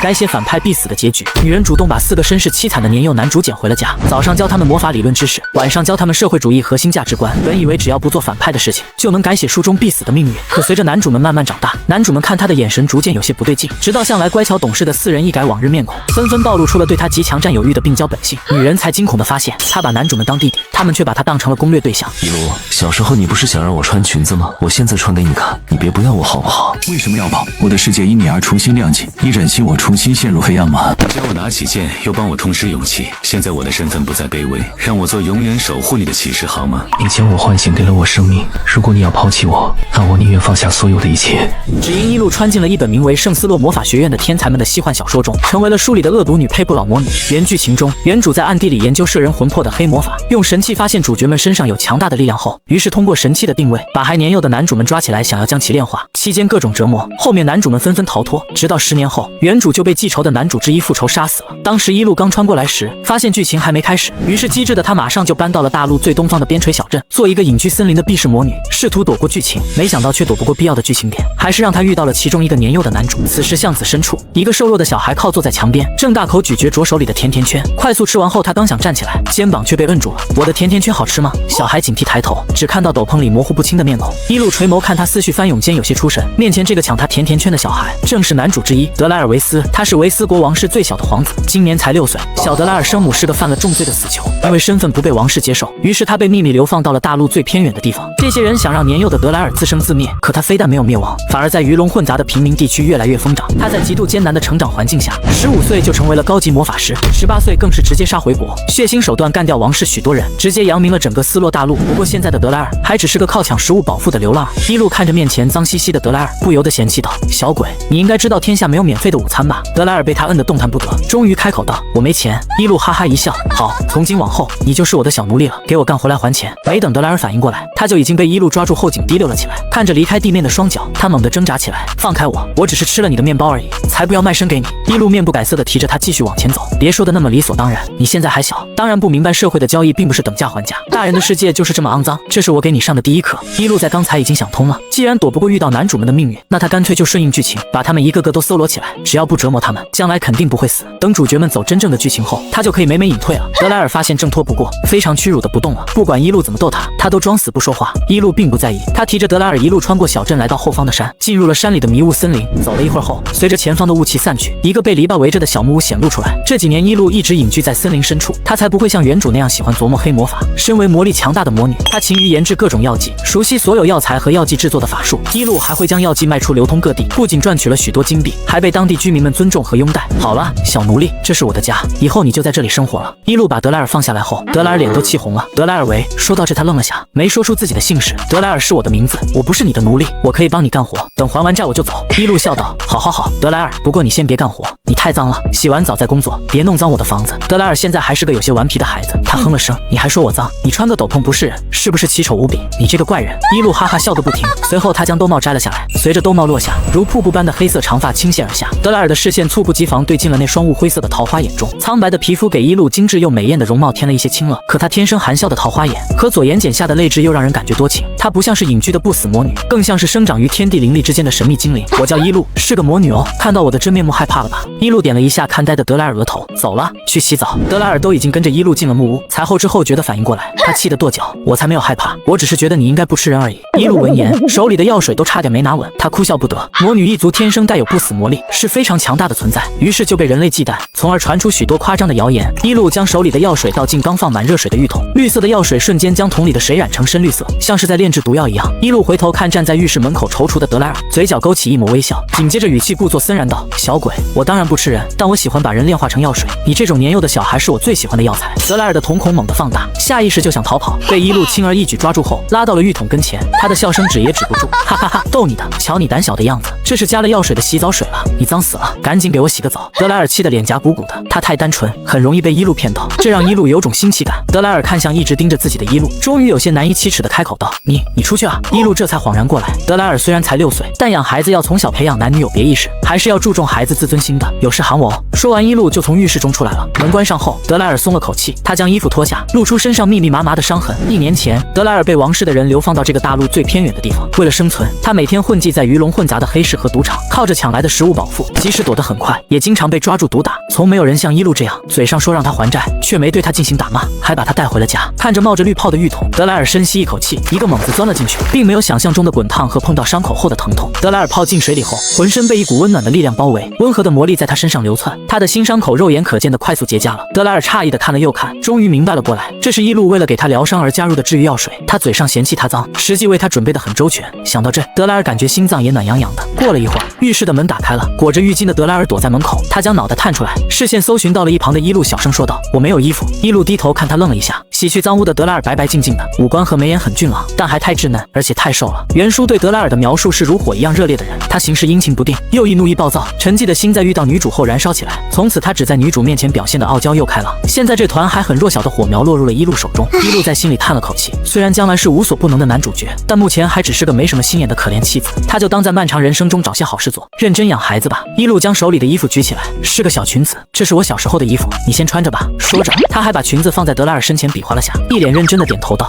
该写反派必死的结局。女人主动把4个身世凄惨的年幼男主捡回了家，早上教他们魔法理论知识，晚上教他们社会主义核心价值观。本以为只要不做反派的事情，就能改写书中必死的命运。可随着男主们慢慢长大，男主们看他的眼神逐渐有些不对劲，直到向来乖巧懂事的4人一改往日面孔，纷纷暴露出了对他极强占有欲的病娇本性。女人才惊恐地发现，他把男主们当弟弟，他们却把他当成了攻略对象。一路，小时候你不是想让我穿裙子吗？我现在穿给你看，你别不要我好不好？为什么要跑？我的世界因你而重新亮起，你忍心我重新陷入黑暗吗？你教我拿起剑，又帮我痛失勇气，现在我的身份不再卑微，让我做永远守护你的骑士好吗？你将我唤醒，给了我生命。如果你要抛弃我，那我宁愿放下所有的一切。只因一路穿进了一本名为《圣斯洛魔法学院的天才们》的西幻小说中，成为了书里的恶毒女配不老魔女。原剧情中，原主在暗地里研究摄人魂魄的黑魔法，用神器发现主角们身上有强大的力量后，于是通过神器的定位，把还年幼的男主们抓起来，想要将其炼化。期间各种折磨，后面男主们纷纷逃脱，直到10年后，原主就被记仇的男主之一复仇杀死了。当时一路刚穿过来时，发现剧情还没开始，于是机智的他马上就搬到了大陆最东方的边陲小镇，做一个隐居森林的避世魔女，试图躲过剧情，没想到却躲不过必要的剧情点，还是让他遇到了其中一个年幼的男主。此时巷子深处，一个瘦弱的小孩靠坐在墙边，正大口咀嚼着手里的甜甜圈。快速吃完后，他刚想站起来，肩膀却被摁住了。我的甜甜圈好吃吗？小孩警惕抬头，只看到斗篷里模糊不清的面孔。一路垂眸看他思绪翻涌间有些出神，面前这个抢他甜甜圈的小孩，正是男主之一德莱尔维斯。他是维斯国王室最小的皇子，今年才6岁。小德莱尔生母是个犯了重罪的死囚，因为身份不被王室接受，于是他被秘密流放到了大陆最偏远的地方。这些人想让年幼的德莱尔自生自灭，可他非但没有灭亡，反而在鱼龙混杂的平民地区越来越疯长。他在极度艰难的成长环境下，15岁就成为了高级魔法师，18岁更是直接杀回国，血腥手段干掉王室许多人，直接扬名了整个斯洛大陆。不过现在的德莱尔还只是个靠抢食物饱腹的流浪儿。一路看着面前脏兮兮的德莱尔，不由得嫌弃道：“小鬼，你应该知道天下没有免费的午餐吧？”德莱尔被他摁得动弹不得，终于开口道：“我没钱。”一路哈哈一笑：“好，从今往后你就是我的小奴隶了，给我干活来还钱。”没等德莱尔反应过来，他就已经被一路抓住后颈提溜了起来。看着离开地面的双脚，他猛地挣扎起来：“放开我！我只是吃了你的面包而已，才不要卖身给你！”一路面不改色地提着他继续往前走：“别说的那么理所当然，你现在还小，当然不明白社会的交易并不是等价还价，大人的世界就是这么肮脏，这是我给你上的第一课。”一路在刚才已经想通了，既然躲不过遇到男主们的命运，那他干脆就顺应剧情，把他们一个个都搜罗起来，只要不折磨他们，将来肯定不会死。等主角们走真正的剧情后，他就可以美美隐退了。德莱尔发现挣脱不过，非常屈辱的不动了，不管一路怎么逗他，他都装死不说话。一路并不在意，他提着德莱尔一路穿过小镇，来到后方的山，进入了山里的迷雾森林。走了一会儿后，随着前方的雾气散去，一个被篱笆围着的小木屋显露出来。这几年一路一直隐居在森林深处，他才不会像原主那样喜欢琢磨黑魔法。身为魔力强大的魔女，她勤于研制各种药剂，熟悉所有药材和药剂制作的法术。一路还会将药剂卖出流通各地，不仅赚取了许多金币，还被当地居民们尊重和拥戴。好了，小奴隶，这是我的家，以后你就在这里生活了。一路把德莱尔放下来后，德莱尔脸都气红了。德莱尔喂，说到这他愣了下，没说出自己的姓氏。德莱尔是我的名字，我不是你的奴隶，我可以帮你干活，等还完债我就走。一路笑道：“好好好，德莱尔，不过你先别干活，你太脏了，洗完澡再工作，别弄脏我的房子。”德莱尔现在还是个有些顽皮的孩子，他哼了声：“你还说我脏？你穿个斗篷不是人，是不是奇丑无比？你这个怪人！”一路哈哈笑个不停，随后他将兜帽摘了下来，随着兜帽落下，如瀑布般的黑色长发倾泻而下。德莱尔的视线猝不及防对进了那双雾灰色的桃花眼中，苍白的皮肤给一路精致又美艳的容貌添了一些清乐，可她天生含笑的桃花眼和左眼睑下的泪痣又让人感觉多情。她不像是隐居的不死魔女，更像是生长于天地灵力之间的神秘精灵。我叫一路，是个魔女哦，看到我的真面目害怕了吧？一路点了一下看呆的德莱尔额头，走了，去洗澡。德莱尔都已经跟着一路进了木屋，才后知后觉的反应过来，他气得跺脚：“我才没有害怕，我只是觉得你应该不吃人而已。”一路闻言，手里的药水都差点没拿稳，他哭笑不得。魔女一族天生带有不死魔力，是非常强大的存在，于是就被人类忌惮，从而传出许多夸张的谣言。一路将手里的药水倒进刚放满热水的浴桶，绿色的药水瞬间将桶里的水染成深绿色，像是在炼制毒药一样。一路回头看站在浴室门口踌躇的德莱尔，嘴角勾起一抹微笑，紧接着语气故作森然道：“小鬼，我当然不吃人，但我喜欢把人炼化成药水，你这种年幼的小孩是我最喜欢的药材。”德莱尔的瞳孔猛地放大，下意识就想逃跑，被一路轻而易举抓住后拉到了浴桶跟前，他的笑声止也止不住，哈哈哈，逗你的，瞧你胆小的样子，这是加了药水的洗澡水了，你脏死了，赶紧给我洗个澡。德莱尔气得脸颊鼓鼓的，他太单纯，很容易被一路骗到，这让一路有种新奇感。德莱尔看向一直盯着自己的一路，终于有些难以启齿的开口道：“你出去啊！”一路这才恍然过来，德莱尔虽然才6岁，但养孩子要从小培养男女有别意识，还是要注重孩子自尊心的。有事喊我哦。说完，伊露就从浴室中出来了。门关上后，德莱尔松了口气，他将衣服脱下，露出身上密密麻麻的伤痕。1年前，德莱尔被王室的人流放到这个大陆最偏远的地方，为了生存，他每天混迹在鱼龙混杂的黑市和赌场，靠着抢来的食物饱腹，即使躲得很快，也经常被抓住毒打。从没有人像伊露这样，嘴上说让他还债，却没对他进行打骂，还把他带回了家。看着冒着绿泡的浴桶，德莱尔深吸一口气，一个猛子钻了进去，并没有想象中的滚烫和碰到伤口后的疼痛。德莱尔泡进水里后，浑身被一股温暖的力量包围，温和的魔力在他身上流窜，他的新伤口肉眼可见的快速结痂了。德莱尔诧异的看了又看，终于明白了过来，这是伊露为了给他疗伤而加入的治愈药水。他嘴上嫌弃他脏，实际为他准备的很周全。想到这，德莱尔感觉心脏也暖洋洋的。过了一会儿，浴室的门打开了，裹着浴巾的德莱尔躲在门口，他将脑袋探出来，视线搜寻到了一旁的伊露，小声说道：“我没有衣服。”伊露低头看他，愣了一下。洗去脏污的德莱尔白白净净的，五官和眉眼很俊朗，但还太稚嫩，而且太瘦了。原书对德莱尔的描述是如火一样热烈的人，他行事阴晴不定，又易怒易暴躁。沉寂的心在遇到女主后燃烧起来，从此他只在女主面前表现的傲娇又开朗。现在这团还很弱小的火苗落入了伊露手中，伊露在心里叹了口气，虽然将来是无所不能的男主角，但目前还只是个没什么心眼的可怜妻子，他就当在漫长人生中找些好事做，认真养孩子吧。伊露将手里的衣服举起来，是个小裙子，这是我小时候的衣服，你先穿着吧。说着，他还把裙子放在德莱尔身前比划了下，一脸认真的点头道：“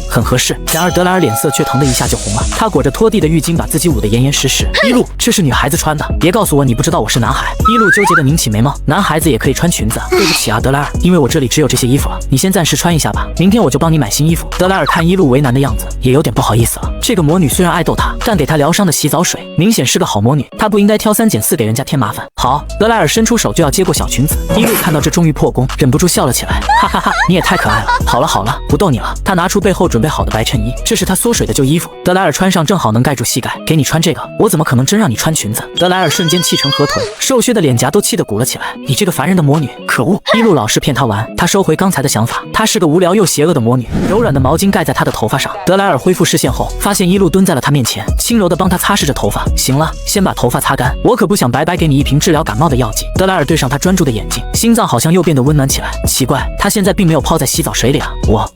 很合适。”然而德莱尔脸色却疼得一下就红了，他裹着拖地的浴巾把自己捂得严严实实。伊露，这是女孩子穿的，别告诉我你不知道我是男孩。伊露纠结的拧起眉毛，男孩子也可以穿裙子啊。对不起啊，德莱尔，因为我这里只有这些衣服了，你先暂时穿一下吧，明天我就帮你买新衣服。德莱尔看伊露为难的样子，也有点不好意思了。这个魔女虽然爱逗他，但给他疗伤的洗澡水明显是个好魔女，他不应该挑3拣4给人家添麻烦。好，德莱尔伸出手就要接过小裙子，伊露看到这终于破功，忍不住笑了起来，哈哈哈，你也太可爱了。好了好了，不逗你了。他拿出背后准备好的白衬衣，这是他缩水的旧衣服，德莱尔穿上正好能盖住膝盖，给你穿这个，我怎么可能真让你穿裙子？德莱尔瞬间气成河豚，瘦削的脸颊都气得鼓了起来，你这个烦人的魔女，可恶！伊露老是骗他玩，他收回刚才的想法，她是个无聊又邪恶的魔女。柔软的毛巾盖在他的头发上，德莱尔恢复视线后，发现伊露蹲在了他面前，轻柔地帮他擦拭着头发。行了，先把头发擦干，我可不想白白给你一瓶治疗感冒的药剂。德莱尔对上他专注的眼睛，心脏好像又变得温暖起来。奇怪，他现在并没有泡在洗澡水里啊，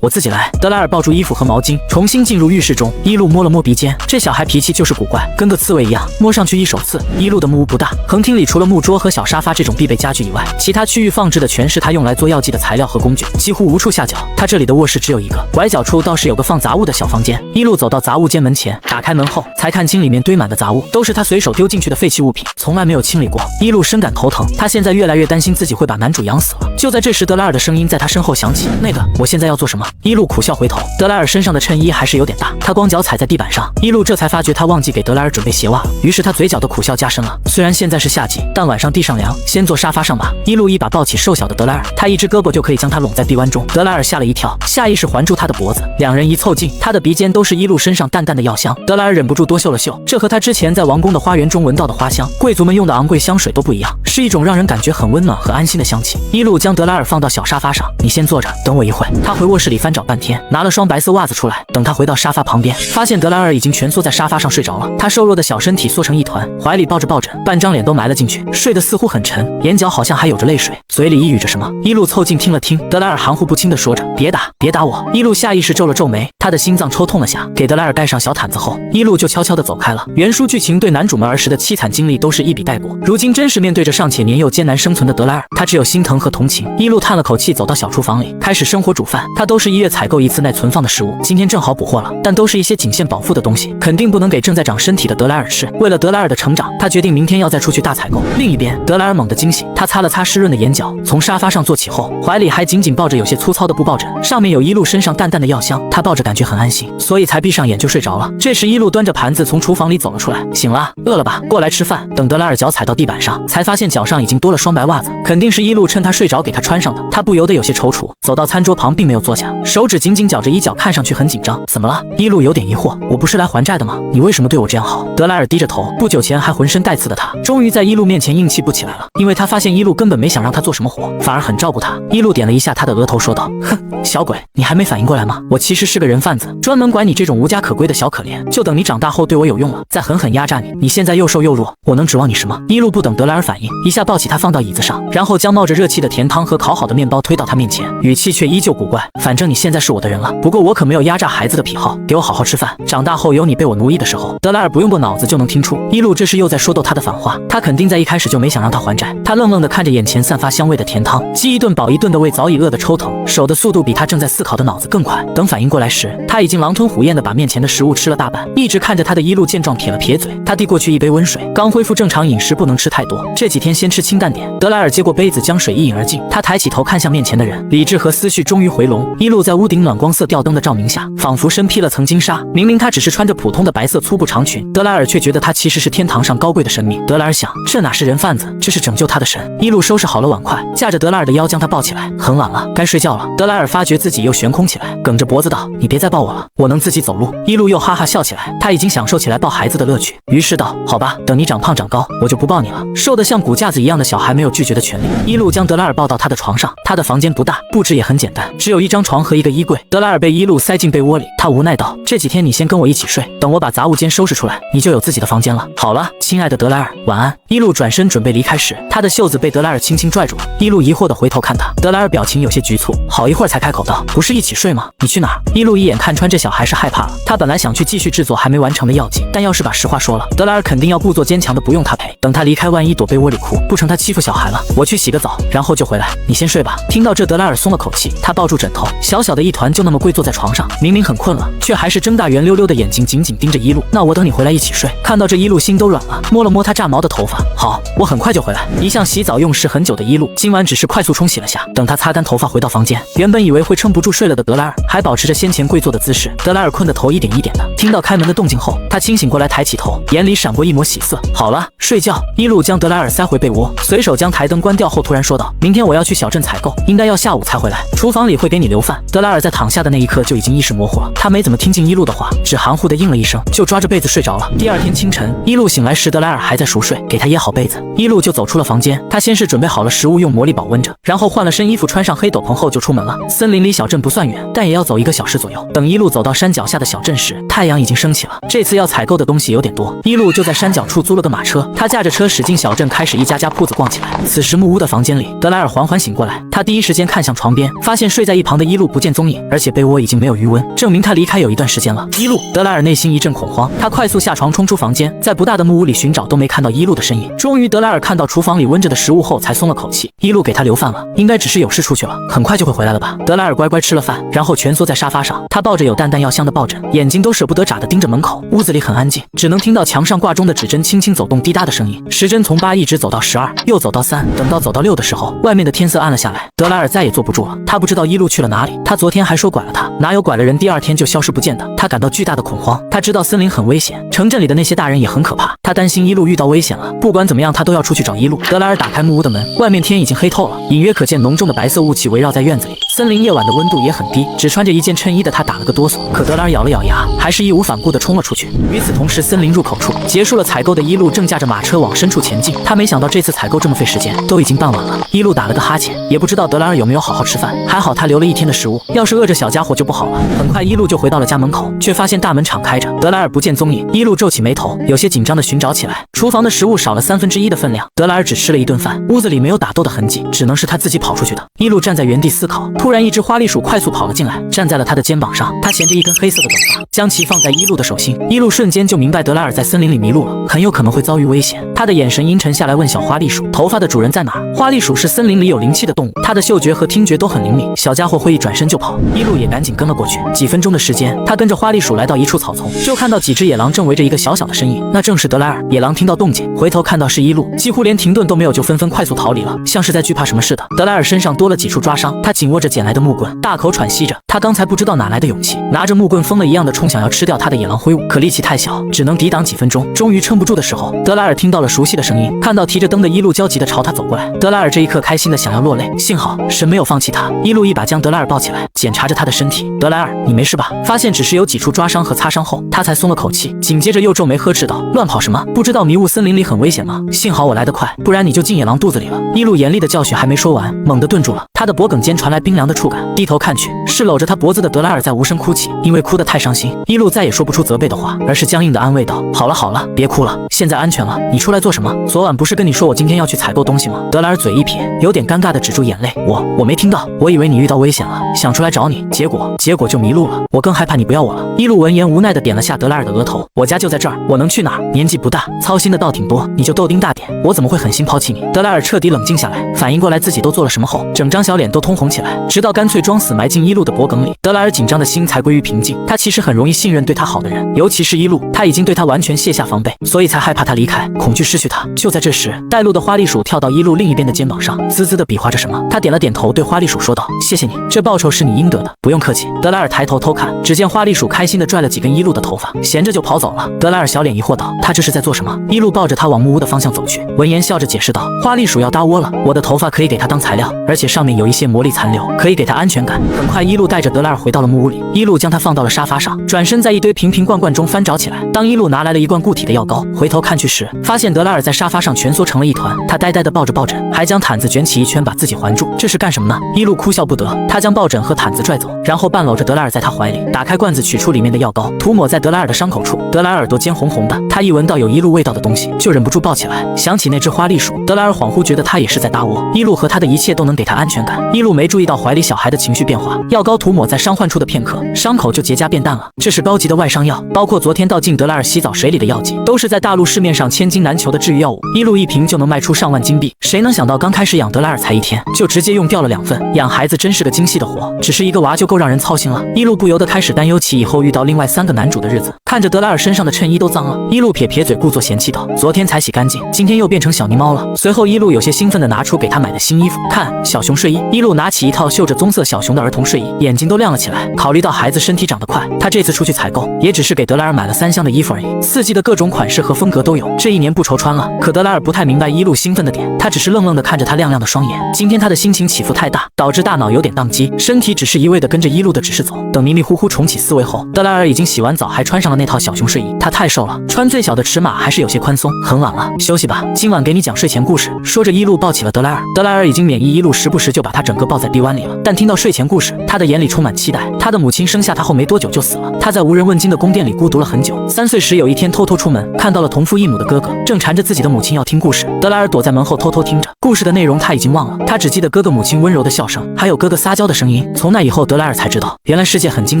我自己来。德莱尔抱住衣服和毛巾，重新进入浴室中。伊露摸了摸鼻尖，这小孩脾气就是古怪，跟个刺猬一样，摸上去一手刺。伊露的木屋不大，横厅里除了木桌和小沙发这种必备家具以外，其他区域放置的全是他用来做药剂的材料和工具，几乎无处下脚。他这里的卧室只有一个，拐角处倒是有个放杂物的小房间。伊露走到杂物间门前，打开门后，才看清里面堆满的杂物都是他随手丢进去的废弃物品，从来没有清理过。伊露深感头疼，他现在越来越担心自己会把男主养死了。就在这时，德莱尔的声音在他身后响起：“那个，我现在要做什么？”伊露苦笑回头，德莱尔身上的衬衣还是有点大，他光脚踩在地板上。伊露这才发觉他忘记给德莱尔准备鞋袜了，于是他嘴角的苦笑加深了。虽然现在是夏季，但晚上地上凉，先坐沙发上吧。伊露一把抱起瘦小的德莱尔，他一只胳膊就可以将他拢在臂弯中。德莱尔吓了一跳，下意识环住他的脖子，两人一凑近，他的鼻尖都是伊露身上淡淡的药香。德莱尔忍不住多嗅了嗅，这和他之前在王宫的花园中闻到的花香、贵族们用的昂贵香水都不一样，是一种让人感觉很温暖和安心的香气。伊露将德莱尔放到小沙发上，你先坐着，等我一会。他回卧室里翻找半天，拿了双白色袜子出来。等他回到沙发旁边，发现德莱尔已经蜷缩在沙发上睡着了，他瘦弱的小身体缩成一团，怀里抱着抱枕，半张脸都埋了进去，睡得似乎很沉，眼角好像还有着泪水，嘴里呓语着什么。伊露凑近听了听，德莱尔含糊不清地说着：“别打，别打我。”伊露下意识皱了皱眉，他的心脏抽痛了下。给德莱尔盖上小毯子后，伊露就悄悄地走开了。原书剧情对男主们儿时的凄惨经历都是一笔带过，如今真实面对着尚且年幼艰难生存的德莱尔，他只有心疼和同情。伊露叹了口气，走到小厨房里开始生火煮饭。他都是1月采购一次耐存放的食物，今天正好补货了，但都是一些仅限饱腹的东西，肯定不能给正在长身体的德莱尔吃。为了德莱尔的成长，他决定明天要再出去大采购。另一边，德莱尔猛地惊醒，他擦了擦湿润的眼角，从沙发上坐起后，怀里还紧紧抱着有些粗糙的布抱枕，上面有伊露身上淡淡的药香，他抱着感觉很安心，所以才闭上眼就睡着了。这时伊露端着盘子从厨房里走了出来，醒了，饿了吧，过来吃饭。等德莱尔脚踩到地板上，才发现脚上已经多了双白袜子，肯定是伊露趁他睡着给他穿上的。他不由得有些踌躇，走到餐桌旁并没有坐下，手指紧紧绞着衣角，看上去很紧张。怎么了？伊露有点疑惑，我不是来还债的吗？你为什么对我这样好？德莱尔低着头，不久前还浑身带刺的他，终于在伊露面前硬气不起来了，因为他发现伊露根本没想让他做什么活，反而很照顾他。伊露点了一下他的额头，说道：“哼，小鬼，你还没反应过来吗？我其实是个人贩子，专门管你这种无家可归的小可怜，就等你长大后对我有用了，再狠狠压榨你。你现在又瘦又弱，我能指望你什么？”伊露不等德莱尔反应，一下抱起他放到椅子上，然后将冒着热气的甜汤汤和烤好的面包推到他面前，语气却依旧古怪。反正你现在是我的人了，不过我可没有压榨孩子的癖好，给我好好吃饭，长大后有你被我奴役的时候。德莱尔不用过脑子就能听出，伊露这是又在说逗他的反话，他肯定在一开始就没想让他还债。他愣愣地看着眼前散发香味的甜汤，饥一顿饱一顿的胃早已饿得抽疼，手的速度比他正在思考的脑子更快。等反应过来时，他已经狼吞虎咽地把面前的食物吃了大半。一直看着他的伊露见状撇了撇嘴，他递过去一杯温水，刚恢复正常饮食，不能吃太多，这几天先吃清淡点。德莱尔接过杯子，将水一饮而尽。他抬起头看向面前的人，理智和思绪终于回笼。伊露在屋顶暖光色吊灯的照明下，仿佛身披了层金纱。明明她只是穿着普通的白色粗布长裙，德莱尔却觉得她其实是天堂上高贵的神明。德莱尔想，这哪是人贩子，这是拯救他的神。伊露收拾好了碗筷，架着德莱尔的腰将他抱起来。很晚了，该睡觉了。德莱尔发觉自己又悬空起来，梗着脖子道：“你别再抱我了，我能自己走路。”伊露又哈哈笑起来，他已经享受起来抱孩子的乐趣，于是道：“好吧，等你长胖长高，我就不抱你了。”瘦得像骨架子一样的小孩没有拒绝的权利。伊露将德莱尔抱到他的床上，他的房间不大，布置也很简单，只有一张床和一个衣柜。德莱尔被伊露塞进被窝里，他无奈道：“这几天你先跟我一起睡，等我把杂物间收拾出来，你就有自己的房间了。”好了，亲爱的德莱尔，晚安。伊露转身准备离开时，他的袖子被德莱尔轻轻拽住了。伊露疑惑地回头看他，德莱尔表情有些局促，好一会儿才开口道：“不是一起睡吗？你去哪儿？”伊露一眼看穿这小孩是害怕了，他本来想去继续制作还没完成的药剂，但要是把实话说了，德莱尔肯定要故作坚强的不用他陪，等他离开万一躲被窝里哭，不成他欺负小孩了。我去洗个澡，然后就回来，你先睡吧。听到这，德莱尔松了口气，他抱住枕头，小小的一团就那么跪坐在床上，明明很困了，却还是睁大圆溜溜的眼睛紧紧盯着伊露。那我等你回来一起睡。看到这，伊露心都软了，摸了摸他炸毛的头发，好，我很快就回来。一向洗澡用时很久的伊露，今晚只是快速冲洗了下。等他擦干头发回到房间，原本以为会撑不住睡了的德莱尔，还保持着先前跪坐的姿势。德莱尔困得头一点一点的，听到开门的动静后，他清醒过来，抬起头，眼里闪过一抹喜色。好了，睡觉。伊露将德莱尔塞回被窝，随手将台灯关掉后，突然说道：“明天我要去小镇采购，应该要下午才回来，厨房里会给你留饭。”德莱尔在躺下的那一刻就已经意识模糊了，他没怎么听进伊露的话，只含糊的应了一声，就抓着被子睡着了。第二天清晨，伊露醒来时，德莱尔还在熟睡，给他掖好被子，伊露就走出了房间。他先是准备好了食物，用魔力保温着，然后换了身衣服，穿上黑斗篷后就出门了。森林离小镇不算远，但也要走1个小时左右。等伊露走到山脚下的小镇时，太阳已经升起了。这次要采购的东西有点多，伊露就在山脚处租了个马车，他驾着车驶进小镇，开始一家家铺子逛起来。此时木屋的房间里，德莱尔缓缓醒过来，他第一时间看向床边，发现睡在一旁的伊露不见踪影，而且被窝已经没有余温，证明他离开有一段时间了。伊露，德莱尔内心一阵恐慌，他快速下床冲出房间，在不大的木屋里寻找，都没看到伊露的身影。终于，德莱尔看到厨房里温着的食物后才松了口气，伊露给他留饭了，应该只是有事出去了，很快就会回来了吧。德莱尔乖乖吃了饭，然后蜷缩在沙发上，他抱着有淡淡药香的抱枕，眼睛都舍不得眨地盯着门口。屋子里很安静，只能听到墙上挂钟的指针轻轻走动滴答的声音，时针从8一直走到12，又走到3，等到走到6的时候，外面的天色暗了下来。德莱尔再也坐不住了，他不知道伊露去了哪里，他昨天还说拐了他，哪有拐了人第2天就消失不见的。他感到巨大的恐慌，他知道森林很危险，城镇里的那些大人也很可怕，他担心伊露遇到危险了，不管怎么样他都要出去找伊露。德莱尔打开木屋的门，外面天已经黑透了，隐约可见浓重的白色雾气围绕在院子里，森林夜晚的温度也很低，只穿着一件衬衣的他打了个哆嗦，可德莱尔咬了咬牙，还是义无反顾地冲了出去。与此同时，森林入口处结束了采购的伊露正驾着马车往深处前进，他没想到这次采购这么费时间，都已经傍晚了。伊露打了个哈欠，也不知道德莱尔有没有好好吃饭，还好他留了1天的食物，要是饿着小家伙就不好了。很快伊露就回到了家门口，却发现大门敞开着，德莱尔不见踪影。伊露皱起眉头，有些紧张地寻找起来。厨房的食物少了1/3的分量，德莱尔只吃了1顿饭，屋子里没有打斗的痕迹，只能是他自己跑出去的。伊露站在原地思考，突然一只花栗鼠快速跑了进来，站在了他的肩膀上，他衔着一根黑色的短发，将其放在伊露的手心。伊露瞬间就明白德莱尔在森林里迷路了，很有可能会遭遇危险。他的眼神阴沉下来，问小花栗鼠：“头发的主人在哪儿？”花栗鼠是森林里有灵气的动物，它的嗅觉和听觉都很灵敏，小家伙会一转身就跑。伊露也赶紧跟了过去。几分钟的时间，他跟着花栗鼠来到一处草丛，就看到几只野狼正围着一个小小的身影，那正是德莱尔。野狼听到动静，回头看到是伊露，几乎连停顿都没有，就纷纷快速逃离了，像是在惧怕什么似的。德莱尔身上多了几处抓伤，他紧握着捡来的木棍，大口喘息着。他刚才不知道哪来的勇气，拿着木棍疯了一样的冲想要吃掉他的野狼挥舞，可力气太小，只能抵挡几分钟。终于撑不住的时候，德莱尔听到了熟悉的声音，看到提着灯的伊露焦急地朝他走过来。德莱尔这一刻开心的想要落泪，幸好神没有放弃他。伊露一把将德莱尔抱起来，检查着他的身体。德莱尔，你没事吧？发现只是有几处抓伤和擦伤后，他才松了口气，紧接着又皱眉呵斥道：“乱跑什么？不知道迷雾森林里很危险吗？幸好我来得快，不然你就进野狼肚子里了。”伊露严厉的教训还没说完，猛地顿住了，他的脖颈间传来冰凉的触感，低头看去，是搂着他脖子的德莱尔在无声哭泣。因为哭得太伤心，伊露再也说不出责备的话，而是僵硬的安慰道：“好了好了，别哭了，现在安全了。你出来做什么？昨晚不是跟你说我今天要去采购东西吗？”德莱尔嘴一撇，有点点尴尬的止住眼泪，我没听到，我以为你遇到危险了，想出来找你，结果就迷路了，我更害怕你不要我了。伊路闻言无奈的点了下德莱尔的额头，我家就在这儿，我能去哪儿？年纪不大，操心的倒挺多，你就豆丁大点，我怎么会狠心抛弃你？德莱尔彻底冷静下来，反应过来自己都做了什么后，整张小脸都通红起来，直到干脆装死埋进伊路的脖梗里。德莱尔紧张的心才归于平静，他其实很容易信任对他好的人，尤其是伊路，他已经对他完全卸下防备，所以才害怕他离开，恐惧失去他。就在这时，带路的花栗鼠跳到伊路另一边的肩膀上，滋滋的比划着什么。他点了点头，对花栗鼠说道：“谢谢你，这报酬是你应得的，不用客气。”德莱尔抬头偷看，只见花栗鼠开心的拽了几根伊路的头发，衔着就跑走了。德莱尔小脸疑惑道：“他这是在做什么？”伊路抱着他往木屋的方向走去，闻言笑着解释道：“花栗鼠要搭窝了，我的头发可以给它当材料，而且上面有一些魔力残留，可以给它安全感。”很快，伊路带着德莱尔回到了木屋里，伊路将它放到了沙发上，转身在一堆瓶瓶罐罐中翻找起来。当伊路拿来了一罐固体的药膏，回头看去时，发现德莱尔在沙发上蜷缩成了一团，他呆呆地抱着抱枕，还将毯子卷起一圈把自己环住，这是干什么呢？伊路哭笑不得，他将抱枕和毯子拽走，然后半搂着德莱尔在他怀里，打开罐子取出里面的药膏，涂抹在德莱尔的伤口处。德莱尔耳朵尖红红的，他一闻到有伊路味道的东西，就忍不住抱起来，想起那只花栗鼠。德莱尔恍惚觉得他也是在搭窝，伊路和他的一切都能给他安全感。伊路没注意到怀里小孩的情绪变化，药膏涂抹在伤患处的片刻，伤口就结痂变淡了。这是高级的外伤药，包括昨天倒进德莱尔洗澡水里的药剂，都是在大陆市面上千金难求的治愈药物，一路一瓶就能卖出上万金币。谁能想到刚开始养德莱尔才1天，就直接用掉了2份。养孩子真是个精细的活，只是一个娃就够让人操心了。一路不由得开始担忧起以后遇到另外3个男主的日子。看着德莱尔身上的衬衣都脏了，一路撇撇嘴，故作嫌弃道：“昨天才洗干净，今天又变成小泥猫了。”随后一路有些兴奋地拿出给他买的新衣服，看，小熊睡衣。一路拿起一套绣着棕色小熊的儿童睡衣，眼睛都亮了起来。考虑到孩子身体长得快，他这次出去采购也只是给德莱尔买了3箱的衣服而已，4季的各种款式和风格都有，这1年不愁穿了。可德莱尔不太明白一路兴奋的点，他只是愣愣地看着他亮亮的双眼。今天他的心情起伏太大，导致大脑有点宕机，身体只是一味地跟着一路的指示走。等迷迷糊糊重启思维后，德莱尔已经洗完澡，还穿上了那套小熊睡衣。他太瘦了，穿最小的尺码还是有些宽松。很晚了，休息吧，今晚给你讲睡前故事。说着，一路抱起了德莱尔。德莱尔已经免疫一路时不时就把他整个抱在臂弯里了，但听到睡前故事，他的眼里充满期待。他的母亲生下他后没多久就死了，他在无人问津的宫殿里孤独了很久。3岁时有一天偷偷出门，看到了同父异母的哥哥正缠着自己的母亲要听故事。德莱尔躲在门后偷偷听着，故事的内容他已经忘了，他只记得哥哥母亲温柔的笑声，还有哥哥撒娇的声音。从那以后，德莱尔才知道，原来世界很精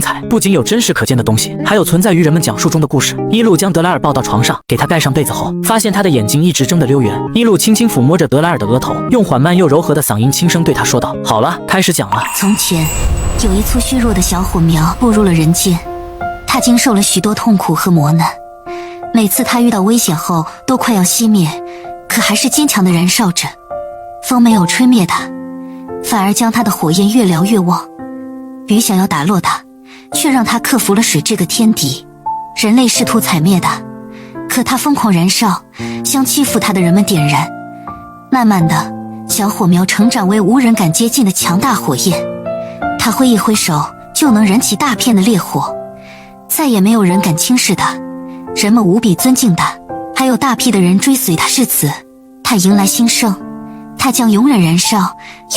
彩，不仅有真实可见的东西，还有存在于人们讲述中的故事。一路将德莱尔抱到床上，给他盖上被子后，发现他的眼睛一直睁得溜圆。一路轻轻抚摸着德莱尔的额头，用缓慢又柔和的嗓音轻声对他说道：“好了，开始讲了。”从前有一簇虚弱的小火苗步入了人间，他经受了许多痛苦和磨难，每次他遇到危险后都快要熄灭，可还是坚强地燃烧着。风没有吹灭它，反而将它的火焰越燎越旺。雨想要打落它，却让它克服了水这个天敌。人类试图踩灭它，可它疯狂燃烧，将欺负它的人们点燃。慢慢的，小火苗成长为无人敢接近的强大火焰。它挥一挥手，就能燃起大片的烈火，再也没有人敢轻视它。人们无比尊敬它，还有大批的人追随它。至此，它迎来新生。它将永远燃烧，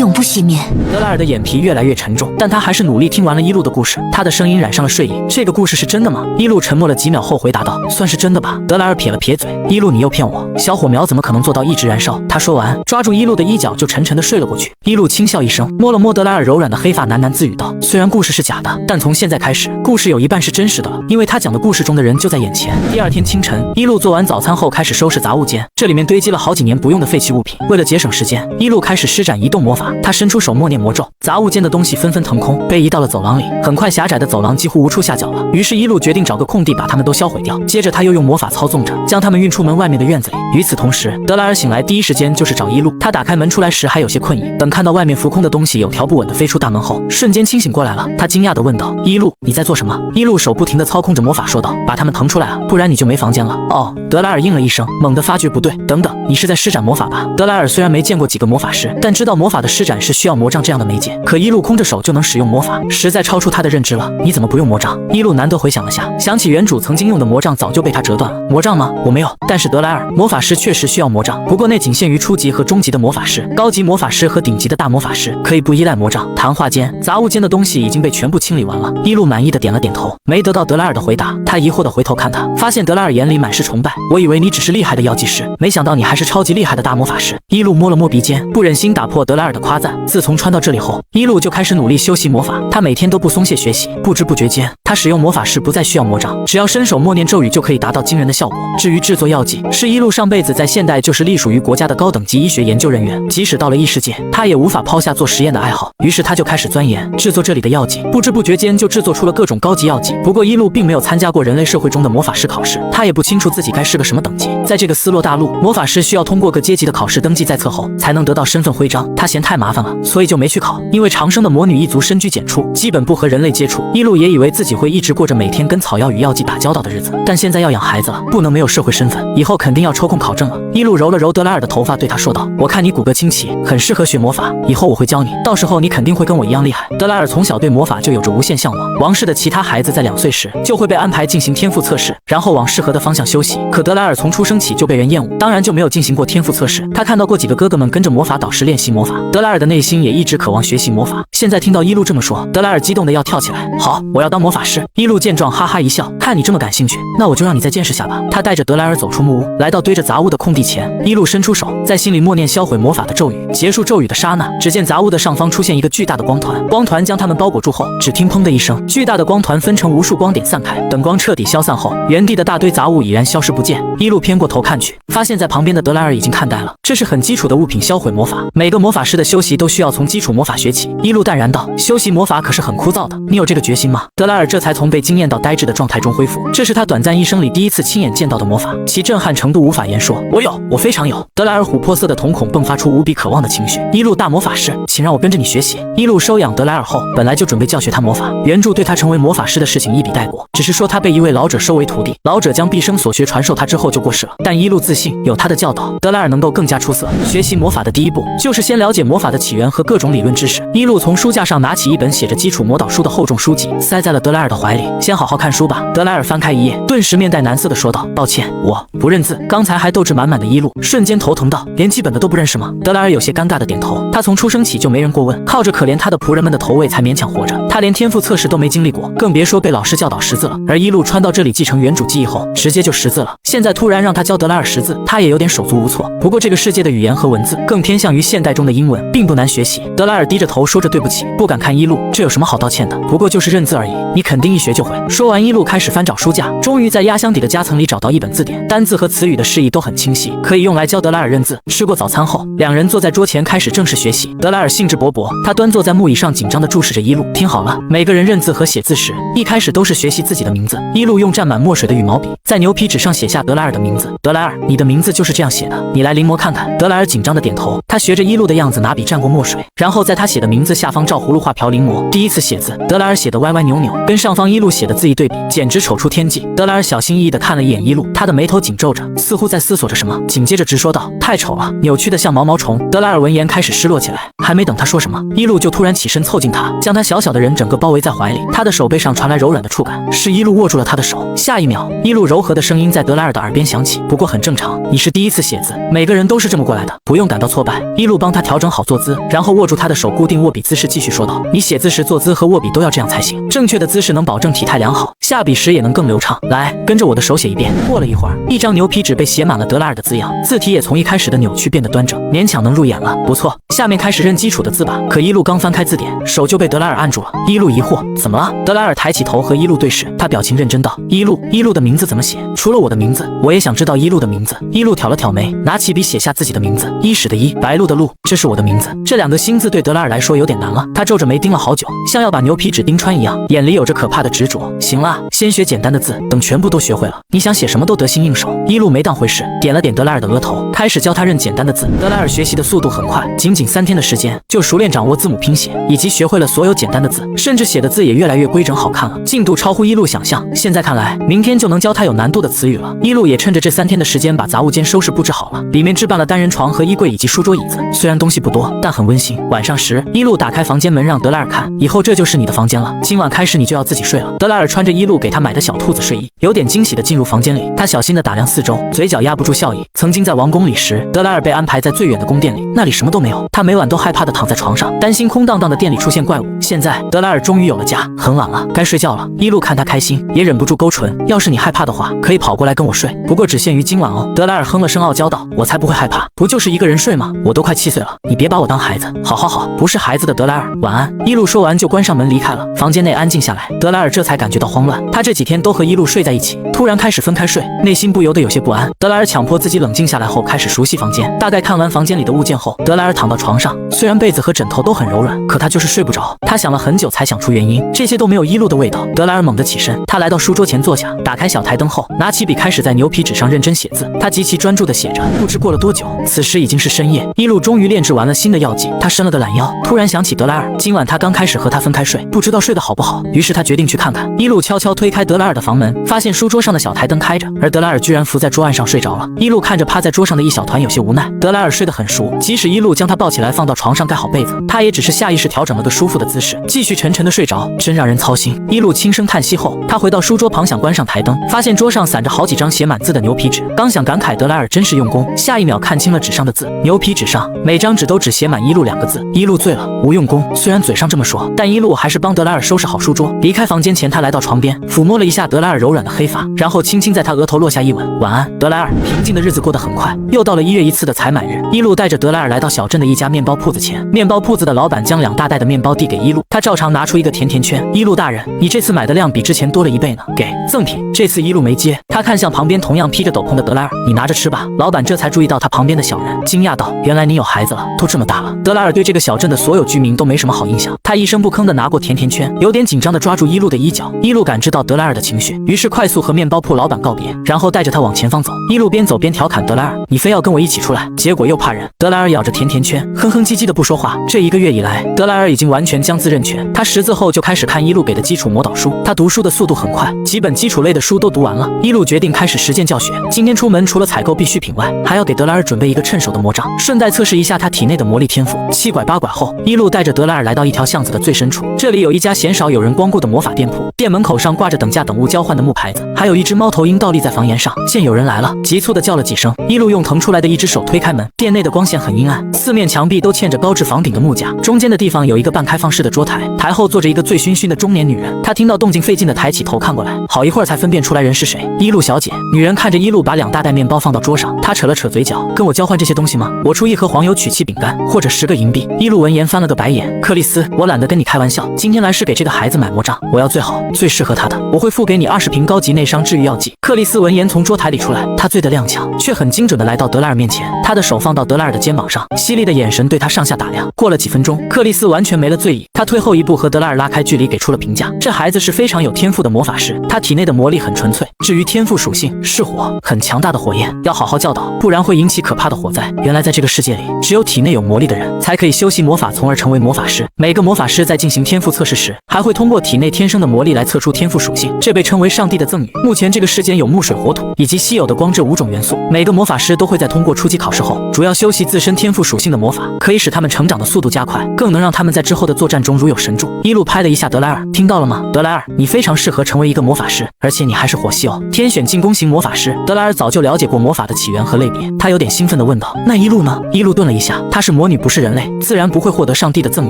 永不熄灭。德莱尔的眼皮越来越沉重，但他还是努力听完了一路的故事。他的声音染上了睡意。这个故事是真的吗？一路沉默了几秒后回答道：“算是真的吧。”德莱尔撇了撇嘴：“一路，你又骗我，小火苗怎么可能做到一直燃烧？”他说完，抓住一路的衣角就沉沉地睡了过去。一路轻笑一声，摸了摸德莱尔柔软的黑发，喃喃自语道：“虽然故事是假的，但从现在开始，故事有一半是真实的了，因为他讲的故事中的人就在眼前。”第2天清晨，一路做完早餐后开始收拾杂物间，这里面堆积了好几年不用的废弃物品。为了节省时间，一路开始施展移动魔法，他伸出手默念魔咒，杂物间的东西纷纷腾空，被移到了走廊里。很快，狭窄的走廊几乎无处下脚了。于是，一路决定找个空地把它们都销毁掉。接着，他又用魔法操纵着，将它们运出门外面的院子里。与此同时，德莱尔醒来第一时间就是找一路。他打开门出来时还有些困意，等看到外面浮空的东西有条不紊地飞出大门后，瞬间清醒过来了。他惊讶地问道：“一路，你在做什么？”一路手不停地操控着魔法说道：“把它们腾出来啊，不然你就没房间了。”哦，德莱尔应了一声，猛地发觉不对，等等，你是在施展魔法吧？德莱尔虽然没见过几个魔法师，但知道魔法的施展是需要魔杖这样的媒介，可一路空着手就能使用魔法，实在超出他的认知了。你怎么不用魔杖？一路难得回想了下，想起原主曾经用的魔杖早就被他折断了。魔杖吗？我没有。但是德莱尔，魔法师确实需要魔杖，不过那仅限于初级和中级的魔法师，高级魔法师和顶级的大魔法师可以不依赖魔杖。谈话间，杂物间的东西已经被全部清理完了。一路满意的点了点头，没得到德莱尔的回答，他疑惑的回头看他，发现德莱尔眼里满是崇拜。我以为你只是厉害的药剂师，没想到你还是超级厉害的大魔法师。一路摸了摸鼻尖，不忍心打破德莱尔的夸赞。自从穿到这里后，伊露就开始努力修习魔法。她每天都不松懈学习，不知不觉间，她使用魔法时不再需要魔杖，只要伸手默念咒语就可以达到惊人的效果。至于制作药剂，是伊露上辈子在现代就是隶属于国家的高等级医学研究人员，即使到了异世界，她也无法抛下做实验的爱好。于是她就开始钻研制作这里的药剂，不知不觉间就制作出了各种高级药剂。不过伊露并没有参加过人类社会中的魔法师考试，她也不清楚自己该是个什么等级。在这个斯洛大陆，魔法师需要通过各阶级的考试登记在册后，才能得到身份徽章。她嫌太麻烦了，所以就没去考。因为长生的魔女一族深居简出，基本不和人类接触，伊露也以为自己会一直过着每天跟草药与药剂打交道的日子。但现在要养孩子了，不能没有社会身份，以后肯定要抽空考证了。伊露揉了揉德莱尔的头发，对他说道：“我看你骨骼清奇，很适合学魔法，以后我会教你，到时候你肯定会跟我一样厉害。”德莱尔从小对魔法就有着无限向往，王室的其他孩子在2岁时就会被安排进行天赋测试，然后往适合的方向修习。可德莱尔从出生起就被人厌恶，当然就没有进行过天赋测试。他看到过几个哥哥们跟着魔法导师练习魔法，德莱尔的内心也一直渴望学习魔法。现在听到伊露这么说，德莱尔激动的要跳起来：“好，我要当魔法师！”伊露见状哈哈一笑：“看你这么感兴趣，那我就让你再见识下吧。”他带着德莱尔走出木屋，来到堆着杂物的空地前，伊露伸出手，在心里默念销毁魔法的咒语。结束咒语的刹那，只见杂物的上方出现一个巨大的光团，光团将它们包裹住后，只听砰的一声，巨大的光团分成无数光点散开。等光彻底消散后，原地的大堆杂物已然消失不见。伊露偏过头看去，发现在旁边的德莱尔已经看呆了。这是很基础的物品销毁魔法，每个魔法师的修习都需要从基础魔法学起。伊露淡然道：“修习魔法可是很枯燥的，你有这个决心吗？”德莱尔这才从被惊艳到呆滞的状态中恢复，这是他短暂一生里第一次亲眼见到的魔法，其震撼程度无法言说。我非常有。德莱尔琥珀色的瞳孔迸发出无比渴望的情绪。伊露大魔法师，请让我跟着你学习。伊露收养德莱尔后，本来就准备教学他魔法，原著对他成为魔法师的事情一笔带过，只是说他被一位老者收为徒弟，老者将毕生所学传授他之后就过世了。但伊露自信有他的教导，德莱尔能够更加出色。学习魔法的第一步就是先了解魔法的起源和各种理论知识。伊露从书架上拿起一本写着基础魔导书的厚重书籍，塞在了德莱尔的怀里，先好好看书吧。德莱尔翻开一页，顿时面带难色的说道：“抱歉，我不认字。”刚才还斗志满满的伊露瞬间头疼道：“连基本的都不认识吗？”德莱尔有些尴尬的点头，他从出生起就没人过问，靠着可怜他的仆人们的投喂才勉强活着，他连天赋测试都没经历过，更别说被老师教导识字了。而伊露穿到这里继承原主记忆后，直接就识字了，现在突然让他教德莱尔识字，他也有点手足无措。不过这个世界的语言和文字更偏向于现代中的英文，并不难学习。德莱尔低着头说着对不起，不敢看伊露，这有什么好道歉的？不过就是认字而已，你肯定一学就会。说完，伊露开始翻找书架，终于在压箱底的夹层里找到一本字典，单字和词语的释义都很清晰，可以用来教德莱尔认字。吃过早餐后，两人坐在桌前开始正式学习。德莱尔兴致勃勃，他端坐在木椅上，紧张地注视着伊露。听好了，每个人认字和写字时，一开始都是学习自己的名字。伊露用蘸满墨水的羽毛笔在牛皮纸上写下德莱尔的名字。德莱尔，你的名字就是这样写的，你来临摹看看。德莱尔紧张地点头，他学着伊露的样子拿笔蘸过墨水，然后在他写的名字下方照葫芦画瓢临摹。第一次写字，德莱尔写得歪歪扭扭，跟上方伊露写的字一对比，简直丑出天际。德莱尔小心翼翼地看了一眼伊露，他的眉头紧皱着，似乎在思索着什么，紧接着直说道：“太丑了，扭曲得像毛毛虫。”德莱尔闻言开始失落起来，还没等他说什么，伊露就突然起身凑近他，将他小小的人整个包围在怀里。他的手背上传来柔软的触感，是伊露握住了他的手。下一秒，伊露柔和的声音在德莱尔的耳边响起：“不过很正常，你是第一次写字，每个人都是这么过来的，不用感到挫败。”伊露帮他调整好坐姿，然后握住他的手，固定握笔姿势，继续说道：“你写字时坐姿和握笔都要这样才行，正确的姿势能保证体态良好，下笔时也能更流畅。来，跟着我的手写一遍。”过了一会儿，一张牛皮纸被写满了德莱尔的字样，字体也从一开始的扭曲变得端正，勉强能入眼了。不错，下面开始认基础的字吧。可伊露刚翻开字典，手就被德莱尔按住了。伊露疑惑：“怎么了？”德莱尔抬起头和伊露对视，他表情认真道：“伊露的名字怎么写？除了我的名字，我也想知道伊露的名字。”伊露挑了挑眉，拿起笔写下自己的名字：伊始的伊，白露的露，这是我的名字。这两个新字对德莱尔来说有点难了，他皱着眉盯了好久，像要把牛皮纸钉穿一样，眼里有着可怕的执着。行了，先学简单的字，等全部都学会了，你想写什么都得心应手。伊露没当回事，点了点德莱尔的额头，开始教他认简单的字。德莱尔学习的速度很快，仅3天的时间就熟练掌握字母拼写，以及学会了所有简单的字，甚至写的字也越来越规整好看了，进度超乎伊露想象。现在看来，明天就能教他有难度的词语了。伊露也趁着这3天的时间把杂物间收拾布置好了，里面置办了单人床和衣柜以及书桌椅子，虽然东西不多，但很温馨。晚上时，伊露打开房间门让德莱尔看，以后这就是你的房间了，今晚开始你就要自己睡了。德莱尔穿着伊露给他买的小兔子睡衣，有点惊喜地进入房间里，他小心地打量四周，嘴角压不住笑意。曾经在王宫里时，德莱尔被安排在最远的宫殿里，那里什么都没有，他每晚都害怕地躺在床上，担心空荡荡的店里出现怪物。现在德莱莱尔终于有了家，很晚了，该睡觉了。一路看他开心，也忍不住勾唇，要是你害怕的话，可以跑过来跟我睡，不过只限于今晚哦。德莱尔哼了声傲娇道，我才不会害怕，不就是一个人睡吗？我都快7岁了，你别把我当孩子。好好好，不是孩子的德莱尔，晚安。一路说完就关上门离开了。房间内安静下来，德莱尔这才感觉到慌乱，他这几天都和一路睡在一起，突然开始分开睡，内心不由得有些不安。德莱尔强迫自己冷静下来后，开始熟悉房间。大概看完房间里的物件后，德莱尔躺到床上，虽然被子和枕头都很柔软，可他就是睡不着。他想了很久才想出原因，这些都没有一路的味道。德莱尔猛地起身，他来到书桌前坐下，打开小台灯后，拿起笔开始在牛皮纸上认真写字。他极其专注地写着。不知过了多久，此时已经是深夜，一路终于炼制完了新的药剂。他伸了个懒腰，突然想起德莱尔，今晚他刚开始和他分开睡，不知道睡得好不好，于是他决定去看看。一路悄悄推开德莱尔的房门，发现书桌上的小台灯开着，而德莱尔居然伏在桌案上睡着了。一路看着趴在桌上的一小团，有些无奈。德莱尔睡得很熟，即使一路将他抱起来放到床上盖好被子，他也只是下意识调整了个舒服的姿势，继续沉沉的睡着，真让人操心。一路轻声叹息后，他回到书桌旁想关上台灯，发现桌上散着好几张写满字的牛皮纸，刚想感慨德莱尔真是用功，下一秒看清了纸上的字。牛皮纸上每张纸都只写满一路2个字。一路醉了，无用功。虽然嘴上这么说，但一路还是帮德莱尔收拾好书桌。离开房间前，他来到床边，抚摸了一下德莱尔柔软的黑发，然后轻轻在他额头落下一吻。晚安，德莱尔。平静的日子过得很快，又到了1月1次的采买日。一路带着德莱尔来到小镇的一家面包铺子前，面包铺子的老板将2大袋的面包递给一路，他照常拿出一个甜甜圈。一路大人，你这次买的量比之前多了1倍呢，给赠品。这次一路没接，他看向旁边同样披着斗篷的德莱尔，你拿着吃吧。老板这才注意到他旁边的小人，惊讶道，原来你有孩子了，都这么大了。德莱尔对这个小镇的所有居民都没什么好印象，他一声不吭地拿过甜甜圈，有点紧张地抓住一路的衣角。一路感知到德莱尔的情绪，于是快速和面包铺老板告别，然后带着他往前方走。一路边走边调侃德莱尔，你非要跟我一起出来，结果又怕人。德莱尔咬着甜甜圈，哼哼唧唧的不说话。这1个月以来，德莱尔已经完全将字认全。他识字后就开始看一路给的基础魔导书，他读书的速度很快，几本基础类的书都读完了。一路决定开始实践教学，今天出门除了采购必需品外，还要给德莱尔准备一个趁手的魔杖，顺带测试一下他体内的魔力天赋。7拐8拐后，一路带着德莱尔来到一条巷子的最深处，这里有一家鲜少有人光顾的魔法店铺，店门口上挂着等价等物交换的木牌子，还有一只猫头鹰倒立在房檐上。见有人来了，急促地叫了几声，一路用腾出来的一只手推开门，店内的光线很阴暗，四面墙壁都嵌着高至房顶的木架，中间的地方有一个半开放式的桌台，台后坐着一个醉醺醺的中年女人。她听到动静费劲地抬起头看过来，好一会儿才分辨出来人是谁。一路小姐。女人看着一路把2大袋面包放到桌上，她扯了扯嘴角，跟我交换这些东西吗？我出1盒黄油曲奇饼干，或者10个银币。一路闻言翻了个白眼，克里斯，我懒得跟你开玩笑，今天来是给这个孩子买魔杖，我要最好最适合他的，我会付给你20瓶高级内伤治愈药剂。克里斯闻言从桌台里出来，他醉得踉跄，却很精准地来到德莱尔面前，他的手放到德莱尔的肩膀上，犀利的眼神对他上下打量。过了几分钟，克里斯完全没了醉意，他退后一步和德莱尔拉开距离，给出了评价，这孩子是非常有天赋的魔法师，他体内的魔力很纯粹，至于天赋属性是火，很强大的火焰，要好好教导，不然会引起可怕的火灾。原来在这个世界里，只有体内有魔力的人才可以修习魔法，从而成为魔法师。每个魔法师在进行天赋测试时，还会通过体内天生的魔力来测出天赋属性，这被称为上帝的赠予。目前这个世间有木、水、火、土以及稀有的光这5种元素，每个魔法师都会在通过初级考试后，主要修习自身天赋属性的魔法，可以使他们成长的速度加快，更能让他们在之后的作战中如有神助。一路拍了一下德莱尔，听到了吗？德莱尔，你非常适合成为一个魔法师，而且你还是火系哦，天选进攻型魔法师。德莱尔早就了解过魔法的起源和类别，他有点兴奋地问道，那一路呢？一路顿了一下，她是魔女不是人类，自然不会获得上帝的赠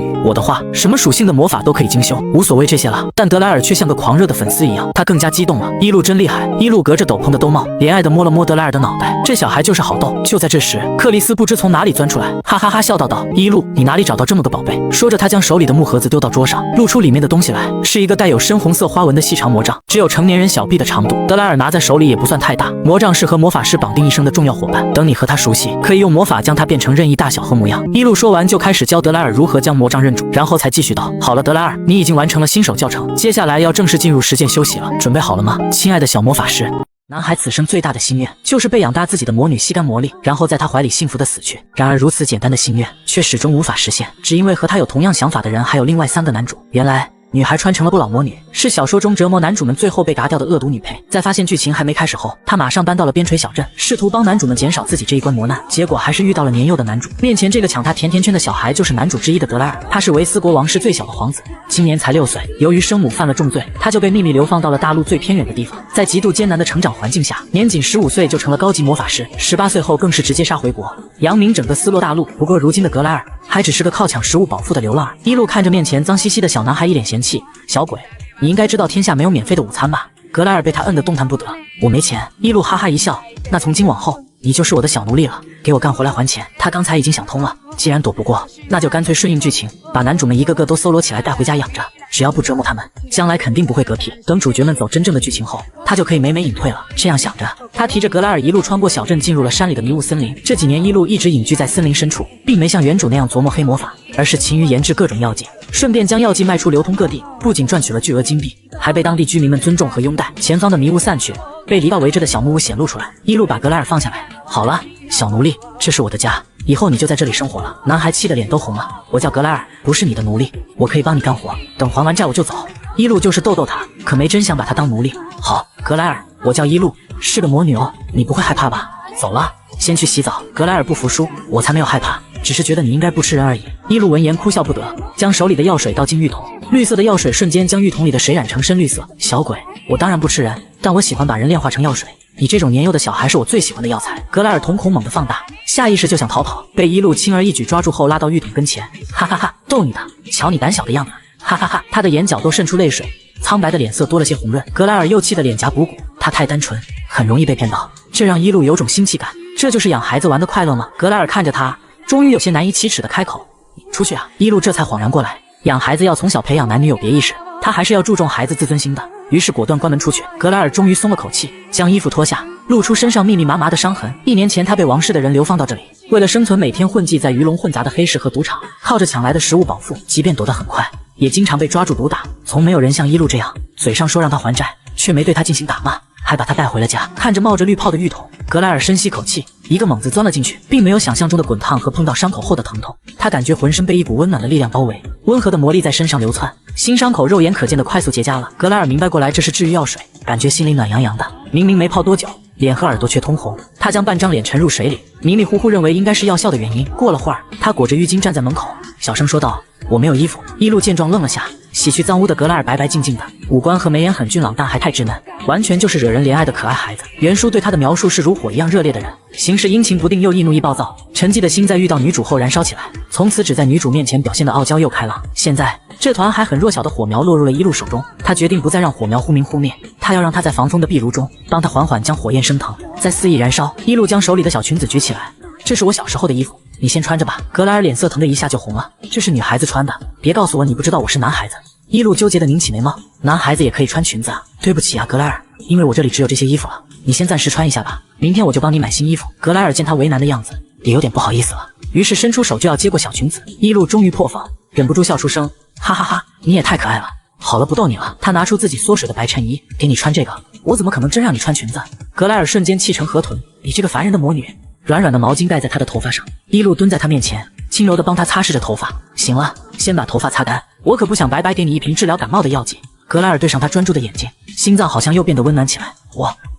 予。我的话，什么属性的魔法都可以精修，无所谓这些了。但德莱尔却像个狂热的粉丝一样，他更加激动了。一路真厉害！一路隔着斗篷的兜帽，怜爱地摸了摸德莱尔的脑袋，这小孩就是好逗。就在这时，克里斯不知从哪里钻出来，哈哈哈笑道道，一路，你哪里找到这么个宝贝？说着，他将手里的木盒子丢到桌上，露出里面的东西来，是一个带有深红色花纹的细长魔杖，只有成年人小臂的长度。德莱尔拿在手里也不算太大，魔杖是和魔法师绑定一生的重要伙伴，等你和他熟悉，可以用魔法将它变成任意大小和模样。一路说完就开始教德莱尔如何将魔杖认住，然后才继续道，好了，德莱尔，你已经完成了新手教程，接下来要正式进入实践休息了，准备好了吗，亲爱的小魔法师？男孩此生最大的心愿就是被养大自己的魔女吸干魔力，然后在他怀里幸福的死去。然而如此简单的心愿却始终无法实现，只因为和他有同样想法的人还有另外3个男主。原来女孩穿成了不老魔女，是小说中折磨男主们最后被嘎掉的恶毒女配。在发现剧情还没开始后，她马上搬到了边陲小镇，试图帮男主们减少自己这一关磨难，结果还是遇到了年幼的男主。面前这个抢她甜甜圈的小孩就是男主之一的德莱尔，他是维斯国王室最小的皇子，今年才6岁。由于生母犯了重罪，他就被秘密流放到了大陆最偏远的地方，在极度艰难的成长环境下，年仅15岁就成了高级魔法师，18岁后更是直接杀回国，扬名整个斯洛大陆。不过如今的格莱尔还只是个靠抢食物饱腹的流浪儿。一路看着面前脏兮兮的小男孩，一脸嫌弃：“小鬼，你应该知道天下没有免费的午餐吧？”格莱尔被他摁得动弹不得。我没钱。一路哈哈一笑：“那从今往后，你就是我的小奴隶了，给我干活来还钱。”他刚才已经想通了，既然躲不过，那就干脆顺应剧情，把男主们一个个都搜罗起来带回家养着。只要不折磨他们，将来肯定不会嗝屁。等主角们走真正的剧情后，他就可以美美隐退了。这样想着，他提着格莱尔一路穿过小镇，进入了山里的迷雾森林。这几年，一路一直隐居在森林深处，并没像原主那样琢磨黑魔法，而是勤于研制各种药剂，顺便将药剂卖出流通各地，不仅赚取了巨额金币，还被当地居民们尊重和拥戴。前方的迷雾散去，被篱笆围着的小木屋显露出来。一路把格莱尔放下来：“好了，小奴隶，这是我的家，以后你就在这里生活了。”男孩气得脸都红了：“我叫格莱尔，不是你的奴隶，我可以帮你干活，等还完债我就走。”一路就是逗逗他，可没真想把他当奴隶。好，格莱尔，我叫一路，是个魔女哦，你不会害怕吧？走了，先去洗澡。格莱尔不服输：“我才没有害怕，只是觉得你应该不吃人而已。”一路闻言哭笑不得，将手里的药水倒进浴桶，绿色的药水瞬间将浴桶里的水染成深绿色。小鬼，我当然不吃人，但我喜欢把人炼化成药水。你这种年幼的小孩是我最喜欢的药材。格莱尔瞳孔猛地放大，下意识就想逃跑，被一路轻而易举抓住后拉到浴桶跟前。哈哈哈，逗你的，瞧你胆小的样子。哈哈哈，他的眼角都渗出泪水，苍白的脸色多了些红润。格莱尔又气得脸颊鼓鼓，他太单纯，很容易被骗到，这让一路有种新奇感。这就是养孩子玩的快乐吗？格莱尔看着他，终于有些难以启齿的开口：“你出去啊！”一路这才恍然过来，养孩子要从小培养男女有别意识，他还是要注重孩子自尊心的，于是果断关门出去。格莱尔终于松了口气，将衣服脱下，露出身上密密麻麻的伤痕。1年前他被王室的人流放到这里，为了生存每天混迹在鱼龙混杂的黑市和赌场，靠着抢来的食物饱腹，即便躲得很快，也经常被抓住毒打。从没有人像一路这样，嘴上说让他还债，却没对他进行打骂，还把他带回了家。看着冒着绿泡的浴桶，格莱尔深吸口气，一个猛子钻了进去，并没有想象中的滚烫和碰到伤口后的疼痛。他感觉浑身被一股温暖的力量包围，温和的魔力在身上流窜，新伤口肉眼可见的快速结痂了。格莱尔明白过来，这是治愈药水，感觉心里暖洋洋的。明明没泡多久，脸和耳朵却通红。他将半张脸沉入水里，迷迷糊糊认为应该是药效的原因。过了会儿，他裹着浴巾站在门口，小声说道：“我没有衣服。”一路见状愣了下，洗去脏污的格莱尔白白净净的，五官和眉眼很俊朗，但还太稚嫩，完全就是惹人怜爱的可爱孩子。原书对他的描述是如火一样热烈的人，行事阴晴不定又易怒易暴躁。沉寂的心在遇到女主后燃烧起来，从此只在女主面前表现的傲娇又开朗。现在这团还很弱小的火苗落入了一路手中，他决定不再让火苗忽明忽灭，他要让他在防风的壁炉中帮他缓缓将火焰升腾，再肆意燃烧。一路将手里的小裙子举起来：“这是我小时候的衣服，你先穿着吧。”格莱尔脸色疼的一下就红了：“这是女孩子穿的，别告诉我你不知道我是男孩子。”一路纠结的拧起眉毛：“男孩子也可以穿裙子啊？”“对不起啊，格莱尔，因为我这里只有这些衣服了，你先暂时穿一下吧，明天我就帮你买新衣服。”格莱尔见他为难的样子，也有点不好意思了，于是伸出手就要接过小裙子。一路终于破防，忍不住笑出声：“哈哈哈，你也太可爱了。好了，不逗你了。”他拿出自己缩水的白衬衣：“给你穿这个，我怎么可能真让你穿裙子？”格莱尔瞬间气成河豚：“你这个烦人的魔女！”软软的毛巾盖在他的头发上，一路蹲在他面前，轻柔地帮他擦拭着头发：“行了，先把头发擦干，我可不想白白给你一瓶治疗感冒的药剂。”格莱尔对上他专注的眼睛，心脏好像又变得温暖起来：“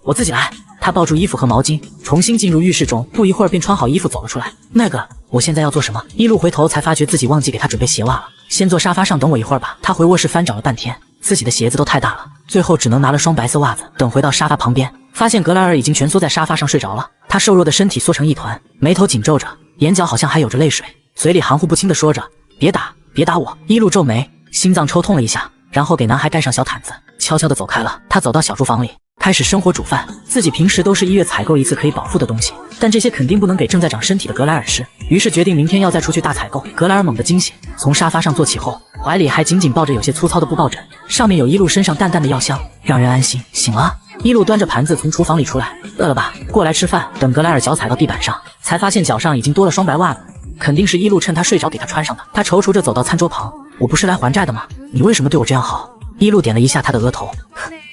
我自己来。”他抱住衣服和毛巾，重新进入浴室中，不一会儿便穿好衣服走了出来。“那个，我现在要做什么？”一路回头才发觉自己忘记给他准备鞋袜了。“先坐沙发上等我一会儿吧。”他回卧室翻找了半天，自己的鞋子都太大了，最后只能拿了双白色袜子。等回到沙发旁边，发现格莱尔已经蜷缩在沙发上睡着了，他瘦弱的身体缩成一团，眉头紧皱着，眼角好像还有着泪水，嘴里含糊不清地说着：“别打，别打我。”一路皱眉，心脏抽痛了一下，然后给男孩盖上小毯子，悄悄地走开了。他走到小厨房里，开始生火煮饭。自己平时都是1月采购一次可以饱腹的东西，但这些肯定不能给正在长身体的格莱尔吃，于是决定明天要再出去大采购。格莱尔猛地惊醒，从沙发上坐起后，怀里还紧紧抱着有些粗糙的布抱枕，上面有一路身上淡淡的药香，让人安心。醒了。一路端着盘子从厨房里出来：“饿了吧？过来吃饭。”等格莱尔脚踩到地板上，才发现脚上已经多了双白袜子，肯定是一路趁他睡着给他穿上的。他踌躇着走到餐桌旁：“我不是来还债的吗？你为什么对我这样好？”一路点了一下他的额头：“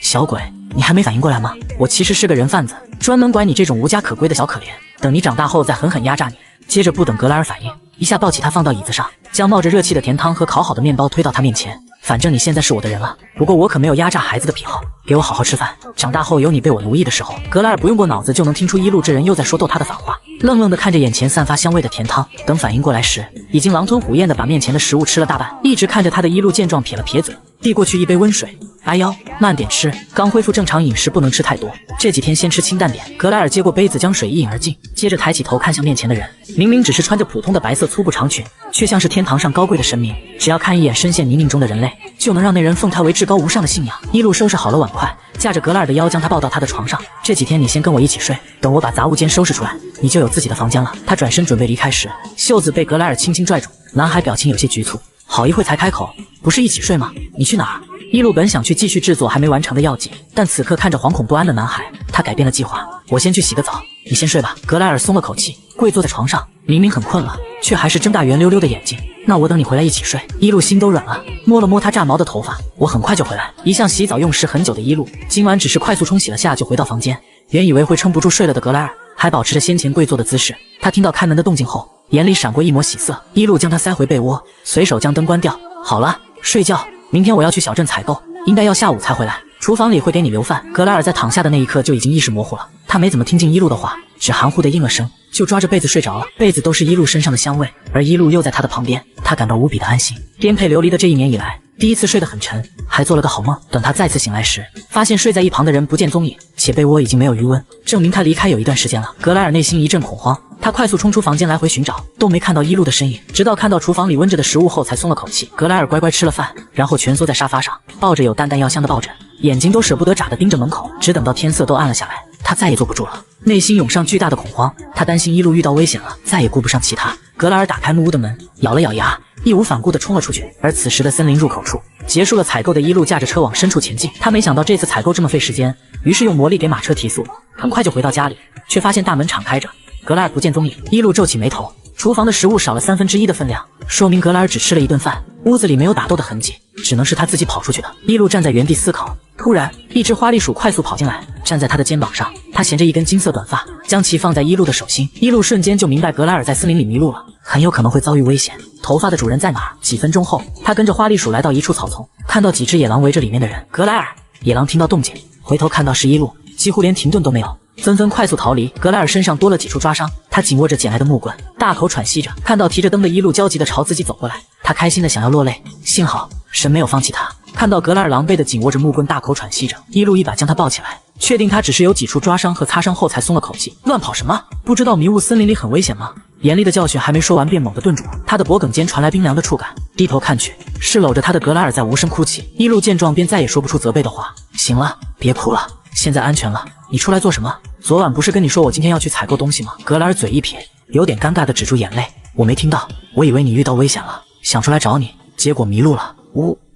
小鬼，你还没反应过来吗？我其实是个人贩子，专门拐你这种无家可归的小可怜，等你长大后再狠狠压榨你。”接着不等格莱尔反应，一下抱起他放到椅子上，将冒着热气的甜汤和烤好的面包推到他面前：“反正你现在是我的人了，不过我可没有压榨孩子的癖好，给我好好吃饭，长大后有你被我奴役的时候。”格莱尔不用过脑子就能听出一路这人又在说逗他的反话，愣愣地看着眼前散发香味的甜汤，等反应过来时，已经狼吞虎咽地把面前的食物吃了大半。一直看着他的一路见状撇了撇嘴：“递过去一杯温水。哎呦，慢点吃，刚恢复正常饮食，不能吃太多，这几天先吃清淡点。格莱尔接过杯子，将水一饮而尽，接着抬起头看向面前的人。明明只是穿着普通的白色粗布长裙，却像是天堂上高贵的神明，只要看一眼深陷泥泞中的人类，就能让那人奉他为至高无上的信仰。一路收拾好了碗筷，架着格莱尔的腰，将他抱到他的床上。这几天你先跟我一起睡，等我把杂物间收拾出来，你就有自己的房间了。他转身准备离开时，袖子被格莱尔轻轻拽住，男孩表情有些局促，好一会才开口：“不是一起睡吗？你去哪儿？”一路本想去继续制作还没完成的药剂，但此刻看着惶恐不安的男孩，他改变了计划。我先去洗个澡，你先睡吧。格莱尔松了口气，跪坐在床上，明明很困了，却还是睁大圆溜溜的眼睛。那我等你回来一起睡。一路心都软了，摸了摸他炸毛的头发，我很快就回来。一向洗澡用时很久的一路，今晚只是快速冲洗了下就回到房间。原以为会撑不住睡了的格莱尔，还保持着先前跪坐的姿势。他听到开门的动静后，眼里闪过一抹喜色。一路将他塞回被窝，随手将灯关掉。好了，睡觉。明天我要去小镇采购，应该要下午才回来。厨房里会给你留饭。格莱尔在躺下的那一刻就已经意识模糊了，他没怎么听进一路的话，只含糊地应了声，就抓着被子睡着了。被子都是一路身上的香味，而一路又在他的旁边，他感到无比的安心。颠沛流离的这1年以来，第一次睡得很沉，还做了个好梦。等他再次醒来时，发现睡在一旁的人不见踪影，且被窝已经没有余温，证明他离开有一段时间了。格莱尔内心一阵恐慌，他快速冲出房间来回寻找，都没看到一路的身影，直到看到厨房里温着的食物后才松了口气。格莱尔乖乖吃了饭，然后蜷缩在沙发上，抱着有淡淡药香的抱枕，眼睛都舍不得眨地盯着门口，只等到天色都暗了下来，他再也坐不住了，内心涌上巨大的恐慌。他担心一路遇到危险了，再也顾不上其他。格莱尔打开木屋的门，咬了咬牙，义无反顾地冲了出去。而此时的森林入口处，结束了采购的一路驾着车往深处前进。他没想到这次采购这么费时间，于是用魔力给马车提速，很快就回到家里，却发现大门敞开着，格莱尔不见踪影。一路皱起眉头，厨房的食物少了1/3的分量，说明格莱尔只吃了一顿饭。屋子里没有打斗的痕迹，只能是他自己跑出去的。一路站在原地思考，突然一只花栗鼠快速跑进来，站在他的肩膀上。他衔着一根金色短发，将其放在一路的手心。一路瞬间就明白格莱尔在森林里迷路了，很有可能会遭遇危险。头发的主人在哪儿？几分钟后，他跟着花栗鼠来到一处草丛，看到几只野狼围着里面的人。格莱尔！野狼听到动静，回头看到是一路，几乎连停顿都没有，纷纷快速逃离。格莱尔身上多了几处抓伤，他紧握着捡来的木棍，大口喘息着。看到提着灯的一路焦急地朝自己走过来，他开心的想要落泪。幸好神没有放弃他。看到格莱尔狼狈地紧握着木棍，大口喘息着，一路一把将他抱起来，确定他只是有几处抓伤和擦伤后才松了口气。乱跑什么？不知道迷雾森林里很危险吗？严厉的教训还没说完，便猛地顿住，他的脖颈间传来冰凉的触感。低头看去，是搂着他的格莱尔在无声哭泣。一路见状便再也说不出责备的话。行了，别哭了，现在安全了。你出来做什么？昨晚不是跟你说我今天要去采购东西吗？格莱尔嘴一撇，有点尴尬地止住眼泪。我没听到，我以为你遇到危险了，想出来找你，结果迷路了。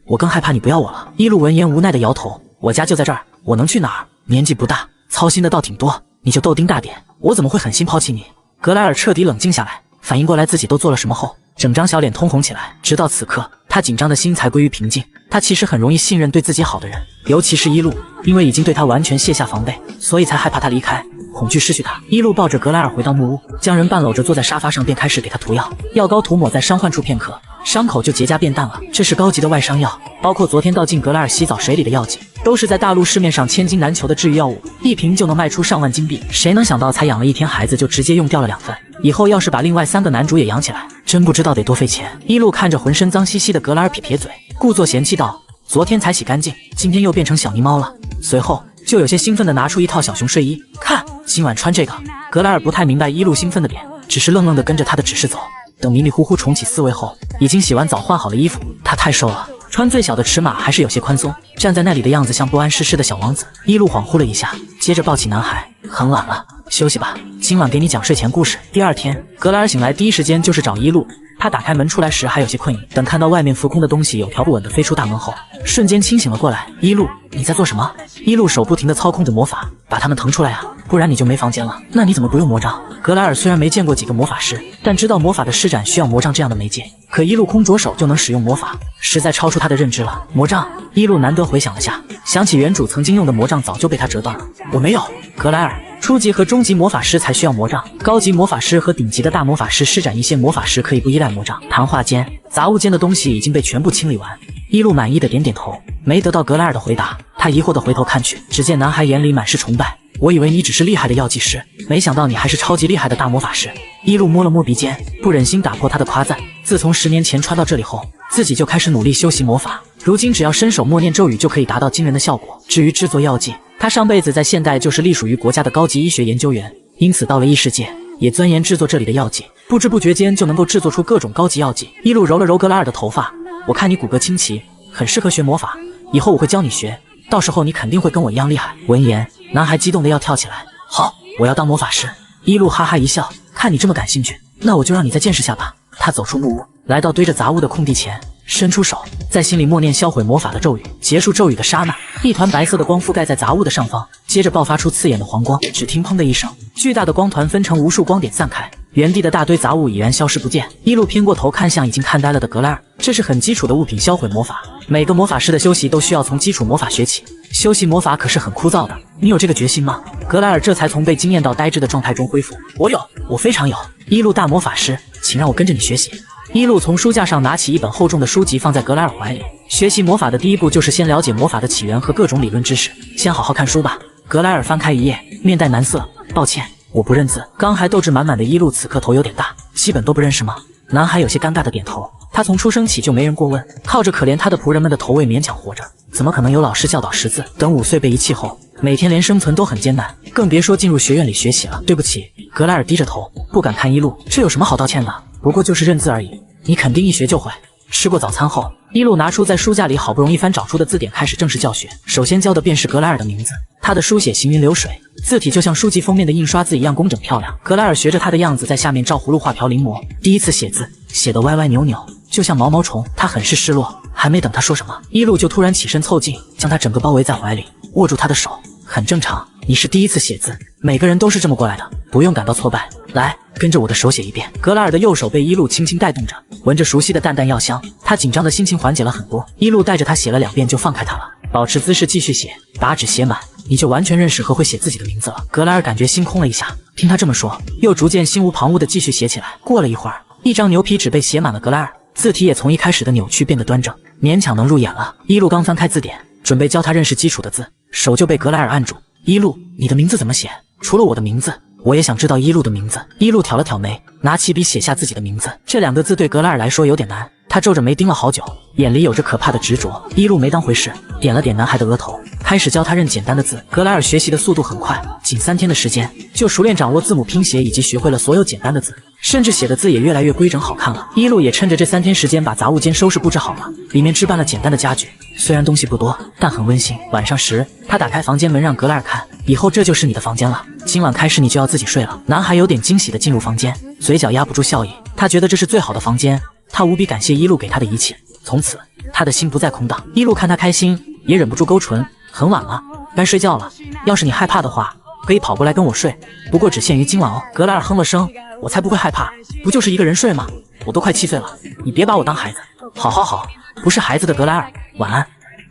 我更害怕你不要我了。一路闻言无奈地摇头，我家就在这儿，我能去哪儿？年纪不大，操心的倒挺多，你就豆丁大点，我怎么会狠心抛弃你？格莱尔彻底冷静下来，反应过来自己都做了什么后，整张小脸通红起来。直到此刻，他紧张的心才归于平静。他其实很容易信任对自己好的人，尤其是一路，因为已经对他完全卸下防备，所以才害怕他离开，恐惧失去他。一路抱着格莱尔回到木屋，将人半搂着坐在沙发上，便开始给他涂药。药膏涂抹在伤患处片刻，伤口就结痂变淡了。这是高级的外伤药，包括昨天倒进格莱尔洗澡水里的药剂，都是在大陆市面上千金难求的治愈药物，一瓶就能卖出上万金币。谁能想到才养了1天孩子就直接用掉了2份，以后要是把另外3个男主也养起来，真不知道得多费钱。一路看着浑身脏兮兮的格莱尔撇撇嘴，故作嫌弃道：昨天才洗干净，今天又变成小泥猫了。随后就有些兴奋地拿出一套小熊睡衣，看，今晚穿这个。格莱尔不太明白一路兴奋的点，只是愣愣地跟着他的指示走。等迷迷糊糊重启思维后，已经洗完澡换好了衣服。他太瘦了，穿最小的尺码还是有些宽松，站在那里的样子像不谙世事的小王子。一路恍惚了一下，接着抱起男孩，很晚了，休息吧，今晚给你讲睡前故事。第二天，格莱尔醒来第一时间就是找一路。他打开门出来时还有些困意，等看到外面浮空的东西有条不紊地飞出大门后，瞬间清醒了过来。一路，你在做什么？一路手不停地操控着魔法，把他们腾出来啊，不然你就没房间了。那你怎么不用魔杖？格莱尔虽然没见过几个魔法师，但知道魔法的施展需要魔杖这样的媒介，可一路空着手就能使用魔法，实在超出他的认知了。魔杖，一路难得回想了下，想起原主曾经用的魔杖早就被他折断了。我没有。格莱尔，初级和中级魔法师才需要魔杖，高级魔法师和顶级的大魔法师施展一些魔法时可以不依赖魔杖。谈话间，杂物间的东西已经被全部清理完。一路满意的点点头，没得到格莱尔的回答，他疑惑的回头看去，只见男孩眼里满是崇拜。我以为你只是厉害的药剂师，没想到你还是超级厉害的大魔法师。一路摸了摸鼻尖，不忍心打破他的夸赞。自从10年前穿到这里后，自己就开始努力修习魔法，如今只要伸手默念咒语就可以达到惊人的效果。至于制作药剂，他上辈子在现代就是隶属于国家的高级医学研究员，因此到了异世界也钻研制作这里的药剂，不知不觉间就能够制作出各种高级药剂。一路揉了揉格拉尔的头发，我看你骨骼清奇，很适合学魔法，以后我会教你学，到时候你肯定会跟我一样厉害。闻言，男孩激动的要跳起来，好，我要当魔法师。一路哈哈一笑，看你这么感兴趣，那我就让你再见识下吧。他走出木屋，来到堆着杂物的空地前，伸出手，在心里默念销毁魔法的咒语。结束咒语的刹那，一团白色的光覆盖在杂物的上方，接着爆发出刺眼的黄光。只听砰的一声，巨大的光团分成无数光点散开，原地的大堆杂物已然消失不见。一路偏过头看向已经看呆了的格莱尔，这是很基础的物品销毁魔法，每个魔法师的修习都需要从基础魔法学起，修习魔法可是很枯燥的，你有这个决心吗？格莱尔这才从被惊艳到呆滞的状态中恢复。我有，我非常有。一路大魔法师，请让我跟着你学习。一路从书架上拿起一本厚重的书籍放在格莱尔怀里。学习魔法的第一步就是先了解魔法的起源和各种理论知识，先好好看书吧。格莱尔翻开一页，面带难色，抱歉，我不认字。刚还斗志满满的一路此刻头有点大，基本都不认识吗？男孩有些尴尬的点头，他从出生起就没人过问，靠着可怜他的仆人们的投喂勉强活着，怎么可能有老师教导识字？等5岁被遗弃后，每天连生存都很艰难，更别说进入学院里学习了。对不起，格莱尔低着头，不敢看一路，这有什么好道歉的？不过就是认字而已，你肯定一学就会。吃过早餐后，一路拿出在书架里好不容易翻找出的字典，开始正式教学。首先教的便是格莱尔的名字，他的书写行云流水，字体就像书籍封面的印刷字一样工整漂亮。格莱尔学着他的样子在下面照葫芦画瓢临摹，第一次写字写得歪歪扭扭，就像毛毛虫。他很是失落，还没等他说什么，一路就突然起身凑近，将他整个包围在怀里，握住他的手。很正常，你是第一次写字，每个人都是这么过来的，不用感到挫败。来，跟着我的手写一遍。格莱尔的右手被一路轻轻带动着，闻着熟悉的淡淡药香，他紧张的心情缓解了很多。一路带着他写了2遍就放开他了，保持姿势继续写，把纸写满，你就完全认识和会写自己的名字了。格莱尔感觉心空了一下，听他这么说，又逐渐心无旁骛的继续写起来。过了一会儿，一张牛皮纸被写满了格莱尔，字体也从一开始的扭曲变得端正，勉强能入眼了。一路刚翻开字典，准备教他认识基础的字，手就被格莱尔按住。一路，你的名字怎么写？除了我的名字，我也想知道一路的名字。一路挑了挑眉，拿起笔写下自己的名字。这2个字对格莱尔来说有点难，他皱着眉盯了好久，眼里有着可怕的执着。一路没当回事，点了点男孩的额头，开始教他认简单的字。格莱尔学习的速度很快，仅3天的时间就熟练掌握字母拼写以及学会了所有简单的字，甚至写的字也越来越规整好看了。一路也趁着这3天时间把杂物间收拾布置好了，里面置办了简单的家具，虽然东西不多，但很温馨。晚上时，他打开房间门让格莱尔看，以后这就是你的房间了，今晚开始你就要自己睡了。男孩有点惊喜地进入房间，嘴角压不住笑意，他觉得这是最好的房间，他无比感谢一路给他的一切。从此他的心不再空荡。一路看他开心，也忍不住勾唇，很晚了，该睡觉了，要是你害怕的话，可以跑过来跟我睡，不过只限于今晚哦。格莱尔哼了声，我才不会害怕，不就是一个人睡吗？我都快7岁了，你别把我当孩子。好好好，不是孩子的格莱尔，晚安。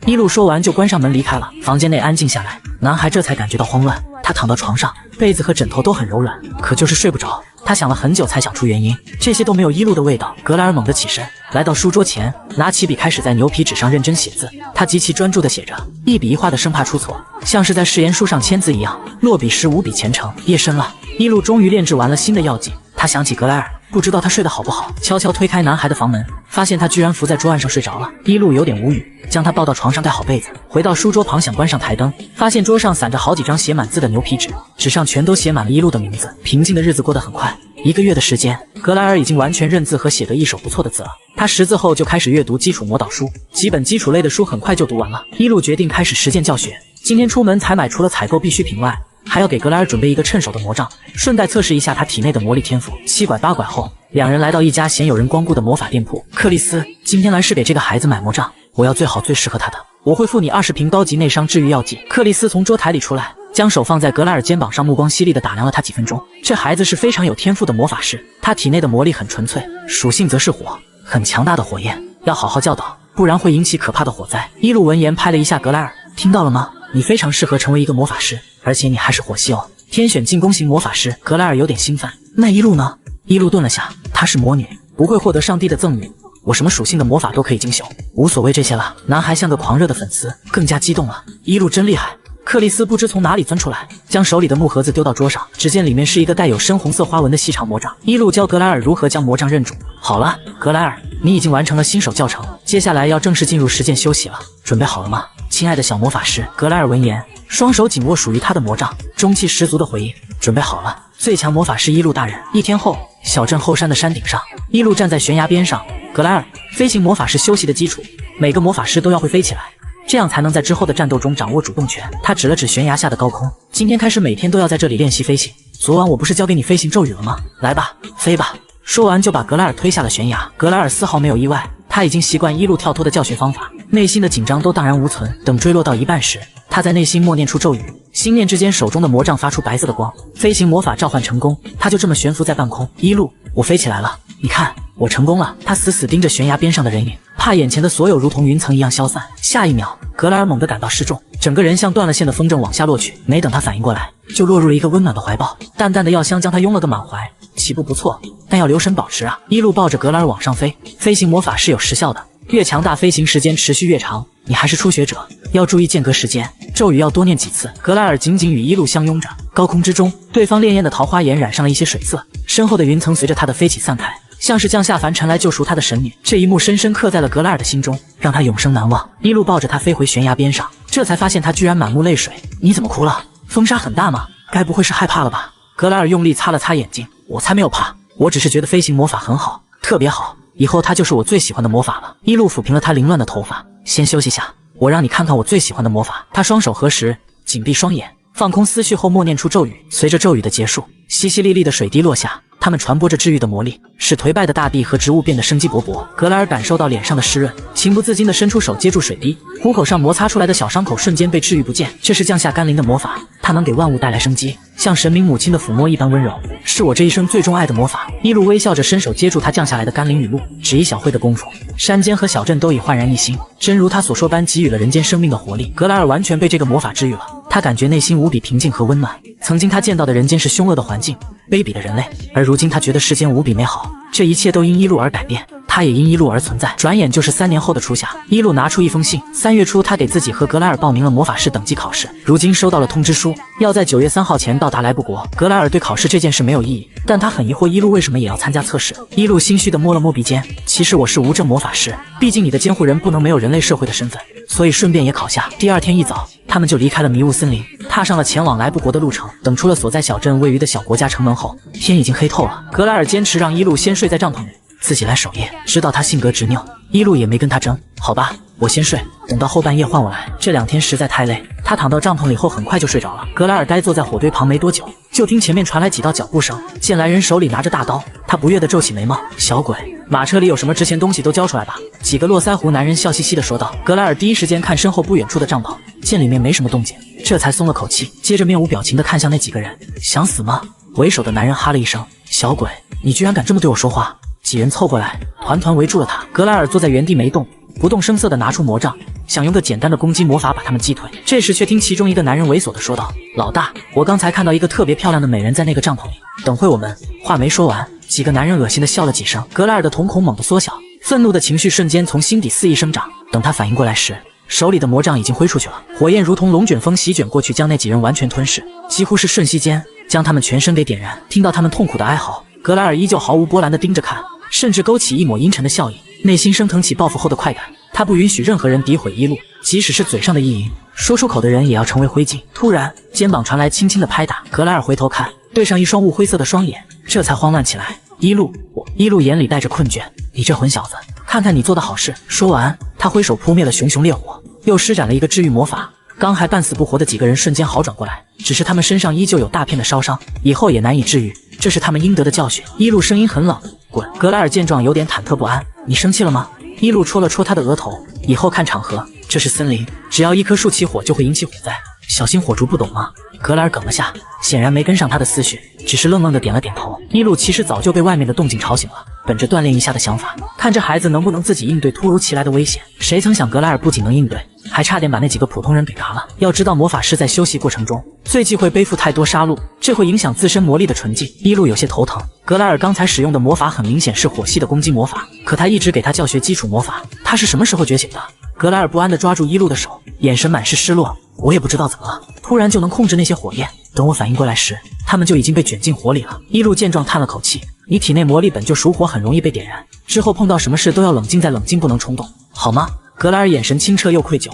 一路说完就关上门离开了。房间内安静下来，男孩这才感觉到慌乱。他躺到床上，被子和枕头都很柔软，可就是睡不着。他想了很久才想出原因，这些都没有一路的味道。格莱尔猛地起身，来到书桌前，拿起笔开始在牛皮纸上认真写字。他极其专注地写着，一笔一画的生怕出错，像是在誓言书上签字一样，落笔时无比虔诚。夜深了，一路终于炼制完了新的药剂。他想起格莱尔，不知道他睡得好不好，悄悄推开男孩的房门，发现他居然伏在桌案上睡着了。一路有点无语，将他抱到床上盖好被子，回到书桌旁想关上台灯，发现桌上散着好几张写满字的牛皮纸，纸上全都写满了一路的名字。平静的日子过得很快，1个月的时间，格莱尔已经完全认字和写得一手不错的字了。他识字后就开始阅读基础魔导书，几本基础类的书很快就读完了。一路决定开始实践教学，今天出门采买除了采购必需品外，还要给格莱尔准备一个趁手的魔杖，顺带测试一下他体内的魔力天赋。7拐8拐后，2人来到一家鲜有人光顾的魔法店铺。克里斯，今天来是给这个孩子买魔杖，我要最好最适合他的，我会付你20瓶高级内伤治愈药剂。克里斯从桌台里出来，将手放在格莱尔肩膀上，目光犀利地打量了他几分钟。这孩子是非常有天赋的魔法师，他体内的魔力很纯粹，属性则是火，很强大的火焰，要好好教导，不然会引起可怕的火灾。一路闻言拍了一下格莱尔，听到了吗？你非常适合成为一个魔法师，而且你还是火系哦，天选进攻型魔法师。格莱尔有点兴奋。那一路呢？一路顿了下，她是魔女，不会获得上帝的赠予，我什么属性的魔法都可以精修，无所谓这些了。男孩像个狂热的粉丝，更加激动了。一路真厉害，克里斯不知从哪里钻出来，将手里的木盒子丢到桌上，只见里面是一个带有深红色花纹的细长魔杖。伊路教格莱尔如何将魔杖认住。好了，格莱尔，你已经完成了新手教程，接下来要正式进入实践休息了，准备好了吗？亲爱的小魔法师。格莱尔闻言，双手紧握属于他的魔杖，中气十足的回应：准备好了，最强魔法师伊路大人。1天后，小镇后山的山顶上，伊路站在悬崖边上。格莱尔，飞行魔法师休息的基础，每个魔法师都要会飞起来，这样才能在之后的战斗中掌握主动权。他指了指悬崖下的高空，今天开始每天都要在这里练习飞行。昨晚我不是教给你飞行咒语了吗？来吧，飞吧。说完就把格莱尔推下了悬崖。格莱尔丝毫没有意外，他已经习惯伊路跳脱的教学方法，内心的紧张都荡然无存。等坠落到一半时，他在内心默念出咒语，心念之间手中的魔杖发出白色的光，飞行魔法召唤成功，他就这么悬浮在半空。伊路，我飞起来了，你看，我成功了。他死死盯着悬崖边上的人影，怕眼前的所有如同云层一样消散。下一秒，格莱尔猛地感到失重，整个人像断了线的风筝往下落去，没等他反应过来，就落入了一个温暖的怀抱，淡淡的药香将他拥了个满怀。起步不错，但要留神保持啊！一路抱着格莱尔往上飞，飞行魔法是有时效的，越强大飞行时间持续越长。你还是初学者，要注意间隔时间，咒语要多念几次。格莱尔紧紧与一路相拥着，高空之中，对方潋滟的桃花岩染上了一些水色，身后的云层随着他的飞起散开，像是降下凡尘来救赎他的神女。这一幕深深刻在了格莱尔的心中，让他永生难忘。一路抱着他飞回悬崖边上，这才发现他居然满目泪水。你怎么哭了？风沙很大吗？该不会是害怕了吧？格莱尔用力擦了擦眼睛，我才没有怕，我只是觉得飞行魔法很好，特别好，以后它就是我最喜欢的魔法了。一路抚平了他凌乱的头发，先休息下，我让你看看我最喜欢的魔法。他双手合十，紧闭双眼，放空思绪后默念出咒语。随着咒语的结束，淅淅沥沥的水滴落下，它们传播着治愈的魔力，使颓败的大地和植物变得生机勃勃。格莱尔感受到脸上的湿润，情不自禁地伸出手接住水滴，虎口上摩擦出来的小伤口瞬间被治愈不见。这是降下甘霖的魔法，它能给万物带来生机，像神明母亲的抚摸一般温柔，是我这一生最钟爱的魔法。一路微笑着伸手接住他降下来的甘霖雨露，只一小会的功夫，山间和小镇都已焕然一新，真如他所说般给予了人间生命的活力。格莱尔完全被这个魔法治愈了，他感觉内心无比平静和温暖。曾经他见到的人间是凶恶的环境，卑鄙的人类，而如今他觉得世间无比美好，这一切都因一路而改变，他也因一路而存在。转眼就是3年后的初夏，一路拿出一封信。3月初，他给自己和格莱尔报名了魔法师等级考试，如今收到了通知书，要在9月3号前到达莱布国。格莱尔对考试这件事没有异议，但他很疑惑一路为什么也要参加测试。一路心虚地摸了摸鼻尖，其实我是无证魔法师，毕竟你的监护人不能没有人类社会的身份，所以顺便也考下。第2天一早，他们就离开了迷雾森林，踏上了前往莱布国的路程。等出了所在小镇位于的小国家城门后，天已经黑透了。格莱尔坚持让一路先睡在帐篷里，自己来守夜，知道他性格执拗，一路也没跟他争。好吧，我先睡，等到后半夜换我来。这2天实在太累，他躺到帐篷里后很快就睡着了。格莱尔呆坐在火堆旁没多久，就听前面传来几道脚步声，见来人手里拿着大刀，他不悦地皱起眉毛。小鬼，马车里有什么值钱东西都交出来吧。几个络腮胡男人笑嘻嘻地说道。格莱尔第一时间看身后不远处的帐篷，见里面没什么动静，这才松了口气，接着面无表情地看向那几个人。想死吗？为首的男人哈了一声，小鬼，你居然敢这么对我说话。几人凑过来，团团围住了他。格莱尔坐在原地没动，不动声色地拿出魔杖，想用个简单的攻击魔法把他们击退。这时却听其中一个男人猥琐地说道，老大，我刚才看到一个特别漂亮的美人在那个帐篷里，等会我们。话没说完，几个男人恶心地笑了几声，格莱尔的瞳孔猛地缩小，愤怒的情绪瞬间从心底肆意生长。等他反应过来时，手里的魔杖已经挥出去了，火焰如同龙卷风席卷过去，将那几人完全吞噬，几乎是瞬息间将他们全身给点燃。听到他们痛苦的哀嚎，格莱尔依旧毫无波澜地盯着看，甚至勾起一抹阴沉的笑意，内心升腾起报复后的快感。他不允许任何人诋毁一路，即使是嘴上的意淫，说出口的人也要成为灰烬。突然，肩膀传来轻轻的拍打，格莱尔回头看，对上一双雾灰色的双眼，这才慌乱起来。一路，一路眼里带着困倦，你这混小子，看看你做的好事。说完，他挥手扑灭了熊熊烈火，又施展了一个治愈魔法。刚还半死不活的几个人瞬间好转过来，只是他们身上依旧有大片的烧伤，以后也难以治愈，这是他们应得的教训。一路声音很冷，滚！格莱尔见状有点忐忑不安，你生气了吗？一路戳了戳他的额头，以后看场合，这是森林，只要一棵树起火就会引起火灾，小心火烛，不懂吗？格莱尔哽了下，显然没跟上他的思绪，只是愣愣地点了点头。一路其实早就被外面的动静吵醒了，本着锻炼一下的想法，看这孩子能不能自己应对突如其来的危险。谁曾想格莱尔不仅能应对，还差点把那几个普通人给嘎了。要知道魔法师在休息过程中最忌讳背负太多杀戮，这会影响自身魔力的纯净。一路有些头疼，格莱尔刚才使用的魔法很明显是火系的攻击魔法，可他一直给他教学基础魔法，他是什么时候觉醒的？格莱尔不安地抓住一路的手，眼神满是失落。我也不知道怎么了，突然就能控制那些火焰。等我反应过来时，他们就已经被卷进火里了。一路见状叹了口气，你体内魔力本就属火，很容易被点燃，之后碰到什么事都要冷静再冷静，不能冲动，好吗？格莱尔眼神清澈又愧疚。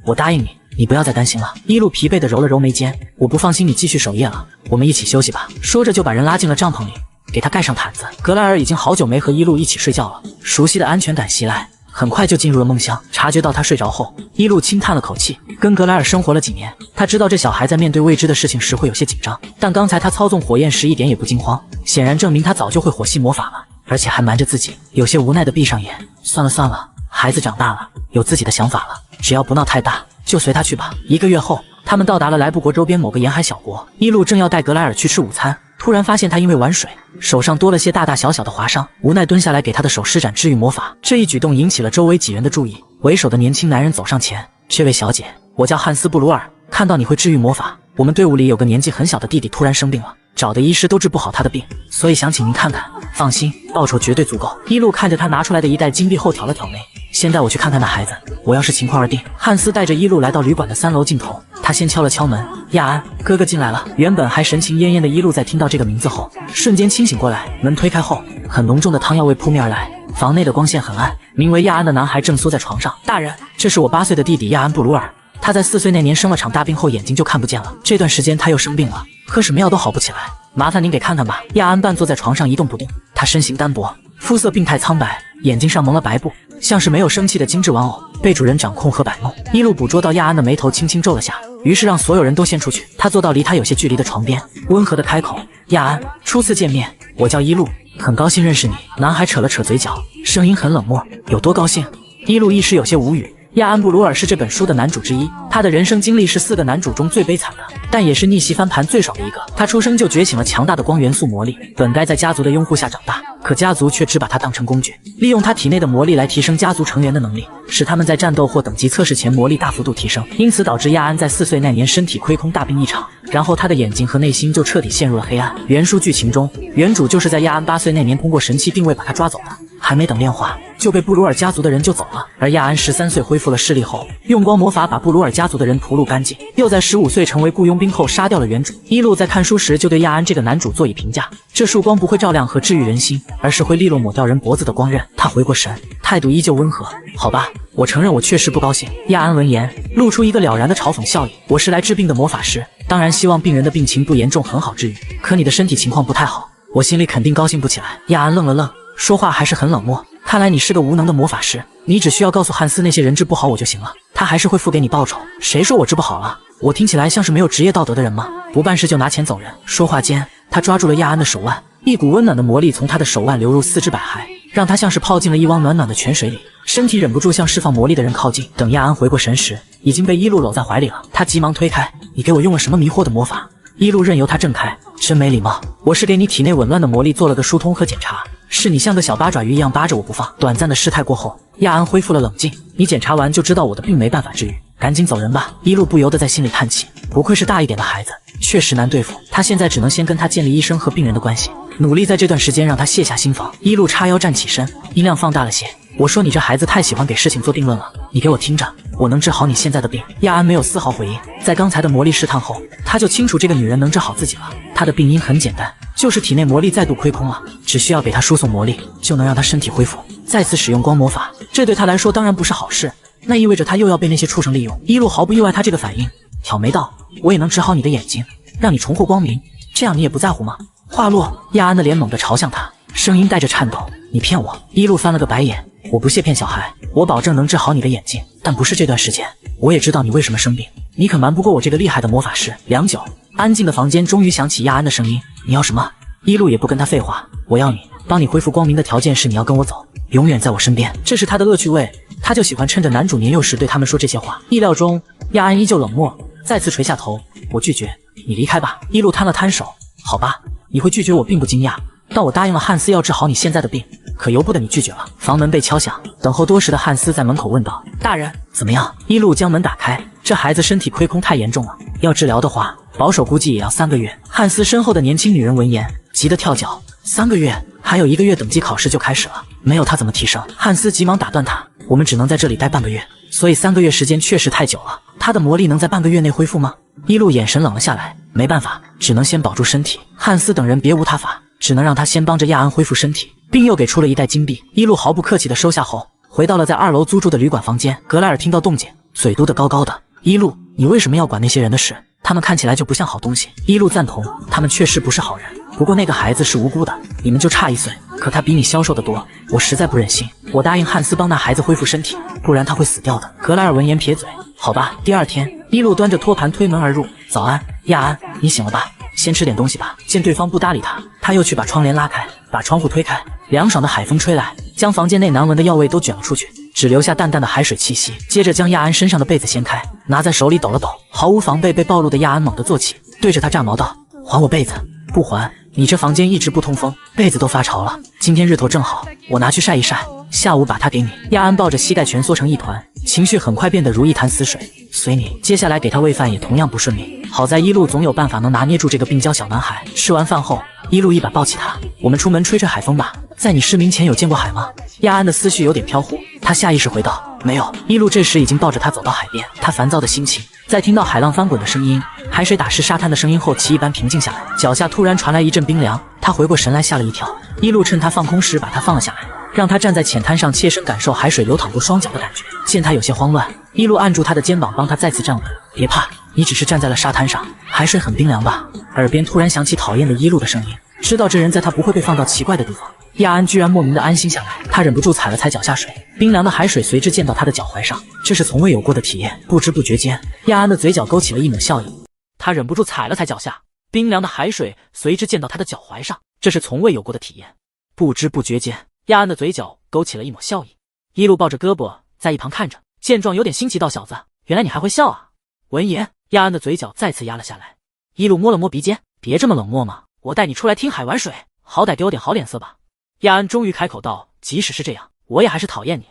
我答应你，你不要再担心了。一路疲惫地揉了揉眉间，我不放心你继续守夜了，我们一起休息吧。说着就把人拉进了帐篷里，给他盖上毯子。格莱尔已经好久没和一路一起睡觉了，熟悉的安全感袭来，很快就进入了梦乡。察觉到他睡着后，一路轻叹了口气。跟格莱尔生活了几年，他知道这小孩在面对未知的事情时会有些紧张，但刚才他操纵火焰时一点也不惊慌，显然证明他早就会火系魔法了，而且还瞒着自己。有些无奈地闭上眼，算了算了，孩子长大了，有自己的想法了，只要不闹太大，就随他去吧。1个月后，他们到达了莱布国周边某个沿海小国。一路正要带格莱尔去吃午餐，突然发现他因为玩水，手上多了些大大小小的划伤，无奈蹲下来给他的手施展治愈魔法。这一举动引起了周围几人的注意。为首的年轻男人走上前，这位小姐，我叫汉斯·布鲁尔，看到你会治愈魔法，我们队伍里有个年纪很小的弟弟突然生病了，找的医师都治不好他的病，所以想请您看看。放心，报酬绝对足够。一路看着他拿出来的1袋金币后挑了挑眉，先带我去看看那孩子，我要是情况而定。汉斯带着一路来到旅馆的3楼尽头，他先敲了敲门，亚安哥哥进来了。原本还神情恹恹的一路在听到这个名字后，瞬间清醒过来。门推开后，很浓重的汤药味扑面而来，房内的光线很暗。名为亚安的男孩正缩在床上。大人，这是我8岁的弟弟亚安·布鲁尔，他在4岁那年生了场大病后眼睛就看不见了，这段时间他又生病了，喝什么药都好不起来，麻烦您给看看吧。亚安半坐在床上一动不动，他身形单薄，肤色病态苍白，眼睛上蒙了白布，像是没有生气的精致玩偶，被主人掌控和摆弄。一路捕捉到亚安的眉头轻轻皱了下，于是让所有人都先出去。他坐到离他有些距离的床边，温和的开口：亚安，初次见面，我叫一路，很高兴认识你。男孩扯了扯嘴角，声音很冷漠，有多高兴？一路一时有些无语。亚安·布鲁尔是这本书的男主之一，他的人生经历是4个男主中最悲惨的，但也是逆袭翻盘最少的一个。他出生就觉醒了强大的光元素魔力，本该在家族的拥护下长大，可家族却只把他当成工具，利用他体内的魔力来提升家族成员的能力，使他们在战斗或等级测试前魔力大幅度提升，因此导致亚安在4岁那年身体亏空大病一场，然后他的眼睛和内心就彻底陷入了黑暗。原书剧情中，原主就是在亚安8岁那年通过神器定位把他抓走的，还没等炼化就被布鲁尔家族的人救走了。而亚安13岁恢复了视力后，用光魔法把布鲁尔家族的人屠戮干净，又在15岁成为雇佣兵后杀掉了原主。一路在看书时就对亚安这个男主做以评价，这束光不会照亮和治愈人心，而是会利落抹掉人脖子的光刃。他回过神，态度依旧温和。好吧，我承认我确实不高兴。亚安闻言露出一个了然的嘲讽笑意，我是来治病的魔法师，当然希望病人的病情不严重，很好治愈，可你的身体情况不太好，我心里肯定高兴不起来。亚安愣了愣，说话还是很冷漠。看来你是个无能的魔法师，你只需要告诉汉斯那些人治不好我就行了，他还是会付给你报酬。谁说我治不好了？我听起来像是没有职业道德的人吗？不办事就拿钱走人。说话间，他抓住了亚安的手腕，一股温暖的魔力从他的手腕流入4肢百骸，让他像是泡进了一汪暖暖的泉水里，身体忍不住向释放魔力的人靠近。等亚安回过神时，已经被一路搂在怀里了。他急忙推开，你给我用了什么迷惑的魔法？一路任由他挣开，真没礼貌。我是给你体内紊乱的魔力做了个疏通和检查，是你像个小八爪鱼一样扒着我不放。短暂的事态过后，亚安恢复了冷静。你检查完就知道我的病没办法治愈，赶紧走人吧。一路不由得在心里叹气，不愧是大一点的孩子，确实难对付。他现在只能先跟他建立医生和病人的关系，努力在这段时间让他卸下心防。一路叉腰站起身，音量放大了些。我说你这孩子太喜欢给事情做定论了，你给我听着，我能治好你现在的病。亚安没有丝毫回应，在刚才的魔力试探后，他就清楚这个女人能治好自己了。她的病因很简单，就是体内魔力再度亏空了，只需要给她输送魔力，就能让她身体恢复。再次使用光魔法，这对她来说当然不是好事，那意味着她又要被那些畜生利用。一路毫不意外他这个反应，挑眉道：我也能治好你的眼睛，让你重获光明，这样你也不在乎吗？话落，亚安的脸猛地朝向他，声音带着颤抖：你骗我！一路翻了个白眼，我不屑骗小孩，我保证能治好你的眼睛，但不是这段时间。我也知道你为什么生病，你可瞒不过我这个厉害的魔法师。良久，安静的房间终于响起亚安的声音：你要什么？一路也不跟他废话，我要你，帮你恢复光明的条件是你要跟我走，永远在我身边。这是他的恶趣味，他就喜欢趁着男主年幼时对他们说这些话。意料中，亚安依旧冷漠，再次垂下头：我拒绝，你离开吧。一路摊了摊手：好吧，你会拒绝我并不惊讶，但我答应了汉斯要治好你现在的病，可由不得你拒绝了。房门被敲响，等候多时的汉斯在门口问道：大人怎么样？一路将门打开，这孩子身体亏空太严重了，要治疗的话保守估计也要3个月。汉斯身后的年轻女人闻言急得跳脚：3个月？还有1个月等级考试就开始了，没有他怎么提升？汉斯急忙打断他：我们只能在这里待半个月，所以3个月时间确实太久了。他的魔力能在半个月内恢复吗？伊露眼神冷了下来，没办法，只能先保住身体。汉斯等人别无他法，只能让他先帮着亚安恢复身体，并又给出了1袋金币。伊露毫不客气地收下后，回到了在2楼租住的旅馆房间。格莱尔听到动静，嘴嘟得高高的。伊露，你为什么要管那些人的事？他们看起来就不像好东西。伊露赞同，他们确实不是好人。不过那个孩子是无辜的，你们就差1岁，可他比你消瘦得多，我实在不忍心。我答应汉斯帮那孩子恢复身体，不然他会死掉的。格莱尔闻言撇嘴，好吧。第2天，伊露端着托盘推门而入。早安，亚安，你醒了吧？先吃点东西吧。见对方不搭理他又去把窗帘拉开，把窗户推开，凉爽的海风吹来，将房间内难闻的药味都卷了出去，只留下淡淡的海水气息。接着将亚安身上的被子掀开，拿在手里抖了抖，毫无防备被暴露的亚安猛地坐起，对着他炸毛道：“还我被子！不还，你这房间一直不通风，被子都发潮了。今天日头正好，我拿去晒一晒，下午把它给你。”亚安抱着膝盖蜷缩成一团，情绪很快变得如一潭死水。随你。接下来给他喂饭也同样不顺利。好在伊露总有办法能拿捏住这个病娇小男孩。吃完饭后，伊露一把抱起他，我们出门吹吹海风吧。在你失明前有见过海吗？亚安的思绪有点飘忽，他下意识回道：“没有。”伊露这时已经抱着他走到海边，他烦躁的心情在听到海浪翻滚的声音、海水打湿沙滩的声音后，奇异般平静下来。脚下突然传来一阵冰凉，他回过神来，吓了一跳。伊露趁他放空时把他放了下来，让他站在浅滩上，切身感受海水流淌过双脚的感觉。见他有些慌乱，伊露按住他的肩膀，帮他再次站稳。别怕，你只是站在了沙滩上，海水很冰凉吧？耳边突然响起讨厌的伊露的声音，知道这人在他不会被放到奇怪的地方。亚安居然莫名的安心下来，他忍不住踩了踩脚下水，冰凉的海水随之溅到他的脚踝上，这是从未有过的体验。不知不觉间，亚安的嘴角勾起了一抹笑意。他忍不住踩了踩脚下，冰凉的海水随之溅到他的脚踝上，这是从未有过的体验。不知不觉间，亚安的嘴角勾起了一抹笑意。伊露抱着胳膊在一旁看着，见状有点心急道：“小子，原来你还会笑啊！”闻言，亚安的嘴角再次压了下来。伊露摸了摸鼻尖：“别这么冷漠嘛，我带你出来听海玩水，好歹给我点好脸色吧。”亚安终于开口道：“即使是这样，我也还是讨厌你。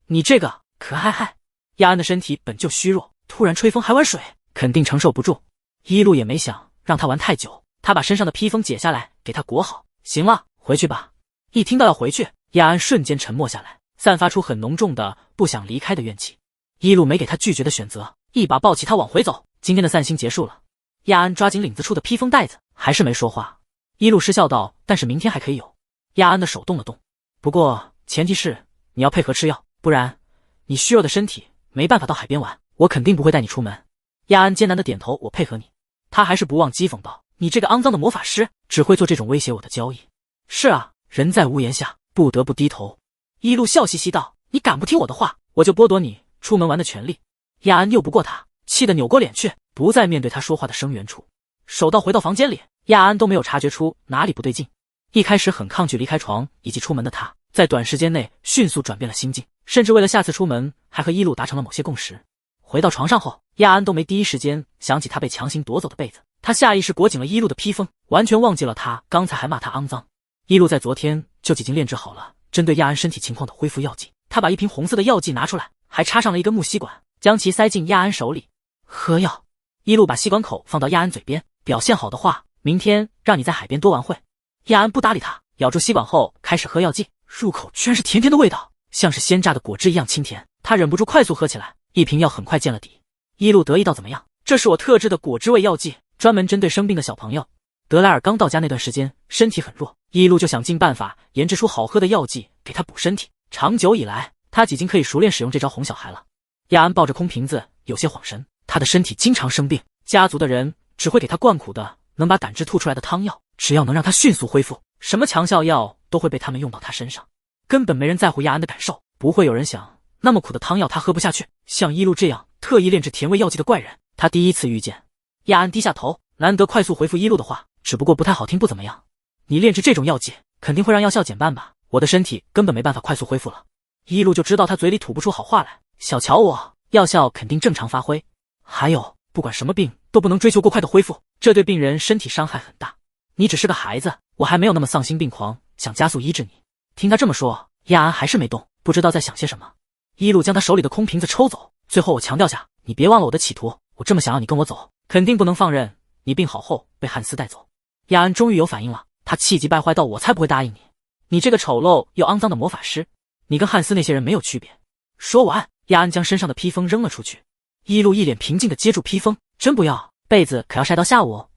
你这个可嗨嗨！”亚安的身体本就虚弱，突然吹风还玩水，肯定承受不住。伊露也没想让他玩太久，他把身上的披风解下来给他裹好。行了，回去吧。一听到要回去，亚安瞬间沉默下来，散发出很浓重的不想离开的怨气。伊露没给他拒绝的选择，一把抱起他往回走。今天的散心结束了。亚安抓紧领子处的披风带子，还是没说话。伊露失笑道：“但是明天还可以有。”亚安的手动了动，不过前提是你要配合吃药，不然你虚弱的身体没办法到海边玩，我肯定不会带你出门。亚安艰难的点头，我配合你。他还是不忘讥讽道：“你这个肮脏的魔法师，只会做这种威胁我的交易。”是啊，人在屋檐下，不得不低头。伊露笑嘻嘻道：“你敢不听我的话，我就剥夺你出门玩的权利。”亚安拗不过他，气得扭过脸去，不再面对他说话的生源处。手到回到房间里，亚安都没有察觉出哪里不对劲。一开始很抗拒离开床以及出门的他，在短时间内迅速转变了心境，甚至为了下次出门还和伊露达成了某些共识。回到床上后，亚安都没第一时间想起他被强行夺走的被子，他下意识裹紧了伊露的披风，完全忘记了他刚才还骂他肮脏。伊露在昨天就已经炼制好了针对亚安身体情况的恢复药剂，他把一瓶红色的药剂拿出来，还插上了一根木吸管，将其塞进亚安手里。喝药。伊露把吸管口放到亚安嘴边，表现好的话，明天让你在海边多玩会。亚安不搭理他，咬住吸管后开始喝药剂，入口居然是甜甜的味道，像是鲜榨的果汁一样清甜。他忍不住快速喝起来，一瓶药很快见了底。伊露得意道：“怎么样？这是我特制的果汁味药剂，专门针对生病的小朋友。”德莱尔刚到家那段时间身体很弱，伊露就想尽办法研制出好喝的药剂给他补身体。长久以来，他已经可以熟练使用这招哄小孩了。亚安抱着空瓶子有些恍神，他的身体经常生病，家族的人只会给他灌苦的能把胆汁吐出来的汤药，只要能让他迅速恢复，什么强效药都会被他们用到他身上。根本没人在乎亚安的感受，不会有人想那么苦的汤药他喝不下去。像伊露这样特意炼制甜味药剂的怪人，他第一次遇见。亚安低下头，难得快速回复伊露的话，只不过不太好听，不怎么样。你炼制这种药剂，肯定会让药效减半吧？我的身体根本没办法快速恢复了。伊露就知道他嘴里吐不出好话来，小瞧我，药效肯定正常发挥。还有，不管什么病都不能追求过快的恢复，这对病人身体伤害很大。你只是个孩子，我还没有那么丧心病狂，想加速医治你。听他这么说，亚安还是没动，不知道在想些什么。伊露将他手里的空瓶子抽走，最后我强调下，你别忘了我的企图，我这么想要你跟我走，肯定不能放任你病好后被汉斯带走。亚安终于有反应了，他气急败坏道：“我才不会答应你！你这个丑陋又肮脏的魔法师，你跟汉斯那些人没有区别。”说完，亚安将身上的披风扔了出去。一路一脸平静地接住披风，真不要，被子可要晒到下午。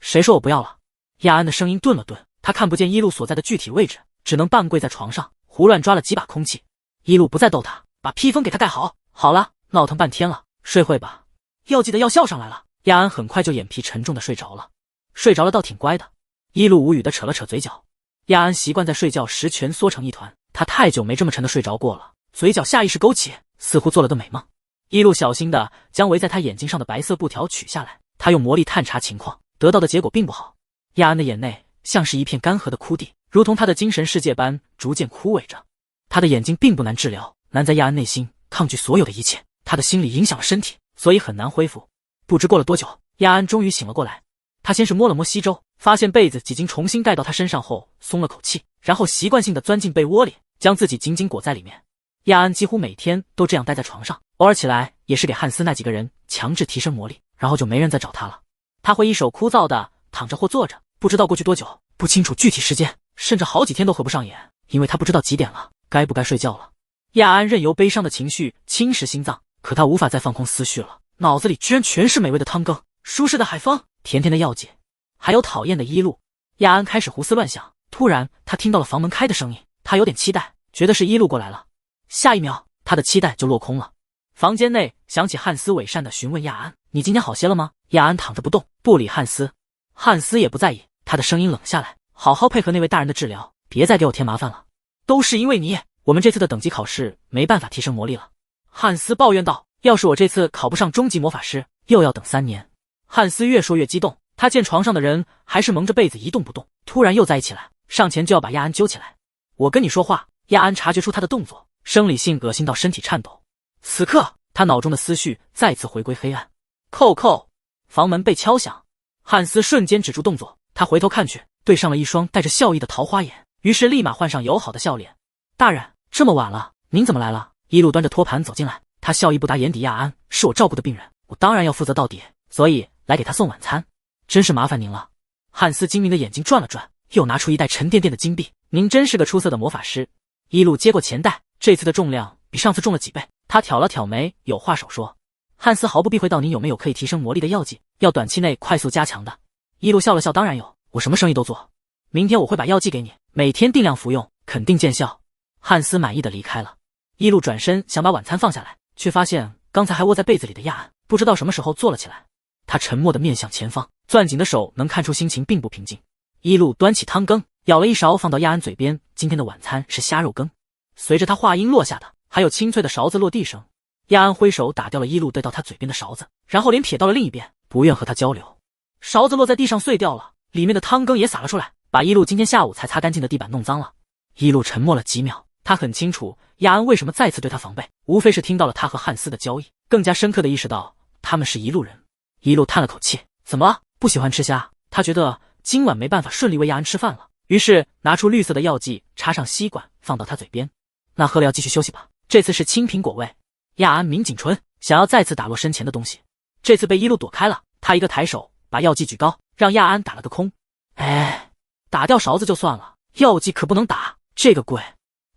谁说我不要了？亚安的声音顿了顿，他看不见一路所在的具体位置，只能半跪在床上，胡乱抓了几把空气。一路不再逗他，把披风给他盖好。好了，闹腾半天了，睡会吧。药剂的药效上来了，亚安很快就眼皮沉重地睡着了。睡着了倒挺乖的。一路无语地扯了扯嘴角。亚安习惯在睡觉时蜷缩成一团，他太久没这么沉的睡着过了，嘴角下意识勾起，似乎做了个美梦。一路小心地将围在他眼睛上的白色布条取下来，他用魔力探查情况，得到的结果并不好。亚安的眼内像是一片干涸的枯地，如同他的精神世界般逐渐枯萎着。他的眼睛并不难治疗，难在亚安内心抗拒所有的一切，他的心理影响了身体，所以很难恢复。不知过了多久，亚安终于醒了过来。他先是摸了摸西周，发现被子已经重新盖到他身上后，松了口气，然后习惯性地钻进被窝里，将自己紧紧裹在里面。亚安几乎每天都这样待在床上，偶尔起来也是给汉斯那几个人强制提升魔力，然后就没人再找他了。他会一手枯燥的躺着或坐着，不知道过去多久，不清楚具体时间，甚至好几天都合不上眼，因为他不知道几点了，该不该睡觉了。亚安任由悲伤的情绪侵蚀心脏，可他无法再放空思绪了，脑子里居然全是美味的汤羹、舒适的海风、甜甜的药剂，还有讨厌的一路。亚安开始胡思乱想，突然他听到了房门开的声音，他有点期待，觉得是一路过来了。下一秒，他的期待就落空了。房间内响起汉斯伪善的询问亚安：“你今天好些了吗？”亚安躺着不动，不理汉斯。汉斯也不在意，他的声音冷下来：“好好配合那位大人的治疗，别再给我添麻烦了。都是因为你，我们这次的等级考试没办法提升魔力了。”汉斯抱怨道：“要是我这次考不上终极魔法师，又要等3年。”汉斯越说越激动，他见床上的人还是蒙着被子一动不动，突然又栽起来，上前就要把亚安揪起来。“我跟你说话。”亚安察觉出他的动作，生理性恶心到身体颤抖。此刻他脑中的思绪再次回归黑暗。叩叩，房门被敲响。汉斯瞬间止住动作，他回头看去，对上了一双带着笑意的桃花眼，于是立马换上友好的笑脸。“大人，这么晚了，您怎么来了？”一路端着托盘走进来，他笑意不达眼底。“亚安是我照顾的病人，我当然要负责到底，所以来给他送晚餐。真是麻烦您了。”汉斯精明的眼睛转了转，又拿出一袋沉甸甸的金币。“您真是个出色的魔法师。”一路接过钱袋，这次的重量比上次重了几倍。他挑了挑眉，有话手说：“汉斯毫不避讳道，您有没有可以提升魔力的药剂，要短期内快速加强的？”一路笑了笑：“当然有，我什么生意都做。明天我会把药剂给你，每天定量服用，肯定见效。”汉斯满意的离开了。一路转身想把晚餐放下来，却发现刚才还窝在被子里的亚安不知道什么时候坐了起来。他沉默的面向前方，攥紧的手能看出心情并不平静。一路端起汤羹，舀了一勺放到亚安嘴边。今天的晚餐是虾肉羹。随着他话音落下的，还有清脆的勺子落地声。亚安挥手打掉了一路对到他嘴边的勺子，然后脸撇到了另一边，不愿和他交流。勺子落在地上碎掉了，里面的汤羹也洒了出来，把一路今天下午才擦干净的地板弄脏了。一路沉默了几秒，他很清楚亚安为什么再次对他防备，无非是听到了他和汉斯的交易，更加深刻的意识到他们是一路人。一路叹了口气：“怎么了？不喜欢吃虾？”他觉得今晚没办法顺利喂亚安吃饭了，于是拿出绿色的药剂，插上吸管放到他嘴边。“那喝了要继续休息吧，这次是青苹果味。”亚安抿紧唇，想要再次打落身前的东西，这次被一路躲开了。他一个抬手把药剂举高，让亚安打了个空。“哎，打掉勺子就算了，药剂可不能打，这个贵。”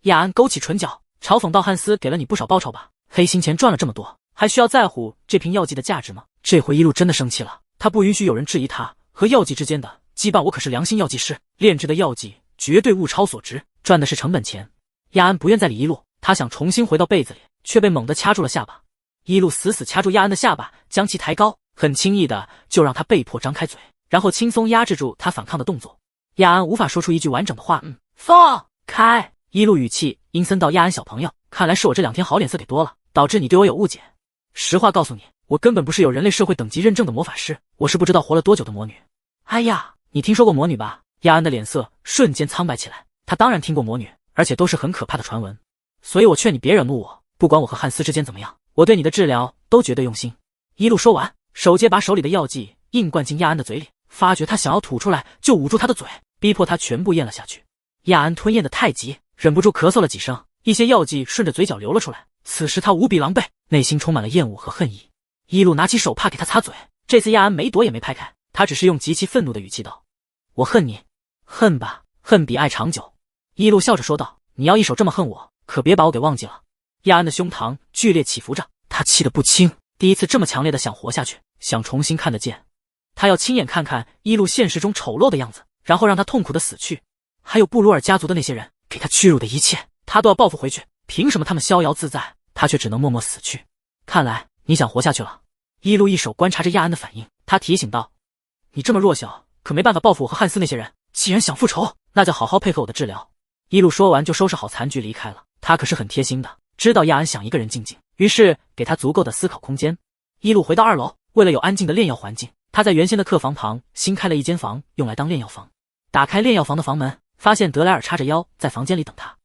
亚安勾起唇角，嘲讽道：“汉斯给了你不少报酬吧？黑心钱赚了这么多，还需要在乎这瓶药剂的价值吗？”这回一路真的生气了，他不允许有人质疑他和药剂之间的羁绊。我可是良心药剂师，炼制的药剂绝对物超所值，赚的是成本钱。亚安不愿再理一路，他想重新回到被子里，却被猛地掐住了下巴。一路死死掐住亚安的下巴，将其抬高，很轻易的就让他被迫张开嘴，然后轻松压制住他反抗的动作。亚安无法说出一句完整的话。“放开！”一路语气阴森道：“亚安小朋友，看来是我这2天好脸色给多了，导致你对我有误解。实话告诉你，我根本不是有人类社会等级认证的魔法师，我是不知道活了多久的魔女。”“哎呀，你听说过魔女吧？”亚安的脸色瞬间苍白起来。他当然听过魔女，而且都是很可怕的传闻。所以我劝你别惹怒我，不管我和汉斯之间怎么样，我对你的治疗都绝对用心。一路说完，手接把手里的药剂硬灌进亚安的嘴里，发觉他想要吐出来，就捂住他的嘴，逼迫他全部咽了下去。亚安吞咽的太急，忍不住咳嗽了几声，一些药剂顺着嘴角流了出来。此时他无比狼狈，内心充满了厌恶和恨意。一路拿起手帕给他擦嘴，这次亚安没躲也没拍开，他只是用极其愤怒的语气道：“我恨你。”“恨吧，恨比爱长久。”一路笑着说道：“你要一手这么恨我，可别把我给忘记了。”亚安的胸膛剧烈起伏着，他气得不轻。第一次这么强烈的想活下去，想重新看得见。他要亲眼看看伊路现实中丑陋的样子，然后让他痛苦的死去。还有布鲁尔家族的那些人给他屈辱的一切，他都要报复回去。凭什么他们逍遥自在，他却只能默默死去？看来你想活下去了。伊路一手观察着亚安的反应，他提醒道：你这么弱小，可没办法报复我和汉斯那些人。既然想复仇，那就好好配合我的治疗。伊路说完就收拾好残局离开了。他可是很贴心的，知道亚安想一个人静静，于是给他足够的思考空间。伊路回到2楼，为了有安静的炼药环境，他在原先的客房旁新开了一间房，用来当炼药房。打开炼药房的房门，发现德莱尔叉着腰在房间里等他。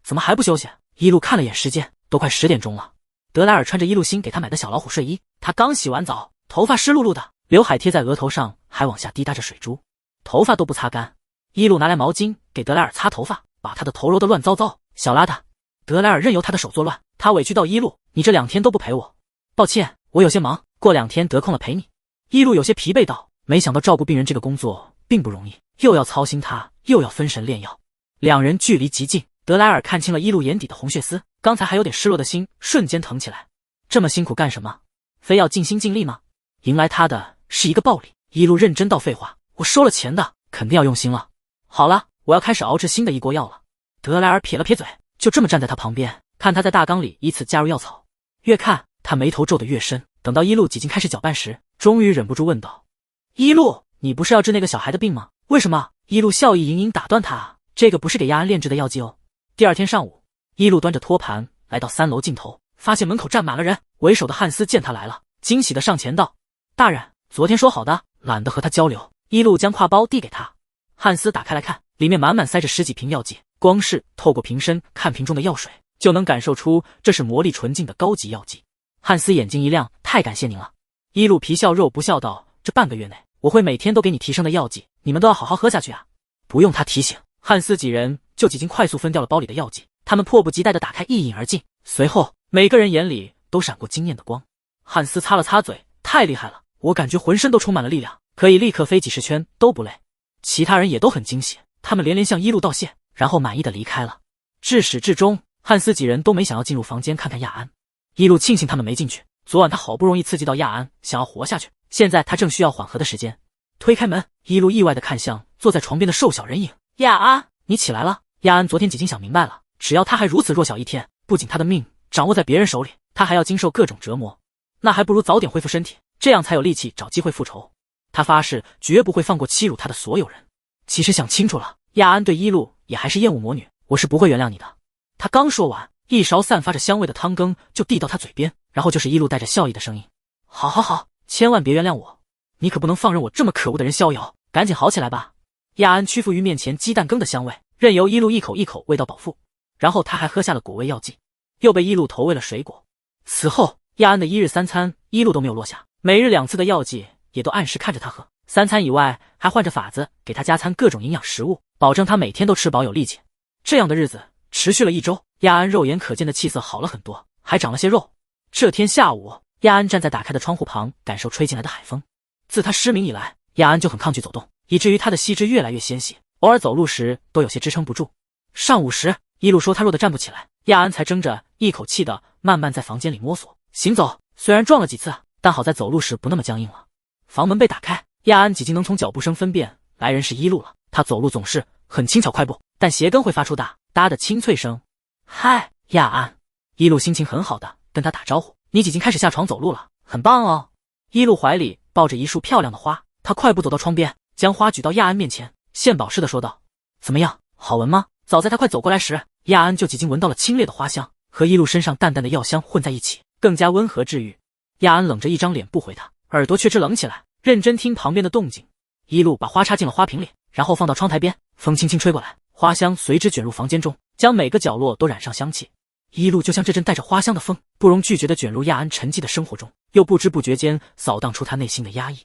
怎么还不休息？伊路看了眼时间，都快10点钟了。德莱尔穿着伊路星给他买的小老虎睡衣，他刚洗完澡，头发湿漉漉的，刘海贴在额头上，还往下滴答着水珠，头发都不擦干。伊路拿来毛巾给德莱尔擦头发，把他的头揉得乱糟糟。小邋遢，德莱尔任由他的手作乱，他委屈到伊路：你这2天都不陪我。抱歉，我有些忙，过2天得空了陪你。伊路有些疲惫道：没想到照顾病人这个工作并不容易，又要操心他，又要分神炼药。两人距离极近，德莱尔看清了伊路眼底的红血丝，刚才还有点失落的心瞬间疼起来。这么辛苦干什么？非要尽心尽力吗？迎来他的是一个暴力。伊路认真道：废话，我收了钱的，肯定要用心了。好了，我要开始熬制新的1锅药了。德莱尔撇了撇嘴，就这么站在他旁边，看他在大缸里依次加入药草。越看他眉头皱得越深，等到伊路几经开始搅拌时，终于忍不住问道：伊路，你不是要治那个小孩的病吗？为什么？伊路笑意盈盈打断他：啊，这个不是给亚安炼制的药剂哦。第2天上午，伊路端着托盘来到3楼尽头，发现门口站满了人。为首的汉斯见他来了，惊喜地上前道：大人，昨天说好的，懒得和他交流。伊路将挎包递给他，汉斯打开来看，里面满满塞着10几瓶药剂，光是透过瓶身看瓶中的药水，就能感受出这是魔力纯净的高级药剂。汉斯眼睛一亮，太感谢您了。伊路皮笑肉不笑道：这半个月内，我会每天都给你提升的药剂，你们都要好好喝下去啊。不用他提醒，汉斯几人就几经快速分掉了包里的药剂，他们迫不及待地打开一饮而尽。随后每个人眼里都闪过惊艳的光。汉斯擦了擦嘴：太厉害了，我感觉浑身都充满了力量，可以立刻飞几10圈都不累。其他人也都很惊喜，他们连连向伊路道谢，然后满意的离开了。至始至终，汉斯几人都没想要进入房间看看亚安。伊路庆幸他们没进去，昨晚他好不容易刺激到亚安想要活下去，现在他正需要缓和的时间。推开门，伊路意外地看向坐在床边的瘦小人影：亚安，你起来了。亚安昨天几经想明白了，只要他还如此弱小1天，不仅他的命掌握在别人手里，他还要经受各种折磨，那还不如早点恢复身体，这样才有力气找机会复仇。他发誓绝不会放过欺辱他的所有人。其实想清楚了，亚安对伊路也还是厌恶魔女，我是不会原谅你的。他刚说完，一勺散发着香味的汤羹就递到他嘴边，然后就是伊路带着笑意的声音：好好好，千万别原谅我，你可不能放任我这么可恶的人逍遥，赶紧好起来吧。亚安屈服于面前鸡蛋羹的香味，任由伊路一口一口喂到饱腹，然后他还喝下了果味药剂，又被伊路投喂了水果。此后亚安的1日3餐伊路都没有落下，每日2次的药剂也都按时看着他喝，3餐以外还换着法子给他加餐各种营养食物，保证他每天都吃饱有力气。这样的日子持续了1周，亚安肉眼可见的气色好了很多，还长了些肉。这天下午，亚安站在打开的窗户旁，感受吹进来的海风。自他失明以来，亚安就很抗拒走动，以至于他的膝肢越来越纤细，偶尔走路时都有些支撑不住。上午时，伊路说他弱得站不起来，亚安才争着一口气的慢慢在房间里摸索行走，虽然撞了几次，但好在走路时不那么僵硬了。房门被打开，亚安几经能从脚步声分辨来人是伊路了。他走路总是很轻巧快步，但鞋跟会发出哒哒的清脆声。嗨，亚安。伊路心情很好的跟他打招呼：你几经开始下床走路了，很棒哦。伊路怀里抱着一束漂亮的花，他快步走到窗边，将花举到亚安面前，献宝似的说道：怎么样，好闻吗？早在他快走过来时，亚安就几经闻到了清冽的花香，和伊路身上淡淡的药香混在一起，更加温和治愈。亚安冷着一张脸不回他，耳朵却直冷起来，认真听旁边的动静。伊路把花插进了花瓶里，然后放到窗台边，风轻轻吹过来，花香随之卷入房间中，将每个角落都染上香气。伊路就像这阵带着花香的风，不容拒绝地卷入亚安沉寂的生活中，又不知不觉间扫荡出他内心的压抑。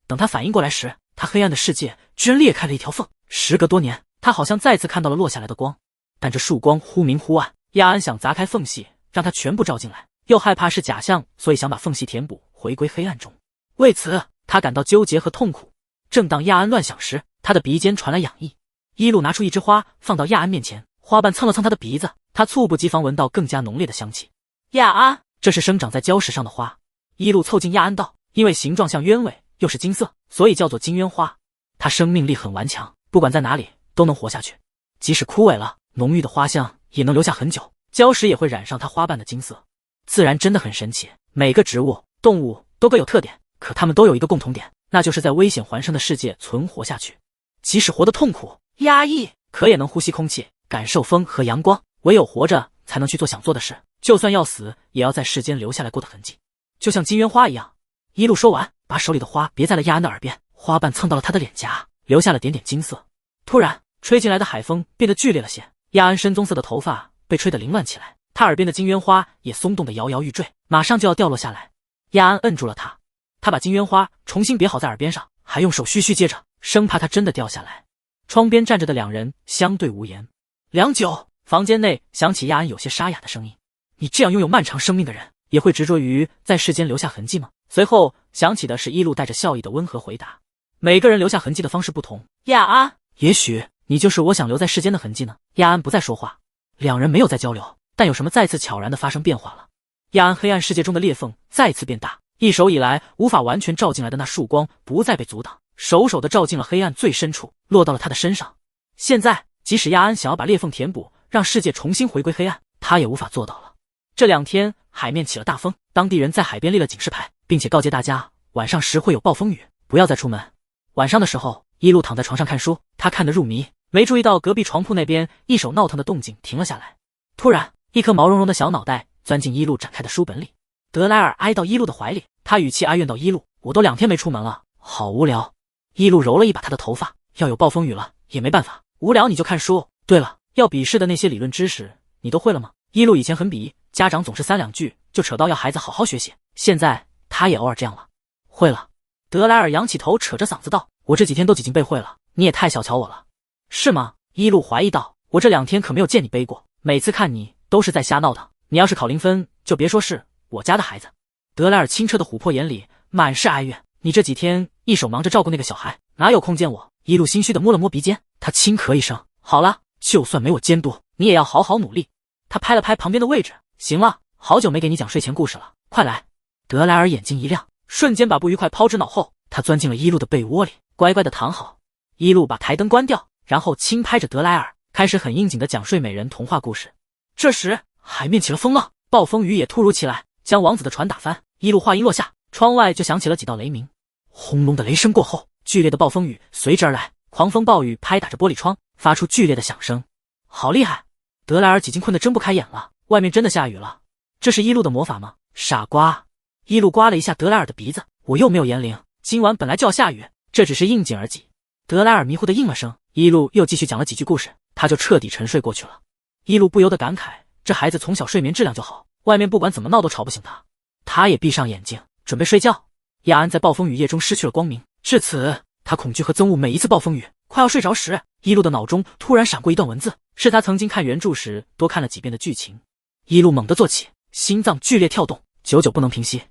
等他反应过来时，他黑暗的世界居然裂开了一条缝。时隔多年，他好像再次看到了落下来的光，但这束光忽明忽暗。亚安想砸开缝隙，让它全部照进来，又害怕是假象，所以想把缝隙填补，回归黑暗中。为此，他感到纠结和痛苦。正当亚安乱想时，他的鼻尖传来痒意。伊路拿出一枝花放到亚安面前，花瓣蹭了蹭他的鼻子，他猝不及防闻到更加浓烈的香气。亚安，这是生长在礁石上的花。一路凑近亚安道，因为形状像鸢尾，又是金色，所以叫做金鸢花。它生命力很顽强，不管在哪里都能活下去，即使枯萎了，浓郁的花香也能留下很久，礁石也会染上它花瓣的金色。自然真的很神奇，每个植物、动物都各有特点，可它们都有一个共同点，那就是在危险环生的世界存活下去。即使活得痛苦、压抑，可也能呼吸空气，感受风和阳光。唯有活着才能去做想做的事，就算要死，也要在世间留下来过的痕迹，就像金鸢花一样。一路说完，把手里的花别在了亚安的耳边，花瓣蹭到了他的脸颊，留下了点点金色。突然，吹进来的海风变得剧烈了些，亚安深棕色的头发被吹得凌乱起来，他耳边的金鸢花也松动得摇摇欲坠，马上就要掉落下来。亚安摁住了他，他把金鸢花重新别好在耳边上，还用手嘘嘘接着，生怕它真的掉下来。窗边站着的两人相对无言。良久，房间内响起亚安有些沙哑的声音：“你这样拥有漫长生命的人，也会执着于在世间留下痕迹吗？”随后响起的是一路带着笑意的温和回答：“每个人留下痕迹的方式不同。亚安，也许你就是我想留在世间的痕迹呢。”亚安不再说话，两人没有再交流，但有什么再次悄然地发生变化了。亚安黑暗世界中的裂缝再次变大，一手以来无法完全照进来的那束光不再被阻挡，手地照进了黑暗最深处，落到了他的身上。现在即使亚安想要把裂缝填补，让世界重新回归黑暗，他也无法做到了。这2天海面起了大风，当地人在海边立了警示牌，并且告诫大家晚上时会有暴风雨，不要再出门。晚上的时候，一路躺在床上看书，他看得入迷，没注意到隔壁床铺那边一手闹腾的动静停了下来。突然，一颗毛茸茸的小脑袋钻进一路展开的书本里。德莱尔挨到一路的怀里，他语气哀怨道：“一路，我都2天没出门了，好无聊。”一路揉了一把他的头发，要有暴风雨了也没办法，无聊你就看书。对了，要笔试的那些理论知识你都会了吗？一路以前很鄙，家长总是3两句就扯到要孩子好好学习，现在他也偶尔这样了。会了。德莱尔扬起头扯着嗓子道：“我这几天都几经背会了，你也太小瞧我了。”是吗？一路怀疑道：“我这2天可没有见你背过，每次看你都是在瞎闹腾，你要是考0分，就别说是我家的孩子。”德莱尔清澈的琥珀眼里满是哀怨：“你这几天一手忙着照顾那个小孩，哪有空见我？”一路心虚的摸了摸鼻尖，他轻咳一声：“好了，就算没我监督，你也要好好努力。”他拍了拍旁边的位置：“行了，好久没给你讲睡前故事了，快来。”德莱尔眼睛一亮，瞬间把不愉快抛之脑后，他钻进了一路的被窝里，乖乖的躺好。一路把台灯关掉，然后轻拍着德莱尔，开始很应景的讲睡美人童话故事。这时海面起了风浪，暴风雨也突如其来，将王子的船打翻。一路话音落下，窗外就响起了几道雷鸣。轰隆的雷声过后，剧烈的暴风雨随之而来，狂风暴雨拍打着玻璃窗，发出剧烈的响声。好厉害！德莱尔几经困得睁不开眼了，外面真的下雨了。这是一路的魔法吗？傻瓜！一路刮了一下德莱尔的鼻子：“我又没有言灵，今晚本来就要下雨，这只是应景而已。”德莱尔迷糊的应了声，一路又继续讲了几句故事，他就彻底沉睡过去了。一路不由得感慨，这孩子从小睡眠质量就好，外面不管怎么闹都吵不醒他。他也闭上眼睛准备睡觉。亚安在暴风雨夜中失去了光明，至此他恐惧和憎恶每一次暴风雨。快要睡着时，一路的脑中突然闪过一段文字，是他曾经看原著时多看了几遍的剧情。一路猛地坐起，心脏剧烈跳动，久久不能平息。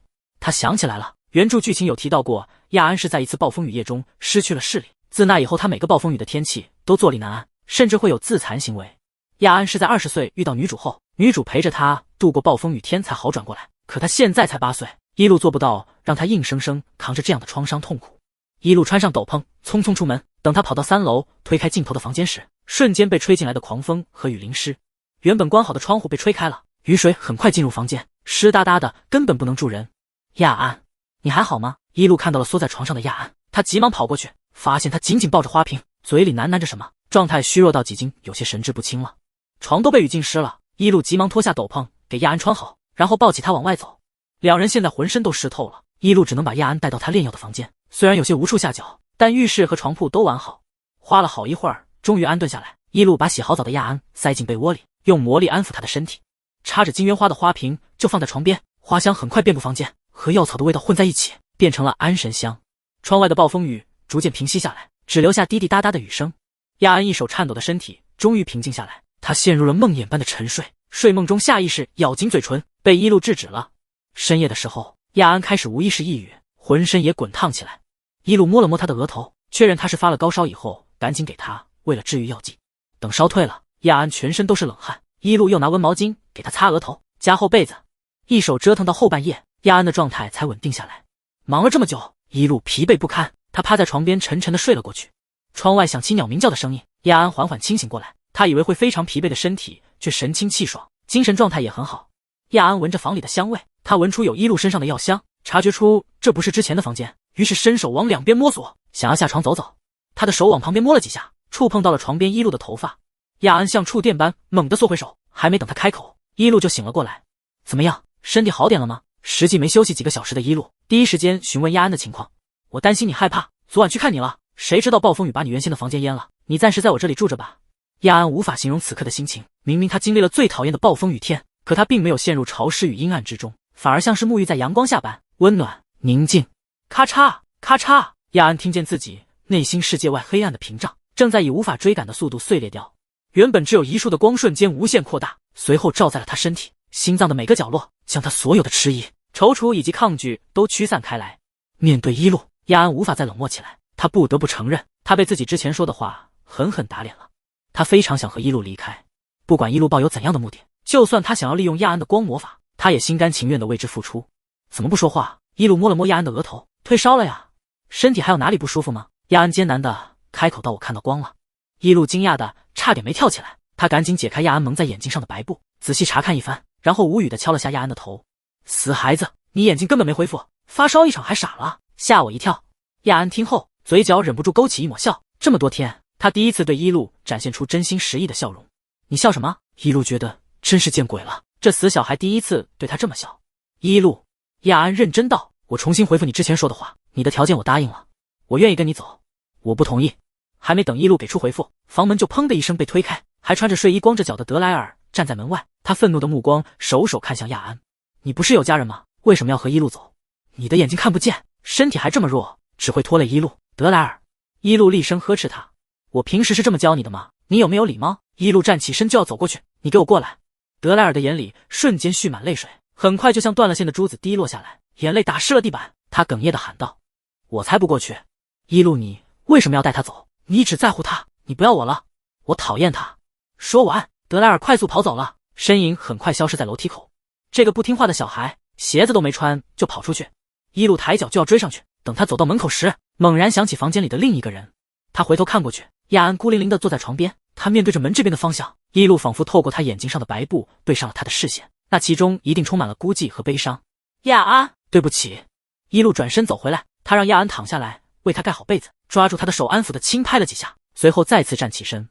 他想起来了，原著剧情有提到过，亚安是在一次暴风雨夜中失去了视力，自那以后他每个暴风雨的天气都坐立难安，甚至会有自残行为。亚安是在20岁遇到女主后，女主陪着他度过暴风雨天才好转过来，可他现在才8岁，一路做不到让他硬生生扛着这样的创伤痛苦。一路穿上斗篷，匆匆出门，等他跑到3楼推开尽头的房间时，瞬间被吹进来的狂风和雨淋湿，原本关好的窗户被吹开了，雨水很快进入房间，湿哒哒的，根本不能住人。亚安，你还好吗？一路看到了缩在床上的亚安，他急忙跑过去，发现他紧紧抱着花瓶，嘴里喃喃着什么，状态虚弱到已经有些神志不清了。床都被雨浸湿了，一路急忙脱下斗篷给亚安穿好，然后抱起他往外走。两人现在浑身都湿透了，一路只能把亚安带到他炼药的房间，虽然有些无处下脚，但浴室和床铺都完好。花了好一会儿，终于安顿下来，一路把洗好澡的亚安塞进被窝里，用魔力安抚他的身体，插着金鸢花的花瓶就放在床边，花香很快遍布房间，和药草的味道混在一起，变成了安神香。窗外的暴风雨逐渐平息下来，只留下滴滴答答的雨声。亚安一手颤抖的身体终于平静下来，他陷入了梦魇般的沉睡，睡梦中下意识咬紧嘴唇，被一路制止了。深夜的时候，亚安开始无意识抑郁，浑身也滚烫起来。一路摸了摸他的额头，确认他是发了高烧以后，赶紧给他喂了治愈药剂。等烧退了，亚安全身都是冷汗，一路又拿温毛巾给他擦额头，加厚被子。一手折腾到后半夜，亚安的状态才稳定下来。忙了这么久，一路疲惫不堪，他趴在床边沉沉的睡了过去。窗外响起鸟鸣叫的声音，亚安缓缓清醒过来，他以为会非常疲惫的身体，却神清气爽，精神状态也很好。亚安闻着房里的香味，他闻出有一路身上的药香，察觉出这不是之前的房间，于是伸手往两边摸索，想要下床走走。他的手往旁边摸了几下，触碰到了床边一路的头发。亚安像触电般猛地缩回手，还没等他开口，一路就醒了过来。怎么样，身体好点了吗？实际没休息几个小时的一路，第一时间询问亚安的情况。我担心你害怕，昨晚去看你了，谁知道暴风雨把你原先的房间淹了，你暂时在我这里住着吧。亚安无法形容此刻的心情，明明他经历了最讨厌的暴风雨天，可他并没有陷入潮湿与阴暗之中，反而像是沐浴在阳光下般温暖宁静。咔嚓咔嚓，亚安听见自己内心世界外黑暗的屏障正在以无法追赶的速度碎裂掉，原本只有一束的光瞬间无限扩大，随后照在了他身体心脏的每个角落，将他所有的迟疑、踌躇以及抗拒都驱散开来。面对一路，亚安无法再冷漠起来，他不得不承认，他被自己之前说的话狠狠打脸了。他非常想和一路离开，不管一路抱有怎样的目的，就算他想要利用亚安的光魔法，他也心甘情愿的为之付出。怎么不说话？一路摸了摸亚安的额头，退烧了呀？身体还有哪里不舒服吗？亚安艰难的开口道：“我看到光了。”一路惊讶的差点没跳起来，他赶紧解开亚安蒙在眼睛上的白布，仔细查看一番，然后无语的敲了下亚安的头：“死孩子，你眼睛根本没恢复，发烧一场还傻了，吓我一跳。”亚安听后，嘴角忍不住勾起一抹笑，这么多天，他第一次对一路展现出真心实意的笑容。你笑什么？一路觉得真是见鬼了，这死小孩第一次对他这么笑。一路，亚安认真道：“我重新回复你之前说的话，你的条件我答应了，我愿意跟你走。”我不同意。还没等一路给出回复，房门就砰的一声被推开，还穿着睡衣光着脚的德莱尔站在门外，他愤怒的目光手看向亚安：“你不是有家人吗？为什么要和一路走？你的眼睛看不见，身体还这么弱，只会拖累一路。”德莱尔，一路厉声呵斥他：“我平时是这么教你的吗？你有没有礼貌？”一路站起身就要走过去：“你给我过来！”德莱尔的眼里瞬间蓄满泪水，很快就像断了线的珠子滴落下来，眼泪打湿了地板。他哽咽的喊道：“我才不过去！一路，你为什么要带他走？你只在乎他，你不要我了，我讨厌他。”说完，德莱尔快速跑走了，身影很快消失在楼梯口。这个不听话的小孩，鞋子都没穿就跑出去。一路抬脚就要追上去，等他走到门口时，猛然想起房间里的另一个人。他回头看过去，亚安孤零零地坐在床边，他面对着门这边的方向。一路仿佛透过他眼睛上的白布对上了他的视线，那其中一定充满了孤寂和悲伤。亚安，对不起。一路转身走回来，他让亚安躺下来，为他盖好被子，抓住他的手安抚的轻拍了几下，随后再次站起身。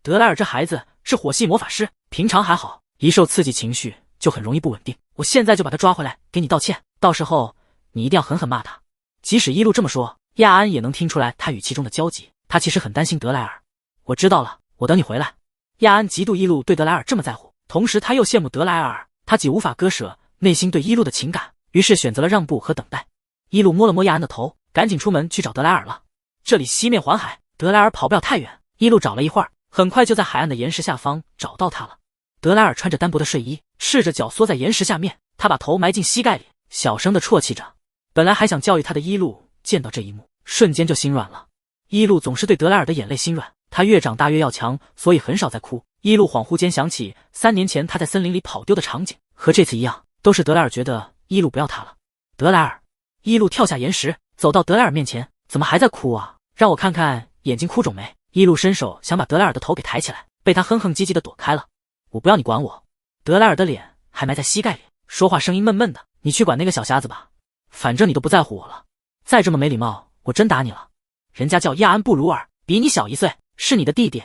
德莱尔这孩子是火系魔法师，平常还好，一受刺激情绪就很容易不稳定。我现在就把他抓回来给你道歉，到时候你一定要狠狠骂他。即使一路这么说，亚安也能听出来他语气中的焦急，他其实很担心德莱尔。我知道了，我等你回来。亚安嫉妒一路对德莱尔这么在乎，同时他又羡慕德莱尔，他既无法割舍内心对一路的情感，于是选择了让步和等待。一路摸了摸亚安的头，赶紧出门去找德莱尔了。这里西面环海，德莱尔跑不了太远。一路找了一会儿，很快就在海岸的岩石下方找到他了。德莱尔穿着单薄的睡衣，赤着脚缩在岩石下面，他把头埋进膝盖里，小声地啜泣着。本来还想教育他的一路见到这一幕，瞬间就心软了。一路总是对德莱尔的眼泪心软，他越长大越要强，所以很少再哭。一路恍惚间想起3年前他在森林里跑丢的场景，和这次一样，都是德莱尔觉得一路不要他了。德莱尔，一路跳下岩石，走到德莱尔面前，怎么还在哭啊？让我看看眼睛哭肿没？一路伸手想把德莱尔的头给抬起来，被他哼哼唧唧的躲开了。我不要你管我。德莱尔的脸还埋在膝盖里，说话声音闷闷的。你去管那个小瞎子吧，反正你都不在乎我了。再这么没礼貌，我真打你了。人家叫亚安布鲁尔，比你小1岁，是你的弟弟。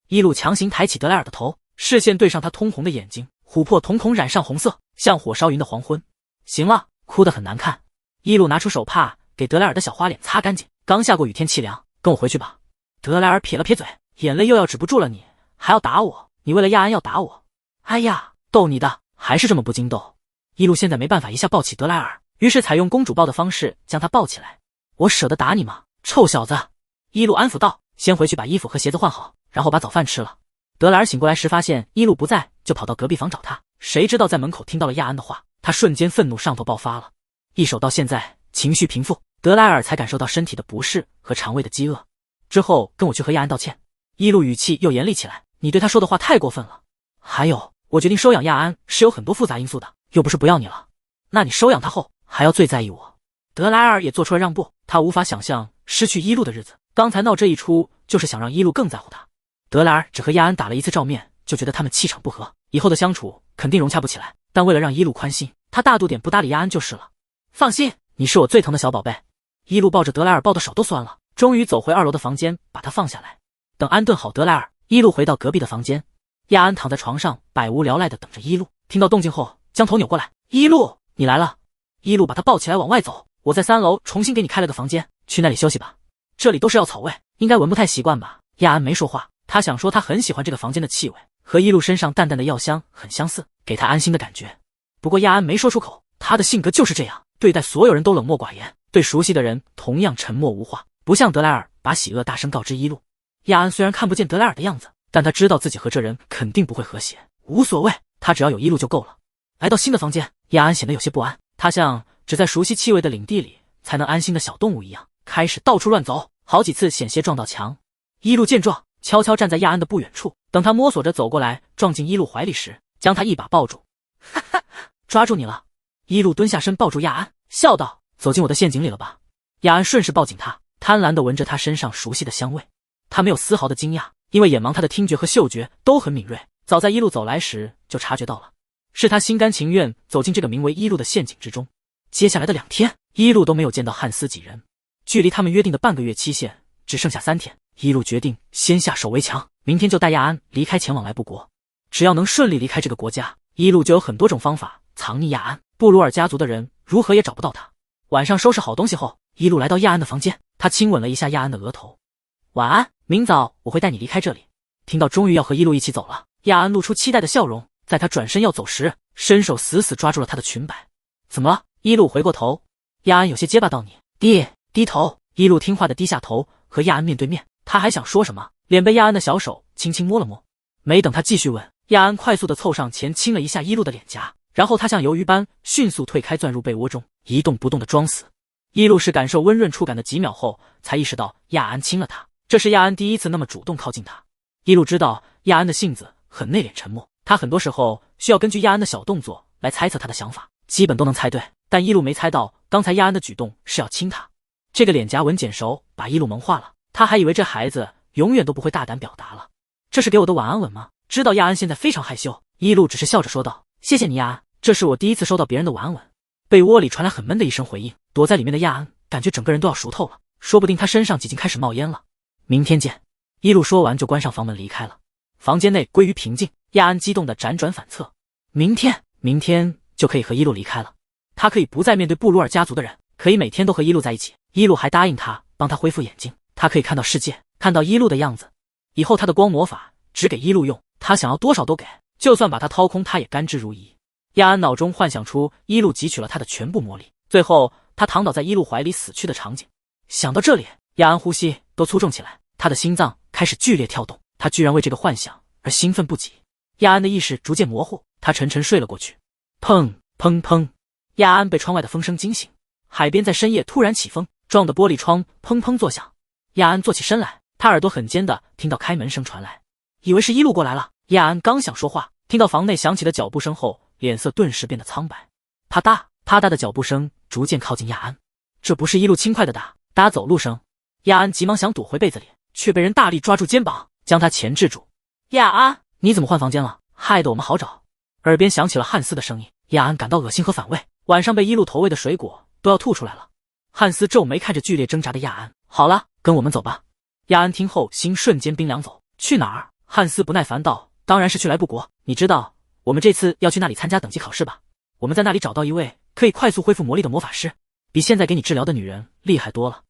一路强行抬起德莱尔的头，视线对上他通红的眼睛，琥珀瞳孔染上红色，像火烧云的黄昏。行了，哭得很难看。一路拿出手帕给德莱尔的小花脸擦干净。刚下过雨，天气凉，跟我回去吧。德莱尔撇了撇嘴，眼泪又要止不住了。你还要打我？你为了亚安要打我？哎呀，逗你的，还是这么不经斗。一路现在没办法一下抱起德莱尔，于是采用公主抱的方式将他抱起来。我舍得打你吗，臭小子？一路安抚道，先回去把衣服和鞋子换好，然后把早饭吃了。德莱尔醒过来时发现一路不在，就跑到隔壁房找他，谁知道在门口听到了亚安的话，他瞬间愤怒上头爆发了。一手到现在情绪平复，德莱尔才感受到身体的不适和肠胃的饥饿。之后跟我去和亚安道歉。一路语气又严厉起来，你对他说的话太过分了。还有，我决定收养亚安是有很多复杂因素的，又不是不要你了。那你收养他后还要最在意我。德莱尔也做出了让步，他无法想象失去伊露的日子，刚才闹这一出就是想让伊露更在乎他。德莱尔只和亚安打了一次照面，就觉得他们气场不合，以后的相处肯定融洽不起来，但为了让伊露宽心，他大度点不搭理亚安就是了。放心，你是我最疼的小宝贝。伊露抱着德莱尔抱的手都酸了，终于走回2楼的房间，把他放下来。等安顿好德莱尔，伊露回到隔壁的房间，亚安躺在床上百无聊赖地等着伊露，听到动静后将头扭过来，伊露，你来了。伊露把他抱起来往外走，我在3楼重新给你开了个房间，去那里休息吧，这里都是药草味，应该闻不太习惯吧。亚安没说话，他想说他很喜欢这个房间的气味，和伊露身上淡淡的药香很相似，给他安心的感觉。不过亚安没说出口，他的性格就是这样，对待所有人都冷漠寡言，对熟悉的人同样沉默无话，不像德莱尔把喜恶大声告知伊露。亚安虽然看不见德莱尔的样子，但他知道自己和这人肯定不会和谐，无所谓，他只要有伊露就够了。来到新的房间，亚安显得有些不安，他像只在熟悉气味的领地里才能安心的小动物一样，开始到处乱走，好几次险些撞到墙。伊露见状，悄悄站在亚安的不远处，等他摸索着走过来撞进伊露怀里时，将他一把抱住。哈哈，抓住你了。伊露蹲下身抱住亚安，笑道，走进我的陷阱里了吧。亚安顺势抱紧他，贪婪地闻着他身上熟悉的香味。他没有丝毫的惊讶，因为眼盲他的听觉和嗅觉都很敏锐，早在伊露走来时就察觉到了，是他心甘情愿走进这个名为伊露的陷阱之中。接下来的2天，伊露都没有见到汉斯几人，距离他们约定的半个月期限只剩下3天。伊露决定先下手为强，明天就带亚安离开前往莱布国。只要能顺利离开这个国家，伊露就有很多种方法藏匿亚安，布鲁尔家族的人如何也找不到他。晚上收拾好东西后，伊露来到亚安的房间，他亲吻了一下亚安的额头。晚安，明早我会带你离开这里。听到终于要和伊露一起走了，亚安露出期待的笑容，在他转身要走时，伸手死死抓住了他的裙摆。怎么了？伊露回过头，亚安有些结巴道，你低头。伊露听话的低下头，和亚安面对面。他还想说什么，脸被亚安的小手轻轻摸了摸。没等他继续问，亚安快速地凑上前亲了一下伊露的脸颊，然后他像鱿鱼般迅速退开，钻入被窝中，一动不动地装死。伊露是感受温润触感的几秒后，才意识到亚安亲了他，这是亚安第一次那么主动靠近他。伊露知道亚安的性子很内敛沉默，他很多时候需要根据亚安的小动作来猜测他的想法，基本都能猜对，但伊露没猜到刚才亚安的举动是要亲他。这个脸颊吻剪熟把伊露萌化了，他还以为这孩子永远都不会大胆表达了。这是给我的晚安吻吗？知道亚安现在非常害羞，伊露只是笑着说道，谢谢你亚安，这是我第一次收到别人的晚安吻。被窝里传来很闷的一声回应，躲在里面的亚安感觉整个人都要熟透了，说不定他身上已经开始冒烟了。明天见。伊露说完就关上房门离开了。房间内归于平静，亚安激动地辗转反侧。明天就可以和伊露离开了，他可以不再面对布鲁尔家族的人，可以每天都和伊露在一起。伊露还答应他帮他恢复眼睛，他可以看到世界，看到伊露的样子。以后他的光魔法只给伊露用，他想要多少都给，就算把他掏空他也甘之如饴。亚安脑中幻想出伊露汲取了他的全部魔力，最后他躺倒在伊露怀里死去的场景。想到这里，亚安呼吸都粗重起来，他的心脏开始剧烈跳动，他居然为这个幻想而兴奋不已。亚安的意识逐渐模糊，他沉沉睡了过去。砰砰砰，亚安被窗外的风声惊醒。海边在深夜突然起风，撞得玻璃窗砰砰作响。亚安坐起身来，他耳朵很尖的听到开门声传来，以为是伊露过来了。亚安刚想说话，听到房内响起的脚步声后，脸色顿时变得苍白。啪嗒啪嗒的脚步声逐渐靠近亚安，这不是伊露轻快的打走路声。亚安急忙想躲回被子里，却被人大力抓住肩膀，将他钳制住。亚安，你怎么换房间了？害得我们好找。耳边响起了汉斯的声音，亚安感到恶心和反胃，晚上被伊露投喂的水果都要吐出来了。汉斯皱眉看着剧烈挣扎的亚安，好了，跟我们走吧。亚安听后心瞬间冰凉，走去哪儿？汉斯不耐烦道，当然是去莱布国，你知道我们这次要去那里参加等级考试吧？我们在那里找到一位可以快速恢复魔力的魔法师，比现在给你治疗的女人厉害多了。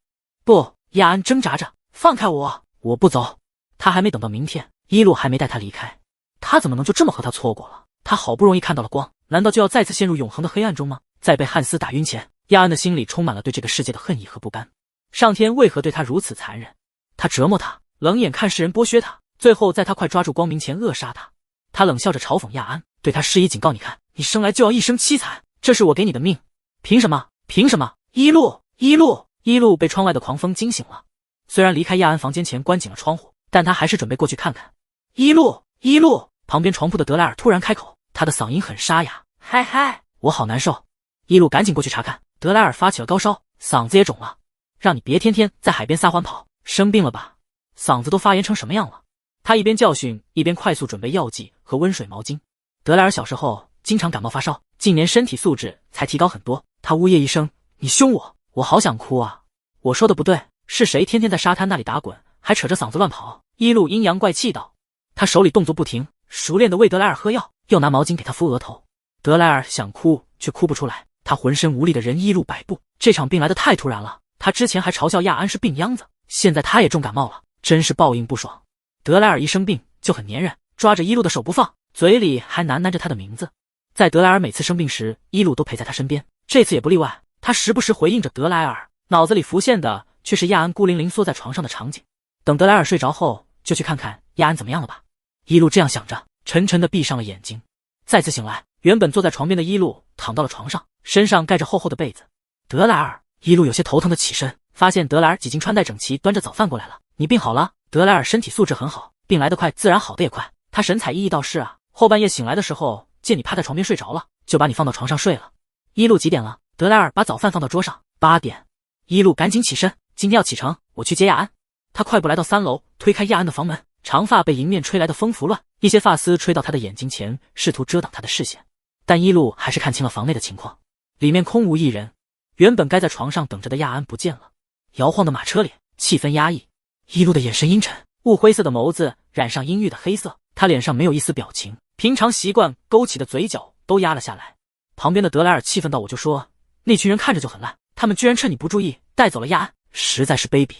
不，亚安挣扎着，放开我，我不走。他还没等到明天，伊露还没带他离开，他怎么能就这么和他错过了？他好不容易看到了光，难道就要再次陷入永恒的黑暗中吗？在被汉斯打晕前，亚安的心里充满了对这个世界的恨意和不甘。上天为何对他如此残忍？他折磨他，冷眼看世人剥削他，最后在他快抓住光明前扼杀他。他冷笑着嘲讽亚安，对他施以警告，你看，你生来就要一生凄惨，这是我给你的命。凭什么？凭什么？伊露被窗外的狂风惊醒了，虽然离开亚安房间前关紧了窗户，但他还是准备过去看看。伊露，旁边床铺的德莱尔突然开口，他的嗓音很沙哑，嗨，我好难受。一路赶紧过去查看，德莱尔发起了高烧，嗓子也肿了。让你别天天在海边撒欢跑，生病了吧？嗓子都发炎成什么样了？他一边教训，一边快速准备药剂和温水毛巾。德莱尔小时候经常感冒发烧，近年身体素质才提高很多。他呜咽一声：“你凶我，我好想哭啊！”我说的不对，是谁天天在沙滩那里打滚，还扯着嗓子乱跑？一路阴阳怪气道。他手里动作不停，熟练地为德莱尔喝药，又拿毛巾给他敷额头。德莱尔想哭却哭不出来，他浑身无力地任一路摆布。这场病来得太突然了，他之前还嘲笑亚安是病秧子，现在他也重感冒了，真是报应不爽。德莱尔一生病就很粘人，抓着一路的手不放，嘴里还喃喃着他的名字。在德莱尔每次生病时，一路都陪在他身边，这次也不例外。他时不时回应着德莱尔，脑子里浮现的却是亚安孤零零缩在床上的场景。等德莱尔睡着后，就去看看亚安怎么样了吧。一路这样想着，沉沉地闭上了眼睛。再次醒来，原本坐在床边的一路躺到了床上，身上盖着厚厚的被子。德莱尔，一路有些头疼的起身，发现德莱尔几经穿戴整齐，端着早饭过来了。你病好了？德莱尔身体素质很好，病来得快，自然好得也快。他神采奕奕道：“是啊，后半夜醒来的时候，见你趴在床边睡着了，就把你放到床上睡了。”一路几点了？德莱尔把早饭放到桌上。8点。一路赶紧起身，今天要启程，我去接亚安。他快步来到3楼，推开亚安的房门，长发被迎面吹来的风拂乱，一些发丝吹到他的眼睛前，试图遮挡他的视线。但一路还是看清了房内的情况，里面空无一人。原本该在床上等着的亚安不见了。摇晃的马车里，气氛压抑。一路的眼神阴沉，雾灰色的眸子染上阴郁的黑色，他脸上没有一丝表情，平常习惯勾起的嘴角都压了下来。旁边的德莱尔气愤道：“我就说，那群人看着就很烂，他们居然趁你不注意带走了亚安，实在是卑鄙。”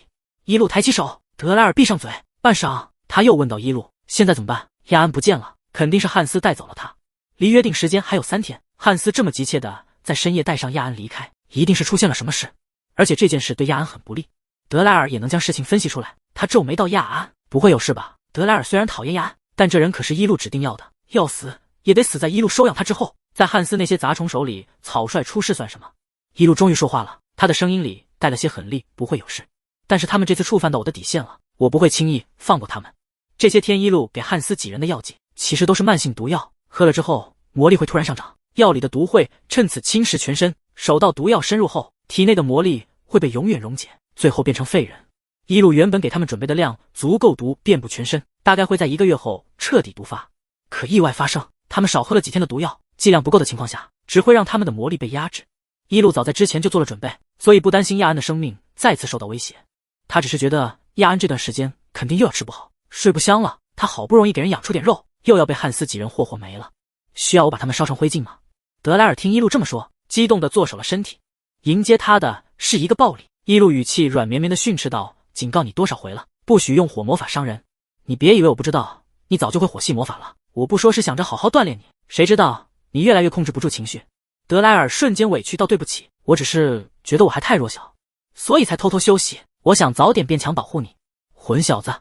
一路抬起手，德莱尔闭上嘴，半晌，他又问到一路：“现在怎么办？”亚安不见了，肯定是汉斯带走了他。离约定时间还有3天，汉斯这么急切的在深夜带上亚安离开，一定是出现了什么事，而且这件事对亚安很不利。德莱尔也能将事情分析出来，他皱眉道：“亚安不会有事吧？”德莱尔虽然讨厌亚安，但这人可是一路指定要的，要死也得死在一路收养他之后。在汉斯那些杂虫手里，草率出事算什么？一路终于说话了，他的声音里带了些狠厉：“不会有事，但是他们这次触犯到我的底线了，我不会轻易放过他们。”这些天一路给汉斯几人的药剂，其实都是慢性毒药，喝了之后魔力会突然上涨，药里的毒会趁此侵蚀全身，手到毒药深入后，体内的魔力会被永远溶解，最后变成废人。一路原本给他们准备的量足够毒遍布全身，大概会在1个月后彻底毒发。可意外发生，他们少喝了几天的毒药，剂量不够的情况下，只会让他们的魔力被压制。一路早在之前就做了准备，所以不担心亚安的生命再次受到威胁。他只是觉得亚安这段时间肯定又要吃不好，睡不香了。他好不容易给人养出点肉，又要被汉斯几人霍霍没了。需要我把他们烧成灰烬吗？德莱尔听一路这么说，激动地坐守了身体。迎接他的是一个暴力。一路语气软绵绵地训斥道：“警告你多少回了，不许用火魔法伤人。你别以为我不知道，你早就会火系魔法了。我不说是想着好好锻炼你，谁知道你越来越控制不住情绪。”德莱尔瞬间委屈道：“对不起，我只是觉得我还太弱小，所以才偷偷休息。我想早点变强保护你。”混小子！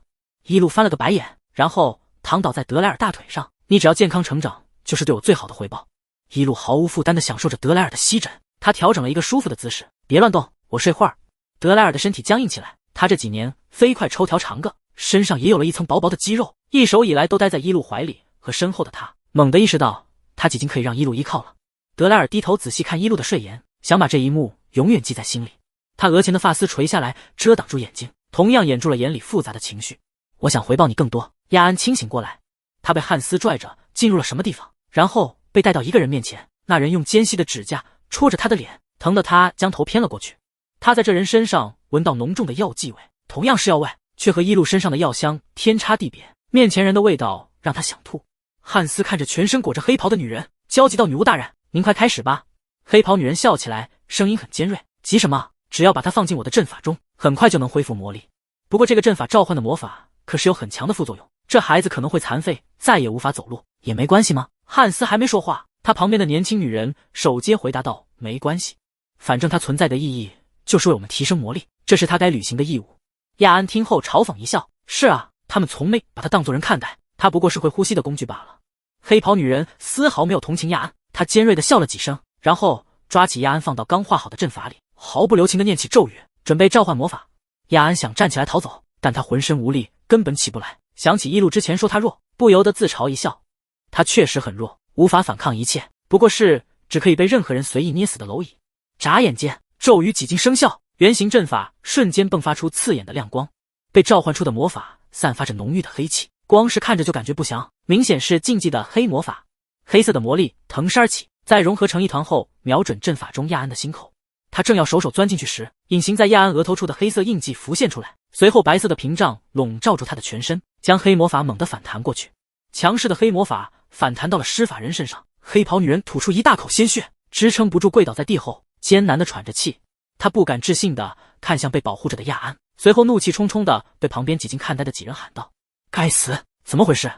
一路翻了个白眼，然后躺倒在德莱尔大腿上：“你只要健康成长，就是对我最好的回报。”一路毫无负担地享受着德莱尔的吸枕，他调整了一个舒服的姿势：“别乱动，我睡会儿。”德莱尔的身体僵硬起来，他这几年飞快抽条长个，身上也有了一层薄薄的肌肉，一手以来都待在一路怀里和身后的他，猛地意识到他已经可以让一路依靠了。德莱尔低头仔细看一路的睡颜，想把这一幕永远记在心里。他额前的发丝垂下来，遮挡住眼睛，同样掩住了眼里复杂的情绪。我想回报你更多。亚安清醒过来，他被汉斯拽着进入了什么地方，然后被带到一个人面前。那人用尖细的指甲戳着他的脸，疼得他将头偏了过去。他在这人身上闻到浓重的药剂味，同样是药味，却和一路身上的药香天差地别。面前人的味道让他想吐。汉斯看着全身裹着黑袍的女人，焦急道：“女巫大人，您快开始吧。”黑袍女人笑起来，声音很尖锐：“急什么？只要把它放进我的阵法中，很快就能恢复魔力。不过这个阵法召唤的魔法可是有很强的副作用，这孩子可能会残废，再也无法走路。也没关系吗？”汉斯还没说话，他旁边的年轻女人手接回答道：“没关系，反正它存在的意义就是为我们提升魔力，这是他该履行的义务。”亚安听后嘲讽一笑：“是啊，他们从没把他当作人看待，他不过是会呼吸的工具罢了。”黑袍女人丝毫没有同情亚安，她尖锐地笑了几声，然后抓起亚安放到刚画好的阵法里，毫不留情地念起咒语，准备召唤魔法。亚安想站起来逃走，但他浑身无力，根本起不来。想起一路之前说他弱，不由得自嘲一笑。他确实很弱，无法反抗一切，不过是只可以被任何人随意捏死的蝼蚁。眨眼间，咒语几经生效，圆形阵法瞬间迸发出刺眼的亮光，被召唤出的魔法散发着浓郁的黑气，光是看着就感觉不祥，明显是禁忌的黑魔法。黑色的魔力腾身而起，在融合成一团后，瞄准阵法中亚安的心口。他正要手钻进去时，隐形在亚安额头处的黑色印记浮现出来，随后白色的屏障笼罩住他的全身，将黑魔法猛地反弹过去。强势的黑魔法反弹到了施法人身上，黑袍女人吐出一大口鲜血，支撑不住跪倒在地后，艰难地喘着气。她不敢置信地看向被保护着的亚安，随后怒气冲冲地对旁边几近看呆的几人喊道：“该死，怎么回事？”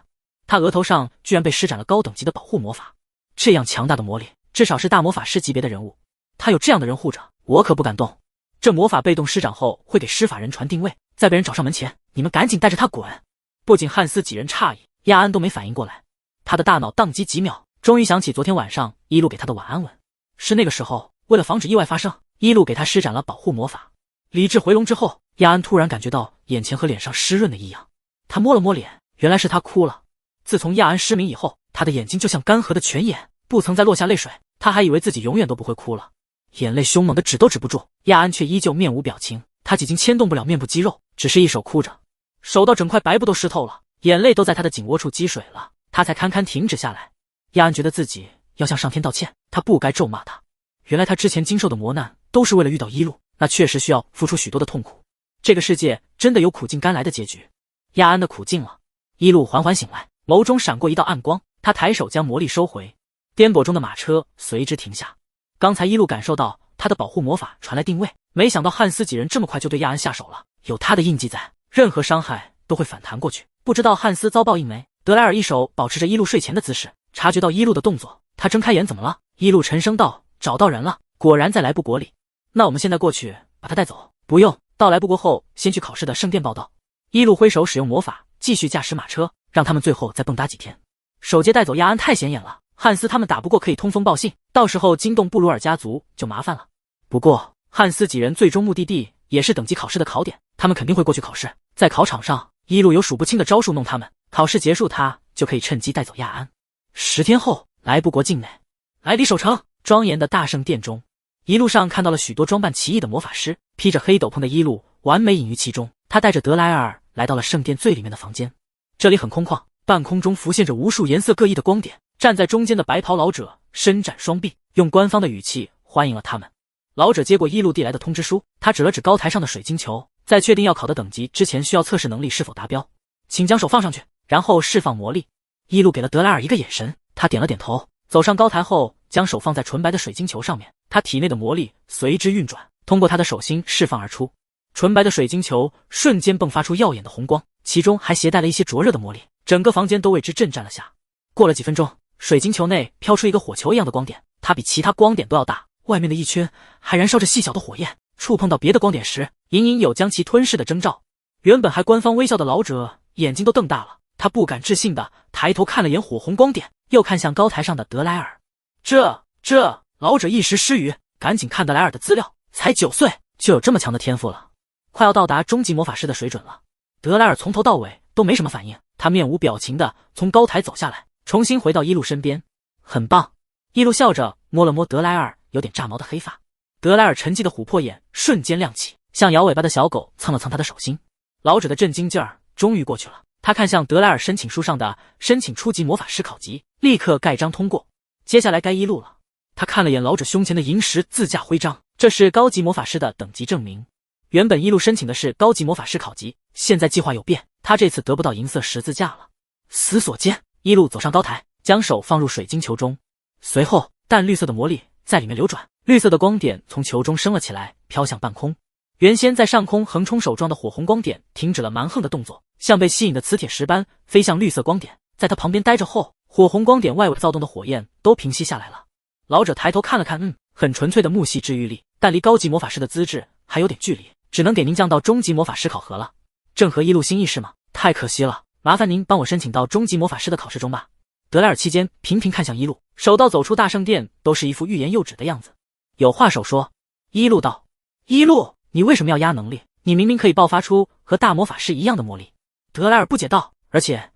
他额头上居然被施展了高等级的保护魔法，这样强大的魔力，至少是大魔法师级别的人物。他有这样的人护着，我可不敢动。这魔法被动施展后会给施法人传定位，在被人找上门前，你们赶紧带着他滚。不仅汉斯几人诧异，亚安都没反应过来，他的大脑宕机几秒，终于想起昨天晚上伊路给他的晚安吻。是那个时候，为了防止意外发生，伊路给他施展了保护魔法。理智回笼之后，亚安突然感觉到眼前和脸上湿润的异样，他摸了摸脸，原来是他哭了。自从亚安失明以后，他的眼睛就像干涸的泉眼，不曾再落下泪水，他还以为自己永远都不会哭了。眼泪凶猛的止都止不住，亚安却依旧面无表情，他几经牵动不了面部肌肉，只是一手哭着，手到整块白布都湿透了，眼泪都在他的颈窝处积水了，他才堪堪停止下来。亚安觉得自己要向上天道歉，他不该咒骂他。原来他之前经受的磨难都是为了遇到伊路，那确实需要付出许多的痛苦。这个世界真的有苦尽甘来的结局。亚安的苦尽了，伊路缓缓醒来，眸中闪过一道暗光，他抬手将魔力收回，颠簸中的马车随之停下。刚才伊路感受到他的保护魔法传来定位，没想到汉斯几人这么快就对亚安下手了。有他的印记在，任何伤害都会反弹过去。不知道汉斯遭报应没？德莱尔一手保持着伊路睡前的姿势，察觉到伊路的动作，他睁开眼，怎么了？伊路沉声道：“找到人了，果然在莱布国里。那我们现在过去把他带走。”“不用，到莱布国后先去考试的圣殿报道。”伊路挥手使用魔法，继续驾驶马车，让他们最后再蹦跶几天。守节带走亚安太显眼了，汉斯他们打不过可以通风报信，到时候惊动布鲁尔家族就麻烦了。不过汉斯几人最终目的地也是等级考试的考点，他们肯定会过去考试。在考场上，伊路有数不清的招数弄他们，考试结束他就可以趁机带走亚安。10天后，莱布国境内，莱迪守城庄严的大圣殿中，一路上看到了许多装扮奇异的魔法师，披着黑斗篷的伊路完美隐于其中。他带着德莱尔来到了圣殿最里面的房间，这里很空旷，半空中浮现着无数颜色各异的光点。站在中间的白袍老者伸展双臂，用官方的语气欢迎了他们。老者接过伊路递来的通知书，他指了指高台上的水晶球，在确定要考的等级之前，需要测试能力是否达标。请将手放上去，然后释放魔力。伊路给了德莱尔一个眼神，他点了点头，走上高台后，将手放在纯白的水晶球上面，他体内的魔力随之运转，通过他的手心释放而出。纯白的水晶球瞬间迸发出耀眼的红光，其中还携带了一些灼热的魔力，整个房间都为之震颤了下。过了几分钟，水晶球内飘出一个火球一样的光点，它比其他光点都要大，外面的一圈还燃烧着细小的火焰，触碰到别的光点时，隐隐有将其吞噬的征兆。原本还官方微笑的老者眼睛都瞪大了，他不敢置信地抬头看了眼火红光点，又看向高台上的德莱尔。老者一时失语，赶紧看德莱尔的资料，才9岁就有这么强的天赋了，快要到达终极魔法师的水准了。德莱尔从头到尾都没什么反应，他面无表情地从高台走下来，重新回到伊路身边。很棒。伊路笑着摸了摸德莱尔有点炸毛的黑发，德莱尔沉寂的琥珀眼瞬间亮起，像摇尾巴的小狗蹭了蹭他的手心。老者的震惊劲儿终于过去了，他看向德莱尔申请书上的申请初级魔法师考级，立刻盖章通过。接下来该伊路了。他看了眼老者胸前的银石自驾徽章，这是高级魔法师的等级证明。原本伊路申请的是高级魔法师考级，现在计划有变，他这次得不到银色十字架了。思索间，伊路走上高台，将手放入水晶球中，随后淡绿色的魔力在里面流转，绿色的光点从球中升了起来，飘向半空。原先在上空横冲手撞的火红光点停止了蛮横的动作，像被吸引的磁铁石般飞向绿色光点。在他旁边待着后，火红光点外围躁动的火焰都平息下来了。老者抬头看了看，很纯粹的木系治愈力，但离高级魔法师的资质还有点距离，只能给您降到中级魔法师考核了。正合伊路心意是吗？太可惜了，麻烦您帮我申请到中级魔法师的考试中吧。德莱尔期间频频看向伊路，手到走出大圣殿都是一副欲言又止的样子。有话手说。伊路道：伊路，你为什么要压能力？你明明可以爆发出和大魔法师一样的魔力。德莱尔不解道：而且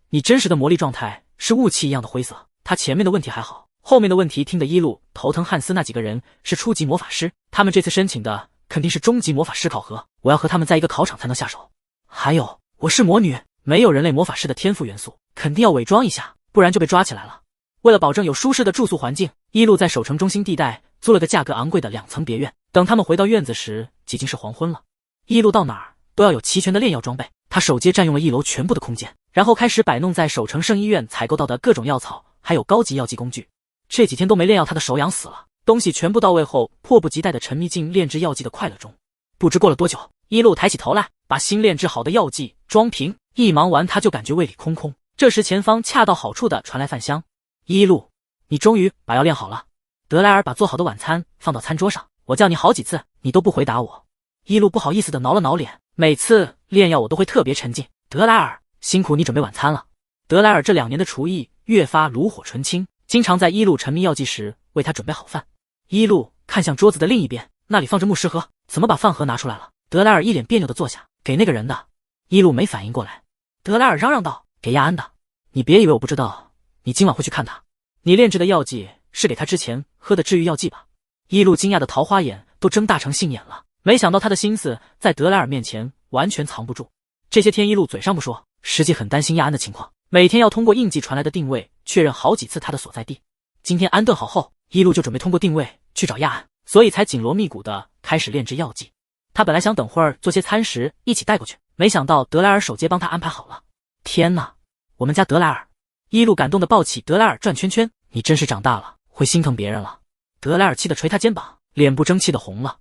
你真实的魔力状态是雾气一样的灰色，他前面的问题还好，后面的问题听得一路头疼。汉斯那几个人是初级魔法师，他们这次申请的肯定是中级魔法师考核，我要和他们在一个考场才能下手。还有，我是魔女，没有人类魔法师的天赋元素，肯定要伪装一下，不然就被抓起来了。为了保证有舒适的住宿环境，一路在守城中心地带租了个价格昂贵的2层别院。等他们回到院子时，已经是黄昏了。一路到哪儿都要有齐全的炼药装备，他首阶占用了1楼全部的空间，然后开始摆弄在守城圣医院采购到的各种药草，还有高级药剂工具。这几天都没炼药，他的手痒死了。东西全部到位后，迫不及待地沉迷进炼制药剂的快乐中。不知过了多久，一路抬起头来，把新炼制好的药剂装瓶，一忙完他就感觉胃里空空。这时前方恰到好处地传来饭香。一路，你终于把药炼好了。德莱尔把做好的晚餐放到餐桌上，我叫你好几次，你都不回答我。一路不好意思地挠了挠脸，每次炼药我都会特别沉静。德莱尔，辛苦你准备晚餐了。德莱尔这2年的厨艺越发炉火纯青，经常在一路沉迷药剂时为他准备好饭。一路看向桌子的另一边，那里放着木食盒，怎么把饭盒拿出来了？德莱尔一脸别扭地坐下，给那个人的。一路没反应过来，德莱尔嚷嚷道：“给亚安的。你别以为我不知道，你今晚会去看他。你炼制的药剂是给他之前喝的治愈药剂吧？”一路惊讶的桃花眼都睁大成杏眼了，没想到他的心思在德莱尔面前完全藏不住。这些天一路嘴上不说，实际很担心亚安的情况，每天要通过印记传来的定位确认好几次他的所在地。今天安顿好后，一路就准备通过定位去找亚安，所以才紧锣密鼓的开始炼制药剂。他本来想等会儿做些餐食一起带过去，没想到德莱尔首阶帮他安排好了。天哪，我们家德莱尔！一路感动的抱起德莱尔转圈圈，你真是长大了，会心疼别人了。德莱尔气得捶他肩膀，脸不争气的红了。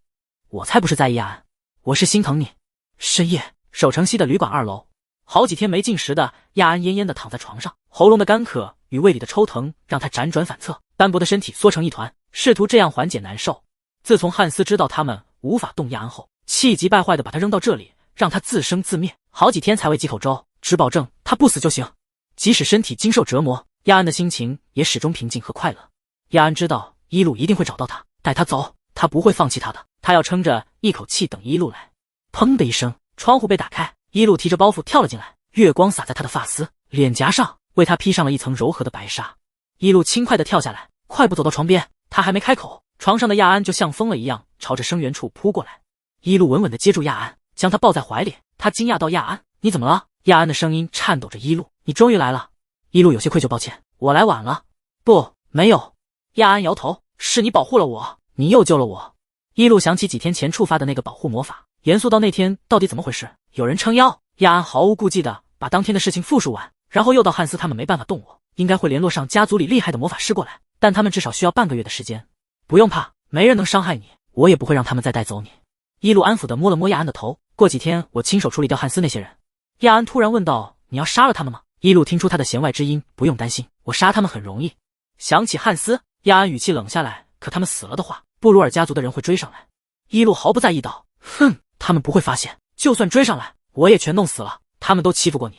我才不是在意亚安，我是心疼你。深夜，守城西的旅馆2楼，好几天没进食的亚安奄奄的躺在床上，喉咙的干渴与胃里的抽疼让他辗转反侧，单薄的身体缩成一团，试图这样缓解难受。自从汉斯知道他们无法动亚安后，气急败坏的把他扔到这里，让他自生自灭，好几天才喂几口粥，只保证他不死就行。即使身体经受折磨，亚安的心情也始终平静和快乐。亚安知道一路一定会找到他，带他走，他不会放弃他的，他要撑着一口气等一路来。砰的一声，窗户被打开，一路提着包袱跳了进来，月光洒在他的发丝、脸颊上，为他披上了一层柔和的白纱。一路轻快地跳下来，快步走到床边，他还没开口，床上的亚安就像疯了一样朝着生源处扑过来。一路稳稳地接住亚安，将他抱在怀里。他惊讶道：“亚安，你怎么了？”亚安的声音颤抖着：“一路，你终于来了。”一路有些愧疚：“抱歉，我来晚了。”“不，没有。”亚安摇头：“是你保护了我，你又救了我。”一路想起几天前触发的那个保护魔法，严肃到那天到底怎么回事？有人撑腰。亚安毫无顾忌地把当天的事情复述完，然后又道：“汉斯他们没办法动我，应该会联络上家族里厉害的魔法师过来，但他们至少需要半个月的时间。不用怕，没人能伤害你，我也不会让他们再带走你。”一路安抚地摸了摸亚安的头：“过几天我亲手处理掉汉斯那些人。”亚安突然问道：“你要杀了他们吗？”一路听出他的弦外之音：“不用担心，我杀他们很容易。”想起汉斯，亚安语气冷下来：“可他们死了的话，布鲁尔家族的人会追上来。”一路毫不在意道：“哼，他们不会发现，就算追上来，我也全弄死了。他们都欺负过你。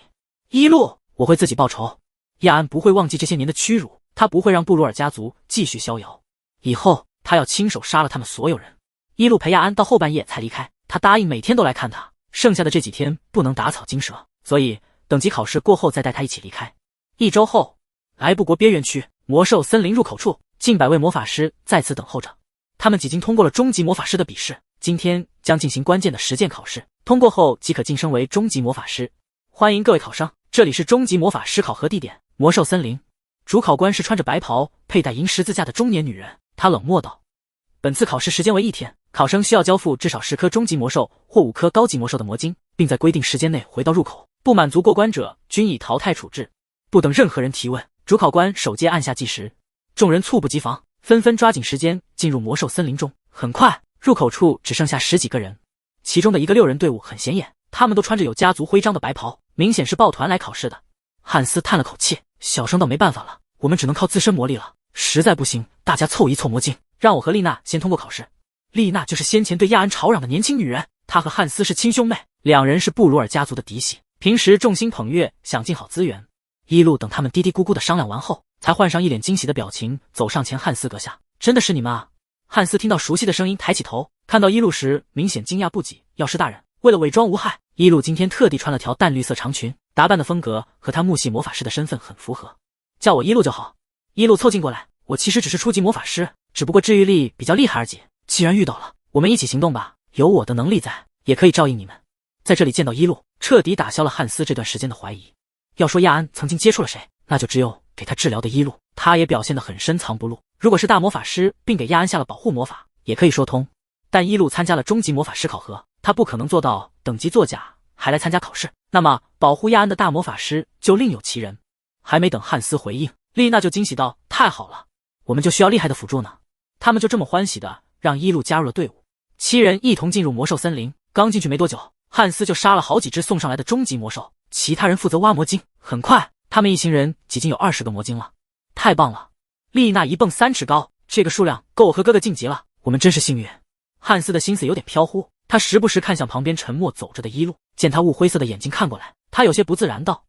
一路，我会自己报仇。”亚安不会忘记这些年的屈辱，他不会让布鲁尔家族继续逍遥。以后他要亲手杀了他们所有人。一路陪亚安到后半夜才离开，他答应每天都来看他，剩下的这几天不能打草惊蛇，所以等级考试过后再带他一起离开。1周后，莱布国边缘区魔兽森林入口处，近100位魔法师在此等候着。他们已经通过了中级魔法师的笔试，今天将进行关键的实践考试，通过后即可晋升为中级魔法师。欢迎各位考生，这里是中级魔法师考核地点魔兽森林。主考官是穿着白袍、佩戴银十字架的中年女人，她冷漠道：“本次考试时间为1天，考生需要交付至少10颗中级魔兽或5颗高级魔兽的魔晶，并在规定时间内回到入口，不满足过关者均以淘汰处置。”不等任何人提问，主考官手阶按下计时，众人猝不及防，纷纷抓紧时间进入魔兽森林中。很快，入口处只剩下10几个人，其中的一个6人队伍很显眼，他们都穿着有家族徽章的白袍，明显是抱团来考试的。汉斯叹了口气，小声道：“没办法了，我们只能靠自身魔力了，实在不行，大家凑一凑魔晶，让我和丽娜先通过考试。”丽娜就是先前对亚安吵嚷的年轻女人，她和汉斯是亲兄妹，两人是布鲁尔家族的嫡系，平时众星捧月，想尽好资源。一路等他们嘀嘀咕咕的商量完后，才换上一脸惊喜的表情走上前：“汉斯阁下，真的是你们啊！”汉斯听到熟悉的声音，抬起头，看到一路时明显惊讶不已。药师大人，为了伪装无害，一路今天特地穿了条淡绿色长裙，打扮的风格和他木系魔法师的身份很符合。叫我一路就好。一路凑近过来，我其实只是初级魔法师，只不过治愈力比较厉害而已。既然遇到了，我们一起行动吧。有我的能力在，也可以照应你们。在这里见到一路，彻底打消了汉斯这段时间的怀疑。要说亚安曾经接触了谁，那就只有给他治疗的一路。他也表现得很深藏不露。如果是大魔法师，并给亚安下了保护魔法，也可以说通。但一路参加了终极魔法师考核，他不可能做到等级作假，还来参加考试。那么保护亚安的大魔法师就另有其人。还没等汉斯回应，丽娜就惊喜道：“太好了，我们就需要厉害的辅助呢。”他们就这么欢喜的让一路加入了队伍。7人一同进入魔兽森林，刚进去没多久，汉斯就杀了好几只送上来的终极魔兽，其他人负责挖魔晶。很快，他们一行人已经有20个魔晶了。太棒了！丽娜一蹦3尺高，这个数量够我和哥哥晋级了，我们真是幸运。汉斯的心思有点飘忽，他时不时看向旁边沉默走着的一路，见他雾灰色的眼睛看过来，他有些不自然道：“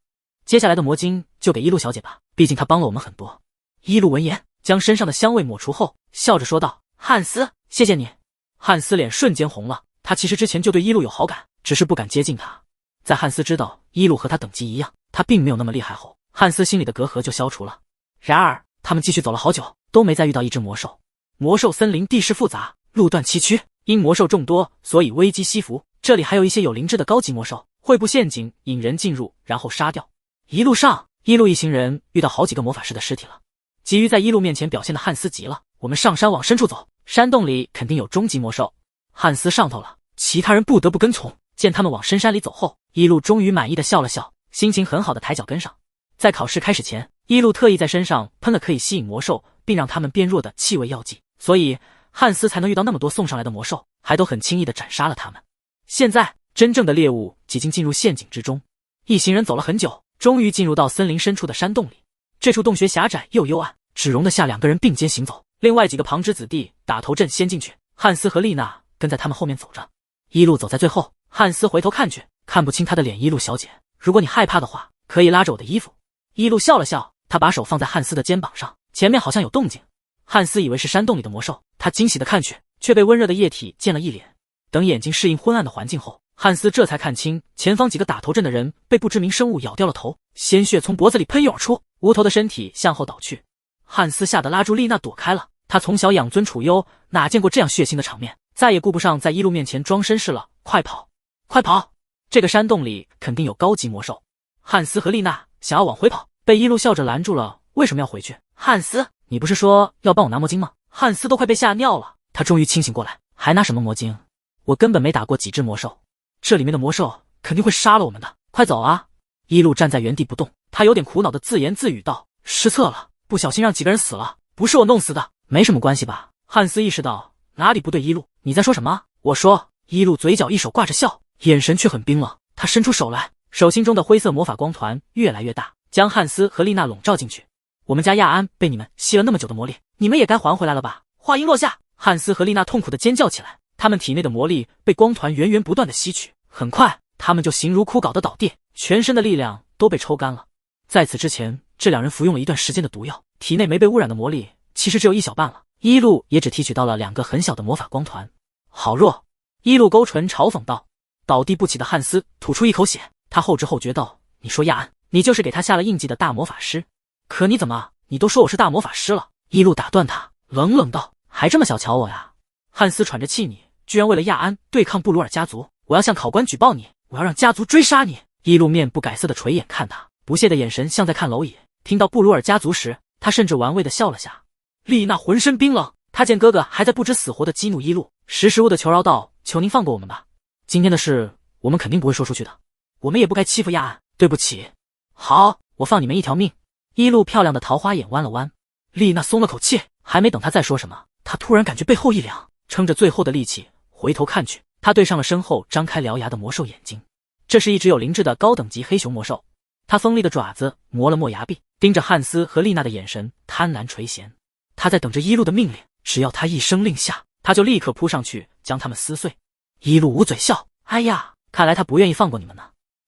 接下来的魔晶就给一路小姐吧，毕竟她帮了我们很多。”一路闻言，将身上的香味抹除后，笑着说道：“汉斯，谢谢你。”汉斯脸瞬间红了，他其实之前就对一路有好感，只是不敢接近他。在汉斯知道一路和他等级一样，他并没有那么厉害后，汉斯心里的隔阂就消除了。然而他们继续走了好久，都没再遇到一只魔兽。魔兽森林地势复杂，路段崎岖，因魔兽众多，所以危机西伏。这里还有一些有灵智的高级魔兽，会布陷阱引人进入，然后杀掉。一路上，一路一行人遇到好几个魔法师的尸体了。急于在一路面前表现的汉斯急了：“我们上山往深处走，山洞里肯定有终极魔兽。”汉斯上头了，其他人不得不跟从。见他们往深山里走后，一路终于满意的笑了笑，心情很好的抬脚跟上。在考试开始前，一路特意在身上喷了可以吸引魔兽并让他们变弱的气味药剂，所以汉斯才能遇到那么多送上来的魔兽，还都很轻易的斩杀了他们。现在真正的猎物已经进入陷阱之中，一行人走了很久，终于进入到森林深处的山洞里。这处洞穴狭窄又幽暗，只容得下2个人并肩行走，另外几个旁支子弟打头阵先进去，汉斯和丽娜跟在他们后面走着。一路走在最后，汉斯回头看去，看不清他的脸。一路小姐，如果你害怕的话，可以拉着我的衣服。一路笑了笑，他把手放在汉斯的肩膀上，前面好像有动静。汉斯以为是山洞里的魔兽，他惊喜的看去，却被温热的液体溅了一脸。等眼睛适应昏暗的环境后，汉斯这才看清前方几个打头阵的人被不知名生物咬掉了头，鲜血从脖子里喷涌而出，无头的身体向后倒去。汉斯吓得拉住丽娜躲开了，他从小养尊处优，哪见过这样血腥的场面，再也顾不上在一路面前装绅士了。快跑，快跑！这个山洞里肯定有高级魔兽。汉斯和丽娜想要往回跑，被一路笑着拦住了。为什么要回去？汉斯，你不是说要帮我拿魔晶吗？汉斯都快被吓尿了，他终于清醒过来，还拿什么魔晶？我根本没打过几只魔兽，这里面的魔兽肯定会杀了我们的，快走啊！一路站在原地不动，他有点苦恼的自言自语道：“失策了，不小心让几个人死了，不是我弄死的，没什么关系吧？”汉斯意识到哪里不对，一路，你在说什么？我说。一路嘴角一手挂着笑，眼神却很冰冷，他伸出手来，手心中的灰色魔法光团越来越大，将汉斯和丽娜笼罩进去。我们家亚安被你们吸了那么久的魔力，你们也该还回来了吧？话音落下，汉斯和丽娜痛苦的尖叫起来，他们体内的魔力被光团源源不断的吸取，很快他们就形如枯槁的倒地，全身的力量都被抽干了。在此之前，这2人服用了一段时间的毒药，体内没被污染的魔力其实只有1小半了。一路也只提取到了2个很小的魔法光团，好弱！一路勾唇嘲讽道。倒地不起的汉斯吐出一口血，他后知后觉道：“你说亚安，你就是给他下了印记的大魔法师？可你怎么，你都说我是大魔法师了？”一路打断他，冷冷道：“还这么小瞧我呀？”汉斯喘着气：“你居然为了亚安对抗布鲁尔家族，我要向考官举报你，我要让家族追杀你！”一路面不改色的垂眼看他，不屑的眼神像在看蝼蚁。听到布鲁尔家族时，他甚至玩味的笑了下。丽娜浑身冰冷，她见哥哥还在不知死活的激怒一路，识时务的求饶道：“求您放过我们吧，今天的事我们肯定不会说出去的，我们也不该欺负亚安，对不起。”“好，我放你们一条命。”一路漂亮的桃花眼弯了弯。丽娜松了口气，还没等她再说什么，她突然感觉背后一凉，撑着最后的力气回头看去，她对上了身后张开獠牙的魔兽眼睛。这是一只有灵智的高等级黑熊魔兽，它锋利的爪子磨了磨崖壁，盯着汉斯和丽娜的眼神贪婪垂涎。他在等着一路的命令，只要他一声令下，他就立刻扑上去将他们撕碎。一路捂嘴笑：“哎呀，看来他不愿意放过你们呢。”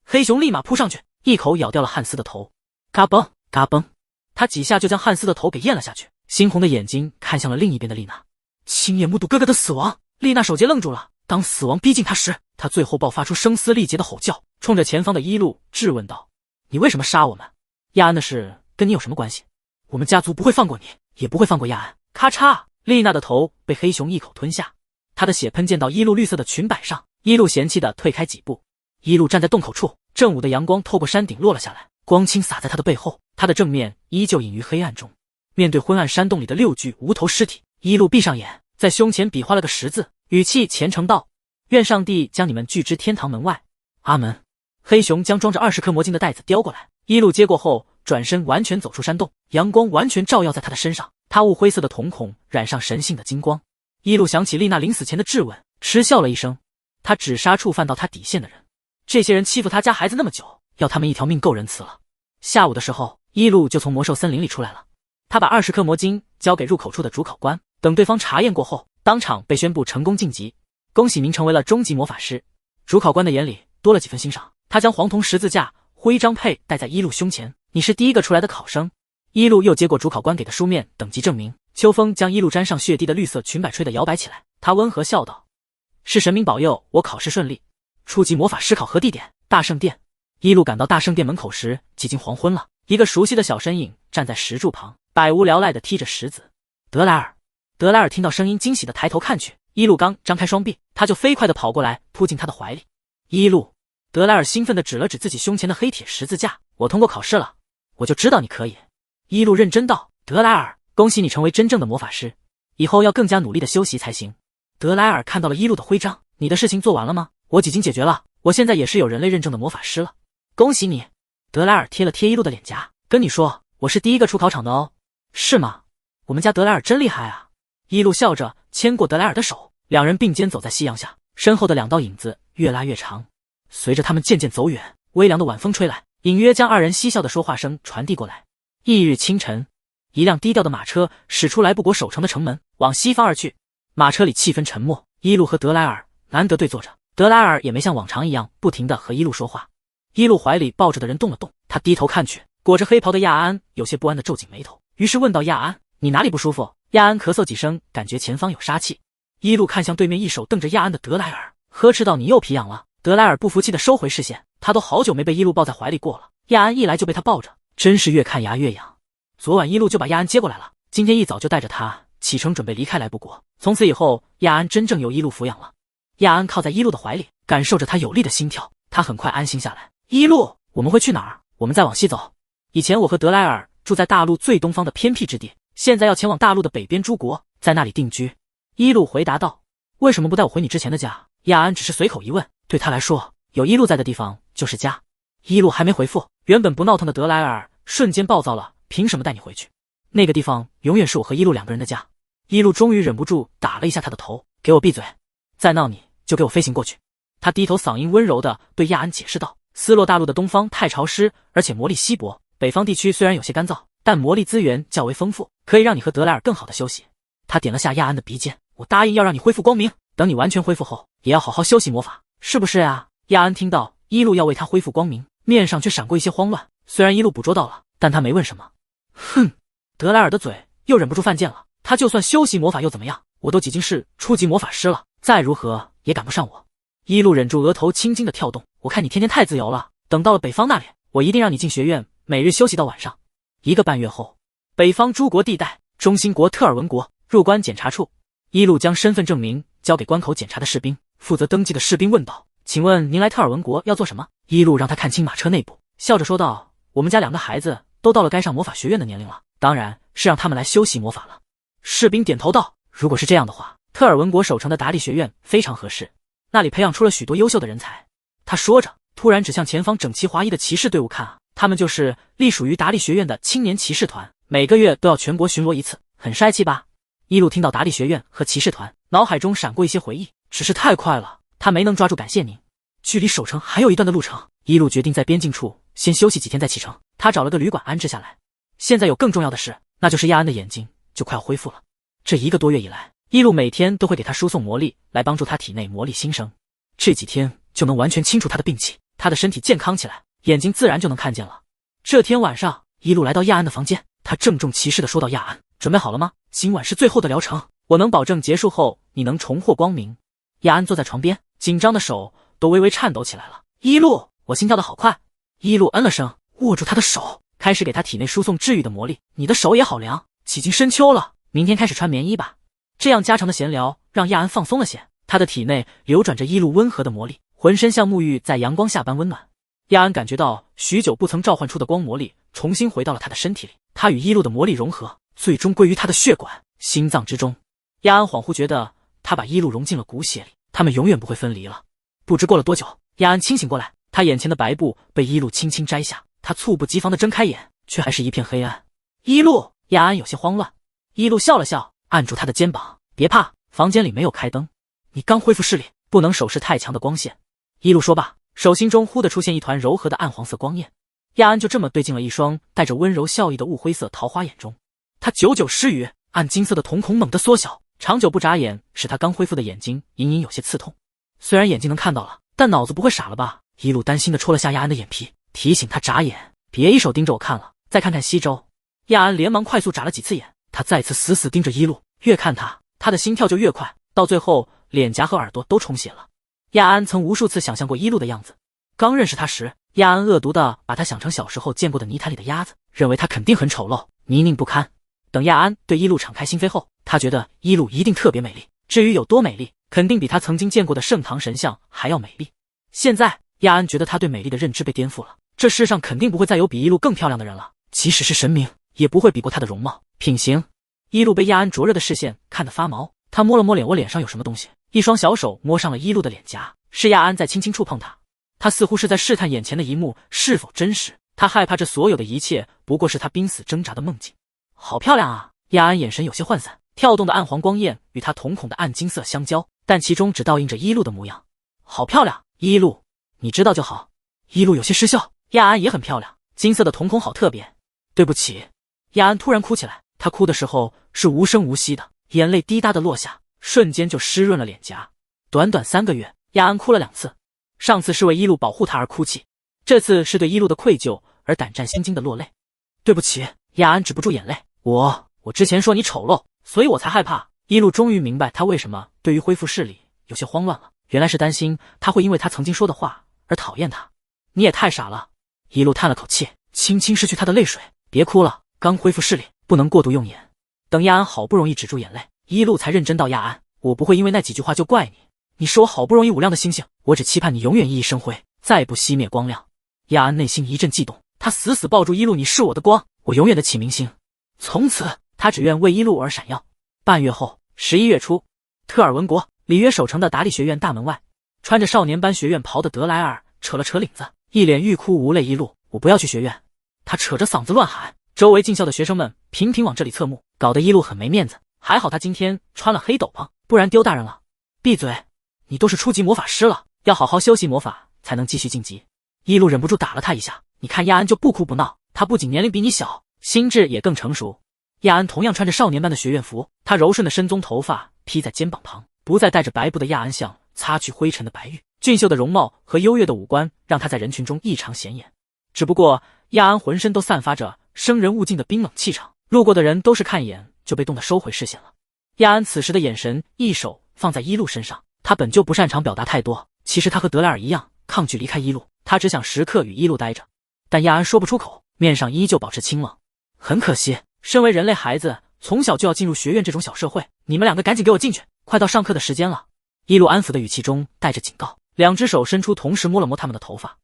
黑熊立马扑上去，一口咬掉了汉斯的头。嘎嘣嘎嘣，他几下就将汉斯的头给咽了下去，猩红的眼睛看向了另一边的丽娜。亲眼目睹哥哥的死亡，丽娜首节愣住了。当死亡逼近她时，她最后爆发出声嘶力竭的吼叫，冲着前方的一路质问道：“你为什么杀我们？亚安的事跟你有什么关系？我们家族不会放过你。”也不会放过亚安。咔嚓，丽娜的头被黑熊一口吞下，她的血喷溅到伊露绿色的裙摆上。伊露嫌弃地退开几步。伊露站在洞口处，正午的阳光透过山顶落了下来，光清洒在她的背后，她的正面依旧隐于黑暗中。面对昏暗山洞里的6具无头尸体，伊露闭上眼，在胸前比划了个十字，语气虔诚道：愿上帝将你们拒之天堂门外。阿门。黑熊将装着20颗魔晶的袋子叼过来，伊露接过后转身完全走出山洞，阳光完全照耀在他的身上，他雾灰色的瞳孔染上神性的金光。伊露想起丽娜临死前的质问，嗤笑了一声。他只杀触犯到他底线的人，这些人欺负他家孩子那么久，要他们一条命够仁慈了。下午的时候，伊露就从魔兽森林里出来了。他把20颗魔晶交给入口处的主考官，等对方查验过后，当场被宣布成功晋级，恭喜您成为了终极魔法师。主考官的眼里多了几分欣赏，他将黄铜十字架徽章佩戴在伊露胸前。你是第一个出来的考生。伊露又接过主考官给的书面等级证明。秋风将伊露沾上血滴的绿色裙摆吹得摇摆起来，他温和笑道：是神明保佑我考试顺利。初级魔法师考核地点：大圣殿。伊露赶到大圣殿门口时，几近黄昏了。一个熟悉的小身影站在石柱旁，百无聊赖地踢着石子。德莱尔。德莱尔听到声音，惊喜地抬头看去，伊露刚张开双臂，他就飞快地跑过来，扑进他的怀里。伊露。德莱尔兴奋地指了指自己胸前的黑铁十字架，我通过考试了，我就知道你可以。伊露认真道：德莱尔，恭喜你成为真正的魔法师，以后要更加努力地修习才行。德莱尔看到了伊露的徽章，你的事情做完了吗？我已经解决了，我现在也是有人类认证的魔法师了。恭喜你。德莱尔贴了贴伊露的脸颊，跟你说，我是第一个出考场的哦。是吗？我们家德莱尔真厉害啊。伊露笑着牵过德莱尔的手，两人并肩走在夕阳下，身后的2道影子越拉越长。随着他们渐渐走远，微凉的晚风吹来，隐约将2人嬉笑的说话声传递过来。翌日清晨，一辆低调的马车驶出来布国守城的城门，往西方而去。马车里气氛沉默，伊露和德莱尔难得对坐着，德莱尔也没像往常一样不停地和伊露说话。伊露怀里抱着的人动了动，他低头看去，裹着黑袍的亚安有些不安地皱紧眉头，于是问道：亚安，你哪里不舒服？亚安咳嗽几声，感觉前方有杀气。伊露看向对面一手瞪着亚安的德莱尔，呵斥道：你又皮痒了。德莱尔不服气地收回视线，他都好久没被伊露抱在怀里过了，亚安一来就被他抱着，真是越看牙越痒。昨晚伊露就把亚安接过来了，今天一早就带着他启程准备离开莱布国，从此以后亚安真正由伊露抚养了。亚安靠在伊露的怀里，感受着他有力的心跳，他很快安心下来。伊露，我们会去哪儿？我们再往西走。以前我和德莱尔住在大陆最东方的偏僻之地，现在要前往大陆的北边诸国，在那里定居。伊露回答道。为什么不带我回你之前的家？亚安只是随口一问，对他来说，有伊露在的地方就是家。伊露还没回复，原本不闹腾的德莱尔瞬间暴躁了，凭什么带你回去？那个地方永远是我和伊露2个人的家。伊露终于忍不住打了一下他的头，给我闭嘴，再闹你就给我飞行过去。他低头，嗓音温柔地对亚安解释道，斯洛大陆的东方太潮湿，而且魔力稀薄，北方地区虽然有些干燥，但魔力资源较为丰富，可以让你和德莱尔更好的休息。他点了下亚安的鼻尖，我答应要让你恢复光明，等你完全恢复后，也要好好修习魔法，是不是啊？亚安听到伊露要为他恢复光明，面上却闪过一些慌乱，虽然伊露捕捉到了，但他没问什么。哼，德莱尔的嘴又忍不住犯贱了，他就算修习魔法又怎么样？我都已经是初级魔法师了，再如何也赶不上我。伊露忍住额头青筋的跳动，我看你天天太自由了，等到了北方那里，我一定让你进学院，每日休息到晚上。1个半月后，北方诸国地带，中心国特尔文国入关检查处，伊露将身份证明交给关口检查的士兵，负责登记的士兵问道，请问您来特尔文国要做什么？伊露让他看清马车内部，笑着说道，我们家2个孩子都到了该上魔法学院的年龄了，当然是让他们来修习魔法了。士兵点头道，如果是这样的话，特尔文国守城的达利学院非常合适，那里培养出了许多优秀的人才。他说着，突然指向前方整齐划一的骑士队伍，看啊，他们就是隶属于达利学院的青年骑士团，每个月都要全国巡逻一次，很帅气吧？伊露听到达利学院和骑士团，脑海中闪过一些回忆，只是太快了，他没能抓住感谢您。距离守城还有一段的路程，伊露决定在边境处先休息几天再启程。他找了个旅馆安置下来。现在有更重要的事，那就是亚安的眼睛就快要恢复了。这1个多月以来，伊露每天都会给他输送魔力，来帮助他体内魔力新生。这几天就能完全清除他的病气，他的身体健康起来，眼睛自然就能看见了。这天晚上，伊露来到亚安的房间，他郑重其事地说道，亚安，准备好了吗？今晚是最后的疗程，我能保证结束后你能重获光明。亚安坐在床边，紧张的手都微微颤抖起来了。伊露，我心跳得好快。伊露嗯了声，握住他的手，开始给他体内输送治愈的魔力。你的手也好凉，几近深秋了，明天开始穿棉衣吧。这样家常的闲聊让亚安放松了些，他的体内流转着一路温和的魔力，浑身像沐浴在阳光下般温暖。亚安感觉到许久不曾召唤出的光魔力重新回到了他的身体里，他与一路的魔力融合，最终归于他的血管、心脏之中。亚安恍惚觉得他把一路融进了骨血里，他们永远不会分离了。不知过了多久，亚安清醒过来，他眼前的白布被一路轻轻摘下，他猝不及防地睁开眼，却还是一片黑暗。一路，亚安有些慌乱。一路笑了笑，按住他的肩膀，别怕，房间里没有开灯，你刚恢复视力，不能手持太强的光线。一路说罢，手心中忽地出现一团柔和的暗黄色光焰，亚安就这么对进了一双带着温柔笑意的雾灰色桃花眼中。他久久失语，暗金色的瞳孔猛地缩小，长久不眨眼使他刚恢复的眼睛隐隐有些刺痛。虽然眼睛能看到了，但脑子不会傻了吧？一路担心地戳了下亚安的眼皮，提醒他眨眼，别一手盯着我看了，再看看西周。亚安连忙快速眨了几次眼，他再次死死盯着一路，越看他的心跳就越快，到最后脸颊和耳朵都充血了。亚安曾无数次想象过一路的样子，刚认识他时，亚安恶毒地把他想成小时候见过的泥潭里的鸭子，认为他肯定很丑陋、泥泞不堪。等亚安对一路敞开心扉后，他觉得一路一定特别美丽，至于有多美丽，肯定比他曾经见过的圣堂神像还要美丽。现在亚安觉得他对美丽的认知被颠覆了，这世上肯定不会再有比一路更漂亮的人了，即使是神明也不会比过他的容貌、品行。一路被亚安灼热的视线看得发毛，他摸了摸脸窝，脸上有什么东西，一双小手摸上了一路的脸颊，是亚安在轻轻触碰他。他似乎是在试探眼前的一幕是否真实，他害怕这所有的一切不过是他濒死挣扎的梦境。好漂亮啊！亚安眼神有些涣散，跳动的暗黄光焰与他瞳孔的暗金色相交，但其中只倒映着一路的模样。好漂亮，一路，你知道就好。一路有些失笑，亚安也很漂亮，金色的瞳孔好特别。对不起。亚安突然哭起来，他哭的时候是无声无息的，眼泪滴答的落下，瞬间就湿润了脸颊。短短3个月，亚安哭了2次，上次是为一路保护他而哭泣，这次是对一路的愧疚而胆战心惊的落泪。对不起，亚安止不住眼泪，我之前说你丑陋，所以我才害怕。一路终于明白他为什么对于恢复视力有些慌乱了，原来是担心他会因为他曾经说的话而讨厌他。你也太傻了。一路叹了口气，轻轻拭去他的泪水，别哭了，刚恢复视力，不能过度用眼。等亚安好不容易止住眼泪，一路才认真道：亚安，我不会因为那几句话就怪你，你是我好不容易捂亮的星星，我只期盼你永远熠熠生辉，再不熄灭光亮。亚安内心一阵悸动，他死死抱住一路，你是我的光，我永远的启明星。从此他只愿为一路而闪耀。半月后，11月初，特尔文国里约守城的达利学院大门外，穿着少年班学院袍的德莱尔扯了扯领子，一脸欲哭无泪。一路，我不要去学院。他扯着嗓子乱喊，周围进校的学生们频频往这里侧目，搞得一路很没面子。还好他今天穿了黑斗篷，不然丢大人了。闭嘴，你都是初级魔法师了，要好好修习魔法才能继续晋级。一路忍不住打了他一下，你看亚安就不哭不闹，他不仅年龄比你小，心智也更成熟。亚安同样穿着少年班的学院服，他柔顺的深棕头发披在肩膀旁，不再带着白布的亚安像擦去灰尘的白玉，俊秀的容貌和优越的五官让他在人群中异常显眼。只不过亚安浑身都散发着生人勿近的冰冷气场，路过的人都是看一眼就被冻得收回视线了。亚安此时的眼神一手放在一路身上，他本就不擅长表达太多，其实他和德莱尔一样抗拒离开一路，他只想时刻与一路待着，但亚安说不出口，面上依旧保持清冷。很可惜，身为人类孩子，从小就要进入学院这种小社会，你们两个赶紧给我进去，快到上课的时间了。一路安抚的语气中带着警告，两只手伸出，同时摸了摸他们的头发。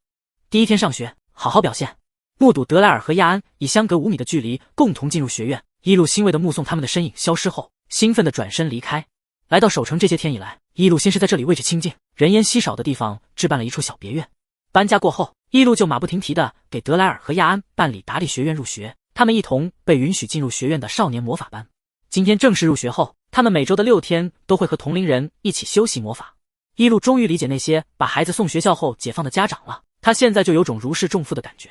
第一天上学，好好表现。目睹德莱尔和亚安以相隔5米的距离共同进入学院，一路欣慰地目送他们的身影消失后，兴奋地转身离开。来到守城这些天以来，一路先是在这里位置清静、人烟稀少的地方置办了一处小别院。搬家过后，一路就马不停蹄地给德莱尔和亚安办理达利学院入学，他们一同被允许进入学院的少年魔法班。今天正式入学后，他们每周的6天都会和同龄人一起修习魔法。一路终于理解那些把孩子送学校后解放的家长了，他现在就有种如释重负的感觉。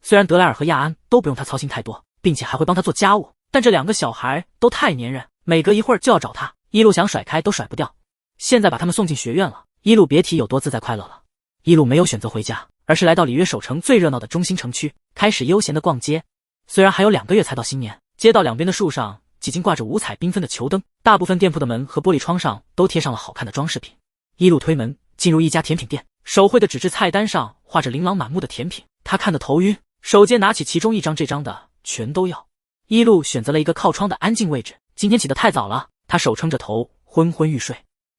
虽然德莱尔和亚安都不用他操心太多，并且还会帮他做家务，但这2个小孩都太粘人，每隔一会儿就要找他，一路想甩开都甩不掉。现在把他们送进学院了，一路别提有多自在快乐了。一路没有选择回家，而是来到里约守城最热闹的中心城区，开始悠闲的逛街。虽然还有2个月才到新年，街道两边的树上几经挂着五彩缤纷的球灯，大部分店铺的门和玻璃窗上都贴上了好看的装饰品。一路推门进入一家甜品店，手绘的纸质菜单上画着琳琅满目的甜品，他看得头晕，手间拿起其中一张，这张的全都要。一路选择了一个靠窗的安静位置。今天起得太早了，他手撑着头，昏昏欲睡。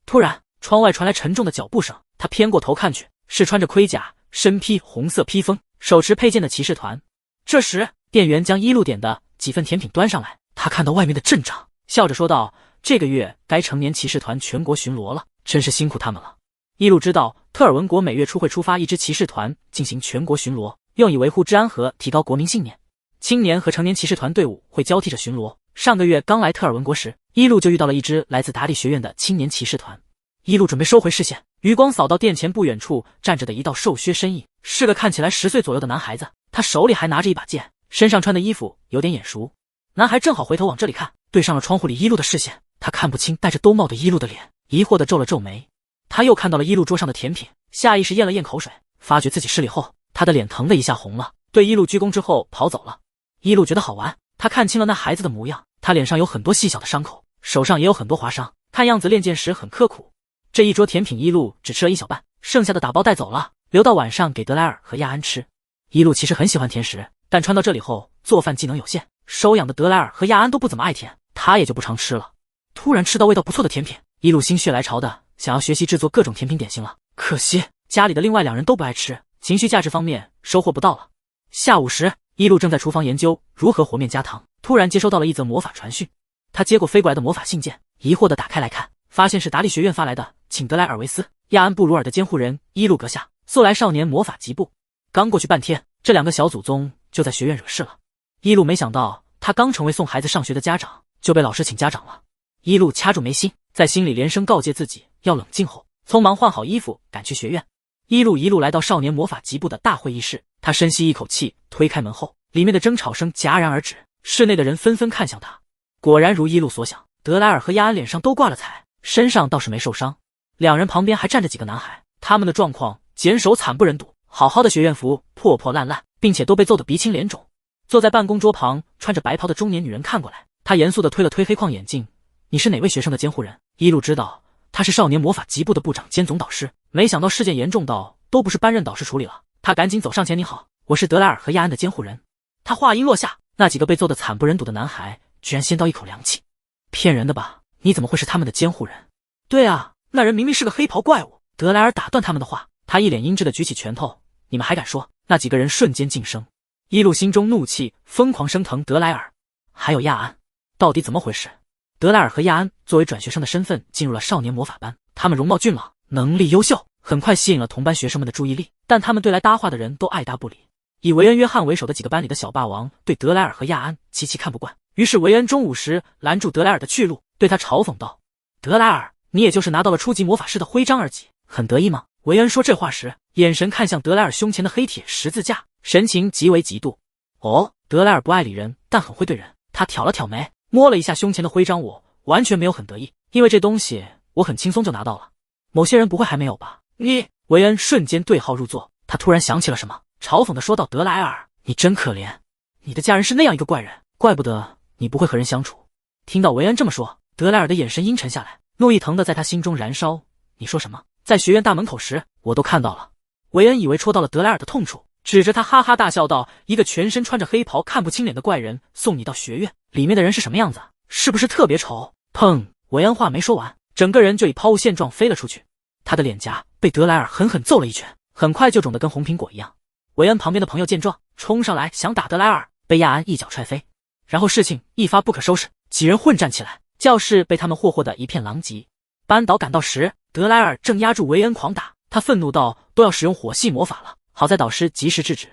突然，窗外传来沉重的脚步声，他偏过头看去，是穿着盔甲、身披红色披风、手持佩剑的骑士团。这时，店员将一路点的几份甜品端上来，他看到外面的阵仗，笑着说道：“这个月该成年骑士团全国巡逻了，真是辛苦他们了。”一路知道，特尔文国每月初会出发一支骑士团进行全国巡逻，用以维护治安和提高国民信念。青年和成年骑士团队伍会交替着巡逻。上个月刚来特尔文国时，一路就遇到了一支来自达利学院的青年骑士团。一路准备收回视线，余光扫到殿前不远处站着的一道瘦削身影，是个看起来10岁左右的男孩子，他手里还拿着一把剑，身上穿的衣服有点眼熟。男孩正好回头往这里看，对上了窗户里一路的视线，他看不清戴着兜帽的一路的脸，疑惑地皱了皱眉。他又看到了一路桌上的甜品，下意识咽了咽口水，发觉自己失礼后，他的脸腾的一下红了，对一路鞠躬之后跑走了。一路觉得好玩，他看清了那孩子的模样，他脸上有很多细小的伤口，手上也有很多划伤，看样子练剑时很刻苦。这一桌甜品一路只吃了一小半，剩下的打包带走了，留到晚上给德莱尔和亚安吃。一路其实很喜欢甜食，但穿到这里后做饭技能有限，收养的德莱尔和亚安都不怎么爱甜，他也就不常吃了。突然吃到味道不错的甜品，一路心血来潮的想要学习制作各种甜品点心了，可惜家里的另外2人都不爱吃，情绪价值方面收获不到了。下午时，一路正在厨房研究如何和面加糖，突然接收到了一则魔法传讯。他接过飞过来的魔法信件，疑惑地打开来看，发现是达利学院发来的，请德莱尔维斯、亚安布鲁尔的监护人伊路阁下速来少年魔法级部。刚过去半天，这2个小祖宗就在学院惹事了。一路没想到，他刚成为送孩子上学的家长，就被老师请家长了。一路掐住眉心，在心里连声告诫自己要冷静后，匆忙换好衣服赶去学院。一路来到少年魔法级部的大会议室，他深吸一口气，推开门后，里面的争吵声戛然而止，室内的人纷纷看向他。果然如一路所想，德莱尔和亚安脸上都挂了彩，身上倒是没受伤。2人旁边还站着几个男孩，他们的状况简手惨不忍睹，好好的学院服破破烂烂，并且都被揍得鼻青脸肿。坐在办公桌旁穿着白袍的中年女人看过来，她严肃地推了推黑框眼镜：“你是哪位学生的监护人？”一路知道他是少年魔法级部的部长兼总导师，没想到事件严重到都不是班任导师处理了。他赶紧走上前：“你好，我是德莱尔和亚安的监护人。”他话音落下，那几个被揍得惨不忍睹的男孩居然先倒一口凉气。骗人的吧？你怎么会是他们的监护人？对啊，那人明明是个黑袍怪物。德莱尔打断他们的话，他一脸阴鸷地举起拳头：“你们还敢说？”那几个人瞬间噤声。一路心中怒气疯狂升腾，德莱尔还有亚安，到底怎么回事？德莱尔和亚安作为转学生的身份进入了少年魔法班，他们容貌俊朗，能力优秀，很快吸引了同班学生们的注意力，但他们对来搭话的人都爱搭不理。以维恩·约翰为首的几个班里的小霸王对德莱尔和亚安齐齐看不惯，于是维恩中午时拦住德莱尔的去路，对他嘲讽道：“德莱尔，你也就是拿到了初级魔法师的徽章而已，很得意吗？”维恩说这话时，眼神看向德莱尔胸前的黑铁十字架，神情极为嫉妒。哦，德莱尔不爱理人，但很会对人。他挑了挑眉，摸了一下胸前的徽章，我完全没有很得意，因为这东西我很轻松就拿到了。某些人不会还没有吧？你，维恩瞬间对号入座，他突然想起了什么，嘲讽地说道：“德莱尔，你真可怜，你的家人是那样一个怪人，怪不得你不会和人相处。”听到维恩这么说，德莱尔的眼神阴沉下来，怒意腾地在他心中燃烧。你说什么？在学院大门口时，我都看到了。维恩以为戳到了德莱尔的痛处，指着他哈哈大笑道：“一个全身穿着黑袍、看不清脸的怪人送你到学院，里面的人是什么样子？是不是特别丑？”砰！维恩话没说完，整个人就以抛物线状飞了出去。他的脸颊被德莱尔狠狠揍了一拳，很快就肿得跟红苹果一样。维恩旁边的朋友见状，冲上来想打德莱尔，被亚安一脚踹飞。然后事情一发不可收拾，几人混战起来，教室被他们霍霍得一片狼藉。班导赶到时，德莱尔正压住维恩狂打，他愤怒到都要使用火系魔法了，好在导师及时制止。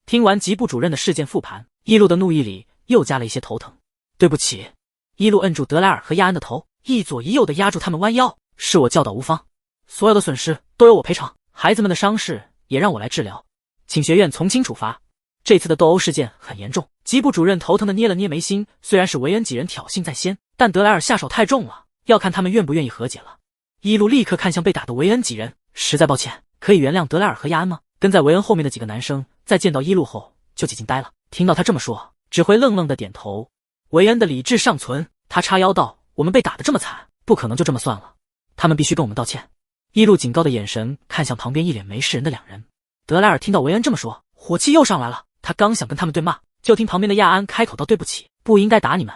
听完级部主任的事件复盘，一路的怒意里又加了一些头疼。对不起。一路摁住德莱尔和亚安的头，一左一右的压住他们弯腰，是我教导无方，所有的损失都由我赔偿，孩子们的伤势也让我来治疗，请学院从轻处罚。这次的斗殴事件很严重，级部主任头疼的捏了捏眉心，虽然是维恩几人挑衅在先，但德莱尔下手太重了，要看他们愿不愿意和解了。一路立刻看向被打的维恩几人，实在抱歉，可以原谅德莱尔和亚安吗？跟在维恩后面的几个男生在见到一路后就几近呆了，听到他这么说，只会愣愣的点头。维恩的理智尚存，他叉腰道：“我们被打得这么惨，不可能就这么算了，他们必须跟我们道歉。”一路警告的眼神看向旁边一脸没事人的2人。德莱尔听到维恩这么说，火气又上来了，他刚想跟他们对骂，就听旁边的亚安开口道：“对不起，不应该打你们。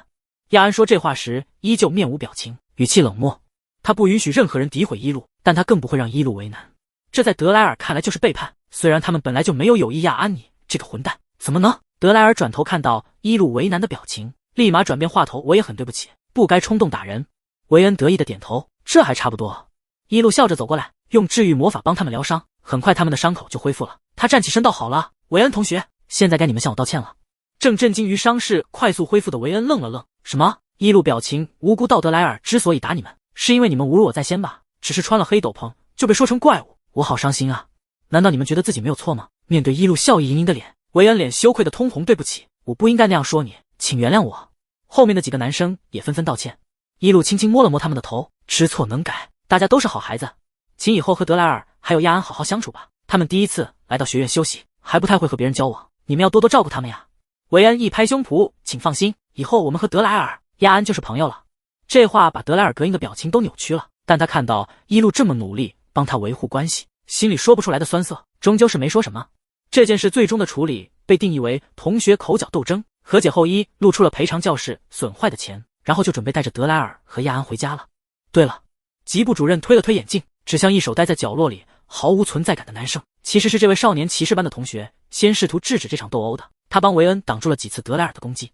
亚安说这话时依旧面无表情，语气冷漠。他不允许任何人诋毁伊露，但他更不会让伊露为难。这在德莱尔看来就是背叛，虽然他们本来就没有有意亚安你这个混蛋，怎么能？德莱尔转头看到伊露为难的表情，立马转变话头，我也很对不起，不该冲动打人。维恩得意的点头，这还差不多。伊露笑着走过来，用治愈魔法帮他们疗伤，很快他们的伤口就恢复了。他站起身道：“好了，维恩同学，现在该你们向我道歉了。”正震惊于伤势快速恢复的维恩愣了愣，什么？伊露表情无辜道：“德莱尔之所以打你们，是因为你们侮辱我在先吧？只是穿了黑斗篷就被说成怪物，我好伤心啊！难道你们觉得自己没有错吗？”面对伊露笑意盈盈的脸，维恩脸羞愧的通红，对不起，我不应该那样说你，请原谅我。后面的几个男生也纷纷道歉。伊露轻轻摸了摸他们的头，知错能改，大家都是好孩子，请以后和德莱尔还有亚安好好相处吧。他们第一次来到学院休息，还不太会和别人交往，你们要多多照顾他们呀。维恩一拍胸脯，请放心，以后我们和德莱尔、亚安就是朋友了。这话把德莱尔膈应的表情都扭曲了，但他看到伊露这么努力帮他维护关系，心里说不出来的酸涩，终究是没说什么。这件事最终的处理被定义为同学口角斗争。和解后，伊露出了赔偿教室损坏的钱，然后就准备带着德莱尔和亚安回家了。对了，级部主任推了推眼镜，指向一手待在角落里毫无存在感的男生，其实是这位少年骑士班的同学，先试图制止这场斗殴的。他帮维恩挡住了几次德莱尔的攻击，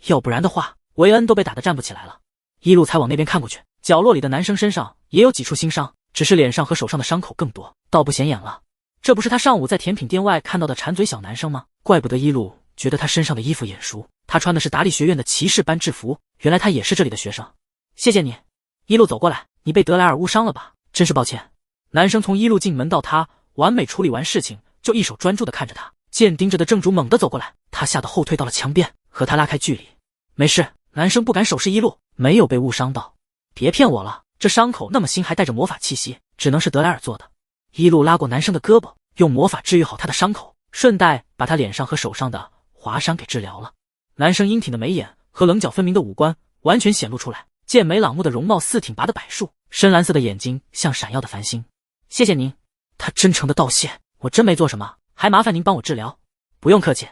要不然的话，维恩都被打得站不起来了。伊露才往那边看过去，角落里的男生身上也有几处轻伤，只是脸上和手上的伤口更多，倒不显眼了。这不是他上午在甜品店外看到的馋嘴小男生吗？怪不得伊露觉得他身上的衣服眼熟，他穿的是达利学院的骑士班制服，原来他也是这里的学生。谢谢你。伊露走过来，你被德莱尔误伤了吧？真是抱歉。男生从伊露进门到他完美处理完事情，就一手专注地看着他。见盯着的正主猛地走过来，他吓得后退到了墙边，和他拉开距离。没事，男生不敢手势伊露，没有被误伤到。别骗我了，这伤口那么新，还带着魔法气息，只能是德莱尔做的。伊露拉过男生的胳膊，用魔法治愈好他的伤口，顺带把他脸上和手上的划伤给治疗了。男生英挺的眉眼和棱角分明的五官完全显露出来，健美朗目的容貌似挺拔的柏树，深蓝色的眼睛像闪耀的繁星。谢谢您。他真诚的道谢，我真没做什么，还麻烦您帮我治疗。不用客气。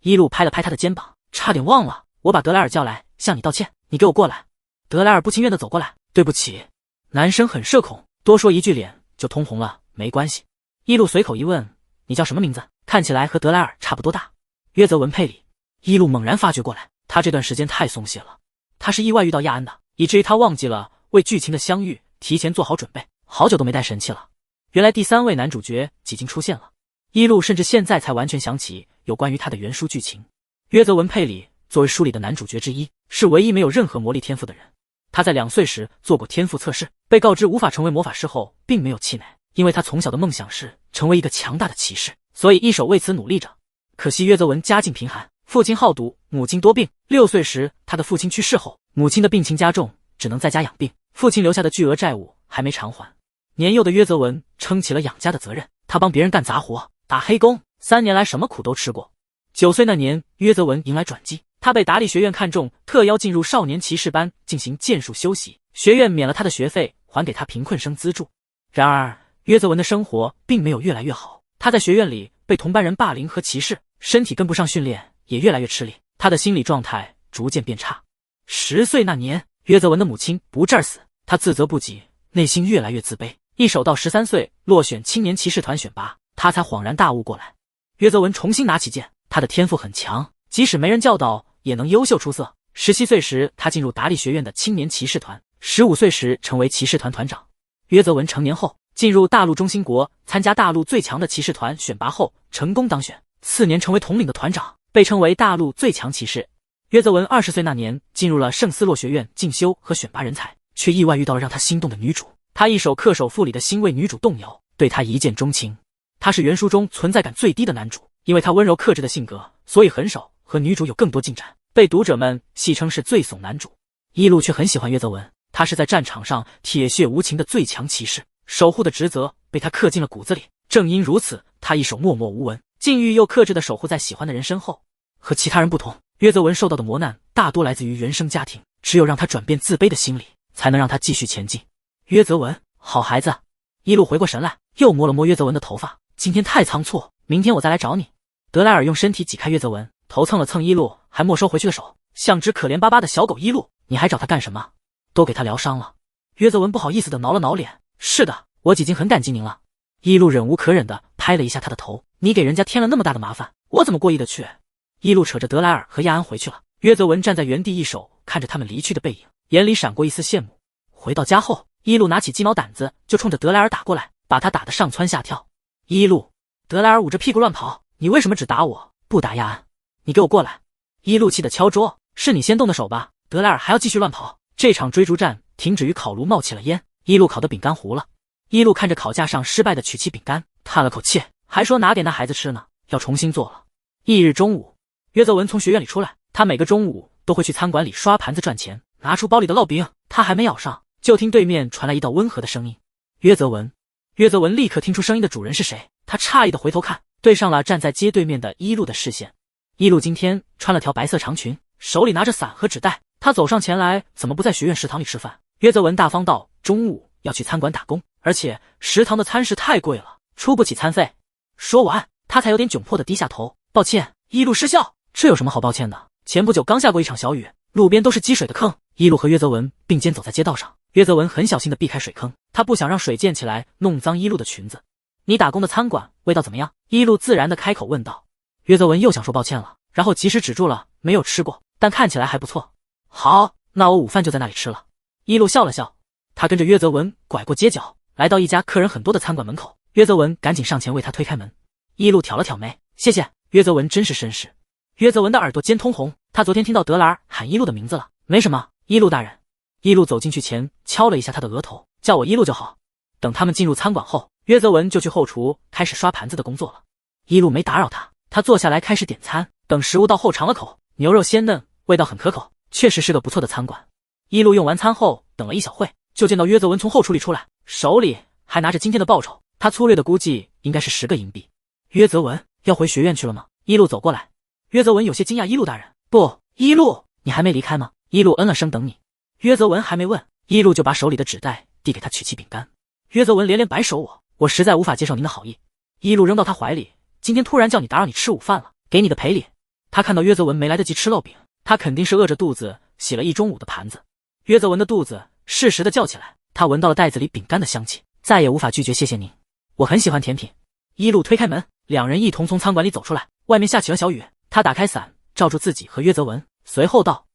伊露拍了拍他的肩膀，差点忘了，我把德莱尔叫来向你道歉，你给我过来。德莱尔不情愿的走过来，对不起。男生很社恐，多说一句脸就通红了，没关系。伊露随口一问，你叫什么名字？看起来和德莱尔差不多大。约泽文佩里。伊露猛然发觉过来，他这段时间太松懈了，他是意外遇到亚安的，以至于他忘记了为剧情的相遇提前做好准备，好久都没带神器了。原来第三位男主角几经出现了，伊露甚至现在才完全想起有关于他的原书剧情。约泽文佩里作为书里的男主角之一，是唯一没有任何魔力天赋的人。他在2岁时做过天赋测试，被告知无法成为魔法师后，并没有气馁，因为他从小的梦想是成为一个强大的骑士，所以一手为此努力着。可惜约泽文家境贫寒，父亲好赌，母亲多病。6岁时，他的父亲去世后，母亲的病情加重，只能在家养病。父亲留下的巨额债务还没偿还。年幼的约泽文撑起了养家的责任，他帮别人干杂活，打黑工，3年来什么苦都吃过。9岁那年，约泽文迎来转机，他被达利学院看中，特邀进入少年骑士班进行剑术修习，学院免了他的学费，还给他贫困生资助。然而，约泽文的生活并没有越来越好，他在学院里被同班人霸凌和歧视，身体跟不上训练，也越来越吃力，他的心理状态逐渐变差。10岁那年，约泽文的母亲不治而死，他自责不己，内心越来越自卑。一手到13岁落选青年骑士团选拔，他才恍然大悟过来。约泽文重新拿起剑，他的天赋很强，即使没人教导也能优秀出色。17岁时，他进入达利学院的青年骑士团，15岁时成为骑士团团长。约泽文成年后，进入大陆中心国，参加大陆最强的骑士团选拔后，成功当选，次年成为统领的团长，被称为大陆最强骑士。约泽文20岁那年，进入了圣斯洛学院进修和选拔人才，却意外遇到了让他心动的女主。他一手恪守妇礼的心为女主动摇，对她一见钟情。他是原书中存在感最低的男主，因为他温柔克制的性格，所以很少和女主有更多进展，被读者们戏称是最怂男主。伊露却很喜欢约泽文，他是在战场上铁血无情的最强骑士，守护的职责被他刻进了骨子里。正因如此，他一手默默无闻，禁欲又克制地守护在喜欢的人身后。和其他人不同，约泽文受到的磨难大多来自于原生家庭，只有让他转变自卑的心理，才能让他继续前进。约泽文，好孩子。伊露回过神来，又摸了摸约泽文的头发，今天太仓促，明天我再来找你。德莱尔用身体挤开约泽文，头蹭了蹭伊露还没收回去的手，像只可怜巴巴的小狗。一路，你还找他干什么？都给他疗伤了。约泽文不好意思的挠了挠脸，是的，我已经很感激您了。一路忍无可忍的拍了一下他的头，你给人家添了那么大的麻烦，我怎么过意的去？一路扯着德莱尔和亚安回去了。约泽文站在原地，一手看着他们离去的背影，眼里闪过一丝羡慕。回到家后，一路拿起鸡毛掸子就冲着德莱尔打过来，把他打得上蹿下跳。一路，德莱尔捂着屁股乱跑，你为什么只打我不打亚安？你给我过来！一路气得敲桌，是你先动的手吧？德莱尔还要继续乱跑。这场追逐战停止于烤炉冒起了烟，一路烤的饼干糊了。一路看着烤架上失败的曲奇饼干，叹了口气，还说拿给那孩子吃呢，要重新做了。翌日中午，约泽文从学院里出来，他每个中午都会去餐馆里刷盘子赚钱，拿出包里的烙饼，他还没咬上，就听对面传来一道温和的声音：约泽文。约泽文立刻听出声音的主人是谁，他诧异的回头看，对上了站在街对面的一路的视线。一路今天穿了条白色长裙，手里拿着伞和纸袋，他走上前来，怎么不在学院食堂里吃饭？约泽文大方道，中午要去餐馆打工，而且食堂的餐食太贵了，出不起餐费。说完，他才有点窘迫的低下头，抱歉，一路失效。这有什么好抱歉的？前不久刚下过一场小雨，路边都是积水的坑。一路和约泽文并肩走在街道上，约泽文很小心地避开水坑，他不想让水溅起来弄脏一路的裙子。你打工的餐馆味道怎么样？一路自然地开口问道。约泽文又想说抱歉了，然后及时止住了，没有吃过，但看起来还不错。好，那我午饭就在那里吃了。一路笑了笑，他跟着约泽文拐过街角，来到一家客人很多的餐馆门口。约泽文赶紧上前为他推开门。一路挑了挑眉，谢谢。约泽文真是绅士。约泽文的耳朵尖通红，他昨天听到德莱尔喊一路的名字了。没什么，一路大人。一路走进去前敲了一下他的额头，叫我一路就好。等他们进入餐馆后，约泽文就去后厨开始刷盘子的工作了。一路没打扰他，他坐下来开始点餐。等食物到后尝了口，牛肉鲜嫩，味道很可口，确实是个不错的餐馆。一路用完餐后等了一小会，就见到约泽文从后厨里出来，手里还拿着今天的报酬，他粗略的估计应该是10个银币。约泽文要回学院去了吗？一路走过来。约泽文有些惊讶，一路大人。不，一路，你还没离开吗？一路嗯了声等你。约泽文还没问，一路就把手里的纸袋递给他曲奇饼干。约泽文连连摆手，我实在无法接受您的好意。一路扔到他怀里，今天突然叫你打扰你吃午饭了，给你的赔礼。他看到约泽文没来得及吃烙饼，他肯定是饿着肚子洗了一中午的盘子。约泽文的肚子适时的叫起来，他闻到了袋子里饼干的香气，再也无法拒绝。谢谢您，我很喜欢甜品。一路推开门，两人一同从餐馆里走出来，外面下起了小雨，他打开伞罩住自己和约泽文，随后道，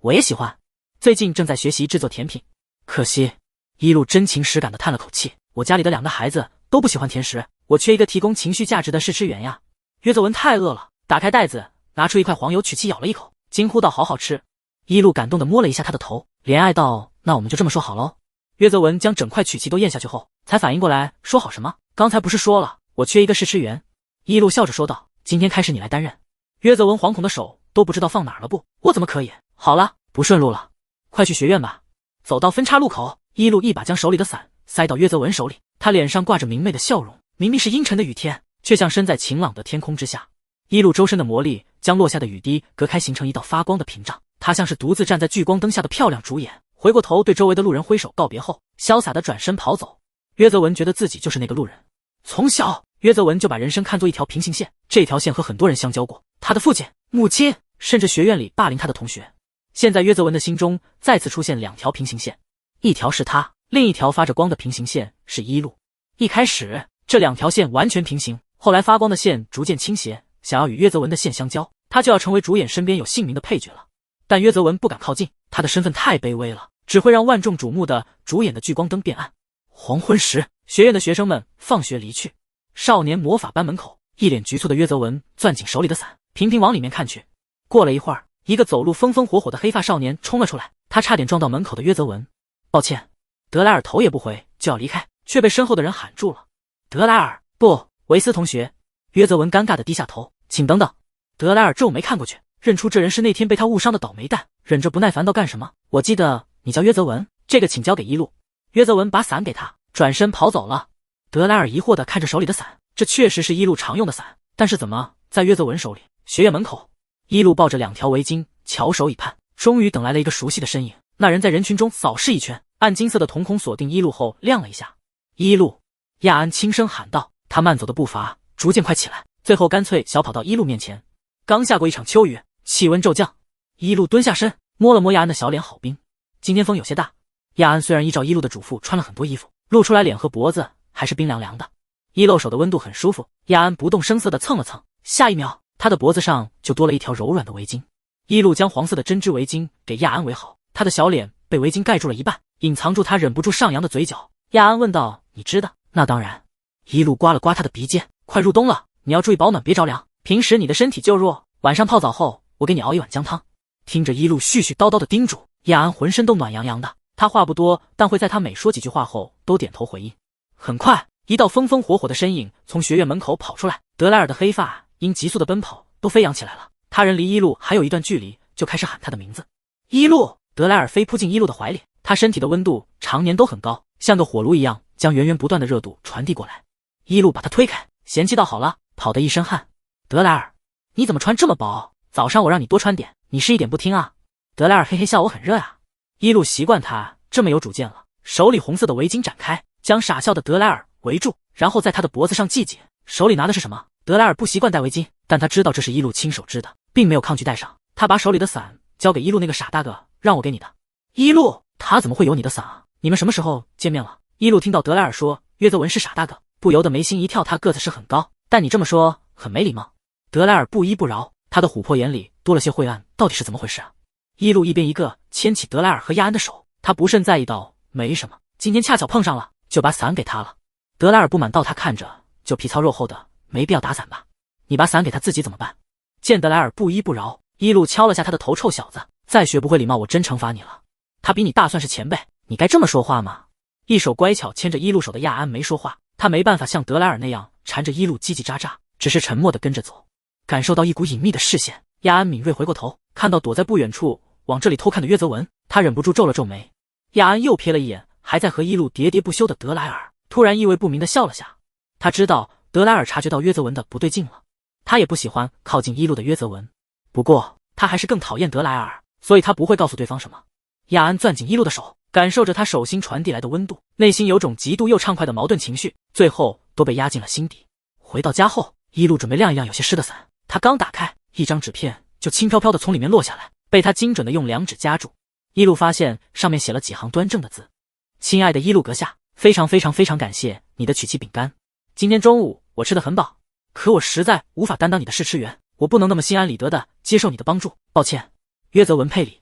我也喜欢，最近正在学习制作甜品。可惜，一路真情实感的叹了口气，我家里的2个孩子都不喜欢甜食，我缺一个提供情绪价值的试吃员呀。约泽文太饿了，打开袋子拿出一块黄油曲奇咬了一口，惊呼道，好好吃。一路感动的摸了一下他的头，怜爱道，那我们就这么说好喽。约泽文将整块曲奇都咽下去后，才反应过来，说好什么？刚才不是说了我缺一个试吃员？一路笑着说道，今天开始你来担任。约泽文惶恐的手都不知道放哪儿了，不，我怎么可以？好了，不顺路了，快去学院吧。走到分岔路口，一路一把将手里的伞塞到约泽文手里，他脸上挂着明媚的笑容，明明是阴沉的雨天，却像身在晴朗的天空之下。一路周身的魔力将落下的雨滴隔开，形成一道发光的屏障，他像是独自站在聚光灯下的漂亮主演，回过头对周围的路人挥手告别后，潇洒的转身跑走。约泽文觉得自己就是那个路人。从小，约泽文就把人生看作一条平行线，这条线和很多人相交过，他的父亲、母亲，甚至学院里霸凌他的同学。现在约泽文的心中再次出现2条平行线，一条是他，另一条发着光的平行线是一路。一开始这2条线完全平行，后来发光的线逐渐倾斜，想要与约泽文的线相交，他就要成为主演身边有姓名的配角了。但约泽文不敢靠近，他的身份太卑微了，只会让万众瞩目的主演的聚光灯变暗。黄昏时，学院的学生们放学离去，少年魔法班门口，一脸局促的约泽文攥紧手里的伞，频频往里面看去。过了一会儿，一个走路风风火火的黑发少年冲了出来，他差点撞到门口的约泽文。抱歉。德莱尔头也不回就要离开，却被身后的人喊住了。德莱尔，不，维斯同学。约泽文尴尬的低下头，请等等。德莱尔皱眉看过去，认出这人是那天被他误伤的倒霉蛋，忍着不耐烦道，干什么？我记得你叫约泽文，这个请交给一路。约泽文把伞给他，转身跑走了。德莱尔疑惑地看着手里的伞，这确实是一路常用的伞，但是怎么在约泽文手里？学院门口，一路抱着2条围巾，翘首以盼，终于等来了一个熟悉的身影。那人在人群中扫视一圈，暗金色的瞳孔锁定一路后亮了一下。一路，亚安轻声喊道，他慢走的步伐逐渐快起来，最后干脆小跑到一路面前。刚下过一场秋雨，气温骤降，一路蹲下身，摸了摸亚安的小脸，好冰。今天风有些大。亚安虽然依照一路的嘱咐穿了很多衣服，露出来脸和脖子还是冰凉凉的。一露手的温度很舒服，亚安不动声色地蹭了蹭，下一秒，他的脖子上就多了一条柔软的围巾。一路将黄色的针织围巾给亚安围好，他的小脸被围巾盖住了一半，隐藏住他忍不住上扬的嘴角。亚安问道：“你织的？”“那当然。”一路刮了刮他的鼻尖，“快入冬了，你要注意保暖，别着凉。平时你的身体就弱，晚上泡澡后，我给你熬一碗姜汤。”听着一路絮絮叨叨的叮嘱，亚安浑身都暖洋洋的。他话不多，但会在他每说几句话后都点头回应。很快，一道风风火火的身影从学院门口跑出来，德莱尔的黑发因急速的奔跑都飞扬起来了。他人离一路还有一段距离，就开始喊他的名字。一路！德莱尔飞扑进一路的怀里，他身体的温度常年都很高，像个火炉一样将源源不断的热度传递过来。一路把他推开，嫌弃道：“好了，跑得一身汗。德莱尔，你怎么穿这么薄？早上我让你多穿点，你是一点不听啊。”德莱尔嘿嘿笑：“我很热啊。”一路习惯他这么有主见了，手里红色的围巾展开，将傻笑的德莱尔围住，然后在他的脖子上系紧。手里拿的是什么？德莱尔不习惯戴围巾，但他知道这是一路亲手织的，并没有抗拒戴上。他把手里的伞交给一路：“那个傻大个，让我给你的。”一路，他怎么会有你的伞啊？你们什么时候见面了？一路听到德莱尔说约泽文是傻大个，不由得眉心一跳。他个子是很高，但你这么说很没礼貌。德莱尔不依不饶，他的琥珀眼里多了些晦暗，到底是怎么回事啊？一路一边一个牵起德莱尔和亚安的手，他不甚在意道：“没什么，今天恰巧碰上了，就把伞给他了。”德莱尔不满道：“他看着就皮糙肉厚的，没必要打伞吧？你把伞给他自己怎么办？”见德莱尔不依不饶，一路敲了下他的头：“臭小子，再学不会礼貌，我真惩罚你了。他比你大，算是前辈，你该这么说话吗？”一手乖巧牵着一路手的亚安没说话，他没办法像德莱尔那样缠着一路叽叽喳喳，只是沉默地跟着走。感受到一股隐秘的视线，亚安敏锐回过头，看到躲在不远处往这里偷看的约泽文，他忍不住皱了皱眉。亚安又瞥了一眼还在和一路喋喋不休的德莱尔，突然意味不明地笑了下。他知道德莱尔察觉到约泽文的不对劲了，他也不喜欢靠近一路的约泽文，不过他还是更讨厌德莱尔，所以他不会告诉对方什么。亚安攥紧一路的手，感受着他手心传递来的温度，内心有种极度又畅快的矛盾情绪，最后都被压进了心底。回到家后，一路准备晾一晾有些湿的伞，他刚打开，一张纸片就轻飘飘地从里面落下来，被他精准地用2指夹住。一路发现上面写了几行端正的字：“亲爱的一路阁下，非常非常非常感谢你的曲奇饼干。今天中午我吃得很饱，可我实在无法担当你的试吃员，我不能那么心安理得地接受你的帮助，抱歉。约泽文佩里。”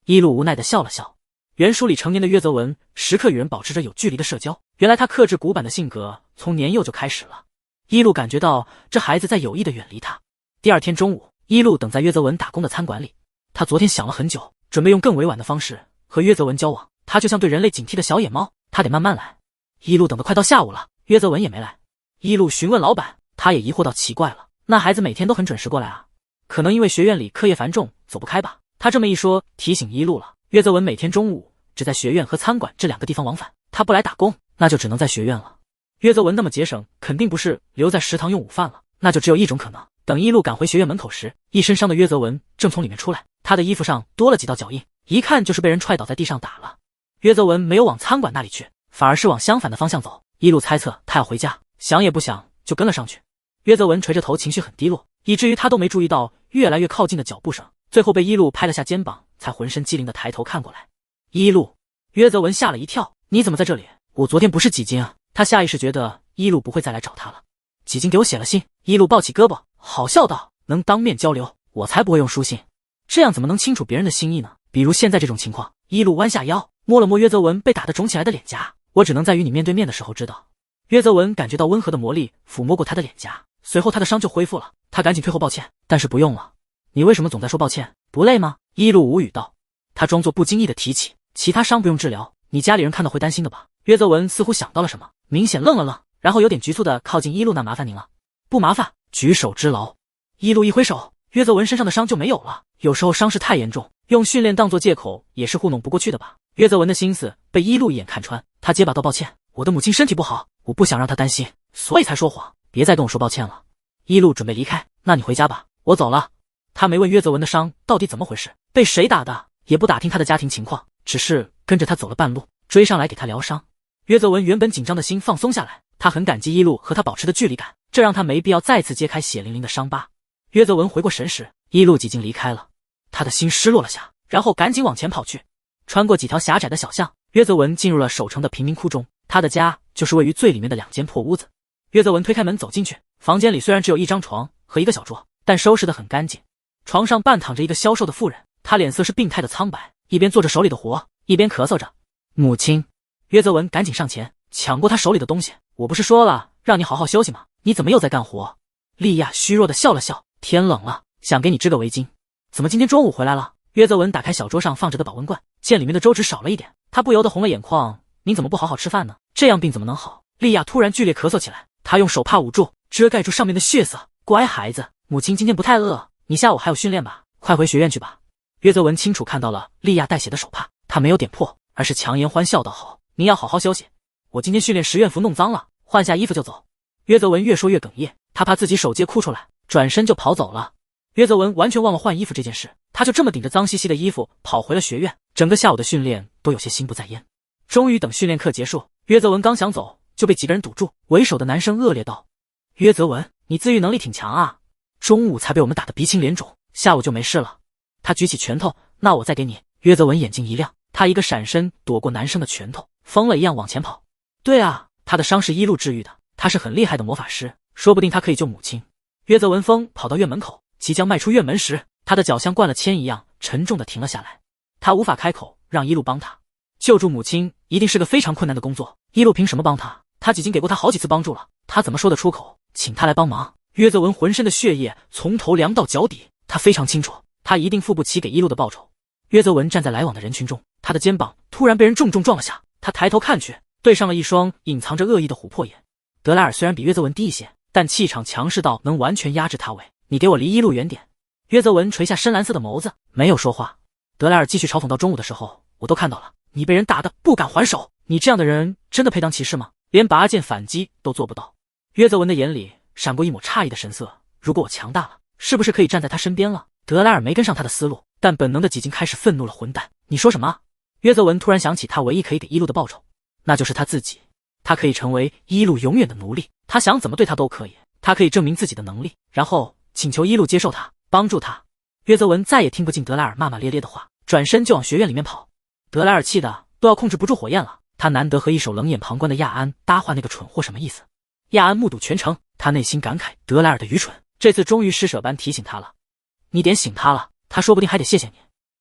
一路无奈地笑了笑。原书里成年的约泽文时刻与人保持着有距离的社交，原来他克制古板的性格从年幼就开始了。一路感觉到这孩子在有意地远离他。第二天中午，一路等在约泽文打工的餐馆里，他昨天想了很久，准备用更委婉的方式和约泽文交往。他就像对人类警惕的小野猫，他得慢慢来。一路等得快到下午了，约泽文也没来。一路询问老板，他也疑惑到奇怪了，那孩子每天都很准时过来啊，可能因为学院里课业繁重走不开吧。他这么一说，提醒一路了。约泽文每天中午只在学院和餐馆这2个地方往返，他不来打工，那就只能在学院了。约泽文那么节省，肯定不是留在食堂用午饭了，那就只有一种可能。等一路赶回学院门口时，一身伤的约泽文正从里面出来，他的衣服上多了几道脚印，一看就是被人踹倒在地上打了。约泽文没有往餐馆那里去，反而是往相反的方向走。一路猜测他要回家，想也不想就跟了上去。约泽文垂着头，情绪很低落，以至于他都没注意到越来越靠近的脚步声，最后被一路拍了下肩膀，才浑身机灵地抬头看过来。一路，约泽文吓了一跳：“你怎么在这里？我昨天不是几经啊？”他下意识觉得一路不会再来找他了。几经给我写了信。一路抱起胳膊，好笑道：“能当面交流，我才不会用书信，这样怎么能清楚别人的心意呢？比如现在这种情况。”一路弯下腰，摸了摸约泽文被打得肿起来的脸颊：“我只能在与你面对面的时候知道。”约泽文感觉到温和的魔力抚摸过他的脸颊，随后他的伤就恢复了。他赶紧退后抱歉：“但是不用了。”“你为什么总在说抱歉？不累吗？”一路无语道。他装作不经意地提起：“其他伤不用治疗，你家里人看到会担心的吧？”约泽文似乎想到了什么，明显愣了愣，然后有点局促地靠近一路：“那麻烦您了。”“不麻烦，举手之劳。”一路一挥手，约泽文身上的伤就没有了。有时候伤势太严重，用训练当作借口也是糊弄不过去的吧。约泽文的心思被一路一眼看穿，他结巴道：“抱歉，我的母亲身体不好，我不想让她担心，所以才说谎，别再跟我说抱歉了。”一路准备离开：“那你回家吧，我走了。”他没问约泽文的伤到底怎么回事，被谁打的，也不打听他的家庭情况，只是跟着他走了半路，追上来给他疗伤。约泽文原本紧张的心放松下来，他很感激一路和他保持的距离感，这让他没必要再次揭开血淋淋的伤疤。约泽文回过神时，一路几经离开了。他的心失落了下，然后赶紧往前跑去。穿过几条狭窄的小巷，约泽文进入了守城的贫民窟中。他的家就是位于最里面的2间破屋子。约泽文推开门走进去，房间里虽然只有一张床和一个小桌，但收拾得很干净。床上半躺着一个消瘦的妇人，她脸色是病态的苍白，一边做着手里的活，一边咳嗽着。母亲，约泽文赶紧上前抢过她手里的东西。我不是说了让你好好休息吗？你怎么又在干活？莉亚虚弱的笑了笑，天冷了，想给你织个围巾。怎么今天中午回来了？约泽文打开小桌上放着的保温罐，见里面的粥只少了一点，他不由得红了眼眶。您怎么不好好吃饭呢？这样病怎么能好？莉亚突然剧烈咳嗽起来，她用手帕捂住，遮盖住上面的血色。乖孩子，母亲今天不太饿，你下午还有训练吧？快回学院去吧。约泽文清楚看到了莉亚带血的手帕，他没有点破，而是强颜欢笑道：好，您要好好休息，我今天训练时院服弄脏了，换下衣服就走。约泽文越说越哽咽，他怕自己手贱哭出来，转身就跑走了。约泽文完全忘了换衣服这件事，他就这么顶着脏兮兮的衣服跑回了学院，整个下午的训练都有些心不在焉。终于等训练课结束，约泽文刚想走，就被几个人堵住。为首的男生恶劣道：约泽文，你自愈能力挺强啊，中午才被我们打得鼻青脸肿，下午就没事了。他举起拳头，那我再给你。约泽文眼睛一亮，他一个闪身躲过男生的拳头，疯了一样往前跑。对啊，他的伤是一路治愈的，他是很厉害的魔法师，说不定他可以救母亲。约泽文疯跑到院门口，即将迈出院门时，他的脚像灌了铅一样沉重的停了下来。他无法开口让一路帮他救助母亲，一定是个非常困难的工作。一路凭什么帮他？他已经给过他好几次帮助了，他怎么说得出口请他来帮忙？约泽文浑身的血液从头凉到脚底，他非常清楚，他一定付不起给一路的报酬。约泽文站在来往的人群中，他的肩膀突然被人重重撞了下，他抬头看去，对上了一双隐藏着恶意的琥珀眼。德莱尔虽然比约泽文低一些，但气场强势到能完全压制他。喂，你给我离一路远点。约泽文垂下深蓝色的眸子，没有说话。德莱尔继续嘲讽到中午的时候，我都看到了，你被人打得不敢还手，你这样的人真的配当骑士吗？连拔剑反击都做不到。约泽文的眼里闪过一抹诧异的神色，如果我强大了，是不是可以站在他身边了？德莱尔没跟上他的思路，但本能的几经开始愤怒了。混蛋，你说什么？约泽文突然想起他唯一可以给一路的报酬，那就是他自己。他可以成为一路永远的奴隶，他想怎么对他都可以。他可以证明自己的能力，然后请求一路接受他，帮助他。约泽文再也听不进德莱尔骂骂咧咧的话，转身就往学院里面跑。德莱尔气的都要控制不住火焰了，他难得和一手冷眼旁观的亚安搭话，那个蠢货什么意思？亚安目睹全程，他内心感慨德莱尔的愚蠢，这次终于施舍般提醒他了。你点醒他了，他说不定还得谢谢你。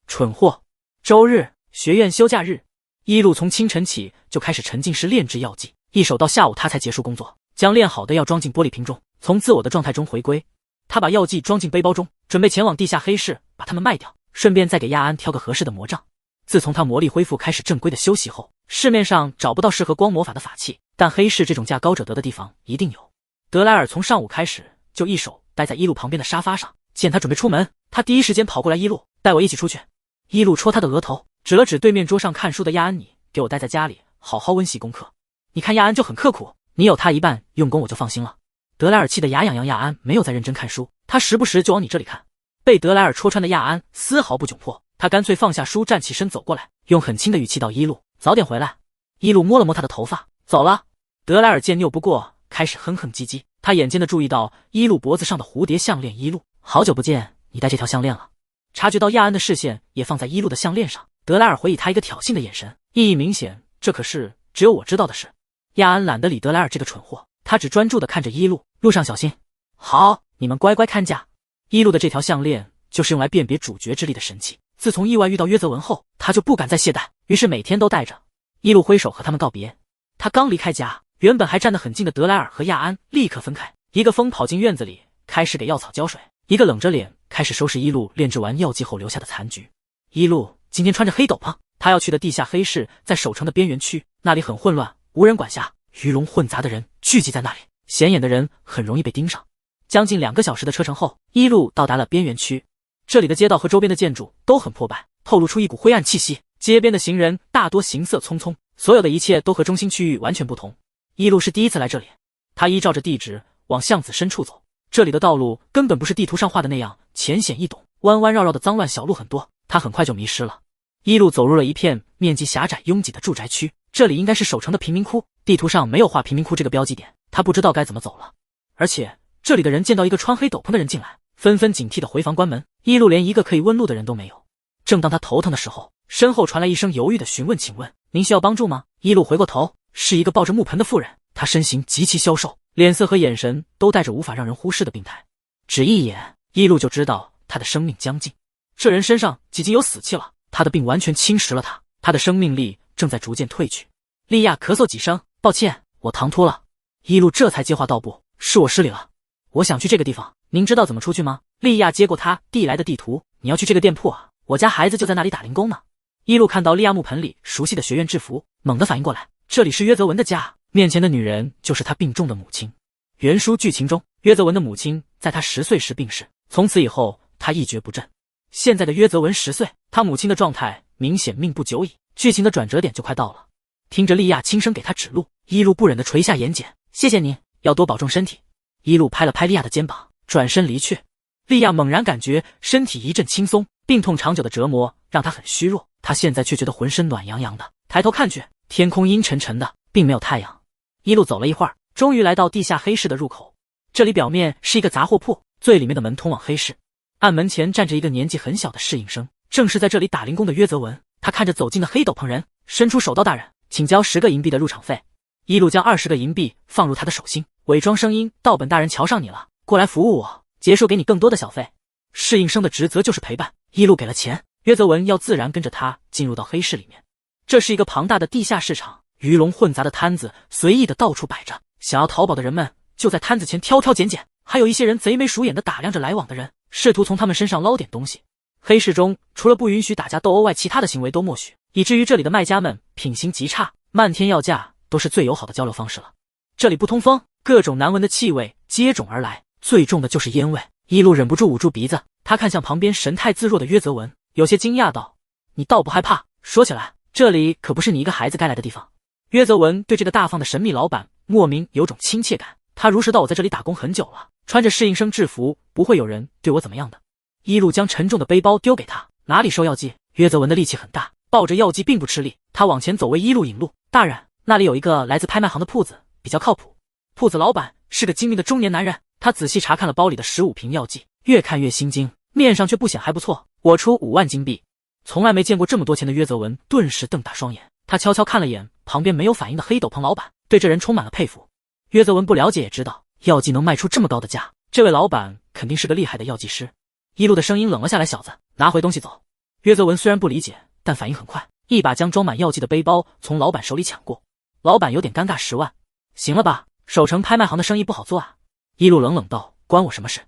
蠢货。周日，学院休假日，一路从清晨起就开始沉浸式炼制药剂，一手到下午他才结束工作，将炼好的药装进玻璃瓶中，从自我的状态中回归。他把药剂装进背包中，准备前往地下黑市把它们卖掉，顺便再给亚安挑个合适的魔杖。自从他魔力恢复开始正规的休息后，市面上找不到适合光魔法的法器，但黑市这种价高者得的地方一定有。德莱尔从上午开始就一手待在一路旁边的沙发上，见他准备出门，他第一时间跑过来，一路带我一起出去。一路戳他的额头，指了指对面桌上看书的亚安，你给我待在家里好好温习功课。你看亚安就很刻苦，你有他一半用功我就放心了。德莱尔气得牙痒痒，亚安没有在认真看书，他时不时就往你这里看。被德莱尔戳穿的亚安丝毫不窘迫，他干脆放下书，站起身走过来，用很轻的语气道：一路早点回来。一路摸了摸他的头发，走了。德莱尔见拗不过，开始哼哼唧唧。他眼尖的注意到一路脖子上的蝴蝶项链，一路好久不见，你戴这条项链了。察觉到亚安的视线也放在一路的项链上，德莱尔回以他一个挑衅的眼神，意义明显，这可是只有我知道的事。亚安懒得理德莱尔这个蠢货，他只专注地看着一路，路上小心。好，你们乖乖看家。一路的这条项链就是用来辨别主角之力的神器，自从意外遇到约泽文后，他就不敢再懈怠，于是每天都带着。一路挥手和他们告别，他刚离开家，原本还站得很近的德莱尔和亚安立刻分开，一个疯跑进院子里开始给药草浇水，一个冷着脸开始收拾一路炼制完药剂后留下的残局。一路今天穿着黑斗篷，他要去的地下黑市在守城的边缘区，那里很混乱，无人管辖，鱼龙混杂的人聚集在那里，显眼的人很容易被盯上。将近2个小时的车程后，一路到达了边缘区。这里的街道和周边的建筑都很破败，透露出一股灰暗气息，街边的行人大多行色匆匆，所有的一切都和中心区域完全不同。一路是第一次来这里，他依照着地址往巷子深处走，这里的道路根本不是地图上画的那样浅显易懂，弯弯绕绕的脏乱小路很多，他很快就迷失了。一路走入了一片面积狭窄拥挤的住宅区，这里应该是守城的贫民窟，地图上没有画贫民窟这个标记点，他不知道该怎么走了。而且这里的人见到一个穿黑斗篷的人进来，纷纷警惕地回房关门，一路连一个可以问路的人都没有。正当他头疼的时候，身后传来一声犹豫的询问：“请问您需要帮助吗？”一路回过头，是一个抱着木盆的妇人，她身形极其消瘦，脸色和眼神都带着无法让人忽视的病态。只一眼，一路就知道她的生命将近。这人身上几近有死气了，他的病完全侵蚀了他，他的生命力正在逐渐褪去。莉亚咳嗽几声：“抱歉，我唐突了。”一路这才接话道：“不，是我失礼了，我想去这个地方，您知道怎么出去吗？”莉亚接过他递来的地图：“你要去这个店铺啊？我家孩子就在那里打零工呢。”一路看到莉亚木盆里熟悉的学院制服，猛地反应过来，这里是约泽文的家，面前的女人就是他病重的母亲。原书剧情中，约泽文的母亲在他10岁时病逝，从此以后他一蹶不振。现在的约泽文10岁，他母亲的状态明显命不久矣，剧情的转折点就快到了。听着莉亚轻声给他指路，一路不忍地垂下眼睑：“谢谢您，要多保重身体。”一路拍了拍莉亚的肩膀，转身离去。莉亚猛然感觉身体一阵轻松，病痛长久的折磨让她很虚弱，她现在却觉得浑身暖洋洋的。抬头看去，天空阴沉沉的，并没有太阳。一路走了一会儿，终于来到地下黑市的入口。这里表面是一个杂货铺，最里面的门通往黑市。暗门前站着一个年纪很小的侍应生，正是在这里打零工的约泽文。他看着走近的黑斗篷人，伸出手道：“大人，请交10个银币的入场费。”一路将20个银币放入他的手心，伪装声音道：“本大人瞧上你了，过来服务我，结束给你更多的小费。”侍应生的职责就是陪伴，一路给了钱，约泽文要自然跟着他进入到黑市里面。这是一个庞大的地下市场，鱼龙混杂的摊子随意的到处摆着，想要淘宝的人们就在摊子前挑挑拣拣，还有一些人贼眉鼠眼的打量着来往的人，试图从他们身上捞点东西。黑市中除了不允许打架斗殴外，其他的行为都默许，以至于这里的卖家们品行极差，漫天要价都是最友好的交流方式了。这里不通风，各种难闻的气味接踵而来，最重的就是烟味。一路忍不住捂住鼻子，他看向旁边神态自若的约泽文，有些惊讶道：“你倒不害怕？说起来，这里可不是你一个孩子该来的地方。”约泽文对这个大方的神秘老板莫名有种亲切感，他如实道：“我在这里打工很久了，穿着侍应生制服，不会有人对我怎么样的。”一路将沉重的背包丢给他：“哪里收药剂？”约泽文的力气很大，抱着药剂并不吃力，他往前走为一路引路：“大人，那里有一个来自拍卖行的铺子，比较靠谱。”铺子老板是个精明的中年男人，他仔细查看了包里的15瓶药剂，越看越心惊，面上却不显还不错。我出5万金币。从来没见过这么多钱的约泽文顿时瞪大双眼，他悄悄看了眼旁边没有反应的黑斗篷老板，对这人充满了佩服。约泽文不了解也知道，药剂能卖出这么高的价，这位老板肯定是个厉害的药剂师。一路的声音冷了下来：“小子，拿回东西走。”约泽文虽然不理解，但反应很快，一把将装满药剂的背包从老板手里抢过。老板有点尴尬：“10万，行了吧？守城拍卖行的生意不好做啊。”一路冷冷道：“关我什么事？”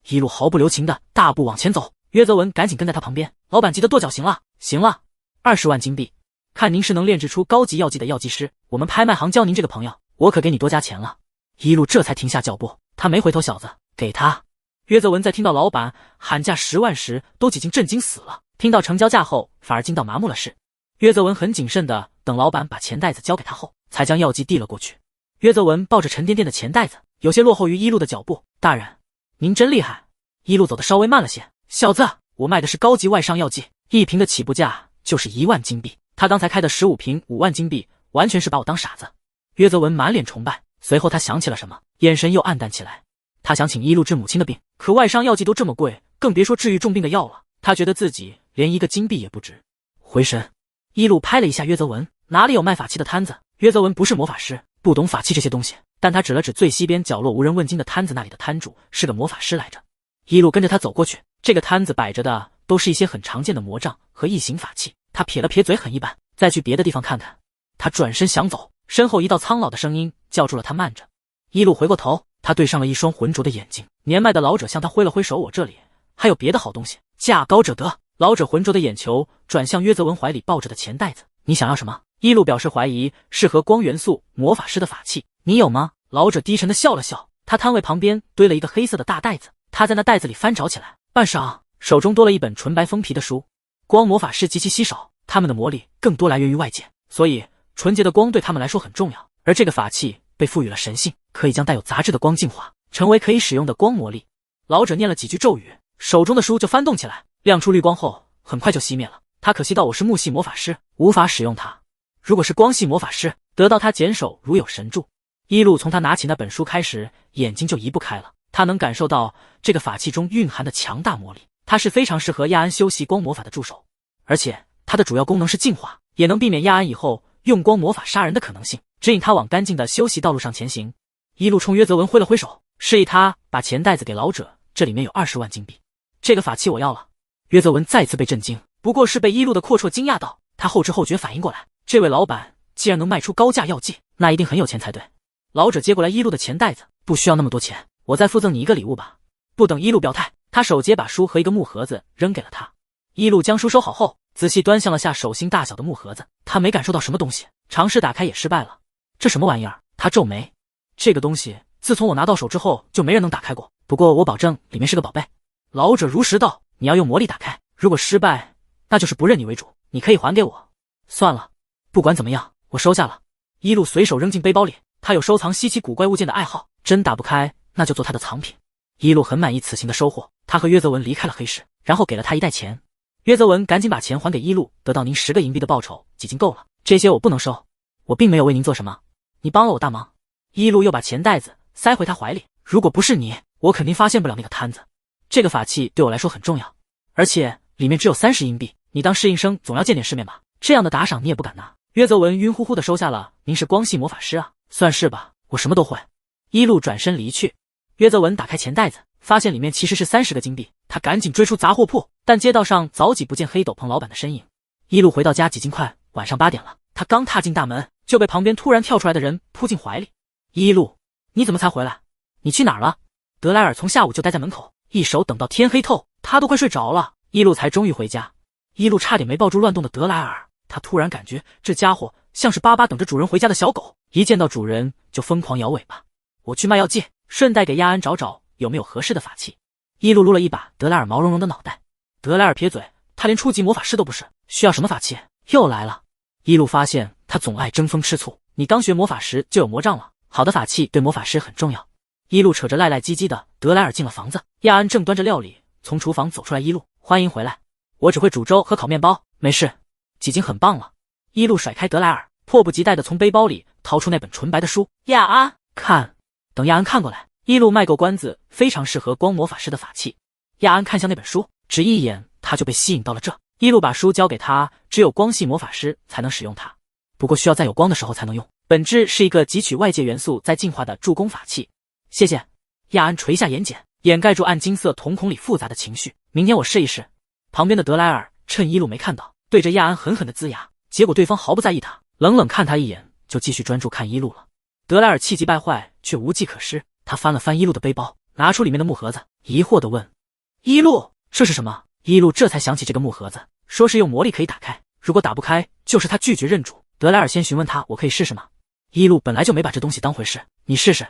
一路毫不留情的大步往前走，约泽文赶紧跟在他旁边。老板急得跺脚：“行了，行了，20万金币，看您是能炼制出高级药剂的药剂师，我们拍卖行教您这个朋友，我可给你多加钱了。”一路这才停下脚步，他没回头：“小子，给他。”约泽文在听到老板喊价10万时都几近震惊死了，听到成交价后反而惊到麻木了事。约泽文很谨慎的等老板把钱袋子交给他后，才将药剂递了过去。约泽文抱着沉甸甸的钱袋子，有些落后于一路的脚步：“大人，您真厉害。”一路走得稍微慢了些：“小子，我卖的是高级外商药剂，1瓶的起步价就是1万金币。他刚才开的15瓶5万金币，完全是把我当傻子。”约泽文满脸崇拜，随后他想起了什么，眼神又暗淡起来。他想请一路治母亲的病，可外商药剂都这么贵，更别说治愈重病的药了。他觉得自己连1个金币也不值。回神，一路拍了一下约泽文：“哪里有卖法器的摊子？”约泽文不是魔法师，不懂法器这些东西，但他指了指最西边角落无人问津的摊子，那里的摊主是个魔法师来着。一路跟着他走过去，这个摊子摆着的都是一些很常见的魔杖和异形法器。他撇了撇嘴，很一般，再去别的地方看看。他转身想走，身后一道苍老的声音叫住了他：“慢着。”一路回过头，他对上了一双浑浊的眼睛，年迈的老者向他挥了挥手：“我这里还有别的好东西，价高者得。”老者浑浊的眼球转向约泽文怀里抱着的钱袋子：“你想要什么？”一路表示怀疑，是和光元素魔法师的法器，你有吗？老者低沉的笑了笑，他摊位旁边堆了一个黑色的大袋子，他在那袋子里翻找起来，半晌，手中多了一本纯白封皮的书。光魔法师极其稀少，他们的魔力更多来源于外界，所以纯洁的光对他们来说很重要。而这个法器被赋予了神性，可以将带有杂质的光净化，成为可以使用的光魔力。老者念了几句咒语，手中的书就翻动起来，亮出绿光后很快就熄灭了。他可惜到我是木系魔法师，无法使用它。如果是光系魔法师，得到他减手如有神助。一路从他拿起那本书开始，眼睛就移不开了。他能感受到这个法器中蕴含的强大魔力，它是非常适合亚安修习光魔法的助手，而且它的主要功能是净化，也能避免亚安以后用光魔法杀人的可能性，指引他往干净的修习道路上前行。一路冲约泽文挥了挥手，示意他把钱袋子给老者，这里面有20万金币。这个法器我要了。约泽文再次被震惊，不过是被一路的阔绰惊讶到，他后知后觉反应过来，这位老板既然能卖出高价药剂，那一定很有钱才对。老者接过来一路的钱袋子，不需要那么多钱，我再附赠你一个礼物吧。不等一路表态，他手接把书和一个木盒子扔给了他。一路将书收好后，仔细端详了下手心大小的木盒子，他没感受到什么东西，尝试打开也失败了。这什么玩意儿？他皱眉，这个东西自从我拿到手之后就没人能打开过，不过我保证里面是个宝贝。老者如实道，你要用魔力打开，如果失败，那就是不认你为主，你可以还给我。算了，不管怎么样，我收下了。一路随手扔进背包里，他有收藏稀奇古怪物件的爱好，真打不开那就做他的藏品。一路很满意此行的收获，他和约泽文离开了黑市，然后给了他一袋钱。约泽文赶紧把钱还给一路，得到您10个银币的报酬已经够了，这些我不能收，我并没有为您做什么，你帮了我大忙。一路又把钱袋子塞回他怀里，如果不是你，我肯定发现不了那个摊子。这个法器对我来说很重要，而且里面只有30银币，你当侍应生总要见点世面吧，这样的打赏你也不敢拿。约泽文晕乎乎的收下了，您是光系魔法师啊，算是吧，我什么都会。一路转身离去。约泽文打开钱袋子，发现里面其实是30个金币，他赶紧追出杂货铺，但街道上早已不见黑斗篷老板的身影。一路回到家已经快晚上8点了，他刚踏进大门，就被旁边突然跳出来的人扑进怀里。一路，你怎么才回来？你去哪儿了？德莱尔从下午就待在门口，一手等到天黑透，他都快睡着了，一路才终于回家。一路差点没抱住乱动的德莱尔，他突然感觉这家伙像是巴巴等着主人回家的小狗，一见到主人就疯狂摇尾巴。我去卖药剂，顺带给亚安找找有没有合适的法器。一路撸了一把德莱尔毛茸茸的脑袋。德莱尔撇嘴，他连初级魔法师都不是，需要什么法器？又来了。一路发现他总爱争风吃醋，你刚学魔法时就有魔杖了，好的法器对魔法师很重要。一路扯着赖赖唧唧的，德莱尔进了房子，亚安正端着料理从厨房走出来。一路，欢迎回来。我只会煮粥和烤面包，没事，已经很棒了。一路甩开德莱尔，迫不及待地从背包里掏出那本纯白的书。亚安，看。等亚安看过来，一路卖够关子，非常适合光魔法师的法器。亚安看向那本书，只一眼他就被吸引到了这。一路把书交给他，只有光系魔法师才能使用它，不过需要在有光的时候才能用。本质是一个汲取外界元素再进化的助攻法器。谢谢。亚安垂下眼睑，掩盖住暗金色瞳孔里复杂的情绪。明天我试一试。旁边的德莱尔趁一路没看到，对着亚安狠狠地龇牙，结果对方毫不在意他，冷冷看他一眼，就继续专注看一路了。德莱尔气急败坏，却无计可施。他翻了翻一路的背包，拿出里面的木盒子，疑惑地问一路：“这是什么？”一路这才想起这个木盒子，说是用魔力可以打开，如果打不开，就是他拒绝认主。德莱尔先询问他：“我可以试试吗？”一路本来就没把这东西当回事，你试试。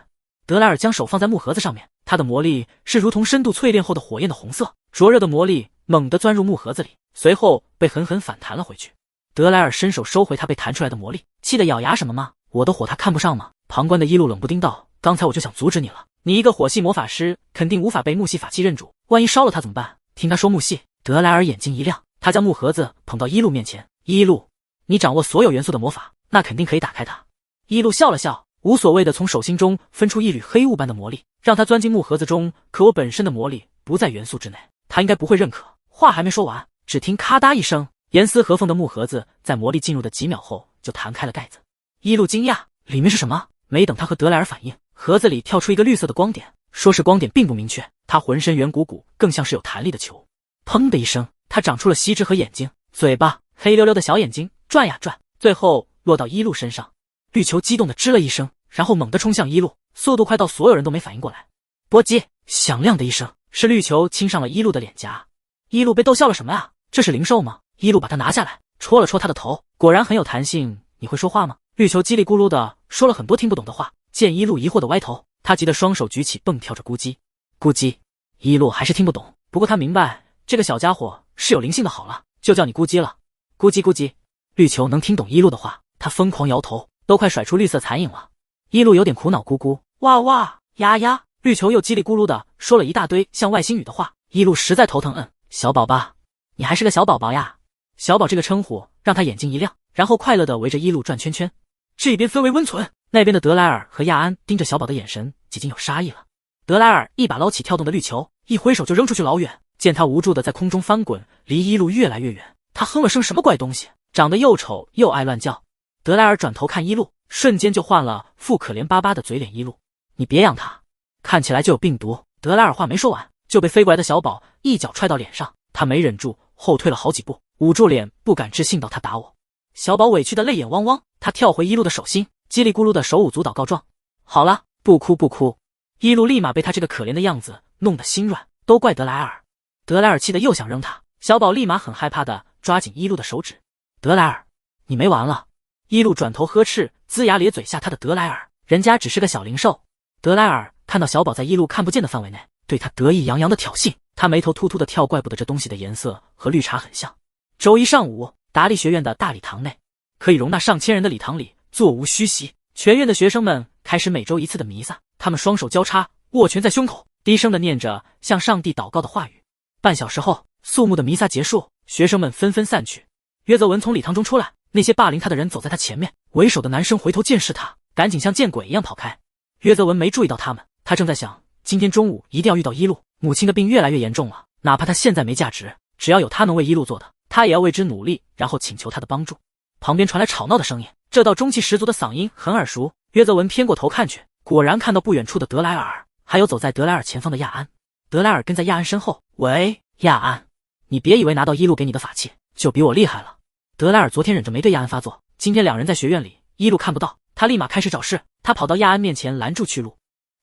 德莱尔将手放在木盒子上面，他的魔力是如同深度淬炼后的火焰的红色，灼热的魔力猛地钻入木盒子里，随后被狠狠反弹了回去。德莱尔伸手收回他被弹出来的魔力，气得咬牙：“什么吗？我的火他看不上吗？”旁观的一路冷不丁道：“刚才我就想阻止你了，你一个火系魔法师肯定无法被木系法器认主，万一烧了他怎么办？”听他说木系，德莱尔眼睛一亮，他将木盒子捧到一路面前：“一路，你掌握所有元素的魔法，那肯定可以打开它。”一路笑了笑，无所谓的从手心中分出一缕黑雾般的魔力，让他钻进木盒子中。可我本身的魔力不在元素之内，他应该不会认可。话还没说完，只听咔嗒一声，严丝合缝的木盒子在魔力进入的几秒后就弹开了盖子。一路惊讶，里面是什么？没等他和德莱尔反应，盒子里跳出一个绿色的光点，说是光点并不明确，他浑身圆鼓鼓，更像是有弹力的球。砰的一声，他长出了膝肢和眼睛，嘴巴黑溜溜的小眼睛转呀转，最后落到一路身上。绿球激动的吱了一声，然后猛地冲向一路，速度快到所有人都没反应过来。波叽，响亮的一声，是绿球亲上了一路的脸颊。一路被逗笑了，什么呀？这是灵兽吗？一路把它拿下来，戳了戳他的头，果然很有弹性。你会说话吗？绿球叽里咕噜的说了很多听不懂的话。见一路疑惑的歪头，他急得双手举起蹦跳着咕叽咕叽。一路还是听不懂，不过他明白这个小家伙是有灵性的。好了，就叫你咕叽了。咕叽咕叽。绿球能听懂一路的话，他疯狂摇头，都快甩出绿色残影了。一路有点苦恼，咕咕哇哇呀呀。绿球又叽里咕噜的说了一大堆像外星语的话，一路实在头疼。小宝宝，你还是个小宝宝呀。小宝这个称呼让他眼睛一亮，然后快乐的围着一路转圈圈。这边氛围温存，那边的德莱尔和亚安盯着小宝的眼神已经有杀意了。德莱尔一把捞起跳动的绿球，一挥手就扔出去老远，见他无助的在空中翻滚，离一路越来越远，他哼了声什么怪东西，长得又丑又爱乱叫。德莱尔转头看一路，瞬间就换了副可怜巴巴的嘴脸。一路，你别养他，看起来就有病毒。德莱尔话没说完，就被飞过来的小宝一脚踹到脸上，他没忍住，后退了好几步，捂住脸，不敢置信道：“他打我！”小宝委屈的泪眼汪汪，他跳回一路的手心，叽里咕噜的手舞足蹈告状：“好了，不哭不哭。”一路立马被他这个可怜的样子弄得心软，都怪德莱尔。德莱尔气得又想扔他，小宝立马很害怕的抓紧一路的手指：“德莱尔，你没完了！”一路转头呵斥，龇牙咧嘴吓他的德莱尔，人家只是个小灵兽。德莱尔看到小宝在一路看不见的范围内，对他得意洋洋的挑衅，他眉头突突的跳，怪不得这东西的颜色和绿茶很像。周一上午，达利学院的大礼堂内，可以容纳上千人的礼堂里座无虚席，全院的学生们开始每周一次的弥撒，他们双手交叉，握拳在胸口，低声的念着向上帝祷告的话语。半小时后，肃穆的弥撒结束，学生们纷纷散去。约泽文从礼堂中出来，那些霸凌他的人走在他前面，为首的男生回头见识他，赶紧像见鬼一样跑开。约泽文没注意到他们，他正在想，今天中午一定要遇到一路，母亲的病越来越严重了，哪怕他现在没价值，只要有他能为一路做的，他也要为之努力，然后请求他的帮助。旁边传来吵闹的声音，这道中气十足的嗓音很耳熟。约泽文偏过头看去，果然看到不远处的德莱尔，还有走在德莱尔前方的亚安。德莱尔跟在亚安身后。喂，亚安，你别以为拿到一路给你的法器就比我厉害了。德莱尔昨天忍着没对亚安发作，今天两人在学院里，一路看不到，他立马开始找事。他跑到亚安面前拦住去路，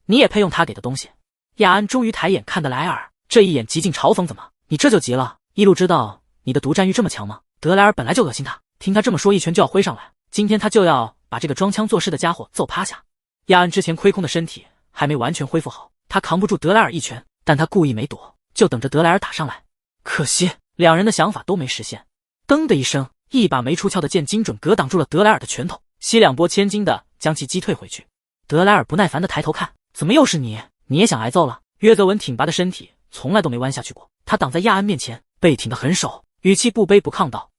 你也配用他给的东西？亚安终于抬眼看德莱尔，这一眼极尽嘲讽，怎么，你这就急了？一路知道你的独占欲这么强吗？德莱尔本来就恶心他，听他这么说，一拳就要挥上来，今天他就要把这个装腔作势的家伙揍趴下。亚安之前亏空的身体还没完全恢复好，他扛不住德莱尔一拳，但他故意没躲，就等着德莱尔打上来。可惜两人的想法都没实现。噔的一声，一把没出鞘的剑精准格挡住了德莱尔的拳头，吸两波千斤的将其击退回去。德莱尔不耐烦的抬头看，怎么又是你？你也想挨揍了？约泽文挺拔的身体从来都没弯下去过，他挡在亚安面前，背挺得很手，语气不卑不亢道：“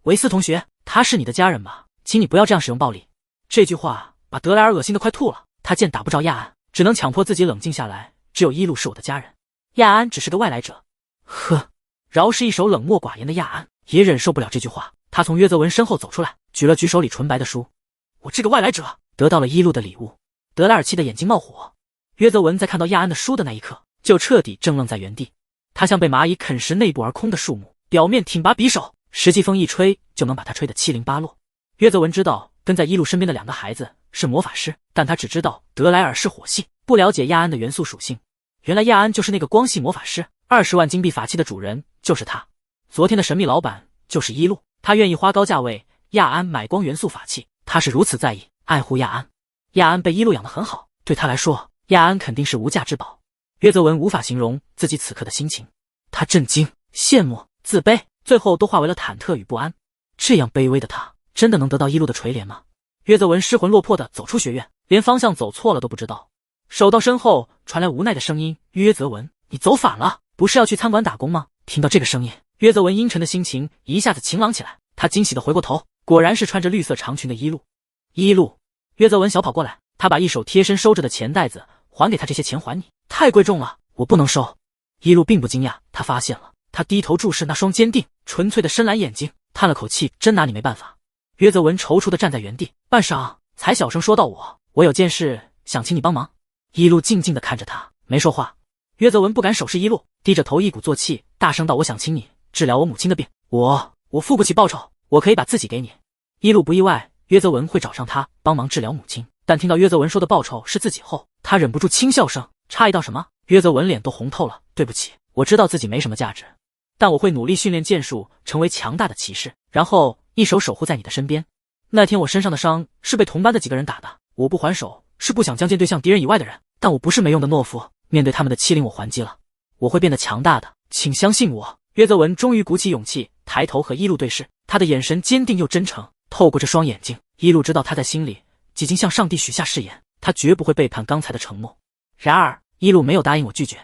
维斯同学，他是你的家人吧？请你不要这样使用暴力。”这句话把德莱尔恶心得快吐了，他见打不着亚安，只能强迫自己冷静下来。只有一路是我的家人，亚安只是个外来者。呵，饶是一手冷漠寡言的亚安也忍受不了这句话，他从约泽文身后走出来，举了举手里纯白的书：“我这个外来者得到了一路的礼物。”德莱尔气得眼睛冒火。约泽文在看到亚安的书的那一刻，就彻底怔愣在原地。他像被蚂蚁啃食内部而空的树木，表面挺拔匕首，实际风一吹就能把他吹得七零八落。约泽文知道跟在一路身边的两个孩子是魔法师，但他只知道德莱尔是火系，不了解亚安的元素属性。原来亚安就是那个光系魔法师，20万金币法器的主人就是他。昨天的神秘老板就是一路，他愿意花高价为亚安买光元素法器，他是如此在意爱护亚安。亚安被一路养得很好，对他来说，亚安肯定是无价之宝。约泽文无法形容自己此刻的心情，他震惊、羡慕、自卑，最后都化为了忐忑与不安。这样卑微的他，真的能得到一路的垂怜吗？约泽文失魂落魄地走出学院，连方向走错了都不知道。手到身后传来无奈的声音：“约泽文，你走反了，不是要去餐馆打工吗？”听到这个声音，约泽文阴沉的心情一下子晴朗起来，他惊喜地回过头，果然是穿着绿色长裙的一路。一路，约泽文小跑过来，他把一手贴身收着的钱袋子还给他，这些钱还你，太贵重了，我不能收。一路并不惊讶，他发现了，他低头注视那双坚定、纯粹的深蓝眼睛，叹了口气，真拿你没办法。约泽文踌躇地站在原地，半晌才小声说道：“我有件事想请你帮忙。”一路静静地看着他，没说话。约泽文不敢手势一路，低着头一鼓作气，大声道：“我想请你治疗我母亲的病，我付不起报酬，我可以把自己给你。”一路不意外约泽文会找上他帮忙治疗母亲，但听到约泽文说的报酬是自己后，他忍不住轻笑声，诧异到什么？约泽文脸都红透了：“对不起，我知道自己没什么价值，但我会努力训练剑术，成为强大的骑士，然后一手守护在你的身边。那天我身上的伤是被同班的几个人打的，我不还手是不想将剑对向敌人以外的人，但我不是没用的懦夫，面对他们的欺凌我还击了，我会变得强大的，请相信我。”约泽文终于鼓起勇气抬头和一路对视，他的眼神坚定又真诚，透过这双眼睛，一路知道他在心里几经向上帝许下誓言，他绝不会背叛刚才的承诺。然而一路没有答应我拒绝。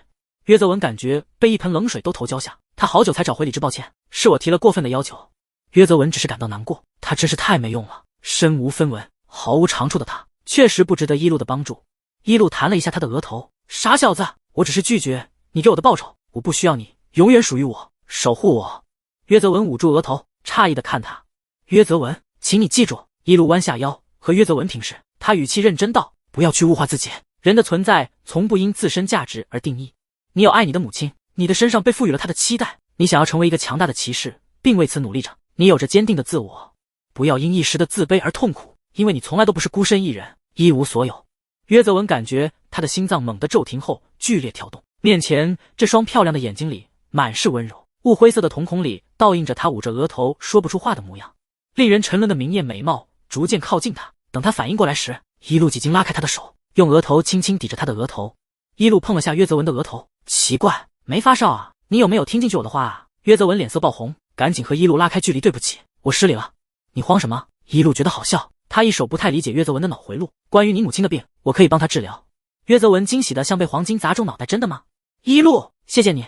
约泽文感觉被一盆冷水都头浇下，他好久才找回理智，抱歉，是我提了过分的要求。约泽文只是感到难过，他真是太没用了，身无分文、毫无长处的他，确实不值得一路的帮助。一路弹了一下他的额头：“傻小子，我只是拒绝你给我的报酬，我不需要你永远属于我，守护我。约泽文捂住额头，诧异地看他。约泽文，请你记住。一路弯下腰和约泽文平视，他语气认真道：不要去物化自己，人的存在从不因自身价值而定义。你有爱你的母亲，你的身上被赋予了她的期待，你想要成为一个强大的骑士，并为此努力着。你有着坚定的自我，不要因一时的自卑而痛苦，因为你从来都不是孤身一人，一无所有。约泽文感觉他的心脏猛地骤停后剧烈跳动，面前这双漂亮的眼睛里满是温柔，雾灰色的瞳孔里倒映着他捂着额头说不出话的模样，令人沉沦的明艳美貌逐渐靠近他。等他反应过来时，一路几经拉开他的手，用额头轻轻抵着他的额头。一路碰了下约泽文的额头，奇怪，没发烧啊？你有没有听进去我的话啊？约泽文脸色爆红，赶紧和一路拉开距离。对不起，我失礼了。你慌什么？一路觉得好笑，他一手不太理解约泽文的脑回路。关于你母亲的病，我可以帮他治疗。约泽文惊喜的像被黄金砸中脑袋，真的吗？一路，谢谢你。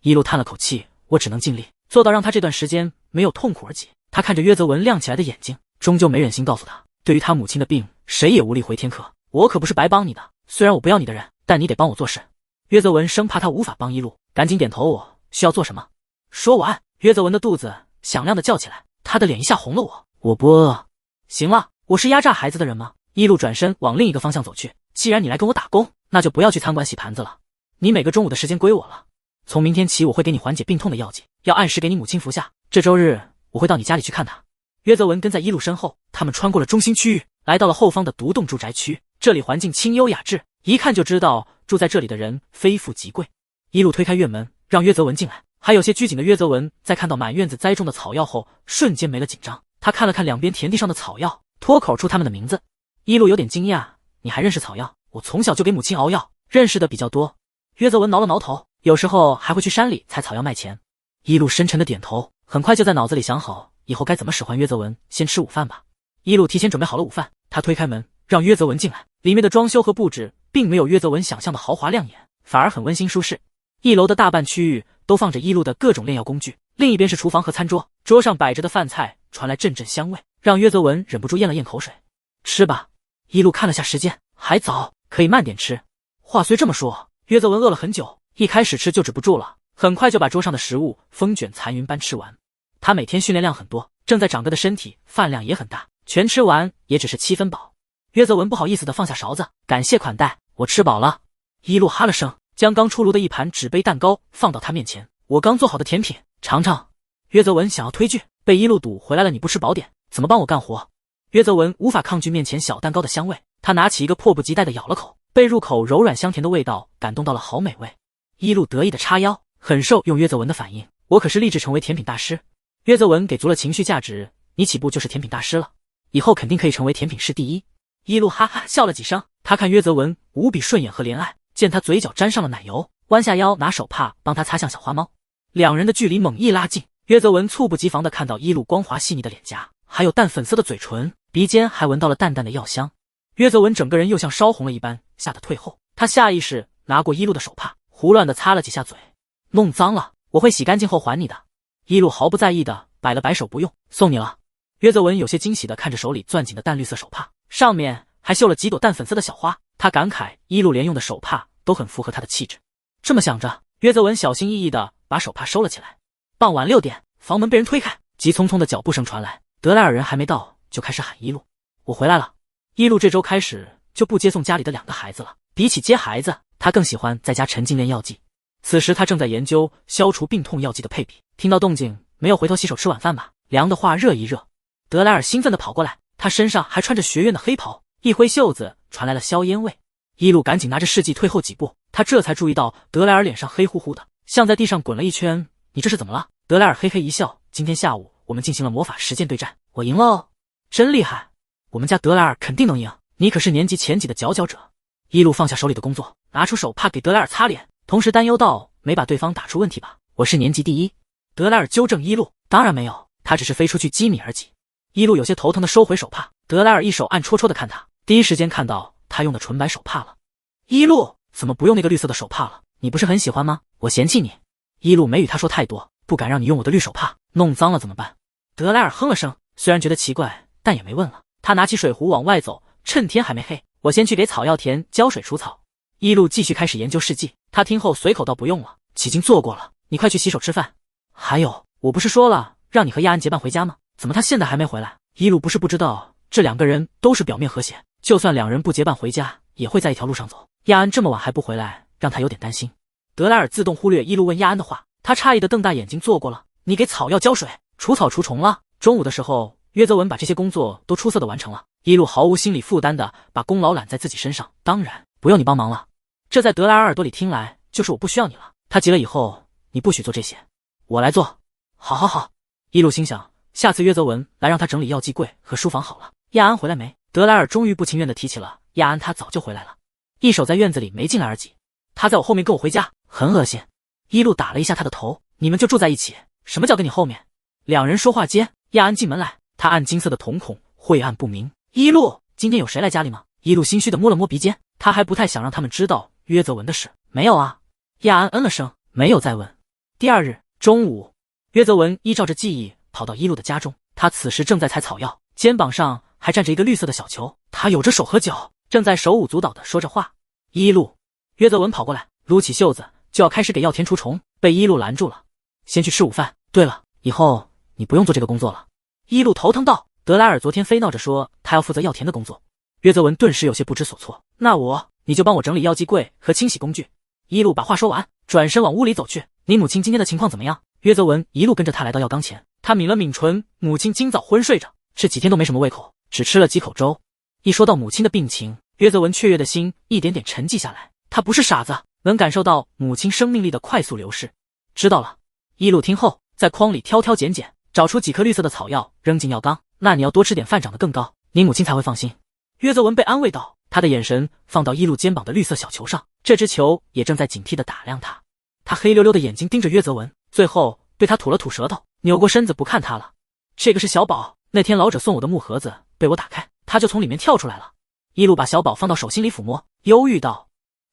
一路叹了口气，我只能尽力做到让他这段时间没有痛苦而已。他看着约泽文亮起来的眼睛，终究没忍心告诉他，对于他母亲的病，谁也无力回天客。我可不是白帮你的，虽然我不要你的人，但你得帮我做事。约泽文生怕他无法帮一路，赶紧点头。我需要做什么？说完，约泽文的肚子响亮的叫起来，他的脸一下红了。我不饿。行了，我是压榨孩子的人吗？一路转身往另一个方向走去。既然你来跟我打工，那就不要去餐馆洗盘子了。你每个中午的时间归我了。从明天起，我会给你缓解病痛的药剂，要按时给你母亲服下。这周日我会到你家里去看她。约泽文跟在一路身后，他们穿过了中心区域，来到了后方的独栋住宅区。这里环境清幽雅致，一看就知道住在这里的人非富即贵。一路推开院门，让约泽文进来。还有些拘谨的约泽文在看到满院子栽种的草药后，瞬间没了紧张。他看了看两边田地上的草药，脱口出他们的名字。一路有点惊讶，你还认识草药？我从小就给母亲熬药，认识的比较多。约泽文挠了挠头，有时候还会去山里采草药卖钱。一路深沉的点头，很快就在脑子里想好以后该怎么使唤约泽文先吃午饭吧。一路提前准备好了午饭，他推开门让约泽文进来。里面的装修和布置并没有约泽文想象的豪华亮眼，反而很温馨舒适。一楼的大半区域都放着一路的各种炼药工具，另一边是厨房和餐桌，桌上摆着的饭菜传来阵阵香味，让约泽文忍不住咽了咽口水。吃吧。一路看了下时间，还早，可以慢点吃。话虽这么说，约泽文饿了很久，一开始吃就止不住了，很快就把桌上的食物风卷残云般吃完。他每天训练量很多，正在长个的身体饭量也很大，全吃完也只是7分饱。约泽文不好意思地放下勺子，感谢款待，我吃饱了。一路哈了声，将刚出炉的一盘纸杯蛋糕放到他面前，我刚做好的甜品，尝尝。约泽文想要推拒，被一路堵回来了，你不吃饱点，怎么帮我干活？约泽文无法抗拒面前小蛋糕的香味，他拿起一个迫不及待地咬了口，被入口柔软香甜的味道感动到了，好美味。一路得意地叉腰，很受用约泽文的反应，我可是立志成为甜品大师。约泽文给足了情绪价值，你起步就是甜品大师了，以后肯定可以成为甜品师第一。一路哈哈笑了几声，他看约泽文无比顺眼和怜爱，见他嘴角沾上了奶油，弯下腰拿手帕帮他擦像小花猫。两人的距离猛一拉近，约泽文猝不及防地看到一路光滑细腻的脸颊，还有淡粉色的嘴唇，鼻尖还闻到了淡淡的药香。约泽文整个人又像烧红了一般，吓得退后。他下意识拿过一路的手帕，胡乱地擦了几下嘴。弄脏了，我会洗干净后还你的。一路毫不在意地摆了摆手，不用，送你了。约泽文有些惊喜地看着手里攥紧的淡绿色手帕，上面还绣了几朵淡粉色的小花。他感慨一路连用的手帕都很符合他的气质。这么想着，约泽文小心翼翼地把手帕收了起来。傍晚6点，房门被人推开，急匆匆的脚步声传来。德莱尔人还没到，就开始喊一路，我回来了。一路这周开始就不接送家里的2个孩子了，比起接孩子，他更喜欢在家沉浸炼药剂。此时他正在研究消除病痛药剂的配比，听到动静没有回头洗手吃晚饭吧，凉的话热一热。德莱尔兴奋地跑过来，他身上还穿着学院的黑袍，一挥袖子传来了硝烟味。一路赶紧拿着试剂退后几步，他这才注意到德莱尔脸上黑乎乎的，像在地上滚了一圈。你这是怎么了？德莱尔嘿嘿一笑，今天下午我们进行了魔法实践对战，我赢了哦，真厉害，我们家德莱尔肯定能赢，你可是年级前几的佼佼者。一路放下手里的工作，拿出手帕给德莱尔擦脸，同时担忧道，没把对方打出问题吧？我是年级第一。德莱尔纠正一路，当然没有，他只是飞出去几米而已。一路有些头疼的收回手帕，德莱尔一手暗戳戳的看他，第一时间看到他用的纯白手帕了。一路怎么不用那个绿色的手帕了？你不是很喜欢吗？我嫌弃你。一路没与他说太多，不敢让你用我的绿手帕，弄脏了怎么办？德莱尔哼了声，虽然觉得奇怪，但也没问了。他拿起水壶往外走，趁天还没黑，我先去给草药田浇水除草。一路继续开始研究试剂，他听后随口道不用了，已经做过了，你快去洗手吃饭。还有，我不是说了让你和亚安结伴回家吗？怎么他现在还没回来？一路不是不知道，这两个人都是表面和谐，就算两人不结伴回家，也会在一条路上走。亚安这么晚还不回来，让他有点担心。德莱尔自动忽略一路问亚安的话，他诧异的瞪大眼睛。做过了，你给草药浇水，除草除虫了。中午的时候，约泽文把这些工作都出色的完成了。一路毫无心理负担的把功劳揽在自己身上，当然不用你帮忙了。这在德莱尔耳朵里听来就是我不需要你了。他急了以后，你不许做这些，我来做。好好好，一路心想，下次约泽文来让他整理药剂柜和书房好了。亚安回来没？德莱尔终于不情愿的提起了亚安，他早就回来了，一手在院子里没进来而已。他在我后面跟我回家，很恶心。一路打了一下他的头，你们就住在一起？什么叫跟你后面？两人说话间，亚安进门来，他暗金色的瞳孔晦暗不明。一路，今天有谁来家里吗？一路心虚的摸了摸鼻尖，他还不太想让他们知道约泽文的事。没有啊。亚安嗯了声，没有再问。第二日中午，约泽文依照着记忆跑到一路的家中，他此时正在采草药，肩膀上还站着一个绿色的小球，他有着手和脚，正在手舞足蹈的说着话。一路，约泽文跑过来，撸起袖子就要开始给药田除虫，被一路拦住了。先去吃午饭，对了，以后你不用做这个工作了。一路头疼道，德莱尔昨天非闹着说他要负责药田的工作。约泽文顿时有些不知所措，那你就帮我整理药剂柜和清洗工具。一路把话说完，转身往屋里走去。你母亲今天的情况怎么样？约泽文一路跟着他来到药缸前，他抿了抿唇，母亲今早昏睡着，这几天都没什么胃口，只吃了几口粥。一说到母亲的病情，约泽文雀跃的心一点点沉寂下来，他不是傻子，能感受到母亲生命力的快速流逝。知道了。一路听后，在筐里挑挑拣拣，找出几颗绿色的草药扔进药缸。那你要多吃点饭长得更高，你母亲才会放心。约泽文被安慰道，他的眼神放到一路肩膀的绿色小球上，这只球也正在警惕地打量他。他黑溜溜的眼睛盯着约泽文，最后对他吐了吐舌头，扭过身子不看他了。这个是小宝，那天老者送我的木盒子被我打开，他就从里面跳出来了。一路把小宝放到手心里抚摸，忧郁道，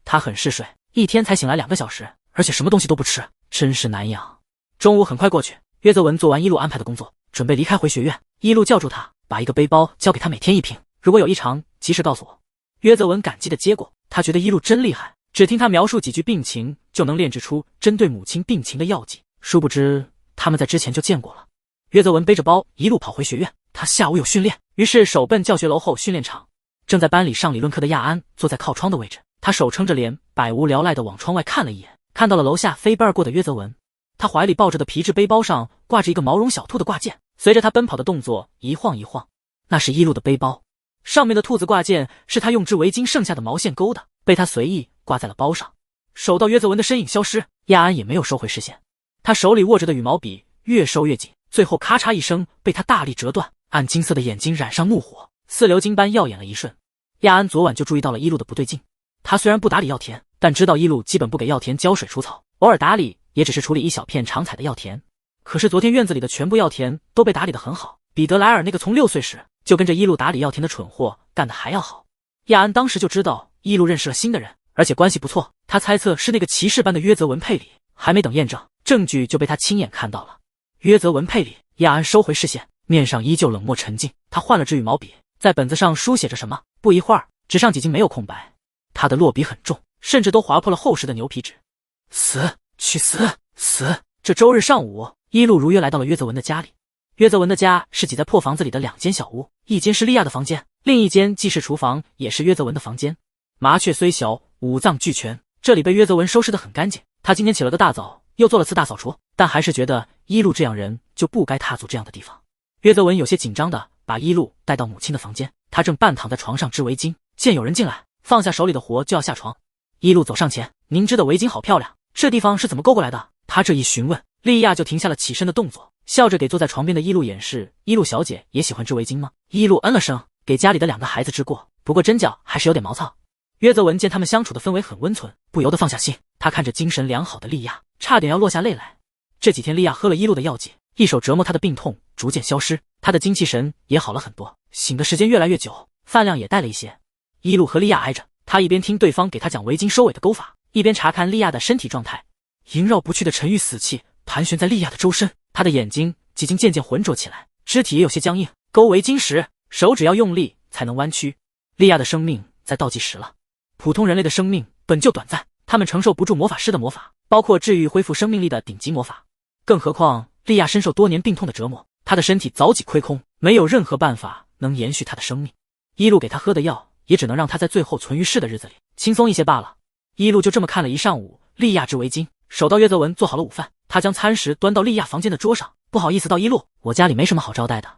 他很嗜睡，一天才醒来2个小时，而且什么东西都不吃，真是难养。中午很快过去，约泽文做完一路安排的工作，准备离开回学院。一路叫住他，把一个背包交给他，每天1瓶，如果有异常及时告诉我。约泽文感激地接过，他觉得一路真厉害，只听他描述几句病情就能炼制出针对母亲病情的药剂，殊不知他们在之前就见过了。约泽文背着包一路跑回学院，他下午有训练，于是手奔教学楼后训练场。正在班里上理论课的亚安坐在靠窗的位置，他手撑着脸，百无聊赖地往窗外看了一眼，看到了楼下飞奔而过的约泽文。他怀里抱着的皮质背包上挂着一个毛绒小兔的挂件，随着他奔跑的动作一晃一晃。那是一路的背包，上面的兔子挂件是他用织围巾剩下的毛线勾的，被他随意挂在了包上。手到约泽文的身影消失，亚安也没有收回视线。他手里握着的羽毛笔越收越紧，最后咔嚓一声被他大力折断，暗金色的眼睛染上怒火，似流金般耀眼了一瞬。亚安昨晚就注意到了一路的不对劲，他虽然不打理药田，但知道一路基本不给药田浇水除草，偶尔打理也只是处理一小片常采的药田。可是昨天院子里的全部药田都被打理得很好，比德莱尔那个从6岁时就跟着一路打理药田的蠢货干得还要好。亚安当时就知道一路认识了新的人，而且关系不错，他猜测是那个骑士般的约泽文佩里，还没等验证，证据就被他亲眼看到了。约泽文佩里，亚安收回视线，面上依旧冷漠沉静。他换了支羽毛笔，在本子上书写着什么，不一会儿纸上几经没有空白，他的落笔很重，甚至都划破了厚实的牛皮纸。死，去死，死！这周日上午，一路如约来到了约泽文的家里。约泽文的家是挤在破房子里的2间小屋，一间是莉亚的房间，另一间既是厨房也是约泽文的房间。麻雀虽小，五脏俱全，这里被约泽文收拾得很干净。他今天起了个大早，又做了次大扫除，但还是觉得一路这样人就不该踏足这样的地方。约泽文有些紧张的把一路带到母亲的房间，他正半躺在床上织围巾，见有人进来，放下手里的活就要下床。一路走上前，您织的围巾好漂亮，这地方是怎么勾过来的？他这一询问，莉亚就停下了起身的动作，笑着给坐在床边的一路演示，一路小姐也喜欢织围巾吗？一路嗯了声，给家里的2个孩子织过，不过针脚还是有点毛糙。约泽文见他们相处的氛围很温存，不由得放下心，他看着精神良好的莉亚，差点要落下泪来。这几天莉亚喝了一路的药剂，一手折磨她的病痛逐渐消失，她的精气神也好了很多，醒的时间越来越久，饭量也带了一些。一路和莉亚挨着，他一边听对方给他讲围巾收尾的钩法，一边查看莉亚的身体状态。萦绕不去的沉郁死气盘旋在莉亚的周身，她的眼睛几经渐渐浑浊起来，肢体也有些僵硬，勾围巾时手指要用力才能弯曲。莉亚的生命在倒计时了。普通人类的生命本就短暂，他们承受不住魔法师的魔法，包括治愈恢复生命力的顶级魔法。更何况莉亚深受多年病痛的折磨，她的身体早已亏空，没有任何办法能延续她的生命。一路给她喝的药，也只能让她在最后存于世的日子里轻松一些罢了。一路就这么看了一上午，莉亚织围巾，守到约泽文做好了午饭，他将餐食端到莉亚房间的桌上。不好意思到一路，我家里没什么好招待的。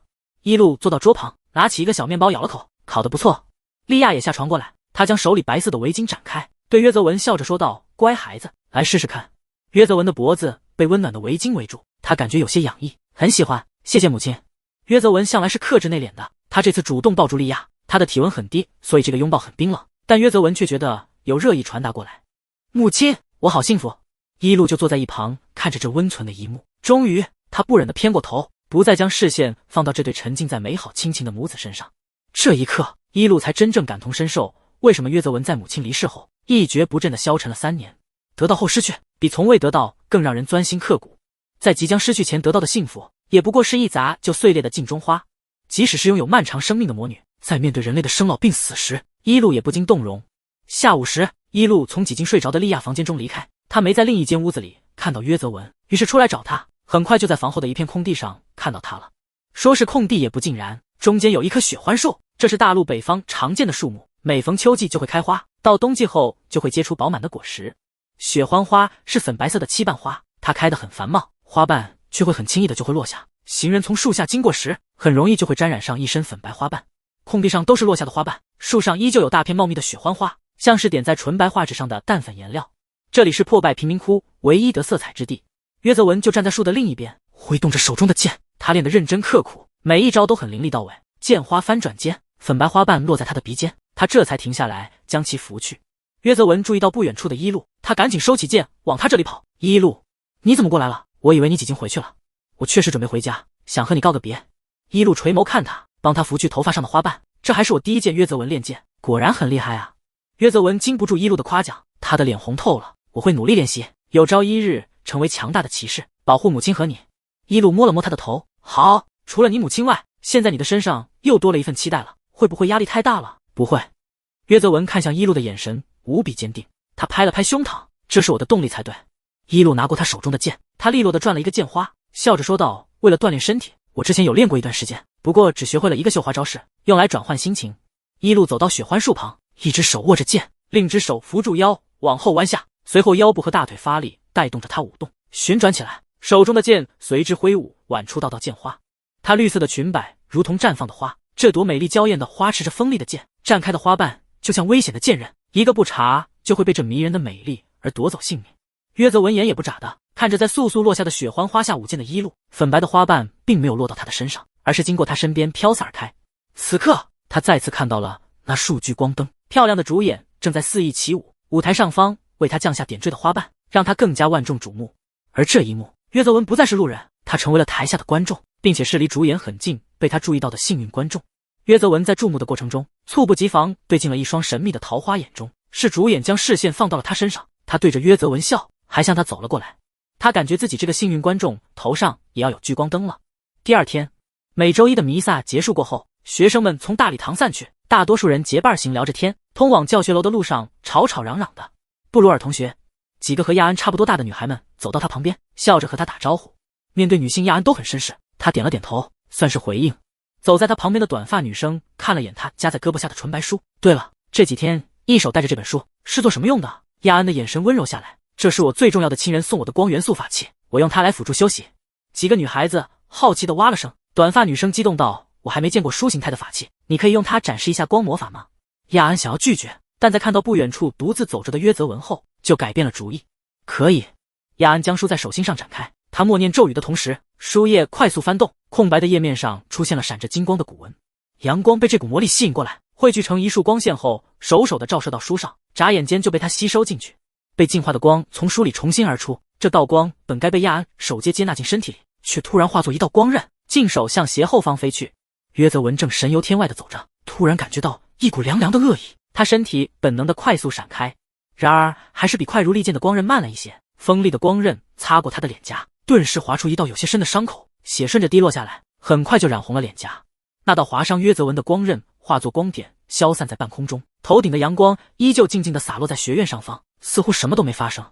一路坐到桌旁，拿起一个小面包咬了口，烤得不错。莉亚也下床过来，她将手里白色的围巾展开，对约泽文笑着说道：“乖孩子，来试试看。”约泽文的脖子被温暖的围巾围住，他感觉有些痒意，很喜欢，谢谢母亲。约泽文向来是克制内敛的，他这次主动抱住莉亚，他的体温很低，所以这个拥抱很冰冷，但约泽文却觉得有热意传达过来。母亲，我好幸福。一路就坐在一旁看着这温存的一幕，终于他不忍地偏过头，不再将视线放到这对沉浸在美好亲情的母子身上。这一刻，一路才真正感同身受，为什么约泽文在母亲离世后一蹶不振地消沉了3年。得到后失去，比从未得到更让人钻心刻骨。在即将失去前得到的幸福，也不过是一砸就碎裂的镜中花。即使是拥有漫长生命的魔女，在面对人类的生老病死时，一路也不禁动容。下午时，一路从几近睡着的莉亚房间中离开，他没在另一间屋子里看到约泽文，于是出来找他，很快就在房后的一片空地上看到他了。说是空地也不尽然，中间有一棵雪橇树，这是大陆北方常见的树木，每逢秋季就会开花，到冬季后就会结出饱满的果实。雪橇花是粉白色的七瓣花，它开得很繁茂，花瓣却会很轻易的就会落下，行人从树下经过时，很容易就会沾染上一身粉白花瓣。空地上都是落下的花瓣，树上依旧有大片茂密的雪橇花，像是点在纯白画纸上的淡粉颜料。这里是破败贫民窟唯一得色彩之地。约泽文就站在树的另一边，挥动着手中的剑，他练得认真刻苦，每一招都很凌厉到位。剑花翻转间，粉白花瓣落在他的鼻尖，他这才停下来将其拂去。约泽文注意到不远处的一路，他赶紧收起剑往他这里跑。一路，你怎么过来了？我以为你已经回去了。我确实准备回家，想和你告个别。一路垂眸看他，帮他拂去头发上的花瓣。这还是我第一见约泽文练剑，果然很厉害啊。约泽文经不住一路的夸奖，他的脸红透了。我会努力练习，有朝一日成为强大的骑士，保护母亲和你。一路摸了摸他的头，好，除了你母亲外，现在你的身上又多了一份期待了，会不会压力太大了？不会。约泽文看向一路的眼神无比坚定，他拍了拍胸膛，这是我的动力才对。一路拿过他手中的剑，他利落地转了一个剑花，笑着说道：为了锻炼身体，我之前有练过一段时间，不过只学会了一个绣花招式，用来转换心情。一路走到雪橇树旁，一只手握着剑，另只手扶住腰，往后弯下，随后腰部和大腿发力，带动着他舞动，旋转起来，手中的剑随之挥舞，晚出道剑花。他绿色的裙摆如同绽放的花，这朵美丽娇艳的花持着锋利的剑，绽开的花瓣就像危险的剑刃，一个不察就会被这迷人的美丽而夺走性命。约泽文眼也不眨的看着在簌簌落下的雪橇花下舞剑的一路，粉白的花瓣并没有落到他的身上，而是经过他身边飘洒而开。此刻他再次看到了那数聚光灯，漂亮的主演正在肆意起舞，舞台上方为他降下点缀的花瓣，让他更加万众瞩目。而这一幕，约泽文不再是路人，他成为了台下的观众，并且是离主演很近被他注意到的幸运观众。约泽文在注目的过程中，猝不及防对进了一双神秘的桃花眼中，是主演将视线放到了他身上，他对着约泽文笑，还向他走了过来。他感觉自己这个幸运观众头上也要有聚光灯了。第二天，每周一的弥撒结束过后，学生们从大礼堂散去，大多数人结伴行聊着天，通往教学楼的路上吵吵嚷嚷的。布鲁尔同学，几个和亚安差不多大的女孩们走到他旁边，笑着和他打招呼。面对女性，亚安都很绅士，他点了点头，算是回应。走在他旁边的短发女生看了眼他夹在胳膊下的纯白书。对了，这几天一手带着这本书是做什么用的？亚安的眼神温柔下来。这是我最重要的亲人送我的光元素法器，我用它来辅助休息。几个女孩子好奇地哇了声。短发女生激动道：我还没见过书形态的法器，你可以用它展示一下光魔法吗？亚安想要拒绝，但在看到不远处独自走着的约泽文后，就改变了主意。可以。亚安将书在手心上展开，他默念咒语的同时，书页快速翻动，空白的页面上出现了闪着金光的古文。阳光被这股魔力吸引过来，汇聚成一束光线后，手地照射到书上，眨眼间就被它吸收进去。被净化的光从书里重新而出，这道光本该被亚安手接纳进身体里，却突然化作一道光刃，尽手向斜后方飞去。约泽文正神游天外的走着，突然感觉到一股凉凉的恶意，他身体本能的快速闪开，然而还是比快如利剑的光刃慢了一些。锋利的光刃擦过他的脸颊，顿时划出一道有些深的伤口，血顺着滴落下来，很快就染红了脸颊。那道划伤约泽文的光刃化作光点，消散在半空中，头顶的阳光依旧静静地洒落在学院上方，似乎什么都没发生。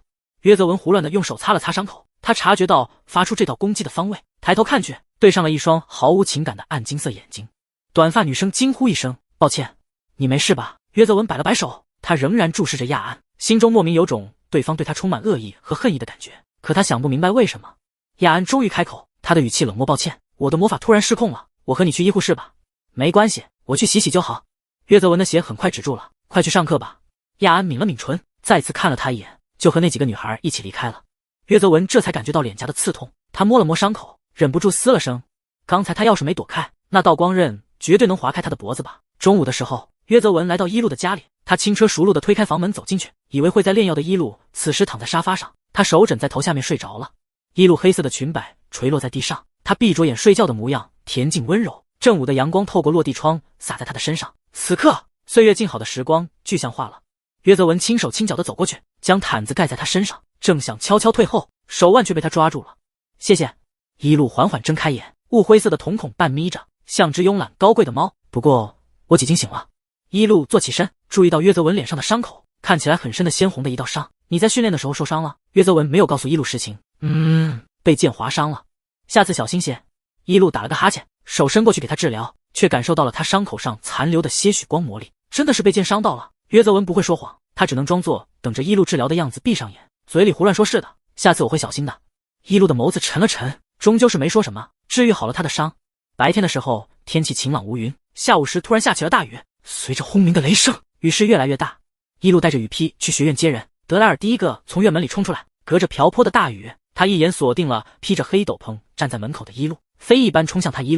约泽文胡乱的用手擦了擦伤口，他察觉到发出这道攻击的方位，抬头看去，对上了一双毫无情感的暗金色眼睛。短发女生惊呼一声：“抱歉，你没事吧？”约泽文摆了摆手，他仍然注视着亚安，心中莫名有种对方对他充满恶意和恨意的感觉，可他想不明白为什么。亚安终于开口，他的语气冷漠：“抱歉，我的魔法突然失控了，我和你去医护室吧。”“没关系，我去洗洗就好。”约泽文的血很快止住了，“快去上课吧。”亚安抿了抿唇，再次看了他一眼，就和那几个女孩一起离开了。约泽文这才感觉到脸颊的刺痛，他摸了摸伤口，忍不住嘶了声。刚才他要是没躲开，那道光刃绝对能划开他的脖子吧。中午的时候，约泽文来到伊路的家里，他轻车熟路地推开房门走进去，以为会在炼药的伊路此时躺在沙发上，他手枕在头下面睡着了。伊路黑色的裙摆垂落在地上，他闭着眼睡觉的模样恬静温柔，正午的阳光透过落地窗洒在他的身上。此刻，岁月静好的时光具象化了。约泽文轻手轻脚地走过去，将毯子盖在他身上，正想悄悄退后，手腕却被他抓住了。“谢谢。”伊路缓缓睁开眼，雾灰色的瞳孔半眯着，像只慵懒高贵的猫。“不过我几经醒了。”伊路坐起身，注意到约泽文脸上的伤口，看起来很深的鲜红的一道伤。“你在训练的时候受伤了？”约泽文没有告诉伊路实情。“被剑划伤了，下次小心些。”伊路打了个哈欠，手伸过去给他治疗，却感受到了他伤口上残留的些许光魔力，真的是被剑伤到了。约泽文不会说谎，他只能装作等着伊路治疗的样子，闭上眼，嘴里胡乱说：“是的，下次我会小心的。”伊路的眸子沉了沉，终究是没说什么，治愈好了他的伤。白天的时候天气晴朗无云，下午时突然下起了大雨，随着轰鸣的雷声，雨势越来越大。伊路带着雨披去学院接人，德莱尔第一个从院门里冲出来，隔着瓢泼的大雨，他一眼锁定了披着黑斗篷站在门口的伊路，飞一般冲向他。伊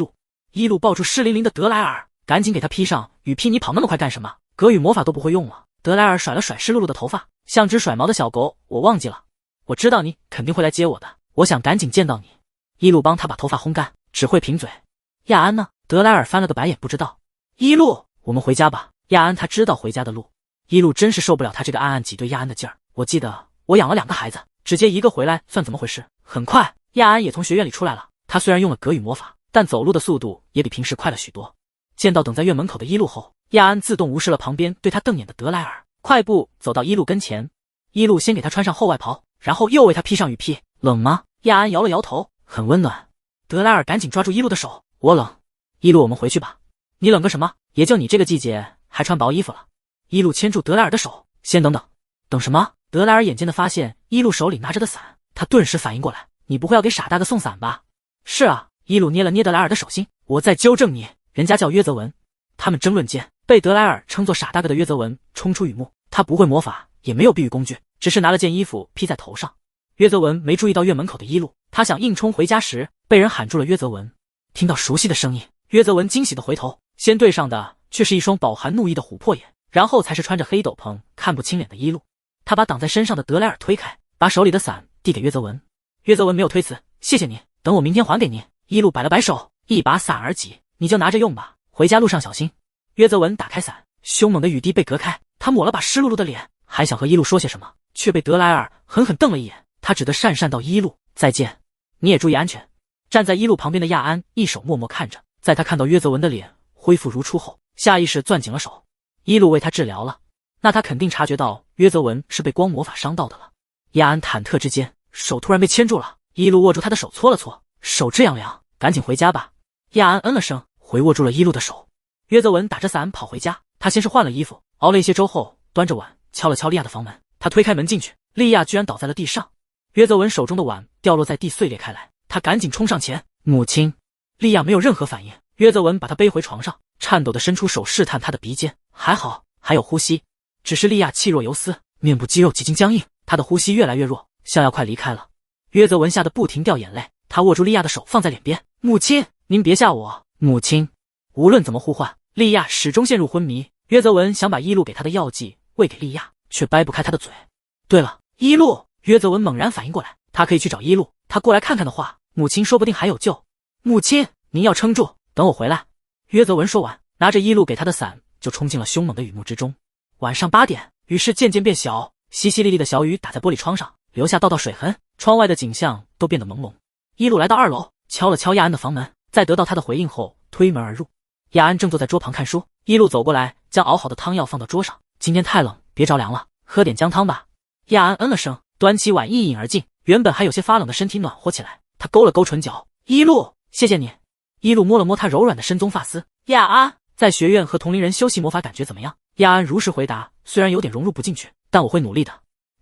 路抱住湿淋淋的德莱尔，赶紧给他披上雨披。“你跑那么快干什么？隔雨魔法都不会用了。”德莱尔甩了甩湿漉漉的头发，像只甩毛的小狗。“我忘记了，我知道你肯定会来接我的，我想赶紧见到你。”伊路帮他把头发烘干，只会贫嘴。“亚安呢？”德莱尔翻了个白眼，不知道。“伊路，我们回家吧。”亚安他知道回家的路。伊路真是受不了他这个暗暗挤兑亚安的劲儿。“我记得我养了2个孩子，只接一个回来算怎么回事？”很快，亚安也从学院里出来了。他虽然用了隔雨魔法，但走路的速度也比平时快了许多。见到等在院门口的伊路后，亚安自动无视了旁边对他瞪眼的德莱尔，快步走到伊路跟前。伊路先给他穿上厚外袍，然后又为他披上雨披。“冷吗？”亚安摇了摇头，“很温暖。”德莱尔赶紧抓住伊路的手，“我冷。”“伊路，我们回去吧。”“你冷个什么？也就你这个季节还穿薄衣服了。”伊路牵住德莱尔的手，“先等等。”“等什么？”德莱尔眼尖的发现伊路手里拿着的伞，他顿时反应过来，“你不会要给傻大个送伞吧？”“是啊。”伊路捏了捏德莱尔的手心，“我再纠正你，人家叫约泽文。”他们争论间，被德莱尔称作傻大个的约泽文冲出雨幕。他不会魔法，也没有避雨工具，只是拿了件衣服披在头上。约泽文没注意到院门口的伊路，他想硬冲回家时，被人喊住了约泽文。听到熟悉的声音，约泽文惊喜地回头，先对上的却是一双饱含怒意的琥珀眼，然后才是穿着黑斗篷看不清脸的伊路。他把挡在身上的德莱尔推开，把手里的伞递给约泽文。约泽文没有推辞，“谢谢你，等我明天还给你。”伊路摆了摆手，一把伞而起，“你就拿着用吧，回家路上小心。”约泽文打开伞，凶猛的雨滴被隔开，他抹了把湿漉漉的脸，还想和伊路说些什么，却被德莱尔狠狠瞪了一眼。他只得讪讪道：“伊路，再见，你也注意安全。”站在伊路旁边的亚安一手默默看着，在他看到约泽文的脸恢复如初后，下意识攥紧了手。伊路为他治疗了，那他肯定察觉到约泽文是被光魔法伤到的了。亚安忐忑之间，手突然被牵住了，伊路握住他的手搓了搓，手这样凉，赶紧回家吧。亚安嗯了声，回握住了伊路的手。约泽文打着伞跑回家，他先是换了衣服，熬了一些粥后，端着碗敲了敲莉亚的房门。他推开门进去，莉亚居然倒在了地上。约泽文手中的碗掉落在地，碎裂开来，他赶紧冲上前，“母亲！”莉亚没有任何反应。约泽文把她背回床上，颤抖地伸出手试探她的鼻尖，还好，还有呼吸。只是莉亚气若游丝，面部肌肉几近僵硬，她的呼吸越来越弱，像要快离开了。约泽文吓得不停掉眼泪，他握住莉亚的手放在脸边，“母亲，您别吓我，母亲！”无论怎么呼唤，莉亚始终陷入昏迷。约泽文想把伊路给他的药剂喂给莉亚，却掰不开他的嘴。对了，伊路！约泽文猛然反应过来，他可以去找伊路，他过来看看的话，母亲说不定还有救。“母亲，您要撑住，等我回来。”约泽文说完，拿着伊路给他的伞就冲进了凶猛的雨幕之中。晚上8点，雨势渐渐变小，淅淅沥沥的小雨打在玻璃窗上，留下道道水痕，窗外的景象都变得朦胧。伊路来到2楼，敲了敲亚安的房门，在得到他的回应后推门而入。亚安正坐在桌旁看书，伊路走过来，将熬好的汤药放到桌上。“今天太冷，别着凉了，喝点姜汤吧。”亚安嗯了声，端起碗一饮而尽，原本还有些发冷的身体暖和起来。他勾了勾唇角，一路，谢谢你。一路摸了摸他柔软的深棕发丝。亚安，在学院和同龄人修习魔法感觉怎么样？亚安如实回答，虽然有点融入不进去，但我会努力的。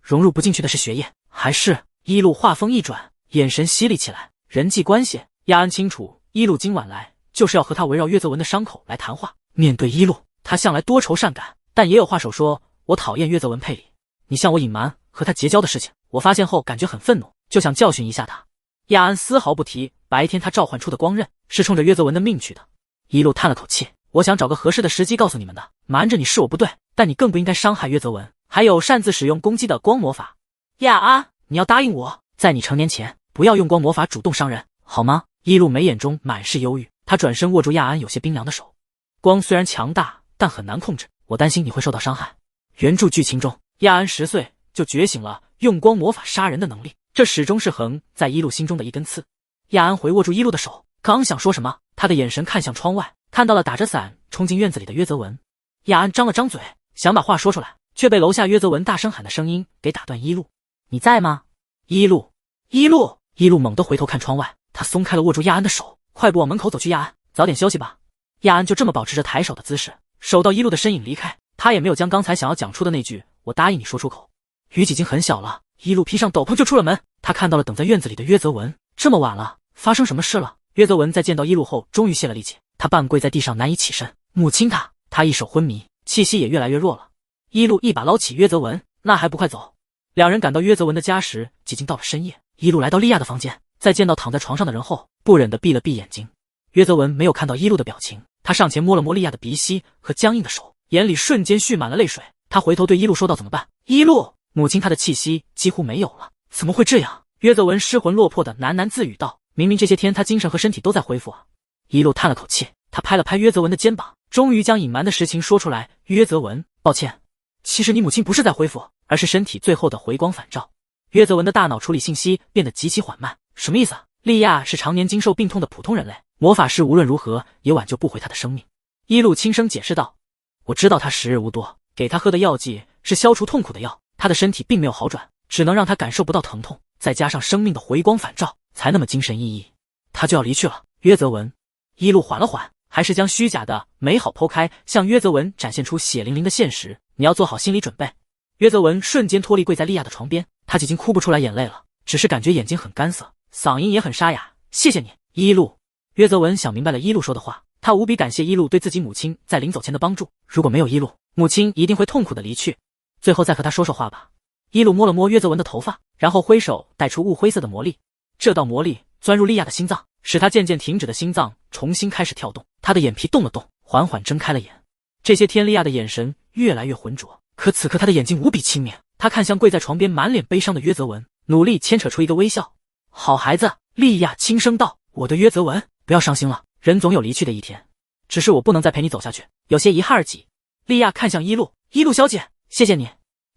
融入不进去的是学业，还是？一路话锋一转，眼神犀利起来。人际关系，亚安清楚，一路今晚来就是要和他围绕约泽文的伤口来谈话。面对一路，他向来多愁善感，但也有话手说，我讨厌约泽文佩里，你向我隐瞒和他结交的事情，我发现后感觉很愤怒，就想教训一下他。亚安丝毫不提白天他召唤出的光刃是冲着约泽文的命去的。一路叹了口气，我想找个合适的时机告诉你们的，瞒着你是我不对，但你更不应该伤害约泽文，还有擅自使用攻击的光魔法。亚安，你要答应我，在你成年前不要用光魔法主动伤人，好吗？一路眉眼中满是忧郁，他转身握住亚安有些冰凉的手。光虽然强大，但很难控制，我担心你会受到伤害。原著剧情中，亚安10岁就觉醒了用光魔法杀人的能力，这始终是横在一路心中的一根刺。亚安回握住一路的手，刚想说什么，他的眼神看向窗外，看到了打着伞冲进院子里的约泽文。亚安张了张嘴，想把话说出来，却被楼下约泽文大声喊的声音给打断。一路，你在吗？一路，一路，一路猛地回头看窗外，他松开了握住亚安的手，快步往门口走去。亚安，早点休息吧。亚安就这么保持着抬手的姿势，守到一路的身影离开，他也没有将刚才想要讲出的那句我答应你说出口。雨几经很小了，一路披上斗篷就出了门，他看到了等在院子里的约泽文。这么晚了，发生什么事了？约泽文在见到一路后终于泄了力气，他半跪在地上难以起身。母亲他一手昏迷，气息也越来越弱了。一路一把捞起约泽文，那还不快走。两人赶到约泽文的家时已经到了深夜。一路来到莉亚的房间，在见到躺在床上的人后，不忍地闭了闭眼睛。约泽文没有看到一路的表情，他上前摸了摸莉亚的鼻息和僵硬的手，眼里瞬间蓄满了泪水。他回头对一路说道，怎么办？一路，母亲她的气息几乎没有了，怎么会这样？约泽文失魂落魄的喃喃自语道，明明这些天他精神和身体都在恢复啊。一路叹了口气，他拍了拍约泽文的肩膀，终于将隐瞒的实情说出来。约泽文，抱歉，其实你母亲不是在恢复，而是身体最后的回光返照。约泽文的大脑处理信息变得极其缓慢，什么意思？莉亚是常年经受病痛的普通人类，魔法师无论如何也挽救不回她的生命。一路轻声解释道，我知道她时日无多，给她喝的药剂是消除痛苦的药，她的身体并没有好转，只能让她感受不到疼痛，再加上生命的回光返照，才那么精神奕奕。她就要离去了。约泽文，一路缓了缓，还是将虚假的美好剖开，向约泽文展现出血淋淋的现实。你要做好心理准备。约泽文瞬间脱离跪在莉亚的床边，他已经哭不出来眼泪了，只是感觉眼睛很干涩，嗓音也很沙哑。谢谢你，一路。约泽文想明白了一路说的话，他无比感谢一路对自己母亲在临走前的帮助，如果没有一路，母亲一定会痛苦的离去。最后再和他说说话吧。一路摸了摸约泽文的头发，然后挥手带出雾灰色的魔力，这道魔力钻入莉亚的心脏，使她渐渐停止的心脏重新开始跳动。她的眼皮动了动，缓缓睁开了眼。这些天莉亚的眼神越来越浑浊，可此刻她的眼睛无比轻蔑。她看向跪在床边满脸悲伤的约泽文，努力牵扯出一个微笑。好孩子，莉亚轻声道，我的约泽文，不要伤心了，人总有离去的一天，只是我不能再陪你走下去，有些遗憾而已。莉亚看向一路，一路小姐，谢谢你，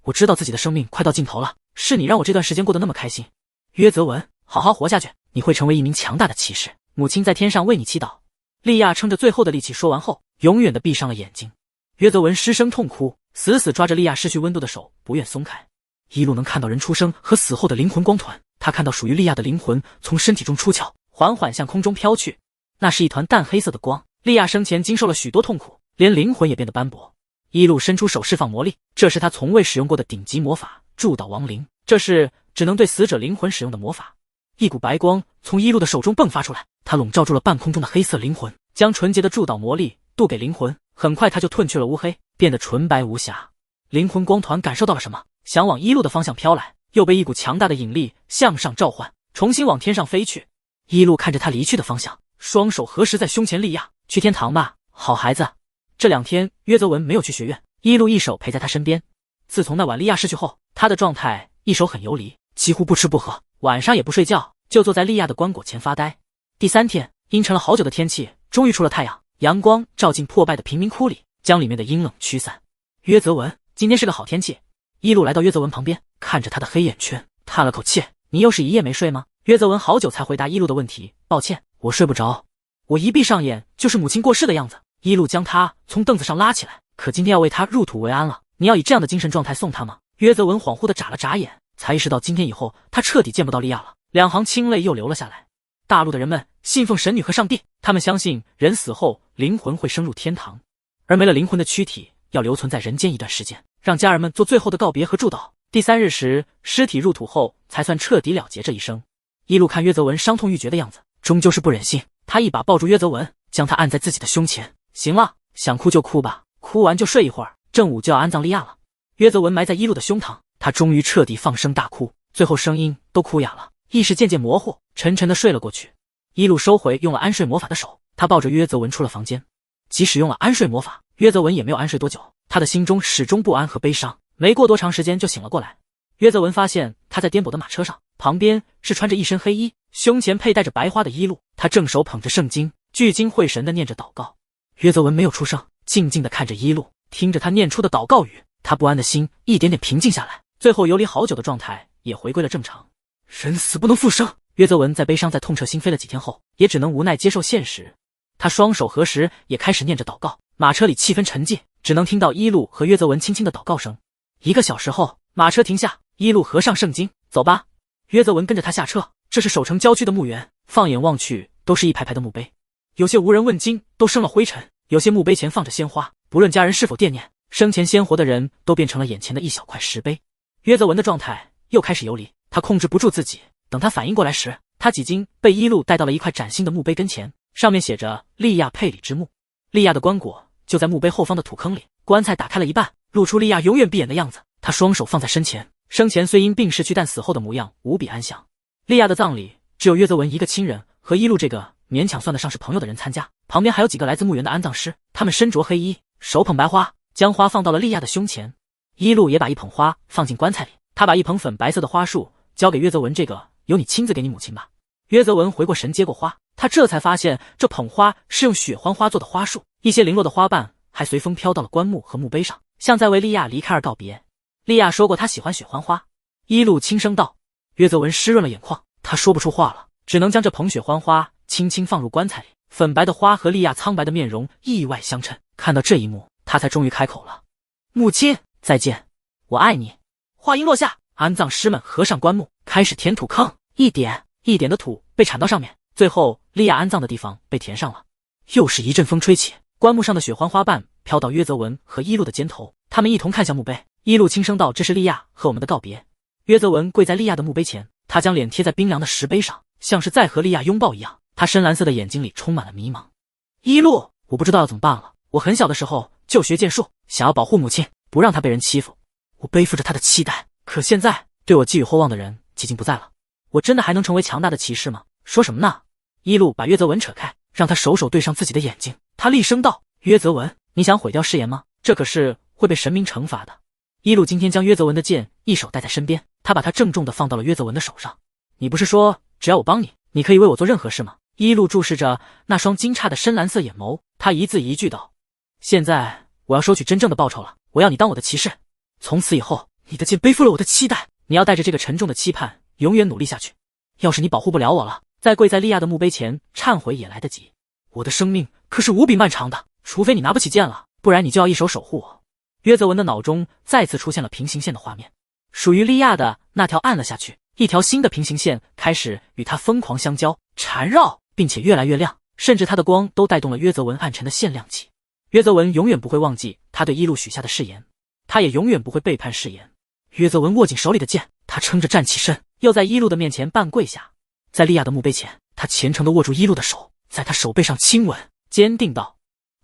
我知道自己的生命快到尽头了，是你让我这段时间过得那么开心。约泽文，好好活下去，你会成为一名强大的骑士，母亲在天上为你祈祷。莉亚撑着最后的力气说完后，永远的闭上了眼睛。约泽文失声痛哭，死死抓着莉亚失去温度的手，不愿松开。一路能看到人出生和死后的灵魂光团，他看到属于莉亚的灵魂从身体中出窍，缓缓向空中飘去。那是一团淡黑色的光。莉亚生前经受了许多痛苦，连灵魂也变得斑驳。一路伸出手释放魔力，这是他从未使用过的顶级魔法——祝祷亡灵，这是只能对死者灵魂使用的魔法。一股白光从一路的手中迸发出来，它笼罩住了半空中的黑色灵魂，将纯洁的祝祷魔力渡给灵魂。很快他就褪去了乌黑，变得纯白无瑕。灵魂光团感受到了什么，想往一路的方向飘来，又被一股强大的引力向上召唤，重新往天上飞去。一路看着他离去的方向，双手合十在胸前。莉亚，去天堂吧，好孩子。这2天约泽文没有去学院，一路一手陪在他身边。自从那晚莉亚逝去后，他的状态一手很游离，几乎不吃不喝，晚上也不睡觉，就坐在莉亚的棺椁前发呆。第3天，阴沉了好久的天气终于出了太阳，阳光照进破败的贫民窟里，将里面的阴冷驱散。约泽文，今天是个好天气。一路来到约泽文旁边，看着他的黑眼圈，叹了口气，你又是一夜没睡吗？约泽文好久才回答一路的问题，抱歉，我睡不着，我一闭上眼就是母亲过世的样子。一路将他从凳子上拉起来，可今天要为他入土为安了，你要以这样的精神状态送他吗？约泽文恍惚地眨了眨眼，才意识到今天以后他彻底见不到莉亚了，两行清泪又流了下来。大陆的人们信奉神女和上帝，他们相信人死后灵魂会升入天堂，而没了灵魂的躯体要留存在人间一段时间，让家人们做最后的告别和祝祷。第3日时，尸体入土后才算彻底了结这一生。一路看约泽文伤痛欲绝的样子，终究是不忍心，他一把抱住约泽文，将他按在自己的胸前。行了，想哭就哭吧，哭完就睡一会儿，正午就要安葬莉亚了。约泽文埋在一路的胸膛，他终于彻底放声大哭，最后声音都哭哑了，意识渐渐模糊，沉沉的睡了过去。一路收回用了安睡魔法的手，他抱着约泽文出了房间。即使用了安睡魔法，约泽文也没有安睡多久，他的心中始终不安和悲伤。没过多长时间就醒了过来。约泽文发现他在颠簸的马车上，旁边是穿着一身黑衣，胸前佩戴着白花的一路，他正手捧着圣经，聚精会神地念着祷告。约泽文没有出声，静静地看着一路，听着他念出的祷告语，他不安的心一点点平静下来，最后游离好久的状态也回归了正常。人死不能复生，约泽文在悲伤在痛彻心扉了几天后，也只能无奈接受现实。他双手合十，也开始念着祷告。马车里气氛沉寂，只能听到一路和约泽文轻轻的祷告声。1个小时后，马车停下，一路合上圣经，走吧。约泽文跟着他下车。这是守城郊区的墓园，放眼望去都是一排排的墓碑，有些无人问津，都生了灰尘，有些墓碑前放着鲜花，不论家人是否惦念，生前鲜活的人都变成了眼前的一小块石碑。约泽文的状态又开始游离，他控制不住自己，等他反应过来时，他几经被一路带到了一块崭新的墓碑跟前，上面写着莉亚佩里之墓。莉亚的棺椁就在墓碑后方的土坑里，棺材打开了一半，露出莉亚永远闭眼的样子。他双手放在身前，生前虽因病逝去，但死后的模样无比安详。莉亚的葬礼只有约泽文一个亲人和一路这个勉强算得上是朋友的人参加，旁边还有几个来自墓园的安葬师，他们身着黑衣，手捧白花，将花放到了莉亚的胸前。一路也把一捧花放进棺材里，他把一捧粉白色的花束交给约泽文，这个由你亲自给你母亲吧。约泽文回过神接过花，他这才发现这捧花是用雪欢花做的花束，一些零落的花瓣还随风飘到了棺木和墓碑上，像在为莉亚离开而告别。莉亚说过她喜欢雪欢花，一路轻声道。约泽文湿润了眼眶，他说不出话了，只能将这捧雪欢花轻轻放入棺材里。粉白的花和莉亚苍白的面容意外相衬，看到这一幕，他才终于开口了：母亲，再见，我爱你。话音落下，安葬师们合上棺木，开始填土坑，一点一点的土被铲到上面，最后莉亚安葬的地方被填上了。又是一阵风吹起，棺木上的雪欢花瓣飘到约泽文和一路的肩头，他们一同看向墓碑。一路轻声道：这是莉亚和我们的告别。约泽文跪在莉亚的墓碑前，他将脸贴在冰凉的石碑上，像是在和莉亚拥抱一样。他深蓝色的眼睛里充满了迷茫。一路，我不知道要怎么办了。我很小的时候就学剑术，想要保护母亲，不让她被人欺负。我背负着她的期待，可现在对我寄予厚望的人已经不在了。我真的还能成为强大的骑士吗？说什么呢？一路把约泽文扯开，让他手对上自己的眼睛。他厉声道：约泽文，你想毁掉誓言吗？这可是会被神明惩罚的。一路今天将约泽文的剑一手带在身边，他把它郑重地放到了约泽文的手上。你不是说只要我帮你，你可以为我做任何事吗？一路注视着那双惊诧的深蓝色眼眸，他一字一句道：现在我要收取真正的报酬了，我要你当我的骑士。从此以后，你的剑背负了我的期待，你要带着这个沉重的期盼永远努力下去。要是你保护不了我了，再跪在莉亚的墓碑前忏悔也来得及。我的生命可是无比漫长的，除非你拿不起剑了，不然你就要一手守护我。约泽文的脑中再次出现了平行线的画面，属于莉亚的那条暗了下去，一条新的平行线开始与他疯狂相交，缠绕，并且越来越亮，甚至他的光都带动了约泽文暗沉的线亮起。约泽文永远不会忘记他对一路许下的誓言，他也永远不会背叛誓言。约泽文握紧手里的剑，他撑着站起身，又在一路的面前半跪下。在莉亚的墓碑前，他虔诚地握住一路的手，在他手背上亲吻，坚定道：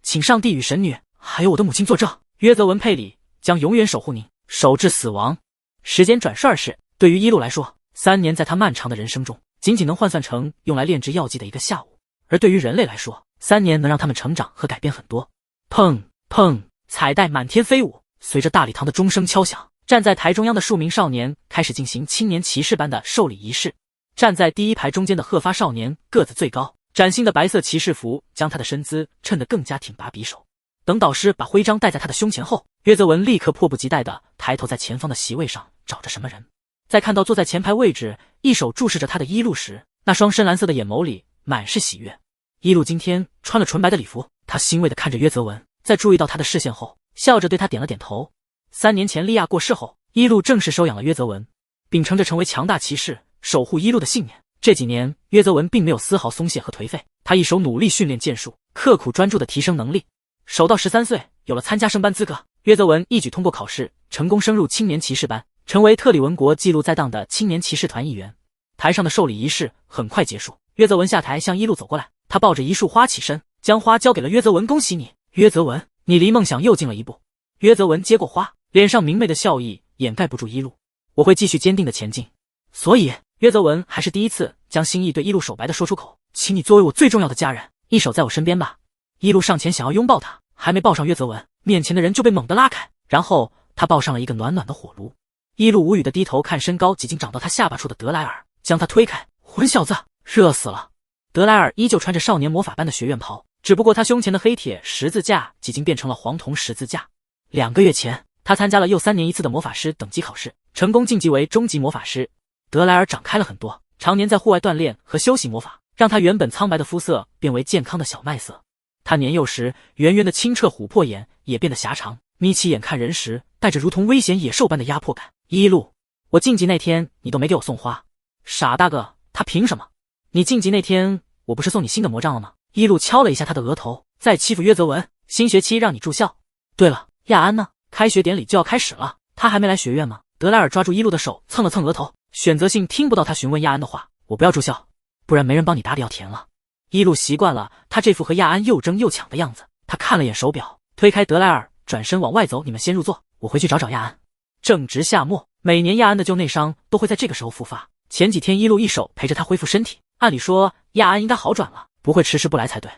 请上帝与神女还有我的母亲作证，约泽文佩里将永远守护您，守至死亡。时间转瞬而逝，对于一路来说，3年在他漫长的人生中仅仅能换算成用来炼制药剂的一个下午，而对于人类来说，3年能让他们成长和改变很多。砰砰，彩带满天飞舞，随着大礼堂的钟声敲响，站在台中央的数名少年开始进行青年骑士般的受礼仪式。站在第一排中间的鹤发少年个子最高，崭新的白色骑士服将他的身姿衬得更加挺拔匕首。等导师把徽章戴在他的胸前后，约泽文立刻迫不及待地抬头在前方的席位上找着什么人。在看到坐在前排位置一手注视着他的一路时，那双深蓝色的眼眸里满是喜悦。一路今天穿了纯白的礼服，他欣慰地看着约泽文，在注意到他的视线后，笑着对他点了点头。3年前莉亚过世后，一路正式收养了约泽文。秉承着成为强大骑士、守护一路的信念。这几年，约泽文并没有丝毫松懈和颓废，他一手努力训练剑术，刻苦专注地提升能力。守到13岁，有了参加升班资格，约泽文一举通过考试，成功升入青年骑士班，成为特里文国记录在档的青年骑士团一员。台上的授礼仪式很快结束，约泽文下台向一路走过来，他抱着一束花起身，将花交给了约泽文。恭喜你，约泽文，你离梦想又近了一步。约泽文接过花，脸上明媚的笑意掩盖不住一路。我会继续坚定的前进。所以约泽文还是第一次将心意对一路守白的说出口，请你作为我最重要的家人，一手在我身边吧。一路上前想要拥抱他，还没抱上约泽文，面前的人就被猛地拉开，然后他抱上了一个暖暖的火炉。一路无语的低头看身高几近长到他下巴处的德莱尔，将他推开，混小子，热死了。德莱尔依旧穿着少年魔法班的学院袍，只不过他胸前的黑铁十字架已经变成了黄铜十字架。2个月前，他参加了又3年一次的魔法师等级考试，成功晋级为中级魔法师。德莱尔长开了很多，常年在户外锻炼和修习魔法，让他原本苍白的肤色变为健康的小麦色。他年幼时圆圆的清澈琥珀眼也变得狭长，眯起眼看人时带着如同危险野兽般的压迫感。一路，我晋级那天你都没给我送花，傻大个，他凭什么？你晋级那天我不是送你新的魔杖了吗？一路敲了一下他的额头，再欺负约泽文，新学期让你住校。对了，亚安呢？开学典礼就要开始了，他还没来学院吗？德莱尔抓住一路的手蹭了蹭额头，选择性听不到他询问亚安的话。我不要住校，不然没人帮你打理要田了。一路习惯了他这副和亚安又争又抢的样子，他看了眼手表，推开德莱尔，转身往外走。你们先入座，我回去找找亚安。正值夏末，每年亚安的旧内伤都会在这个时候复发。前几天一路一手陪着他恢复身体，按理说亚安应该好转了，不会迟迟不来才对。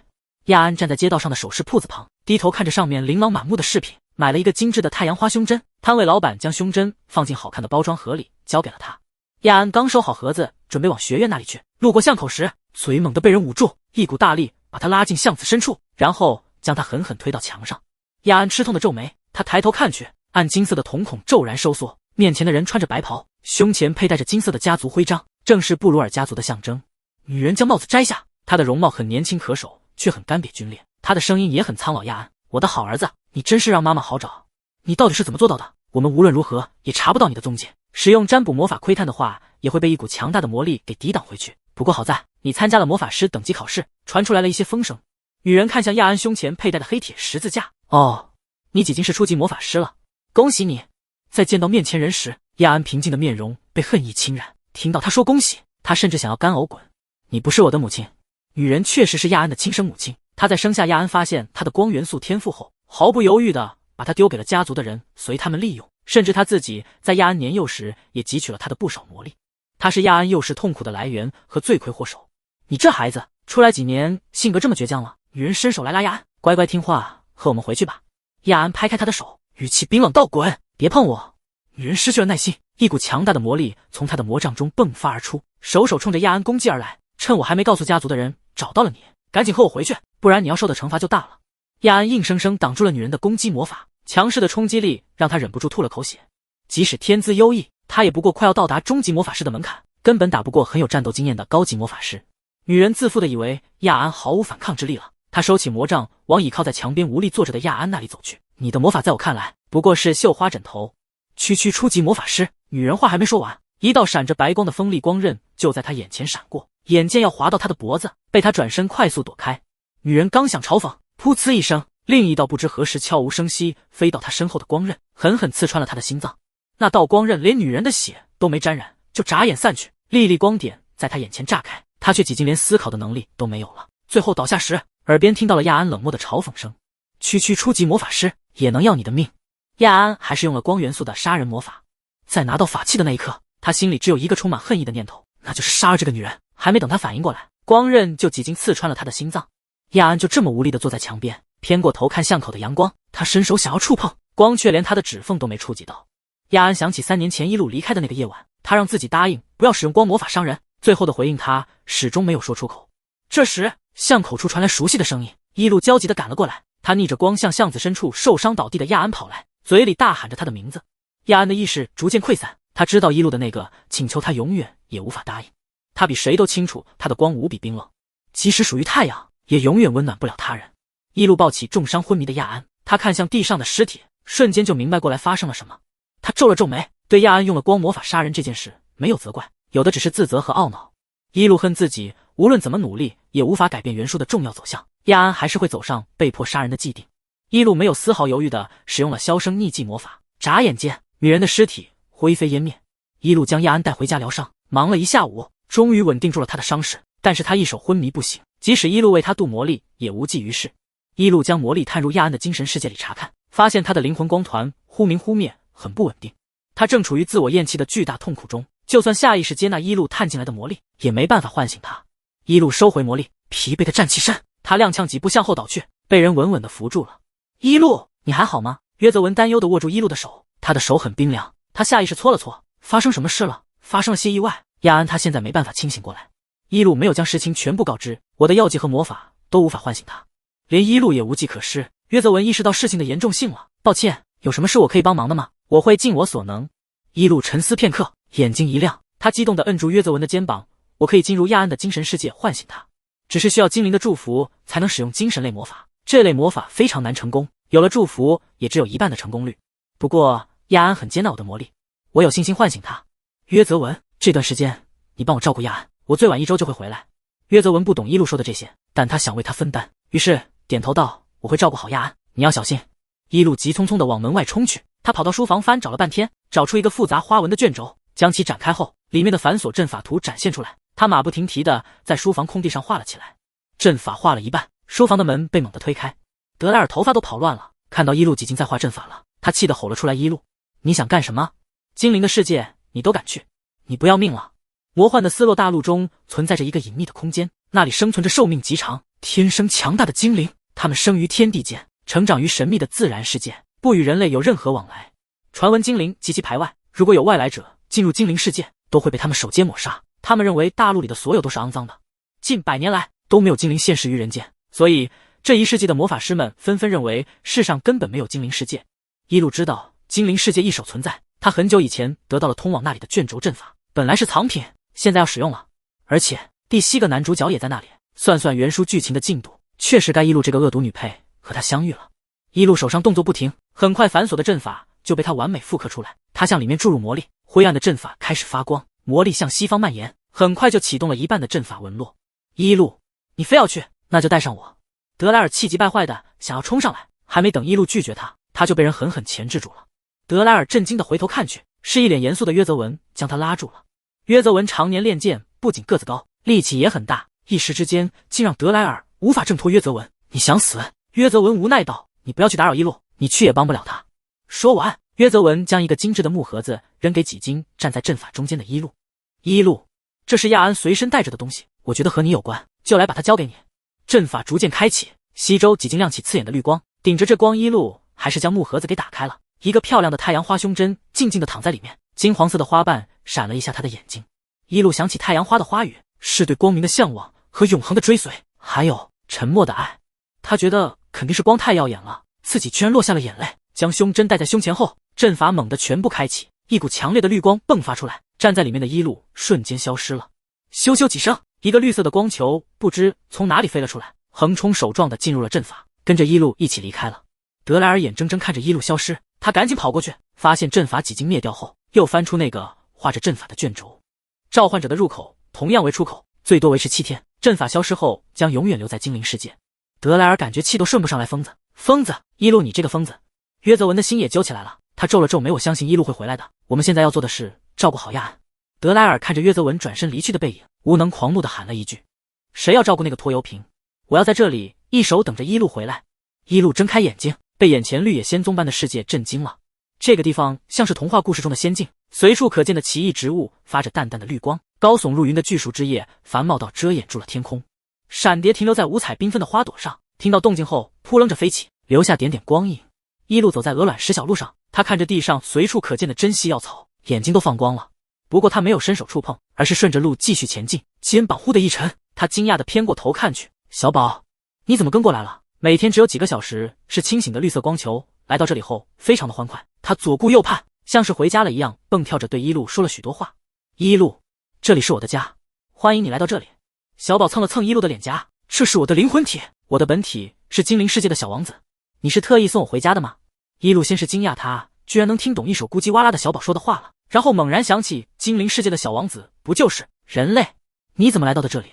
亚安站在街道上的首饰铺子旁，低头看着上面琳琅满目的饰品，买了一个精致的太阳花胸针。摊位老板将胸针放进好看的包装盒里，交给了他。亚安刚收好盒子，准备往学院那里去，路过巷口时，嘴猛地被人捂住，一股大力把他拉进巷子深处，然后将他狠狠推到墙上。亚安吃痛的皱眉，他抬头看去，暗金色的瞳孔骤然收缩，面前的人穿着白袍，胸前佩戴着金色的家族徽章，正是布鲁尔家族的象征。女人将帽子摘下，她的容貌很年轻可手，却很干瘪皲裂，她的声音也很苍老。亚安，我的好儿子，你真是让妈妈好找，你到底是怎么做到的？我们无论如何也查不到你的踪迹，使用占卜魔法窥探的话，也会被一股强大的魔力给抵挡回去。不过好在你参加了魔法师等级考试，传出来了一些风声。女人看向亚安胸前佩戴的黑铁十字架，哦，你已经是初级魔法师了，恭喜你。在见到面前人时，亚安平静的面容被恨意侵染，听到他说恭喜，他甚至想要干呕滚。你不是我的母亲。女人确实是亚安的亲生母亲，她在生下亚安发现他的光元素天赋后，毫不犹豫地把他丢给了家族的人，随他们利用，甚至他自己在亚安年幼时也汲取了他的不少魔力。他是亚安幼时痛苦的来源和罪魁祸首。你这孩子出来几年，性格这么倔强了。女人伸手来拉亚安，乖乖听话，和我们回去吧。亚安拍开他的手，语气冰冷道：滚，别碰我。女人失去了耐心，一股强大的魔力从他的魔杖中迸发而出，手冲着亚安攻击而来。趁我还没告诉家族的人找到了你，赶紧和我回去，不然你要受的惩罚就大了。亚安硬生生挡住了女人的攻击魔法，强势的冲击力让他忍不住吐了口血。即使天资优异，他也不过快要到达中级魔法师的门槛，根本打不过很有战斗经验的高级魔法师。女人自负的以为亚安毫无反抗之力了，她收起魔杖，往倚靠在墙边无力坐着的亚安那里走去。你的魔法在我看来不过是绣花枕头。区初级魔法师。女人话还没说完，一道闪着白光的锋利光刃就在她眼前闪过，眼见要划到她的脖子，被她转身快速躲开。女人刚想嘲讽，噗呲一声，另一道不知何时悄无声息飞到她身后的光刃，狠狠刺穿了她的心脏。那道光刃连女人的血都没沾染，就眨眼散去，粒粒光点在她眼前炸开，她却几近连思考的能力都没有了。最后倒下时，耳边听到了亚安冷漠的嘲讽声：区初级魔法师也能要你的命。亚安还是用了光元素的杀人魔法，在拿到法器的那一刻，他心里只有一个充满恨意的念头，那就是杀了这个女人。还没等他反应过来，光刃就几近刺穿了他的心脏。亚安就这么无力地坐在墙边，偏过头看巷口的阳光，他伸手想要触碰，光却连他的指缝都没触及到。亚安想起3年前一路离开的那个夜晚，他让自己答应不要使用光魔法伤人，最后的回应他始终没有说出口。这时巷口处传来熟悉的声音，一路焦急地赶了过来，他逆着光向巷子深处受伤倒地的亚安跑来，嘴里大喊着他的名字。亚安的意识逐渐溃散，他知道一路的那个请求他永远也无法答应。他比谁都清楚他的光无比冰冷，即使属于太阳也永远温暖不了他人。一路抱起重伤昏迷的亚安，他看向地上的尸体，瞬间就明白过来发生了什么。他皱了皱眉，对亚安用了光魔法杀人这件事没有责怪，有的只是自责和懊恼。一路恨自己无论怎么努力也无法改变原书的重要走向，亚安还是会走上被迫杀人的既定。一路没有丝毫犹豫地使用了销声匿迹魔法，眨眼间女人的尸体灰飞烟灭。一路将亚安带回家疗伤，忙了一下午，终于稳定住了她的伤势，但是她一手昏迷不醒，即使一路为她渡魔力也无济于事。一路将魔力探入亚安的精神世界里查看，发现她的灵魂光团忽明忽灭，很不稳定。她正处于自我厌弃的巨大痛苦中，就算下意识接纳一路探进来的魔力，也没办法唤醒她。一路收回魔力，疲惫的站起身，她踉跄几步向后倒去，被人稳稳地扶住了。一路，你还好吗？约泽文担忧地握住一路的手，他的手很冰凉，他下意识搓了搓。发生什么事了？发生了些意外。亚安他现在没办法清醒过来。一路没有将实情全部告知，我的药剂和魔法都无法唤醒他，连一路也无计可施。约泽文意识到事情的严重性了，抱歉，有什么事我可以帮忙的吗？我会尽我所能。一路沉思片刻，眼睛一亮，他激动地摁住约泽文的肩膀，我可以进入亚安的精神世界唤醒他，只是需要精灵的祝福才能使用精神类魔法，这类魔法非常难成功，有了祝福也只有1半的成功率。不过亚安很接纳我的魔力，我有信心唤醒他。约泽文，这段时间你帮我照顾亚安，我最晚1周就会回来。约泽文不懂一路说的这些，但他想为他分担，于是点头道，我会照顾好亚安，你要小心。一路急匆匆地往门外冲去，他跑到书房翻找了半天，找出一个复杂花纹的卷轴，将其展开后，里面的繁琐阵法图展现出来，他马不停蹄地在书房空地上画了起来。阵法画了一半，书房的门被猛地推开，德莱尔头发都跑乱了，看到一路几经在画阵法了，他气得吼了出来，一路，你想干什么？精灵的世界你都敢去？你不要命了？魔幻的斯洛大陆中存在着一个隐秘的空间，那里生存着寿命极长、天生强大的精灵，他们生于天地间，成长于神秘的自然世界，不与人类有任何往来。传闻精灵极其排外，如果有外来者进入精灵世界，都会被他们手接抹杀。他们认为大陆里的所有都是肮脏的，近100年来都没有精灵现世于人间，所以这1世纪的魔法师们纷纷认为世上根本没有精灵世界。一路知道精灵世界一手存在，他很久以前得到了通往那里的卷轴阵法，本来是藏品，现在要使用了，而且第7个男主角也在那里。算算原书剧情的进度，确实该一路这个恶毒女配和他相遇了。一路手上动作不停，很快繁琐的阵法就被他完美复刻出来。他向里面注入魔力，灰暗的阵法开始发光，魔力向西方蔓延，很快就启动了1半的阵法纹络。一路，你非要去，那就带上我。德莱尔气急败坏的想要冲上来，还没等一路拒绝他，他就被人狠狠钳制住了。德莱尔震惊的回头看去，是一脸严肃的约泽文将他拉住了。约泽文常年练剑，不仅个子高，力气也很大，一时之间竟让德莱尔无法挣脱约泽文。你想死？约泽文无奈道，你不要去打扰一路，你去也帮不了他。说完，约泽文将一个精致的木盒子扔给几经站在阵法中间的一路。一路，这是亚安随身带着的东西，我觉得和你有关，就来把它交给你。阵法逐渐开启，西周几经亮起刺眼的绿光，顶着这光，一路还是将木盒子给打开了。一个漂亮的太阳花胸针静静地躺在里面，金黄色的花瓣闪了一下他的眼睛。一路想起太阳花的花语，是对光明的向往和永恒的追随，还有沉默的爱。他觉得肯定是光太耀眼了，自己居然落下了眼泪。将胸针戴在胸前后，阵法猛地全部开启，一股强烈的绿光迸发出来，站在里面的一路瞬间消失了。咻咻几声，一个绿色的光球不知从哪里飞了出来，横冲手撞地进入了阵法，跟着一路一起离开了。德莱尔眼睁睁看着一路消失，他赶紧跑过去，发现阵法几经灭掉后，又翻出那个画着阵法的卷轴。召唤者的入口同样为出口，最多维持7天，阵法消失后将永远留在精灵世界。德莱尔感觉气都顺不上来，疯子，一路你这个疯子！约泽文的心也揪起来了，他皱了皱眉，我相信一路会回来的，我们现在要做的是照顾好亚安。德莱尔看着约泽文转身离去的背影，无能狂怒地喊了一句，谁要照顾那个拖油瓶？我要在这里一手等着一路回来。一路睁开眼睛，被眼前绿野仙踪般的世界震惊了。这个地方像是童话故事中的仙境，随处可见的奇异植物发着淡淡的绿光，高耸入云的巨树枝叶繁茂到遮掩住了天空，闪蝶停留在五彩缤纷的花朵上，听到动静后扑棱着飞起，留下点点光影。一路走在鹅卵石小路上，他看着地上随处可见的珍稀药草，眼睛都放光了。不过他没有伸手触碰，而是顺着路继续前进，肩膀忽的一沉，他惊讶地偏过头看去，小宝，你怎么跟过来了？每天只有几个小时是清醒的绿色光球，来到这里后非常的欢快，他左顾右盼，像是回家了一样，蹦跳着对一路说了许多话。一路，这里是我的家，欢迎你来到这里。小宝蹭了蹭一路的脸颊，这是我的灵魂体，我的本体是精灵世界的小王子，你是特意送我回家的吗？一路先是惊讶他居然能听懂一首咕叽哇啦的小宝说的话了，然后猛然想起精灵世界的小王子不就是人类？你怎么来到的这里？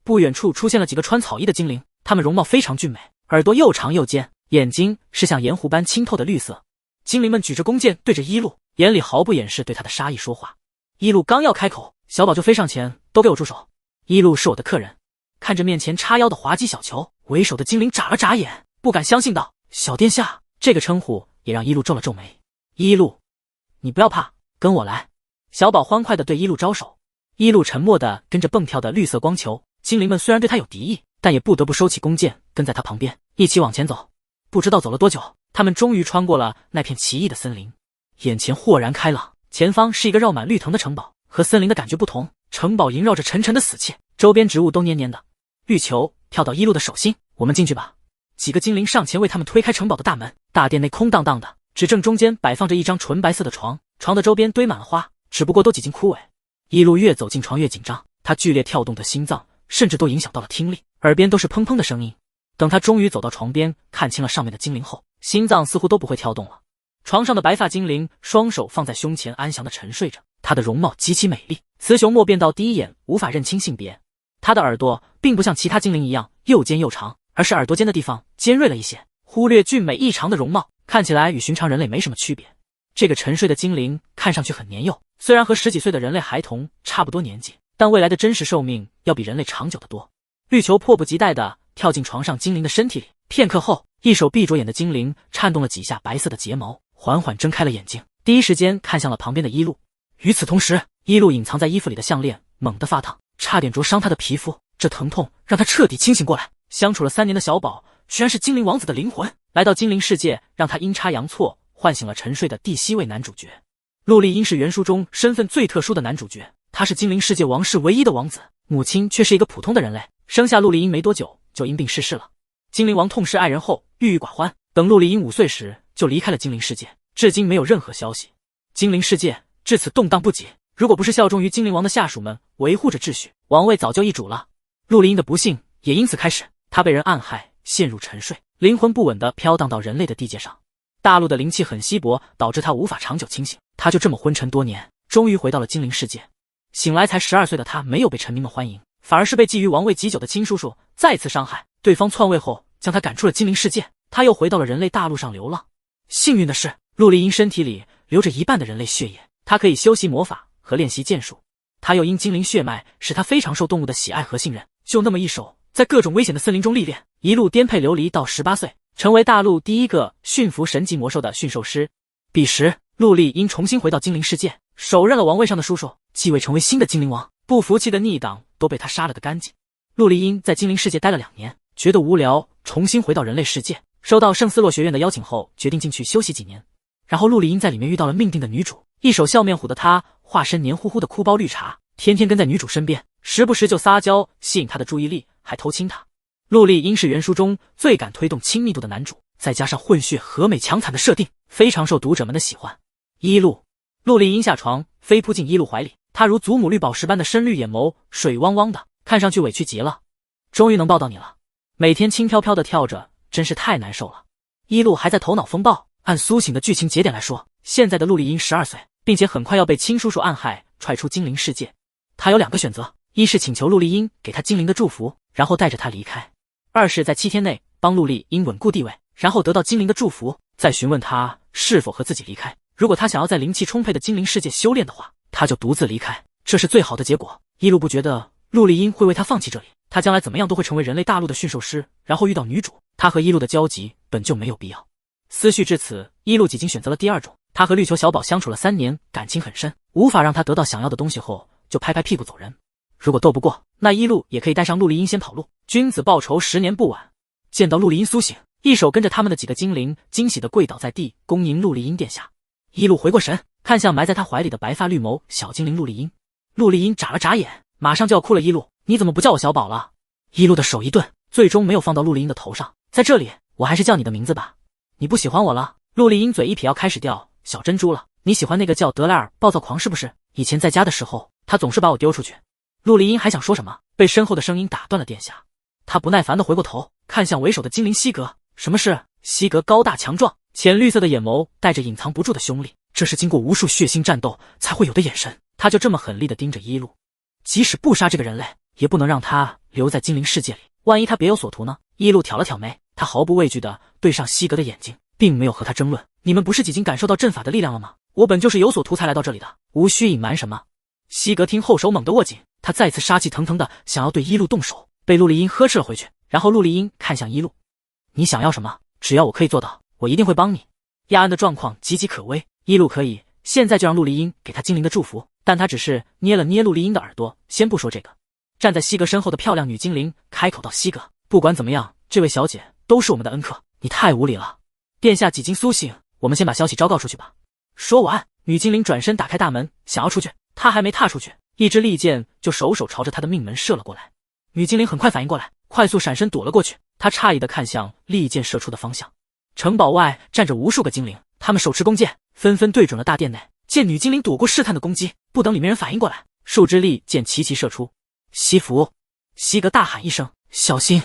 不远处出现了几个穿草衣的精灵，他们容貌非常俊美，耳朵又长又尖，眼睛是像盐湖般清透的绿色。精灵们举着弓箭对着伊露，眼里毫不掩饰对他的杀意说话。伊露刚要开口，小宝就飞上前，都给我住手！伊露是我的客人。看着面前叉腰的滑稽小球，为首的精灵眨了眨眼，不敢相信道：小殿下。这个称呼也让伊露皱了皱眉。伊露，你不要怕，跟我来。小宝欢快地对伊露招手。伊露沉默地跟着蹦跳的绿色光球，精灵们虽然对他有敌意，但也不得不收起弓箭，跟在他旁边一起往前走。不知道走了多久，他们终于穿过了那片奇异的森林，眼前豁然开朗，前方是一个绕满绿藤的城堡。和森林的感觉不同，城堡萦绕着沉沉的死气，周边植物都黏黏的。绿球跳到伊露的手心，我们进去吧。几个精灵上前为他们推开城堡的大门，大殿内空荡荡的，只正中间摆放着一张纯白色的床，床的周边堆满了花，只不过都几近枯萎。伊露越走近床越紧张，她剧烈跳动的心脏甚至都影响到了听力，耳边都是砰砰的声音。等她终于走到床边，看清了上面的精灵后，心脏似乎都不会跳动了。床上的白发精灵双手放在胸前安详地沉睡着，她的容貌极其美丽，雌雄莫辨到第一眼无法认清性别。她的耳朵并不像其他精灵一样又尖又长，而是耳朵尖的地方尖锐了一些，忽略俊美异常的容貌，看起来与寻常人类没什么区别。这个沉睡的精灵看上去很年幼，虽然和10几岁的人类孩童差不多年纪，但未来的真实寿命要比人类长久得多。绿球迫不及待地跳进床上精灵的身体里，片刻后，一手闭着眼的精灵颤动了几下白色的睫毛，缓缓睁开了眼睛，第一时间看向了旁边的伊露。与此同时，伊露隐藏在衣服里的项链猛地发烫，差点灼伤她的皮肤，这疼痛让她彻底清醒过来。相处了3年的小宝居然是精灵王子的灵魂，来到精灵世界让他阴差阳错唤醒了沉睡的第7位男主角。陆丽音是原书中身份最特殊的男主角，他是精灵世界王室唯一的王子，母亲却是一个普通的人类，生下陆丽音没多久就因病逝世了。精灵王痛失爱人后郁郁寡欢，等陆丽音5岁时就离开了精灵世界，至今没有任何消息。精灵世界至此动荡不已，如果不是效忠于精灵王的下属们维护着秩序，王位早就易主了。陆丽音的不幸也因此开始，她被人暗害，陷入沉睡，灵魂不稳地飘荡到人类的地界上。大陆的灵气很稀薄，导致她无法长久清醒，她就这么昏沉多年，终于回到了精灵世界。醒来才12岁的她没有被臣民们欢迎，反而是被觊觎王位极久的亲叔叔再次伤害，对方篡位后将她赶出了精灵世界，她又回到了人类大陆上流浪。幸运的是，陆丽音身体里流着1半的人类血液，她可以修习魔法和练习剑术。她又因精灵血脉使她非常受动物的喜爱和信任，就那么一手在各种危险的森林中历练，一路颠沛流离到18岁，成为大陆第一个驯服神级魔兽的驯兽师。彼时，陆丽因重新回到精灵世界，手刃了王位上的叔叔，继位成为新的精灵王。不服气的逆党都被他杀了个干净。陆丽因在精灵世界待了2年，觉得无聊，重新回到人类世界。收到圣斯洛学院的邀请后，决定进去休息几年。然后陆丽因在里面遇到了命定的女主，一手笑面虎的她化身黏糊糊的哭包绿茶，天天跟在女主身边，时不时就撒娇吸引她的注意力，还偷亲她。陆丽因是原书中最敢推动亲密度的男主，再加上混血和美强惨的设定，非常受读者们的喜欢。伊露，陆丽因下床飞扑进伊露怀里，她如祖母绿宝石般的深绿眼眸水汪汪的，看上去委屈极了。终于能抱到你了，每天轻飘飘的跳着，真是太难受了。伊露还在头脑风暴，按苏醒的剧情节点来说，现在的陆丽因12岁，并且很快要被亲叔叔暗害，踹出精灵世界。他有2个选择，一是请求陆丽因给他精灵的祝福，然后带着他离开；二是在7天内帮陆丽因稳固地位，然后得到精灵的祝福，再询问他是否和自己离开。如果他想要在灵气充沛的精灵世界修炼的话，他就独自离开，这是最好的结果。伊露不觉得陆丽因会为他放弃这里，他将来怎么样都会成为人类大陆的驯兽师，然后遇到女主，他和伊露的交集本就没有必要。思绪至此，伊露几经选择了第2种。他和绿球小宝相处了3年，感情很深，无法让他得到想要的东西后，就拍拍屁股走人。如果斗不过，那伊露也可以带上陆丽因先跑路，君子报仇10年不晚。见到陆丽因苏醒，一手跟着他们的几个精灵惊喜地跪倒在地，恭迎陆丽因殿下。伊露回过神，看向埋在他怀里的白发绿眸小精灵陆丽因。陆丽因眨了眨眼，马上就要哭了。伊露，你怎么不叫我小宝了？伊露的手一顿，最终没有放到陆丽因的头上。在这里，我还是叫你的名字吧。你不喜欢我了？陆丽因嘴一撇，要开始掉小珍珠了。你喜欢那个叫德莱尔暴躁狂是不是？以前在家的时候，他总是把我丢出去。陆丽因还想说什么，被身后的声音打断了殿下。他不耐烦地回过头，看向为首的精灵西格。什么事？西格高大强壮，浅绿色的眼眸带着隐藏不住的凶厉，这是经过无数血腥战斗才会有的眼神。他就这么狠厉地盯着一路，即使不杀这个人类，也不能让他留在精灵世界里。万一他别有所图呢？一路挑了挑眉，他毫不畏惧地对上西格的眼睛，并没有和他争论。你们不是已经感受到阵法的力量了吗？我本就是有所图才来到这里的，无需隐瞒什么。西格听后手猛地握紧，他再次杀气腾腾的想要对一路动手，被陆丽音呵斥了回去。然后陆丽音看向一路，你想要什么？只要我可以做到，我一定会帮你。亚恩的状况岌岌可危，一路可以现在就让陆丽音给他精灵的祝福，但他只是捏了捏陆丽音的耳朵。先不说这个，站在西格身后的漂亮女精灵开口道：西格，不管怎么样，这位小姐都是我们的恩客，你太无礼了。殿下几经苏醒，我们先把消息昭告出去吧。说完，女精灵转身打开大门，想要出去。她还没踏出去，一支利箭就手朝着她的命门射了过来。女精灵很快反应过来，快速闪身躲了过去。她诧异地看向利箭射出的方向，城堡外站着无数个精灵，他们手持弓箭，纷纷对准了大殿内。见女精灵躲过试探的攻击，不等里面人反应过来，数支利箭齐齐射出。西服！西格大喊一声：“小心！”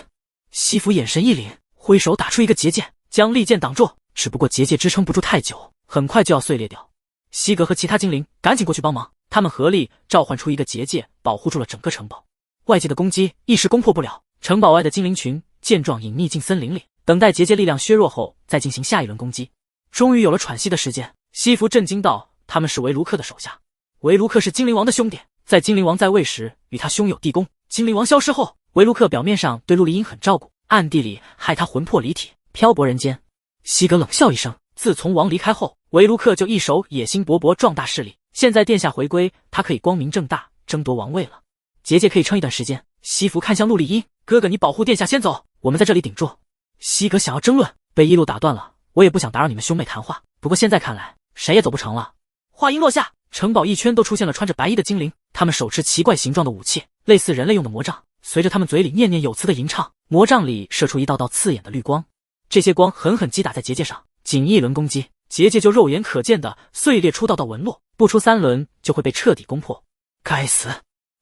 西服眼神一凛，挥手打出一个结界，将利箭挡住。只不过结界支撑不住太久，很快就要碎裂掉。西格和其他精灵赶紧过去帮忙，他们合力召唤出一个结界，保护住了整个城堡。外界的攻击一时攻破不了，城堡外的精灵群见状隐匿进森林里，等待结界力量削弱后再进行下一轮攻击。终于有了喘息的时间，西服震惊道：“他们是维卢克的手下。维卢克是精灵王的兄弟，在精灵王在位时与他兄友地宫。精灵王消失后，维卢克表面上对陆丽音很照顾，暗地里害他魂魄离体，漂泊人间。”西格冷笑一声，自从王离开后，维卢克就一手野心勃勃壮大势力，现在殿下回归，他可以光明正大争夺王位了。结界可以撑一段时间。西服看向陆丽音：“哥哥，你保护殿下先走，我们在这里顶住。”西格想要争论，被一路打断了。我也不想打扰你们兄妹谈话，不过现在看来，谁也走不成了。话音落下，城堡一圈都出现了穿着白衣的精灵，他们手持奇怪形状的武器，类似人类用的魔杖。随着他们嘴里念念有词的吟唱，魔杖里射出一道道刺眼的绿光。这些光狠狠击打在结界上，仅一轮攻击，结界就肉眼可见的碎裂出道道纹络，不出3轮就会被彻底攻破。该死！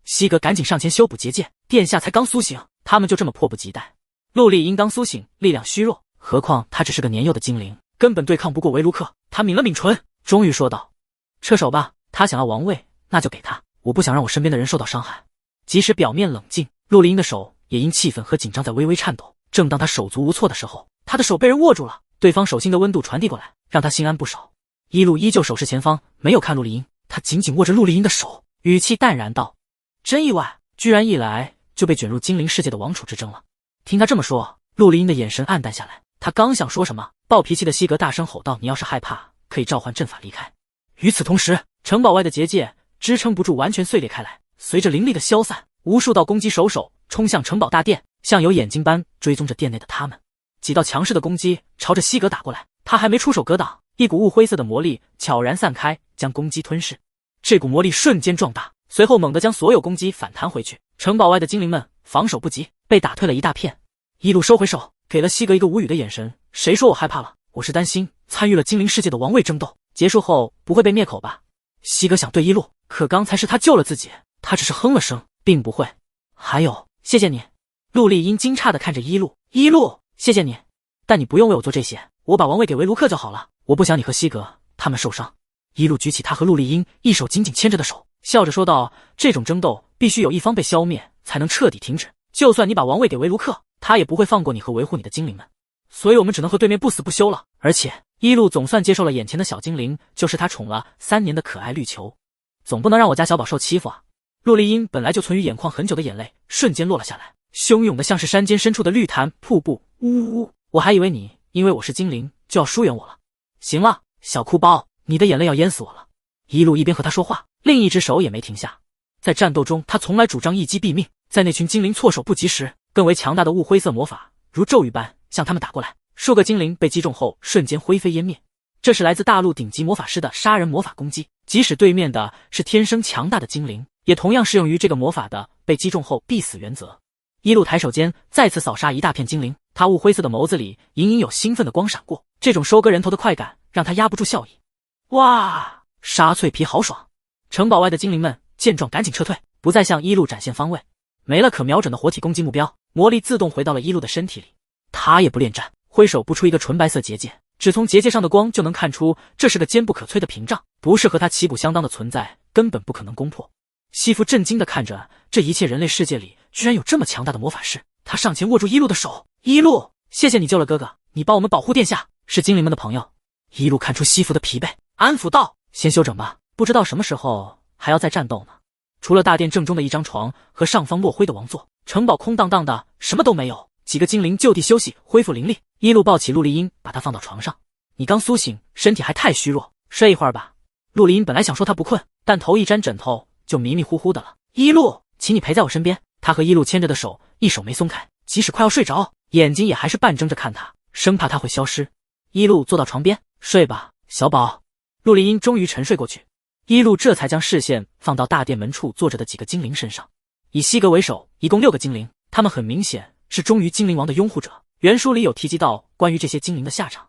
西格赶紧上前修补结界，殿下才刚苏醒，他们就这么迫不及待。陆丽音刚苏醒，力量虚弱，何况他只是个年幼的精灵，根本对抗不过维卢克。他抿了抿唇，终于说道：“撤手吧，他想要王位，那就给他，我不想让我身边的人受到伤害。”即使表面冷静，陆丽音的手也因气愤和紧张在微微颤抖。正当他手足无措的时候，他的手被人握住了，对方手心的温度传递过来，让他心安不少。一路依旧手持前方，没有看陆丽音，他紧紧握着陆丽音的手，语气淡然道：“真意外，居然一来就被卷入精灵世界的王储之争了。”听他这么说，陆丽音的眼神暗淡下来。他刚想说什么，暴脾气的西格大声吼道：“你要是害怕，可以召唤阵法离开。”与此同时，城堡外的结界支撑不住，完全碎裂开来。随着灵力的消散，无数道攻击手冲向城堡大殿，像有眼睛般追踪着殿内的他们。几道强势的攻击朝着西格打过来，他还没出手格挡，一股雾灰色的魔力悄然散开，将攻击吞噬。这股魔力瞬间壮大，随后猛地将所有攻击反弹回去。城堡外的精灵们防守不及，被打退了一大片。一路收回手，给了西格一个无语的眼神。谁说我害怕了？我是担心参与了精灵世界的王位争斗，结束后不会被灭口吧？西格想对一路，可刚才是他救了自己，他只是哼了声，并不会。还有，谢谢你。陆丽音惊诧地看着一路，一路，谢谢你，但你不用为我做这些，我把王位给维卢克就好了，我不想你和西格他们受伤。一路举起他和陆丽音一手紧紧牵着的手，笑着说道：“这种争斗必须有一方被消灭，才能彻底停止。就算你把王位给维卢克，他也不会放过你和维护你的精灵们。所以我们只能和对面不死不休了。”而且一路总算接受了眼前的小精灵就是他宠了3年的可爱绿球，总不能让我家小宝受欺负啊！陆丽音本来就存于眼眶很久的眼泪瞬间落了下来，汹涌的像是山间深处的绿潭瀑布，呜呜呜！我还以为你因为我是精灵就要疏远我了。行了，小哭包，你的眼泪要淹死我了。一路一边和他说话，另一只手也没停下。在战斗中，他从来主张一击毙命，在那群精灵措手不及时，更为强大的雾灰色魔法如咒语般向他们打过来，数个精灵被击中后瞬间灰飞烟灭。这是来自大陆顶级魔法师的杀人魔法攻击，即使对面的是天生强大的精灵，也同样适用于这个魔法的被击中后必死原则。一路抬手间再次扫杀一大片精灵，他雾灰色的眸子里隐隐有兴奋的光闪过，这种收割人头的快感让他压不住笑意。哇，杀脆皮好爽！城堡外的精灵们见状赶紧撤退，不再向一路展现方位。没了可瞄准的活体攻击目标，魔力自动回到了一路的身体里。他也不恋战，挥手布出一个纯白色结界，只从结界上的光就能看出，这是个坚不可摧的屏障，不是和他旗鼓相当的存在，根本不可能攻破。西服震惊地看着这一切，人类世界里居然有这么强大的魔法师。他上前握住一路的手，一路，谢谢你救了哥哥，你帮我们保护殿下，是精灵们的朋友。一路看出西服的疲惫，安抚道：先休整吧，不知道什么时候还要再战斗呢。除了大殿正中的一张床和上方落灰的王座，城堡空荡荡的，什么都没有。几个精灵就地休息，恢复灵力。一路抱起陆丽音，把她放到床上。你刚苏醒，身体还太虚弱，睡一会儿吧。陆丽音本来想说她不困，但头一沾枕头就迷迷糊糊的了。一路，请你陪在我身边。他和一路牵着的手，一手没松开，即使快要睡着，眼睛也还是半睁着看他，生怕他会消失。一路坐到床边，睡吧，小宝。陆丽音终于沉睡过去。一路这才将视线放到大殿门处坐着的几个精灵身上，以西格为首，一共6个精灵，他们很明显是忠于精灵王的拥护者。原书里有提及到关于这些精灵的下场。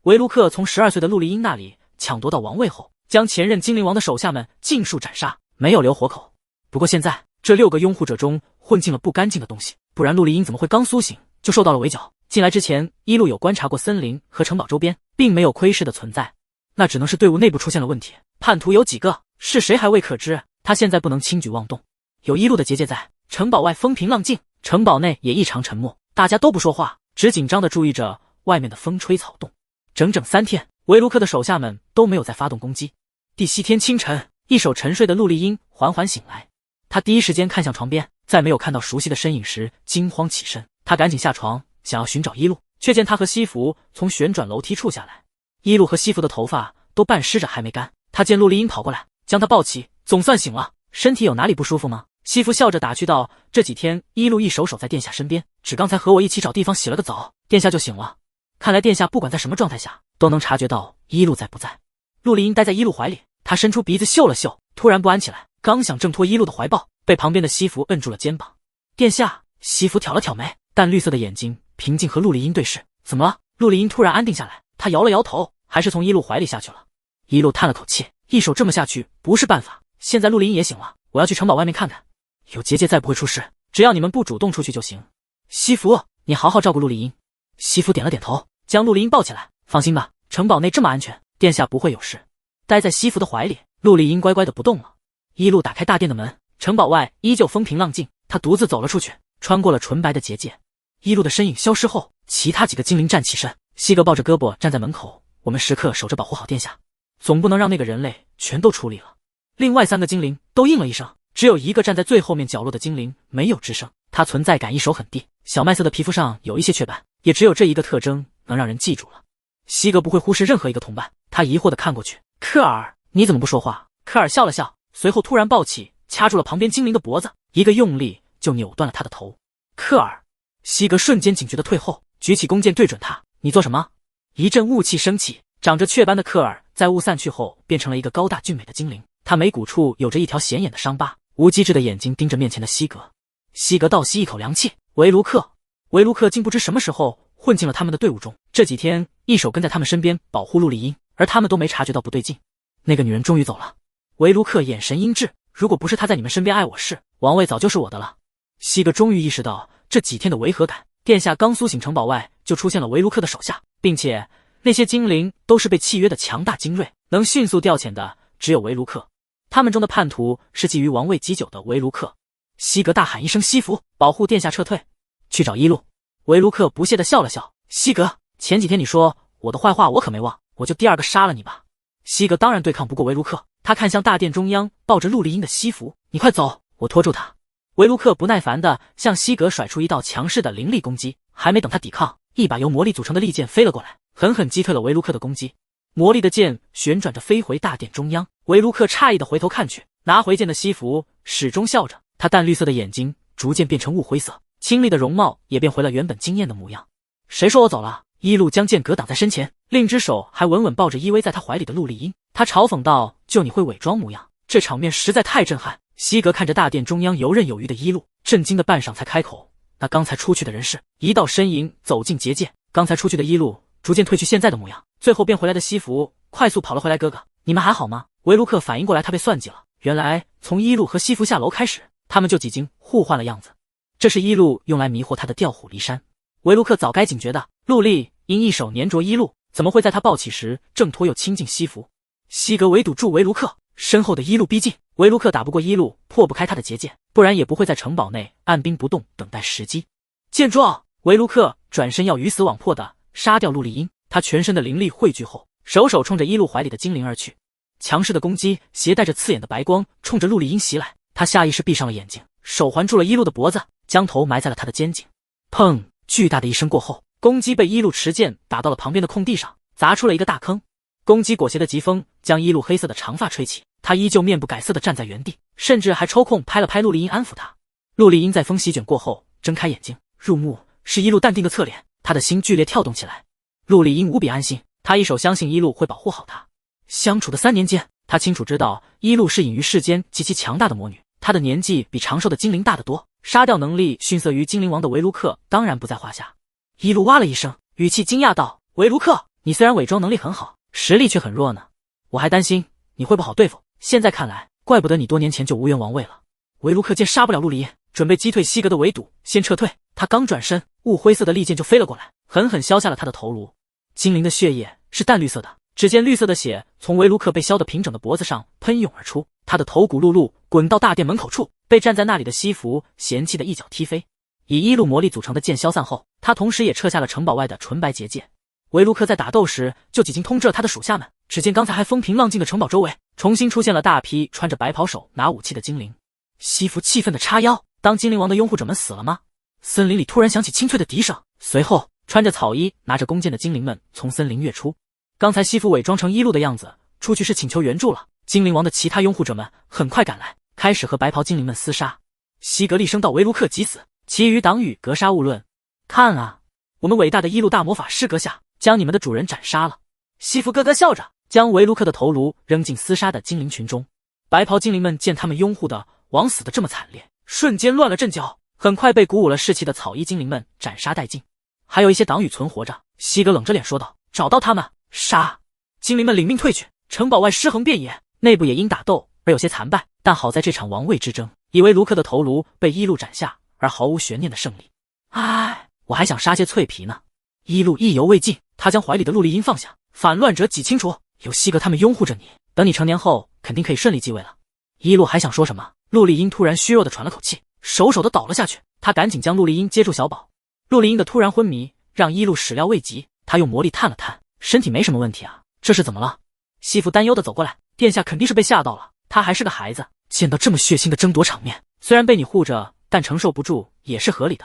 维卢克从12岁的陆丽音那里抢夺到王位后，将前任精灵王的手下们尽数斩杀，没有留活口。不过现在这6个拥护者中混进了不干净的东西，不然陆丽音怎么会刚苏醒就受到了围剿？进来之前，一路有观察过森林和城堡周边，并没有窥视的存在，那只能是队伍内部出现了问题。叛徒有几个，是谁还未可知，他现在不能轻举妄动。有一路的结界在，城堡外风平浪静，城堡内也异常沉默，大家都不说话，只紧张地注意着外面的风吹草动。整整3天，维卢克的手下们都没有再发动攻击。第7天清晨，一手沉睡的陆丽音缓缓醒来，他第一时间看向床边，在没有看到熟悉的身影时惊慌起身，他赶紧下床想要寻找一路，却见他和西服从旋转楼梯处下来。一路和西服的头发都半湿着还没干，他见陆丽音跑过来，将他抱起，总算醒了，身体有哪里不舒服吗？西服笑着打趣道：这几天一路一手守在殿下身边，只刚才和我一起找地方洗了个澡，殿下就醒了。看来殿下不管在什么状态下都能察觉到一路在不在。陆丽音待在一路怀里，他伸出鼻子嗅了嗅，突然不安起来，刚想挣脱一路的怀抱，被旁边的西服摁住了肩膀。殿下，西服挑了挑眉，淡绿色的眼睛平静和陆丽音对视。怎么了？陆丽音突然安定下来，他摇了摇头，还是从一路怀里下去了。一路叹了口气，一手这么下去不是办法，现在陆丽音也醒了，我要去城堡外面看看，有结界再不会出事，只要你们不主动出去就行。西服，你好好照顾陆丽音。西服点了点头，将陆丽音抱起来，放心吧，城堡内这么安全，殿下不会有事。待在西服的怀里，陆丽音乖乖的不动了。一路打开大殿的门，城堡外依旧风平浪静，他独自走了出去，穿过了纯白的结界。一路的身影消失后，其他几个精灵站起身，西格抱着胳膊站在门口，我们时刻守着保护好殿下，总不能让那个人类全都处理了。另外3个精灵都应了一声，只有一个站在最后面角落的精灵没有吱声，他存在感一手很低，小麦色的皮肤上有一些雀斑，也只有这一个特征能让人记住了。西格不会忽视任何一个同伴，他疑惑地看过去，科尔，你怎么不说话？科尔笑了笑，随后突然抱起掐住了旁边精灵的脖子，一个用力就扭断了他的头。科尔，西格瞬间警觉地退后，举起弓箭对准他，你做什么？一阵雾气升起，长着雀斑的科尔在雾散去后变成了一个高大俊美的精灵，他眉骨处有着一条显眼的伤疤，无机智的眼睛盯着面前的西格。西格倒吸一口凉气，维卢克竟不知什么时候混进了他们的队伍中，这几天一手跟在他们身边保护陆丽音，而他们都没察觉到不对劲。那个女人终于走了。维卢克眼神阴鸷，如果不是她在你们身边碍我事，王位早就是我的了。西格终于意识到这几天的违和感，殿下刚苏醒，城堡外就出现了维卢克的手下，并且那些精灵都是被契约的强大精锐，能迅速调遣的只有维卢克。他们中的叛徒是觊觎王位极久的维卢克。西格大喊一声，西服，保护殿下撤退，去找一路。维卢克不屑地笑了笑，西格，前几天你说我的坏话我可没忘，我就第2个杀了你吧。西格当然对抗不过维卢克，他看向大殿中央抱着陆丽音的西服，你快走，我拖住他。维卢克不耐烦地向西格甩出一道强势的灵力攻击，还没等他抵抗，一把由魔力组成的利剑飞了过来，狠狠击退了维卢克的攻击。魔力的剑旋转着飞回大殿中央，维卢克诧异地回头看去，拿回剑的西服始终笑着，他淡绿色的眼睛逐渐变成雾灰色，清丽的容貌也变回了原本惊艳的模样。谁说我走了？一路将剑格挡在身前，另一只手还稳稳抱着依偎在他怀里的陆丽音，他嘲讽道，就你会伪装模样，这场面实在太震撼。西格看着大殿中央游刃有余的一路，震惊的半晌才开口，那刚才出去的人是？一道身影走进结界，刚才出去的一路逐渐褪去现在的模样，最后变回来的西服快速跑了回来，哥哥，你们还好吗？维卢克反应过来他被算计了，原来从一路和西服下楼开始，他们就几经互换了样子，这是一路用来迷惑他的调虎离山。维卢克早该警觉的，陆丽因一手粘着一路，怎么会在他抱起时挣脱又亲近西服？西格围堵住维卢克，身后的伊路逼近，维卢克打不过伊路，破不开他的结界，不然也不会在城堡内按兵不动，等待时机。见状，维卢克转身要鱼死网破的杀掉陆丽英，他全身的灵力汇聚后，手冲着伊路怀里的精灵而去。强势的攻击携带着刺眼的白光，冲着陆丽英袭来。他下意识闭上了眼睛，手环住了伊路的脖子，将头埋在了他的肩颈。砰！巨大的一声过后，攻击被伊路持剑打到了旁边的空地上，砸出了一个大坑。攻击裹挟的疾风将伊路黑色的长发吹起，他依旧面不改色地站在原地，甚至还抽空拍了拍陆丽英安抚她。陆丽英在风席卷过后睁开眼睛，入目是伊路淡定的侧脸，他的心剧烈跳动起来。陆丽英无比安心，他一手相信伊路会保护好她。相处的3年间，他清楚知道伊路是隐于世间极其强大的魔女，她的年纪比长寿的精灵大得多，杀掉能力逊色于精灵王的维卢克当然不在话下。伊路哇了一声，语气惊讶道：“维卢克，你虽然伪装能力很好，实力却很弱呢。我还担心你会不好对付，现在看来，怪不得你多年前就无缘王位了。”维卢克见杀不了陆离，准备击退西格的围堵，先撤退。他刚转身，雾灰色的利剑就飞了过来，狠狠削下了他的头颅。精灵的血液是淡绿色的，只见绿色的血从维卢克被削得平整的脖子上喷涌而出，他的头骨碌碌滚到大殿门口处，被站在那里的西服嫌弃的一脚踢飞。以一路魔力组成的剑消散后，他同时也撤下了城堡外的纯白结界。维卢克在打斗时就几经通知了他的属下们，只见刚才还风平浪静的城堡周围重新出现了大批穿着白袍手拿武器的精灵。西服气愤地叉腰，当精灵王的拥护者们死了吗？森林里突然响起清脆的笛声，随后穿着草衣拿着弓箭的精灵们从森林跃出。刚才西服伪装成一路的样子出去是请求援助了，精灵王的其他拥护者们很快赶来，开始和白袍精灵们厮杀。西格厉声道：“维卢克即死，其余党羽格杀勿论。看啊，我们伟大的一路大魔法师阁下将你们的主人斩杀了。”西服咯咯笑着，将维卢克的头颅扔进厮杀的精灵群中。白袍精灵们见他们拥护的王死得这么惨烈，瞬间乱了阵脚，很快被鼓舞了士气的草衣精灵们斩杀殆尽。还有一些党羽存活着，西格冷着脸说道：“找到他们，杀！”精灵们领命退去，城堡外尸横遍野，内部也因打斗而有些残败，但好在这场王位之争，以为卢克的头颅被一路斩下，而毫无悬念的胜利。唉，我还想杀些脆皮呢。一路意犹未尽，他将怀里的陆丽英放下，反乱者挤清楚，有西格他们拥护着你，等你成年后肯定可以顺利继位了。一路还想说什么，陆丽英突然虚弱的喘了口气，手的倒了下去，他赶紧将陆丽英接住小宝。陆丽英的突然昏迷让一路始料未及，他用魔力探了探，身体没什么问题啊，这是怎么了？西服担忧的走过来，殿下肯定是被吓到了，他还是个孩子，见到这么血腥的争夺场面，虽然被你护着，但承受不住也是合理的。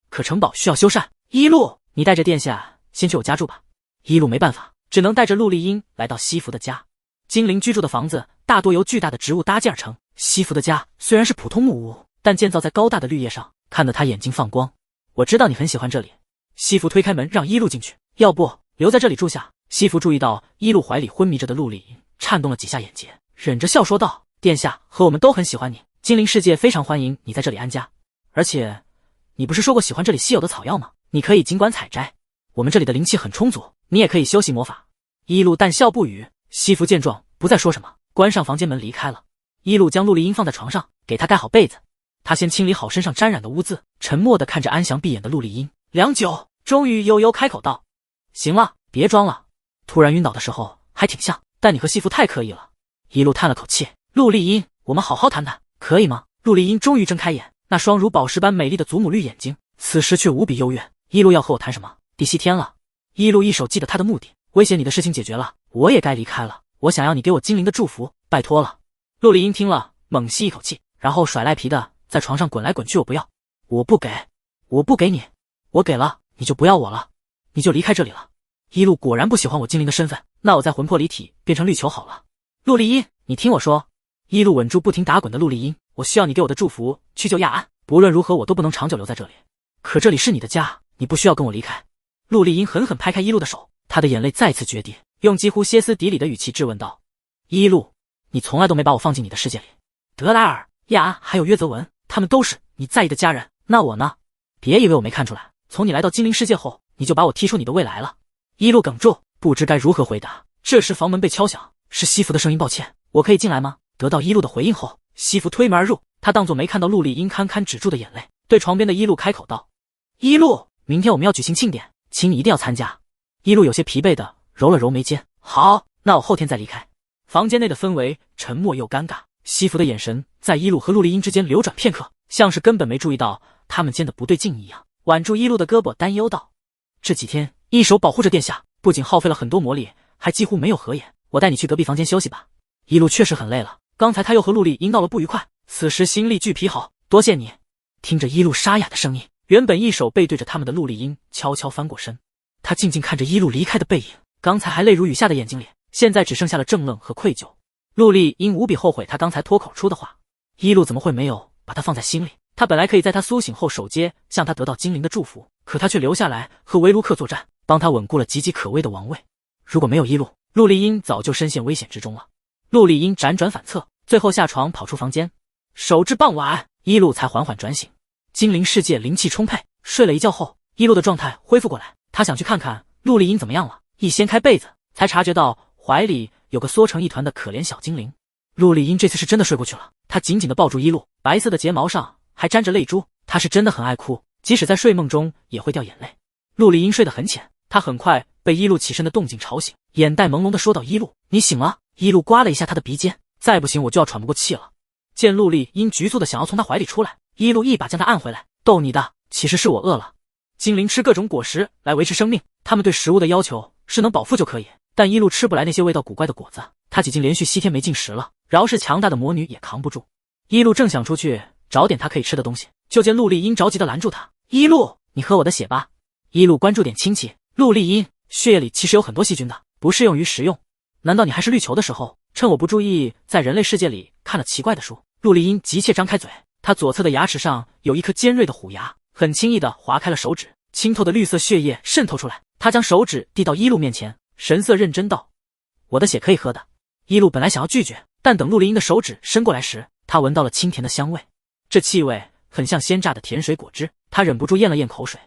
可城堡需要修缮，一路，你带着殿下先去我家住吧。一路没办法，只能带着陆丽英来到西服的家。精灵居住的房子大多由巨大的植物搭建而成，西服的家虽然是普通木屋，但建造在高大的绿叶上，看得他眼睛放光。我知道你很喜欢这里。西服推开门让一路进去，要不留在这里住下。西服注意到一路怀里昏迷着的陆丽英，颤动了几下眼睫，忍着笑说道：“殿下和我们都很喜欢你，精灵世界非常欢迎你在这里安家。而且，你不是说过喜欢这里稀有的草药吗？你可以尽管采摘，我们这里的灵气很充足，你也可以修习魔法。”一路淡笑不语。西服见状不再说什么，关上房间门离开了。一路将陆丽英放在床上，给她盖好被子。他先清理好身上沾染的污渍，沉默地看着安详闭眼的陆丽英，良久，终于悠悠开口道：“行了，别装了。突然晕倒的时候还挺像，但你和西服太刻意了。”一路叹了口气：“陆丽英，我们好好谈谈，可以吗？”陆丽英终于睁开眼，那双如宝石般美丽的祖母绿眼睛，此时却无比幽怨。一路要和我谈什么？第7天了。一路一手记得他的目的，威胁你的事情解决了，我也该离开了。我想要你给我精灵的祝福，拜托了。陆丽英听了，猛吸一口气，然后甩赖皮的在床上滚来滚去。我不要，我不给，我不给你，我给了你就不要我了，你就离开这里了。一路果然不喜欢我精灵的身份，那我在魂魄离体变成绿球好了。陆丽英，你听我说。一路稳住不停打滚的陆丽英，我需要你给我的祝福，去救亚安。不论如何，我都不能长久留在这里。可这里是你的家，你不需要跟我离开。陆丽英狠狠拍开一路的手，她的眼泪再次决堤，用几乎歇斯底里的语气质问道：“一路，你从来都没把我放进你的世界里。德莱尔、亚安还有约泽文，他们都是你在意的家人，那我呢？别以为我没看出来，从你来到精灵世界后，你就把我踢出你的未来了。”一路哽住，不知该如何回答。这时房门被敲响，是西服的声音：“抱歉，我可以进来吗？”得到一路的回应后，西服推门而入，他当作没看到陆丽英堪堪止住的眼泪，对床边的一路开口道：“一路，明天我们要举行庆典，请你一定要参加。”一路有些疲惫的揉了揉眉间。好，那我后天再离开。房间内的氛围沉默又尴尬，西服的眼神在一路和陆丽英之间流转片刻，像是根本没注意到他们间的不对劲一样，挽住一路的胳膊担忧道：这几天一手保护着殿下，不仅耗费了很多魔力，还几乎没有合眼，我带你去隔壁房间休息吧。一路确实很累了，刚才他又和陆丽英闹了不愉快，此时心力俱疲，好，多谢你。听着一路沙哑的声音，原本一手背对着他们的陆丽英悄悄翻过身，他静静看着一路离开的背影，刚才还泪如雨下的眼睛里，现在只剩下了怔愣和愧疚。陆丽英无比后悔他刚才脱口出的话，一路怎么会没有把他放在心里？他本来可以在他苏醒后守街，向他得到精灵的祝福，可他却留下来和维卢克作战，帮他稳固了岌岌可危的王位。如果没有一路，陆丽英早就深陷危险之中了。陆丽英辗转反侧，最后下床跑出房间。守至傍晚，一路才缓缓转醒。精灵世界灵气充沛，睡了一觉后，一路的状态恢复过来。他想去看看陆丽英怎么样了，一掀开被子，才察觉到怀里有个缩成一团的可怜小精灵。陆丽英这次是真的睡过去了，她紧紧地抱住一路，白色的睫毛上还沾着泪珠。她是真的很爱哭，即使在睡梦中也会掉眼泪。陆丽英睡得很浅，她很快被一路起身的动静吵醒，眼袋朦胧地说道：一路，你醒了。一路刮了一下她的鼻尖，再不行我就要喘不过气了。见陆丽英局促地想要从他怀里出来，一路一把将她按回来，逗你的，其实是我饿了。精灵吃各种果实来维持生命，他们对食物的要求是能饱腹就可以，但一路吃不来那些味道古怪的果子，他已经连续7天没进食了，饶是强大的魔女也扛不住。一路正想出去找点他可以吃的东西，就见陆丽英着急地拦住他：一路，你喝我的血吧。一路关注点亲戚，陆丽英，血液里其实有很多细菌的，不适用于食用。难道你还是绿球的时候，趁我不注意在人类世界里看了奇怪的书？陆丽英急切张开嘴，她左侧的牙齿上有一颗尖锐的虎牙，很轻易地划开了手指，清透的绿色血液渗透出来。她将手指递到一路面前，神色认真道：我的血可以喝的。一路本来想要拒绝，但等陆丽英的手指伸过来时，他闻到了清甜的香味，这气味很像鲜榨的甜水果汁，他忍不住咽了咽口水。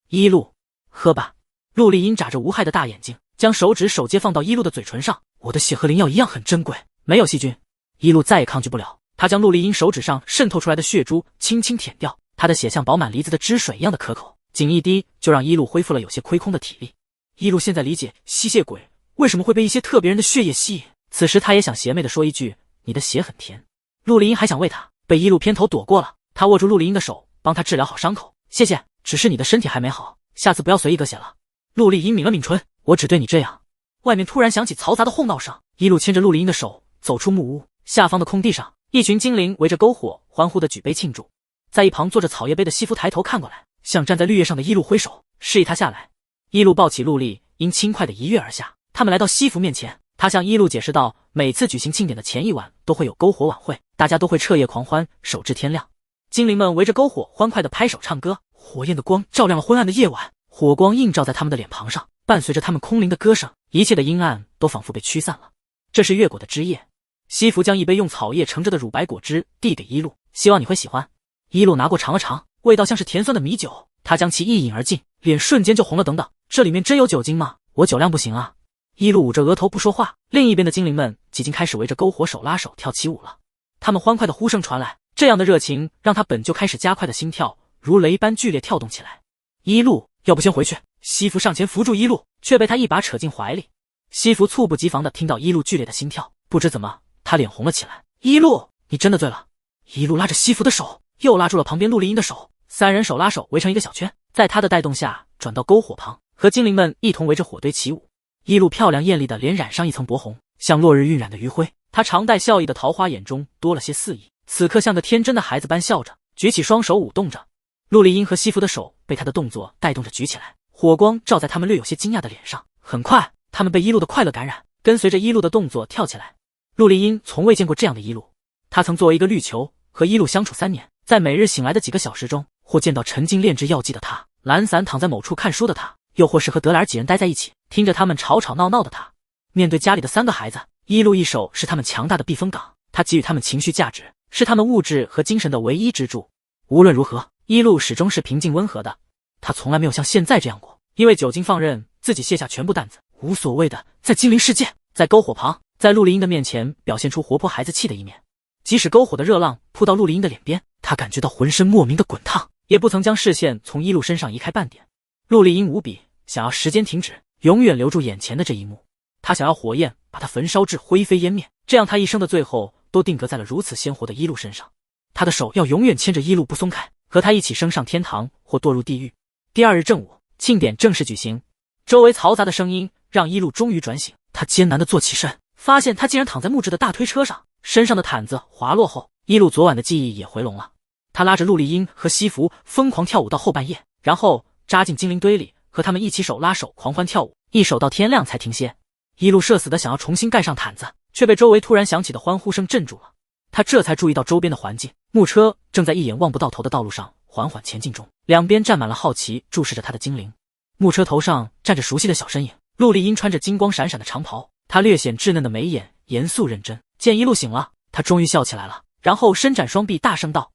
一路，喝吧。陆丽英眨着无害的大眼睛，将手指手接放到一路的嘴唇上。我的血和灵药一样很珍贵，没有细菌。一路再也抗拒不了，他将陆丽英手指上渗透出来的血珠轻轻舔掉，他的血像饱满梨子的汁水一样的可口，仅一滴就让一路恢复了有些亏空的体力。一路现在理解吸血鬼为什么会被一些特别人的血液吸引，此时他也想邪魅地说一句：你的血很甜。陆丽英还想喂他，被一路偏头躲过了。他握住陆丽英的手，帮他治疗好伤口。谢谢，只是你的身体还没好，下次不要随意割血了。陆丽英抿了抿唇，我只对你这样。外面突然响起嘈杂的哄闹声，一路牵着陆丽英的手走出木屋，下方的空地上，一群精灵围着篝火欢呼地举杯庆祝。在一旁坐着草叶杯的西夫抬头看过来，向站在绿叶上的一路挥手，示意他下来。一路抱起陆丽英，轻快地一跃而下。他们来到西服面前，他向一路解释道：每次举行庆典的前一晚都会有篝火晚会，大家都会彻夜狂欢，守至天亮。精灵们围着篝火欢快地拍手唱歌，火焰的光照亮了昏暗的夜晚，火光映照在他们的脸庞上，伴随着他们空灵的歌声，一切的阴暗都仿佛被驱散了。这是月果的枝叶。西服将一杯用草叶盛着的乳白果汁递给一路，希望你会喜欢。一路拿过尝了尝，味道像是甜酸的米酒，他将其一饮而尽，脸瞬间就红了。等等，这里面真有酒精吗？我酒量不行啊。一路捂着额头不说话，另一边的精灵们已经开始围着篝火手拉手跳起舞了。他们欢快的呼声传来，这样的热情让他本就开始加快的心跳如雷般剧烈跳动起来。一路，要不先回去？西服上前扶住一路，却被他一把扯进怀里。西服猝不及防地听到一路剧烈的心跳，不知怎么他脸红了起来。一路，你真的醉了。一路拉着西服的手，又拉住了旁边陆丽英的手，三人手拉手围成一个小圈，在他的带动下转到篝火旁，和精灵们一同围着火堆起舞。一路漂亮艳丽的脸染上一层薄红，像落日晕染的余晖，她常带笑意的桃花眼中多了些肆意，此刻像个天真的孩子般笑着，举起双手舞动着。陆丽英和西服的手被他的动作带动着举起来，火光照在他们略有些惊讶的脸上。很快，他们被一路的快乐感染，跟随着一路的动作跳起来。陆丽英从未见过这样的一路，她曾作为一个绿球和一路相处3年，在每日醒来的几个小时中，或见到沉浸炼制药剂的他，懒散躺在某处看书的他，又或是和德莱尔几人待在一起，听着他们吵吵闹闹的他。面对家里的3个孩子，一路一手是他们强大的避风港，他给予他们情绪价值，是他们物质和精神的唯一支柱。无论如何，一路始终是平静温和的，他从来没有像现在这样过，因为酒精放任自己卸下全部担子，无所谓的在精灵世界，在篝火旁，在陆丽英的面前表现出活泼孩子气的一面。即使篝火的热浪扑到陆丽英的脸边，他感觉到浑身莫名的滚烫，也不曾将视线从一路身上移开半点。陆丽英无比想要时间停止，永远留住眼前的这一幕。他想要火焰把他焚烧至灰飞烟灭，这样他一生的最后都定格在了如此鲜活的一路身上。他的手要永远牵着一路不松开，和他一起升上天堂或堕入地狱。第二日正午，庆典正式举行，周围嘈杂的声音让一路终于转醒。他艰难地坐起身，发现他竟然躺在木质的大推车上，身上的毯子滑落后，一路昨晚的记忆也回笼了。他拉着陆丽音和西服疯狂跳舞到后半夜，然后扎进精灵堆里，和他们一起手拉手狂欢跳舞，一手到天亮才停歇。一路社死的想要重新盖上毯子，却被周围突然响起的欢呼声镇住了。他这才注意到周边的环境，木车正在一眼望不到头的道路上缓缓前进中，两边站满了好奇注视着他的精灵。木车头上站着熟悉的小身影，陆丽音穿着金光闪闪的长袍，她略显稚嫩的眉眼严肃认真。见一路醒了，她终于笑起来了，然后伸展双臂大声道：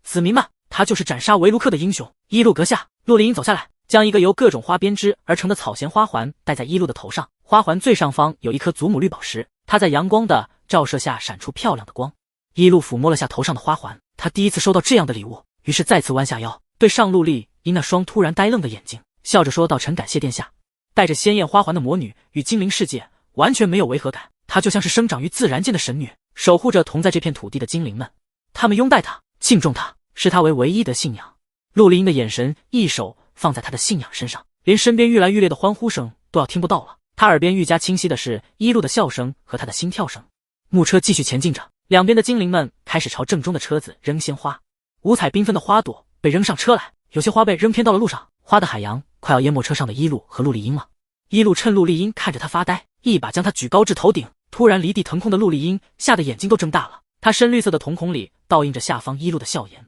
子民们，他就是斩杀维卢克的英雄。一路阁下。陆丽音走下来，将一个由各种花编织而成的草衔花环戴在一路的头上，花环最上方有一颗祖母绿宝石，它在阳光的照射下闪出漂亮的光。一路抚摸了下头上的花环，他第一次收到这样的礼物，于是再次弯下腰，对上陆丽音那双突然呆愣的眼睛笑着说道：臣感谢殿下。带着鲜艳花环的魔女与精灵世界完全没有违和感，她就像是生长于自然界的神女，守护着同在这片土地的精灵们。他们拥戴她，敬重她，视她为唯一的信仰。陆丽音的眼神一手放在她的信仰身上，连身边愈来愈烈的欢呼声都要听不到了，她耳边愈加清晰的是一路的笑声和她的心跳声。木车继续前进着，两边的精灵们开始朝正中的车子扔鲜花，五彩缤纷的花朵被扔上车来，有些花被扔偏到了路上，花的海洋快要淹没车上的一路和陆丽音了。一路趁陆丽音看着他发呆，一把将他举高至头顶，突然离地腾空的陆丽音吓得眼睛都睁大了，她深绿色的瞳孔里倒映着下方一路的笑颜。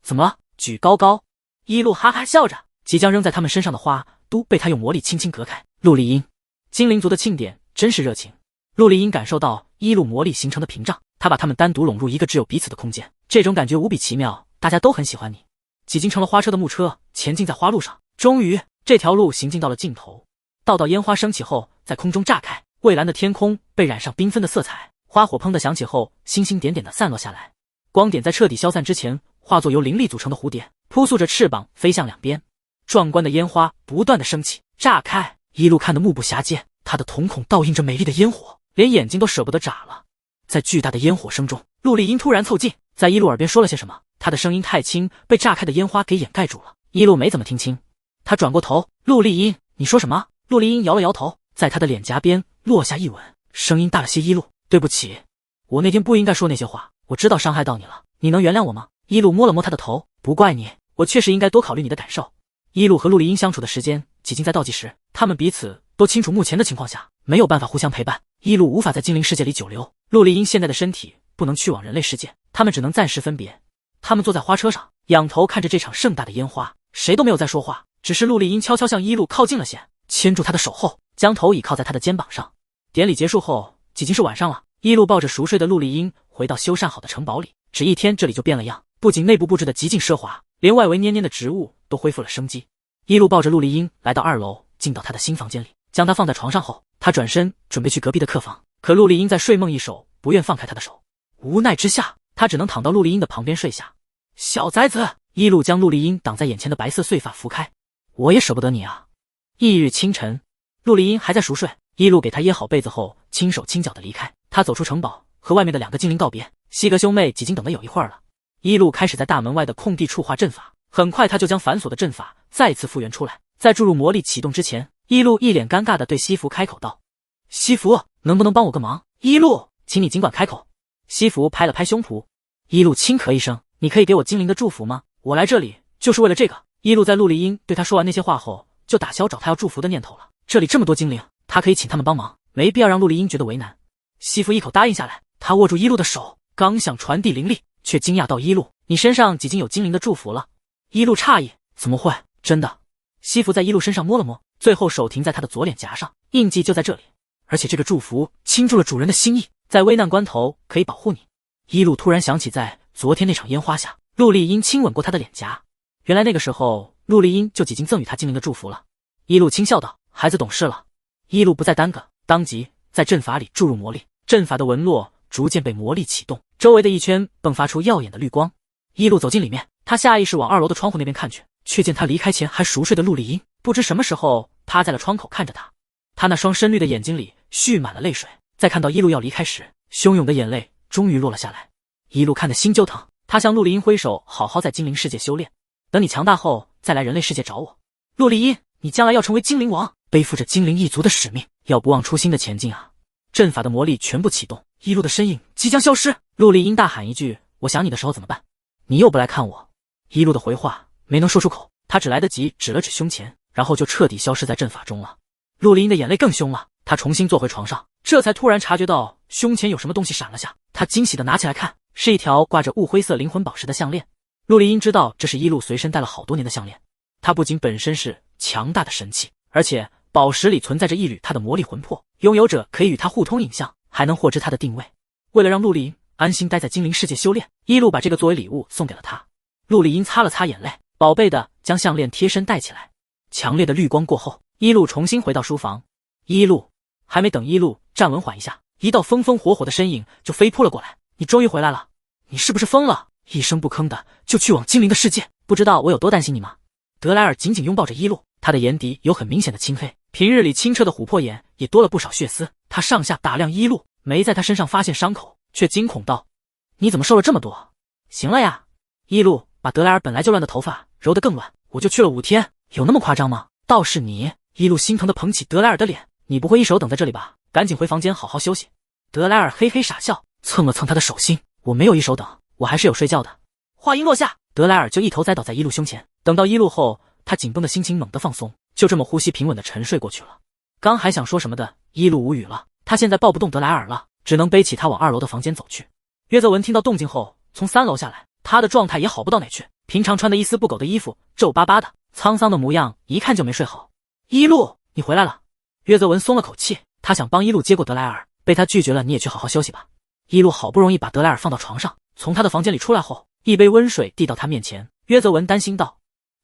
怎么了？举高高？一路哈哈笑着，即将扔在他们身上的花都被他用魔力轻轻隔开。陆丽音，精灵族的庆典真是热情。陆丽音感受到一路魔力形成的屏障，他把他们单独拢入一个只有彼此的空间，这种感觉无比奇妙，大家都很喜欢你。几经成了花车的木车前进在花路上，终于这条路行进到了尽头。道道烟花升起后在空中炸开，蔚蓝的天空被染上缤纷的色彩，花火砰的响起后星星点点的散落下来，光点在彻底消散之前化作由灵力组成的蝴蝶，扑簌着翅膀飞向两边。壮观的烟花不断的升起炸开，一路看得目不暇接，他的瞳孔倒映着美丽的烟火，连眼睛都舍不得眨了。在巨大的烟火声中，陆丽音突然凑近，在一路耳边说了些什么，他的声音太轻，被炸开的烟花给掩盖住了，一路没怎么听清。他转过头，陆丽音，你说什么？陆丽音摇了摇头，在他的脸颊边落下一吻，声音大了些。一路，对不起，我那天不应该说那些话，我知道伤害到你了，你能原谅我吗？一路摸了摸他的头，不怪你，我确实应该多考虑你的感受。一路和陆丽音相处的时间几近在倒计时，他们彼此都清楚目前的情况下没有办法互相陪伴，一路无法在精灵世界里久留，陆丽音现在的身体不能去往人类世界，他们只能暂时分别。他们坐在花车上，仰头看着这场盛大的烟花，谁都没有再说话，只是陆丽音悄悄向一路靠近了些，牵住他的手后将头倚靠在他的肩膀上。典礼结束后几近是晚上了，一路抱着熟睡的陆丽音回到修缮好的城堡里，只一天这里就变了样，不仅内部布置的极尽奢华，连外围蔫蔫的植物都恢复了生机。一路抱着陆丽音来到2楼，进到他的新房间里，将她放在床上后，他转身准备去隔壁的客房，可陆丽音在睡梦一手不愿放开他的手，无奈之下他只能躺到陆丽音的旁边睡下。小崽子！一路将陆丽音挡在眼前的白色碎发拂开，我也舍不得你啊。翌日清晨，陆丽音还在熟睡，一路给她掖好被子后轻手轻脚的离开。他走出城堡，和外面的2个精灵告别。西格兄妹几经等了有一会儿了，一路开始在大门外的空地处画阵法，很快他就将反锁的阵法再次复原出来。在注入魔力启动之前，一路一脸尴尬的对西服开口道：西服，能不能帮我个忙？一路，请你尽管开口。西服拍了拍胸脯，一路轻咳一声，你可以给我精灵的祝福吗？我来这里就是为了这个。一路在陆丽音对他说完那些话后，就打消找他要祝福的念头了。这里这么多精灵，他可以请他们帮忙，没必要让陆丽音觉得为难。西服一口答应下来，他握住一路的手，刚想传递灵力，却惊讶到一路，你身上已经有精灵的祝福了。一路诧异，怎么会？真的？西服在一路身上摸了摸，最后手停在他的左脸颊上，印记就在这里，而且这个祝福倾注了主人的心意，在危难关头可以保护你。一路突然想起在昨天那场烟花下，陆丽音亲吻过他的脸颊，原来那个时候陆丽音就已经赠予他精灵的祝福了。一路轻笑道，孩子懂事了。一路不再耽搁，当即在阵法里注入魔力，阵法的纹络逐渐被魔力启动，周围的一圈迸发出耀眼的绿光。一路走进里面，他下意识往2楼的窗户那边看去，却见他离开前还熟睡的陆丽音不知什么时候趴在了窗口看着他。他那双深绿的眼睛里蓄满了泪水，在看到一路要离开时，汹涌的眼泪终于落了下来。一路看得心就疼，他向陆离音挥手，好好在精灵世界修炼，等你强大后再来人类世界找我。陆离音，你将来要成为精灵王，背负着精灵一族的使命，要不忘初心的前进啊！阵法的魔力全部启动，一路的身影即将消失。陆离音大喊一句：我想你的时候怎么办？你又不来看我。一路的回话没能说出口，他只来得及指了指胸前，然后就彻底消失在阵法中了。陆离音的眼泪更凶了，他重新坐回床上，这才突然察觉到胸前有什么东西闪了下，他惊喜地拿起来看，是一条挂着雾灰色灵魂宝石的项链。陆离音知道这是一路随身带了好多年的项链，它不仅本身是强大的神器，而且宝石里存在着一缕他的魔力魂魄，拥有者可以与他互通影像，还能获知他的定位。为了让陆离音安心待在精灵世界修炼，一路把这个作为礼物送给了他。陆离音擦了擦眼泪，宝贝的将项链贴身戴起来。强烈的绿光过后，一路重新回到书房。一路还没等一路站稳缓一下，一道风风火火的身影就飞扑了过来。你终于回来了，你是不是疯了？一声不吭的就去往精灵的世界，不知道我有多担心你吗？德莱尔紧紧拥抱着一路，他的眼底有很明显的青黑，平日里清澈的琥珀眼也多了不少血丝。他上下打量一路，没在他身上发现伤口，却惊恐道：你怎么瘦了这么多？行了呀。一路把德莱尔本来就乱的头发揉得更乱，我就去了5天，有那么夸张吗？倒是你。一路心疼地捧起德莱尔的脸，你不会一手等在这里吧？赶紧回房间好好休息。德莱尔嘿嘿傻笑，蹭了蹭他的手心，我没有一手等，我还是有睡觉的。话音落下，德莱尔就一头栽倒在一路胸前。等到一路后，他紧绷的心情猛地放松，就这么呼吸平稳地沉睡过去了。刚还想说什么的一路无语了，他现在抱不动德莱尔了，只能背起他往2楼的房间走去。约泽文听到动静后从3楼下来，他的状态也好不到哪去，平常穿的一丝不苟的衣服，皱巴巴的沧桑的模样，一看就没睡好。一路，你回来了。约泽文松了口气，他想帮一路接过德莱尔，被他拒绝了。你也去好好休息吧。一路好不容易把德莱尔放到床上，从他的房间里出来后，一杯温水递到他面前。约泽文担心道：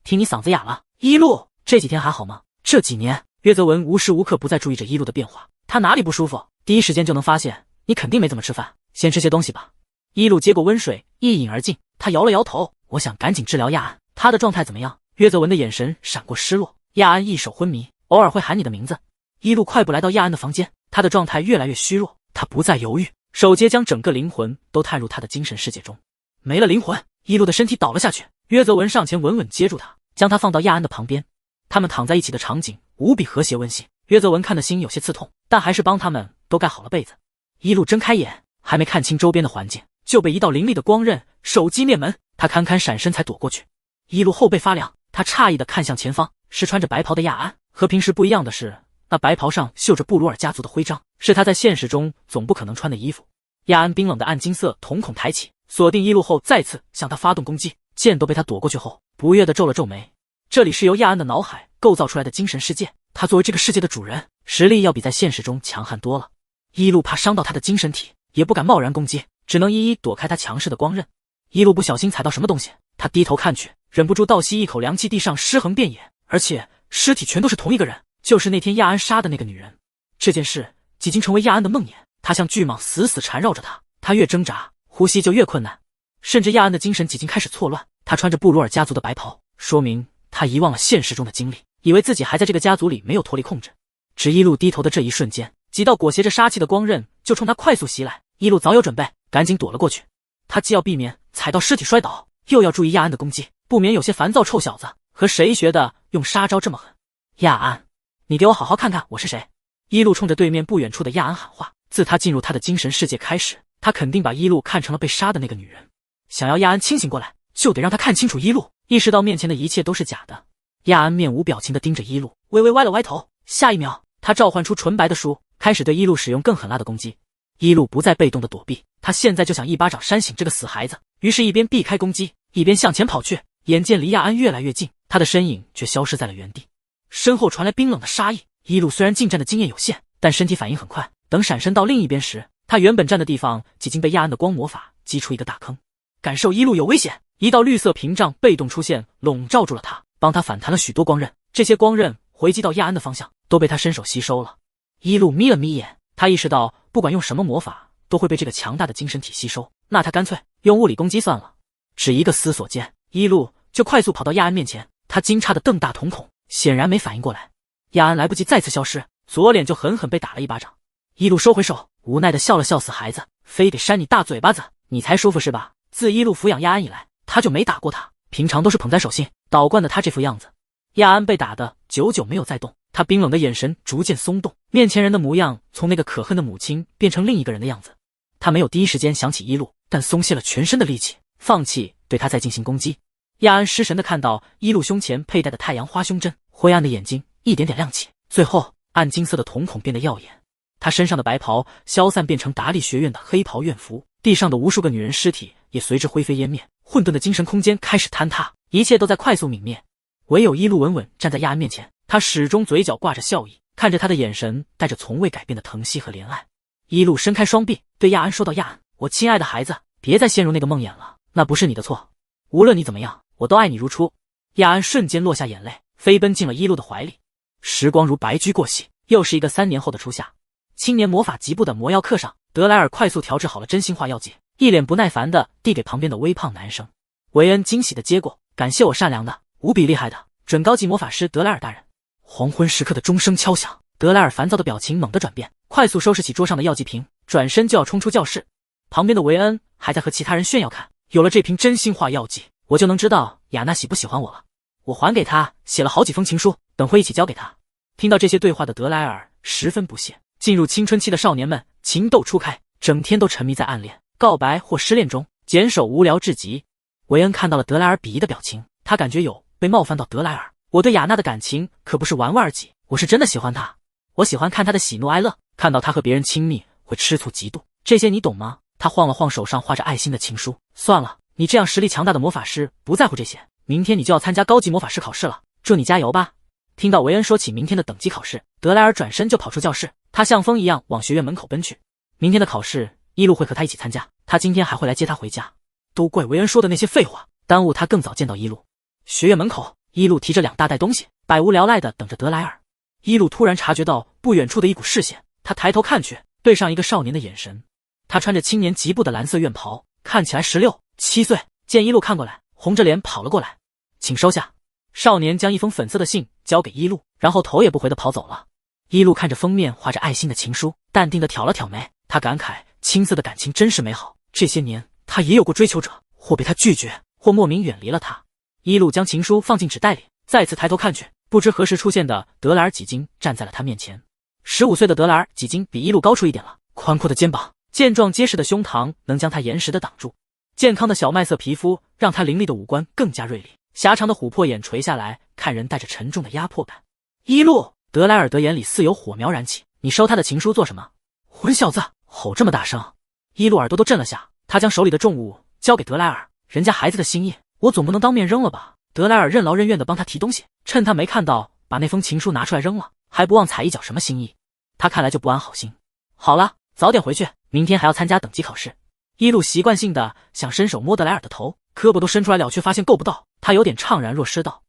听你嗓子哑了。一路这几天还好吗？这几年约泽文无时无刻不在注意着一路的变化，他哪里不舒服，第一时间就能发现。你肯定没怎么吃饭，先吃些东西吧。一路接过温水一饮而尽，他摇了摇头，我想赶紧治疗亚安，他的状态怎么样？约泽文的眼神闪过失落。亚安一手昏迷，偶尔会喊你的名字。一路快步来到亚安的房间，他的状态越来越虚弱，他不再犹豫，手接将整个灵魂都探入他的精神世界中。没了灵魂，一路的身体倒了下去。约泽文上前稳稳接住他，将他放到亚安的旁边。他们躺在一起的场景无比和谐温馨，约泽文看得心有些刺痛，但还是帮他们都盖好了被子。一路睁开眼，还没看清周边的环境，就被一道凌厉的光刃手击灭门，他堪堪闪身才躲过去。一路后背发凉，他诧异地看向前方，是穿着白袍的亚安。和平时不一样的是，那白袍上绣着布鲁尔家族的徽章，是他在现实中总不可能穿的衣服。亚安冰冷的暗金色瞳孔抬起，锁定一路后再次向他发动攻击，剑都被他躲过去后，不悦地皱了皱眉。这里是由亚安的脑海构造出来的精神世界，他作为这个世界的主人，实力要比在现实中强悍多了。一路怕伤到他的精神体，也不敢贸然攻击，只能一一躲开他强势的光刃。一路不小心踩到什么东西，他低头看去，忍不住倒吸一口凉气，地上尸横遍野，而且尸体全都是同一个人，就是那天亚安杀的那个女人。这件事已经成为亚安的梦魇，他像巨蟒死死缠绕着他，他越挣扎，呼吸就越困难，甚至亚安的精神已经开始错乱。他穿着布鲁尔家族的白袍，说明他遗忘了现实中的经历，以为自己还在这个家族里没有脱离控制。只一路低头的这一瞬间，几道裹挟着杀气的光刃就冲他快速袭来，一路早有准备，赶紧躲了过去。他既要避免踩到尸体摔倒，又要注意亚安的攻击，不免有些烦躁。臭小子，和谁学的用杀招这么狠？亚安，你给我好好看看我是谁！一路冲着对面不远处的亚安喊话。自他进入他的精神世界开始，他肯定把一路看成了被杀的那个女人。想要亚安清醒过来，就得让他看清楚一路，意识到面前的一切都是假的。亚安面无表情地盯着一路，微微歪了歪头。下一秒，他召唤出纯白的书，开始对一路使用更狠辣的攻击。一路不再被动的躲避，他现在就想一巴掌扇醒这个死孩子。于是，一边避开攻击，一边向前跑去。眼见离亚安越来越近，他的身影却消失在了原地。身后传来冰冷的杀意。一路虽然近战的经验有限，但身体反应很快。等闪身到另一边时，他原本站的地方已经被亚安的光魔法击出一个大坑。感受一路有危险，一道绿色屏障被动出现，笼罩住了他，帮他反弹了许多光刃。这些光刃回击到亚安的方向，都被他伸手吸收了。一路眯了眯眼，他意识到不管用什么魔法都会被这个强大的精神体吸收，那他干脆用物理攻击算了。只一个思索间，一路就快速跑到亚安面前，他惊诧的瞪大瞳孔，显然没反应过来。亚安来不及再次消失，左脸就狠狠被打了一巴掌。一路收回手，无奈的笑了笑，死孩子，非得扇你大嘴巴子，你才舒服是吧？自一路抚养亚安以来，他就没打过他，平常都是捧在手心，倒惯的他这副样子。亚安被打得久久没有再动，他冰冷的眼神逐渐松动，面前人的模样从那个可恨的母亲变成另一个人的样子。他没有第一时间想起一路，但松懈了全身的力气，放弃对他再进行攻击。亚安失神的看到一路胸前佩戴的太阳花胸针，灰暗的眼睛一点点亮起，最后暗金色的瞳孔变得耀眼。他身上的白袍消散变成达利学院的黑袍院服，地上的无数个女人尸体也随之灰飞烟灭，混沌的精神空间开始坍塌，一切都在快速泯灭。唯有一路稳稳站在亚安面前，他始终嘴角挂着笑意，看着他的眼神带着从未改变的疼惜和怜爱。一路伸开双臂对亚安说道：“亚安，我亲爱的孩子，别再陷入那个梦魇了，那不是你的错，无论你怎么样，我都爱你如初。”亚安瞬间落下眼泪，飞奔进了一路的怀里。时光如白驹过隙，又是一个3年后的初夏。青年魔法级部的魔药课上，德莱尔快速调制好了真心话药剂，一脸不耐烦地递给旁边的微胖男生。维恩惊喜地接过，感谢我善良的、无比厉害的准高级魔法师德莱尔大人。黄昏时刻的钟声敲响，德莱尔烦躁的表情猛地转变，快速收拾起桌上的药剂瓶，转身就要冲出教室。旁边的维恩还在和其他人炫耀看，有了这瓶真心话药剂，我就能知道雅娜喜不喜欢我了。我还给他写了好几封情书，等会一起交给他。听到这些对话的德莱尔十分不屑，进入青春期的少年们情窦初开，整天都沉迷在暗恋、告白或失恋中，简手无聊至极。维恩看到了德莱尔鄙夷的表情，他感觉有被冒犯到。德莱尔，我对雅娜的感情可不是玩玩而已，我是真的喜欢她，我喜欢看她的喜怒哀乐，看到她和别人亲密会吃醋嫉妒，这些你懂吗？他晃了晃手上画着爱心的情书，算了，你这样实力强大的魔法师不在乎这些，明天你就要参加高级魔法师考试了，祝你加油吧。听到维恩说起明天的等级考试，德莱尔转身就跑出教室，他像风一样往学院门口奔去。明天的考试，一路会和他一起参加，他今天还会来接他回家。都怪维恩说的那些废话，耽误他更早见到一路。学院门口，一路提着2大袋东西，百无聊赖地等着德莱尔。一路突然察觉到不远处的一股视线，他抬头看去，对上一个少年的眼神。他穿着青年级部的蓝色院袍，看起来16、17岁。见一路看过来，红着脸跑了过来，请收下。少年将一封粉色的信交给一路，然后头也不回地跑走了。一路看着封面画着爱心的情书，淡定地挑了挑眉，他感慨青涩的感情真是美好，这些年他也有过追求者，或被他拒绝，或莫名远离了他。一路将情书放进纸袋里，再次抬头看去，不知何时出现的德莱尔几经站在了他面前。15岁的德莱尔几经比一路高出一点了，宽阔的肩膀，健壮结实的胸膛能将他严实的挡住，健康的小麦色皮肤让他凌厉的五官更加锐利，狭长的琥珀眼垂下来，看人带着沉重的压迫感。一路，德莱尔德眼里似有火苗燃起，你收他的情书做什么？混小子，吼这么大声！一路耳朵都震了下，他将手里的重物交给德莱尔，人家孩子的心意，我总不能当面扔了吧？德莱尔任劳任怨地帮他提东西，趁他没看到，把那封情书拿出来扔了，还不忘踩一脚什么心意。他看来就不安好心。好了，早点回去，明天还要参加等级考试。一路习惯性的想伸手摸德莱尔的头，胳膊都伸出来了，却发现够不到，他有点怅然若失道：“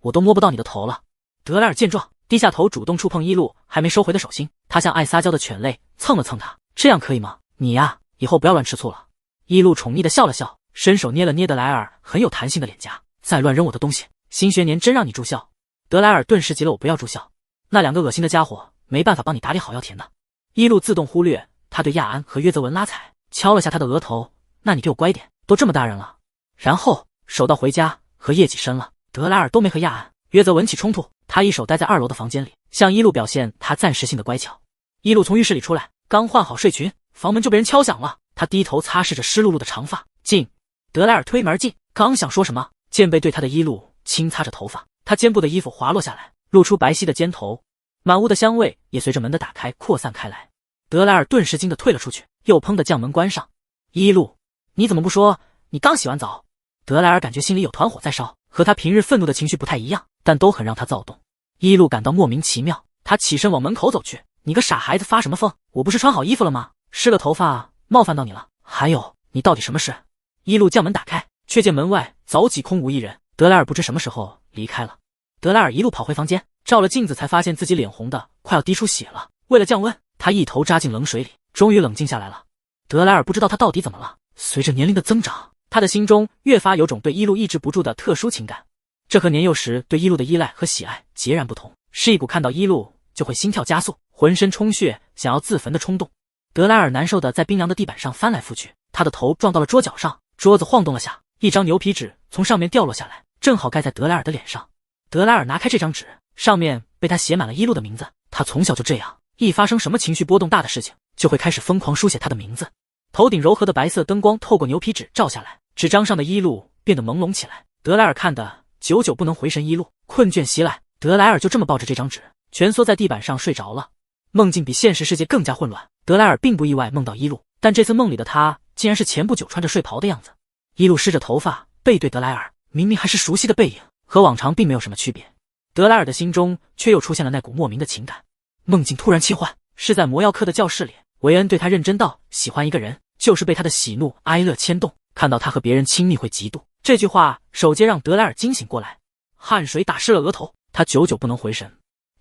我都摸不到你的头了。”德莱尔见状，低下头主动触碰一路还没收回的手心，他像爱撒娇的犬类蹭了蹭他，这样可以吗？你呀，以后不要乱吃醋了。一路宠溺的笑了笑，伸手捏了捏德莱尔很有弹性的脸颊，再乱扔我的东西，新学年真让你住校。德莱尔顿时急了，我不要住校，那2个恶心的家伙没办法帮你打理好药田的。一路自动忽略他对亚安和约泽文拉踩，敲了下他的额头，那你给我乖点，都这么大人了。然后手到回家和叶几深了。德莱尔都没和亚安、约泽文起冲突，他一手待在2楼的房间里，向一路表现他暂时性的乖巧。一路从浴室里出来，刚换好睡裙，房门就被人敲响了。他低头擦拭着湿漉漉的长发，进。德莱尔推门而进，刚想说什么，见背对他的一路轻擦着头发，他肩部的衣服滑落下来，露出白皙的肩头，满屋的香味也随着门的打开扩散开来。德莱尔顿时惊得退了出去，又砰的将门关上。一路，你怎么不说你刚洗完澡？德莱尔感觉心里有团火在烧，和他平日愤怒的情绪不太一样，但都很让他躁动。一路感到莫名其妙，他起身往门口走去。你个傻孩子，发什么疯？我不是穿好衣服了吗？湿了头发，冒犯到你了？还有，你到底什么事？一路将门打开，却见门外早已空无一人。德莱尔不知什么时候离开了。德莱尔一路跑回房间，照了镜子才发现自己脸红的快要滴出血了。为了降温，他一头扎进冷水里，终于冷静下来了。德莱尔不知道他到底怎么了，随着年龄的增长，他的心中越发有种对一路抑制不住的特殊情感，这和年幼时对一路的依赖和喜爱截然不同，是一股看到一路就会心跳加速，浑身充血，想要自焚的冲动。德莱尔难受的在冰凉的地板上翻来覆去，他的头撞到了桌角上，桌子晃动了下，一张牛皮纸从上面掉落下来，正好盖在德莱尔的脸上。德莱尔拿开这张纸，上面被他写满了伊露的名字。他从小就这样，一发生什么情绪波动大的事情，就会开始疯狂书写他的名字。头顶柔和的白色灯光透过牛皮纸照下来，纸张上的伊露变得朦胧起来。德莱尔看得久久不能回神，伊露困倦袭来，德莱尔就这么抱着这张纸，蜷缩在地板上睡着了。梦境比现实世界更加混乱，德莱尔并不意外梦到伊露，但这次梦里的他竟然是前不久穿着睡袍的样子。伊露湿着头发，背对德莱尔，明明还是熟悉的背影，和往常并没有什么区别。德莱尔的心中却又出现了那股莫名的情感。梦境突然切换，是在魔药课的教室里，维恩对他认真道：喜欢一个人，就是被他的喜怒哀乐牵动，看到他和别人亲密会嫉妒。这句话首接让德莱尔惊醒过来，汗水打湿了额头，他久久不能回神。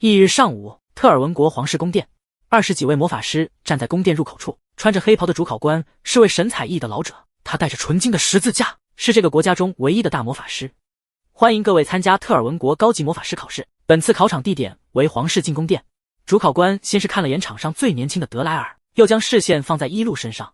翌日上午，特尔文国皇室宫殿，20几位魔法师站在宫殿入口处，穿着黑袍的主考官是位神采奕奕的老者，他戴着纯金的十字架，是这个国家中唯一的大魔法师。欢迎各位参加特尔文国高级魔法师考试，本次考场地点为皇室进宫殿。主考官先是看了眼场上最年轻的德莱尔，又将视线放在伊露身上。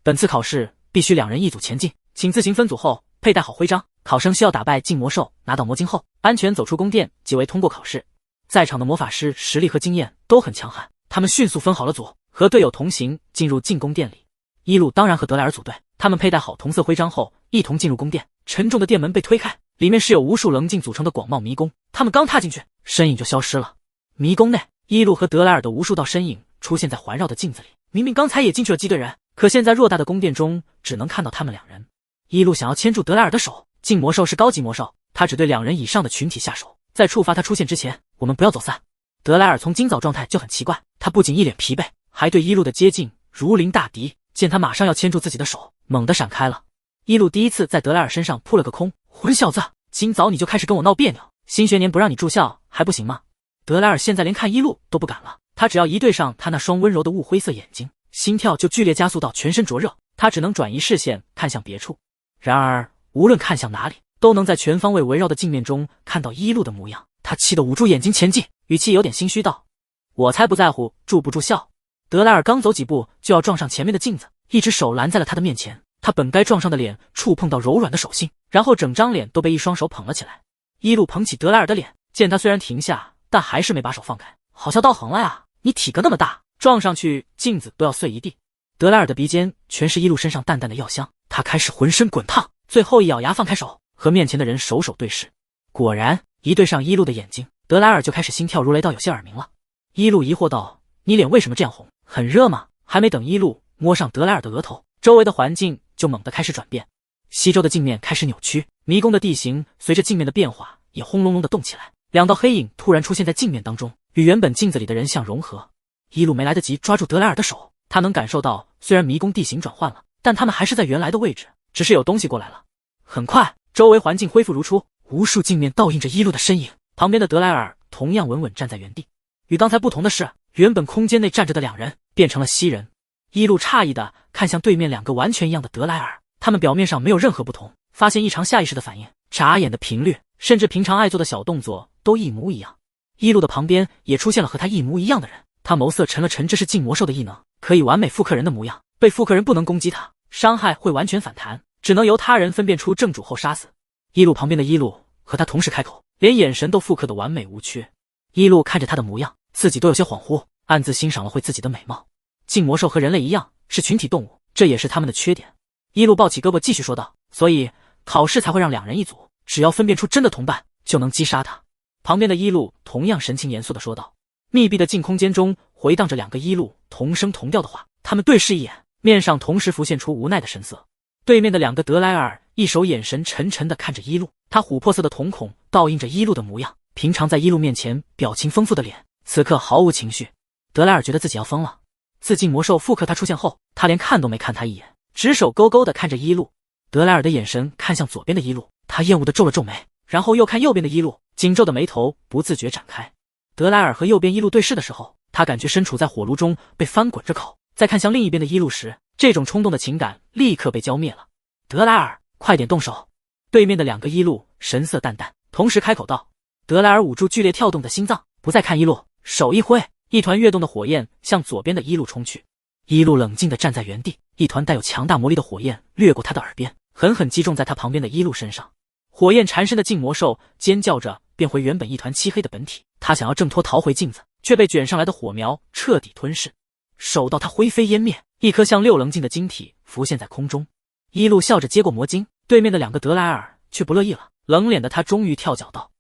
本次考试必须2人一组前进，请自行分组后佩戴好徽章。考生需要打败禁魔兽，拿到魔晶后安全走出宫殿即为通过考试。在场的魔法师实力和经验都很强悍，他们迅速分好了组，和队友同行进入进宫殿里。伊露当然和德莱尔组队，他们佩戴好同色徽章后一同进入宫殿。沉重的殿门被推开，里面是有无数棱镜组成的广袤迷宫，他们刚踏进去，身影就消失了。迷宫内，伊露和德莱尔的无数道身影出现在环绕的镜子里，明明刚才也进去了击队人，可现在偌大的宫殿中只能看到他们2人。伊露想要牵住德莱尔的手，禁魔兽是高级魔兽，他只对2人以上的群体下手，在触发他出现之前，我们不要走散。德莱尔从今早状态就很奇怪，他不仅一脸疲惫，还对伊露的接近如临大敌，见他马上要牵住自己的手，猛地闪开了。伊露第一次在德莱尔身上扑了个空，混小子，今早你就开始跟我闹别扭，新学年不让你住校还不行吗？德莱尔现在连看伊露都不敢了，他只要一对上他那双温柔的雾灰色眼睛，心跳就剧烈加速到全身灼热，他只能转移视线看向别处。然而无论看向哪里，都能在全方位围绕的镜面中看到伊露的模样，他气得捂住眼睛前进，语气有点心虚道：我才不在乎住不住校。德莱尔刚走几步就要撞上前面的镜子，一只手拦在了他的面前，他本该撞上的脸触碰到柔软的手心，然后整张脸都被一双手捧了起来。伊露捧起德莱尔的脸，见他虽然停下，但还是没把手放开。好笑到横了呀，你体格那么大，撞上去镜子都要碎一地。德莱尔的鼻尖全是伊露身上淡淡的药香，他开始浑身滚烫，最后一咬牙放开手，和面前的人手手对视。果然一对上伊露的眼睛，德莱尔就开始心跳如雷到有些耳鸣了。伊露疑惑道：你脸为什么这样红？很热吗？还没等伊露摸上德莱尔的额头，周围的环境就猛地开始转变。西周的镜面开始扭曲，迷宫的地形随着镜面的变化也轰隆隆地动起来，2道黑影突然出现在镜面当中，与原本镜子里的人像融合。伊露没来得及抓住德莱尔的手，他能感受到虽然迷宫地形转换了，但他们还是在原来的位置，只是有东西过来了。很快周围环境恢复如初，无数镜面倒映着伊露的身影，旁边的德莱尔同样稳稳站在原地。与刚才不同的是，原本空间内站着的2人变成了稀人。伊露诧异地看向对面2个完全一样的德莱尔，他们表面上没有任何不同，发现异常下意识的反应，眨眼的频率，甚至平常爱做的小动作都一模一样。伊露的旁边也出现了和他一模一样的人，他眸色沉了沉，这是禁魔兽的异能，可以完美复刻人的模样，被复刻人不能攻击他，伤害会完全反弹，只能由他人分辨出正主后杀死。伊露旁边的伊露和他同时开口，连眼神都复刻的完美无缺。伊露看着他的模样，自己都有些恍惚，暗自欣赏了会自己的美貌。禁魔兽和人类一样是群体动物，这也是他们的缺点。伊露抱起胳膊继续说道：所以考试才会让2人一组，只要分辨出真的同伴就能击杀他。旁边的伊露同样神情严肃地说道。密闭的镜空间中回荡着2个伊露同声同调的话，他们对视一眼，面上同时浮现出无奈的神色。对面的2个德莱尔一手眼神沉沉地看着伊露，他琥珀色的瞳孔倒映着伊露的模样，平常在伊露面前表情丰富的脸此刻毫无情绪。德莱尔觉得自己要疯了，自禁魔兽复刻他出现后，他连看都没看他一眼，只手勾勾地看着伊露。德莱尔的眼神看向左边的伊露，他厌恶地皱了皱眉，然后又看右边的伊露，紧皱的眉头不自觉展开。德莱尔和右边伊露对视的时候，他感觉身处在火炉中被翻滚着烤，在看向另一边的伊露时，这种冲动的情感立刻被浇灭了。德莱尔，快点动手！对面的2个伊露神色淡淡，同时开口道。德莱尔捂住剧烈跳动的心脏，不再看伊露，手一挥，一团跃动的火焰向左边的一路冲去。一路冷静地站在原地，一团带有强大魔力的火焰掠过他的耳边，狠狠击中在他旁边的一路身上。火焰缠身的镜魔兽尖叫着变回原本一团漆黑的本体，他想要挣脱逃回镜子，却被卷上来的火苗彻底吞噬，手到他灰飞烟灭，一颗像六棱镜的晶体浮现在空中。一路笑着接过魔晶，对面的2个德莱尔却不乐意了，冷脸的他终于跳脚道：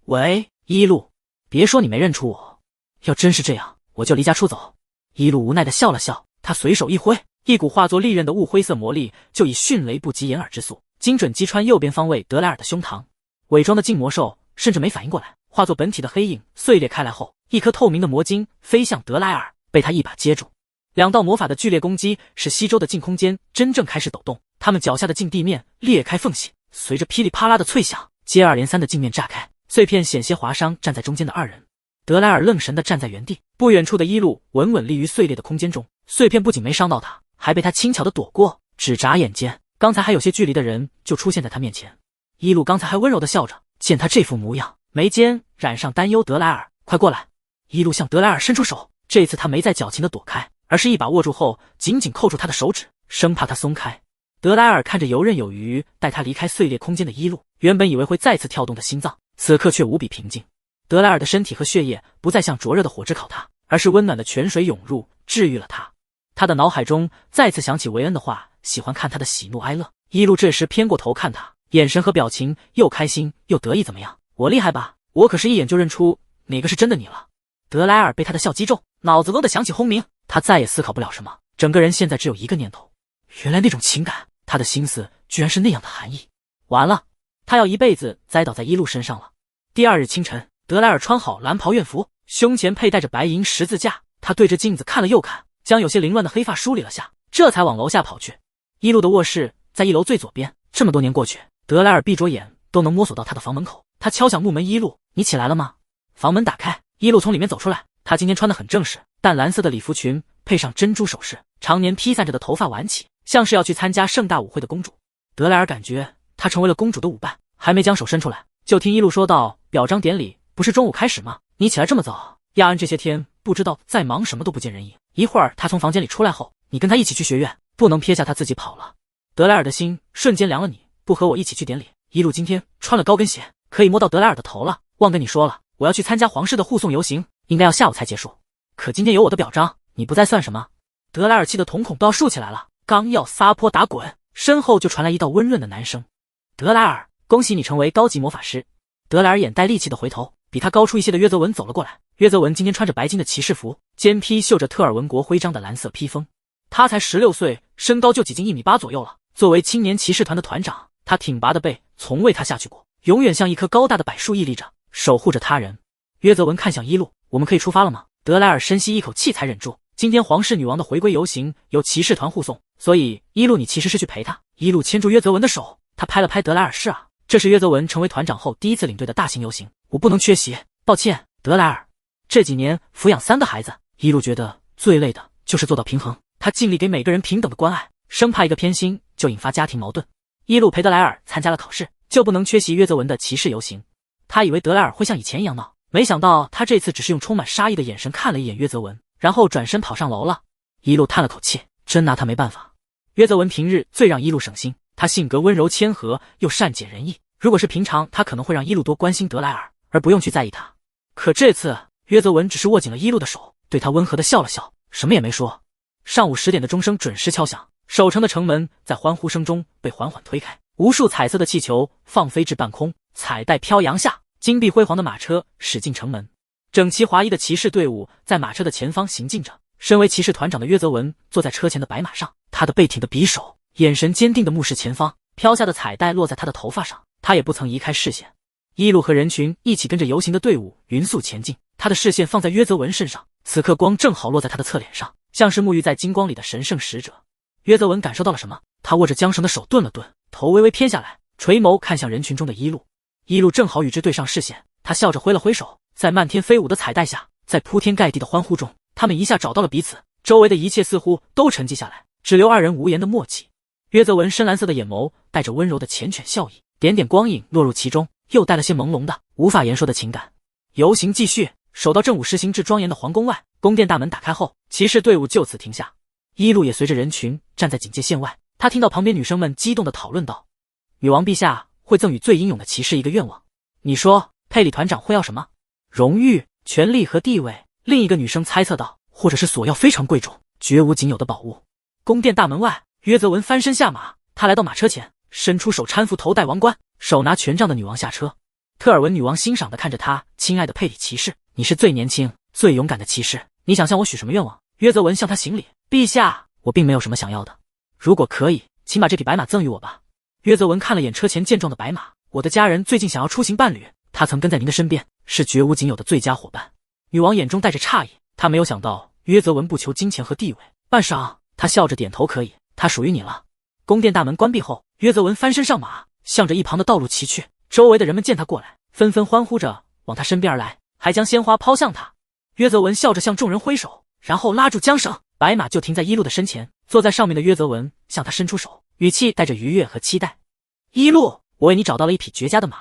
喂，一路，别说你没认出我，要真是这样，我就离家出走。一路无奈的笑了笑，他随手一挥，一股化作利刃的雾灰色魔力就以迅雷不及掩耳之速，精准击穿右边方位德莱尔的胸膛。伪装的镜魔兽甚至没反应过来，化作本体的黑影碎裂开来后，一颗透明的魔晶飞向德莱尔，被他一把接住。2道魔法的剧烈攻击使西周的镜空间真正开始抖动，他们脚下的镜地面裂开缝隙，随着噼里啪啦的脆响，接二连三的镜面炸开，碎片险些划伤站在中间的2人。德莱尔愣神地站在原地，不远处的一路稳稳立于碎裂的空间中，碎片不仅没伤到他，还被他轻巧地躲过。只眨眼间，刚才还有些距离的人就出现在他面前。一路刚才还温柔地笑着，见他这副模样，眉间染上担忧。德莱尔，快过来！一路向德莱尔伸出手，这次他没再矫情地躲开，而是一把握住后紧紧扣住他的手指，生怕他松开。德莱尔看着游刃有余带他离开碎裂空间的一路，原本以为会再次跳动的心脏，此刻却无比平静。德莱尔的身体和血液不再像灼热的火炙烤他，而是温暖的泉水涌入，治愈了他。他的脑海中再次想起维恩的话，喜欢看他的喜怒哀乐。一路这时偏过头看他，眼神和表情又开心又得意。怎么样，我厉害吧？我可是一眼就认出哪个是真的你了。德莱尔被他的笑击中，脑子嗡地响起轰鸣，他再也思考不了什么，整个人现在只有一个念头，原来那种情感，他的心思居然是那样的含义。完了，他要一辈子栽倒在一路身上了。第2日清晨，德莱尔穿好蓝袍院服，胸前佩戴着白银十字架，他对着镜子看了又看，将有些凌乱的黑发梳理了下，这才往楼下跑去。一路的卧室在1楼最左边，这么多年过去，德莱尔闭着眼都能摸索到他的房门口。他敲响木门，一路，你起来了吗？房门打开，一路从里面走出来，他今天穿得很正式，淡蓝色的礼服裙配上珍珠首饰，常年披散着的头发挽起，像是要去参加盛大舞会的公主。德莱尔感觉他成为了公主的舞伴，还没将手伸出来，就听一路说道：表彰典礼不是中午开始吗？你起来这么早？亚恩这些天不知道在忙什么，都不见人影。一会儿他从房间里出来后，你跟他一起去学院，不能撇下他自己跑了。德莱尔的心瞬间凉了，你不和我一起去典礼？一路今天穿了高跟鞋，可以摸到德莱尔的头了。忘跟你说了，我要去参加皇室的护送游行，应该要下午才结束。可今天有我的表彰，你不在算什么？德莱尔气得瞳孔都要竖起来了，刚要撒泼打滚，身后就传来一道温润的男声：德莱尔，恭喜你成为高级魔法师。德莱尔眼带戾气的回头，比他高出一些的约泽文走了过来。约泽文今天穿着白金的骑士服，肩披绣着特尔文国徽章的蓝色披风。他才16岁，身高就挤进1.8米左右了。作为青年骑士团的团长，他挺拔的背从未塌下去过，永远像一棵高大的柏树屹立着，守护着他人。约泽文看向一路，我们可以出发了吗？德莱尔深吸一口气才忍住，今天皇室女王的回归游行由骑士团护送，所以一路你其实是去陪她。一路牵住约泽文的手，他拍了拍德莱尔，是啊，这是约泽文成为团长后第一次领队的大型游行，我不能缺席，抱歉，德莱尔。这几年抚养3个孩子，一路觉得最累的就是做到平衡，他尽力给每个人平等的关爱，生怕一个偏心就引发家庭矛盾。一路陪德莱尔参加了考试，就不能缺席约泽文的骑士游行。他以为德莱尔会像以前一样闹，没想到他这次只是用充满杀意的眼神看了一眼约泽文，然后转身跑上楼了。一路叹了口气，真拿他没办法。约泽文平日最让一路省心，他性格温柔谦和又善解人意，如果是平常，他可能会让一路多关心德莱尔，而不用去在意他。可这次约泽文只是握紧了一路的手，对他温和的笑了笑，什么也没说。上午10点的钟声准时敲响，守城的城门在欢呼声中被缓缓推开，无数彩色的气球放飞至半空，彩带飘扬下，金碧辉煌的马车驶进城门。整齐划一的骑士队伍在马车的前方行进着，身为骑士团长的约泽文坐在车前的白马上，他的背挺的匕首，眼神坚定地目视前方，飘下的彩带落在他的头发上，他也不曾移开视线。一路和人群一起跟着游行的队伍匀速前进，他的视线放在约泽文身上，此刻光正好落在他的侧脸上，像是沐浴在金光里的神圣使者。约泽文感受到了什么，他握着缰绳的手顿了顿，头微微偏下来，垂眸看向人群中的一路。一路正好与之对上视线，他笑着挥了挥手，在漫天飞舞的彩带下，在铺天盖地的欢呼中，他们一下找到了彼此，周围的一切似乎都沉寂下来，只留2人无言的默契。约泽文深蓝色的眼眸带着温柔的缱绻笑意，点点光影落入其中，又带了些朦胧的无法言说的情感。游行继续，守到正午实行制庄严的皇宫外，宫殿大门打开后，骑士队伍就此停下。一路也随着人群站在警戒线外。他听到旁边女生们激动地讨论道：“女王陛下会赠予最英勇的骑士一个愿望。你说，佩里团长会要什么？荣誉、权力和地位？”另一个女生猜测道：“或者是索要非常贵重、绝无仅有的宝物。”宫殿大门外，约泽文翻身下马，他来到马车前，伸出手搀扶头戴王冠、手拿权杖的女王下车。特尔文女王欣赏地看着他：“亲爱的佩里骑士，你是最年轻、最勇敢的骑士，你想向我许什么愿望？”约泽文向他行礼：“陛下，我并没有什么想要的，如果可以，请把这匹白马赠予我吧。”约泽文看了眼车前健壮的白马：“我的家人最近想要出行伴侣，他曾跟在您的身边，是绝无仅有的最佳伙伴。”女王眼中带着诧异，她没有想到约泽文不求金钱和地位。半晌，她笑着点头：“可以，他属于你了。”宫殿大门关闭后，约泽文翻身上马，向着一旁的道路骑去。周围的人们见他过来，纷纷欢呼着往他身边而来，还将鲜花抛向他。约泽文笑着向众人挥手，然后拉住缰绳，白马就停在一路的身前。坐在上面的约泽文向他伸出手，语气带着愉悦和期待：“一路，我为你找到了一匹绝佳的马。”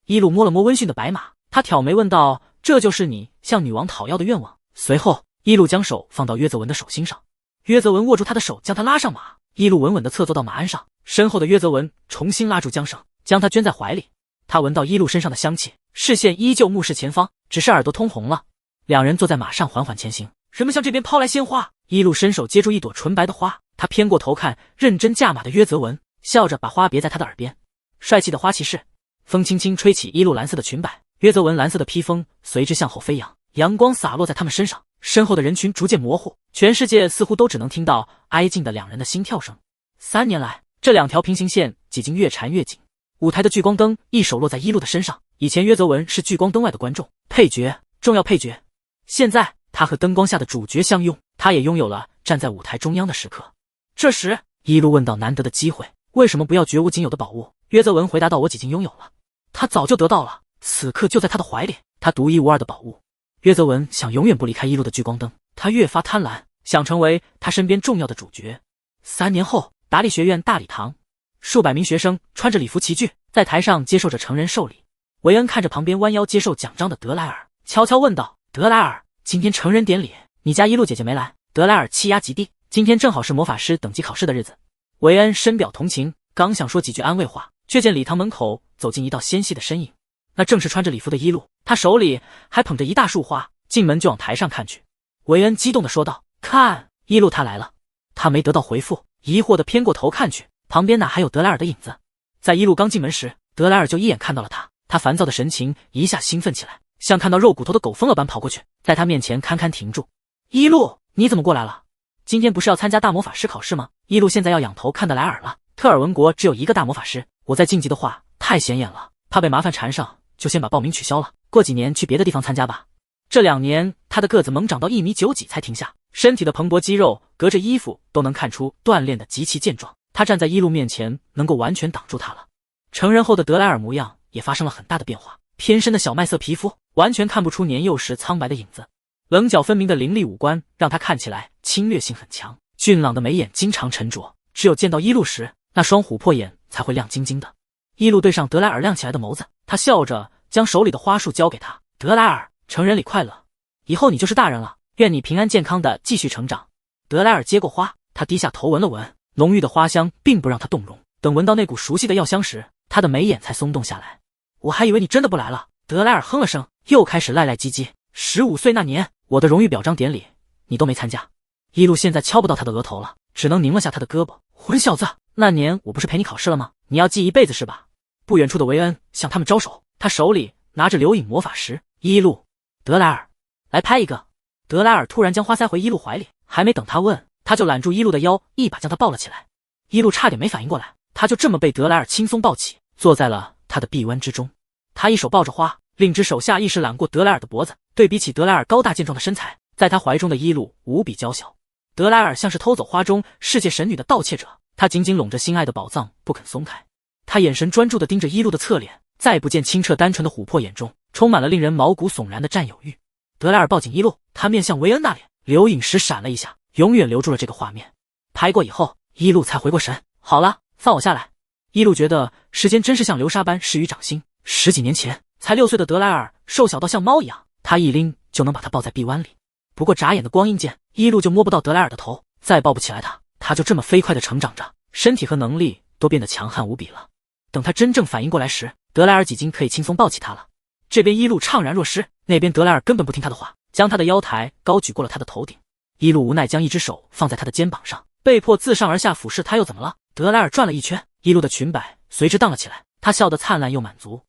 一路摸了摸温驯的白马，他挑眉问道：“这就是你向女王讨要的愿望？”随后，一路将手放到约泽文的手心上。约泽文握住他的手，将他拉上马。一路稳稳地侧坐到马鞍上，身后的约泽文重新拉住缰绳，将他圈在怀里。他闻到一路身上的香气，视线依旧目视前方，只是耳朵通红了。两人坐在马上缓缓前行，人们向这边抛来鲜花。一路伸手接住一朵纯白的花，他偏过头看认真驾马的约泽文，笑着把花别在他的耳边。帅气的花骑士，风轻轻吹起一路蓝色的裙摆，约泽文蓝色的披风随之向后飞扬，阳光洒落在他们身上。身后的人群逐渐模糊，全世界似乎都只能听到挨近的两人的心跳声。3年来，这两条平行线几经越缠越紧。舞台的聚光灯一手落在一路的身上。以前约泽文是聚光灯外的观众，配角，重要配角。现在他和灯光下的主角相拥，他也拥有了站在舞台中央的时刻。这时，一路问到难得的机会，为什么不要绝无仅有的宝物？约泽文回答道：“我几经拥有了，他早就得到了，此刻就在他的怀里，他独一无二的宝物。”约泽文想永远不离开一路的聚光灯，他越发贪婪，想成为他身边重要的主角。3年后，达利学院大礼堂，数百名学生穿着礼服齐聚，在台上接受着成人授礼。维恩看着旁边弯腰接受奖章的德莱尔，悄悄问道：“德莱尔，今天成人典礼，你家一路姐姐没来？”德莱尔气压极低，今天正好是魔法师等级考试的日子。维恩深表同情，刚想说几句安慰话，却见礼堂门口走进一道纤细的身影，那正是穿着礼服的一路，他手里还捧着一大束花，进门就往台上看去。维恩激动地说道：“看，一路他来了。”他没得到回复，疑惑地偏过头看去，旁边哪还有德莱尔的影子？在一路刚进门时，德莱尔就一眼看到了他，他烦躁的神情一下兴奋起来，像看到肉骨头的狗疯了般跑过去，在他面前堪堪停住。“一路，你怎么过来了？今天不是要参加大魔法师考试吗？”一路现在要仰头看德莱尔了。特尔文国只有一个大魔法师，我在晋级的话太显眼了，怕被麻烦缠上，就先把报名取消了，过几年去别的地方参加吧。这2年，他的个子猛长到1.9米才停下，身体的蓬勃肌肉隔着衣服都能看出锻炼的极其健壮。他站在一路面前，能够完全挡住他了。成人后的德莱尔模样也发生了很大的变化，偏深的小麦色皮肤完全看不出年幼时苍白的影子，棱角分明的凌厉五官让他看起来侵略性很强。俊朗的眉眼经常沉着，只有见到一路时，那双琥珀眼才会亮晶晶的。一路对上德莱尔亮起来的眸子，他笑着将手里的花束交给他：“德莱尔，成人礼快乐，以后你就是大人了，愿你平安健康的继续成长。”德莱尔接过花，他低下头闻了闻，浓郁的花香并不让他动容。等闻到那股熟悉的药香时，他的眉眼才松动下来。“我还以为你真的不来了。”德莱尔哼了声，又开始赖赖唧唧。“15岁那年，我的荣誉表彰典礼，你都没参加。”一路现在敲不到他的额头了，只能拧了下他的胳膊：“混小子，那年我不是陪你考试了吗？你要记一辈子是吧？”不远处的维恩向他们招手，他手里拿着流影魔法石。“一路，德莱尔，来拍一个。”德莱尔突然将花塞回一路怀里，还没等他问，他就揽住一路的腰，一把将他抱了起来。一路差点没反应过来，他就这么被德莱尔轻松抱起，坐在了他的臂弯之中。他一手抱着花，另只手下意识揽过德莱尔的脖子。对比起德莱尔高大健壮的身材，在他怀中的一路无比娇小。德莱尔像是偷走花中世界神女的盗窃者，他紧紧拢着心爱的宝藏不肯松开。他眼神专注地盯着一路的侧脸，再不见清澈单纯的琥珀眼中充满了令人毛骨悚然的占有欲。德莱尔抱紧一路，他面向维恩那里，留影石闪了一下，永远留住了这个画面。拍过以后，一路才回过神。“好了，放我下来。”一路觉得时间真是像流沙般逝于掌心。10几年前，才6岁的德莱尔瘦小到像猫一样，他一拎就能把他抱在臂弯里。不过眨眼的光阴间，伊露就摸不到德莱尔的头，再抱不起来他，他就这么飞快地成长着，身体和能力都变得强悍无比了。等他真正反应过来时，德莱尔已经可以轻松抱起他了。这边伊露怅然若失，那边德莱尔根本不听他的话，将他的腰台高举过了他的头顶。伊露无奈将一只手放在他的肩膀上，被迫自上而下俯视他，又怎么了？德莱尔转了一圈，伊露的裙摆随之荡了起来，他笑得灿烂又满足。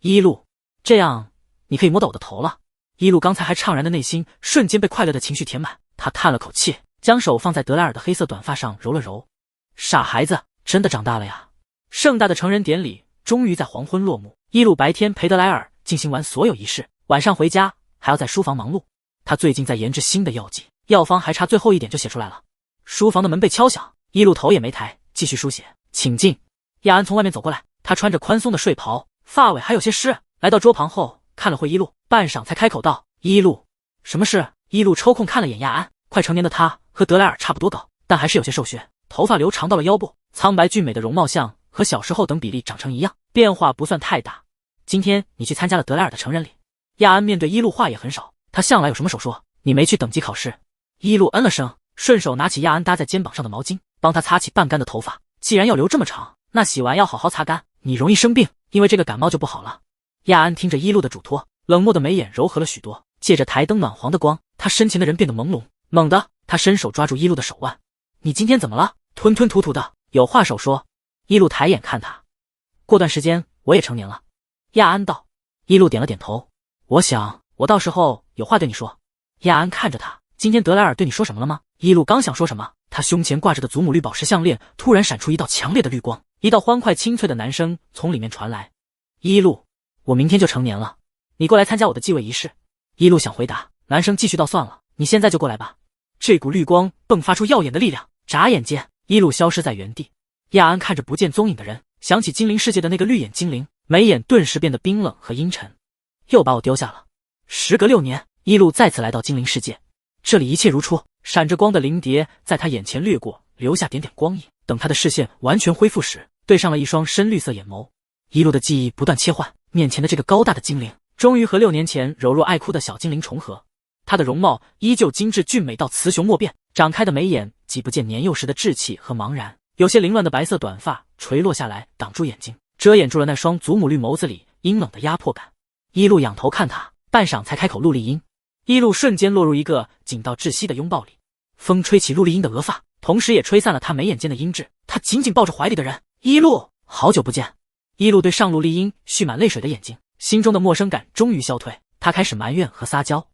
伊露，这样你可以摸到我的头了。伊露刚才还怅然的内心瞬间被快乐的情绪填满，他叹了口气，将手放在德莱尔的黑色短发上揉了揉。傻孩子，真的长大了呀。盛大的成人典礼终于在黄昏落幕。伊露白天陪德莱尔进行完所有仪式，晚上回家还要在书房忙碌。他最近在研制新的药剂，药方还差最后一点就写出来了。书房的门被敲响，伊露头也没抬，继续书写。请进。亚安从外面走过来，他穿着宽松的睡袍，发尾还有些湿，来到桌旁后看了会伊露，半晌才开口道：伊露，什么事？伊露抽空看了眼亚安，快成年的他和德莱尔差不多高，但还是有些瘦削，头发留长到了腰部，苍白俊美的容貌像和小时候等比例长成一样，变化不算太大。今天你去参加了德莱尔的成人礼。亚安面对伊露话也很少，他向来有什么手说，你没去等级考试。伊露嗯了声，顺手拿起亚安搭在肩膀上的毛巾，帮他擦起半干的头发。既然要留这么长，那洗完要好好擦干，你容易生病，因为这个感冒就不好了。亚安听着伊露的嘱托，冷漠的眉眼柔和了许多，借着台灯暖黄的光，他身前的人变得朦胧。猛地，他伸手抓住伊露的手腕，你今天怎么了？吞吞吐吐的，有话手说。伊露抬眼看他，过段时间我也成年了。亚安道。伊露点了点头，我想我到时候有话对你说。亚安看着他，今天德莱尔对你说什么了吗？伊露刚想说什么，他胸前挂着的祖母绿宝石项链突然闪出一道强烈的绿光，一道欢快清脆的男声从里面传来：伊露，我明天就成年了，你过来参加我的继位仪式。伊露想回答，男生继续道：算了，你现在就过来吧。这股绿光迸发出耀眼的力量，眨眼间伊露消失在原地。亚安看着不见踪影的人，想起精灵世界的那个绿眼精灵，眉眼顿时变得冰冷和阴沉。又把我丢下了。时隔6年，伊露再次来到精灵世界，这里一切如初，闪着光的灵蝶在他眼前掠过，留下点点光影。等他的视线完全恢复时，对上了一双深绿色眼眸。伊露的记忆不断切换，面前的这个高大的精灵终于和6年前柔弱爱哭的小精灵重合。他的容貌依旧精致俊美到雌雄莫辨，展开的眉眼挤不见年幼时的稚气和茫然，有些凌乱的白色短发垂落下来，挡住眼睛，遮掩住了那双祖母绿眸子里阴冷的压迫感。伊露仰头看他，半晌才开口：陆丽音。伊露瞬间落入一个紧到窒息的拥抱里，风吹起陆丽音的额发，同时也吹散了她眉眼间的阴鸷。她紧紧抱着怀里的人，伊露，好久不见。伊露对上陆丽音蓄满泪水的眼睛，心中的陌生感终于消退，她开始埋怨和撒娇。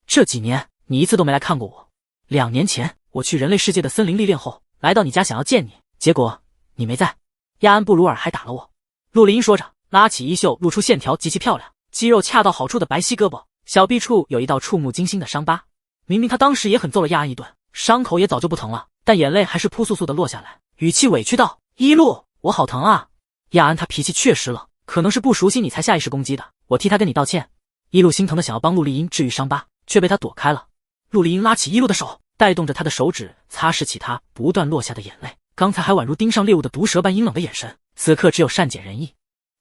这几年你一次都没来看过我。2年前我去人类世界的森林历练后，来到你家想要见你，结果你没在。亚安布鲁尔还打了我。陆丽音说着，拉起衣袖，露出线条极其漂亮，肌肉恰到好处的白皙胳膊，小臂处有一道触目惊心的伤疤。明明他当时也狠揍了亚安一顿，伤口也早就不疼了，但眼泪还是扑簌簌的落下来，语气委屈道：伊露，我好疼啊。亚安他脾气确实冷，可能是不熟悉你才下意识攻击的，我替他跟你道歉。伊露心疼的想要帮陆丽音治愈伤疤，却被他躲开了。陆丽音拉起伊露的手，带动着他的手指擦拭起他不断落下的眼泪，刚才还宛如盯上猎物的毒蛇般阴冷的眼神，此刻只有善解人意。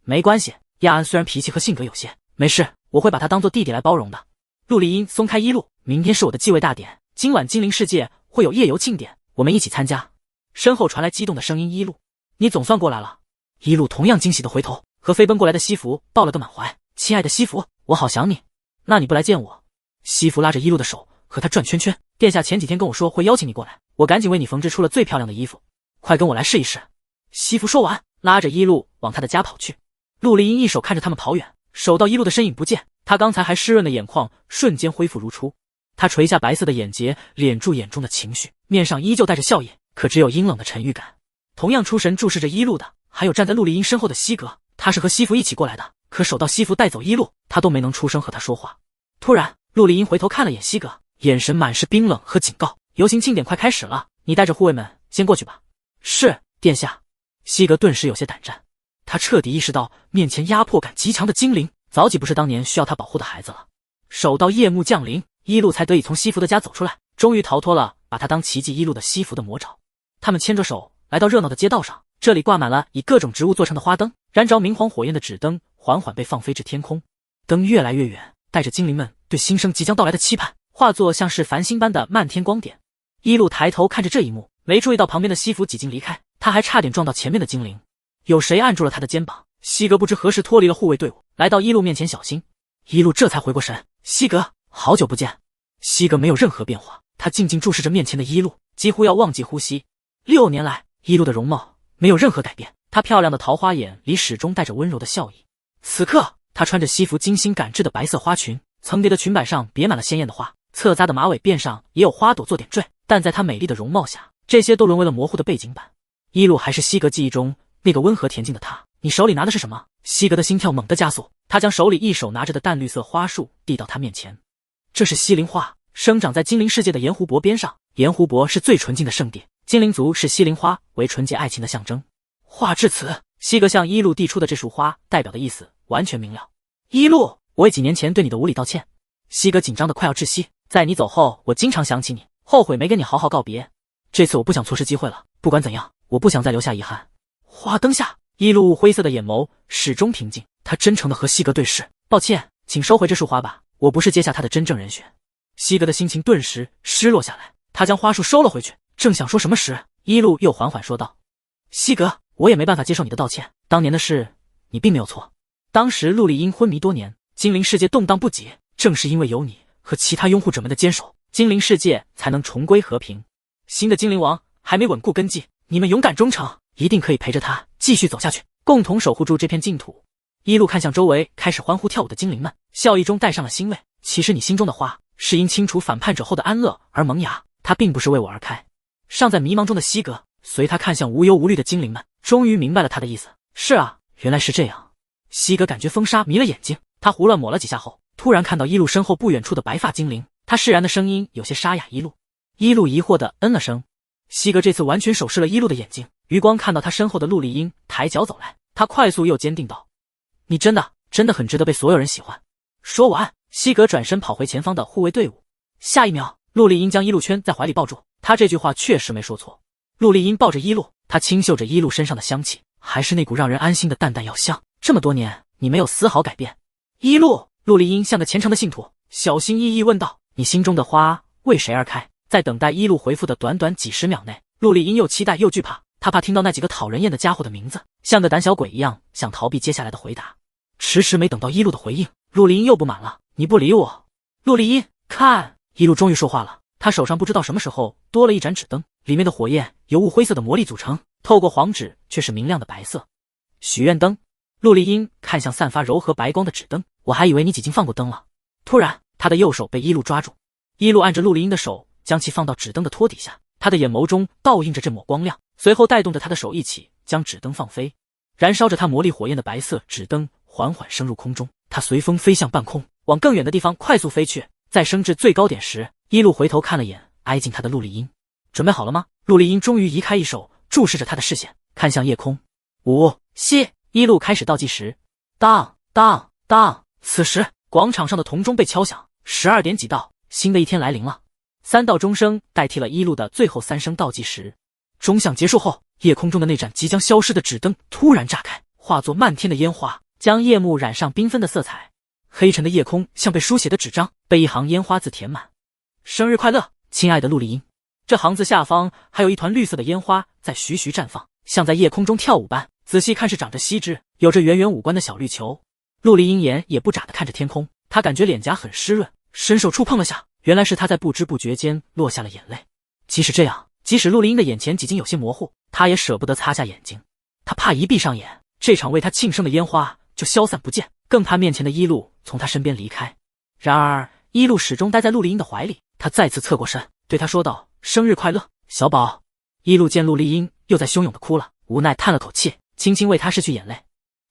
没关系，亚安虽然脾气和性格有些，没事，我会把他当做弟弟来包容的。陆丽音松开伊露，明天是我的继位大典，今晚精灵世界会有夜游庆典，我们一起参加。身后传来激动的声音：伊露，你总算过来了。伊露同样惊喜的回头，和飞奔过来的西服抱了个满怀。亲爱的西服，我好想你。那你不来见我？西服拉着伊露的手和他转圈圈。殿下前几天跟我说会邀请你过来，我赶紧为你缝制出了最漂亮的衣服，快跟我来试一试。西服说完，拉着伊露往他的家跑去。陆丽音一手看着他们跑远，手到伊露的身影不见，他刚才还湿润的眼眶瞬间恢复如初。他垂下白色的眼睫，敛住眼中的情绪，面上依旧带着笑意，可只有阴冷的沉郁感。同样出神注视着伊露的还有站在陆丽音身后的西格，他是和西服一起过来的，可手到西服带走伊露，他都没能出声和他说话。突然陆丽音回头看了眼西格，眼神满是冰冷和警告：游行庆典快开始了，你带着护卫们先过去吧。是，殿下。西格顿时有些胆战，他彻底意识到面前压迫感极强的精灵早已不是当年需要他保护的孩子了。手到夜幕降临，伊露才得以从西服的家走出来，终于逃脱了把他当奇迹伊露的西服的魔爪。他们牵着手来到热闹的街道上，这里挂满了以各种植物做成的花灯，燃着明黄火焰的纸灯缓缓被放飞至天空。灯越来越远，带着精灵们对新生即将到来的期盼，化作像是繁星般的漫天光点。一路抬头看着这一幕，没注意到旁边的西弗几经离开，他还差点撞到前面的精灵。有谁按住了他的肩膀？西格不知何时脱离了护卫队伍，来到一路面前小心。一路这才回过神，西格，好久不见。西格没有任何变化，他静静注视着面前的一路，几乎要忘记呼吸。6年来，一路的容貌没有任何改变，她漂亮的桃花眼里始终带着温柔的笑意。此刻，她穿着西服精心赶制的白色花裙，层叠的裙摆上别满了鲜艳的花，侧扎的马尾辫上也有花朵做点缀，但在她美丽的容貌下，这些都沦为了模糊的背景板。一路还是西格记忆中那个温和恬静的她。你手里拿的是什么？西格的心跳猛地加速，他将手里一手拿着的淡绿色花束递到她面前。这是西灵花，生长在精灵世界的盐湖泊边上。盐湖泊是最纯净的圣地，精灵族视西灵花为纯洁爱情的象征。话至此，西格向一路递出的这束花代表的意思完全明了。一路，我为几年前对你的无礼道歉。西格紧张的快要窒息，在你走后，我经常想起你，后悔没跟你好好告别。这次我不想错失机会了，不管怎样，我不想再留下遗憾。花灯下，一路灰色的眼眸始终平静，他真诚的和西格对视。抱歉，请收回这束花吧，我不是接下他的真正人选。西格的心情顿时失落下来，他将花束收了回去，正想说什么时，一路又缓缓说道：西格，我也没办法接受你的道歉，当年的事你并没有错。当时陆丽英昏迷多年，精灵世界动荡不已，正是因为有你和其他拥护者们的坚守，精灵世界才能重归和平。新的精灵王还没稳固根基，你们勇敢忠诚，一定可以陪着他继续走下去，共同守护住这片净土。一路看向周围开始欢呼跳舞的精灵们，笑意中带上了欣慰。其实你心中的花是因清除反叛者后的安乐而萌芽，它并不是为我而开。尚在迷茫中的西格随他看向无忧无虑的精灵们，终于明白了他的意思。是啊，原来是这样。西格感觉风沙迷了眼睛，他胡乱抹了几下后，突然看到一路身后不远处的白发精灵，他释然的声音有些沙哑。一路疑惑的嗯了声。西格这次完全手视了一路的眼睛，余光看到他身后的陆丽英抬脚走来，他快速又坚定道：你真的很值得被所有人喜欢。说完，西格转身跑回前方的护卫队伍。下一秒，陆丽英将一路圈在怀里抱住，他这句话确实没说错。陆丽英抱着一路，她轻嗅着一路身上的香气，还是那股让人安心的淡淡药香。这么多年，你没有丝毫改变。一路，陆丽英像个虔诚的信徒，小心翼翼问道：你心中的花为谁而开？在等待一路回复的短短几十秒内，陆丽英又期待又惧怕，她怕听到那几个讨人厌的家伙的名字，像个胆小鬼一样想逃避接下来的回答。迟迟没等到一路的回应，陆丽英又不满了：你不理我。陆丽英，看，一路终于说话了。他手上不知道什么时候多了一盏纸灯，里面的火焰由雾灰色的魔力组成，透过黄纸却是明亮的白色。许愿灯。陆丽英看向散发柔和白光的纸灯，我还以为你几经放过灯了。突然，他的右手被一路抓住，一路按着陆丽英的手将其放到纸灯的托底下，他的眼眸中倒映着这抹光亮，随后带动着他的手一起将纸灯放飞。燃烧着他魔力火焰的白色纸灯缓缓升入空中，他随风飞向半空，往更远的地方快速飞去。在升至最高点时，一路回头看了眼挨近他的陆丽英。准备好了吗？陆丽英终于移开一手，注视着他的视线，看向夜空。5、7，一路开始倒计时。当当当，此时广场上的铜钟被敲响，12点几到，新的一天来临了。3道钟声代替了一路的最后3声倒计时。钟响结束后，夜空中的那盏即将消失的纸灯突然炸开，化作漫天的烟花，将夜幕染上缤纷的色彩。黑沉的夜空像被书写的纸张，被一行烟花字填满。生日快乐，亲爱的陆丽英。这行字下方还有一团绿色的烟花在徐徐绽放，像在夜空中跳舞般。仔细看是长着细枝，有着圆圆五官的小绿球。陆丽英眼也不眨地看着天空，她感觉脸颊很湿润，伸手触碰了下，原来是她在不知不觉间落下了眼泪。即使这样，即使陆丽英的眼前几经有些模糊，她也舍不得擦下眼睛。她怕一闭上眼，这场为她庆生的烟花就消散不见，更怕面前的一路从她身边离开。然而一路始终待在陆丽英的怀里，他再次侧过身对她说道：生日快乐，小宝。一路见陆丽英又在汹涌地哭了，无奈叹了口气，轻轻为她拭去眼泪。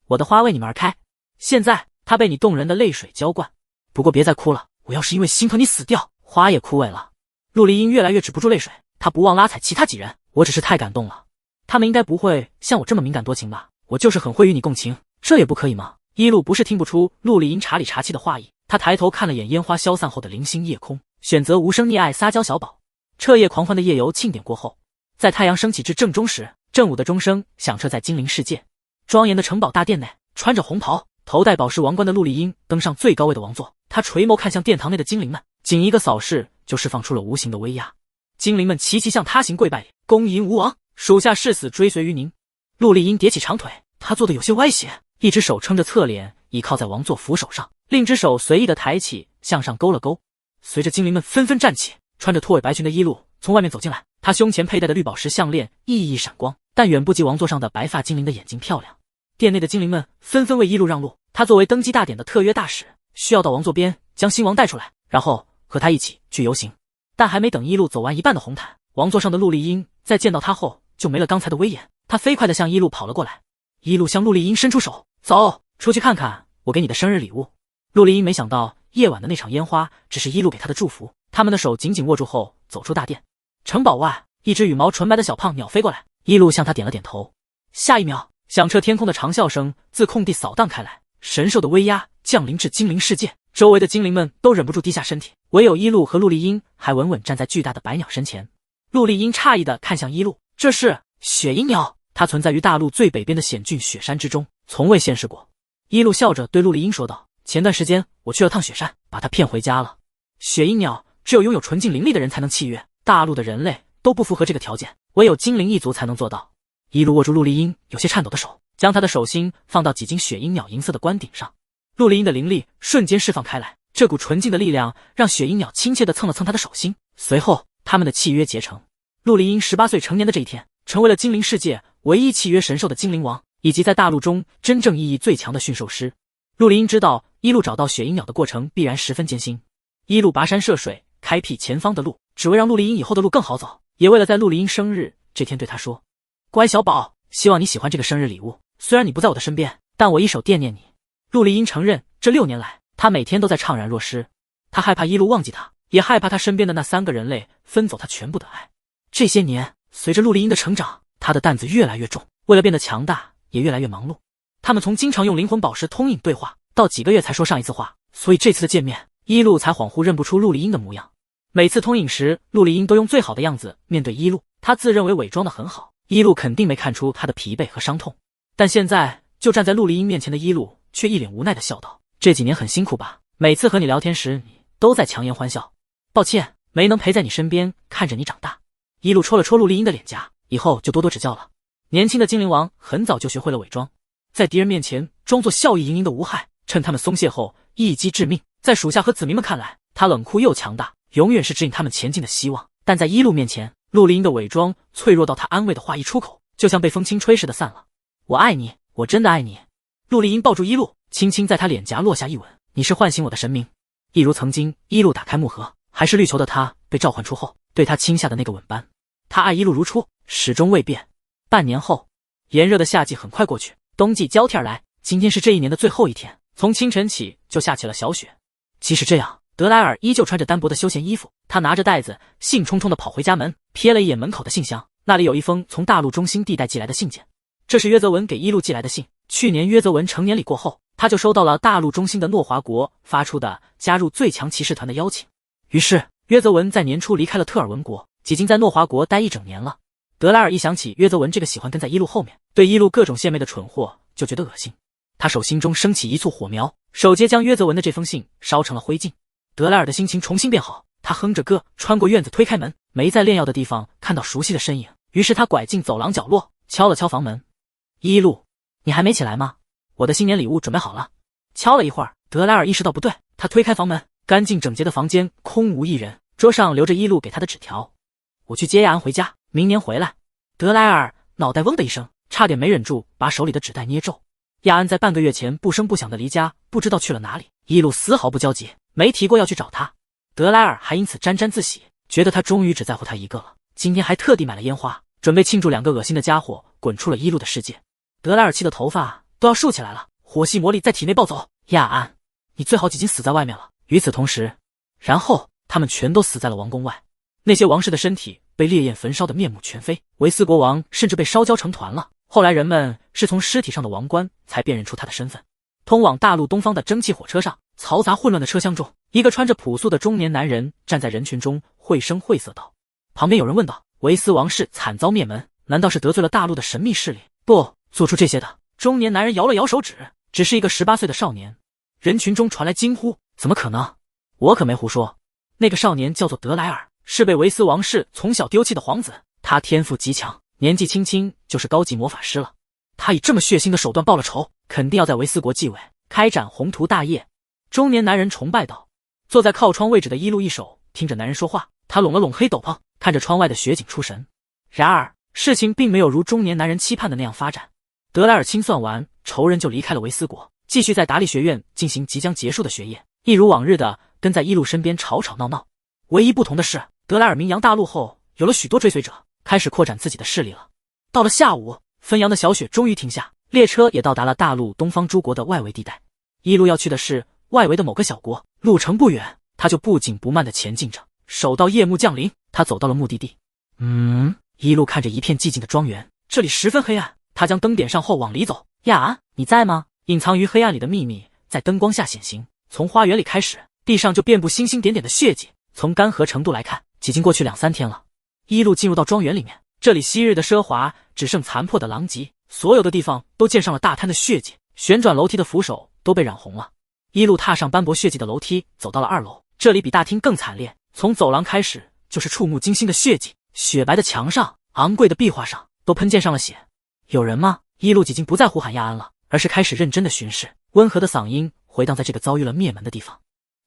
我的花为你们而开，现在她被你动人的泪水浇灌，不过别再哭了，我要是因为心疼你死掉，花也枯萎了。陆丽英越来越止不住泪水，她不忘拉踩其他几人，我只是太感动了，他们应该不会像我这么敏感多情吧，我就是很会与你共情，这也不可以吗？一路不是听不出陆丽英茶里茶气的话意，他抬头看了眼烟花消散后的零星夜空，选择无声溺爱撒娇小宝。彻夜狂欢的夜游庆典过后，在太阳升起至正中时，正午的钟声响彻在精灵世界。庄严的城堡大殿内，穿着红袍头戴宝石王冠的陆丽音登上最高位的王座，她垂眸看向殿堂内的精灵们，仅一个扫视就释放出了无形的威压。精灵们齐齐向她行跪拜礼，恭迎吴王，属下誓死追随于您。陆丽音叠起长腿，她坐得有些歪斜，一只手撑着侧脸，倚靠在王座扶手上，另只手随意的抬起，向上勾了勾。随着精灵们纷纷站起，穿着兔尾白裙的伊露从外面走进来，她胸前佩戴的绿宝石项链熠熠闪光，但远不及王座上的白发精灵的眼睛漂亮。殿内的精灵们纷纷为伊露让路，她作为登基大典的特约大使，需要到王座边将新王带出来，然后和他一起去游行。但还没等伊露走完一半的红毯，王座上的陆丽音在见到他后就没了刚才的威严，她飞快地向伊露跑了过来。伊露向陆丽音伸出手，走，出去看看我给你的生日礼物。陆丽音没想到夜晚的那场烟花只是伊露给她的祝福，他们的手紧紧握住后走出大殿。城堡外，一只羽毛纯白的小胖鸟飞过来，伊露向他点了点头。下一秒，响彻天空的长啸声自空地扫荡开来，神兽的威压降临至精灵世界，周围的精灵们都忍不住低下身体，唯有伊露和陆丽音还稳稳站在巨大的白鸟身前。陆丽音诧异地看向伊露，这是雪鹰鸟，它存在于大陆最北边的险峻雪山之中，从未现世过。伊露笑着对陆丽音说道，前段时间我去了趟雪山，把它骗回家了。雪鹰鸟只有拥有纯净灵力的人才能契约，大陆的人类都不符合这个条件，唯有精灵一族才能做到。伊露握住陆丽音有些颤抖的手，将她的手心放到几经雪鹰鸟银色的冠顶上。陆丽音的灵力瞬间释放开来，这股纯净的力量让雪鹰鸟亲切地蹭了蹭她的手心，随后他们的契约结成。陆丽音18岁成年的这一天，成为了精灵世界唯一契约神兽的精灵王，以及在大陆中真正意义最强的驯兽师。陆丽音知道伊露找到雪鹰鸟的过程必然十分艰辛，伊露跋山涉水，开辟前方的路，只为让陆丽音以后的路更好走，也为了在陆丽音生日这天对她说，乖小宝，希望你喜欢这个生日礼物，虽然你不在我的身边，但我一手惦念你。陆丽音承认，这6年来她每天都在怅然若失，她害怕伊露忘记她，也害怕她身边的那3个人类分走她全部的爱。这些年随着陆丽音的成长，她的担子越来越重，为了变得强大也越来越忙碌。他们从经常用灵魂宝石通影对话，到几个月才说上一次话，所以这次的见面，伊露才恍惚认不出陆丽音的模样。每次通影时，陆丽音都用最好的样子面对伊露，她自认为伪装得很好，伊露肯定没看出她的疲惫和伤痛。但现在就站在陆丽音面前的伊露却一脸无奈地笑道，这几年很辛苦吧，每次和你聊天时你都在强颜欢笑，抱歉没能陪在你身边看着你长大。伊露戳了戳陆丽音的脸颊，以后就多多指教了。年轻的精灵王很早就学会了伪装，在敌人面前装作笑意盈盈的无害，趁他们松懈后一击致命。在属下和子民们看来，他冷酷又强大，永远是指引他们前进的希望。但在伊露面前，陆丽音的伪装脆弱到他安慰的话一出口，就像被风轻吹似的散了。我爱你，我真的爱你。陆丽音抱住伊露，轻轻在她脸颊落下一吻，你是唤醒我的神明。一如曾经，伊露打开木盒，还是绿球的她被召唤出后，对她亲下的那个吻般。她爱伊露如初，始终未变。半年后，炎热的夏季很快过去，冬季交替而来。今天是这一年的最后一天，从清晨起就下起了小雪。即使这样，德莱尔依旧穿着单薄的休闲衣服，他拿着袋子，兴冲冲地跑回家门，瞥了一眼门口的信箱，那里有一封从大陆中心地带寄来的信件。这是约泽文给伊露寄来的信。去年约泽文成年礼过后，他就收到了大陆中心的诺华国发出的加入最强骑士团的邀请。于是约泽文在年初离开了特尔文国，几经在诺华国待1整年了。德莱尔一想起约泽文这个喜欢跟在伊露后面，对伊露各种献媚的蠢货就觉得恶心。他手心中升起一簇火苗，手接将约泽文的这封信烧成了灰烬。德莱尔的心情重新变好，他哼着歌穿过院子，推开门，没在炼药的地方看到熟悉的身影，于是他拐进走廊角落，敲了敲房门。伊露，你还没起来吗？我的新年礼物准备好了。敲了一会儿，德莱尔意识到不对，他推开房门，干净整洁的房间空无一人，桌上留着伊露给他的纸条。我去接亚安回家，明年回来。德莱尔脑袋嗡的一声，差点没忍住把手里的纸袋捏皱。亚安在半个月前不声不响的离家，不知道去了哪里。伊露丝毫不焦急，没提过要去找他。德莱尔还因此沾沾自喜，觉得他终于只在乎他一个了。今天还特地买了烟花，准备庆祝2个恶心的家伙滚出了伊露的世界。德莱尔气的头发都要竖起来了，火系魔力在体内暴走。亚安，你最好已经死在外面了。与此同时，然后他们全都死在了王宫外。那些王室的身体被烈焰焚烧得面目全非，维斯国王甚至被烧焦成团了。后来人们是从尸体上的王冠才辨认出他的身份。通往大陆东方的蒸汽火车上，嘈杂混乱的车厢中，一个穿着朴素的中年男人站在人群中，绘声绘色道。旁边有人问道，维斯王室惨遭灭门，难道是得罪了大陆的神秘势力？不，做出这些的。中年男人摇了摇手指，只是一个18岁的少年。人群中传来惊呼：怎么可能？我可没胡说。那个少年叫做德莱尔，是被维斯王室从小丢弃的皇子。他天赋极强，年纪轻轻就是高级魔法师了。他以这么血腥的手段报了仇，肯定要在维斯国继位，开展宏图大业。中年男人崇拜道。坐在靠窗位置的伊露一手听着男人说话，他拢了拢黑斗篷，看着窗外的雪景出神。然而事情并没有如中年男人期盼的那样发展。德莱尔清算完仇人就离开了维斯国，继续在达利学院进行即将结束的学业，一如往日的跟在伊露身边吵吵闹闹。唯一不同的是，德莱尔名扬大陆后有了许多追随者，开始扩展自己的势力了。到了下午，纷扬的小雪终于停下，列车也到达了大陆东方诸国的外围地带。伊露要去的是外围的某个小国，路程不远，他就不紧不慢地前进着。守到夜幕降临，他走到了目的地。伊露看着一片寂静的庄园，这里十分黑暗。他将灯点上后往里走。亚安，你在吗？隐藏于黑暗里的秘密在灯光下显形。从花园里开始，地上就遍布星星点点的血迹。从干涸程度来看，已经过去2-3天了。伊露进入到庄园里面，这里昔日的奢华只剩残破的狼藉，所有的地方都溅上了大滩的血迹，旋转楼梯的扶手都被染红了。伊露踏上斑驳血迹的楼梯，走到了2楼。这里比大厅更惨烈，从走廊开始就是触目惊心的血迹，雪白的墙上、昂贵的壁画上都喷溅上了血。有人吗？伊露已经不再呼喊亚安了，而是开始认真的巡视。温和的嗓音回荡在这个遭遇了灭门的地方。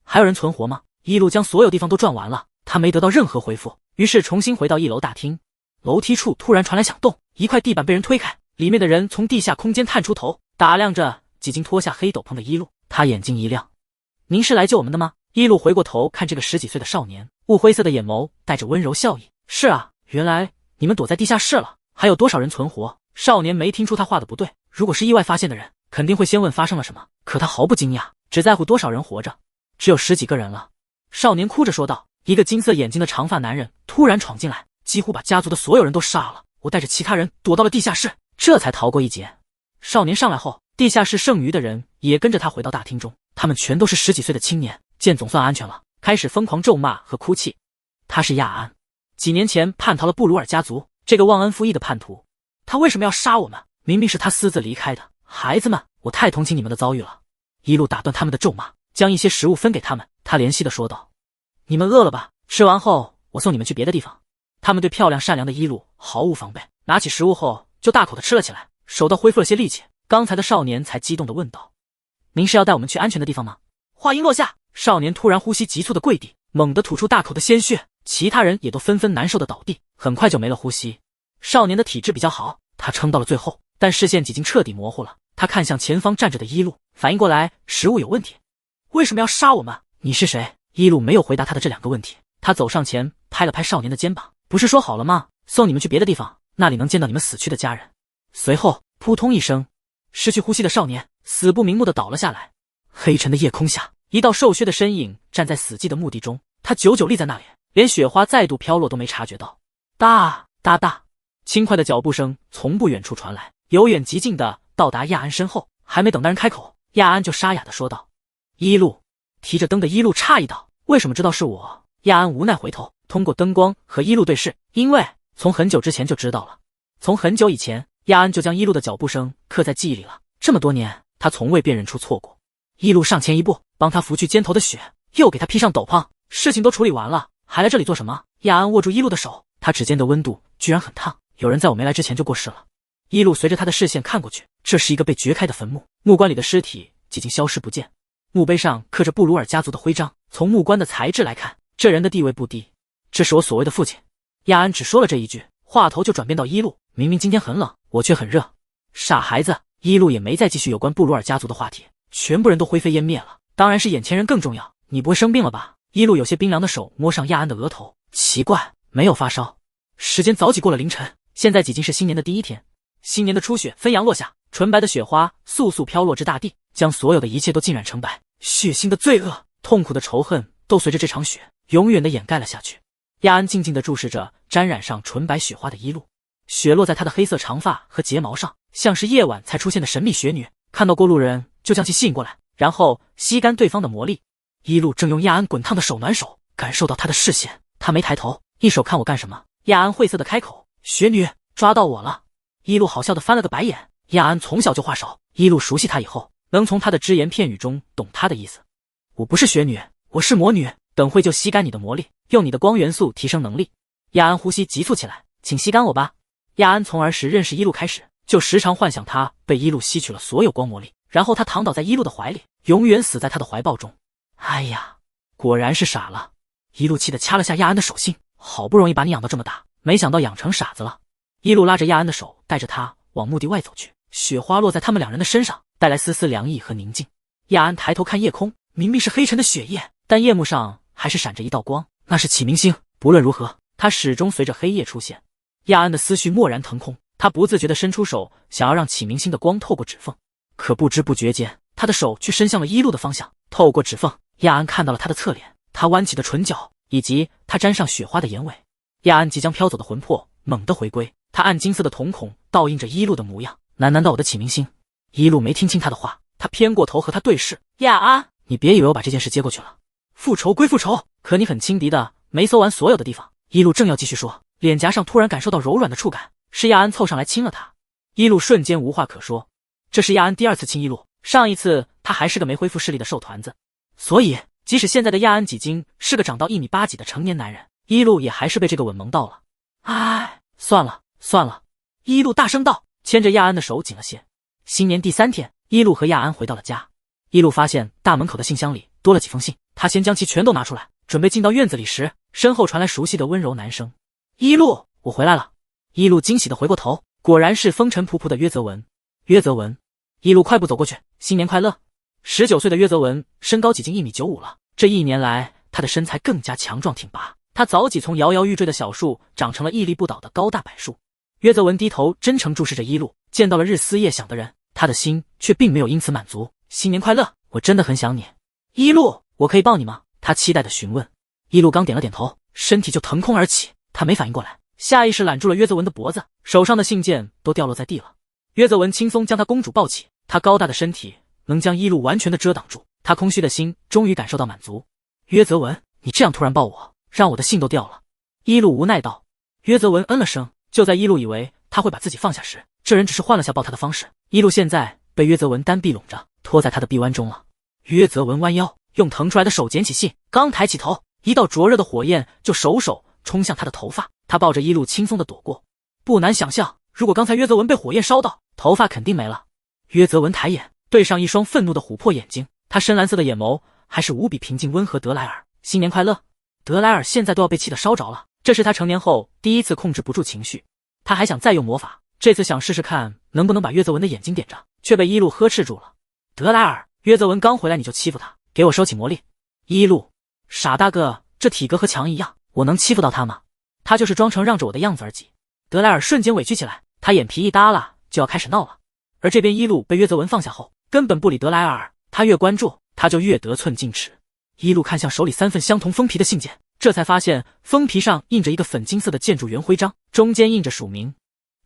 还有人存活吗？伊露将所有地方都转完了，他没得到任何回复，于是重新回到1楼大厅。楼梯处突然传来响动，一块地板被人推开，里面的人从地下空间探出头，打量着几经脱下黑斗篷的伊露。他眼睛一亮：您是来救我们的吗？伊露回过头看这个10几岁的少年，雾灰色的眼眸带着温柔笑意。是啊，原来你们躲在地下室了。还有多少人存活？少年没听出他话的不对，如果是意外发现的人，肯定会先问发生了什么，可他毫不惊讶，只在乎多少人活着。只有10几个人了。少年哭着说道。一个金色眼睛的长发男人突然闯进来，几乎把家族的所有人都杀了。我带着其他人躲到了地下室，这才逃过一劫。少年上来后，地下室剩余的人也跟着他回到大厅中，他们全都是10几岁的青年，见总算安全了，开始疯狂咒骂和哭泣。他是亚安，几年前叛逃了布鲁尔家族，这个忘恩负义的叛徒。他为什么要杀我们？明明是他私自离开的。孩子们，我太同情你们的遭遇了。一路打断他们的咒骂，将一些食物分给他们。他怜惜地说道：你们饿了吧？吃完后我送你们去别的地方。他们对漂亮善良的伊露毫无防备，拿起食物后就大口地吃了起来，手倒恢复了些力气。刚才的少年才激动地问道：您是要带我们去安全的地方吗？话音落下，少年突然呼吸急促地跪地，猛地吐出大口的鲜血，其他人也都纷纷难受地倒地，很快就没了呼吸。少年的体质比较好，他撑到了最后，但视线已经彻底模糊了。他看向前方站着的伊露，反应过来食物有问题。为什么要杀我们？你是谁？伊露没有回答他的这2个问题，他走上前拍了拍少年的肩膀，不是说好了吗？送你们去别的地方，那里能见到你们死去的家人。随后扑通一声，失去呼吸的少年死不瞑目地倒了下来。黑沉的夜空下，一道瘦削的身影站在死寂的墓地中，他久久立在那里，连雪花再度飘落都没察觉到。哒哒哒，轻快的脚步声从不远处传来，由远及近的到达亚安身后。还没等那人开口，亚安就沙哑地说道：伊露。提着灯的伊露诧异道：为什么知道是我？亚安无奈回头，通过灯光和伊露对视，因为从很久之前就知道了。从很久以前，亚安就将伊露的脚步声刻在记忆里了，这么多年他从未辨认出错过。伊露上前一步，帮他拂去肩头的雪，又给他披上斗篷。事情都处理完了，还来这里做什么？亚安握住伊露的手，他指尖的温度居然很烫，有人在我没来之前就过世了。伊露随着他的视线看过去，这是一个被掘开的坟墓，木棺里的尸体已经消失不见，墓碑上刻着布鲁尔家族的徽章。从木棺的材质来看，这人的地位不低。这是我所谓的父亲。亚安只说了这一句，话头就转变到伊露。明明今天很冷，我却很热。傻孩子，伊露也没再继续有关布鲁尔家族的话题，全部人都灰飞烟灭了。当然是眼前人更重要。你不会生病了吧？伊露有些冰凉的手摸上亚安的额头，奇怪，没有发烧。时间早已过了凌晨，现在已经是新年的第1天。新年的初雪纷扬落下，纯白的雪花簌簌飘落至大地，将所有的一切都浸染成白。血腥的罪恶，痛苦的仇恨都随着这场雪永远的掩盖了下去。亚安静静地注视着沾染上纯白雪花的伊露，雪落在她的黑色长发和睫毛上，像是夜晚才出现的神秘雪女，看到过路人就将其吸引过来，然后吸干对方的魔力。伊露正用亚安滚烫的手暖手，感受到他的视线，他没抬头，一手看我干什么？亚安晦涩的开口：雪女，抓到我了。伊露好笑的翻了个白眼。亚安从小就画手，伊露熟悉他以后，能从他的只言片语中懂他的意思。我不是雪女，我是魔女，等会就吸干你的魔力，用你的光元素提升能力。亚安呼吸急促起来，请吸干我吧。亚安从儿时认识一路开始，就时常幻想他被一路吸取了所有光魔力，然后他躺倒在一路的怀里，永远死在他的怀抱中。哎呀，果然是傻了。一路气得掐了下亚安的手心，好不容易把你养到这么大，没想到养成傻子了。一路拉着亚安的手，带着他往墓地外走去，雪花落在他们两人的身上，带来丝丝凉意和宁静。亚安抬头看夜空，明明是黑沉的雪夜，但夜幕上还是闪着一道光，那是启明星。不论如何，它始终随着黑夜出现。亚安的思绪蓦然腾空，他不自觉地伸出手，想要让启明星的光透过指缝，可不知不觉间，他的手却伸向了一路的方向。透过指缝，亚安看到了他的侧脸，他弯起的唇角，以及他沾上雪花的眼尾。亚安即将飘走的魂魄猛地回归，他暗金色的瞳孔倒映着一路的模样。难道我的启明星？一路没听清他的话，他偏过头和他对视。亚安，你别以为我把这件事接过去了，复仇归复仇，可你很轻敌的，没搜完所有的地方。一路正要继续说，脸颊上突然感受到柔软的触感，是亚安凑上来亲了他。一路瞬间无话可说，这是亚安第二次亲一路，上一次他还是个没恢复视力的瘦团子，所以即使现在的亚安几经是个长到1米8几的成年男人，一路也还是被这个吻萌到了。唉，算了算了，一路大声道，牵着亚安的手紧了些。新年第3天，一路和亚安回到了家。一路发现大门口的信箱里多了几封信，他先将其全都拿出来，准备进到院子里时，身后传来熟悉的温柔男声：一路，我回来了。一路惊喜地回过头，果然是风尘仆仆的约泽文。约泽文，一路快步走过去，新年快乐。19岁的约泽文身高几近1.95米了，这1年来他的身材更加强壮挺拔，他早已从摇摇欲坠的小树长成了屹立不倒的高大柏树。约泽文低头真诚注视着一路，见到了日思夜想的人，他的心却并没有因此满足。新年快乐，我真的很想你。一路，我可以抱你吗？他期待地询问。一路刚点了点头，身体就腾空而起，他没反应过来，下意识揽住了约泽文的脖子，手上的信件都掉落在地了。约泽文轻松将他公主抱起，他高大的身体能将一路完全的遮挡住，他空虚的心终于感受到满足。约泽文，你这样突然抱我，让我的信都掉了。一路无奈道。约泽文嗯了声，就在一路以为他会把自己放下时，这人只是换了下抱他的方式。一路现在被约泽文单臂拢着，拖在他的臂弯中了。约泽文弯腰，用腾出来的手捡起信，刚抬起头，一道灼热的火焰就手冲向他的头发，他抱着一路轻松地躲过。不难想象，如果刚才约泽文被火焰烧到，头发肯定没了。约泽文抬眼，对上一双愤怒的琥珀眼睛，他深蓝色的眼眸还是无比平静温和。德莱尔，新年快乐。德莱尔现在都要被气得烧着了，这是他成年后第一次控制不住情绪，他还想再用魔法，这次想试试看能不能把约泽文的眼睛点着，却被一路呵斥住了。德莱尔，约泽文刚回来你就欺负他，给我收起魔力。一路，傻大个，这体格和墙一样，我能欺负到他吗？他就是装成让着我的样子而已。德莱尔瞬间委屈起来，他眼皮一耷拉，就要开始闹了。而这边一路被约泽文放下后，根本不理德莱尔，他越关注，他就越得寸进尺。一路看向手里3份相同封皮的信件，这才发现封皮上印着一个粉金色的建筑圆徽章，中间印着署名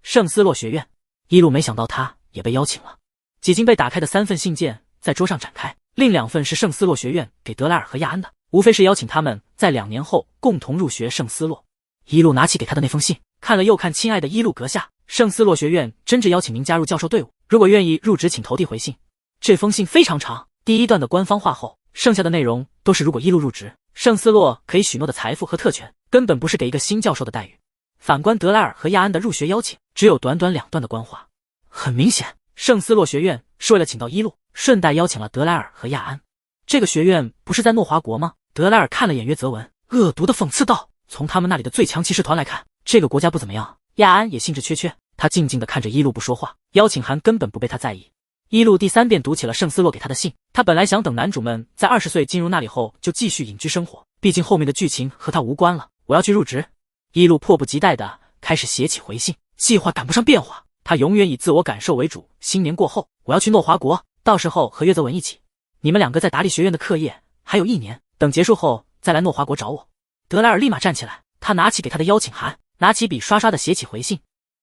圣斯洛学院。一路没想到他也被邀请了。几经被打开的3份信件在桌上展开，另2份是圣斯洛学院给德莱尔和亚安的，无非是邀请他们在2年后共同入学圣斯洛。一路拿起给他的那封信，看了又看，亲爱的一路阁下，圣斯洛学院真挚邀请您加入教授队伍，如果愿意入职请投递回信。这封信非常长，第一段的官方话后，剩下的内容都是如果一路入职，圣斯洛可以许诺的财富和特权，根本不是给一个新教授的待遇。反观德莱尔和亚安的入学邀请，只有短短2段的官话。很明显，圣斯洛学院是为了请到一路，顺带邀请了德莱尔和亚安。这个学院不是在诺华国吗？德莱尔看了眼约泽文，恶毒的讽刺道，从他们那里的最强骑士团来看，这个国家不怎么样。亚安也兴致缺缺，他静静地看着一路不说话，邀请函根本不被他在意。一路第3遍读起了圣斯洛给他的信，他本来想等男主们在20岁进入那里后就继续隐居生活，毕竟后面的剧情和他无关了。我要去入职。一路迫不及待地开始写起回信，计划赶不上变化，他永远以自我感受为主。新年过后，我要去诺华国，到时候和约泽文一起，你们2个在达利学院的课业还有1年，等结束后再来诺华国找我。德莱尔立马站起来，他拿起给他的邀请函，拿起笔刷刷地写起回信。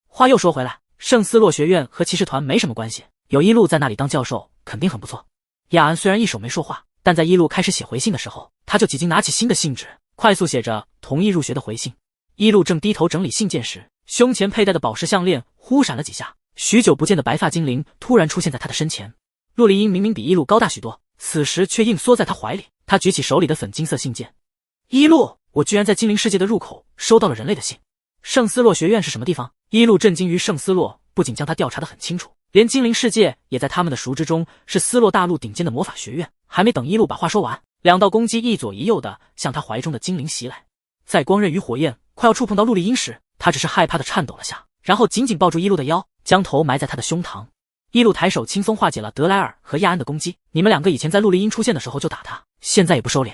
话又说回来，圣斯洛学院和骑士团没什么关系，有一路在那里当教授肯定很不错。亚安虽然一手没说话，但在一路开始写回信的时候，他就已经拿起新的信纸，快速写着同意入学的回信。一路正低头整理信件时，胸前佩戴的宝石项链忽闪了几下，许久不见的白发精灵突然出现在他的身前。陆离英明明比一路高大许多，此时却硬缩在他怀里。他举起手里的粉金色信件，一路，我居然在精灵世界的入口收到了人类的信。圣斯洛学院是什么地方？一路震惊于圣斯洛不仅将他调查得很清楚，连精灵世界也在他们的熟知中，是斯洛大陆顶尖的魔法学院。还没等一路把话说完，两道攻击一左一右的向他怀中的精灵袭来。在光刃与火焰快要触碰到陆离英时，他只是害怕的颤抖了下，然后紧紧抱住一路的腰，将头埋在他的胸膛。一路抬手轻松化解了德莱尔和亚安的攻击。你们两个以前在陆离英出现的时候就打他，现在也不收敛。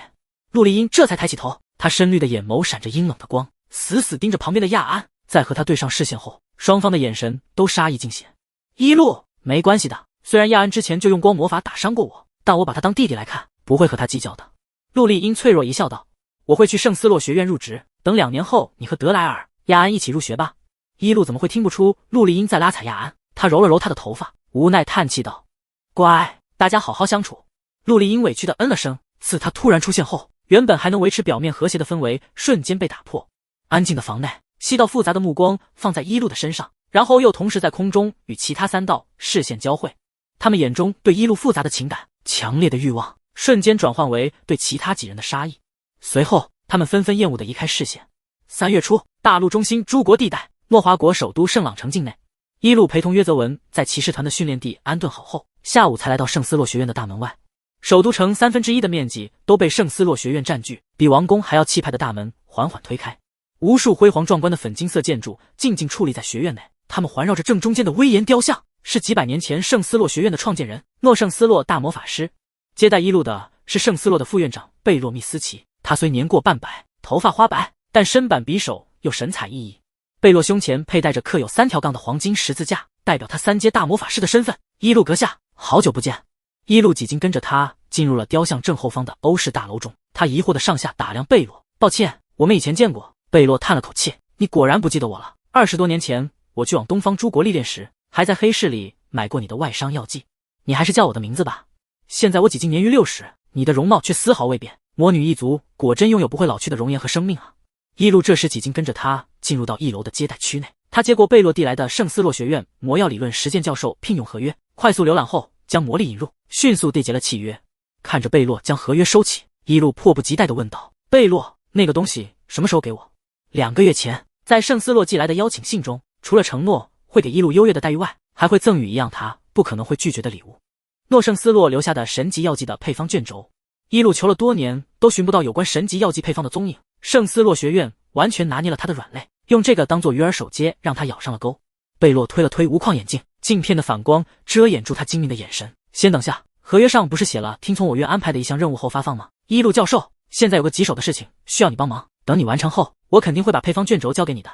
陆离英这才抬起头，他深绿的眼眸闪着阴冷的光，死死盯着旁边的亚安。在和他对上视线后，双方的眼神都杀意尽显。一路，没关系的，虽然亚安之前就用光魔法打伤过我，但我把他当弟弟来看，不会和他计较的。陆离英脆弱一笑道，我会去圣斯洛学院入职，等2年后你和德莱尔、亚安一起入学吧。一路怎么会听不出陆离英在拉踩亚安？他揉了揉他的头发，无奈叹气道，乖，大家好好相处。陆离英委屈的嗯了声，自他突然出现后，原本还能维持表面和谐的氛围瞬间被打破。安静的房内，西道复杂的目光放在一路的身上，然后又同时在空中与其他3道视线交汇。他们眼中对一路复杂的情感、强烈的欲望，瞬间转换为对其他几人的杀意。随后，他们纷纷厌恶地移开视线。3月初，大陆中心诸国地带，诺华国首都圣朗城境内，一路陪同约泽文在骑士团的训练地安顿好后，下午才来到圣斯洛学院的大门外。首都城1/3的面积都被圣斯洛学院占据，比王宫还要气派的大门缓缓推开，无数辉煌壮观的粉金色建筑静静矗立在学院内，它们环绕着正中间的威严雕像，是几百年前圣斯洛学院的创建人诺圣斯洛大魔法师。接待一路的是圣斯洛的副院长贝洛密斯奇，他虽年过半百，头发花白，但身板匕首又神采奕奕。贝洛胸前佩戴着刻有3条杠的黄金十字架，代表他3阶大魔法师的身份。一路阁下，好久不见。一路几经跟着他进入了雕像正后方的欧式大楼中，他疑惑的上下打量贝洛，抱歉，我们以前见过。贝洛叹了口气，你果然不记得我了。20多年前，我去往东方诸国历练时，还在黑市里买过你的外伤药剂。你还是叫我的名字吧。现在我几经年逾60，你的容貌却丝毫未变。魔女一族果真拥有不会老去的容颜和生命啊！一路这时几经跟着他进入到1楼的接待区内，他接过贝洛递来的圣斯洛学院魔药理论实践教授聘用合约，快速浏览后将魔力引入，迅速缔结了契约。看着贝洛将合约收起，一路迫不及待地问道，贝洛，那个东西什么时候给我？2个月前，在圣斯洛寄来的邀请信中，除了承诺会给一路优越的待遇外，还会赠予一样他不可能会拒绝的礼物——诺圣斯洛留下的神级药剂的配方卷轴。一路求了多年，都寻不到有关神级药剂配方的踪影。圣斯洛学院完全拿捏了他的软肋，用这个当做鱼饵手接，让他咬上了钩。贝洛推了推无框眼镜，镜片的反光遮掩住他精明的眼神。先等下，合约上不是写了听从我院安排的一项任务后发放吗？一路教授，现在有个棘手的事情需要你帮忙，等你完成后，我肯定会把配方卷轴交给你的。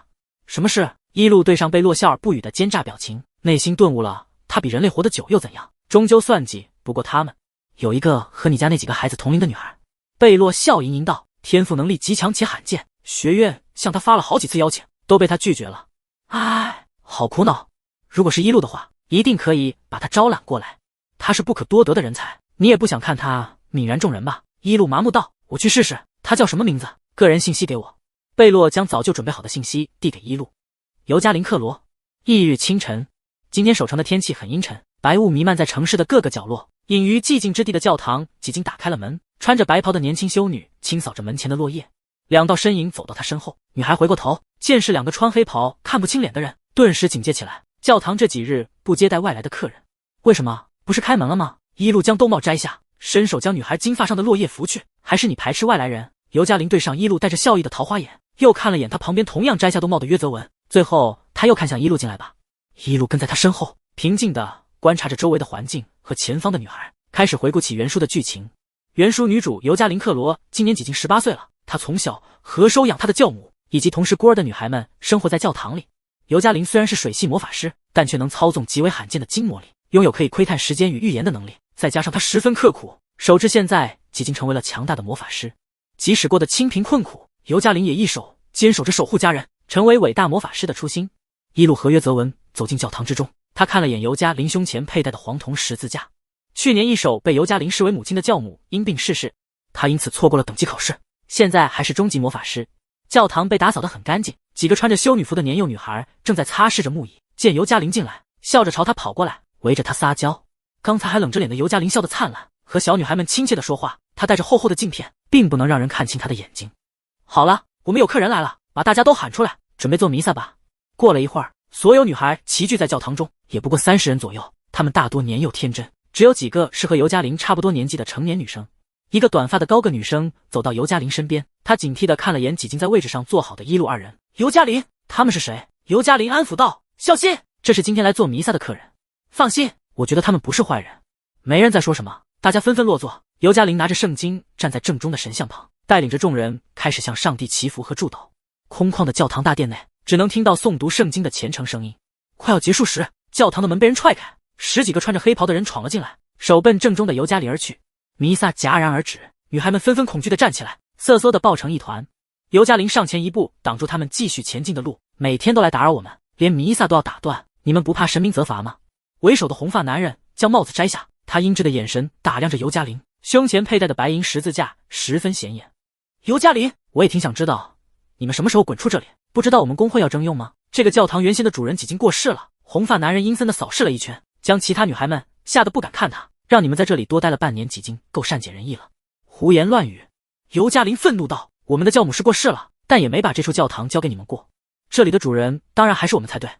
什么事？一路对上贝洛笑而不语的奸诈表情，内心顿悟了，他比人类活得久又怎样？终究算计不过他们。有一个和你家那几个孩子同龄的女孩。贝洛笑盈盈道，天赋能力极强且罕见，学院向他发了好几次邀请，都被他拒绝了。唉，好苦恼。如果是一路的话，一定可以把他招揽过来。他是不可多得的人才，你也不想看他泯然众人吧？一路麻木道，我去试试。他叫什么名字？个人信息给我。贝洛将早就准备好的信息递给一路。尤加林克罗。翌日清晨，今天守城的天气很阴沉，白雾弥漫在城市的各个角落。隐于寂静之地的教堂几经打开了门，穿着白袍的年轻修女清扫着门前的落叶。2道身影走到他身后，女孩回过头，见是2个穿黑袍看不清脸的人，顿时警戒起来。教堂这几日不接待外来的客人，为什么？不是开门了吗？一路将兜帽摘下，伸手将女孩金发上的落叶拂去。还是你排斥外来人？尤加林对上一路带着笑意的桃花眼，又看了眼他旁边同样摘下兜帽的约泽文，最后他又看向一路，进来吧。一路跟在他身后，平静地观察着周围的环境和前方的女孩，开始回顾起原书的剧情。原书女主尤加林克罗今年几近18岁了，她从小和收养她的教母以及同是孤儿的女孩们生活在教堂里。尤加林虽然是水系魔法师，但却能操纵极为罕见的金魔力，拥有可以窥探时间与预言的能力，再加上她十分刻苦，手至现在几经成为了强大的魔法师。即使过得清贫困苦，尤加林也一手坚守着守护家人，成为伟大魔法师的初心。一路和约泽文走进教堂之中，他看了眼尤加林胸前佩戴的黄铜十字架。去年一手被尤加林视为母亲的教母因病逝世，他因此错过了等级考试，现在还是中级魔法师。教堂被打扫得很干净，几个穿着修女服的年幼女孩正在擦拭着木椅，见尤加林进来，笑着朝他跑过来，围着他撒娇。刚才还冷着脸的尤嘉玲笑得灿烂，和小女孩们亲切地说话。她戴着厚厚的镜片，并不能让人看清她的眼睛。好了，我们有客人来了，把大家都喊出来，准备做弥撒吧。过了一会儿，所有女孩齐聚在教堂中，也不过30人左右，她们大多年幼天真，只有几个是和尤嘉玲差不多年纪的成年女生。一个短发的高个女生走到尤嘉玲身边，她警惕地看了眼几经在位置上坐好的一路二人。尤嘉玲，他们是谁？尤嘉玲安抚道：小心，这是今天来做弥撒的客人。放心，我觉得他们不是坏人。没人再说什么，大家纷纷落座。尤嘉玲拿着圣经站在正中的神像旁，带领着众人开始向上帝祈福和祝祷。空旷的教堂大殿内，只能听到诵读圣经的虔诚声音。快要结束时，教堂的门被人踹开，10几个穿着黑袍的人闯了进来，手奔正中的尤嘉玲而去。弥撒戛然而止，女孩们纷纷恐惧地站起来，瑟缩地抱成一团。尤嘉玲上前一步，挡住他们继续前进的路。每天都来打扰我们，连弥撒都要打断，你们不怕神明责罚吗？为首的红发男人将帽子摘下，他阴鸷的眼神打量着尤嘉玲，胸前佩戴的白银十字架十分显眼。尤嘉玲，我也挺想知道，你们什么时候滚出这里？不知道我们公会要征用吗？这个教堂原先的主人几经过世了。红发男人阴森地扫视了一圈，将其他女孩们吓得不敢看他。让你们在这里多待了半年，几经够善解人意了。胡言乱语！尤嘉玲愤怒道：我们的教母是过世了，但也没把这处教堂交给你们过，这里的主人当然还是我们才对。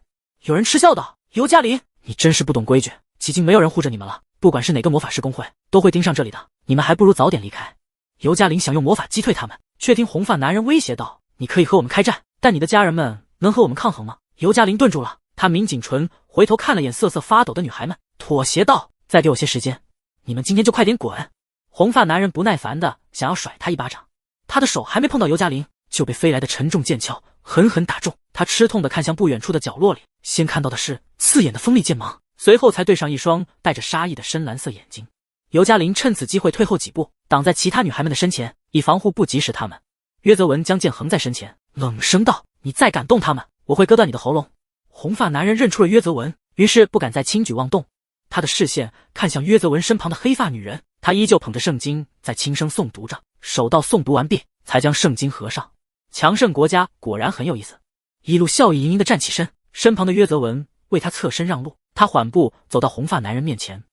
有人嗤笑道：尤嘉玲，你真是不懂规矩，几经没有人护着你们了，不管是哪个魔法师公会都会盯上这里的，你们还不如早点离开。尤嘉玲想用魔法击退他们，却听红发男人威胁道：你可以和我们开战，但你的家人们能和我们抗衡吗？尤嘉玲顿住了，她抿紧唇，回头看了眼瑟瑟发抖的女孩们，妥协道：再给我些时间，你们今天就快点滚。红发男人不耐烦的想要甩他一巴掌，他的手还没碰到尤嘉玲，就被飞来的沉重剑鞘狠狠打中。他吃痛的看向不远处的角落里，先看到的是刺眼的锋利剑芒，随后才对上一双带着杀意的深蓝色眼睛。尤嘉玲趁此机会退后几步，挡在其他女孩们的身前，以防护不及时他们。约泽文将剑横在身前，冷声道：你再敢动他们，我会割断你的喉咙。红发男人认出了约泽文，于是不敢再轻举妄动。他的视线看向约泽文身旁的黑发女人，她依旧捧着圣经在轻声诵读着，手到诵读完毕，才将圣经合上。强盛国家果然很有意思。一路笑意盈盈地站起身，身旁的约泽文为他侧身让路，他缓步走到红发男人面前。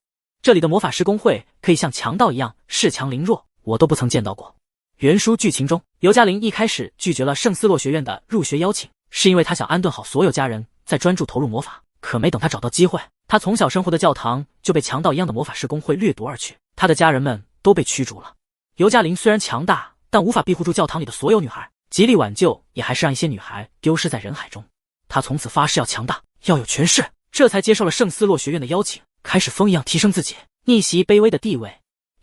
这里的魔法师公会可以像强盗一样恃强凌弱，我都不曾见到过。原书剧情中，尤嘉玲一开始拒绝了圣斯洛学院的入学邀请，是因为他想安顿好所有家人，再专注投入魔法。可没等他找到机会，他从小生活的教堂就被强盗一样的魔法师公会掠夺而去，他的家人们都被驱逐了。尤嘉玲虽然强大，但无法庇护住教堂里的所有女孩，极力挽救也还是让一些女孩丢失在人海中。他从此发誓要强大，要有权势，这才接受了圣斯洛学院的邀请，开始风一样提升自己，逆袭卑微的地位。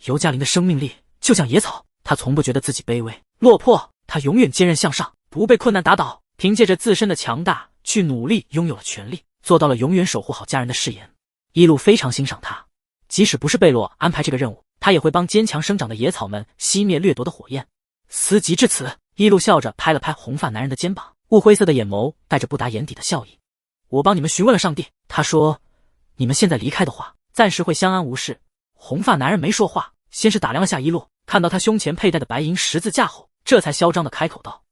尤嘉玲的生命力就像野草，她从不觉得自己卑微落魄，她永远坚韧向上，不被困难打倒，凭借着自身的强大去努力，拥有了权力，做到了永远守护好家人的誓言。一路非常欣赏他，即使不是贝洛安排这个任务，他也会帮坚强生长的野草们熄灭掠夺的火焰。思及至此，一路笑着拍了拍红发男人的肩膀，雾灰色的眼眸带着不达眼底的笑意。我帮你们询问了上帝，他说你们现在离开的话，暂时会相安无事。红发男人没说话，先是打量了下一路，看到他胸前佩戴的白银十字架后，这才嚣张地开口道：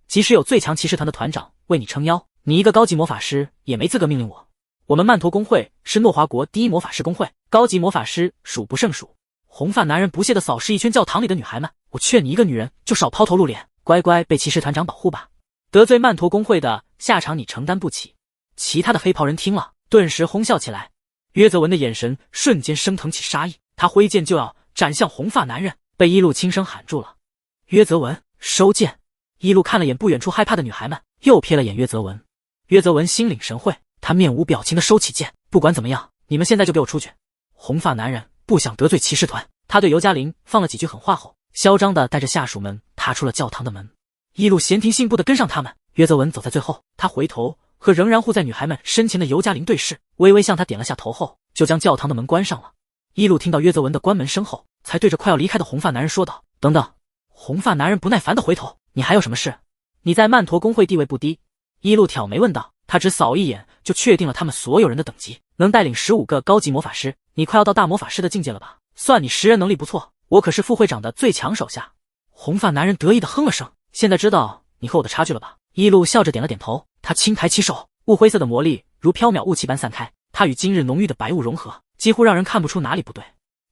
即使有最强骑士团的团长为你撑腰，你一个高级魔法师也没资格命令我。我们曼陀公会是诺华国第一魔法师公会，高级魔法师数不胜数。红发男人不屑地扫视一圈教堂里的女孩们，我劝你一个女人就少抛头露脸，乖乖被骑士团长保护吧，得罪曼陀公会的下场你承担不起。其他的黑袍人听了，顿时哄笑起来。约泽文的眼神瞬间升腾起杀意，他挥剑就要斩向红发男人，被一路轻声喊住了：约泽文，收剑。一路看了眼不远处害怕的女孩们，又瞥了眼约泽文。约泽文心领神会，他面无表情地收起剑，不管怎么样，你们现在就给我出去。红发男人不想得罪骑士团，他对尤嘉玲放了几句狠话后，嚣张地带着下属们踏出了教堂的门。一路闲庭信步地跟上他们，约泽文走在最后，他回头和仍然护在女孩们身前的尤嘉玲对视，微微向他点了下头后，就将教堂的门关上了。一路听到约泽文的关门声后，才对着快要离开的红发男人说道：等等。红发男人不耐烦地回头：你还有什么事？你在曼陀公会地位不低。一路挑眉问道，他只扫一眼就确定了他们所有人的等级，能带领15个高级魔法师，你快要到大魔法师的境界了吧？算你识人能力不错，我可是副会长的最强手下。红发男人得意地哼了声，现在知道你和我的差距了吧？一路笑着点了点头，他轻抬起手，雾灰色的魔力如缥缈雾气般散开，他与今日浓郁的白雾融合，几乎让人看不出哪里不对。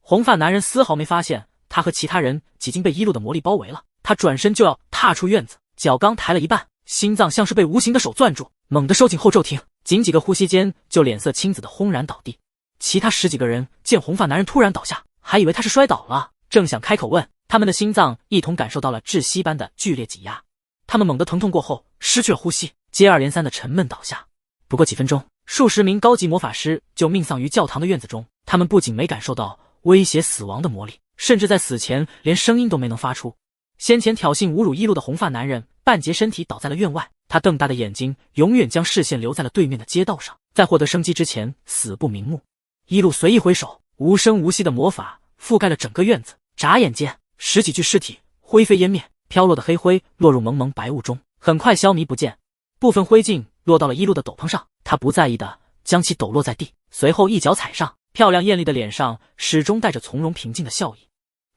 红发男人丝毫没发现他和其他人几经被一路的魔力包围了，他转身就要踏出院子，脚刚抬了一半，心脏像是被无形的手攥住，猛地收紧后骤停，仅几个呼吸间就脸色青紫的轰然倒地。其他10几个人见红发男人突然倒下，还以为他是摔倒了，正想开口问，他们的心脏一同感受到了窒息般的剧烈挤压，他们猛地疼痛过后失去了呼吸，接二连三的沉闷倒下。不过几分钟，数十名高级魔法师就命丧于教堂的院子中，他们不仅没感受到威胁死亡的魔力，甚至在死前连声音都没能发出。先前挑衅侮辱一路的红发男人半截身体倒在了院外，他瞪大的眼睛永远将视线留在了对面的街道上，在获得生机之前死不瞑目。一路随意挥手，无声无息的魔法覆盖了整个院子，眨眼间10几具尸体灰飞烟灭，飘落的黑灰落入蒙蒙白雾中，很快消弭不见。部分灰烬落到了一路的斗篷上，他不在意的将其抖落在地，随后一脚踩上，漂亮艳丽的脸上始终带着从容平静的笑意。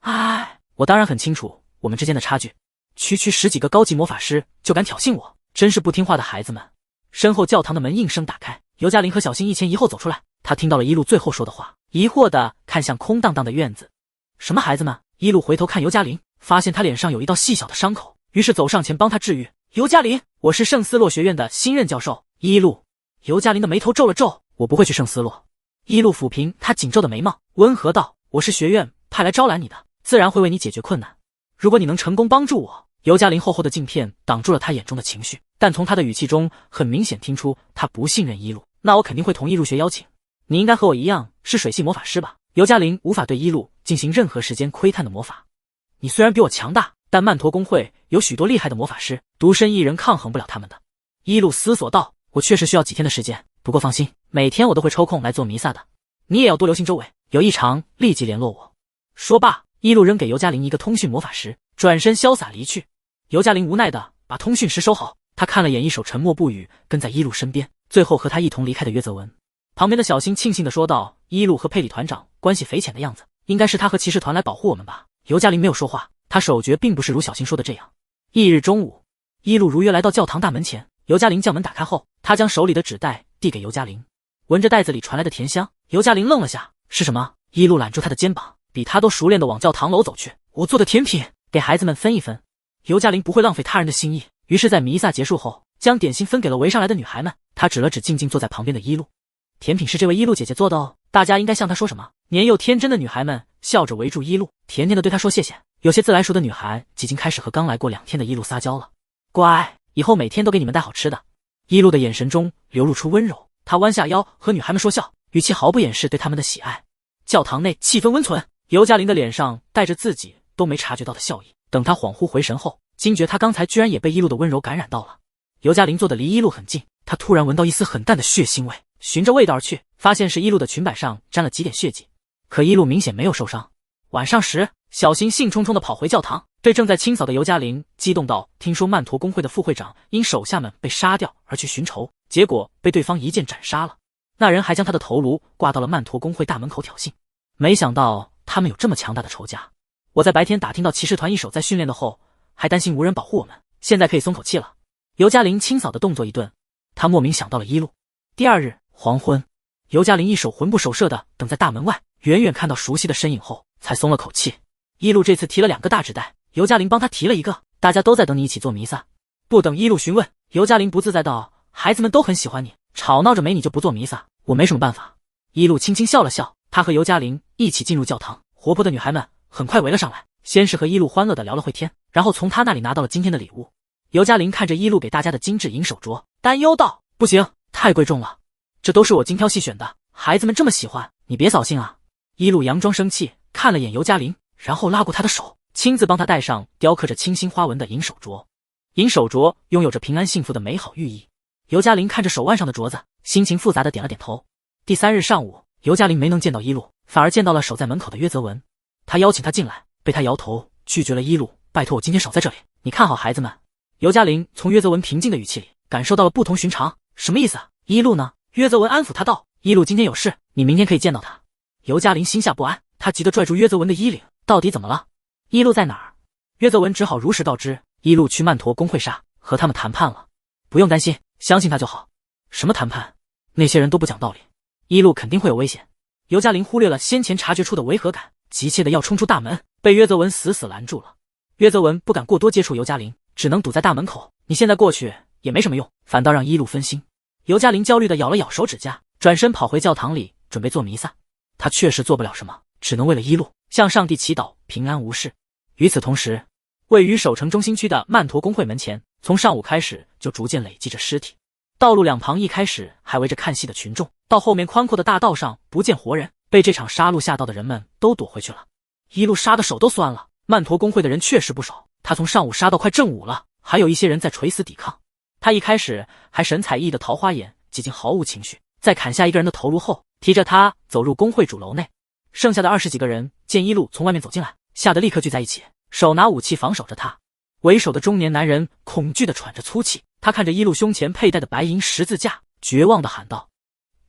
唉，我当然很清楚我们之间的差距，区10几个高级魔法师就敢挑衅我，真是不听话的孩子们。身后教堂的门应声打开，尤嘉玲和小新一前一后走出来，他听到了一路最后说的话，疑惑地看向空荡荡的院子。什么孩子们？一路回头看尤嘉玲，发现她脸上有一道细小的伤口，于是走上前帮她治愈。尤嘉玲，我是圣斯洛学院的新任教授。一路，尤嘉玲的眉头皱了皱，我不会去圣斯洛。一路抚平她紧皱的眉毛，温和道，我是学院派来招揽你的，自然会为你解决困难。如果你能成功帮助我。尤嘉玲厚厚的镜片挡住了他眼中的情绪，但从他的语气中很明显听出他不信任一路。那我肯定会同意入学邀请。你应该和我一样是水系魔法师吧？尤嘉玲无法对一路进行任何时间窥探的魔法。你虽然比我强大，但曼陀公会有许多厉害的魔法师，独身一人抗衡不了他们的。一路思索道，我确实需要几天的时间，不过放心，每天我都会抽空来做弥撒的。你也要多留心周围，有异常立即联络我。说罢，一路扔给尤嘉玲一个通讯魔法石，转身潇洒离去。尤嘉玲无奈地把通讯石收好，他看了眼一手沉默不语跟在一路身边，最后和他一同离开的约泽文。旁边的小新庆幸地说道，一路和佩里团长关系匪浅的样子，应该是他和骑士团来保护我们吧。尤嘉玲没有说话，他手诀并不是如小新说的这样。翌日中午，一路如约来到教堂大门前，尤嘉玲将门打开后，他将手里的纸袋递给尤嘉玲，闻着袋子里传来的甜香，尤嘉玲愣了下，是什么？一路揽住他的肩膀，比他都熟练地往教堂楼走去，我做的甜品，给孩子们分一分。尤嘉玲不会浪费他人的心意，于是在弥撒结束后，将点心分给了围上来的女孩们。她指了指静静坐在旁边的一路，甜品是这位一路姐姐做的哦，大家应该向她说什么。年幼天真的女孩们笑着围住一路，甜甜的对她说谢谢。有些自来熟的女孩已经开始和刚来过2天的一路撒娇了。乖，以后每天都给你们带好吃的。一路的眼神中流露出温柔，她弯下腰和女孩们说笑，语气毫不掩饰对他们的喜爱。教堂内气氛温存，尤嘉玲的脸上带着自己都没察觉到的笑意。等他恍惚回神后，惊觉他刚才居然也被一路的温柔感染到了。尤嘉玲坐的离一路很近，他突然闻到一丝很淡的血腥味，循着味道而去，发现是一路的裙摆上沾了几点血迹，可一路明显没有受伤。晚上时，小新兴冲冲地跑回教堂，对正在清扫的尤嘉玲激动道，听说曼陀公会的副会长因手下们被杀掉而去寻仇，结果被对方一剑斩杀了。那人还将他的头颅挂到了曼陀公会大门口挑衅，没想到他们有这么强大的仇家。我在白天打听到骑士团一手在训练的后，还担心无人保护我们，现在可以松口气了。尤嘉玲清扫的动作一顿，他莫名想到了一路。第二日黄昏，尤嘉玲一手魂不守舍的等在大门外，远远看到熟悉的身影后才松了口气。一路这次提了2个大纸袋，尤嘉玲帮他提了一个，大家都在等你一起做弥撒。不等一路询问，尤嘉玲不自在道，孩子们都很喜欢你，吵闹着没你就不做弥撒，我没什么办法。一路轻轻笑了笑，他和尤嘉玲一起进入教堂，活泼的女孩们很快围了上来，先是和一路欢乐地聊了会天，然后从他那里拿到了今天的礼物。尤嘉玲看着一路给大家的精致银手镯，担忧道，不行，太贵重了，这都是我精挑细选的，孩子们这么喜欢，你别扫兴啊。一路佯装生气，看了眼尤嘉玲，然后拉过她的手，亲自帮她戴上雕刻着清新花纹的银手镯。银手镯拥有着平安幸福的美好寓意。尤嘉玲看着手腕上的镯子，心情复杂的点了点头。第3日上午，尤嘉玲没能见到一路，反而见到了守在门口的约泽文。他邀请他进来，被他摇头拒绝了。一路，拜托我今天少在这里，你看好孩子们。尤嘉玲从约泽文平静的语气里感受到了不同寻常。什么意思啊？一路呢？约泽文安抚他道，一路今天有事，你明天可以见到他。尤嘉玲心下不安，他急得拽住约泽文的衣领，到底怎么了？一路在哪儿？约泽文只好如实告知，一路去曼陀公会上和他们谈判了，不用担心，相信他就好。什么谈判？那些人都不讲道理，一路肯定会有危险。尤嘉玲忽略了先前察觉出的违和感，急切的要冲出大门，被约泽文死死拦住了。约泽文不敢过多接触尤嘉玲，只能堵在大门口。你现在过去也没什么用，反倒让一路分心。尤嘉玲焦虑的咬了咬手指甲，转身跑回教堂里准备做弥撒。她确实做不了什么，只能为了一路向上帝祈祷平安无事。与此同时，位于首城中心区的曼陀公会门前，从上午开始就逐渐累积着尸体。道路两旁一开始还围着看戏的群众，到后面宽阔的大道上不见活人，被这场杀戮吓到的人们都躲回去了。一路杀的手都酸了。曼陀公会的人确实不少，他从上午杀到快正午了，还有一些人在垂死抵抗。他一开始还神采奕奕的桃花眼几近毫无情绪，在砍下一个人的头颅后，提着他走入公会主楼内。剩下的20几个人见一路从外面走进来，吓得立刻聚在一起，手拿武器防守着他。为首的中年男人恐惧地喘着粗气，他看着一路胸前佩戴的白银十字架，绝望地喊道：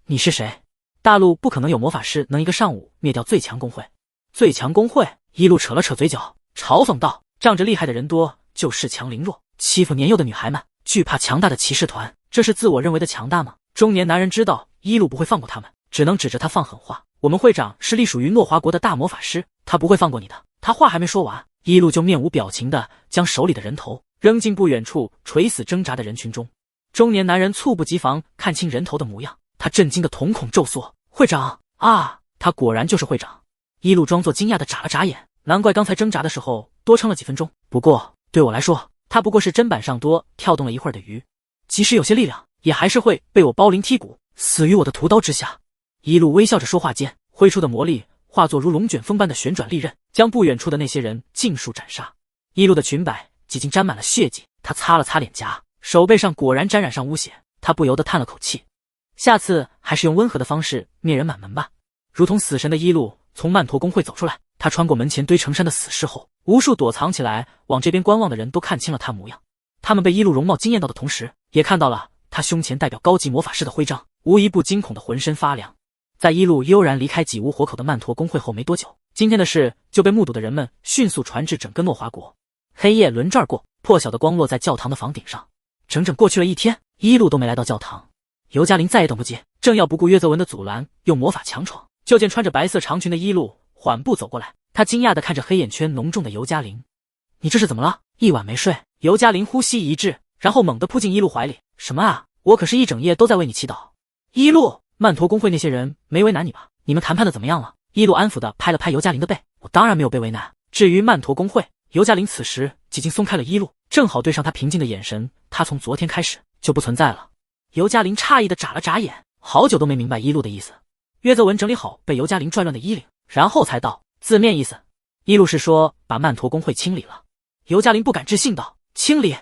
你是谁？大陆不可能有魔法师能一个上午灭掉最强公会。最强公会？一路扯了扯嘴角，嘲讽道：仗着厉害的人多，就恃强凌弱，欺负年幼的女孩们，惧怕强大的骑士团，这是自我认为的强大吗？中年男人知道一路不会放过他们，只能指着他放狠话：我们会长是隶属于诺华国的大魔法师，他不会放过你的。他话还没说完，一路就面无表情地将手里的人头扔进不远处垂死挣扎的人群中。中年男人猝不及防看清人头的模样，他震惊的瞳孔骤缩：会长啊，他果然就是会长。一路装作惊讶的眨了眨眼，难怪刚才挣扎的时候多撑了几分钟。不过对我来说，他不过是砧板上多跳动了一会儿的鱼，即使有些力量，也还是会被我剥鳞剔骨，死于我的屠刀之下。一路微笑着说话间，挥出的魔力化作如龙卷风般的旋转利刃，将不远处的那些人尽数斩杀。一路的裙摆几近沾满了血迹，他擦了擦脸颊，手背上果然沾染上污血，他不由得叹了口气。下次还是用温和的方式灭人满门吧。如同死神的一路从曼陀公会走出来，他穿过门前堆成山的死尸后，无数躲藏起来往这边观望的人都看清了他模样。他们被一路容貌惊艳到的同时，也看到了他胸前代表高级魔法师的徽章，无一不惊恐的浑身发凉。在一路悠然离开几无活口的曼陀公会后没多久，今天的事就被目睹的人们迅速传至整个诺华国。黑夜轮转过，破晓的光落在教堂的房顶上。整整过去了一天，一路都没来到教堂。尤嘉玲再也等不及，正要不顾约泽文的阻拦，用魔法强闯，就见穿着白色长裙的一路缓步走过来。他惊讶地看着黑眼圈浓重的尤嘉玲：你这是怎么了？一晚没睡？尤嘉玲呼吸一滞，然后猛地扑进一路怀里：什么啊，我可是一整夜都在为你祈祷。一路，曼陀公会那些人没为难你吧？你们谈判的怎么样了？一路安抚地拍了拍尤嘉玲的背：我当然没有被为难。至于曼陀公会，尤嘉玲此时几近松开了一路，正好对上他平静的眼神，他从昨天开始就不存在了。尤嘉玲诧异地眨了眨眼，好久都没明白一路的意思。约泽文整理好被尤嘉玲拽乱的衣领，然后才道：字面意思，一路是说把曼陀公会清理了。尤嘉玲不敢置信道：清理？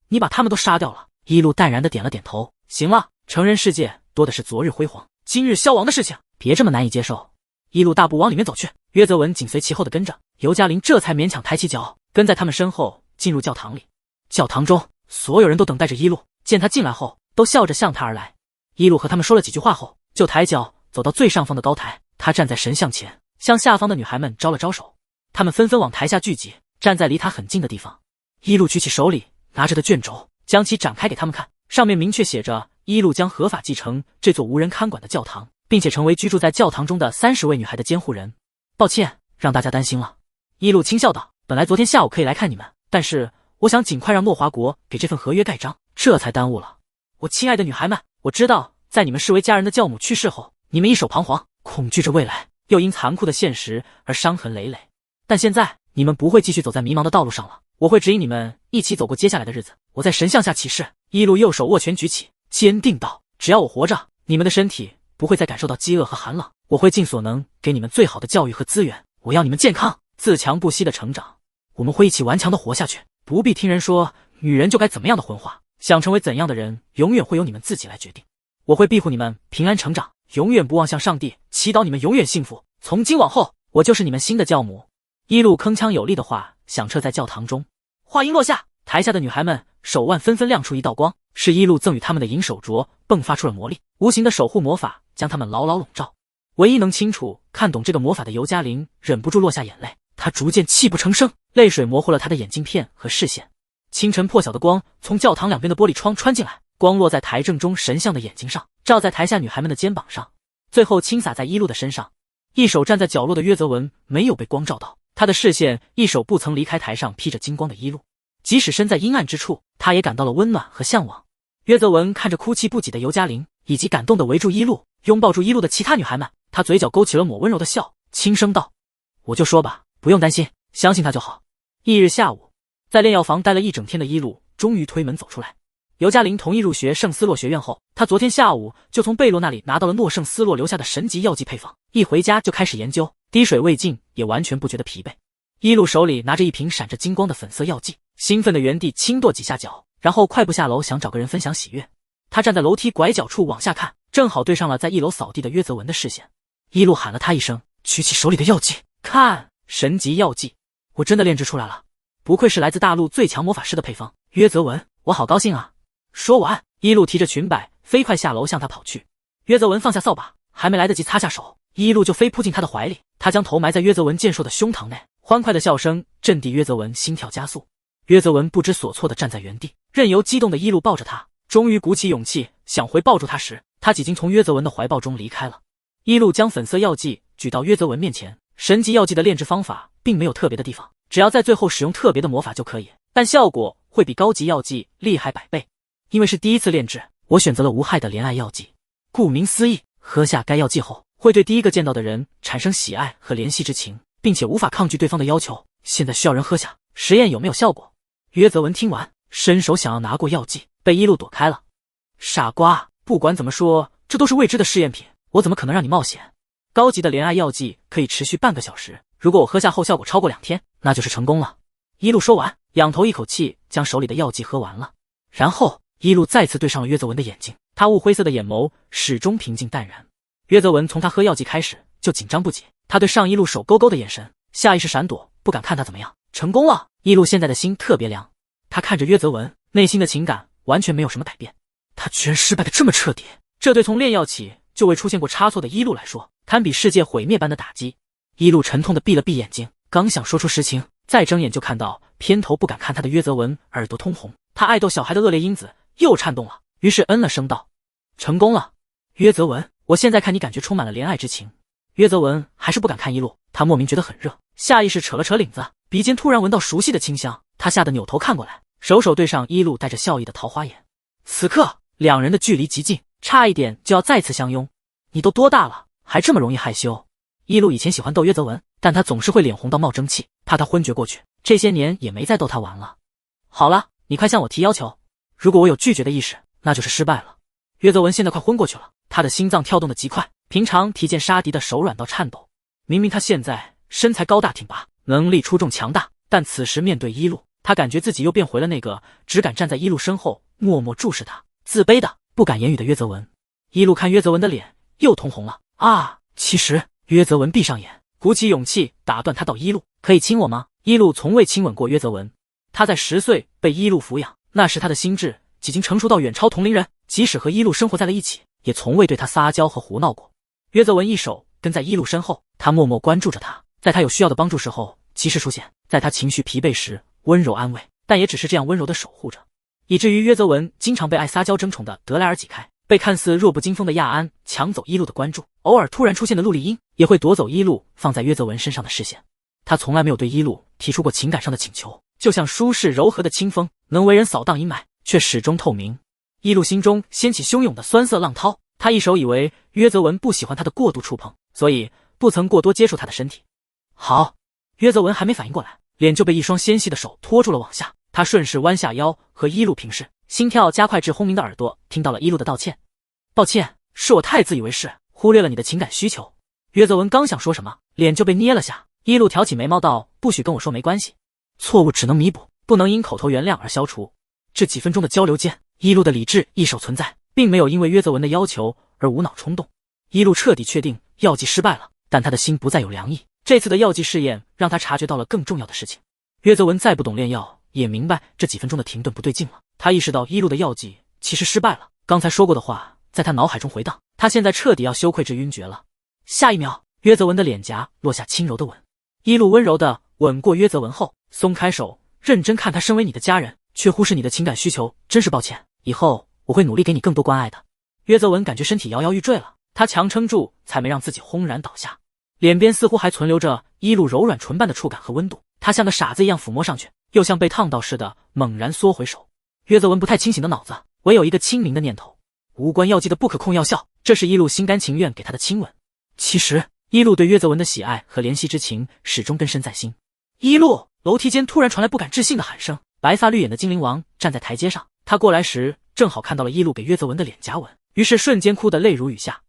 你把他们都杀掉了？一路淡然地点了点头：行了，成人世界多的是昨日辉煌今日消亡的事情，别这么难以接受。一路大步往里面走去，约泽文紧随其后的跟着，尤嘉玲这才勉强抬起脚跟在他们身后进入教堂里。教堂中所有人都等待着一路，见他进来后都笑着向他而来。一路和他们说了几句话后，就抬脚走到最上方的高台，他站在神像前，向下方的女孩们招了招手。他们纷纷往台下聚集，站在离他很近的地方。一路举起手里拿着的卷轴，将其展开给他们看，上面明确写着一路将合法继承这座无人看管的教堂，并且成为居住在教堂中的30位女孩的监护人。抱歉让大家担心了。一路轻笑道：本来昨天下午可以来看你们，但是我想尽快让诺华国给这份合约盖章，这才耽误了。我亲爱的女孩们，我知道在你们视为家人的教母去世后，你们一手彷徨，恐惧着未来，又因残酷的现实而伤痕累累。但现在你们不会继续走在迷茫的道路上了，我会指引你们一起走过接下来的日子。我在神像下起誓。一路右手握拳举起，坚定道：只要我活着，你们的身体不会再感受到饥饿和寒冷，我会尽所能给你们最好的教育和资源。我要你们健康自强不息的成长，我们会一起顽强的活下去。不必听人说女人就该怎么样的混话，想成为怎样的人永远会由你们自己来决定。我会庇护你们平安成长，永远不忘向上帝祈祷你们永远幸福。从今往后，我就是你们新的教母。一路铿锵有力的话响彻在教堂中。话音落下，台下的女孩们手腕纷纷亮出一道光，是一路赠予他们的银手镯迸发出了魔力，无形的守护魔法将他们牢牢笼罩。唯一能清楚看懂这个魔法的尤嘉玲忍不住落下眼泪，她逐渐泣不成声，泪水模糊了她的眼镜片和视线。清晨破晓的光从教堂两边的玻璃窗穿进来，光落在台正中神像的眼睛上，照在台下女孩们的肩膀上。最后倾洒在一路的身上。一手站在角落的约泽文没有被光照到，他的视线一手不曾离开台上披着金光的一路，即使身在阴暗之处，他也感到了温暖和向往。约泽文看着哭泣不已的尤嘉玲，以及感动的围住一路、拥抱住一路的其他女孩们，他嘴角勾起了抹温柔的笑，轻声道：“我就说吧，不用担心，相信他就好。”翌日下午，在炼药房待了一整天的一路终于推门走出来。尤嘉玲同意入学圣斯洛学院后，他昨天下午就从贝洛那里拿到了诺圣斯洛留下的神级药剂配方，一回家就开始研究，滴水未进，也完全不觉得疲惫。一路手里拿着一瓶闪着金光的粉色药剂，兴奋的原地轻跺几下脚，然后快步下楼，想找个人分享喜悦。他站在楼梯拐角处往下看，正好对上了在一楼扫地的约泽文的视线。一路喊了他一声，举起手里的药剂，看，神级药剂，我真的炼制出来了，不愧是来自大陆最强魔法师的配方。约泽文，我好高兴啊！说完，一路提着裙摆飞快下楼向他跑去。约泽文放下扫把，还没来得及擦下手，一路就飞扑进他的怀里。他将头埋在约泽文健硕的胸膛内，欢快的笑声震地约泽文心跳加速。约泽文不知所措地站在原地，任由激动的一路抱着他。终于鼓起勇气想回抱住他时，他已经从约泽文的怀抱中离开了。一路将粉色药剂举到约泽文面前，神级药剂的炼制方法并没有特别的地方，只要在最后使用特别的魔法就可以，但效果会比高级药剂厉害100倍。因为是第一次炼制，我选择了无害的怜爱药剂。顾名思义，喝下该药剂后，会对第一个见到的人产生喜爱和怜惜之情，并且无法抗拒对方的要求。现在需要人喝下，实验有没有效果？约泽文听完，伸手想要拿过药剂，被一路躲开了。傻瓜，不管怎么说，这都是未知的试验品，我怎么可能让你冒险？高级的怜爱药剂可以持续半个小时，如果我喝下后效果超过2天，那就是成功了。一路说完，仰头一口气将手里的药剂喝完了，然后一路再次对上了约泽文的眼睛，他雾灰色的眼眸始终平静淡然。约泽文从他喝药剂开始就紧张不解，他对上一路手勾勾的眼神，下意识闪躲，不敢看他怎么样。成功了，一路现在的心特别凉。他看着约泽文，内心的情感完全没有什么改变。他居然失败的这么彻底，这对从炼药起就未出现过差错的一路来说，堪比世界毁灭般的打击。一路沉痛的闭了闭眼睛，刚想说出实情，再睁眼就看到偏头不敢看他的约泽文耳朵通红，他爱逗小孩的恶劣因子又颤动了，于是嗯了声道：“成功了，约泽文，我现在看你感觉充满了怜爱之情。”约泽文还是不敢看一路，他莫名觉得很热，下意识扯了扯领子，鼻尖突然闻到熟悉的清香，他吓得扭头看过来，手对上一路带着笑意的桃花眼。此刻两人的距离极近，差一点就要再次相拥。你都多大了，还这么容易害羞？一路以前喜欢逗约泽文，但他总是会脸红到冒蒸汽，怕他昏厥过去，这些年也没再逗他玩了。好了，你快向我提要求，如果我有拒绝的意识，那就是失败了。约泽文现在快昏过去了，他的心脏跳动得极快，平常提剑杀敌的手软到颤抖。明明他现在身材高大挺拔，能力出众强大，但此时面对一路，他感觉自己又变回了那个只敢站在一路身后默默注视他，自卑的不敢言语的约泽文。一路看约泽文的脸又通红了啊！其实约泽文闭上眼，鼓起勇气打断他道：“一路，可以亲我吗？”一路从未亲吻过约泽文，他在10岁被一路抚养，那时他的心智已经成熟到远超同龄人，即使和一路生活在了一起，也从未对他撒娇和胡闹过。约泽文一手跟在一路身后，他默默关注着他，在他有需要的帮助时候及时出现，在他情绪疲惫时温柔安慰，但也只是这样温柔的守护着，以至于约泽文经常被爱撒娇争宠的德莱尔挤开，被看似弱不禁风的亚安抢走一路的关注，偶尔突然出现的陆丽英也会夺走一路放在约泽文身上的视线。他从来没有对一路提出过情感上的请求，就像舒适柔和的清风，能为人扫荡阴霾，却始终透明。一路心中掀起汹涌的酸涩浪涛，他一手以为约泽文不喜欢他的过度触碰，所以不曾过多接触他的身体。好，约泽文还没反应过来，脸就被一双纤细的手拖住了往下，他顺势弯下腰和一路平视，心跳加快至轰鸣的耳朵听到了一路的道歉。抱歉，是我太自以为是，忽略了你的情感需求。约泽文刚想说什么，脸就被捏了下。一路挑起眉毛道：“不许跟我说没关系，错误只能弥补，不能因口头原谅而消除。”这几分钟的交流间，一路的理智一手存在，并没有因为约泽文的要求而无脑冲动。一路彻底确定药剂失败了，但他的心不再有凉意。这次的药剂试验让他察觉到了更重要的事情。约泽文再不懂炼药，也明白这几分钟的停顿不对劲了。他意识到一路的药剂其实失败了，刚才说过的话在他脑海中回荡，他现在彻底要羞愧至晕厥了。下一秒，约泽文的脸颊落下轻柔的吻，一路温柔地吻过约泽文后，松开手，认真看他身为你的家人，却忽视你的情感需求，真是抱歉，以后我会努力给你更多关爱的。约泽文感觉身体摇摇欲坠了，他强撑住，才没让自己轰然倒下。脸边似乎还存留着一路柔软唇瓣的触感和温度，他像个傻子一样抚摸上去，又像被烫到似的猛然缩回手。约泽文不太清醒的脑子，唯有一个清明的念头：无关药剂的不可控药效，这是一路心甘情愿给他的亲吻。其实，一路对约泽文的喜爱和怜惜之情始终根深在心。一路，楼梯间突然传来不敢置信的喊声。白发绿眼的精灵王站在台阶上，他过来时正好看到了一路给约泽文的脸颊吻，于是瞬间哭得泪如雨下。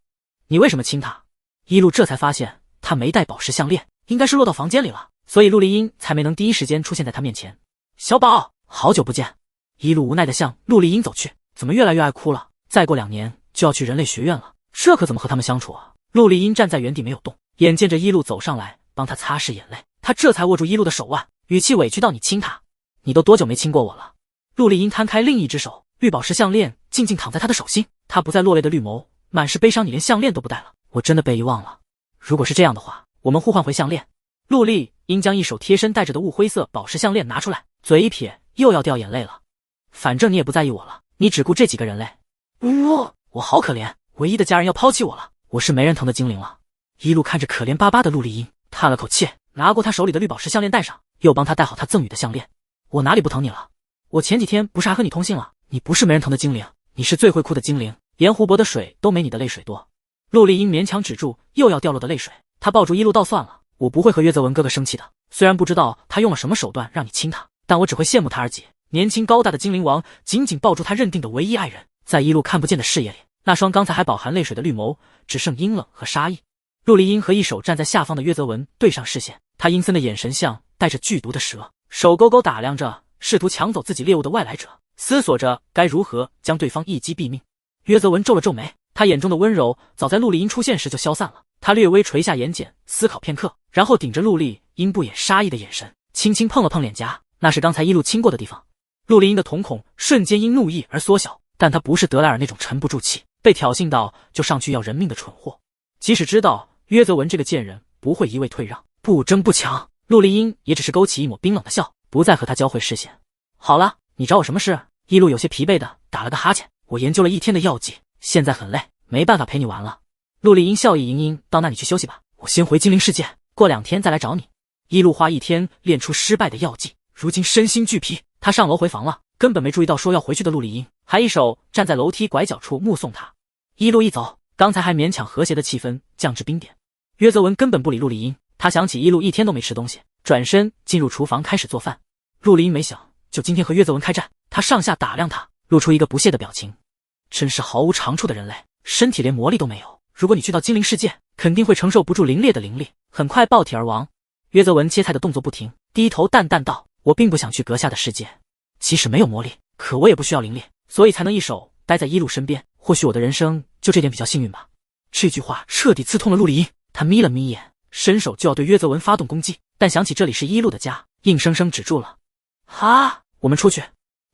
你为什么亲他？一路这才发现他没带宝石项链，应该是落到房间里了，所以陆丽音才没能第一时间出现在他面前。小宝，好久不见。一路无奈地向陆丽音走去，怎么越来越爱哭了？再过2年就要去人类学院了，这可怎么和他们相处啊？陆丽音站在原地没有动，眼见着一路走上来帮他擦拭眼泪，他这才握住一路的手腕，语气委屈道：你亲他，你都多久没亲过我了？陆丽音摊开另一只手，绿宝石项链静静躺在他的手心，他不再落泪的绿眸满是悲伤。你连项链都不戴了，我真的被遗忘了。如果是这样的话，我们互换回项链。陆丽音将一手贴身戴着的雾灰色宝石项链拿出来，嘴一撇，又要掉眼泪了。反正你也不在意我了，你只顾这几个人类。我好可怜，唯一的家人要抛弃我了，我是没人疼的精灵了。一路看着可怜巴巴的陆丽音，叹了口气，拿过他手里的绿宝石项链戴上，又帮他戴好他赠予的项链。我哪里不疼你了？我前几天不是还和你通信了？你不是没人疼的精灵，你是最会哭的精灵，盐湖泊的水都没你的泪水多。陆丽音勉强止住又要掉落的泪水，她抱住一路道：算了，我不会和约泽文哥哥生气的，虽然不知道他用了什么手段让你亲他，但我只会羡慕他而已。年轻高大的精灵王紧紧抱住他认定的唯一爱人，在一路看不见的视野里，那双刚才还饱含泪水的绿眸只剩阴冷和杀意。陆丽音和一手站在下方的约泽文对上视线，他阴森的眼神像带着剧毒的蛇，手勾勾打量着试图抢走自己猎物的外来者，思索着该如何将对方一击毙命。约泽文皱了皱眉，他眼中的温柔早在陆丽音出现时就消散了，他略微垂下眼睑，思考片刻，然后顶着陆丽音不掩杀意的眼神，轻轻碰了碰脸颊，那是刚才一路亲过的地方。陆丽音的瞳孔瞬间因怒意而缩小，但她不是德莱尔那种沉不住气，被挑衅到就上去要人命的蠢货。即使知道约泽文这个贱人不会一味退让，不争不抢，陆丽音也只是勾起一抹冰冷的笑，不再和他交汇视线。好了，你找我什么事？一路有些疲惫的打了个哈欠，我研究了1天的药剂，现在很累，没办法陪你玩了。陆丽音笑意盈盈道：那你去休息吧，我先回精灵世界，过2天再来找你。一路花1天练出失败的药剂，如今身心俱疲，他上楼回房了，根本没注意到说要回去的陆丽音，还一手站在楼梯拐角处目送他。一路一走，刚才还勉强和谐的气氛降至冰点。约泽文根本不理陆丽音，他想起一路1天都没吃东西，转身进入厨房开始做饭。陆丽音没想就今天和约泽文开战，他上下打量他，露出一个不屑的表情。真是毫无长处的人类，身体连魔力都没有，如果你去到精灵世界，肯定会承受不住凌冽的灵力，很快爆体而亡。约泽文切菜的动作不停，低头淡淡道：我并不想去阁下的世界，即使没有魔力，可我也不需要灵力，所以才能一手待在一路身边，或许我的人生就这点比较幸运吧。这句话彻底刺痛了陆丽音，她眯了眯眼，伸手就要对约泽文发动攻击，但想起这里是一路的家，硬生生止住了。我们出去。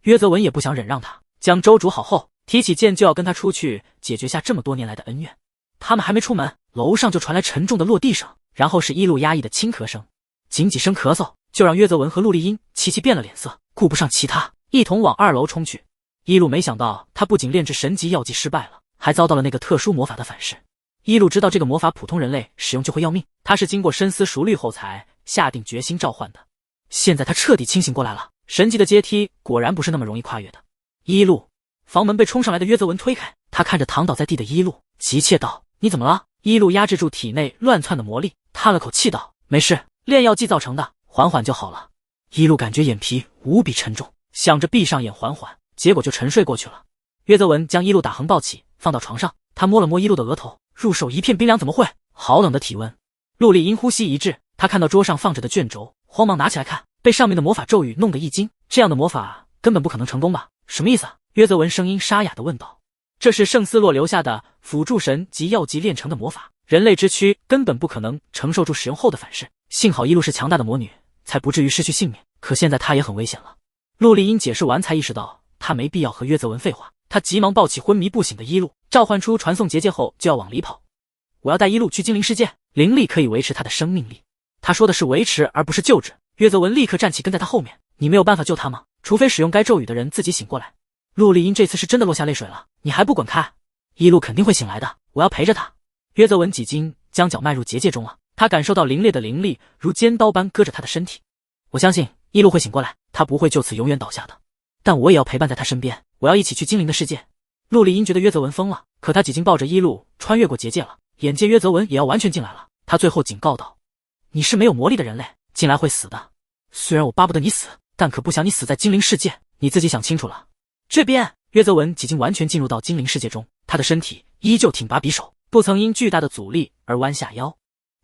约泽文也不想忍让他，将粥煮好后，提起剑就要跟他出去解决下这么多年来的恩怨。他们还没出门，楼上就传来沉重的落地声，然后是一路压抑的轻咳声，仅几声咳嗽就让约泽文和陆丽音齐齐变了脸色，顾不上其他，一同往2楼冲去。一路没想到他不仅炼制神级药剂失败了，还遭到了那个特殊魔法的反噬。一路知道这个魔法普通人类使用就会要命，他是经过深思熟虑后才下定决心召唤的。现在他彻底清醒过来了，神级的阶梯果然不是那么容易跨越的。一路，房门被冲上来的约泽文推开，他看着躺倒在地的一路，急切道：你怎么了？一路压制住体内乱窜的魔力，叹了口气道：没事，炼药剂造成的，缓缓就好了。一路感觉眼皮无比沉重，想着闭上眼缓缓，结果就沉睡过去了。约泽文将一路打横抱起，放到床上，他摸了摸一路的额头，入手一片冰凉，怎么会？好冷的体温。陆丽音呼吸一滞，他看到桌上放着的卷轴，慌忙拿起来看，被上面的魔法咒语弄得一惊，这样的魔法根本不可能成功吧？什么意思？约泽文声音沙哑地问道。这是圣斯洛留下的辅助神及药剂炼成的魔法，人类之躯根本不可能承受住使用后的反噬，幸好一路是强大的魔女，才不至于失去性命，可现在她也很危险了。陆丽音解释完才意识到她没必要和约泽文废话，她急忙抱起昏迷不醒的一路，召唤出传送结界后就要往里跑。我要带一路去精灵世界，灵力可以维持他的生命力。他说的是维持而不是救治。约泽文立刻站起跟在他后面，你没有办法救他吗？除非使用该咒语的人自己醒过来。陆丽音这次是真的落下泪水了，你还不滚开？一路肯定会醒来的，我要陪着他。约泽文几经将脚迈入结界中了，他感受到凛冽的灵力如尖刀般割着他的身体。我相信一路会醒过来，他不会就此永远倒下的。但我也要陪伴在他身边，我要一起去精灵的世界。陆离音觉得约泽文疯了，可他几经抱着一路穿越过结界了，眼见约泽文也要完全进来了，他最后警告道：“你是没有魔力的人类，进来会死的。虽然我巴不得你死，但可不想你死在精灵世界，你自己想清楚了。”这边约泽文几经完全进入到精灵世界中，他的身体依旧挺拔匕首，不曾因巨大的阻力而弯下腰。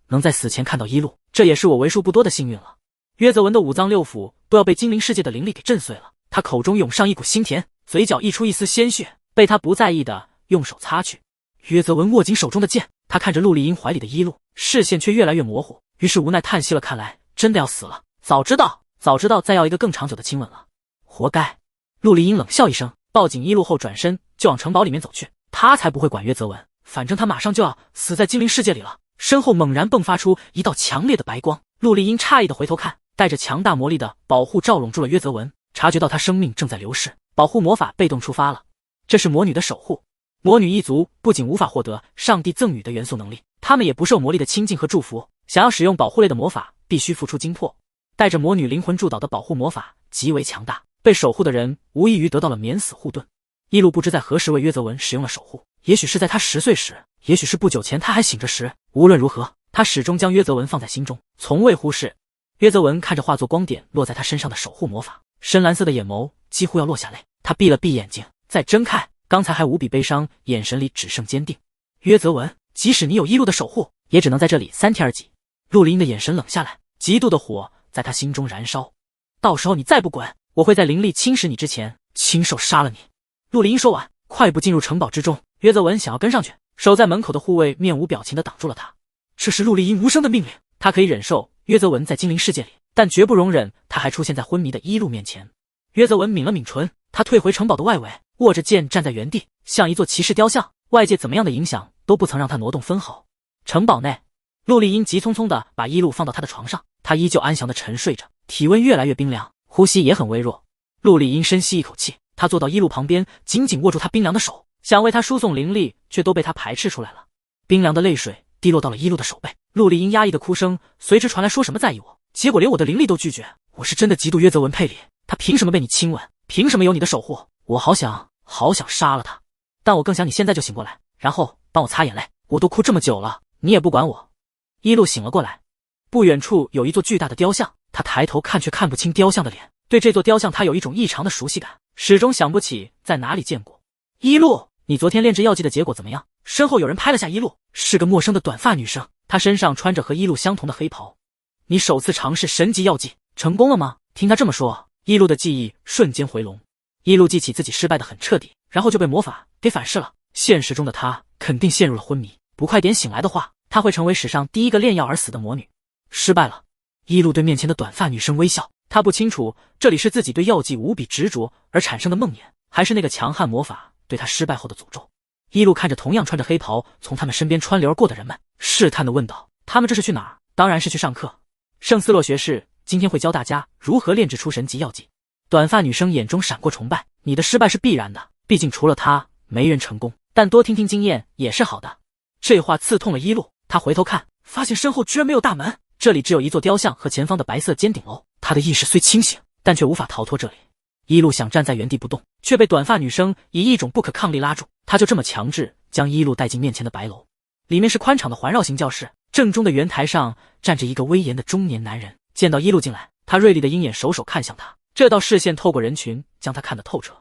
能在死前看到一路，这也是我为数不多的幸运了。约泽文的五脏六腑都要被精灵世界的灵力给震碎了，他口中涌上一股腥甜，嘴角溢出一丝鲜血，被他不在意的用手擦去。约泽文握紧手中的剑，他看着陆离音怀里的一路，视线却越来越模糊，于是无奈叹息了，看来真的要死了。早知道再要一个更长久的亲吻了，活该。陆离音冷笑一声，抱紧一路后转身就往城堡里面走去，他才不会管约泽文，反正他马上就要死在精灵世界里了。身后猛然迸发出一道强烈的白光，陆离音诧异的回头看，带着强大魔力的保护罩拢住了约泽文，察觉到他生命正在流逝，保护魔法被动触发了。这是魔女的守护。魔女一族不仅无法获得上帝赠予的元素能力，他们也不受魔力的亲近和祝福，想要使用保护类的魔法必须付出精魄。带着魔女灵魂祝祷的保护魔法极为强大，被守护的人无异于得到了免死护盾。一路不知在何时为约泽文使用了守护，也许是在他10岁时，也许是不久前他还醒着时，无论如何，他始终将约泽文放在心中，从未忽视。约泽文看着化作光点落在他身上的守护魔法，深蓝色的眼眸几乎要落下泪，他闭了闭眼睛，再睁开，刚才还无比悲伤，眼神里只剩坚定。约泽文，即使你有一路的守护，也只能在这里3天而已。陆离音的眼神冷下来，嫉妒的火在他心中燃烧。到时候你再不滚，我会在灵力侵蚀你之前亲手杀了你。陆离音说完，快步进入城堡之中。约泽文想要跟上去，守在门口的护卫面无表情地挡住了他。这是陆离音无声的命令，他可以忍受约泽文在精灵世界里，但绝不容忍他还出现在昏迷的一路面前。约泽文抿了抿唇，他退回城堡的外围，握着剑站在原地，像一座骑士雕像，外界怎么样的影响都不曾让他挪动分毫。城堡内，陆离音急匆匆地把一路放到他的床上，他依旧安详地沉睡着，体温越来越冰凉，呼吸也很微弱。陆离音深吸一口气，他坐到一路旁边，紧紧握住他冰凉的手，想为他输送灵力，却都被他排斥出来了。冰凉的泪水滴落到了一路的手背，陆离音压抑的哭声随之传来，说什么在意我，结果连我的灵力都拒绝。我是真的嫉妒约泽文佩里，他凭什么被你亲吻，凭什么有你的守护？我好想杀了他，但我更想你现在就醒过来，然后帮我擦眼泪。我都哭这么久了，你也不管我。一路醒了过来，不远处有一座巨大的雕像，他抬头看却看不清雕像的脸，对这座雕像他有一种异常的熟悉感，始终想不起在哪里见过。一路，你昨天炼制药剂的结果怎么样？身后有人拍了下一路，是个陌生的短发女生，她身上穿着和一路相同的黑袍。你首次尝试神级药剂成功了吗？听他这么说，一路的记忆瞬间回笼。一路记起自己失败的很彻底，然后就被魔法给反噬了。现实中的他肯定陷入了昏迷，不快点醒来的话，他会成为史上第一个炼药而死的魔女。失败了。一路对面前的短发女生微笑，他不清楚这里是自己对药剂无比执着而产生的梦魇，还是那个强悍魔法对他失败后的诅咒。一路看着同样穿着黑袍从他们身边穿流而过的人们，试探地问道：他们这是去哪儿？当然是去上课。圣斯洛学士今天会教大家如何炼制出神级药剂。短发女生眼中闪过崇拜，你的失败是必然的，毕竟除了他没人成功，但多听听经验也是好的。这话刺痛了一路，他回头看，发现身后居然没有大门，这里只有一座雕像和前方的白色尖顶楼。他的意识虽清醒，但却无法逃脱这里。一路想站在原地不动，却被短发女生以一种不可抗力拉住，他就这么强制将一路带进面前的白楼。里面是宽敞的环绕型教室，正中的圆台上站着一个威严的中年男人。见到一路进来，他锐利的鹰眼首看向他，这道视线透过人群将他看得透彻。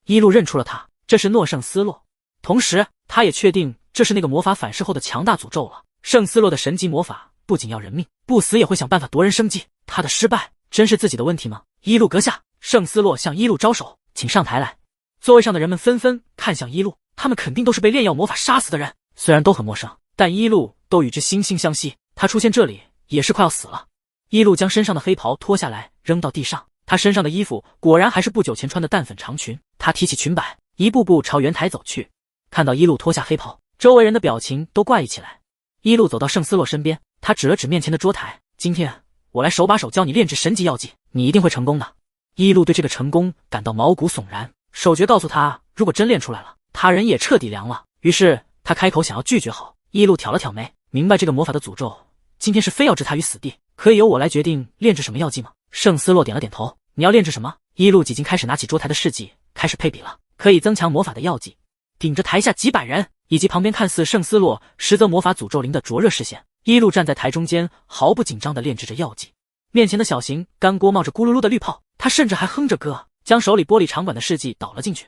一路认出了他，这是诺圣斯洛，同时他也确定这是那个魔法反噬后的强大诅咒了。圣斯洛的神级魔法不仅要人命，不死也会想办法夺人生计，他的失败真是自己的问题吗？一路阁下，圣斯洛向一路招手，请上台来。座位上的人们纷纷看向一路，他们肯定都是被炼药魔法杀死的人，虽然都很陌生，但一路都与之惺惺相惜，他出现这里也是快要死了。一路将身上的黑袍脱下来扔到地上，他身上的衣服果然还是不久前穿的淡粉长裙。他提起裙摆，一步步朝圆台走去。看到一路脱下黑袍，周围人的表情都怪异起来。一路走到圣斯洛身边，他指了指面前的桌台，今天我来手把手教你炼制神级药剂，你一定会成功的。一路对这个成功感到毛骨悚然，手诀告诉他，如果真炼出来了，他人也彻底凉了。于是他开口想要拒绝好，一路挑了挑眉，明白这个魔法的诅咒，今天是非要置他于死地，可以由我来决定炼制什么药剂吗？圣斯洛点了点头，你要炼制什么？一路几经开始拿起桌台的事迹，开始配比了，可以增强魔法的药剂。顶着台下几百人以及旁边看似圣斯洛实则魔法诅咒灵的灼热视线，一路站在台中间，毫不紧张地炼制着药剂。面前的小型干锅冒着咕噜噜的绿泡，他甚至还哼着歌，将手里玻璃场馆的试剂倒了进去。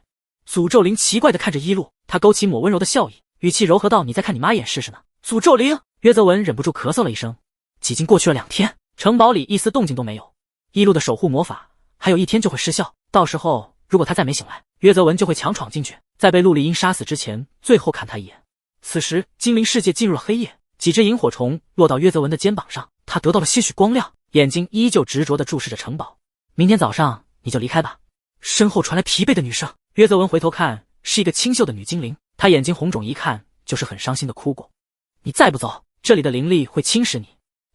诅咒灵奇怪地看着一路，他勾起抹温柔的笑意，语气柔和道：“你在看你妈演试试呢。”诅咒灵，约泽文忍不住咳嗽了一声。几经过去了2天，城堡里一丝动静都没有。一路的守护魔法还有1天就会失效，到时候如果他再没醒来，约泽文就会强闯进去，在被陆丽英杀死之前最后看他一眼。此时精灵世界进入了黑夜，几只萤火虫落到约泽文的肩膀上，他得到了些许光亮，眼睛依旧执着地注视着城堡。明天早上你就离开吧。身后传来疲惫的女声，约泽文回头看，是一个清秀的女精灵，她眼睛红肿，一看就是很伤心的哭过。你再不走，这里的灵力会侵蚀你。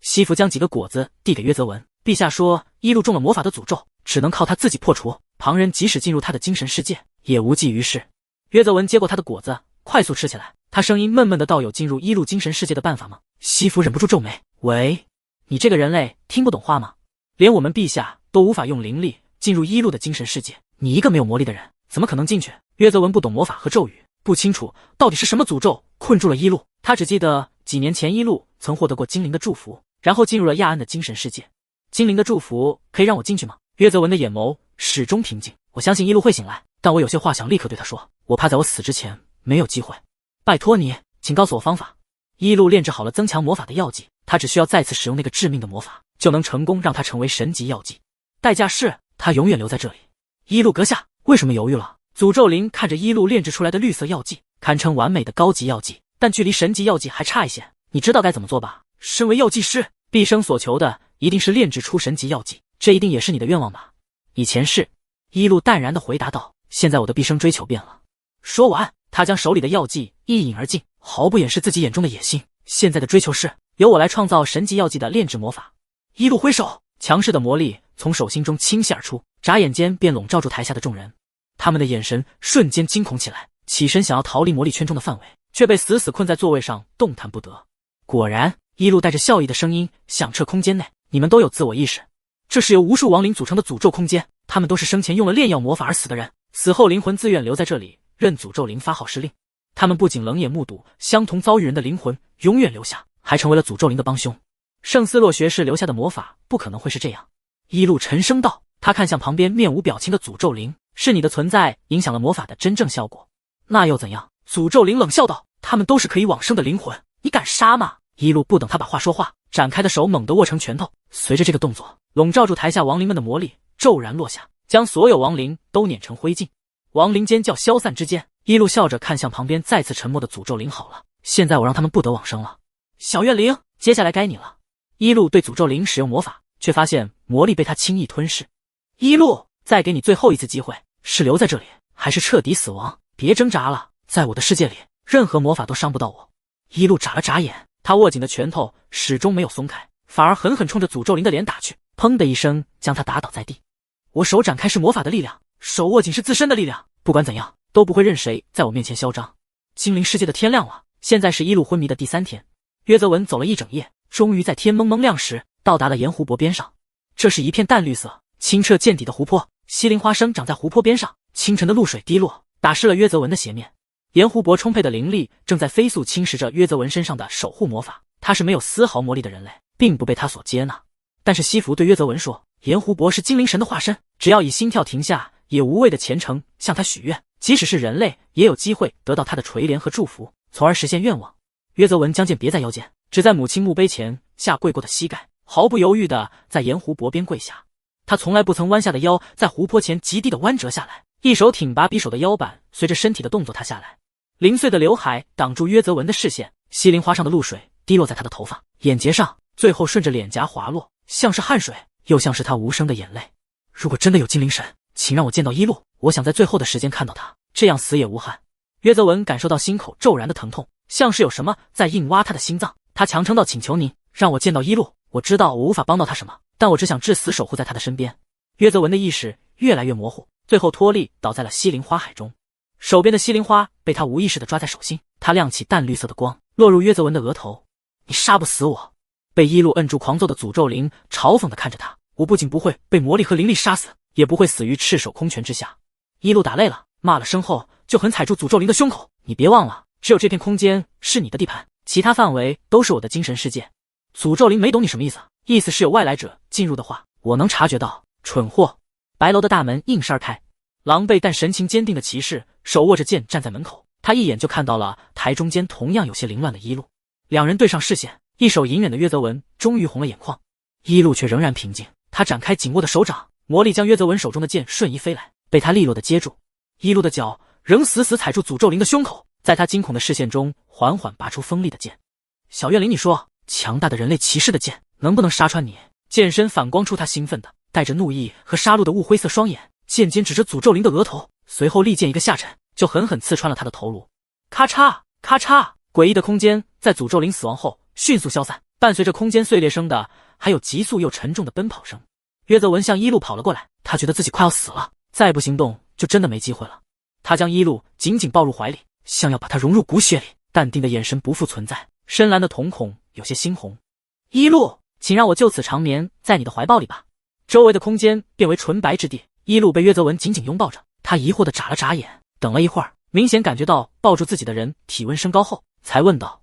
西服将几个果子递给约泽文，陛下说一路中了魔法的诅咒，只能靠他自己破除，旁人即使进入他的精神世界也无济于事。约泽文接过他的果子，快速吃起来，他声音闷闷的道：“有进入一路精神世界的办法吗？”西服忍不住皱眉，喂，你这个人类听不懂话吗？连我们陛下都无法用灵力进入一路的精神世界，你一个没有魔力的人怎么可能进去？约泽文不懂魔法和咒语，不清楚到底是什么诅咒困住了一路，他只记得几年前一路曾获得过精灵的祝福，然后进入了亚安的精神世界。精灵的祝福可以让我进去吗？约泽文的眼眸始终平静，我相信一路会醒来，但我有些话想立刻对他说，我怕在我死之前没有机会。拜托你，请告诉我方法。一路炼制好了增强魔法的药剂，他只需要再次使用那个致命的魔法，就能成功让它成为神级药剂。代价是他永远留在这里。一路阁下为什么犹豫了？诅咒灵看着一路炼制出来的绿色药剂，堪称完美的高级药剂，但距离神级药剂还差一些。你知道该怎么做吧？身为药剂师，毕生所求的一定是炼制出神级药剂，这一定也是你的愿望吧？以前是。一路淡然地回答道，现在我的毕生追求变了。说完，他将手里的药剂一饮而尽，毫不掩饰自己眼中的野心。现在的追求是由我来创造神级药剂的炼制魔法。一路挥手，强势的魔力从手心中倾泻而出，眨眼间便笼罩住台下的众人。他们的眼神瞬间惊恐起来，起身想要逃离魔力圈中的范围，却被死死困在座位上，动弹不得。果然，一路带着笑意的声音响彻空间内，你们都有自我意识，这是由无数亡灵组成的诅咒空间，他们都是生前用了炼药魔法而死的人，死后灵魂自愿留在这里，任诅咒灵发号施令。他们不仅冷眼目睹相同遭遇人的灵魂永远留下，还成为了诅咒灵的帮凶。圣斯洛学士留下的魔法不可能会是这样。一路沉声道，他看向旁边面无表情的诅咒灵，是你的存在影响了魔法的真正效果。那又怎样？诅咒灵冷笑道，他们都是可以往生的灵魂，你敢杀吗？一路不等他把话说话，展开的手猛地握成拳头，随着这个动作，笼罩住台下亡灵们的魔力骤然落下，将所有亡灵都碾成灰烬。亡灵尖叫消散之间，一路笑着看向旁边再次沉默的诅咒灵，好了，现在我让他们不得往生了。小怨灵，接下来该你了。一路对诅咒灵使用魔法，却发现魔力被他轻易吞噬。一路，再给你最后一次机会，是留在这里，还是彻底死亡？别挣扎了，在我的世界里，任何魔法都伤不到我。一路眨了眨眼，他握紧的拳头始终没有松开，反而狠狠冲着诅咒灵的脸打去，砰的一声将他打倒在地。我手展开是魔法的力量，手握紧是自身的力量，不管怎样都不会任谁在我面前嚣张。精灵世界的天亮了，现在是一路昏迷的第3天。约泽文走了一整夜，终于在天蒙蒙亮时到达了盐湖泊边上。这是一片淡绿色、清澈见底的湖泊，西林花生长在湖泊边上，清晨的露水滴落，打湿了约泽文的鞋面。盐湖泊充沛的灵力正在飞速侵蚀着约泽文身上的守护魔法，他是没有丝毫魔力的人类，并不被他所接纳。但是西服对约泽文说，盐湖泊是精灵神的化身，只要以心跳停下，也无畏的虔诚向他许愿，即使是人类也有机会得到他的垂怜和祝福，从而实现愿望。约泽文将剑别在腰间，只在母亲墓碑前下跪过的膝盖，毫不犹豫地在盐湖泊边跪下。他从来不曾弯下的腰在湖泊前极地的弯折下来，一手挺拔匕首的腰板随着身体的动作塌下来，零碎的刘海挡住约泽文的视线，西林花上的露水滴落在他的头发、眼睫上，最后顺着脸颊滑落，像是汗水，又像是他无声的眼泪。如果真的有精灵神，请让我见到一路，我想在最后的时间看到他，这样死也无憾。约泽文感受到心口骤然的疼痛，像是有什么在硬挖他的心脏。他强撑道，请求您让我见到一路，我知道我无法帮到他什么，但我只想至死守护在他的身边。约泽文的意识越来越模糊，最后脱力倒在了西林花海中，手边的西林花被他无意识地抓在手心，它亮起淡绿色的光，落入约泽文的额头。你杀不死我！被一路摁住狂揍的诅咒灵嘲讽地看着他，我不仅不会被魔力和灵力杀死，也不会死于赤手空拳之下。一路打累了，骂了声后就狠踩住诅咒灵的胸口。你别忘了，只有这片空间是你的地盘，其他范围都是我的精神世界。诅咒灵没懂你什么意思，意思是有外来者进入的话，我能察觉到。蠢货！白楼的大门硬是开，狼狈但神情坚定的骑士手握着剑站在门口，他一眼就看到了台中间同样有些凌乱的一路。两人对上视线，一手隐忍的约泽文终于红了眼眶，一路却仍然平静。他展开紧握的手掌，魔力将约泽文手中的剑瞬移飞来，被他利落的接住。一路的脚仍死死踩住诅咒灵的胸口，在他惊恐的视线中缓缓拔出锋利的剑。小怨灵，你说强大的人类骑士的剑能不能杀穿你？剑身反光出他兴奋的带着怒意和杀戮的雾灰色双眼，剑尖指着诅咒灵的额头，随后利剑一个下沉，就狠狠刺穿了他的头颅。咔嚓咔嚓，诡异的空间在诅咒灵死亡后迅速消散，伴随着空间碎裂声的还有急速又沉重的奔跑声。约泽文向一路跑了过来，他觉得自己快要死了，再不行动就真的没机会了。他将一路紧紧抱入怀里，像要把他融入骨血里，淡定的眼神不复存在，深蓝的瞳孔有些猩红。一路，请让我就此长眠在你的怀抱里吧。周围的空间变为纯白之地，一路被约泽文紧紧拥抱着，他疑惑地眨了眨眼，等了一会儿，明显感觉到抱住自己的人体温升高后，才问道：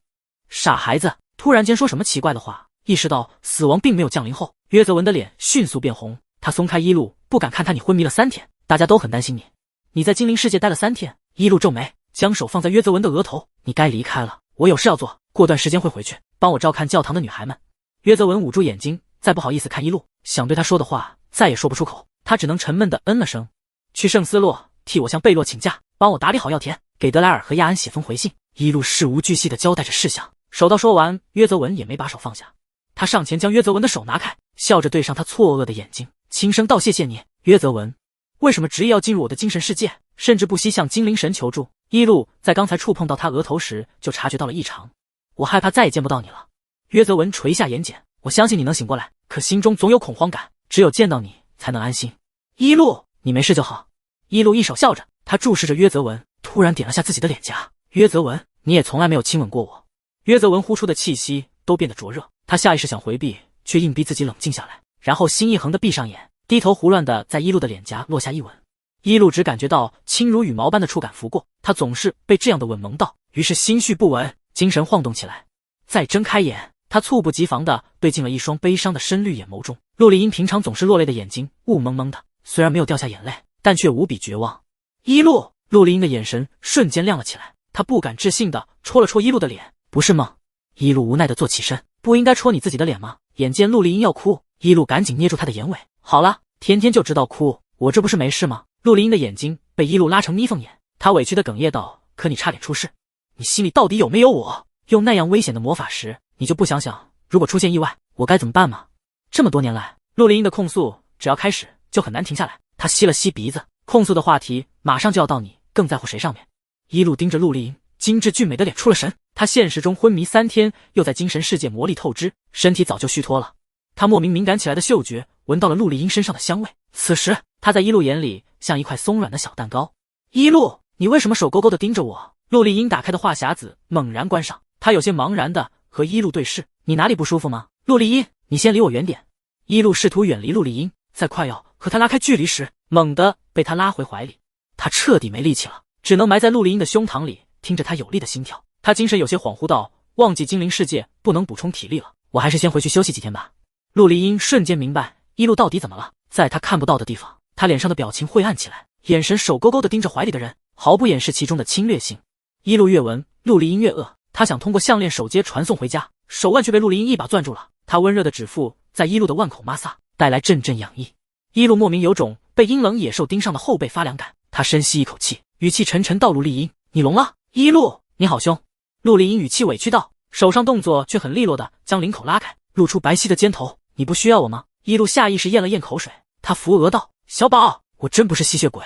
傻孩子，突然间说什么奇怪的话？意识到死亡并没有降临后，约泽文的脸迅速变红，他松开一路，不敢看他，你昏迷了3天，大家都很担心你。你在精灵世界待了3天，一路皱眉，将手放在约泽文的额头，你该离开了，我有事要做，过段时间会回去，帮我照看教堂的女孩们。约泽文捂住眼睛，再不好意思看一路，想对他说的话再也说不出口，他只能沉闷地嗯了声。去圣斯洛替我向贝洛请假，帮我打理好药田，给德莱尔和亚安写封回信。一路事无巨细地交代着事项，手到说完，约泽文也没把手放下，他上前将约泽文的手拿开，笑着对上他错愕的眼睛，轻声道：谢谢你，约泽文。为什么执意要进入我的精神世界，甚至不惜向精灵神求助？一路在刚才触碰到他额头时就察觉到了异常，我害怕再也见不到你了。约泽文垂下眼睑，我相信你能醒过来，可心中总有恐慌感，只有见到你才能安心。一路，你没事就好。一路一手笑着，他注视着约泽文，突然点了下自己的脸颊。约泽文，你也从来没有亲吻过我。约泽文呼出的气息都变得灼热，他下意识想回避，却硬逼自己冷静下来，然后心一横的闭上眼，低头胡乱的在一路的脸颊落下一吻。一路只感觉到轻如羽毛般的触感拂过，他总是被这样的吻萌到，于是心绪不稳，精神晃动起来。再睁开眼，他猝不及防地对进了一双悲伤的深绿眼眸中。陆丽英平常总是落泪的眼睛雾蒙蒙的，虽然没有掉下眼泪，但却无比绝望。一路，陆丽英的眼神瞬间亮了起来，她不敢置信地戳了戳一路的脸，不是吗？一路无奈地坐起身，不应该戳你自己的脸吗？眼见陆丽英要哭，一路赶紧捏住她的眼尾，好了，天天就知道哭，我这不是没事吗？陆丽英的眼睛被一路拉成眯缝眼，她委屈地哽咽道：可你差点出事，你心里到底有没有我？用那样危险的魔法时，你就不想想如果出现意外我该怎么办吗？这么多年来，陆丽英的控诉只要开始就很难停下来，她吸了吸鼻子，控诉的话题马上就要到你更在乎谁上面。一路盯着陆丽英精致俊美的脸出了神，她现实中昏迷3天，又在精神世界魔力透支，身体早就虚脱了。他莫名敏感起来的嗅觉闻到了陆丽英身上的香味，此时他在一路眼里像一块松软的小蛋糕。一路，你为什么手勾勾地盯着我？陆丽英打开的话匣子猛然关上，她有些茫然地和一路对视，你哪里不舒服吗？陆丽英，你先离我远点。一路试图远离陆丽英，在快要和他拉开距离时，猛地被他拉回怀里，他彻底没力气了，只能埋在陆丽英的胸膛里，听着她有力的心跳。他精神有些恍惚到忘记精灵世界不能补充体力了，我还是先回去休息几天吧。陆丽英瞬间明白一路到底怎么了，在他看不到的地方，他脸上的表情晦暗起来，眼神手勾勾地盯着怀里的人，毫不掩饰其中的侵略性。一路越闻，陆丽英越饿，他想通过项链手接传送回家，手腕却被陆丽英一把攥住了，他温热的指腹在一路的腕口摩擦，带来阵阵痒意。一路莫名有种被阴冷野兽盯上的后背发凉感，他深吸一口气，语气沉沉道：陆丽英，你聋了？一路，你好凶。陆丽英语气委屈道，手上动作却很利落的将领口拉开，露出白皙的肩头，你不需要我吗？一路下意识咽了咽口水，他扶额道，小宝，我真不是吸血鬼。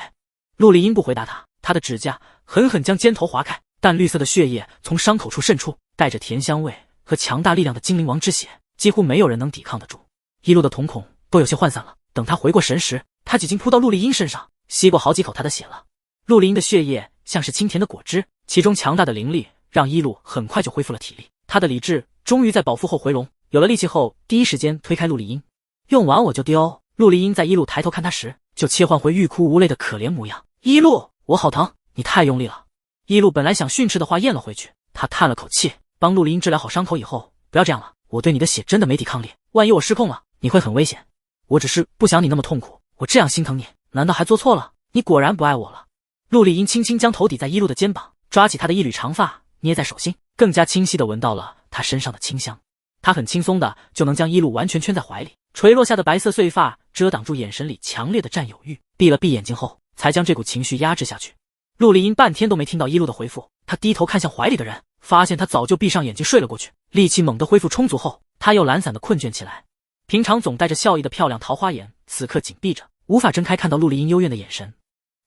陆丽英不回答他，他的指甲狠狠将肩头划开，淡绿色的血液从伤口处渗出，带着甜香味和强大力量的精灵王之血，几乎没有人能抵抗得住。一路的瞳孔都有些涣散了，等他回过神时，他几经扑到陆丽英身上，吸过好几口她的血了。陆丽英的血液像是清甜的果汁，其中强大的灵力让伊路很快就恢复了体力。他的理智终于在饱腹后回笼，有了力气后，第一时间推开陆离英。用完我就丢。陆离英在伊路抬头看他时，就切换回欲哭无泪的可怜模样。伊路，我好疼，你太用力了。伊路本来想训斥的话咽了回去，他叹了口气，帮陆离英治疗好伤口以后，不要这样了，我对你的血真的没抵抗力，万一我失控了，你会很危险。我只是不想你那么痛苦，我这样心疼你，难道还做错了？你果然不爱我了。陆离英轻轻将头抵在伊路的肩膀，抓起他的一缕长发，捏在手心，更加清晰地闻到了他身上的清香。他很轻松的就能将伊路完全圈在怀里，垂落下的白色碎发遮挡住眼神里强烈的占有欲，闭了闭眼睛后，才将这股情绪压制下去。陆离英半天都没听到伊路的回复，他低头看向怀里的人，发现他早就闭上眼睛睡了过去。力气猛地恢复充足后，他又懒散的困倦起来。平常总带着笑意的漂亮桃花眼，此刻紧闭着，无法睁开看到陆离英幽怨的眼神。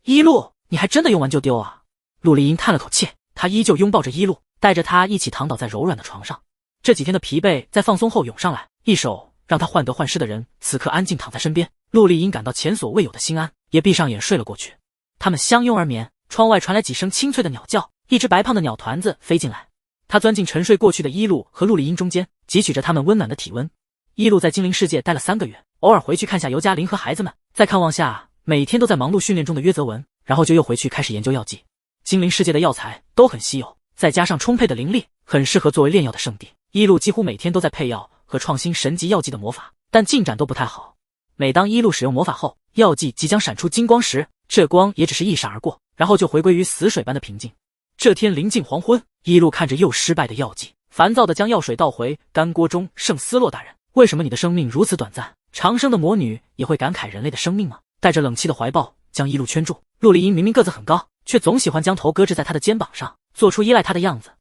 伊路，你还真的用完就丢啊？陆离英叹了口气，他依旧拥抱着伊路，带着他一起躺倒在柔软的床上。这几天的疲惫在放松后涌上来，一手让他患得患失的人此刻安静躺在身边。陆离英感到前所未有的心安，也闭上眼睡了过去。他们相拥而眠，窗外传来几声清脆的鸟叫，一只白胖的鸟团子飞进来。他钻进沉睡过去的伊路和陆离英中间，汲取着他们温暖的体温。伊路在精灵世界待了3个月，偶尔回去看下尤嘉玲和孩子们，再看望下每天都在忙碌训练中的约泽文，然后就又回去开始研究药剂。精灵世界的药材都很稀有，再加上充沛的灵力，很适合作为炼药的圣地。伊路几乎每天都在配药和创新神级药剂的魔法，但进展都不太好。每当伊路使用魔法后，药剂即将闪出金光时，这光也只是一闪而过，然后就回归于死水般的平静。这天临近黄昏，伊路看着又失败的药剂，烦躁地将药水倒回干锅中。圣斯洛大人，为什么你的生命如此短暂？长生的魔女也会感慨人类的生命吗？带着冷气的怀抱将伊路圈住。陆离英明明个子很高，却总喜欢将头搁置在他的肩膀上，做出依赖他的样子。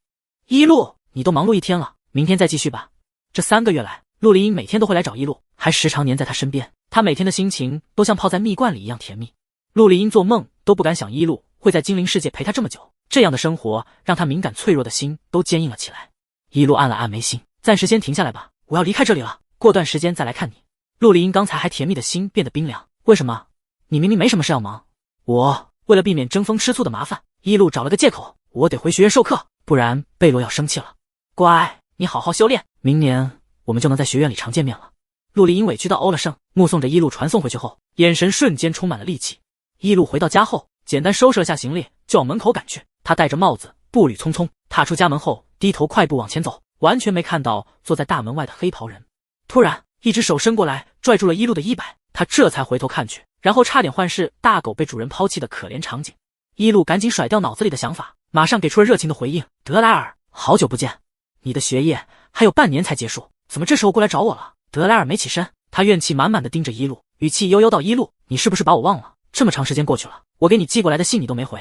伊路，你都忙碌一天了，明天再继续吧。这3个月来，陆离英每天都会来找伊路，还时常黏在他身边。他每天的心情都像泡在蜜罐里一样甜蜜。陆离英做梦都不敢想伊路会在精灵世界陪他这么久，这样的生活让他敏感脆弱的心都坚硬了起来。伊路按了按眉心，暂时先停下来吧，我要离开这里了，过段时间再来看你。陆离英刚才还甜蜜的心变得冰凉。为什么？你明明没什么事要忙。为了避免争风吃醋的麻烦，伊路找了个借口，我得回学院授课，不然贝洛要生气了。乖，你好好修炼，明年我们就能在学院里常见面了。陆离英委屈到欧了声，目送着伊路传送回去后，眼神瞬间充满了戾气。伊路回到家后，简单收拾了下行李，就往门口赶去。他戴着帽子，步履匆匆，踏出家门后，低头快步往前走，完全没看到坐在大门外的黑袍人。突然，一只手伸过来，拽住了伊路的衣摆，他这才回头看去，然后差点幻视大狗被主人抛弃的可怜场景。伊路赶紧甩掉脑子里的想法，马上给出了热情的回应：德莱尔，好久不见，你的学业还有半年才结束，怎么这时候过来找我了？德莱尔没起身，他怨气满满的盯着伊路，语气悠悠道：伊路，你是不是把我忘了？这么长时间过去了，我给你寄过来的信你都没回，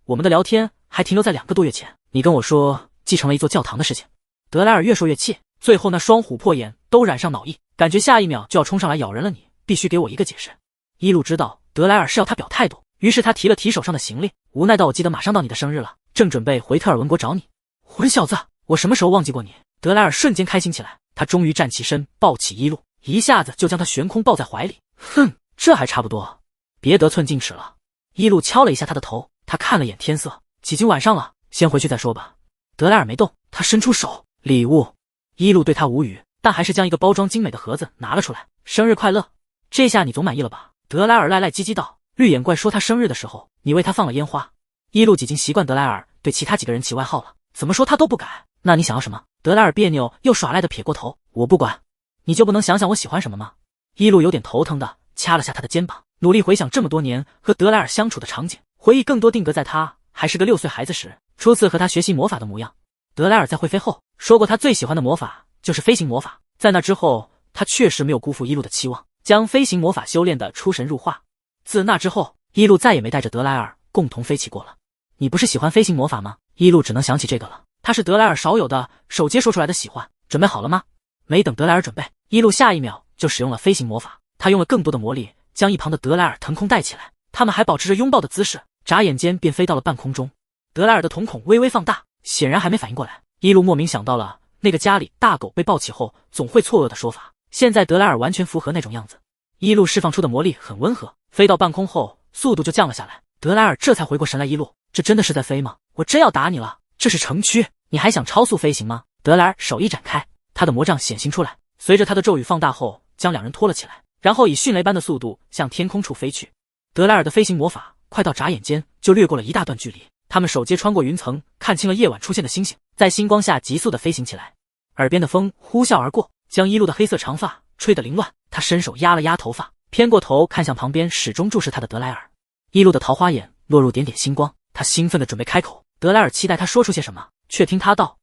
我们的聊天还停留在2个多月前，你跟我说继承了一座教堂的事情。德莱尔越说越气，最后那双琥珀眼都染上恼意，感觉下一秒就要冲上来咬人了，你必须给我一个解释。伊路知道德莱尔是要他表态度，于是他提了提手上的行李，无奈道：我记得马上到你的生日了，正准备回特尔文国找你。混小子，我什么时候忘记过你？德莱尔瞬间开心起来，他终于站起身，抱起伊路，一下子就将他悬空抱在怀里。哼，这还差不多，别得寸进尺了。伊路敲了一下他的头，他看了眼天色，已经晚上了，先回去再说吧。德莱尔没动，他伸出手，礼物。伊路对他无语，但还是将一个包装精美的盒子拿了出来。生日快乐，这下你总满意了吧？德莱尔赖赖唧唧道。绿眼怪说他生日的时候，你为他放了烟花。伊路已经习惯德莱尔对其他几个人起外号了，怎么说他都不改。那你想要什么？德莱尔别扭又耍赖的撇过头，我不管，你就不能想想我喜欢什么吗？伊路有点头疼的掐了下他的肩膀，努力回想这么多年和德莱尔相处的场景，回忆更多定格在他还是个6岁孩子时，初次和他学习魔法的模样。德莱尔在会飞后说过他最喜欢的魔法就是飞行魔法，在那之后他确实没有辜负伊路的期望，将飞行魔法修炼的出神入化。自那之后，伊路再也没带着德莱尔共同飞起过了。你不是喜欢飞行魔法吗？伊路只能想起这个了，他是德莱尔少有的手接说出来的喜欢。准备好了吗？没等德莱尔准备，伊路下一秒就使用了飞行魔法，他用了更多的魔力将一旁的德莱尔腾空带起来，他们还保持着拥抱的姿势，眨眼间便飞到了半空中。德莱尔的瞳孔微微放大，显然还没反应过来。伊路莫名想到了那个家里大狗被抱起后总会错愕的说法，现在德莱尔完全符合那种样子。伊路释放出的魔力很温和，飞到半空后速度就降了下来。德莱尔这才回过神来，伊路，这真的是在飞吗？我真要打你了，这是城区，你还想超速飞行吗？德莱尔手一展开，他的魔杖显形出来，随着他的咒语放大后，将两人拖了起来，然后以迅雷般的速度向天空处飞去。德莱尔的飞行魔法快到眨眼间就掠过了一大段距离，他们手接穿过云层，看清了夜晚出现的星星，在星光下急速的飞行起来。耳边的风呼啸而过，将一路的黑色长发吹得凌乱。他伸手压了压头发，偏过头看向旁边始终注视他的德莱尔。一路的桃花眼落入点点星光，他兴奋地准备开口。德莱尔期待他说出些什么，却听他道：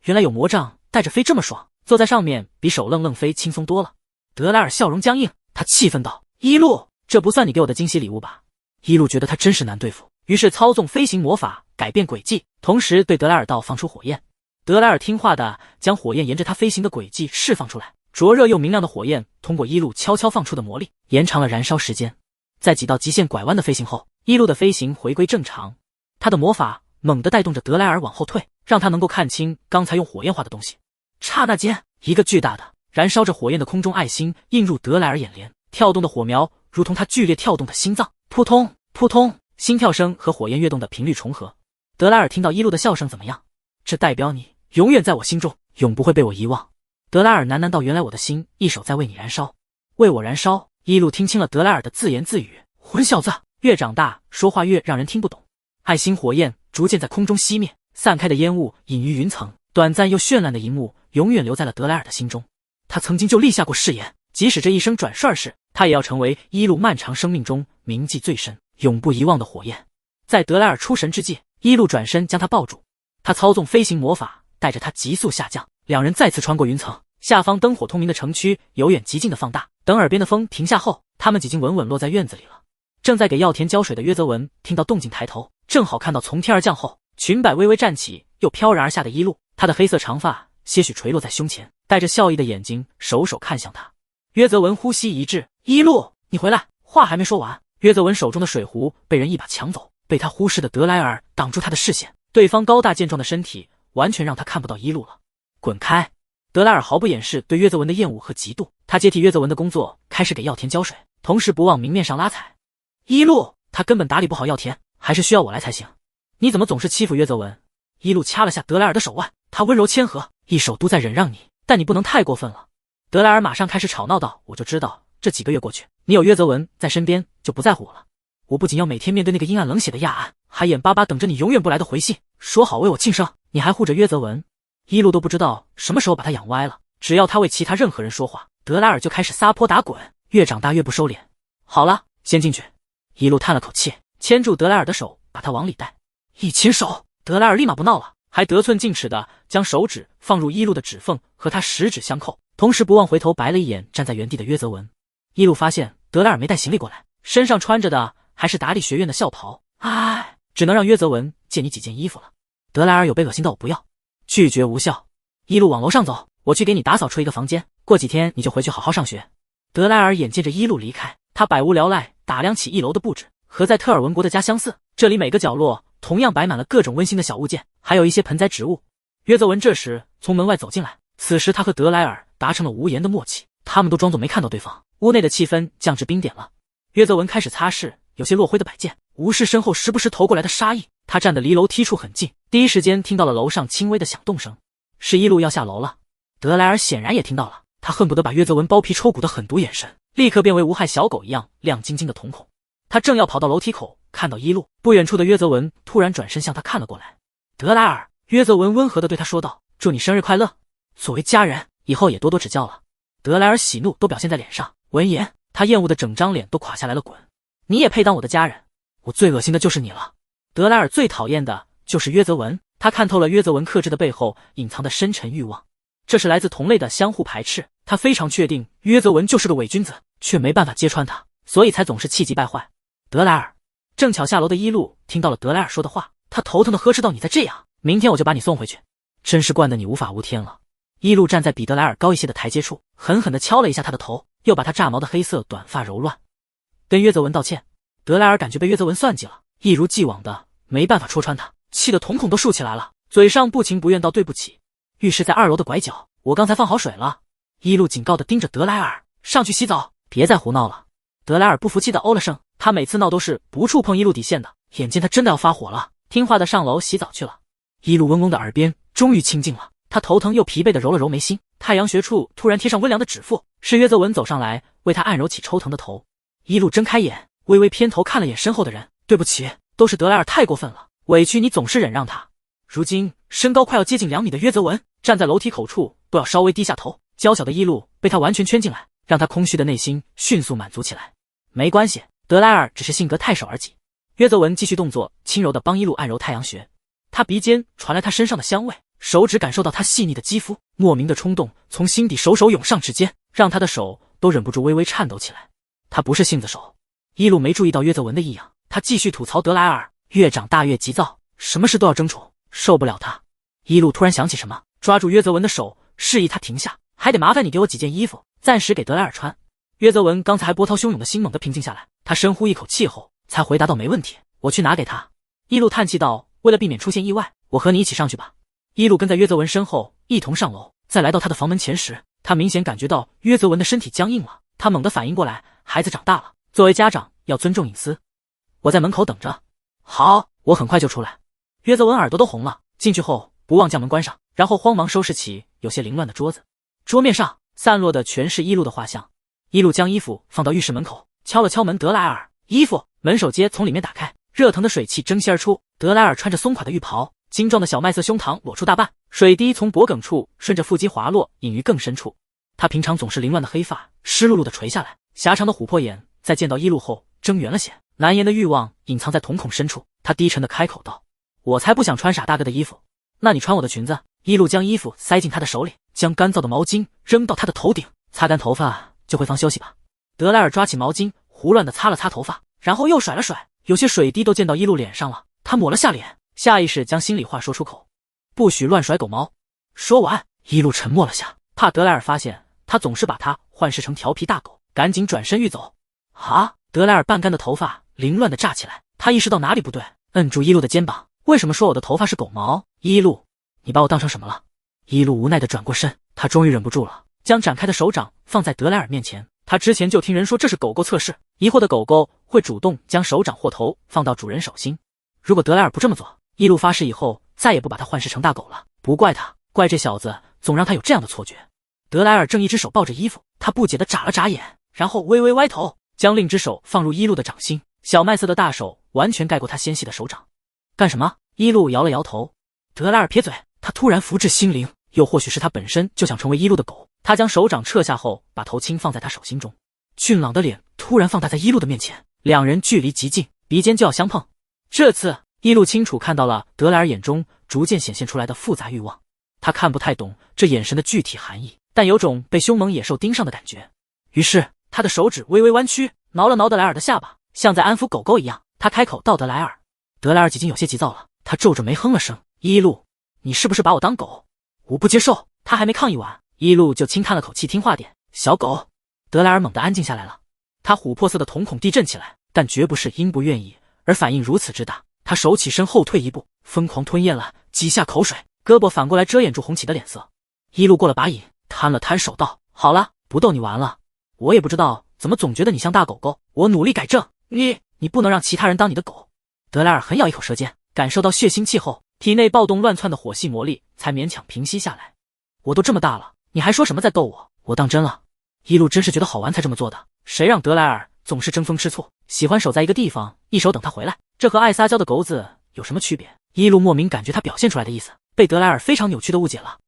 原来有魔杖带着飞这么爽，坐在上面比手愣愣飞轻松多了。德莱尔笑容僵硬，他气愤道：一路，这不算你给我的惊喜礼物吧？一路觉得他真是难对付，于是操纵飞行魔法改变轨迹，同时对德莱尔道放出火焰。德莱尔听话的将火焰沿着他飞行的轨迹释放出来，灼热又明亮的火焰通过一路悄悄放出的魔力，延长了燃烧时间。在几道极限拐弯的飞行后，一路的飞行回归正常。他的魔法猛地带动着德莱尔往后退，让他能够看清刚才用火焰化的东西。刹那间，一个巨大的燃烧着火焰的空中爱心映入德莱尔眼帘，跳动的火苗如同他剧烈跳动的心脏，扑通扑通，心跳声和火焰跃动的频率重合。德莱尔听到一路的笑声，怎么样？这代表你永远在我心中，永不会被我遗忘。德莱尔喃喃道：原来我的心一手在为你燃烧，为我燃烧。一路听清了德莱尔的自言自语，混小子，越长大说话越让人听不懂。爱心火焰逐渐在空中熄灭，散开的烟雾隐于云层，短暂又绚烂的一幕永远留在了德莱尔的心中。他曾经就立下过誓言，即使这一生转瞬逝，他也要成为一路漫长生命中铭记最深、永不遗忘的火焰。在德莱尔出神之际，一路转身将他抱住，他操纵飞行魔法带着他急速下降，两人再次穿过云层，下方灯火通明的城区由远及近的放大。等耳边的风停下后，他们已经稳稳落在院子里了。正在给药田浇水的约泽文听到动静抬头，正好看到从天而降后，裙摆微微站起又飘然而下的一路，他的黑色长发些许垂落在胸前，带着笑意的眼睛手看向他。约泽文呼吸一滞：一路，你回来。话还没说完，约泽文手中的水壶被人一把抢走，被他忽视的德莱尔挡住他的视线，对方高大健壮的身体完全让他看不到一路了。滚开！德莱尔毫不掩饰对约泽文的厌恶和嫉妒，他接替约泽文的工作，开始给药田浇水，同时不忘明面上拉踩。一路，他根本打理不好药田，还是需要我来才行。你怎么总是欺负约泽文？一路掐了下德莱尔的手腕，他温柔谦和，一手都在忍让你，但你不能太过分了。德莱尔马上开始吵闹道：我就知道这几个月过去，你有约泽文在身边就不在乎我了。我不仅要每天面对那个阴暗冷血的亚安，还眼巴巴等着你永远不来的回信，说好为我庆生，你还护着约泽文。一路都不知道什么时候把他养歪了，只要他为其他任何人说话，德莱尔就开始撒泼打滚，越长大越不收敛。好了，先进去。一路叹了口气，牵住德莱尔的手，把他往里带。一亲手，德莱尔立马不闹了，还得寸进尺的将手指放入一路的指缝，和他十指相扣，同时不忘回头白了一眼站在原地的约泽文。一路发现德莱尔没带行李过来，身上穿着的还是达利学院的校袍，唉，只能让约泽文借你几件衣服了。德莱尔有被恶心到我不要，拒绝无效。一路往楼上走，我去给你打扫出一个房间，过几天你就回去好好上学。德莱尔眼见着一路离开，他百无聊赖打量起一楼的布置，和在特尔文国的家相似，这里每个角落同样摆满了各种温馨的小物件，还有一些盆栽植物。约泽文这时从门外走进来，此时他和德莱尔达成了无言的默契，他们都装作没看到对方，屋内的气氛降至冰点了。约泽文开始擦拭有些落灰的摆件，无视身后时不时投过来的杀意。他站得离楼梯处很近，第一时间听到了楼上轻微的响动声，是一路要下楼了。德莱尔显然也听到了，他恨不得把约泽文剥皮抽骨的狠毒眼神立刻变为无害小狗一样亮晶晶的瞳孔。他正要跑到楼梯口，看到一路，不远处的约泽文突然转身向他看了过来。德莱尔，约泽文温和地对他说道：祝你生日快乐，作为家人以后也多多指教了。德莱尔喜怒都表现在脸上，闻言他厌恶的整张脸都垮下来了。滚！你也配当我的家人？我最恶心的就是你了。德莱尔最讨厌的就是约泽文，他看透了约泽文克制的背后隐藏的深沉欲望，这是来自同类的相互排斥。他非常确定约泽文就是个伪君子，却没办法揭穿他，所以才总是气急败坏。德莱尔，正巧下楼的一路听到了德莱尔说的话，他头疼的呵斥道：你再这样，明天我就把你送回去。真是惯得你无法无天了。一路站在比德莱尔高一些的台阶处，狠狠地敲了一下他的头，又把他炸毛的黑色短发揉乱，跟约泽文道歉。德莱尔感觉被约泽文算计了，一如既往的没办法戳穿他，气得瞳孔都竖起来了，嘴上不情不愿道对不起。浴室在2楼的拐角，我刚才放好水了。一路警告地盯着德莱尔，上去洗澡，别再胡闹了。德莱尔不服气的哦了声，他每次闹都是不触碰一路底线的，眼见他真的要发火了，听话的上楼洗澡去了。伊露嗡嗡的耳边终于清静了，他头疼又疲惫地揉了揉眉心，太阳穴处突然贴上温凉的指腹，是约泽文走上来为他按揉起抽疼的头。伊露睁开眼，微微偏头看了眼身后的人，对不起，都是德莱尔太过分了，委屈你总是忍让他。如今身高快要接近2米的约泽文站在楼梯口处都要稍微低下头，娇小的伊露被他完全圈进来，让他空虚的内心迅速满足起来。没关系，德莱尔只是性格太守而已。约泽文继续动作，轻柔地帮伊露按揉太阳穴。他鼻尖传来他身上的香味，手指感受到他细腻的肌肤，莫名的冲动从心底手涌上指尖，让他的手都忍不住微微颤抖起来。他不是性子手。伊露没注意到约泽文的异样，他继续吐槽德莱尔越长大越急躁，什么事都要争宠，受不了他。伊露突然想起什么，抓住约泽文的手，示意他停下，还得麻烦你给我几件衣服，暂时给德莱尔穿。约泽文刚才还波涛汹涌的心猛地平静下来，他深呼一口气后才回答道：没问题，我去拿给他。伊露叹气道：为了避免出现意外，我和你一起上去吧。伊露跟在约泽文身后一同上楼，在来到他的房门前时，他明显感觉到约泽文的身体僵硬了，他猛地反应过来，孩子长大了，作为家长要尊重隐私。我在门口等着。好，我很快就出来。约泽文耳朵都红了，进去后不忘将门关上，然后慌忙收拾起有些凌乱的桌子。桌面上散落的全是伊露的画像。伊露将衣服放到浴室门口，敲了敲门，德莱尔，衣服。门手接从里面打开，热腾的水汽蒸吸而出。德莱尔穿着松垮的浴袍，精壮的小麦色胸膛裸出大半，水滴从脖颈处顺着腹肌滑落，隐于更深处。他平常总是凌乱的黑发湿漉漉的垂下来，狭长的琥珀眼在见到伊露后睁圆了些，难言的欲望隐藏在瞳孔深处。他低沉的开口道：我才不想穿傻大哥的衣服，那你穿我的裙子。伊露将衣服塞进他的手里，将干燥的毛巾扔到他的头顶，擦干头发就回房休息吧。德莱尔抓起毛巾胡乱的擦了擦头发，然后又甩了甩，有些水滴都溅到伊露脸上了。他抹了下脸，下意识将心里话说出口：不许乱甩狗毛。说完，伊露沉默了下，怕德莱尔发现他总是把他幻视成调皮大狗，赶紧转身欲走。啊！德莱尔半干的头发凌乱的炸起来，他意识到哪里不对，摁住伊露的肩膀：为什么说我的头发是狗毛？伊露，你把我当成什么了？伊露无奈的转过身，他终于忍不住了，将展开的手掌放在德莱尔面前。他之前就听人说这是狗狗测试，疑惑的狗狗会主动将手掌或头放到主人手心。如果德莱尔不这么做，伊露发誓以后再也不把他幻视成大狗了。不怪他，怪这小子总让他有这样的错觉。德莱尔正一只手抱着衣服，他不解地眨了眨眼，然后微微歪头，将另一只手放入伊露的掌心，小麦色的大手完全盖过他纤细的手掌。干什么？伊露摇了摇头。德莱尔撇嘴，他突然福至心灵，又或许是他本身就想成为伊露的狗。他将手掌撤下后，把头轻放在他手心中。俊朗的脸突然放大在伊露的面前，两人距离极近，鼻尖就要相碰。这次伊露清楚看到了德莱尔眼中逐渐显现出来的复杂欲望。他看不太懂这眼神的具体含义，但有种被凶猛野兽盯上的感觉。于是他的手指微微弯曲，挠了挠德莱尔的下巴，像在安抚狗狗一样。他开口道：德莱尔。德莱尔已经有些急躁了，他皱着眉哼了声：伊露，你是不是把我当狗？我不接受。他还没抗议完，伊露就轻叹了口气：听话点，小狗。德莱尔猛地安静下来了，他琥珀色的瞳孔地震起来，但绝不是因不愿意而反应如此之大。他手起身后退一步，疯狂吞咽了几下口水，胳膊反过来遮掩住红起的脸色。伊露过了把瘾，摊了摊手道：好了，不逗你玩了。我也不知道怎么总觉得你像大狗狗，我努力改正。你不能让其他人当你的狗。德莱尔狠咬一口舌尖，感受到血腥气后，体内暴动乱窜的火系魔力才勉强平息下来。我都这么大了，你还说什么在逗我？我当真了。伊露真是觉得好玩才这么做的，谁让德莱尔总是争风吃醋，喜欢守在一个地方一手等他回来，这和爱撒娇的狗子有什么区别？伊露莫名感觉他表现出来的意思被德莱尔非常扭曲的误解了。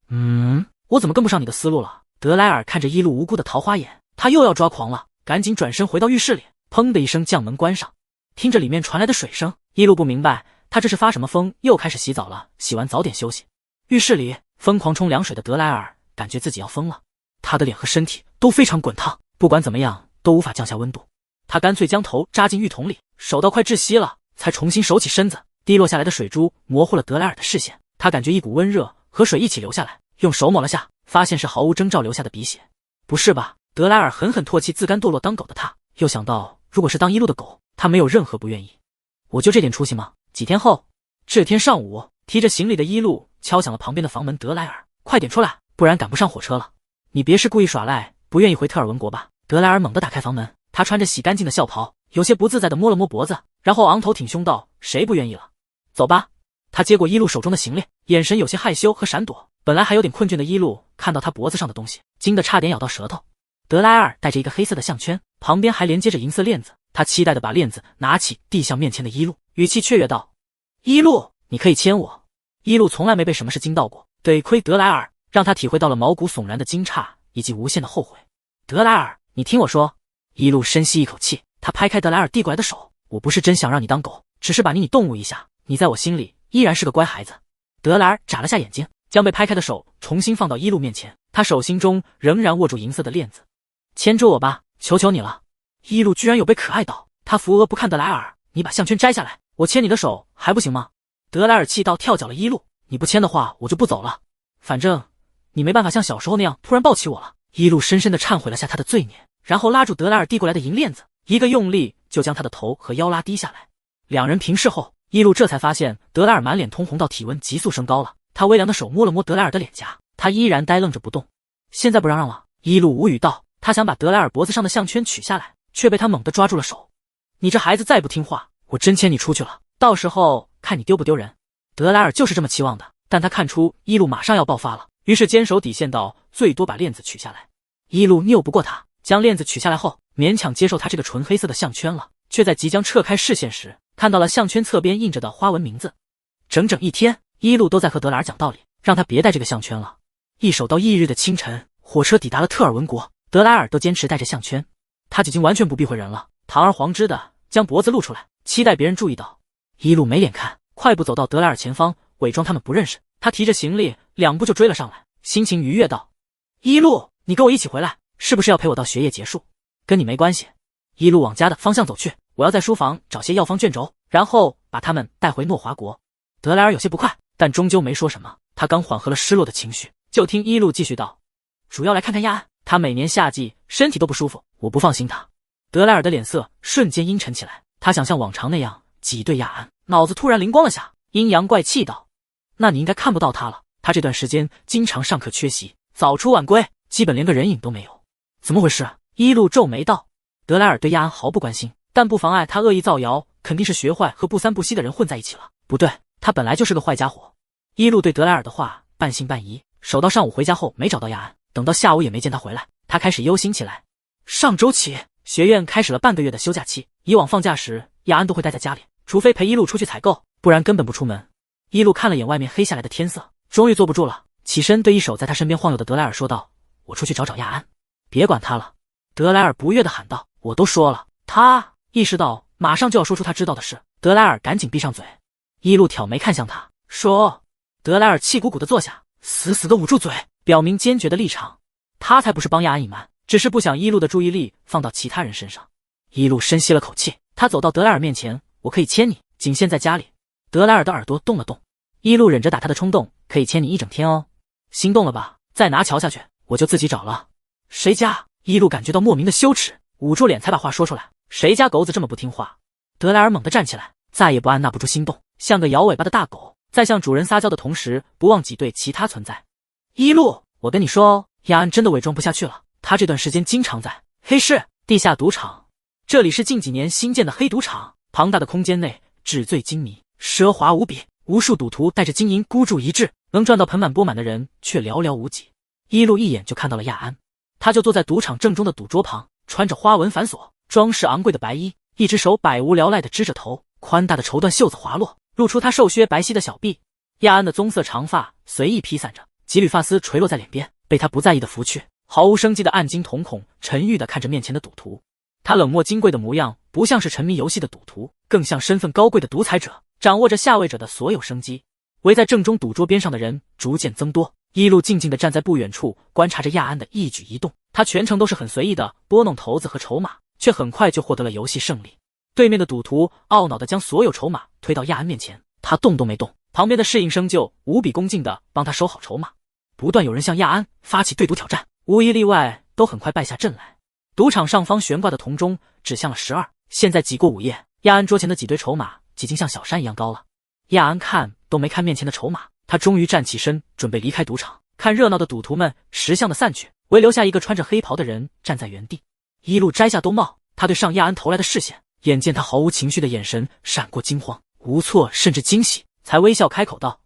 我怎么跟不上你的思路了？德莱尔看着伊露无辜的桃花眼，他又要抓狂了，赶紧转身回到浴室里，砰的一声将门关上。听着里面传来的水声，伊露不明白他这是发什么疯，又开始洗澡了。洗完早点休息。浴室里疯狂冲凉水的德莱尔感觉自己要疯了，他的脸和身体都非常滚烫，不管怎么样都无法降下温度。他干脆将头扎进浴桶里，手到快窒息了，才重新手起身子。滴落下来的水珠模糊了德莱尔的视线，他感觉一股温热和水一起流下来，用手抹了下，发现是毫无征兆留下的鼻血。不是吧？德莱尔狠狠唾弃自甘堕落当狗的他，又想到如果是当伊露的狗，他没有任何不愿意。我就这点出息吗？几天后，这天上午，提着行李的伊露敲响了旁边的房门。德莱尔，快点出来，不然赶不上火车了。你别是故意耍赖，不愿意回特尔文国吧？德莱尔猛地打开房门，他穿着洗干净的校袍，有些不自在地摸了摸脖子，然后昂头挺胸道：谁不愿意了？走吧。他接过一路手中的行李，眼神有些害羞和闪躲。本来还有点困倦的一路看到他脖子上的东西，惊得差点咬到舌头。德莱尔戴着一个黑色的项圈，旁边还连接着银色链子。他期待地把链子拿起，递向面前的一路，语气雀跃道：“一路，你可以牵我。”一路从来没被什么事惊到过，得亏德莱尔让他体会到了毛骨悚然的惊诧以及无限的后悔。德莱尔，你听我说。一路深吸一口气，他拍开德莱尔递过来的手：“我不是真想让你当狗，只是把你动物一下，你在我心里依然是个乖孩子。”德莱尔眨了下眼睛，将被拍开的手重新放到一路面前，他手心中仍然握住银色的链子。“牵住我吧，求求你了。”一路居然有被可爱到，他扶额不看德莱尔：“你把项圈摘下来，我牵你的手还不行吗？”德莱尔气到跳脚了一路：“你不牵的话，我就不走了。反正你没办法像小时候那样突然抱起我了。”一路深深地忏悔了下他的罪孽，然后拉住德莱尔递过来的银链子，一个用力就将他的头和腰拉低下来。两人平视后，一路这才发现德莱尔满脸通红到体温急速升高了。他微凉的手摸了摸德莱尔的脸颊，他依然呆愣着不动。“现在不让了。”一路无语道。他想把德莱尔脖子上的项圈取下来，却被他猛地抓住了手。“你这孩子再不听话，我真牵你出去了，到时候看你丢不丢人。”德莱尔就是这么期望的，但他看出一路马上要爆发了，于是坚守底线道：“最多把链子取下来。”一路拗不过他，将链子取下来后，勉强接受他这个纯黑色的项圈了，却在即将撤开视线时，看到了项圈侧边印着的花纹名字。整整一天，一路都在和德莱尔讲道理，让他别戴这个项圈了。一守到翌日的清晨，火车抵达了特尔文国，德莱尔都坚持戴着项圈，他已经完全不避讳人了，堂而皇之的将脖子露出来，期待别人注意到。一路没脸看，快步走到德莱尔前方，伪装他们不认识。他提着行李2步就追了上来，心情愉悦道：“一路，你跟我一起回来，是不是要陪我到学业结束？”“跟你没关系。”一路往家的方向走去，“我要在书房找些药方卷轴，然后把他们带回诺华国。”德莱尔有些不快，但终究没说什么。他刚缓和了失落的情绪，就听一路继续道：“主要来看看亚安，他每年夏季身体都不舒服，我不放心他。”德莱尔的脸色瞬间阴沉起来，他想像往常那样挤兑亚安，脑子突然灵光了下，阴阳怪气道：“那你应该看不到他了，他这段时间经常上课缺席，早出晚归，基本连个人影都没有。”“怎么回事？”一路皱眉道。德莱尔对亚安毫不关心，但不妨碍他恶意造谣，肯定是学坏和不三不四的人混在一起了。不对，他本来就是个坏家伙。一路对德莱尔的话半信半疑，守到上午回家后没找到亚安，等到下午也没见他回来，他开始忧心起来。上周起，学院开始了半个月的休假期，以往放假时亚安都会待在家里，除非陪一路出去采购，不然根本不出门。一路看了眼外面黑下来的天色，终于坐不住了，起身对一手在他身边晃悠的德莱尔说道：“我出去找找亚安。”“别管他了。”德莱尔不悦地喊道。“我都说了。”他意识到马上就要说出他知道的事，德莱尔赶紧闭上嘴。一路挑眉看向他，说：“德莱尔气鼓鼓地坐下，死死地捂住嘴，表明坚决的立场。他才不是帮亚安隐瞒，只是不想一路的注意力放到其他人身上。”一路深吸了口气，他走到德莱尔面前：“我可以牵你，仅限在家里。”德莱尔的耳朵动了动，一路忍着打他的冲动：“可以牵你一整天哦。”“心动了吧？再拿瞧下去，我就自己找了。”“谁家？”一路感觉到莫名的羞耻，捂住脸才把话说出来：“谁家狗子这么不听话？”德莱尔猛地站起来，再也不按捺不住心动，像个摇尾巴的大狗，在向主人撒娇的同时，不忘挤兑其他存在。“一路，我跟你说哦，亚安真的伪装不下去了，他这段时间经常在黑市地下赌场，这里是近几年新建的黑赌场，庞大的空间内纸醉金迷，奢华无比，无数赌徒带着金银孤注一掷，能赚到盆满钵满的人却寥寥无几。”一路一眼就看到了亚安，他就坐在赌场正中的赌桌旁，穿着花纹繁琐、装饰昂贵的白衣，一只手百无聊赖地支着头，宽大的绸缎袖子滑落，露出他瘦削白皙的小臂。亚安的棕色长发随意披散着，几缕发丝垂落在脸边，被他不在意的拂去，毫无生机的暗睛瞳孔沉郁地看着面前的赌徒。他冷漠金贵的模样，不像是沉迷游戏的赌徒，更像身份高贵的独裁者，掌握着下位者的所有生机。围在正中赌桌边上的人逐渐增多，一路静静地站在不远处，观察着亚安的一举一动。他全程都是很随意地拨弄骰子和筹码，却很快就获得了游戏胜利。对面的赌徒懊恼地将所有筹码推到亚安面前，他动都没动，旁边的侍应生就无比恭敬地帮他收好筹码。不断有人向亚安发起对赌挑战，无一例外都很快败下阵来。赌场上方悬挂的铜钟指向了12，现在挤过午夜，亚安桌前的几堆筹码已经像小山一样高了。亚安看都没看面前的筹码，他终于站起身，准备离开赌场。看热闹的赌徒们识相的散去，唯留下一个穿着黑袍的人站在原地。一路摘下兜帽，他对上亚安投来的视线，眼见他毫无情绪的眼神闪过惊慌、无措甚至惊喜，才微笑开口道：“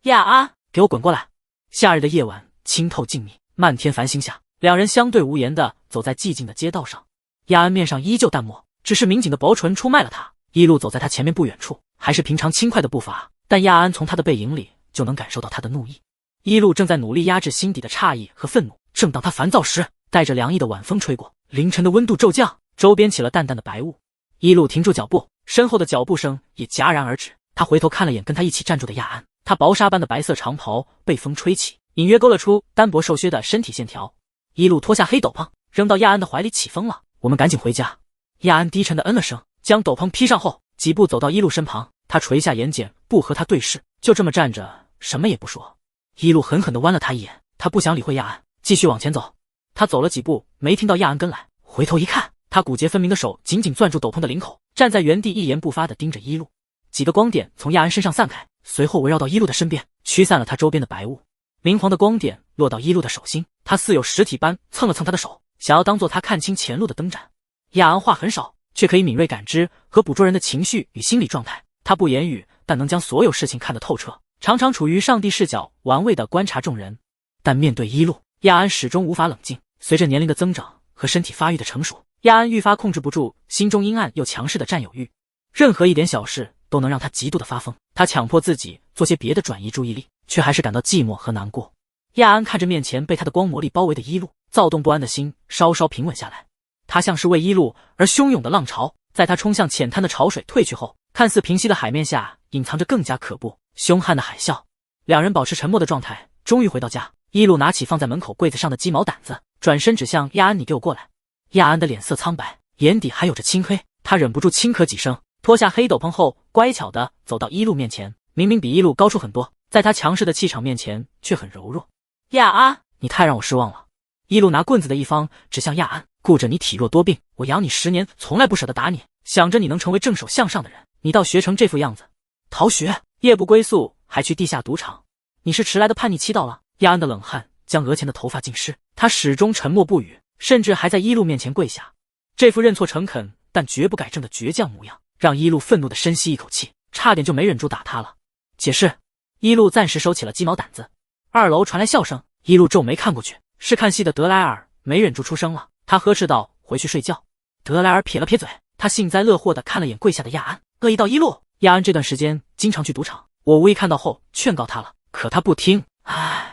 亚安，给我滚过来！”夏日的夜晚清透静谧，漫天繁星下，两人相对无言地走在寂静的街道上。亚安面上依旧淡漠，只是抿紧的薄唇出卖了他。一路走在他前面不远处，还是平常轻快的步伐，但亚安从他的背影里就能感受到他的怒意。一路正在努力压制心底的诧异和愤怒，正当他烦躁时，带着凉意的晚风吹过，凌晨的温度骤降，周边起了淡淡的白雾。一路停住脚步，身后的脚步声也戛然而止。他回头看了眼跟他一起站住的亚安，他薄纱般的白色长袍被风吹起，隐约勾勒出单薄瘦削的身体线条。一路脱下黑斗篷，扔到亚安的怀里，起风了，我们赶紧回家。亚安低沉的嗯了声，将斗篷披上后，几步走到一路身旁，他垂下眼睑，不和他对视，就这么站着，什么也不说。一路狠狠地剜了他一眼，他不想理会亚安，继续往前走。他走了几步，没听到亚安跟来，回头一看，他骨节分明的手紧紧攥住斗篷的领口，站在原地一言不发地盯着一路。几个光点从亚安身上散开，随后围绕到一路的身边，驱散了他周边的白雾。明黄的光点落到一路的手心，他似有实体般蹭了蹭他的手，想要当做他看清前路的灯盏。亚安话很少，却可以敏锐感知和捕捉人的情绪与心理状态。他不言语，但能将所有事情看得透彻，常常处于上帝视角，玩味地观察众人。但面对一路，亚安始终无法冷静。随着年龄的增长和身体发育的成熟，亚安愈发控制不住心中阴暗又强势的占有欲，任何一点小事都能让他极度的发疯。他强迫自己做些别的转移注意力，却还是感到寂寞和难过。亚安看着面前被他的光魔力包围的一路，躁动不安的心稍稍平稳下来。他像是为一路而汹涌的浪潮，在他冲向浅滩的潮水退去后，看似平息的海面下隐藏着更加可怖凶悍的海啸。两人保持沉默的状态，终于回到家。一路拿起放在门口柜子上的鸡毛掸子，转身指向亚安：“你给我过来。”亚安的脸色苍白，眼底还有着青黑，他忍不住轻咳几声，脱下黑斗篷后，乖巧地走到一路面前。明明比一路高出很多，在他强势的气场面前却很柔弱。亚安，你太让我失望了。一路拿棍子的一方指向亚安，顾着你体弱多病，我养你10年，从来不舍得打你，想着你能成为正手向上的人，你倒学成这副样子。逃学，夜不归宿，还去地下赌场，你是迟来的叛逆期到了。亚安的冷汗将额前的头发浸湿，他始终沉默不语，甚至还在一路面前跪下。这副认错诚恳但绝不改正的倔强模样，让一路愤怒地深吸一口气，差点就没忍住打他了。解释。一路暂时收起了鸡毛掸子。2楼传来笑声，一路皱眉看过去，是看戏的德莱尔，没忍住出声了。他呵斥道：“回去睡觉。”德莱尔撇了撇嘴，他幸灾乐祸地看了眼跪下的亚安，恶意道：“一路，亚安这段时间经常去赌场，我无意看到后劝告他了，可他不听。唉。”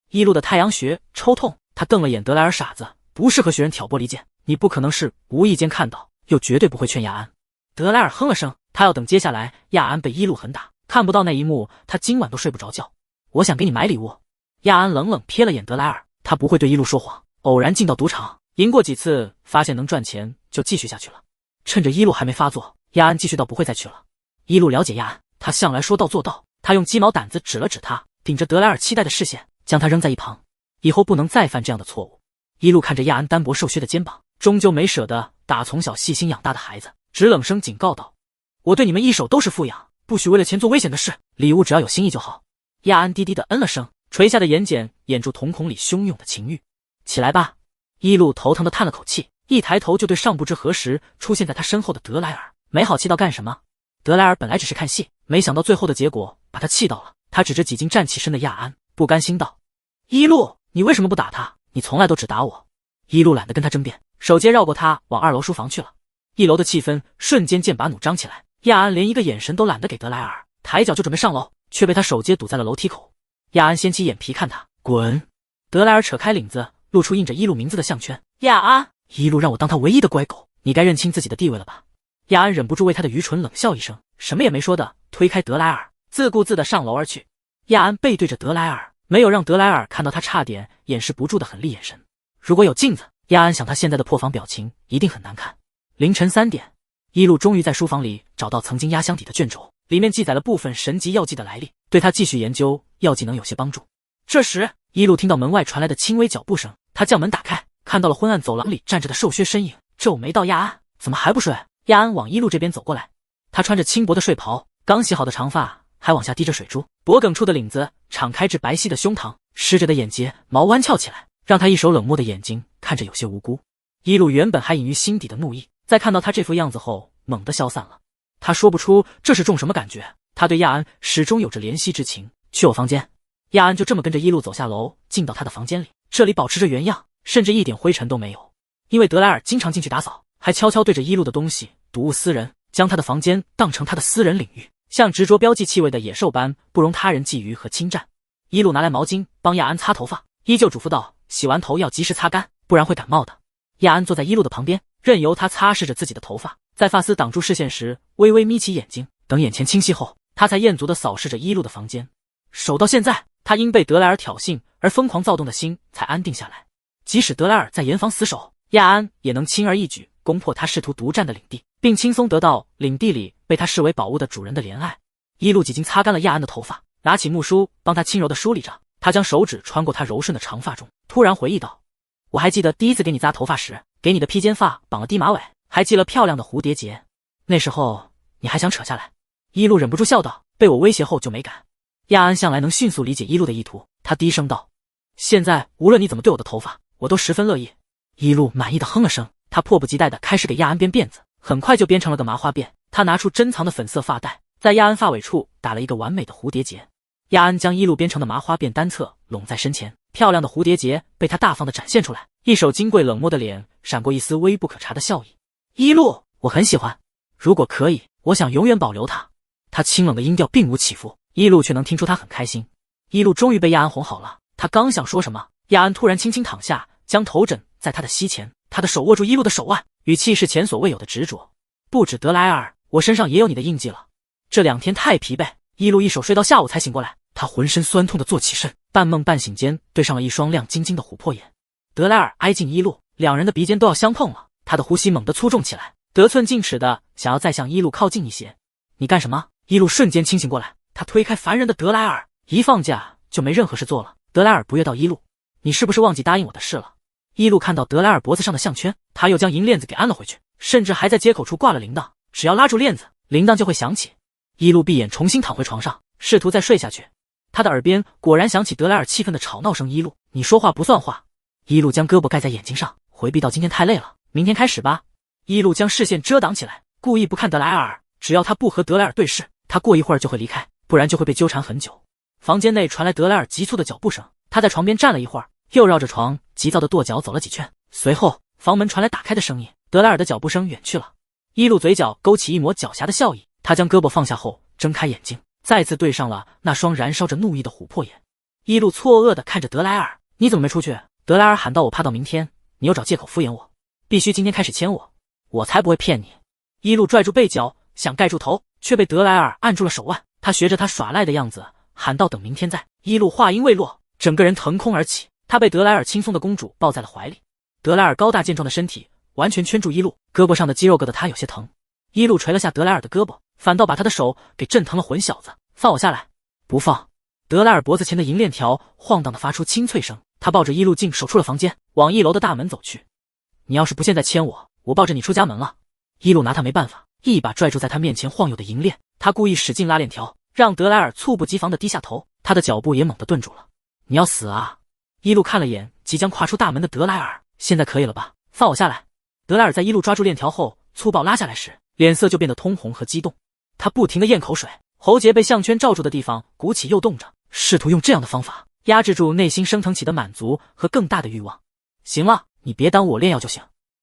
一路的太阳穴抽痛，他瞪了眼德莱尔：“傻子，不适合学人挑拨离间，你不可能是无意间看到，又绝对不会劝亚安。”德莱尔哼了声，他要等接下来亚安被一路狠打，看不到那一幕，他今晚都睡不着觉。我想给你买礼物。亚安冷冷瞥了眼德莱尔，他不会对一路说谎。偶然进到赌场，赢过几次，发现能赚钱，就继续下去了。趁着一路还没发作，亚安继续到不会再去了。一路了解亚安，他向来说到做到。他用鸡毛掸子指了指他，顶着德莱尔期待的视线，将他扔在一旁，以后不能再犯这样的错误。一路看着亚安单薄瘦削的肩膀，终究没舍得打从小细心养大的孩子，只冷声警告道：“我对你们一手都是富养，不许为了钱做危险的事，礼物只要有心意就好。”亚安低低的嗯了声，垂下的眼睑掩住瞳孔里汹涌的情欲。起来吧。一路头疼的叹了口气，一抬头就对上不知何时出现在他身后的德莱尔没好气到干什么。德莱尔本来只是看戏，没想到最后的结果把他气到了。他指着几近站起身的亚安，不甘心道：“一路，你为什么不打他？你从来都只打我。”一路懒得跟他争辩，手接绕过他往2楼书房去了。1楼的气氛瞬间剑拔弩张起来，亚安连一个眼神都懒得给德莱尔，抬脚就准备上楼，却被他手接堵在了楼梯口。亚安掀起眼皮看他，滚！德莱尔扯开领子，露出印着一路名字的项圈。亚安，一路让我当他唯一的乖狗，你该认清自己的地位了吧？亚安忍不住为他的愚蠢冷笑一声，什么也没说的推开德莱尔，自顾自地上楼而去。亚安背对着德莱尔，没有让德莱尔看到他差点掩饰不住的狠厉眼神。如果有镜子，亚安想他现在的破防表情一定很难看。凌晨3点，一路终于在书房里找到曾经压箱底的卷轴，里面记载了部分神级药剂的来历，对他继续研究药剂能有些帮助。这时，一路听到门外传来的轻微脚步声，他将门打开，看到了昏暗走廊里站着的瘦削身影，皱眉道：“亚安，怎么还不睡？”亚安往一路这边走过来，他穿着轻薄的睡袍，刚洗好的长发还往下滴着水珠，脖颈处的领子敞开至白皙的胸膛，湿着的眼睫毛弯翘起来，让他一手冷漠的眼睛看着有些无辜。一路原本还隐于心底的怒意，在看到他这副样子后猛地消散了。他说不出这是种什么感觉，他对亚安始终有着怜惜之情。去我房间。亚安就这么跟着一路走下楼，进到他的房间里。这里保持着原样，甚至一点灰尘都没有。因为德莱尔经常进去打扫，还悄悄对着一路的东西睹物思人，将他的房间当成他的私人领域，像执着标记气味的野兽般不容他人觊觎和侵占。一路拿来毛巾帮亚安擦头发，依旧嘱咐道：洗完头要及时擦干，不然会感冒的。亚安坐在一路的旁边，任由他擦拭着自己的头发，在发丝挡住视线时微微眯起眼睛，等眼前清晰后，他才厌足地扫视着一路的房间。守到现在，他因被德莱尔挑衅而疯狂躁动的心才安定下来。即使德莱尔在严防死守，亚安也能轻而易举攻破他试图独占的领地，并轻松得到领地里被他视为宝物的主人的怜爱。一路几经擦干了亚安的头发，拿起木梳帮他轻柔地梳理着。他将手指穿过他柔顺的长发中，突然回忆道：我还记得第一次给你扎头发时，给你的披肩发绑了低马尾，还系了漂亮的蝴蝶结，那时候你还想扯下来。一路忍不住笑道，被我威胁后就没敢。亚安向来能迅速理解一路的意图，他低声道：现在无论你怎么对我的头发，我都十分乐意。一路满意的哼了声，他迫不及待地开始给亚安编辫子，很快就编成了个麻花辫。他拿出珍藏的粉色发带，在亚安发尾处打了一个完美的蝴蝶结。亚安将一路编成的麻花辫单侧拢在身前，漂亮的蝴蝶结被他大方地展现出来，一手金贵冷漠的脸闪过一丝微不可察的笑意。一路，我很喜欢，如果可以，我想永远保留它。他清冷的音调并无起伏，一路却能听出他很开心。一路终于被亚安哄好了，他刚想说什么，亚安突然轻轻躺下，将头枕在他的膝前，他的手握住一路的手腕，语气是前所未有的执着。不止德莱尔，我身上也有你的印记了。这2天太疲惫，一路一手睡到下午才醒过来，他浑身酸痛的坐起身，半梦半醒间对上了一双亮晶晶的琥珀眼。德莱尔挨近一路，两人的鼻尖都要相碰了，他的呼吸猛地粗重起来，得寸进尺的想要再向一路靠近一些。你干什么？一路瞬间清醒过来，他推开烦人的德莱尔，一放假就没任何事做了。德莱尔不悦到一路，你是不是忘记答应我的事了？一路看到德莱尔脖子上的项圈，他又将银链子给安了回去，甚至还在接口处挂了铃铛，只要拉住链子，铃铛就会响起。一路闭眼重新躺回床上，试图再睡下去。他的耳边果然响起德莱尔气愤的吵闹声：一路，你说话不算话。一路将胳膊盖在眼睛上，回避到今天太累了，明天开始吧。一路将视线遮挡起来，故意不看德莱尔，只要他不和德莱尔对视，他过一会儿就会离开，不然就会被纠缠很久。房间内传来德莱尔急促的脚步声，他在床边站了一会儿，又绕着床急躁的跺脚走了几圈，随后房门传来打开的声音，德莱尔的脚步声远去了。一路嘴角勾起一抹狡黠的笑意，他将胳膊放下后睁开眼睛，再次对上了那双燃烧着怒意的琥珀眼。一路错愕地看着德莱尔，你怎么没出去？德莱尔喊道，我怕到明天你又找借口敷衍我，必须今天开始牵我，我才不会骗你。一路拽住背角想盖住头，却被德莱尔按住了手腕，他学着他耍赖的样子喊道，等明天再。一路话音未落，整个人腾空而起，他被德莱尔轻松的公主抱在了怀里。德莱尔高大健壮的身体完全圈住一路，胳膊上的肌肉硌得他有些疼。一路捶了下德莱尔的胳膊，反倒把他的手给震疼了，混小子，放我下来！不放！德莱尔脖子前的银链条晃荡的发出清脆声，他抱着一路径守出了房间，往1楼的大门走去。你要是不现在牵我，我抱着你出家门了。一路拿他没办法，一把拽住在他面前晃悠的银链，他故意使劲拉链条，让德莱尔猝不及防的低下头，他的脚步也猛地顿住了。你要死啊！一路看了眼即将跨出大门的德莱尔，现在可以了吧？放我下来！德莱尔在一路抓住链条后粗暴拉下来时，脸色就变得通红和激动，他不停地咽口水，喉结被项圈罩住的地方鼓起又动着，试图用这样的方法压制住内心升腾起的满足和更大的欲望。行了，你别耽误我炼药就行。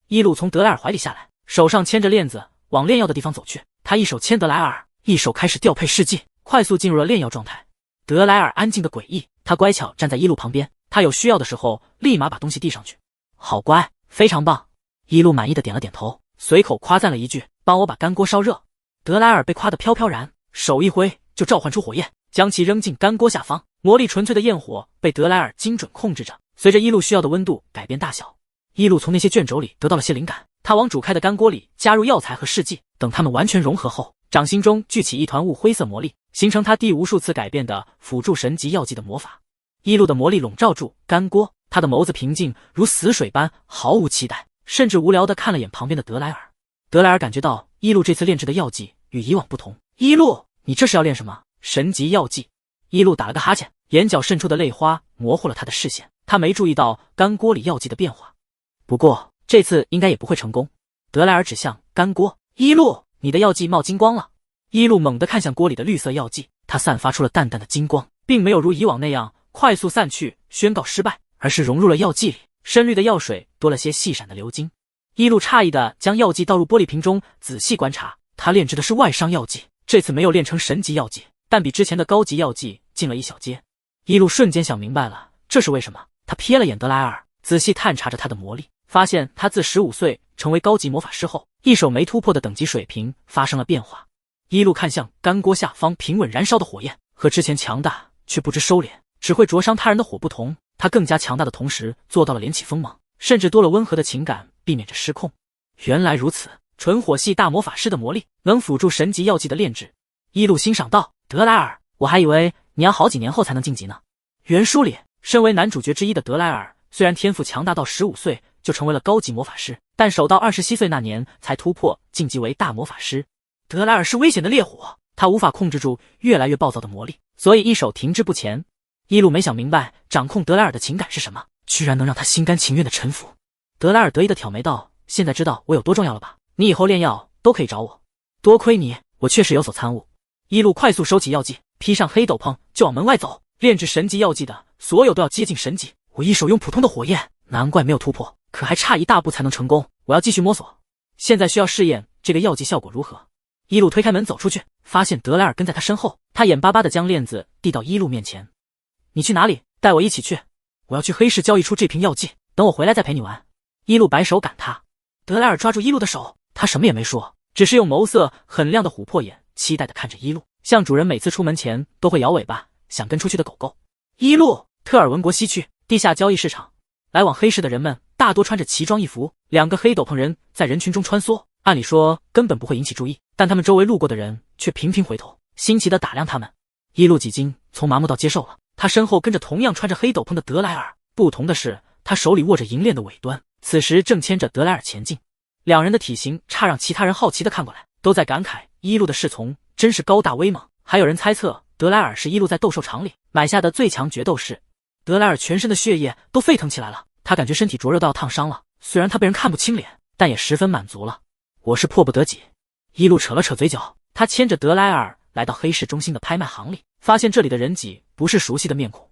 一路从德莱尔怀里下来，手上牵着链子往炼药的地方走去，他一手牵德莱尔，一手开始调配试剂，快速进入了炼药状态。德莱尔安静的诡异，他乖巧站在一路旁边，他有需要的时候立马把东西递上去。好乖，非常棒。一路满意的点了点头，随口夸赞了一句，帮我把干锅烧热。德莱尔被夸得飘飘然，手一挥就召唤出火焰，将其扔进干锅下方。魔力纯粹的焰火被德莱尔精准控制着，随着一路需要的温度改变大小。一路从那些卷轴里得到了些灵感，他往煮开的干锅里加入药材和试剂，等它们完全融合后，掌心中聚起一团雾灰色魔力，形成他第无数次改变的辅助神级药剂的魔法。一路的魔力笼罩住干锅，他的眸子平静如死水般毫无期待，甚至无聊地看了眼旁边的德莱尔。德莱尔感觉到一路这次炼制的药剂与以往不同。一路，你这是要炼什么？神级药剂？一路打了个哈欠，眼角渗出的泪花模糊了他的视线，他没注意到干锅里药剂的变化。不过这次应该也不会成功。德莱尔指向干锅，一路，你的药剂冒金光了。一路猛地看向锅里的绿色药剂，它散发出了淡淡的金光，并没有如以往那样快速散去，宣告失败，而是融入了药剂里。深绿的药水多了些细闪的流金。一路诧异地将药剂倒入玻璃瓶中，仔细观察，他炼制的是外伤药剂，这次没有炼成神级药剂，但比之前的高级药剂进了一小阶。一路瞬间想明白了，这是为什么。他瞥了眼德莱尔，仔细探查着他的魔力，发现他自15岁成为高级魔法师后，一手没突破的等级水平发生了变化。一路看向干锅下方平稳燃烧的火焰，和之前强大却不知收敛，只会灼伤他人的火不同，他更加强大的同时做到了连起锋芒，甚至多了温和的情感，避免着失控。原来如此，纯火系大魔法师的魔力能辅助神级药剂的炼制。一路欣赏道：德莱尔，我还以为你要好几年后才能晋级呢。原书里，身为男主角之一的德莱尔，虽然天赋强大到15岁就成为了高级魔法师，但守到27岁那年才突破晋级为大魔法师。德莱尔是危险的烈火，他无法控制住越来越暴躁的魔力，所以一手停滞不前。一路没想明白掌控德莱尔的情感是什么，居然能让他心甘情愿的臣服。德莱尔得意的挑眉道：现在知道我有多重要了吧？你以后炼药都可以找我。多亏你，我确实有所参悟。一路快速收起药剂，披上黑斗篷就往门外走。炼制神级药剂的所有都要接近神级，我一手用普通的火焰，难怪没有突破，可还差一大步才能成功。我要继续摸索，现在需要试验这个药剂效果如何。一路推开门走出去，发现德莱尔跟在他身后，他眼巴巴地将链子递到一路面前。你去哪里？带我一起去。我要去黑市交易出这瓶药剂，等我回来再陪你玩。一路摆手赶他。德莱尔抓住一路的手，他什么也没说，只是用眸色很亮的琥珀眼期待地看着一路，像主人每次出门前都会摇尾巴想跟出去的狗狗。一路，特尔文国西区地下交易市场，来往黑市的人们大多穿着奇装异服，两个黑斗篷人在人群中穿梭，按理说根本不会引起注意，但他们周围路过的人却频频回头，新奇地打量他们。一路几经从麻木到接受了，他身后跟着同样穿着黑斗篷的德莱尔，不同的是他手里握着银链的尾端，此时正牵着德莱尔前进。两人的体型差让其他人好奇地看过来，都在感慨一路的侍从真是高大威猛，还有人猜测德莱尔是一路在斗兽场里买下的最强决斗士。德莱尔全身的血液都沸腾起来了，他感觉身体灼热到要烫伤了，虽然他被人看不清脸，但也十分满足了。我是迫不得己。一路扯了扯嘴角，他牵着德莱尔来到黑市中心的拍卖行里，发现这里的人挤不是熟悉的面孔。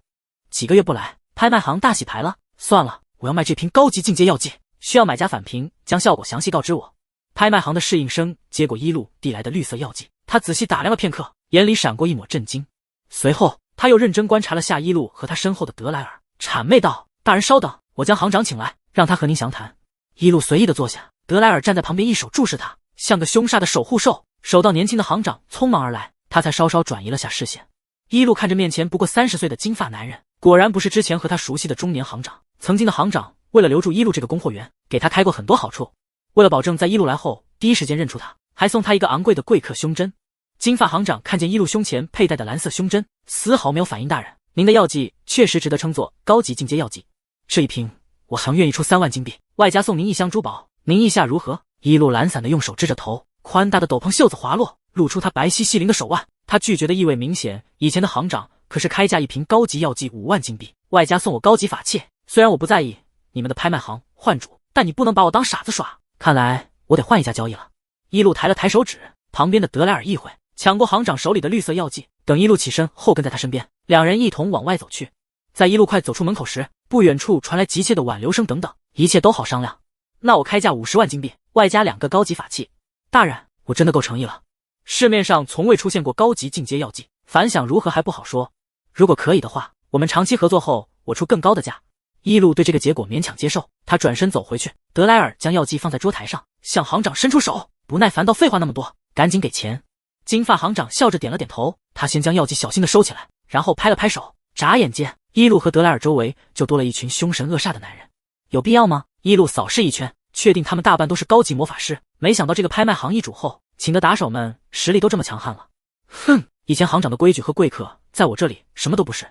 几个月不来，拍卖行大洗牌了。算了，我要卖这瓶高级境界药剂，需要买家返瓶，将效果详细告知我。拍卖行的侍应生接过一路递来的绿色药剂，他仔细打量了片刻，眼里闪过一抹震惊。随后他又认真观察了下一路和他身后的德莱尔，谄媚道：大人稍等，我将行长请来，让他和您详谈。一路随意的坐下，德莱尔站在旁边一手注视他，像个凶煞的守护兽。守到年轻的行长匆忙而来，他才稍稍转移了下视线。一路看着面前不过30岁的金发男人，果然不是之前和他熟悉的中年行长。曾经的行长为了留住一路这个供货员，给他开过很多好处，为了保证在一路来后第一时间认出他，还送他一个昂贵的贵客胸针。金发行长看见一路胸前佩戴的蓝色胸针，丝毫没有反应。大人，您的药剂确实值得称作高级境界药剂，这一瓶我很愿意出3万金币，外加送您1箱珠宝，您意下如何？一路懒散的用手支着头，宽大的斗篷袖子滑落，露出他白皙细灵的手腕。他拒绝的意味明显，以前的行长可是开价一瓶高级药剂5万金币，外加送我高级法器。虽然我不在意你们的拍卖行换主，但你不能把我当傻子耍，看来我得换一家交易了。一路抬了抬手指，旁边的德莱尔一会抢过行长手里的绿色药剂，等一路起身后跟在他身边，两人一同往外走去。在一路快走出门口时，不远处传来急切的挽留声，等等，一切都好商量。那我开价50万金币，外加2个高级法器。大人，我真的够诚意了。市面上从未出现过高级进阶药剂，反响如何还不好说。如果可以的话，我们长期合作后，我出更高的价。一路对这个结果勉强接受，他转身走回去。德莱尔将药剂放在桌台上，向行长伸出手，不耐烦道：废话那么多，赶紧给钱。金发行长笑着点了点头，他先将药剂小心地收起来，然后拍了拍手。眨眼间，一路和德莱尔周围就多了一群凶神恶煞的男人。有必要吗？一路扫视一圈，确定他们大半都是高级魔法师，没想到这个拍卖行易主后，请的打手们实力都这么强悍了。哼，以前行长的规矩和贵客，在我这里什么都不是。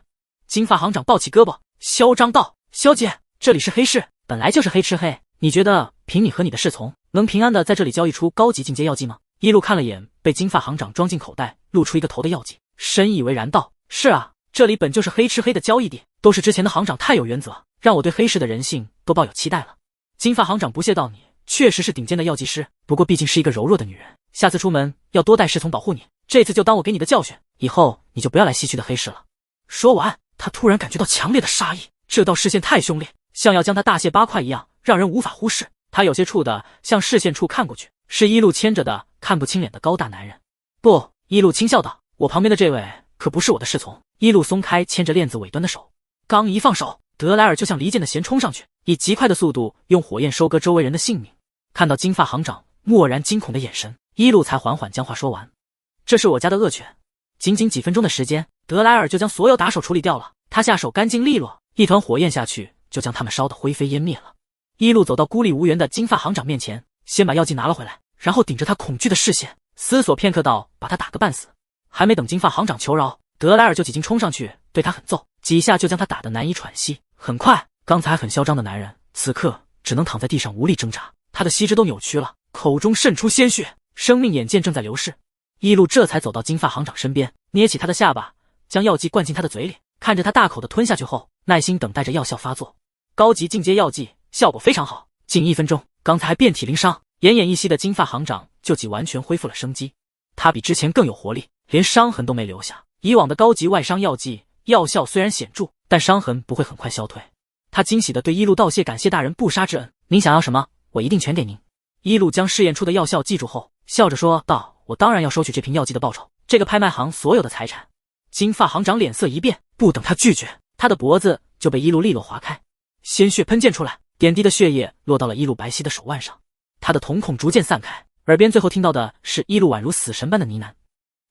金发行长抱起胳膊，嚣张道：小姐，这里是黑市，本来就是黑吃黑，你觉得凭你和你的侍从能平安的在这里交易出高级进阶药剂吗？一路看了眼被金发行长装进口袋露出一个头的药剂，深以为然道：是啊，这里本就是黑吃黑的交易地，都是之前的行长太有原则，让我对黑市的人性都抱有期待了。金发行长不屑道：你确实是顶尖的药剂师，不过毕竟是一个柔弱的女人，下次出门要多带侍从保护你，这次就当我给你的教训，以后你就不要来西区的黑市了。说完，他突然感觉到强烈的杀意，这道视线太凶烈，像要将他大卸八块一样，让人无法忽视。他有些怵的向视线处看过去，是一路牵着的看不清脸的高大男人。不，一路轻笑道，我旁边的这位可不是我的侍从。一路松开牵着链子尾端的手，刚一放手，德莱尔就像离箭的弦冲上去，以极快的速度用火焰收割周围人的性命。看到金发行长漠然惊恐的眼神，一路才缓缓将话说完。这是我家的恶犬。仅仅几分钟的时间，德莱尔就将所有打手处理掉了。他下手干净利落，一团火焰下去就将他们烧得灰飞烟灭了。一路走到孤立无援的金发行长面前，先把药剂拿了回来，然后顶着他恐惧的视线思索片刻道，把他打个半死。还没等金发行长求饶，德莱尔就几经冲上去对他狠揍，几下就将他打得难以喘息。很快，刚才很嚣张的男人此刻只能躺在地上无力挣扎，他的膝肢都扭曲了，口中渗出鲜血，生命眼见正在流逝。一路这才走到金发行长身边，捏起他的下巴，将药剂灌进他的嘴里，看着他大口的吞下去后，耐心等待着药效发作。高级进阶药剂效果非常好，仅1分钟，刚才遍体鳞伤，奄奄一息的金发行长就即完全恢复了生机。他比之前更有活力，连伤痕都没留下。以往的高级外伤药剂药效虽然显著，但伤痕不会很快消退。他惊喜地对一路道谢，感谢大人不杀之恩，您想要什么，我一定全给您。一路将试验出的药效记住后，笑着说道，我当然要收取这瓶药剂的报酬，这个拍卖行所有的财产。金发行长脸色一变，不等他拒绝，他的脖子就被一路利落划开，鲜血喷溅出来，点滴的血液落到了一路白皙的手腕上。他的瞳孔逐渐散开，耳边最后听到的是一路宛如死神般的呢喃。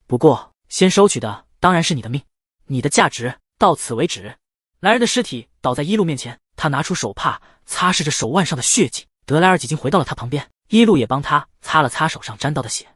不过先收取的当然是你的命，你的价值到此为止。男人的尸体倒在一路面前，他拿出手帕擦拭着手腕上的血迹。德莱尔已经回到了他旁边，一路也帮他擦了擦手上沾到的血。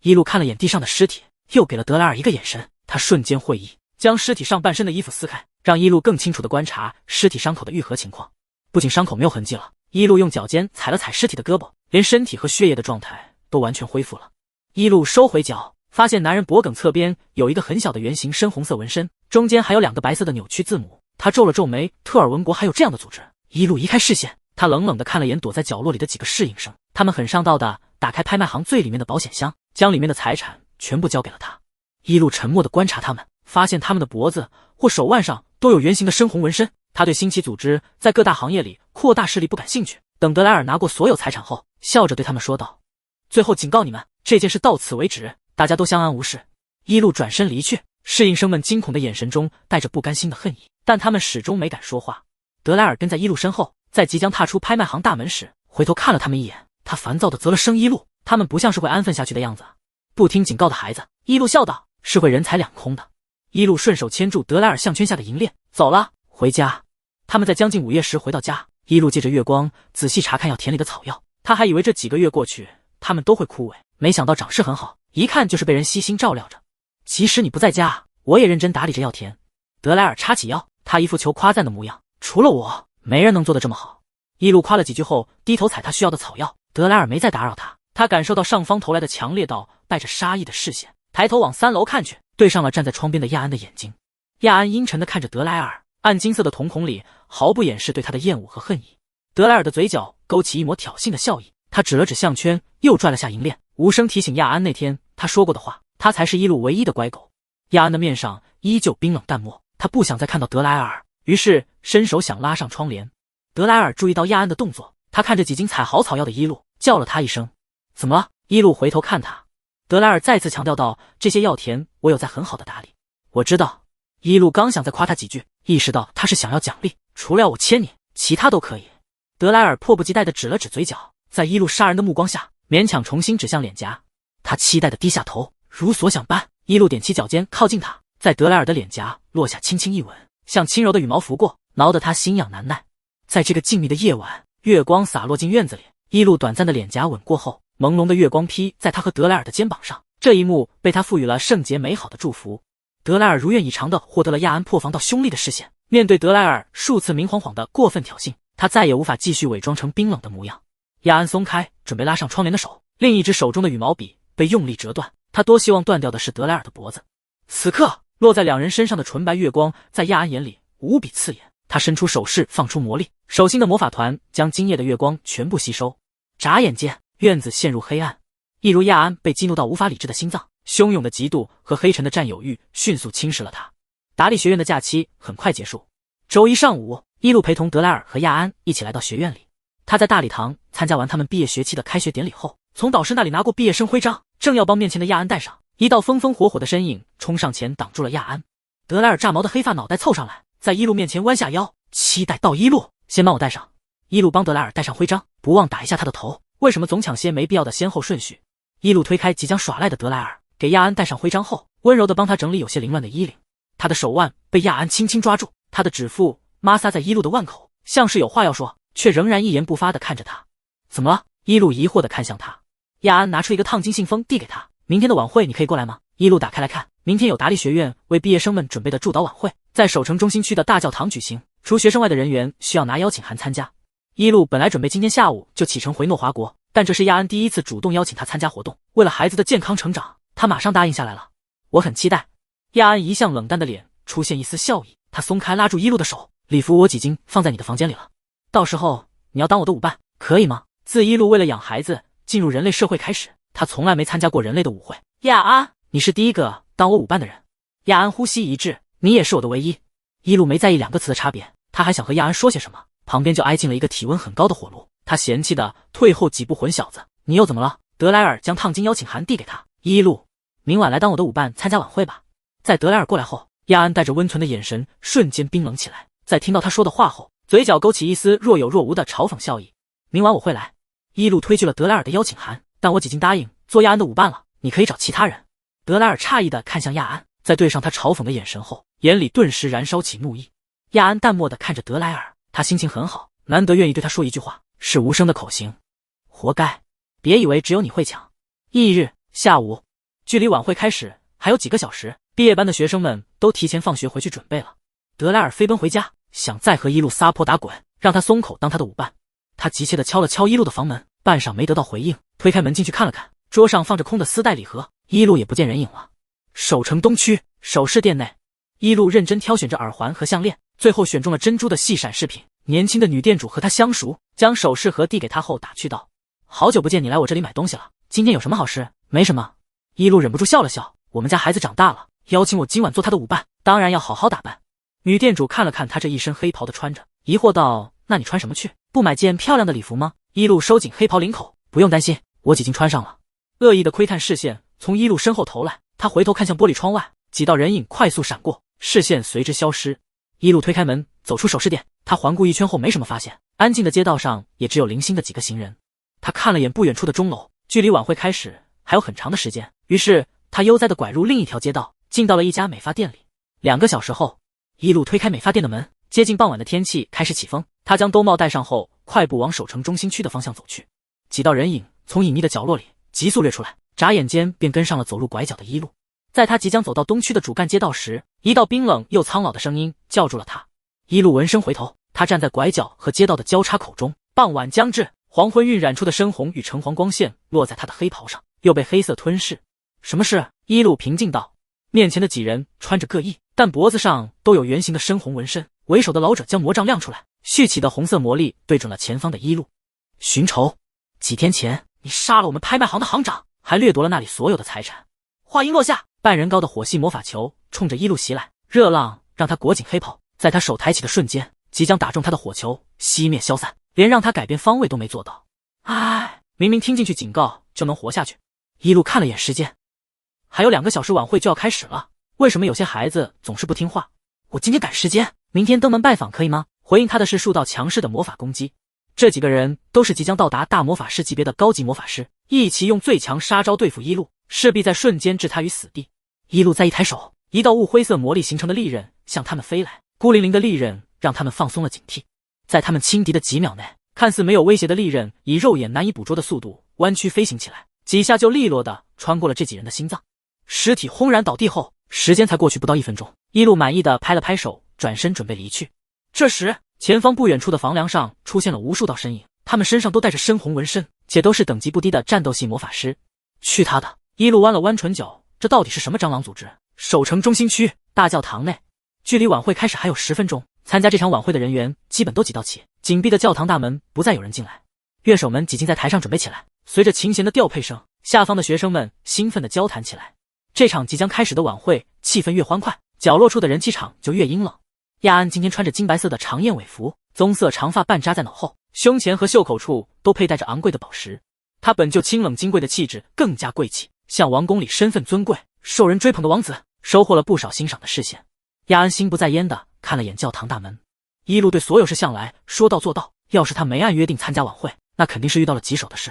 一路看了眼地上的尸体，又给了德莱尔一个眼神，他瞬间会意，将尸体上半身的衣服撕开，让一路更清楚地观察尸体伤口的愈合情况。不仅伤口没有痕迹了，一路用脚尖踩了踩尸体的胳膊，连身体和血液的状态都完全恢复了。一路收回脚，发现男人脖颈侧边有一个很小的圆形深红色纹身，中间还有2个白色的扭曲字母。他皱了皱眉，特尔文国还有这样的组织？一路移开视线，他冷冷地看了眼躲在角落里的几个侍应生，他们很上道的打开拍卖行最里面的保险箱，将里面的财产全部交给了他。一路沉默地观察他们，发现他们的脖子或手腕上都有圆形的深红纹身。他对新奇组织在各大行业里扩大势力不感兴趣。等德莱尔拿过所有财产后，笑着对他们说道，最后警告你们，这件事到此为止，大家都相安无事。一路转身离去，侍应生们惊恐的眼神中带着不甘心的恨意，但他们始终没敢说话。德莱尔跟在一路身后，在即将踏出拍卖行大门时，回头看了他们一眼，他烦躁地啧了声，一路，他们不像是会安分下去的样子。不听警告的孩子，一路笑道，是会人财两空的。一路顺手牵住德莱尔项圈下的银链，走了，回家。他们在将近午夜时回到家，一路借着月光仔细查看药田里的草药，他还以为这几个月过去他们都会枯萎，没想到长势很好，一看就是被人悉心照料着。即使你不在家，我也认真打理着药田。德莱尔插起腰，他一副求夸赞的模样，除了我，没人能做得这么好。一路夸了几句后，低头采他需要的草药。德莱尔没再打扰他，他感受到上方投来的强烈到带着杀意的视线，抬头往3楼看去，对上了站在窗边的亚安的眼睛。亚安阴沉地看着德莱尔，暗金色的瞳孔里毫不掩饰对他的厌恶和恨意。德莱尔的嘴角勾起一抹挑衅的笑意，他指了指项圈，又拽了下银链，无声提醒亚安那天他说过的话，他才是一路唯一的乖狗。亚安的面上依旧冰冷淡漠，他不想再看到德莱尔，于是伸手想拉上窗帘。德莱尔注意到亚安的动作，他看着几经采好草药的一路，叫了他一声，怎么了？一路回头看他。德莱尔再次强调道，这些药田我有在很好的打理。我知道。一路刚想再夸他几句，意识到他是想要奖励，除了我牵你，其他都可以。德莱尔迫不及待地指了指嘴角，在一路杀人的目光下，勉强重新指向脸颊。他期待地低下头，如所想般，一路踮起脚尖靠近他，在德莱尔的脸颊落下轻轻一吻，像轻柔的羽毛拂过，挠得他心痒难耐。在这个静谧的夜晚，月光洒落进院子里，一路短暂的脸颊吻过后，朦胧的月光披在他和德莱尔的肩膀上，这一幕被他赋予了圣洁美好的祝福。德莱尔如愿以偿地获得了亚安破防到凶厉的视线，面对德莱尔数次明晃晃的过分挑衅，他再也无法继续伪装成冰冷的模样。亚安松开准备拉上窗帘的手，另一只手中的羽毛笔被用力折断，他多希望断掉的是德莱尔的脖子。此刻落在两人身上的纯白月光在亚安眼里无比刺眼，他伸出手势放出魔力，手心的魔法团将今夜的月光全部吸收。眨眼间院子陷入黑暗，一如亚安被激怒到无法理智的心脏汹涌的嫉妒和黑沉的占有欲迅速侵蚀了他。达利学院的假期很快结束。周一上午，伊路陪同德莱尔和亚安一起来到学院里。他在大礼堂参加完他们毕业学期的开学典礼后，从导师那里拿过毕业生徽章，正要帮面前的亚安戴上，一道风风火火的身影冲上前挡住了亚安。德莱尔炸毛的黑发脑袋凑上来，在伊路面前弯下腰，期待道：“伊路，先帮我戴上。”伊路帮德莱尔戴上徽章，不忘打一下他的头。为什么总抢些没必要的先后顺序？伊路推开即将耍赖的德莱尔，给亚安戴上徽章后，温柔地帮他整理有些凌乱的衣领。他的手腕被亚安轻轻抓住，他的指腹摩挲在伊路的腕口，像是有话要说，却仍然一言不发地看着他。怎么了？伊路疑惑地看向他。亚安拿出一个烫金信封递给他，明天的晚会你可以过来吗？伊路打开来看，明天有达利学院为毕业生们准备的祝祷晚会，在首城中心区的大教堂举行，除学生外的人员需要拿邀请函参加。伊路本来准备今天下午就启程回诺华国，但这是亚安第一次主动邀请他参加活动，为了孩子的健康成长，他马上答应下来了。我很期待。亚安一向冷淡的脸出现一丝笑意，他松开拉住伊路的手，礼服我已经放在你的房间里了，到时候你要当我的舞伴，可以吗？自伊路为了养孩子进入人类社会开始，他从来没参加过人类的舞会。亚安，你是第一个当我舞伴的人。亚安呼吸一致，你也是我的唯一。伊路没在意两个词的差别，他还想和亚安说些什么，旁边就挨进了一个体温很高的火炉，他嫌弃的退后几步，混小子，你又怎么了？德莱尔将烫金邀请函递给他，伊路，明晚来当我的舞伴参加晚会吧。在德莱尔过来后，亚安带着温存的眼神瞬间冰冷起来，在听到他说的话后，嘴角勾起一丝若有若无的嘲讽笑意。明晚我会来。伊路推拒了德莱尔的邀请函，但我已经答应做亚安的舞伴了，你可以找其他人。德莱尔诧异的看向亚安，在对上他嘲讽的眼神后，眼里顿时燃烧起怒意。亚安淡漠的看着德莱尔，他心情很好，难得愿意对他说一句话，是无声的口型。活该，别以为只有你会抢。翌日下午，距离晚会开始还有几个小时，毕业班的学生们都提前放学回去准备了。德莱尔飞奔回家，想再和伊路撒泼打滚，让他松口当他的舞伴。他急切地敲了敲伊路的房门，半晌没得到回应，推开门进去看了看，桌上放着空的丝带礼盒，伊路也不见人影了。首城东区首饰店内，伊路认真挑选着耳环和项链，最后选中了珍珠的细闪饰品。年轻的女店主和他相熟，将首饰盒递给他后打趣道：“好久不见你来我这里买东西了，今天有什么好事？”没什么。伊路忍不住笑了笑，我们家孩子长大了，邀请我今晚做他的舞伴，当然要好好打扮。女店主看了看他这一身黑袍的穿着，疑惑道：“那你穿什么去？不买件漂亮的礼服吗？”伊路收紧黑袍领口，不用担心，我已经穿上了。恶意的窥探视线从伊路身后投来，他回头看向玻璃窗外，几道人影快速闪过，视线随之消失。伊路推开门走出首饰店，他环顾一圈后没什么发现，安静的街道上也只有零星的几个行人。他看了眼不远处的钟楼，距离晚会开始还有很长的时间，于是他悠哉地拐入另一条街道，进到了一家美发店里。2个小时后，伊路推开美发店的门，接近傍晚的天气开始起风，他将兜帽戴上后，快步往首城中心区的方向走去。几道人影从隐秘的角落里急速掠出来，眨眼间便跟上了走路拐角的伊路。在他即将走到东区的主干街道时，一道冰冷又苍老的声音叫住了他。伊路闻声回头，他站在拐角和街道的交叉口中。傍晚将至，黄昏晕染出的深红与橙黄光线落在他的黑袍上，又被黑色吞噬。什么事？伊路平静道。面前的几人穿着各异，但脖子上都有圆形的深红纹身。为首的老者将魔杖亮出来，蓄起的红色魔力对准了前方的伊路。寻仇！几天前你杀了我们拍卖行的行长，还掠夺了那里所有的财产。话音落下，半人高的火系魔法球冲着伊路袭来，热浪让他裹紧黑袍，在他手抬起的瞬间，即将打中他的火球熄灭消散，连让他改变方位都没做到。唉，明明听进去警告就能活下去。伊路看了眼时间，还有2个小时晚会就要开始了，为什么有些孩子总是不听话？我今天赶时间，明天登门拜访可以吗？回应他的是数道强势的魔法攻击。这几个人都是即将到达大魔法师级别的高级魔法师，一起用最强杀招对付伊路，势必在瞬间置他于死地。伊路再一抬手，一道雾灰色魔力形成的利刃向他们飞来，孤零零的利刃让他们放松了警惕。在他们轻敌的几秒内，看似没有威胁的利刃以肉眼难以捕捉的速度弯曲飞行起来，几下就利落地穿过了这几人的心脏。尸体轰然倒地后，时间才过去不到1分钟，伊路满意的拍了拍手，转身准备离去。这时，前方不远处的房梁上出现了无数道身影，他们身上都带着深红纹身，且都是等级不低的战斗系魔法师。去他的！伊路弯了弯唇角，这到底是什么蟑螂组织？首城中心区大教堂内，距离晚会开始还有10分钟，参加这场晚会的人员基本都挤到齐，紧闭的教堂大门不再有人进来。乐手们挤进在台上准备起来，随着琴弦的调配声，下方的学生们兴奋地交谈起来。这场即将开始的晚会气氛越欢快，角落处的人气场就越阴冷。亚安今天穿着金白色的长燕尾服，棕色长发半扎在脑后，胸前和袖口处都佩戴着昂贵的宝石。他本就清冷金贵的气质更加贵气，像王宫里身份尊贵、受人追捧的王子，收获了不少欣赏的视线。亚安心不在焉地看了眼教堂大门。一路对所有事向来说到做到，要是他没按约定参加晚会，那肯定是遇到了棘手的事。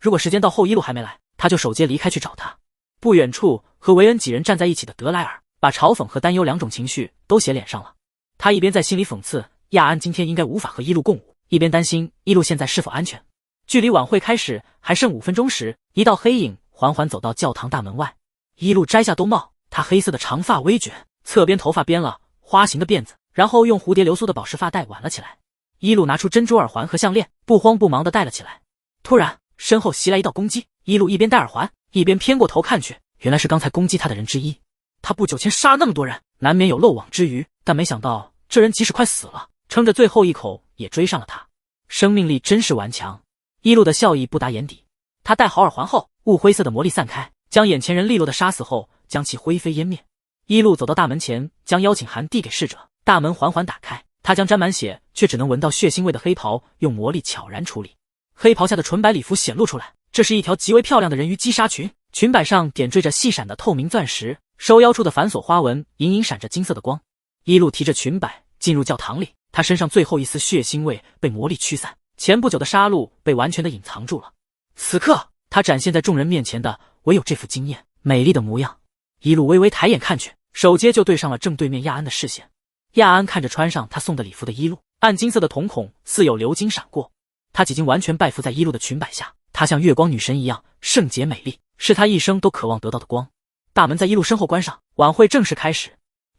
如果时间到后一路还没来，他就守街离开去找他。不远处和维恩几人站在一起的德莱尔，把嘲讽和担忧两种情绪都写脸上了。他一边在心里讽刺亚安今天应该无法和一路共舞，一边担心一路现在是否安全。距离晚会开始还剩5分钟时，一道黑影缓缓走到教堂大门外。一路摘下兜帽，他黑色的长发微卷，侧边头发编了花形的辫子，然后用蝴蝶流苏的宝石发带挽了起来。一路拿出珍珠耳环和项链，不慌不忙地戴了起来。突然身后袭来一道攻击，一路一边戴耳环一边偏过头看去，原来是刚才攻击他的人之一。他不久前杀了那么多人，难免有漏网之鱼，但没想到这人即使快死了，撑着最后一口也追上了他，生命力真是顽强。一路的笑意不达眼底，他戴好耳环后，雾灰色的魔力散开，将眼前人利落的杀死后，将其灰飞烟灭。一路走到大门前，将邀请函递给侍者，大门缓缓打开，他将沾满血却只能闻到血腥味的黑袍用魔力悄然处理，黑袍下的纯白礼服显露出来，这是一条极为漂亮的人鱼击纱裙，裙摆上点缀着细闪的透明钻石，收腰处的繁琐花纹隐隐闪着金色的光。一路提着裙摆进入教堂里，他身上最后一丝血腥味被魔力驱散，前不久的杀戮被完全的隐藏住了。此刻他展现在众人面前的唯有这副惊艳美丽的模样。一路微微抬眼看去，手接就对上了正对面亚安的视线。亚安看着穿上他送的礼服的一路，暗金色的瞳孔似有流金闪过，他几经完全拜伏在一路的裙摆下，她像月光女神一样圣洁美丽，是他一生都渴望得到的光。大门在一路身后关上，晚会正式开始。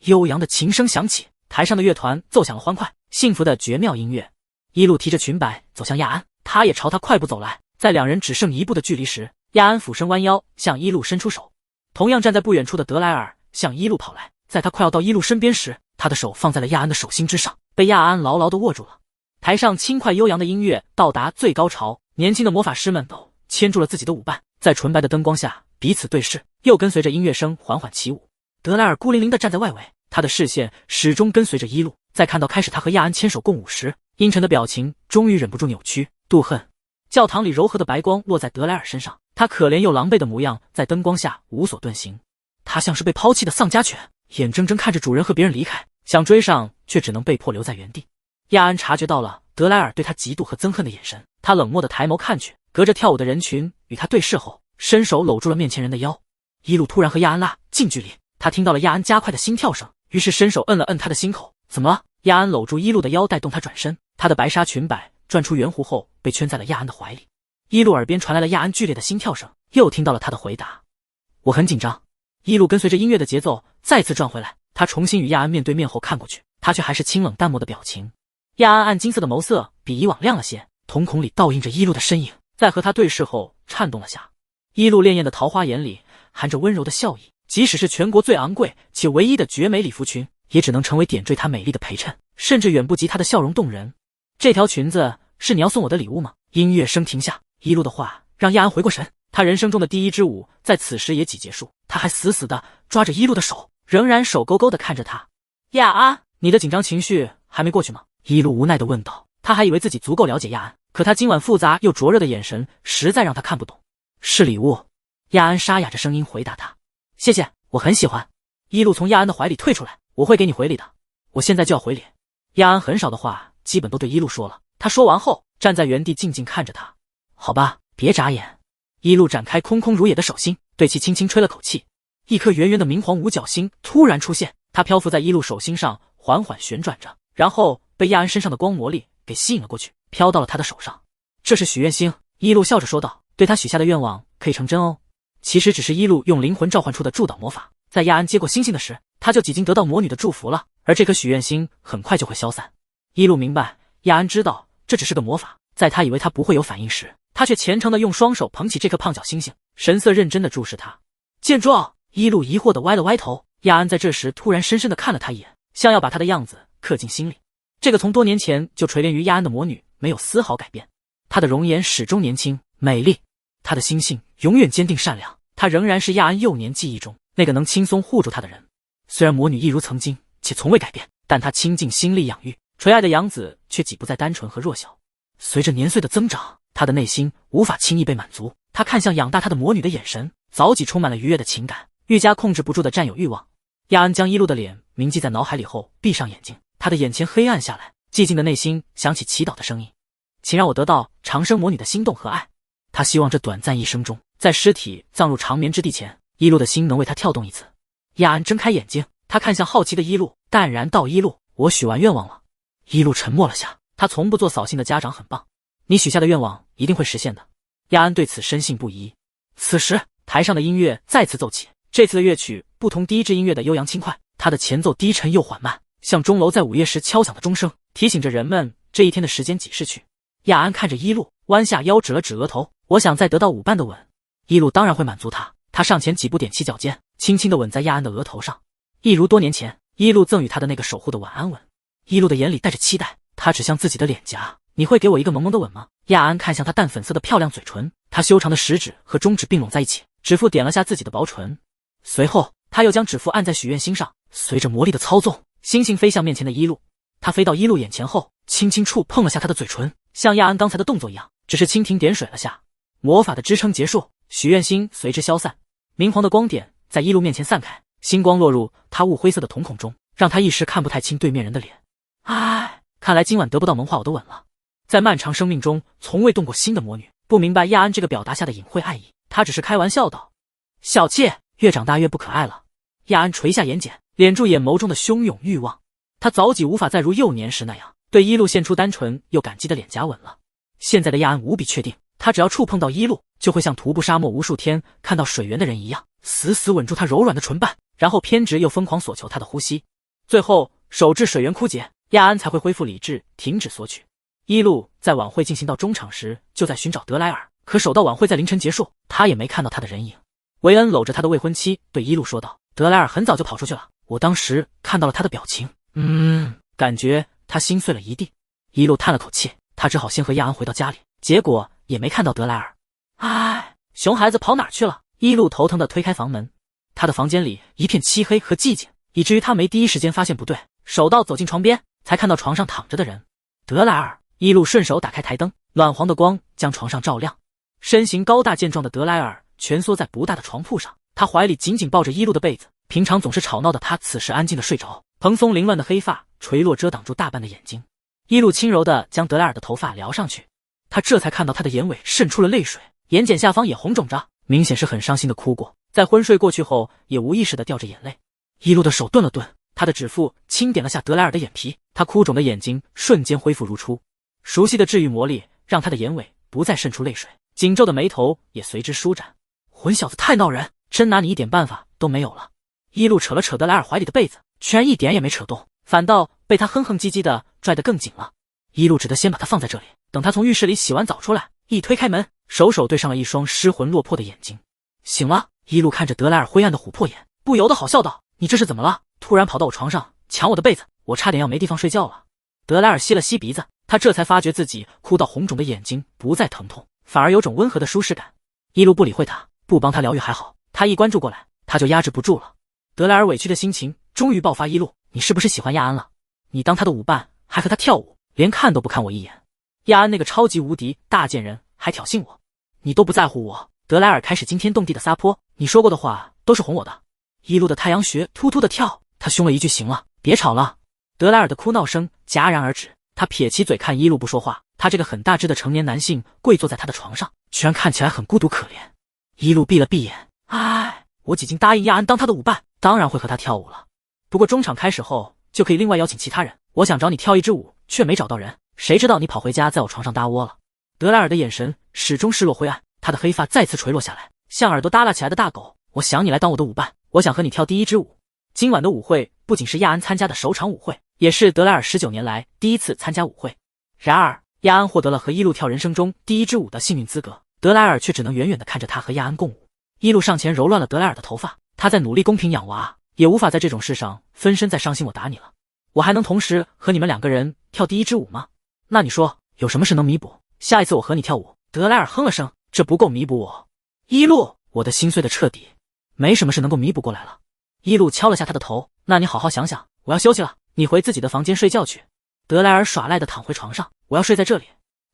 悠扬的琴声响起，台上的乐团奏响了欢快幸福的绝妙音乐。一路提着裙摆走向亚安，他也朝他快步走来。在两人只剩一步的距离时，亚安俯身弯腰向一路伸出手。同样站在不远处的德莱尔向一路跑来，在他快要到一路身边时，他的手放在了亚安的手心之上，被亚安牢牢地握住了。台上轻快悠扬的音乐到达最高潮，年轻的魔法师们都牵住了自己的舞伴，在纯白的灯光下彼此对视，又跟随着音乐声缓缓起舞。德莱尔孤零零地站在外围，他的视线始终跟随着一路，在看到开始他和亚安牵手共舞时，阴沉的表情终于忍不住扭曲妒恨。教堂里柔和的白光落在德莱尔身上，他可怜又狼狈的模样在灯光下无所遁形。他像是被抛弃的丧家犬，眼睁睁看着主人和别人离开，想追上却只能被迫留在原地。亚安察觉到了德莱尔对他嫉妒和憎恨的眼神，他冷漠地抬眸看去，隔着跳舞的人群与他对视后，伸手搂住了面前人的腰。一路突然和亚安拉近距离，他听到了亚安加快的心跳声，于是伸手摁了摁他的心口。怎么了？亚安搂住一路的腰带动他转身，他的白纱裙摆转出圆弧后被圈在了亚安的怀里。一路耳边传来了亚安剧烈的心跳声，又听到了他的回答：我很紧张。一路跟随着音乐的节奏再次转回来，他重新与亚安面对面后看过去，他却还是清冷淡漠的表情。亚安暗金色的眸色比以往亮了些，瞳孔里倒映着一路的身影，在和他对视后颤动了下。一路潋滟的桃花眼里含着温柔的笑意，即使是全国最昂贵且唯一的绝美礼服裙，也只能成为点缀她美丽的陪衬，甚至远不及她的笑容动人。这条裙子是你要送我的礼物吗？音乐声停下，一路的话让亚安回过神，他人生中的第一支舞在此时也即结束。他还死死地抓着一路的手，仍然手勾勾地看着他。亚安，你的紧张情绪还没过去吗？一路无奈地问道。他还以为自己足够了解亚安，可他今晚复杂又灼热的眼神实在让他看不懂。是礼物。亚安沙哑着声音回答他。谢谢，我很喜欢。一路从亚安的怀里退出来，我会给你回礼的，我现在就要回礼。亚安很少的话基本都对一路说了，他说完后站在原地静静看着他。好吧，别眨眼。一路展开空空如也的手心，对其轻轻吹了口气，一颗圆圆的明黄五角星突然出现，它漂浮在一路手心上缓缓旋转着，然后被亚安身上的光魔力给吸引了过去，飘到了他的手上。这是许愿星，一路笑着说道，对他许下的愿望可以成真哦。其实只是一路用灵魂召唤出的助导魔法，在亚安接过星星的时，他就已经得到魔女的祝福了，而这颗许愿星很快就会消散。一路明白，亚安知道这只是个魔法，在他以为他不会有反应时，他却虔诚地用双手捧起这颗胖脚星星，神色认真地注视他。见状，一路疑惑地歪了歪头，亚安在这时突然深深地看了他一眼，像要把他的样子刻进心里。这个从多年前就垂恋于亚安的魔女没有丝毫改变，她的容颜始终年轻美丽，她的心性永远坚定善良，她仍然是亚安幼年记忆中那个能轻松护住她的人。虽然魔女一如曾经，且从未改变，但她倾尽心力养育、垂爱的养子却几不再单纯和弱小。随着年岁的增长，她的内心无法轻易被满足。她看向养大她的魔女的眼神，早已充满了愉悦的情感，愈加控制不住的占有欲望。亚安将一路的脸铭记在脑海里后，闭上眼睛，他的眼前黑暗下来，寂静的内心响起祈祷的声音：请让我得到长生魔女的心动和爱。他希望这短暂一生中，在尸体葬入长眠之地前，一路的心能为他跳动一次。亚安睁开眼睛，他看向好奇的一路，淡然道：一路，我许完愿望了。一路沉默了下，他从不做扫兴的家长很棒，你许下的愿望一定会实现的。亚安对此深信不疑。此时台上的音乐再次奏起，这次的乐曲不同第一支音乐的悠扬轻快，它的前奏低沉又缓慢，像钟楼在午夜时敲响的钟声，提醒着人们这一天的时间几逝去。亚安看着一路，弯下腰指了指额头：我想再得到5瓣的吻。一路当然会满足他，他上前几步踮起脚尖，轻轻地吻在亚安的额头上，一如多年前一路赠予他的那个守护的晚安吻。一路的眼里带着期待，他指向自己的脸颊：你会给我一个萌萌的吻吗？亚安看向他淡粉色的漂亮嘴唇，他修长的食指和中指并拢在一起，指腹点了下自己的薄唇，随后他又将指腹按在许愿星上，随着魔力的操纵，星星飞向面前的一路。他飞到一路眼前后，轻轻触碰了下他的嘴唇，像亚安刚才的动作一样，只是蜻蜓点水了下。魔法的支撑结束，许愿星随之消散，明黄的光点在一路面前散开，星光落入他雾灰色的瞳孔中，让他一时看不太清对面人的脸。唉，看来今晚得不到萌化我的吻了。在漫长生命中从未动过心的魔女不明白亚安这个表达下的隐晦爱意，她只是开玩笑道：小妾越长大越不可爱了。亚安垂下眼睑，敛住眼眸中的汹涌欲望，他早已无法再如幼年时那样对一路献出单纯又感激的脸颊吻了。现在的亚安无比确定，他只要触碰到一路，就会像徒步沙漠无数天看到水源的人一样，死死吻住他柔软的唇瓣，然后偏执又疯狂索求他的呼吸，最后手至水源枯竭，亚安才会恢复理智，停止索取。一路在晚会进行到中场时就在寻找德莱尔，可守到晚会在凌晨结束，他也没看到他的人影。维恩搂着他的未婚妻对一路说道：德莱尔很早就跑出去了，我当时看到了他的表情，感觉他心碎了一地。一路叹了口气，他只好先和亚安回到家里，结果也没看到德莱尔。唉，熊孩子跑哪儿去了？一路头疼地推开房门，他的房间里一片漆黑和寂静，以至于他没第一时间发现不对，手到走进床边，才看到床上躺着的人。德莱尔。一路顺手打开台灯，暖黄的光将床上照亮。身形高大健壮的德莱尔蜷缩在不大的床铺上，他怀里紧紧抱着一路的被子。平常总是吵闹的他此时安静的睡着，蓬松凌乱的黑发垂落遮挡住大半的眼睛。一路轻柔地将德莱尔的头发撩上去，他这才看到他的眼尾渗出了泪水，眼睑下方也红肿着，明显是很伤心的哭过，在昏睡过去后也无意识地掉着眼泪。一路的手顿了顿，他的指腹轻点了下德莱尔的眼皮，他哭肿的眼睛瞬间恢复如初。熟悉的治愈魔力让他的眼尾不再渗出泪水，紧皱的眉头也随之舒展。混小子太闹人，真拿你一点办法都没有了。一路扯了扯德莱尔怀里的被子，居然一点也没扯动，反倒被他哼哼唧唧的拽得更紧了。一路只得先把他放在这里，等他从浴室里洗完澡出来，一推开门，手对上了一双失魂落魄的眼睛。醒了。一路看着德莱尔灰暗的琥珀眼，不由得好笑道：你这是怎么了？突然跑到我床上抢我的被子，我差点要没地方睡觉了。德莱尔吸了吸鼻子，他这才发觉自己哭到红肿的眼睛不再疼痛，反而有种温和的舒适感。一路不理会他，不帮他疗愈还好，他一关注过来，他就压制不住了。德莱尔委屈的心情终于爆发：一路，你是不是喜欢亚安了？你当他的舞伴，还和他跳舞，连看都不看我一眼。亚安那个超级无敌大贱人还挑衅我，你都不在乎我。德莱尔开始惊天动地的撒泼，你说过的话都是哄我的。一路的太阳穴突突的跳，他凶了一句：行了，别吵了。德莱尔的哭闹声戛然而止，他撇起嘴看一路不说话。他这个很大只的成年男性跪坐在他的床上，居然看起来很孤独可怜。一路闭了闭眼，唉，我几经答应亚安当他的舞伴，当然会和他跳舞了。不过中场开始后就可以另外邀请其他人，我想找你跳一支舞，却没找到人，谁知道你跑回家在我床上搭窝了。德莱尔的眼神始终失落灰暗，他的黑发再次垂落下来，像耳朵耷拉起来的大狗。我想你来当我的舞伴，我想和你跳第一支舞。今晚的舞会不仅是亚安参加的首场舞会，也是德莱尔19年来第一次参加舞会。然而亚安获得了和一路跳人生中第一支舞的幸运资格，德莱尔却只能远远地看着他和亚安共舞。一路上前揉乱了德莱尔的头发，他在努力公平养娃，也无法在这种事上分身再伤心我打你了。我还能同时和你们2个人跳第一支舞吗？那你说有什么事能弥补？下一次我和你跳舞。德莱尔哼了声，这不够弥补我。一路，我的心碎的彻底。没什么是能够弥补过来了。伊路敲了下他的头，那你好好想想，我要休息了，你回自己的房间睡觉去。德莱尔耍赖地躺回床上，我要睡在这里。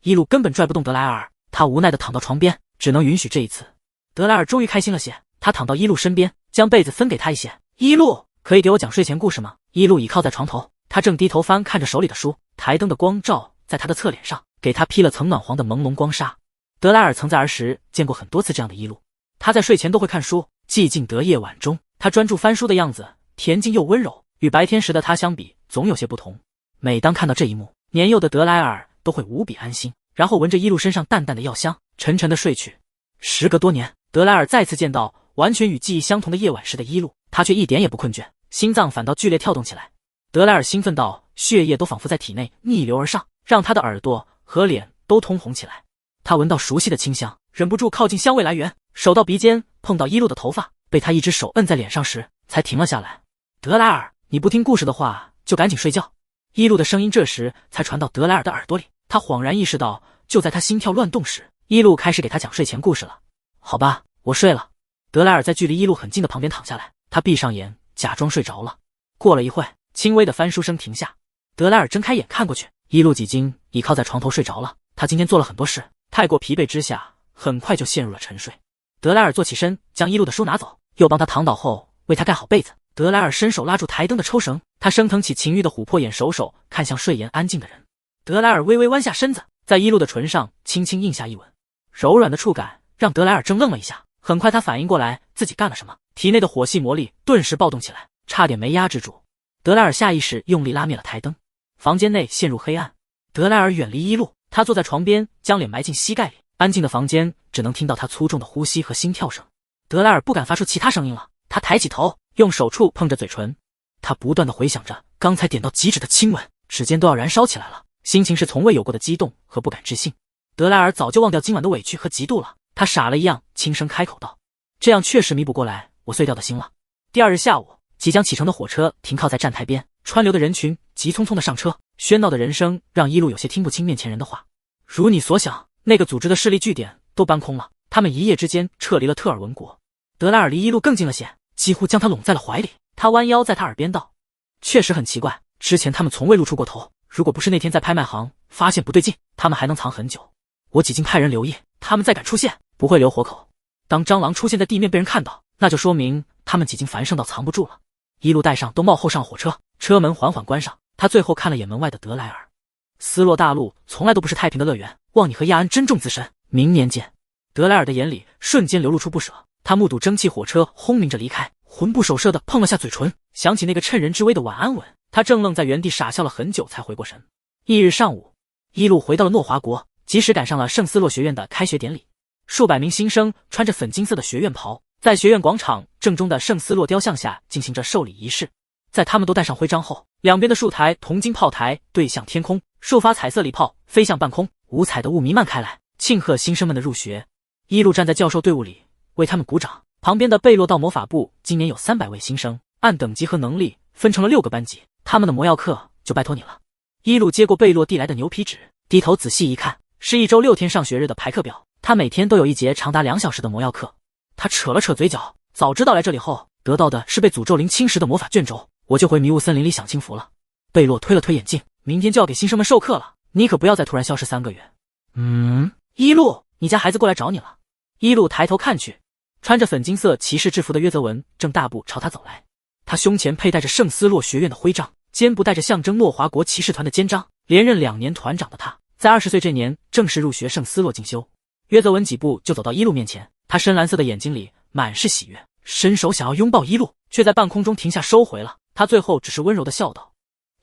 伊路根本拽不动德莱尔，他无奈地躺到床边，只能允许这一次。德莱尔终于开心了些，他躺到伊路身边，将被子分给他一些。伊路，可以给我讲睡前故事吗？伊路倚靠在床头，他正低头翻看着手里的书，台灯的光照在他的侧脸上，给他披了层暖黄的朦胧光纱。德莱尔曾在儿时见过很多次这样的伊路，他在睡前都会看书，寂静得夜晚中，他专注翻书的样子恬静又温柔，与白天时的他相比总有些不同。每当看到这一幕，年幼的德莱尔都会无比安心，然后闻着伊路身上淡淡的药香，沉沉的睡去。时隔多年，德莱尔再次见到完全与记忆相同的夜晚时的伊路，他却一点也不困倦，心脏反倒剧烈跳动起来。德莱尔兴奋到血液都仿佛在体内逆流而上，让他的耳朵和脸都通红起来。他闻到熟悉的清香，忍不住靠近香味来源，手到鼻尖碰到伊路的头发，被他一只手摁在脸上时才停了下来。德莱尔，你不听故事的话就赶紧睡觉。伊路的声音这时才传到德莱尔的耳朵里，他恍然意识到，就在他心跳乱动时，伊路开始给他讲睡前故事了。好吧，我睡了。德莱尔在距离伊路很近的旁边躺下来，他闭上眼假装睡着了。过了一会，轻微的翻书声停下，德莱尔睁开眼看过去，伊路已经倚靠在床头睡着了。他今天做了很多事，太过疲惫之下很快就陷入了沉睡。德莱尔坐起身，将伊路的书拿走，又帮他躺倒后为他盖好被子。德莱尔伸手拉住台灯的抽绳，他升腾起情欲的琥珀眼，手看向睡颜安静的人。德莱尔微微弯下身子，在伊路的唇上轻轻印下一吻，柔软的触感让德莱尔怔愣了一下，很快他反应过来自己干了什么，体内的火系魔力顿时暴动起来，差点没压制住。德莱尔下意识用力拉灭了台灯，房间内陷入黑暗。德莱尔远离伊路，他坐在床边，将脸埋进膝盖里，安静的房间只能听到他粗重的呼吸和心跳声。德莱尔不敢发出其他声音了，他抬起头，用手触碰着嘴唇，他不断地回想着刚才点到极致的亲吻，指尖都要燃烧起来了，心情是从未有过的激动和不敢置信。德莱尔早就忘掉今晚的委屈和嫉妒了，他傻了一样轻声开口道：这样确实弥补过来我碎掉的心了。第二日下午，即将启程的火车停靠在站台边，川流的人群急匆匆地上车，喧闹的人声让伊路有些听不清面前人的话。如你所想，那个组织的势力据点都搬空了，他们一夜之间撤离了特尔文国。德莱尔离伊路更近了些，几乎将他拢在了怀里，他弯腰在他耳边道：确实很奇怪，之前他们从未露出过头，如果不是那天在拍卖行发现不对劲，他们还能藏很久。我几经派人留意，他们再敢出现不会留活口，当蟑螂出现在地面被人看到，那就说明他们几经繁盛到藏不住了。一路带上都冒后上火车，车门缓缓关上，他最后看了眼门外的德莱尔。斯洛大陆从来都不是太平的乐园，望你和亚安珍重自身，明年见。德莱尔的眼里瞬间流露出不舍，他目睹蒸汽火车轰鸣着离开，魂不守舍地碰了下嘴唇，想起那个趁人之危的晚安吻，他正愣在原地傻笑了很久才回过神。翌日上午，伊路回到了诺华国，及时赶上了圣斯洛学院的开学典礼。数百名新生穿着粉金色的学院袍，在学院广场正中的圣斯洛雕像下进行着授礼仪式。在他们都戴上徽章后，两边的数台铜金炮台对向天空，数发彩色礼炮飞向半空，五彩的雾弥漫开来，庆贺新生们的入学。伊路站在教授队伍里为他们鼓掌，旁边的贝洛道魔法部今年有300位新生，按等级和能力分成了6个班级，他们的魔药课就拜托你了。伊路接过贝洛递来的牛皮纸，低头仔细一看，是1周6天上学日的排课表，他每天都有一节长达2小时的魔药课。他扯了扯嘴角，早知道来这里后得到的是被诅咒灵侵蚀的魔法卷轴，我就回迷雾森林里享清福了。贝洛推了推眼镜，明天就要给新生们授课了，你可不要再突然消失3个月。伊路，你家孩子过来找你了。伊路抬头看去，穿着粉金色骑士制服的约泽文正大步朝他走来，他胸前佩戴着圣斯洛学院的徽章，肩部带着象征诺华国骑士团的肩章，连任2年团长的他，在20岁这年正式入学圣斯洛进修。约泽文几步就走到伊路面前，他深蓝色的眼睛里满是喜悦，伸手想要拥抱伊路，却在半空中停下收回了。他最后只是温柔地笑道：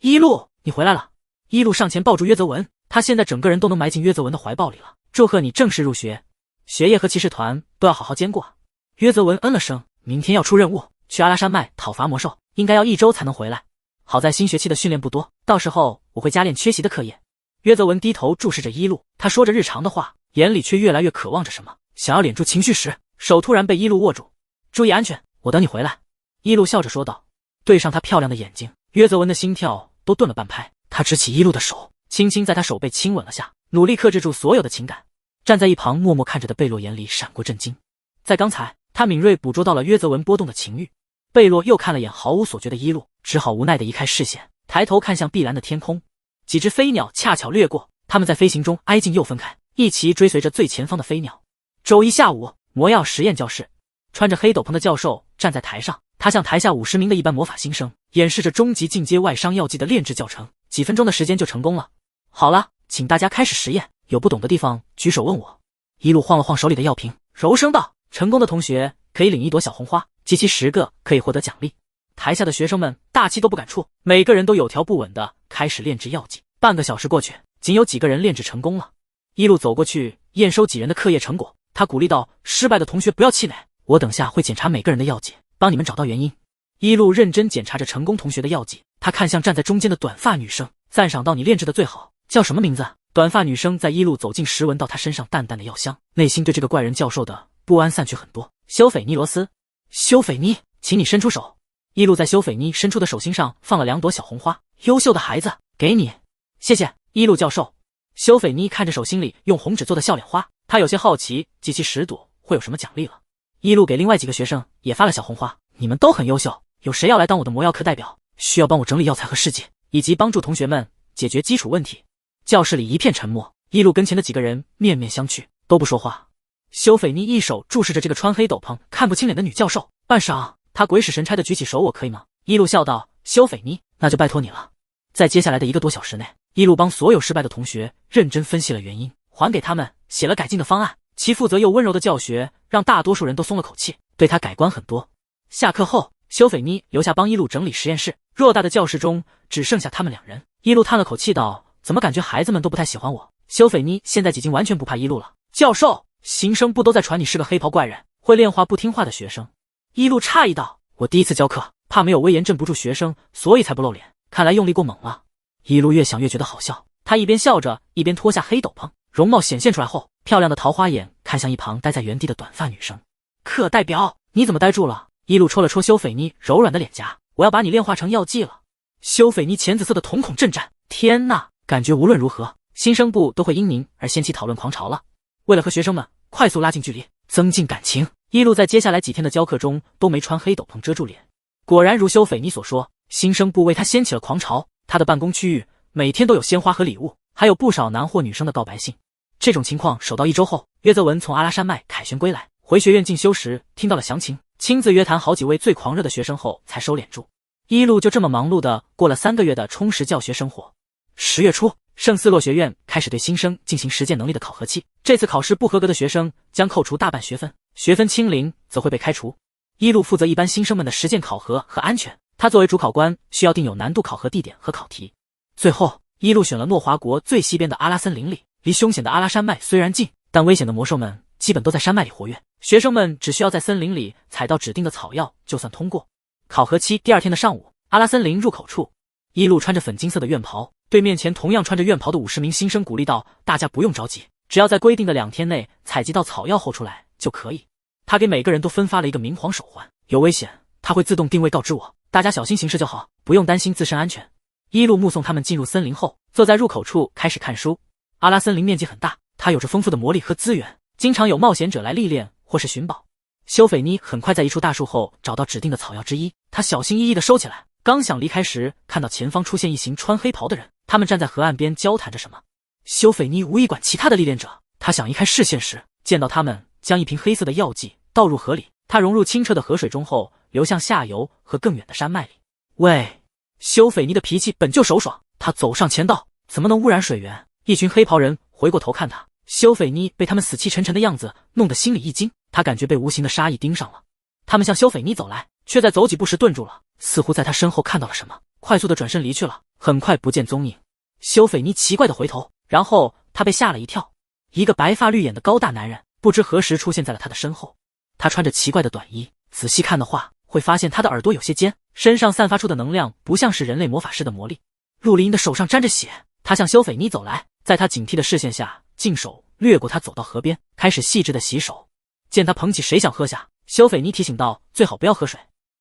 伊路，你回来了。伊路上前抱住约泽文，他现在整个人都能埋进约泽文的怀抱里了。祝贺你正式入学，学业和骑士团都要好好兼顾啊。约泽文嗯了声，明天要出任务，去阿拉山脉讨伐魔兽，应该要1周才能回来。好在新学期的训练不多，到时候我会加练缺席的课业。约泽文低头注视着伊路，他说着日常的话，眼里却越来越渴望着什么，想要敛住情绪时，手突然被伊路握住。注意安全，我等你回来。伊路笑着说道。对上他漂亮的眼睛，约泽文的心跳都顿了半拍，他执起伊路的手，轻轻在他手背亲吻了下，努力克制住所有的情感。站在一旁默默看着的贝洛眼里闪过震惊。在刚才他敏锐捕捉到了约泽文波动的情欲。贝洛又看了眼毫无所觉的伊路，只好无奈地移开视线，抬头看向碧蓝的天空。几只飞鸟恰巧掠过，他们在飞行中挨近又分开，一齐追随着最前方的飞鸟。周一下午，魔药实验教室，穿着黑斗篷的教授站在台上，他向台下50名的一般魔法新生演示着终极进阶外伤药剂的炼制教程，几分钟的时间就成功了。好了，请大家开始实验，有不懂的地方举手问我。一路晃了晃手里的药瓶，柔声道：成功的同学可以领一朵小红花，集齐10个可以获得奖励。台下的学生们大气都不敢出，每个人都有条不紊地开始炼制药剂。半个小时过去，仅有几个人炼制成功了。一路走过去验收几人的课业成果，他鼓励道：失败的同学不要气馁，我等下会检查每个人的药剂，帮你们找到原因。一路认真检查着成功同学的药剂，他看向站在中间的短发女生，赞赏道：你炼制的最好，叫什么名字？短发女生在一路走近时闻到他身上淡淡的药香，内心对这个怪人教授的不安散去很多。修斐尼罗斯。修斐尼，请你伸出手。一路在修斐尼伸出的手心上放了2朵小红花。优秀的孩子，给你。谢谢，一路教授。修斐尼看着手心里用红纸做的笑脸花，他有些好奇，集齐10朵会有什么奖励了。一路给另外几个学生也发了小红花，你们都很优秀，有谁要来当我的魔药课代表？需要帮我整理药材和试剂，以及帮助同学们解决基础问题。教室里一片沉默，一路跟前的几个人面面相觑，都不说话。修斐尼一手注视着这个穿黑斗篷看不清脸的女教授，半晌他鬼使神差地举起手，我可以吗？一路笑道：修斐尼，那就拜托你了。在接下来的1个多小时内，一路帮所有失败的同学认真分析了原因，还给他们写了改进的方案。其负责又温柔的教学让大多数人都松了口气，对他改观很多。下课后，修斐尼留下帮一路整理实验室，偌大的教室中只剩下他们2人。一路叹了口气道：怎么感觉孩子们都不太喜欢我？修斐尼现在已经完全不怕一路了。教授，新生部都在传你是个黑袍怪人，会练话不听话的学生。一路诧异道：我第一次教课，怕没有威严镇不住学生，所以才不露脸，看来用力过猛了。一路越想越觉得好笑，他一边笑着一边脱下黑斗篷，容貌显现出来后，漂亮的桃花眼看向一旁待在原地的短发女生。课代表，你怎么呆住了？一路戳了戳修斐尼柔软的脸颊，我要把你炼化成药剂了。修斐尼浅紫色的瞳孔震颤，天哪，感觉无论如何新生部都会因您而掀起讨论狂潮了。为了和学生们快速拉近距离，增进感情，一路在接下来几天的教课中都没穿黑斗篷遮住脸。果然如修斐尼所说，新生部为他掀起了狂潮，他的办公区域每天都有鲜花和礼物，还有不少男或女生的告白信。这种情况守到1周后，约泽文从阿拉山脉凯旋归来，回学院进修时听到了详情，亲自约谈好几位最狂热的学生后才收敛住。一路就这么忙碌的过了3个月的充实教学生活。10月初，圣斯洛学院开始对新生进行实践能力的考核期，这次考试不合格的学生将扣除大半学分，学分清零则会被开除。一路负责一般新生们的实践考核和安全，他作为主考官需要定有难度考核地点和考题。最后，一路选了诺华国最西边的阿拉森林里，离凶险的阿拉山脉虽然近，但危险的魔兽们基本都在山脉里活跃，学生们只需要在森林里采到指定的草药就算通过。考核期第2天的上午，阿拉森林入口处，一路穿着粉金色的院袍，对面前同样穿着院袍的50名新生鼓励道：大家不用着急，只要在规定的2天内采集到草药后出来就可以。他给每个人都分发了一个明黄手环，有危险他会自动定位告知我，大家小心行事就好，不用担心自身安全。一路目送他们进入森林后，坐在入口处开始看书。阿拉森林面积很大，它有着丰富的魔力和资源，经常有冒险者来历练或是寻宝。修斐尼很快在一处大树后找到指定的草药之一，他小心翼翼地收起来，刚想离开时，看到前方出现一行穿黑袍的人，他们站在河岸边交谈着什么。修斐尼无意管其他的历练者，他想移开视线时，见到他们将一瓶黑色的药剂倒入河里，它融入清澈的河水中后流向下游和更远的山脉里。喂！修斐尼的脾气本就手爽，他走上前道：怎么能污染水源？一群黑袍人回过头看他，修斐尼被他们死气沉沉的样子弄得心里一惊，他感觉被无形的杀意盯上了。他们向修斐尼走来，却在走几步时顿住了，似乎在他身后看到了什么，快速的转身离去了，很快不见踪影。修斐尼奇怪的回头，然后他被吓了一跳，一个白发绿眼的高大男人不知何时出现在了他的身后。他穿着奇怪的短衣，仔细看的话会发现他的耳朵有些尖，身上散发出的能量不像是人类魔法师的魔力。陆离音的手上沾着血，他向修斐尼走来，在他警惕的视线下，净手掠过他走到河边，开始细致的洗手。见他捧起水想喝下，修斐尼提醒道：最好不要喝水。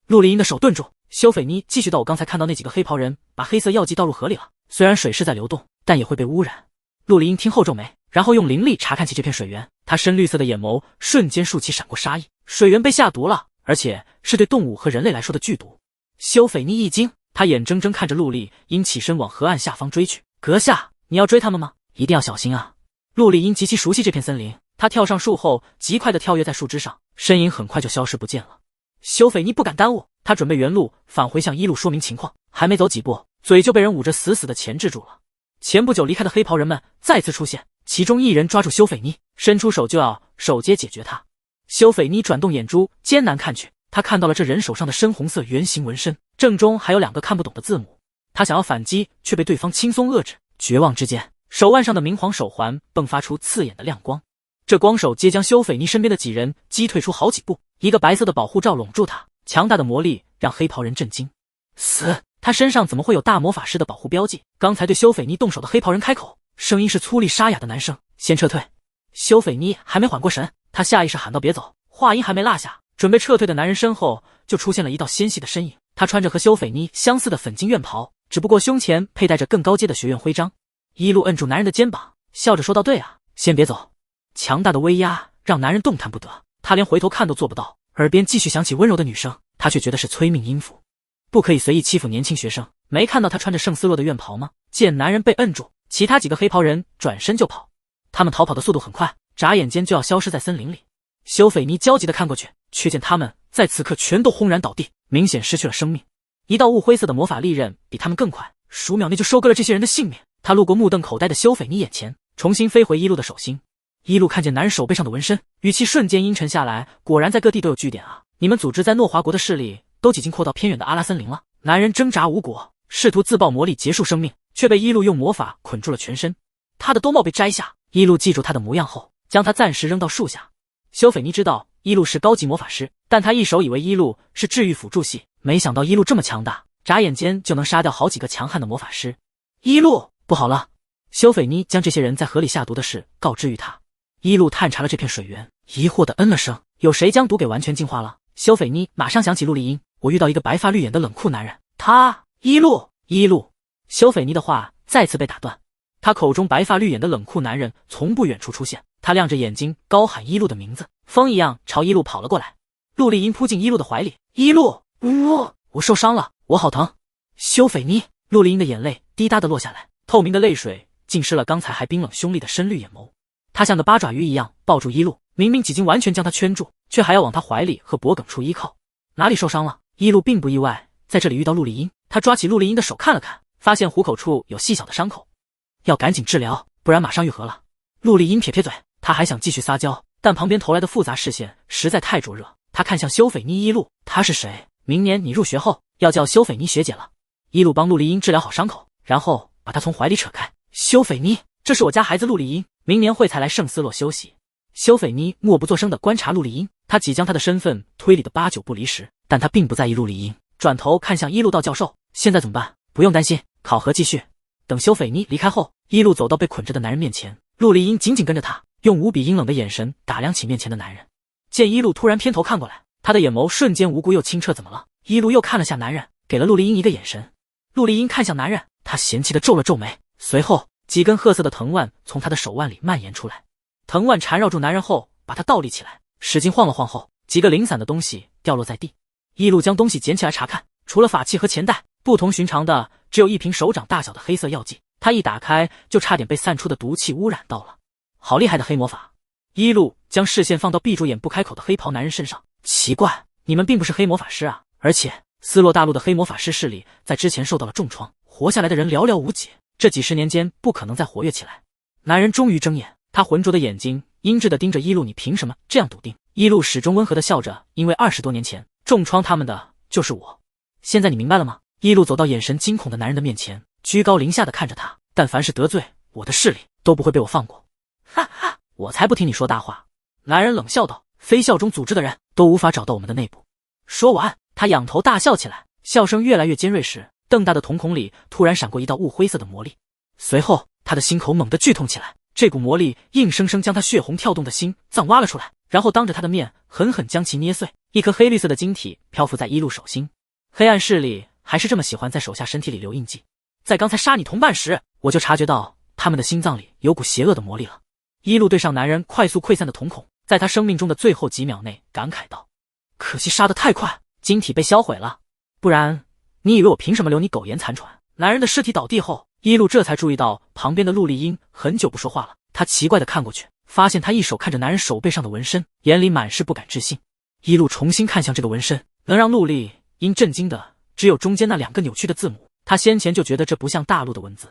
陆离音的手顿住，修斐尼继续道：我刚才看到那几个黑袍人把黑色药剂倒入河里了，虽然水是在流动，但也会被污染。陆离音听后皱眉，然后用灵力查看起这片水源，他深绿色的眼眸瞬间竖起闪过杀意，水源被下毒了，而且是对动物和人类来说的剧毒。修斐妮一惊，他眼睁睁看着陆丽英起身往河岸下方追去。阁下，你要追他们吗？一定要小心啊！陆丽英极其熟悉这片森林，她跳上树后，极快地跳跃在树枝上，身影很快就消失不见了。修斐妮不敢耽误，他准备原路返回向一路说明情况，还没走几步，嘴就被人捂着死死地钳制住了。前不久离开的黑袍人们再次出现，其中一人抓住修斐妮，伸出手就要手接解决他。修斐妮转动眼珠，艰难看去，他看到了这人手上的深红色圆形纹身，正中还有2个看不懂的字母。他想要反击，却被对方轻松遏制。绝望之间，手腕上的明黄手环迸发出刺眼的亮光，这光手皆将修斐妮身边的几人击退出好几步。一个白色的保护罩笼住他，强大的魔力让黑袍人震惊。死！他身上怎么会有大魔法师的保护标记？刚才对修斐妮动手的黑袍人开口，声音是粗粝沙哑的男声：“先撤退。”修斐妮还没缓过神，他下意识喊道：“别走！”话音还没落下，准备撤退的男人身后就出现了一道纤细的身影。他穿着和修斐妮相似的粉金院袍，只不过胸前佩戴着更高阶的学院徽章。一路摁住男人的肩膀，笑着说道：“对啊，先别走。”强大的威压让男人动弹不得，他连回头看都做不到。耳边继续响起温柔的女声，他却觉得是催命音符。不可以随意欺负年轻学生，没看到他穿着圣斯洛的院袍吗？见男人被摁住，其他几个黑袍人转身就跑，他们逃跑的速度很快，眨眼间就要消失在森林里。修斐妮焦急地看过去，却见他们在此刻全都轰然倒地，明显失去了生命。一道雾灰色的魔法利刃比他们更快，数秒内就收割了这些人的性命。他路过目瞪口呆的修斐妮眼前，重新飞回一路的手心。一路看见男人手背上的纹身，语气瞬间阴沉下来。果然在各地都有据点啊！你们组织在诺华国的势力都几经扩到偏远的阿拉森林了。男人挣扎无果，试图自爆魔力结束生命，却被一路用魔法捆住了全身。他的兜帽被摘下，一路记住他的模样后，将他暂时扔到树下。修斐妮知道一路是高级魔法师，但他一手以为一路是治愈辅助系，没想到一路这么强大，眨眼间就能杀掉好几个强悍的魔法师。一路，不好了！修斐妮将这些人在河里下毒的事告知于他。一路探查了这片水源，疑惑地嗯了声：“有谁将毒给完全净化了？”修斐妮马上想起陆丽英，我遇到一个白发绿眼的冷酷男人，他一路。修斐妮的话再次被打断，他口中白发绿眼的冷酷男人从不远处出现，他亮着眼睛高喊一路的名字，风一样朝一路跑了过来。陆丽英扑进一路的怀里，一路，我受伤了，我好疼。修斐妮，陆丽英的眼泪滴答地落下来，透明的泪水浸湿了刚才还冰冷凶厉的深绿眼眸。他像个八爪鱼一样抱住一路，明明几经完全将他圈住，却还要往他怀里和脖梗处依靠。哪里受伤了？一路并不意外，在这里遇到陆丽英，他抓起陆丽英的手看了看，发现虎口处有细小的伤口，要赶紧治疗，不然马上愈合了。陆丽英撇撇嘴，他还想继续撒娇，但旁边投来的复杂视线实在太灼热。他看向修斐妮，一路，他是谁？明年你入学后要叫修斐妮学姐了。一路帮陆丽英治疗好伤口，然后把她从怀里扯开。修斐妮，这是我家孩子陆丽英，明年会才来圣斯洛休息。修斐妮默不作声地观察陆丽英，他即将她的身份推理的8、9不离10，但他并不在意陆丽英，转头看向一路道教授：“现在怎么办？”“不用担心，考核继续。”等修斐妮离开后，一路走到被捆着的男人面前，陆丽英紧紧跟着他，用无比阴冷的眼神打量起面前的男人。见一路突然偏头看过来，他的眼眸瞬间无辜又清澈。怎么了？一路又看了下男人，给了陆丽英一个眼神。陆丽英看向男人，他嫌弃地皱了皱眉，随后几根褐色的藤蔓从他的手腕里蔓延出来，藤蔓缠绕住男人后，把他倒立起来，使劲晃了晃后，几个零散的东西掉落在地。一路将东西捡起来查看，除了法器和钱袋，不同寻常的只有一瓶手掌大小的黑色药剂，他一打开就差点被散出的毒气污染到了。好厉害的黑魔法！一路将视线放到闭住眼不开口的黑袍男人身上，奇怪，你们并不是黑魔法师啊，而且斯洛大陆的黑魔法师势力在之前受到了重创，活下来的人寥寥无几，这几十年间不可能再活跃起来。男人终于睁眼，他浑浊的眼睛阴鸷地盯着一路，你凭什么这样笃定？一路始终温和地笑着，因为20多年前重创他们的就是我。现在你明白了吗？一路走到眼神惊恐的男人的面前，居高临下地看着他，但凡是得罪我的势力，都不会被我放过。哈哈，我才不听你说大话。男人冷笑道，非效忠组织的人都无法找到我们的内部。说完，他仰头大笑起来，笑声越来越尖锐时，瞪大的瞳孔里突然闪过一道雾灰色的魔力，随后他的心口猛地剧痛起来，这股魔力硬生生将他血红跳动的心脏挖了出来，然后当着他的面狠狠将其捏碎，一颗黑绿色的晶体漂浮在一路手心。黑暗势力还是这么喜欢在手下身体里留印记，在刚才杀你同伴时，我就察觉到他们的心脏里有股邪恶的魔力了。一路对上男人快速溃散的瞳孔，在他生命中的最后几秒内感慨道：“可惜杀得太快，晶体被销毁了，不然你以为我凭什么留你苟延残喘？”男人的尸体倒地后，一路这才注意到旁边的陆丽英很久不说话了。他奇怪地看过去，发现他一手看着男人手背上的纹身，眼里满是不敢置信。一路重新看向这个纹身，能让陆丽英震惊的只有中间那2个扭曲的字母。他先前就觉得这不像大陆的文字，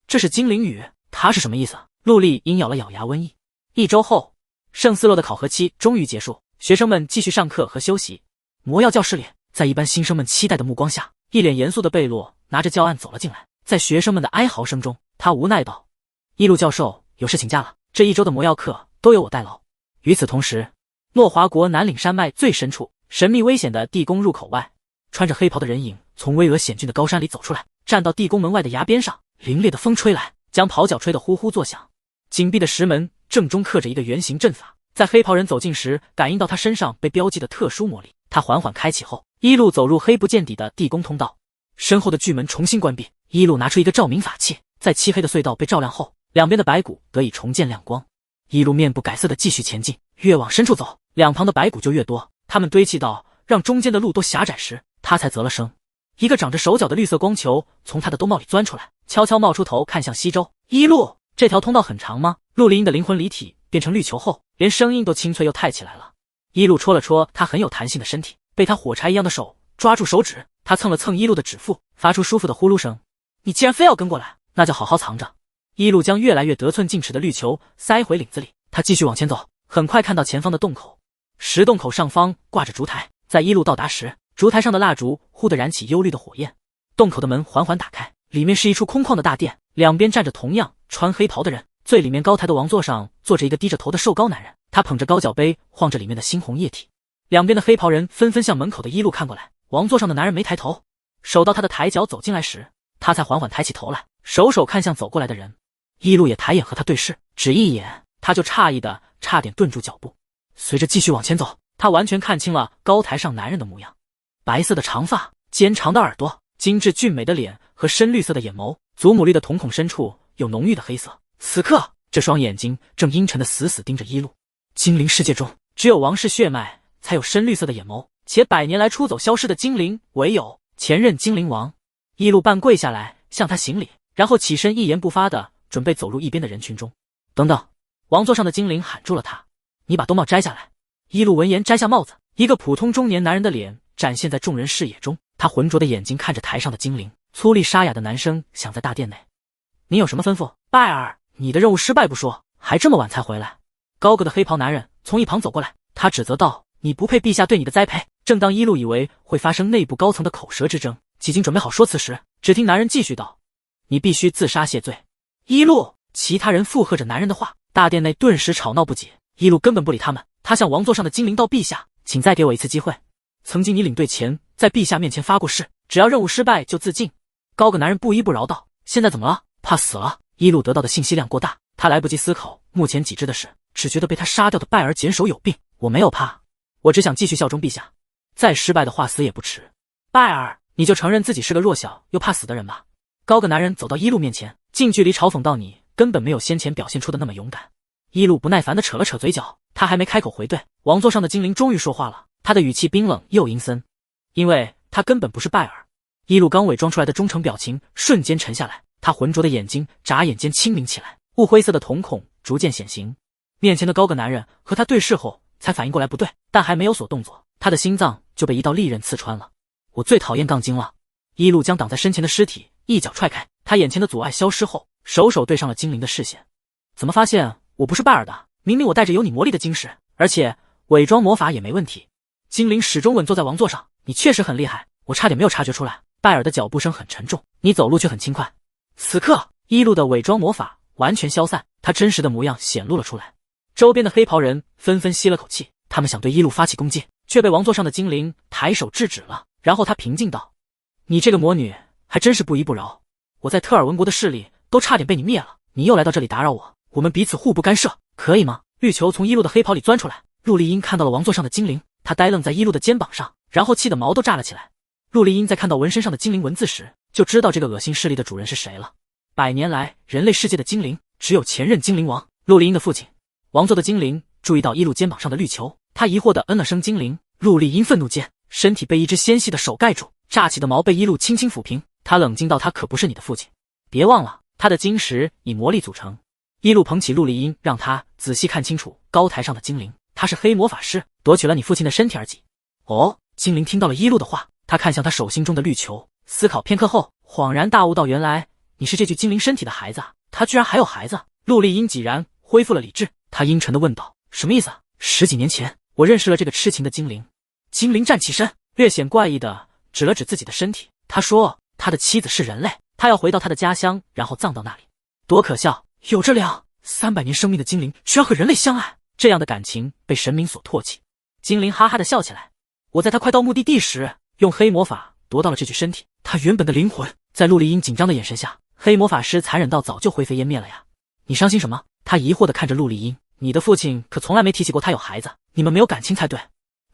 这是精灵语，它是什么意思？陆丽英咬了咬牙问意。1周后，圣斯洛的考核期终于结束，学生们继续上课和休息。魔药教室里，在一班新生们期待的目光下，一脸严肃的贝洛拿着教案走了进来。在学生们的哀嚎声中，他无奈道：“伊路教授有事请假了，这1周的魔药课都由我代劳。”与此同时，诺华国南岭山脉最深处，神秘危险的地宫入口外，穿着黑袍的人影从巍峨险峻的高山里走出来，站到地宫门外的崖边上。凛冽的风吹来，将袍角吹得呼呼作响。紧闭的石门正中刻着一个圆形阵法，在黑袍人走近时，感应到他身上被标记的特殊魔力。他缓缓开启后，一路走入黑不见底的地宫通道。身后的巨门重新关闭，一路拿出一个照明法器，在漆黑的隧道被照亮后，两边的白骨得以重见亮光。一路面不改色的继续前进，越往深处走，两旁的白骨就越多，他们堆砌到让中间的路都狭窄时，他才啧了声。一个长着手脚的绿色光球从他的兜帽里钻出来，悄悄冒出头看向西周。一路，这条通道很长吗？陆离英的灵魂离体变成绿球后，连声音都清脆又太起来了。一路戳了戳他很有弹性的身体，被他火柴一样的手抓住手指，他蹭了蹭一路的指腹，发出舒服的呼噜声。你既然非要跟过来，那就好好藏着。一路将越来越得寸进尺的绿球塞回领子里，他继续往前走，很快看到前方的洞口。石洞口上方挂着烛台，在一路到达时，烛台上的蜡烛忽地燃起幽绿的火焰。洞口的门缓缓打开，里面是一处空旷的大殿，两边站着同样穿黑袍的人。最里面高台的王座上坐着一个低着头的瘦高男人，他捧着高脚杯晃着里面的猩红液体。两边的黑袍人纷纷向门口的一路看过来，王座上的男人没抬头，守到他的抬脚走进来时，他才缓缓抬起头来，手看向走过来的人。一路也抬眼和他对视，只一眼他就诧异的差点顿住脚步。随着继续往前走，他完全看清了高台上男人的模样，白色的长发，尖长的耳朵，精致俊美的脸和深绿色的眼眸，祖母绿的瞳孔深处有浓郁的黑色。此刻这双眼睛正阴沉的死死盯着一路。精灵世界中只有王室血脉才有深绿色的眼眸，且100年来出走消失的精灵唯有前任精灵王。一路半跪下来向他行礼，然后起身一言不发的准备走入一边的人群中。等等！王座上的精灵喊住了他，你把兜帽摘下来。一路闻言摘下帽子，一个普通中年男人的脸展现在众人视野中，他浑浊的眼睛看着台上的精灵，粗粝沙哑的男声响在大殿内。你有什么吩咐？拜尔，你的任务失败不说，还这么晚才回来。高个的黑袍男人从一旁走过来，他指责道，你不配陛下对你的栽培。正当一路以为会发生内部高层的口舌之争，几经准备好说辞时，只听男人继续道，你必须自杀谢罪。一路，其他人附和着男人的话，大殿内顿时吵闹不解。一路根本不理他们，他向王座上的精灵道，陛下，请再给我一次机会。曾经你领队前在陛下面前发过誓，只要任务失败就自尽。高个男人不依不饶道，现在怎么了？怕死了？一路得到的信息量过大，他来不及思考目前已知的事，只觉得被他杀掉的拜尔简手有病。我没有怕，我只想继续效忠陛下，再失败的话死也不迟。拜尔，你就承认自己是个弱小又怕死的人吧。高个男人走到一路面前，近距离嘲讽道，你根本没有先前表现出的那么勇敢。一路不耐烦地扯了扯嘴角，他还没开口回对，王座上的精灵终于说话了，他的语气冰冷又阴森，因为他根本不是拜尔。一路刚伪装出来的忠诚表情瞬间沉下来，他浑浊的眼睛眨眼间清明起来，雾灰色的瞳孔逐渐显形。面前的高个男人和他对视后才反应过来不对，但还没有所动作，他的心脏就被一道利刃刺穿了。我最讨厌杠精了。一路将挡在身前的尸体一脚踹开，他眼前的阻碍消失后，手对上了精灵的视线。怎么发现我不是拜尔的？明明我带着有你魔力的晶石，而且伪装魔法也没问题。精灵始终稳坐在王座上，你确实很厉害，我差点没有察觉出来。拜尔的脚步声很沉重，你走路却很轻快。此刻一路的伪装魔法完全消散，他真实的模样显露了出来。周边的黑袍人纷纷吸了口气，他们想对一路发起攻击，却被王座上的精灵抬手制止了。然后他平静道，你这个魔女还真是不依不饶，我在特尔文国的势力都差点被你灭了，你又来到这里打扰我，我们彼此互不干涉，可以吗？绿球从一路的黑袍里钻出来，陆丽英看到了王座上的精灵，她呆愣在一路的肩膀上，然后气得毛都炸了起来。陆丽英在看到纹身上的精灵文字时，就知道这个恶心势力的主人是谁了。100年来人类世界的精灵只有前任精灵王陆丽英的父亲。王座的精灵注意到伊露肩膀上的绿球，他疑惑地嗯了声精灵。陆丽音愤怒间，身体被一只纤细的手盖住，炸起的毛被伊露轻轻抚平。他冷静道：他可不是你的父亲，别忘了他的晶石以魔力组成。伊露捧起陆丽音，让他仔细看清楚高台上的精灵，他是黑魔法师，夺取了你父亲的身体而已。哦，精灵听到了伊露的话，他看向他手心中的绿球，思考片刻后恍然大悟道：原来你是这具精灵身体的孩子啊！他居然还有孩子！陆丽音几然恢复了理智，他阴沉地问道：什么意思？10几年前我认识了这个痴情的精灵。精灵站起身，略显怪异地指了指自己的身体，他说他的妻子是人类，他要回到他的家乡，然后葬到那里。多可笑，有着300年生命的精灵居然和人类相爱，这样的感情被神明所唾弃。精灵哈哈地笑起来，我在他快到目的地时用黑魔法夺到了这具身体，他原本的灵魂在陆丽音紧张的眼神下，黑魔法师残忍到早就灰飞烟灭了呀。你伤心什么？他疑惑地看着陆丽音，你的父亲可从来没提起过他有孩子，你们没有感情才对。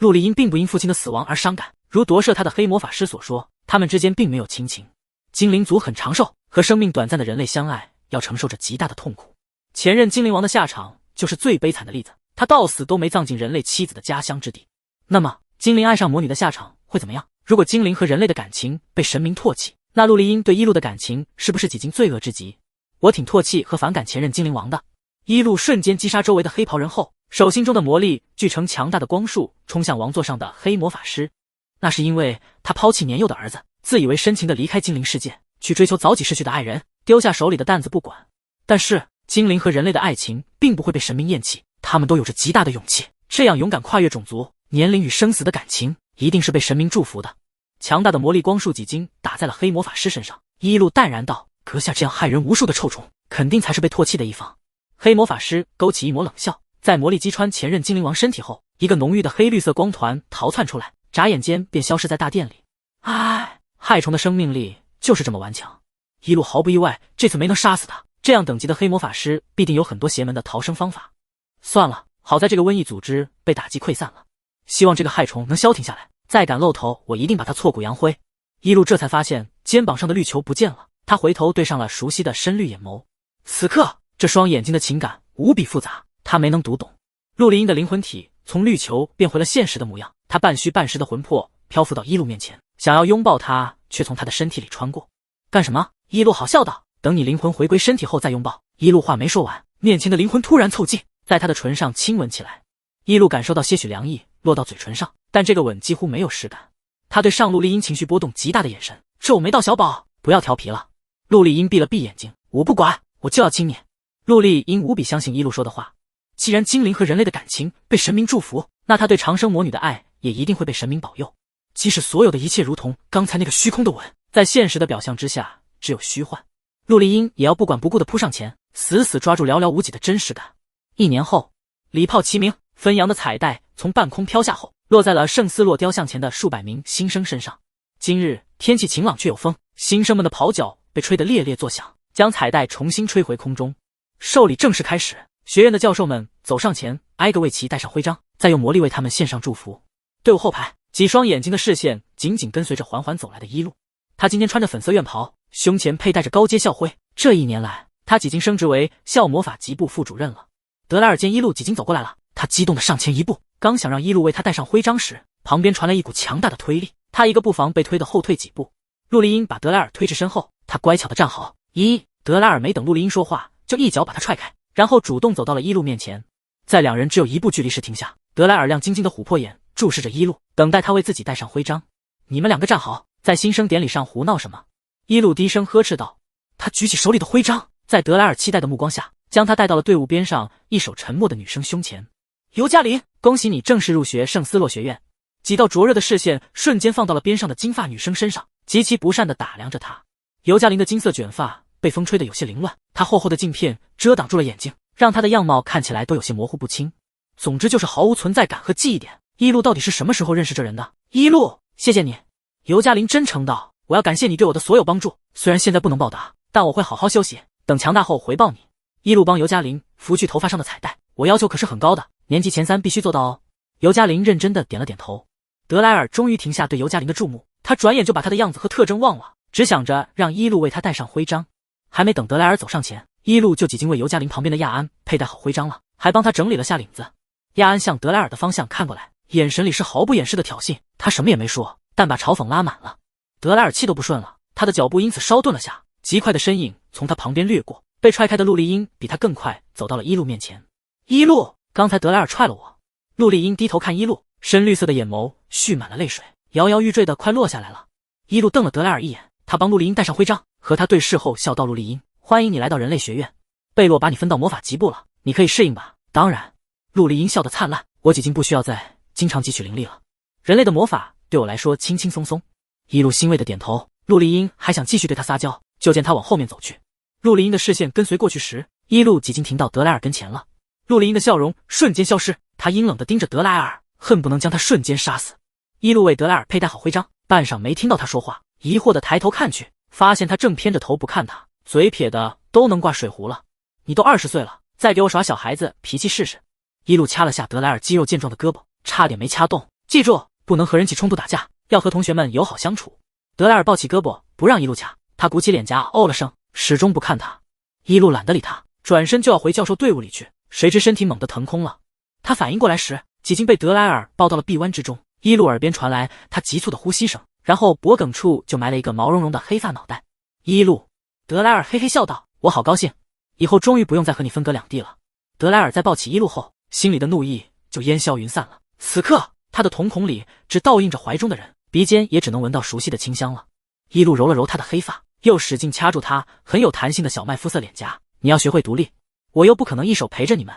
陆丽音并不因父亲的死亡而伤感，如夺舍他的黑魔法师所说，他们之间并没有亲情。精灵族很长寿，和生命短暂的人类相爱，要承受着极大的痛苦。前任精灵王的下场就是最悲惨的例子，他到死都没葬进人类妻子的家乡之地。那么精灵爱上魔女的下场会怎么样？如果精灵和人类的感情被神明唾弃，那陆丽音对伊露的感情是不是几经罪恶之极？我挺唾弃和反感前任精灵王的。伊露瞬间击杀周围的黑袍人后，手心中的魔力聚成强大的光束，冲向王座上的黑魔法师。那是因为他抛弃年幼的儿子，自以为深情地离开精灵世界，去追求早已逝去的爱人，丢下手里的担子不管。但是精灵和人类的爱情并不会被神明厌弃，他们都有着极大的勇气，这样勇敢跨越种族、年龄与生死的感情，一定是被神明祝福的。强大的魔力光束几经打在了黑魔法师身上，伊露淡然道：阁下这样害人无数的臭虫，肯定才是被唾弃的一方。黑魔法师勾起一抹冷笑，在魔力击穿前任精灵王身体后，一个浓郁的黑绿色光团逃窜出来，眨眼间便消失在大殿里。唉，害虫的生命力就是这么顽强。伊露毫不意外，这次没能杀死他，这样等级的黑魔法师必定有很多邪门的逃生方法。算了，好在这个瘟疫组织被打击溃散了，希望这个害虫能消停下来，再敢露头，我一定把他挫骨扬灰。伊露这才发现肩膀上的绿球不见了，他回头对上了熟悉的深绿眼眸。此刻这双眼睛的情感无比复杂，他没能读懂。陆丽音的灵魂体从绿球变回了现实的模样，他半虚半实的魂魄漂浮到伊露面前，想要拥抱她，却从她的身体里穿过。干什么？伊露好笑道，等你灵魂回归身体后再拥抱。伊露话没说完，面前的灵魂突然凑近，在她的唇上亲吻起来。伊露感受到些许凉意落到嘴唇上，但这个吻几乎没有实感。他对上陆丽音情绪波动极大的眼神皱眉道：小宝，不要调皮了。陆丽音闭了闭眼睛，我不管，我就要亲你。陆丽音无比相信伊露说的话，既然精灵和人类的感情被神明祝福，那他对长生魔女的爱也一定会被神明保佑。即使所有的一切如同刚才那个虚空的吻，在现实的表象之下只有虚幻，陆丽音也要不管不顾地扑上前，死死抓住寥寥无几的真实感。1年后，礼炮齐鸣，分扬的彩带从半空飘下后，落在了圣斯洛雕像前的数百名新生身上。今日天气晴朗却有风，新生们的袍角被吹得猎猎作响，将彩带重新吹回空中。寿礼正式开始，学院的教授们走上前，挨个为其戴上徽章，再用魔力为他们献上祝福。队伍后排，几双眼睛的视线紧紧跟随着缓缓走来的伊露。他今天穿着粉色院袍，胸前佩戴着高阶校徽。这1年来，他几经升职为校魔法级部副主任了。德莱尔见伊露几经走过来了，他激动地上前一步，刚想让伊露为他戴上徽章时，旁边传来一股强大的推力，他一个不防被推得后退几步。陆丽音把德莱尔推至身后，他乖巧地站好。德莱尔没等陆丽音说话，就一脚把他踹开，然后主动走到了伊露面前。在两人只有1步距离时停下，德莱尔亮晶晶的琥珀眼注视着伊露，等待他为自己戴上徽章。你们2个站好，在新生典礼上胡闹什么？伊露低声呵斥道。他举起手里的徽章，在德莱尔期待的目光下，将他带到了队伍边上一手沉默的女生胸前。尤加林，恭喜你正式入学圣斯洛学院。几道灼热的视线瞬间放到了边上的金发女生身上，极其不善地打量着她。尤加林的金色卷发被风吹得有些凌乱，她厚厚的镜片遮挡住了眼睛，让她的样貌看起来都有些模糊不清。总之就是毫无存在感和记忆点。伊露到底是什么时候认识这人的？伊露，谢谢你。尤加林真诚道，我要感谢你对我的所有帮助，虽然现在不能报答，但我会好好休息，等强大后回报你。伊露帮尤加林拂去头发上的彩带，我要求可是很高的，年级前3必须做到哦。尤加林认真的点了点头。德莱尔终于停下对尤加林的注目，他转眼就把他的样子和特征忘了，只想着让伊露为他戴上徽章。还没等德莱尔走上前，伊露就几经为尤加林旁边的亚安佩戴好徽章了，还帮他整理了下领子。亚安向德莱尔的方向看过来，眼神里是毫不掩饰的挑衅。他什么也没说，但把嘲讽拉满了。德莱尔气都不顺了，他的脚步因此稍顿了下，极快的身影从他旁边掠过，被踹开的陆丽英比他更快走到了一路面前。一路，刚才德莱尔踹了我。陆丽英低头看一路，深绿色的眼眸蓄满了泪水，摇摇欲坠的快落下来了。一路瞪了德莱尔一眼，他帮陆丽英戴上徽章，和他对视后笑道：陆丽英，欢迎你来到人类学院，贝洛把你分到魔法级部了，你可以适应吧？当然。陆丽英笑得灿烂，我几经不需要再经常汲取灵力了，人类的魔法对我来说轻轻松松。一路欣慰的点头，陆丽英还想继续对他撒娇，就见他往后面走去。陆丽英的视线跟随过去时，一路几经停到德莱尔跟前了。陆丽英的笑容瞬间消失，她阴冷地盯着德莱尔，恨不能将他瞬间杀死。一路为德莱尔佩戴好徽章，半晌没听到他说话，疑惑地抬头看去，发现他正偏着头不看他，嘴撇的都能挂水壶了。你都20岁了，再给我耍小孩子脾气试试。一路掐了下德莱尔肌肉健壮的胳膊，差点没掐动。记住，不能和人起冲突打架，要和同学们友好相处。德莱尔抱起胳膊不让一路掐，他鼓起脸颊哦了声，始终不看他。一路懒得理他，转身就要回教授队伍里去，谁知身体猛地腾空了。他反应过来时，几经被德莱尔抱到了臂弯之中。一路耳边传来他急促的呼吸声，然后脖颈处就埋了一个毛茸茸的黑发脑袋。一路，德莱尔嘿嘿笑道：我好高兴，以后终于不用再和你分隔两地了。德莱尔在抱起一路后，心里的怒意就烟消云散了。此刻他的瞳孔里只倒映着怀中的人，鼻尖也只能闻到熟悉的清香了。一路揉了揉他的黑发，又使劲掐住他很有弹性的小麦肤色脸颊。你要学会独立，我又不可能一手陪着你们。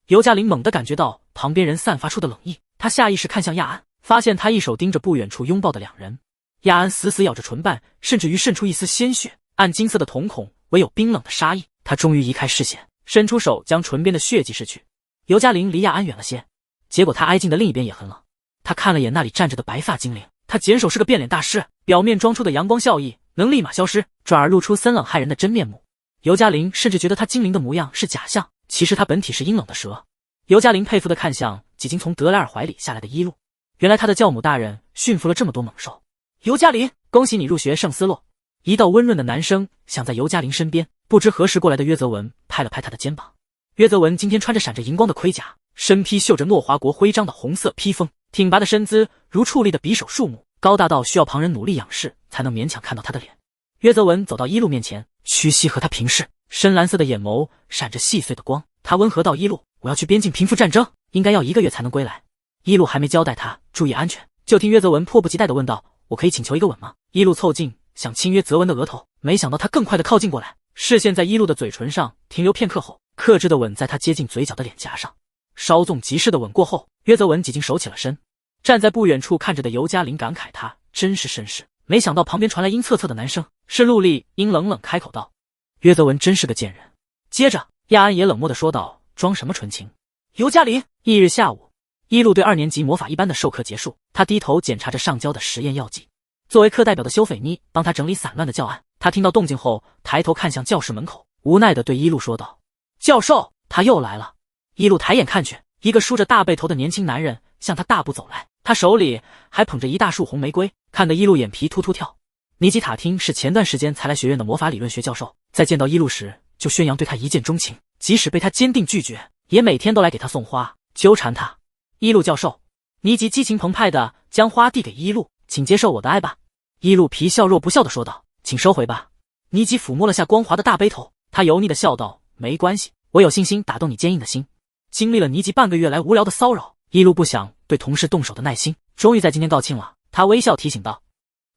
尤嘉玲猛地感觉到旁边人散发出的冷意，他下意识看向亚安，发现他一手盯着不远处拥抱的两人。亚安死死咬着唇瓣，甚至于渗出一丝鲜血，暗金色的瞳孔唯有冰冷的杀意。他终于移开视线，伸出手将唇边的血迹拭去。尤嘉玲离亚安远了些，结果他挨近的另一边也很冷。他看了眼那里站着的白发精灵，他简手是个变脸大师，表面装出的阳光笑意能立马消失，转而露出森冷骇人的真面目。尤嘉玲甚至觉得他精灵的模样是假象，其实他本体是阴冷的蛇。尤嘉玲佩服地看向几经从德莱尔怀里下来的一路，原来他的教母大人驯服了这么多猛兽。尤嘉玲，恭喜你入学圣斯洛。一道温润的男声响在尤嘉玲身边，不知何时过来的约泽文拍了拍他的肩膀。约泽文今天穿着闪着荧光的盔甲，身披绣着诺华国徽章的红色披风，挺拔的身姿如矗立的匕首树木，高大到需要旁人努力仰视才能勉强看到他的脸。约泽文走到一路面前，屈膝和他平视，深蓝色的眼眸闪着细碎的光。他温和道：一路，我要去边境平复战争，应该要1个月才能归来。一路还没交代他注意安全，就听约泽文迫不及待地问道：我可以请求一个吻吗？一路凑近想亲约泽文的额头，没想到他更快地靠近过来，视线在一路的嘴唇上停留片刻后，克制的吻在他接近嘴角的脸颊上。稍纵即逝的吻过后，约泽文几经手起了身。站在不远处看着的尤嘉玲感慨他真是绅士，没想到旁边传来阴恻恻的男声，是陆丽英冷冷开口道：约泽文真是个贱人。接着亚安也冷漠地说道：装什么纯情。尤嘉玲。翌日下午，一路对2年级魔法一班的授课结束，他低头检查着上交的实验药剂。作为课代表的修斐妮帮他整理散乱的教案，他听到动静后抬头看向教室门口，无奈地对一路说道：教授，他又来了。一路抬眼看去，一个梳着大背头的年轻男人向他大步走来，他手里还捧着一大束红玫瑰，看得一路眼皮突突跳。尼基塔汀是前段时间才来学院的魔法理论学教授，在见到一路时就宣扬对他一见钟情，即使被他坚定拒绝，也每天都来给他送花，纠缠他。一路教授，尼基激情澎湃地将花递给一路，请接受我的爱吧。一路皮笑肉不笑地说道：请收回吧。尼基抚摸了下光滑的大背头，他油腻地笑道：没关系，我有信心打动你坚硬的心。经历了尼基半个月来无聊的骚扰，一路不想对同事动手的耐心终于在今天告罄了。他微笑提醒道：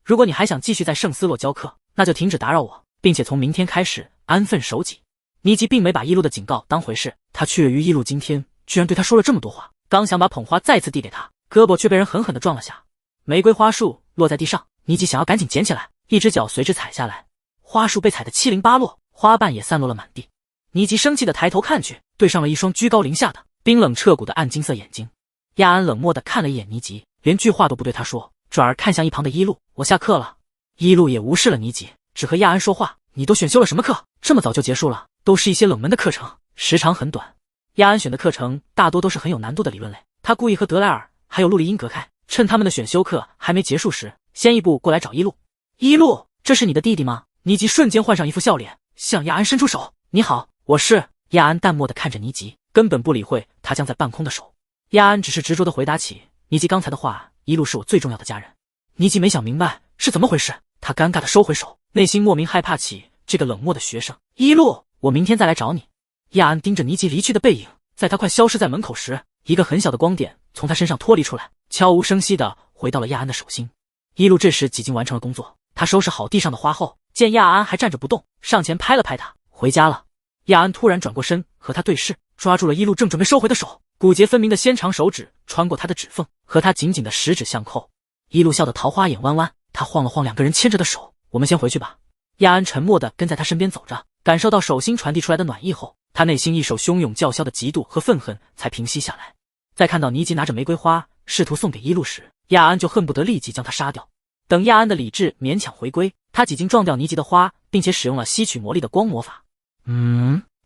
如果你还想继续在圣斯洛教课，那就停止打扰我，并且从明天开始安分守己。尼基并没把一路的警告当回事，他雀跃于一路今天居然对他说了这么多话，刚想把捧花再次递给他，胳膊却被人狠狠地撞了下。玫瑰花束落在地上，尼基想要赶紧捡起来，一只脚随之踩下来，花束被踩得七零八落，花瓣也散落了满地。尼基生气地抬头看去，对上了一双居高临下的冰冷彻骨的暗金色眼睛。亚安冷漠地看了一眼尼基，连句话都不对他说，转而看向一旁的一路：我下课了。一路也无视了尼基，只和亚安说话：你都选修了什么课？这么早就结束了？都是一些冷门的课程，时长很短。亚安选的课程大多都是很有难度的理论类，他故意和德莱尔还有陆丽英隔开，趁他们的选修课还没结束时，先一步过来找一路。一路，这是你的弟弟吗？尼基瞬间换上一副笑脸，向亚安伸出手：你好，我是。亚安淡漠地看着尼基，根本不理会他将在半空的手。亚安只是执着地回答起尼基刚才的话，一路是我最重要的家人。尼基没想明白是怎么回事，他尴尬地收回手，内心莫名害怕起这个冷漠的学生。一路，我明天再来找你。亚安盯着尼基离去的背影，在他快消失在门口时，一个很小的光点从他身上脱离出来，悄无声息地回到了亚安的手心。一路这时几经完成了工作，他收拾好地上的花后，见亚安还站着不动，上前拍了拍他，回家了。亚安突然转过身和他对视，抓住了一路正准备收回的手，骨节分明的纤长手指穿过他的指缝，和他紧紧的十指相扣。一路笑得桃花眼弯弯，他晃了晃两个人牵着的手，我们先回去吧。亚安沉默地跟在他身边走着，感受到手心传递出来的暖意后，他内心一手汹涌叫嚣的嫉妒和愤恨才平息下来。在看到尼基拿着玫瑰花试图送给一路时，亚安就恨不得立即将他杀掉。等亚安的理智勉强回归，他几经撞掉尼基的花，并且使用了吸取魔力的光魔法。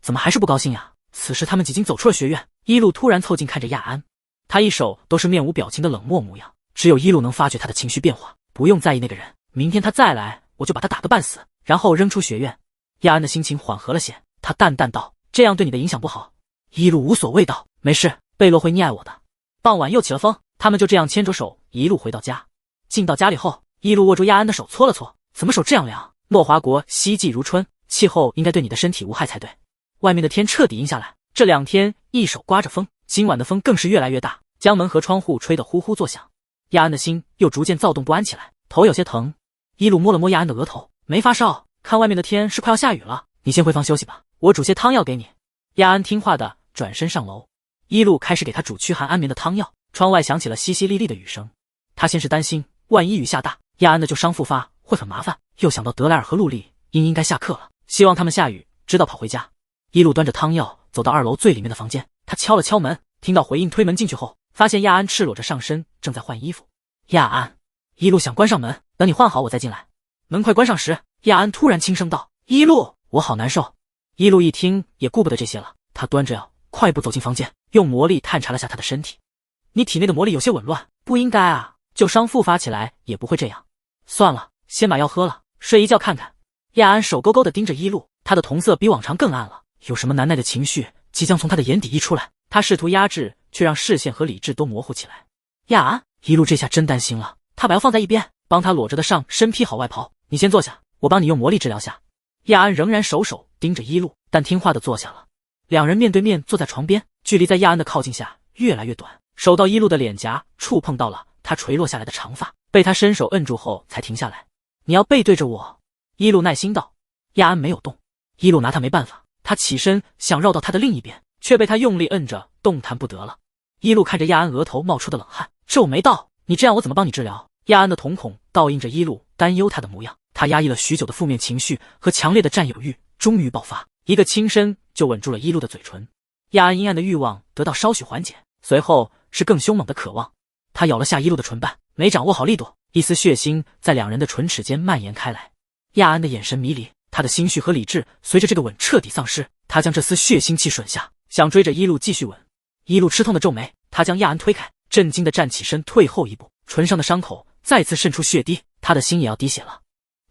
怎么还是不高兴呀？此时他们几经走出了学院，一路突然凑近看着亚安，他一手都是面无表情的冷漠模样，只有一路能发觉他的情绪变化。不用在意那个人，明天他再来，我就把他打个半死，然后扔出学院。亚安的心情缓和了些，他淡淡道：“这样对你的影响不好。”一路无所谓道：“没事，贝洛会溺爱我的。”傍晚又起了风，他们就这样牵着手一路回到家。进到家里后，一路握住亚安的手搓了搓：“怎么手这样凉？诺华国希冀如春，气候应该对你的身体无害才对。外面的天彻底阴下来，这2天一手刮着风，今晚的风更是越来越大，将门和窗户吹得呼呼作响。”亚安的心又逐渐躁动不安起来，头有些疼。一路摸了摸亚安的额头：“没发烧，看外面的天是快要下雨了，你先回房休息吧，我煮些汤药给你。”亚安听话的转身上楼，一路开始给他煮驱寒安眠的汤药。窗外响起了淅淅沥沥的雨声，他先是担心万一雨下大，亚安的旧伤复发会很麻烦，又想到德莱尔和陆丽应该下课了，希望他们下雨知道跑回家。一路端着汤药走到2楼最里面的房间，他敲了敲门，听到回应，推门进去后，发现亚安赤裸着上身正在换衣服。亚安，一路想关上门，等你换好我再进来。门快关上时，亚安突然轻声道：“一路，我好难受。”一路一听也顾不得这些了，他端着药快步走进房间，用魔力探查了下他的身体。“你体内的魔力有些紊乱，不应该啊，旧伤复发起来也不会这样。算了，先把药喝了，睡一觉看看。”亚安手勾勾地盯着一路，他的瞳色比往常更暗了，有什么难耐的情绪即将从他的眼底溢出来。他试图压制，却让视线和理智都模糊起来。亚安，一路这下真担心了，他把药放在一边，帮他裸着的上身披好外袍。“你先坐下，我帮你用魔力治疗下。”亚安仍然手盯着一路，但听话地坐下了。两人面对面坐在床边，距离在亚安的靠近下越来越短，手到一路的脸颊触碰到了他垂落下来的长发，被他伸手摁住后才停下来。“你要背对着我。”一路耐心道。亚安没有动，一路拿他没办法，他起身想绕到他的另一边，却被他用力摁着，动弹不得了。一路看着亚安额头冒出的冷汗，皱眉道：“你这样我怎么帮你治疗？”亚安的瞳孔倒映着一路担忧他的模样，他压抑了许久的负面情绪和强烈的占有欲终于爆发，一个轻身就吻住了一路的嘴唇。亚安阴暗的欲望得到稍许缓解，随后是更凶猛的渴望。他咬了下一路的唇瓣，没掌握好力度，一丝血腥在两人的唇齿间蔓延开来。亚安的眼神迷离，他的心绪和理智随着这个吻彻底丧失。他将这丝血腥气吮下，想追着一路继续吻。一路吃痛的皱眉，他将亚安推开，震惊的站起身退后一步，唇上的伤口再次渗出血滴，他的心也要滴血了。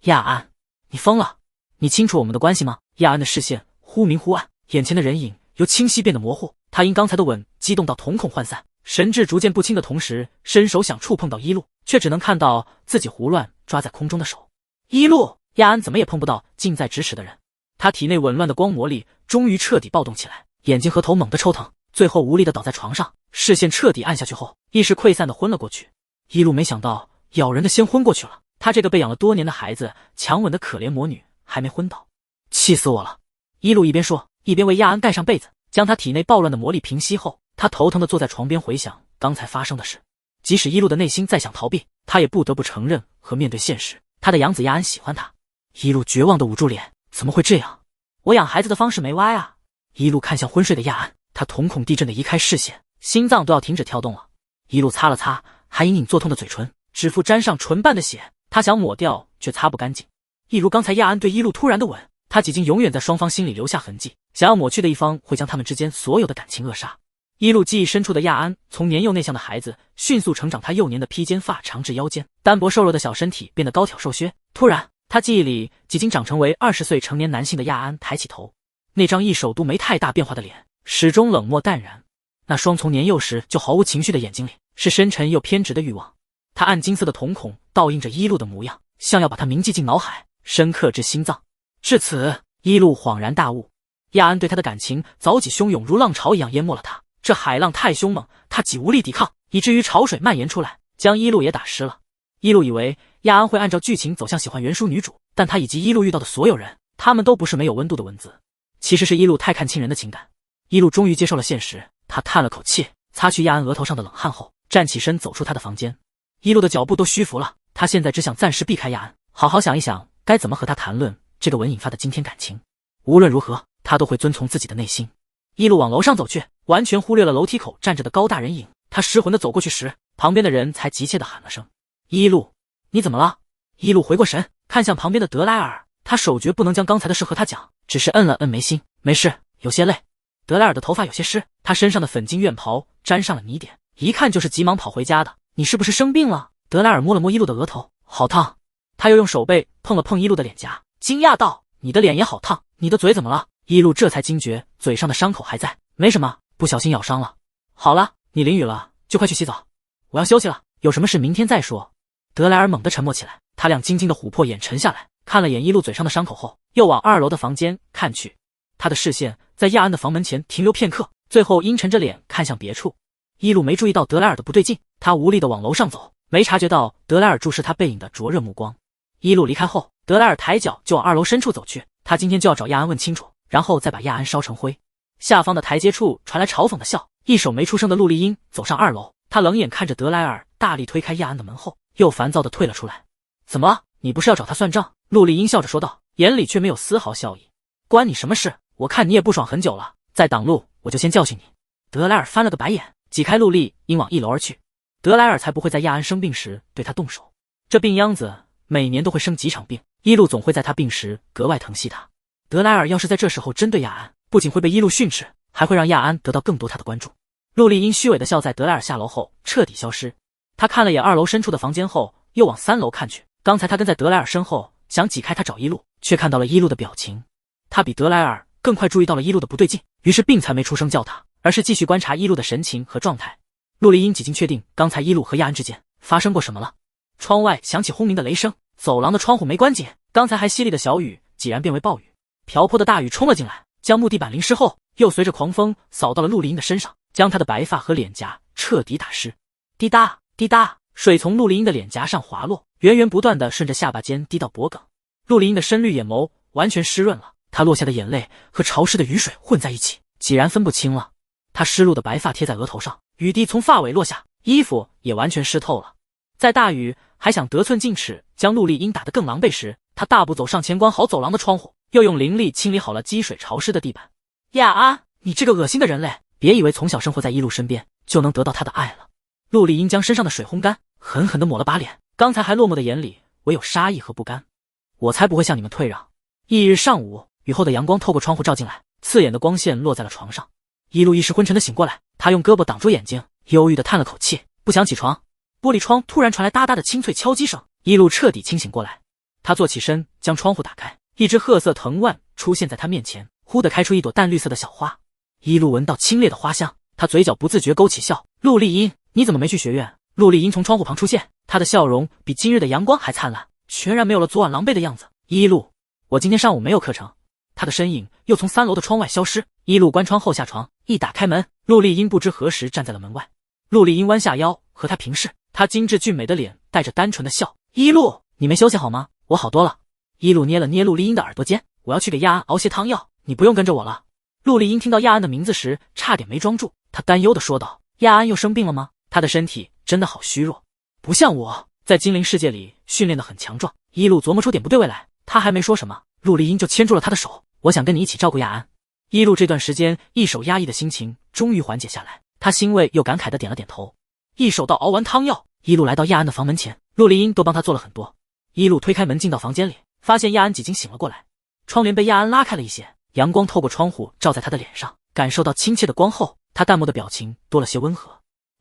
亚安，你疯了？你清楚我们的关系吗？亚安的视线忽明忽暗，眼前的人影由清晰变得模糊。他因刚才的吻激动到瞳孔涣散，神志逐渐不清的同时，伸手想触碰到一路，却只能看到自己胡乱抓在空中的手。一路，亚安怎么也碰不到近在咫尺的人。他体内紊乱的光魔力终于彻底暴动起来，眼睛和头猛地抽疼，最后无力地倒在床上，视线彻底暗下去后，意识溃散地昏了过去。一路没想到咬人的先昏过去了，他这个被养了多年的孩子，强吻的可怜魔女还没昏倒，气死我了！一路一边说，一边为亚安盖上被子，将他体内暴乱的魔力平息后，他头疼地坐在床边回想刚才发生的事。即使一路的内心再想逃避，他也不得不承认和面对现实，他的养子亚安喜欢他。一路绝望地捂住脸，怎么会这样？我养孩子的方式没歪啊！一路看向昏睡的亚安，他瞳孔地震地移开视线，心脏都要停止跳动了。一路擦了擦还隐隐作痛的嘴唇，指腹沾上唇瓣的血，他想抹掉却擦不干净。一如刚才亚安对一路突然的吻，他几经永远在双方心里留下痕迹，想要抹去的一方会将他们之间所有的感情扼杀。一路记忆深处的亚安，从年幼内向的孩子迅速成长，他幼年的披肩发长至腰间，单薄瘦弱的小身体变得高挑瘦削。突然，他记忆里几经长成为20岁成年男性的亚安抬起头，那张一首都没太大变化的脸始终冷漠淡然。那双从年幼时就毫无情绪的眼睛里，是深沉又偏执的欲望。他暗金色的瞳孔倒映着一路的模样，像要把他铭记进脑海，深刻至心脏。至此，一路恍然大悟，亚安对他的感情早已汹涌如浪潮一样淹没了他。这海浪太凶猛，他几无力抵抗，以至于潮水蔓延出来，将一路也打湿了。一路以为亚安会按照剧情走向喜欢原书女主，但他以及一路遇到的所有人，他们都不是没有温度的文字，其实是一路太看清人的情感。一路终于接受了现实，他叹了口气，擦去亚安额头上的冷汗后，站起身走出他的房间。一路的脚步都虚浮了，他现在只想暂时避开亚安，好好想一想该怎么和他谈论这个吻引发的惊天感情。无论如何，他都会遵从自己的内心。一路往楼上走去，完全忽略了楼梯口站着的高大人影。他失魂的走过去时，旁边的人才急切地喊了声：“一路，你怎么了？”一路回过神，看向旁边的德莱尔，他手诀不能将刚才的事和他讲，只是摁了摁眉心：“没事，有些累。”德莱尔的头发有些湿，他身上的粉金院袍沾上了泥点，一看就是急忙跑回家的。“你是不是生病了？”德莱尔摸了摸一路的额头，好烫。他又用手背碰了碰一路的脸颊，惊讶道：“你的脸也好烫，你的嘴怎么了？”一路这才惊觉嘴上的伤口还在，没什么，不小心咬伤了。好了，你淋雨了，就快去洗澡。我要休息了，有什么事明天再说。德莱尔猛地沉默起来，他亮晶晶的琥珀眼沉下来，看了眼一路嘴上的伤口后，又往2楼的房间看去。他的视线在亚安的房门前停留片刻，最后阴沉着脸看向别处。一路没注意到德莱尔的不对劲，他无力地往楼上走，没察觉到德莱尔注视他背影的灼热目光。一路离开后，德莱尔抬脚就往2楼深处走去，他今天就要找亚安问清楚，然后再把亚安烧成灰。下方的台阶处传来嘲讽的笑，一手没出声的陆丽英走上2楼，她冷眼看着德莱尔大力推开亚安的门后，又烦躁地退了出来。怎么了？你不是要找他算账？陆丽英笑着说道，眼里却没有丝毫笑意。关你什么事？我看你也不爽很久了，再挡路我就先教训你。德莱尔翻了个白眼，挤开陆丽英往1楼而去。德莱尔才不会在亚安生病时对他动手，这病秧子每年都会生几场病，一路总会在他病时格外疼惜他。德莱尔要是在这时候针对亚安，不仅会被一路训斥，还会让亚安得到更多他的关注。陆丽英虚伪的笑在德莱尔下楼后彻底消失。他看了眼2楼深处的房间后，又往3楼看去。刚才他跟在德莱尔身后，想挤开他找一路，却看到了一路的表情。他比德莱尔更快注意到了一路的不对劲，于是并才没出声叫他，而是继续观察一路的神情和状态。陆丽英几经确定刚才一路和亚安之间发生过什么了。窗外响起轰鸣的雷声，走廊的窗户没关紧，刚才还淅沥的小雨几然变为暴雨，瓢泼的大雨冲了进来，将木地板淋湿后，又随着狂风扫到了陆丽英的身上，将她的白发和脸颊彻底打湿。滴答滴答，水从陆丽英的脸颊上滑落，源源不断地顺着下巴尖滴到脖颈。陆丽英的深绿眼眸完全湿润了，她落下的眼泪和潮湿的雨水混在一起，几然分不清了。她湿漉的白发贴在额头上，雨滴从发尾落下，衣服也完全湿透了。在大雨还想得寸进尺将陆丽英打得更狼狈时，她大步走上前关好走廊的窗户，又用灵力清理好了积水潮湿的地板。亚安，你这个恶心的人类，别以为从小生活在一路身边就能得到他的爱了。陆丽英将身上的水烘干，狠狠地抹了把脸，刚才还落寞的眼里唯有杀意和不甘。我才不会向你们退让。翌日上午，雨后的阳光透过窗户照进来，刺眼的光线落在了床上。一路一时昏沉地醒过来，他用胳膊挡住眼睛，忧郁地叹了口气，不想起床。玻璃窗突然传来哒哒的清脆敲击声，一路彻底清醒过来。他坐起身，将窗户打开，一只褐色藤蔓出现在他面前，忽地开出一朵淡绿色的小花。一路闻到清冽的花香，他嘴角不自觉勾起笑。陆丽英，你怎么没去学院？陆丽英从窗户旁出现，她的笑容比今日的阳光还灿烂，全然没有了昨晚狼狈的样子。一路，我今天上午没有课程。他的身影又从3楼的窗外消失。一路关窗后下床，一打开门，陆丽英不知何时站在了门外。陆丽英弯下腰和他平视，她精致俊美的脸带着单纯的笑。一路，你没休息好吗？我好多了。一路捏了捏陆丽英的耳朵尖，我要去给亚安熬些汤药，你不用跟着我了。陆丽英听到亚安的名字时差点没装住，她担忧地说道，亚安又生病了吗？她的身体真的好虚弱，不像我在精灵世界里训练得很强壮。一路琢磨出点不对味来，他还没说什么，陆丽英就牵住了他的手，我想跟你一起照顾亚安。一路这段时间一手压抑的心情终于缓解下来，他欣慰又感慨地点了点头。一手到熬完汤药，一路来到亚安的房门前，陆丽英都帮他做了很多。一路推开门进到房间里，发现亚安已经醒了过来，窗帘被亚安拉开了一些，阳光透过窗户照在他的脸上，感受到亲切的光后，他淡漠的表情多了些温和。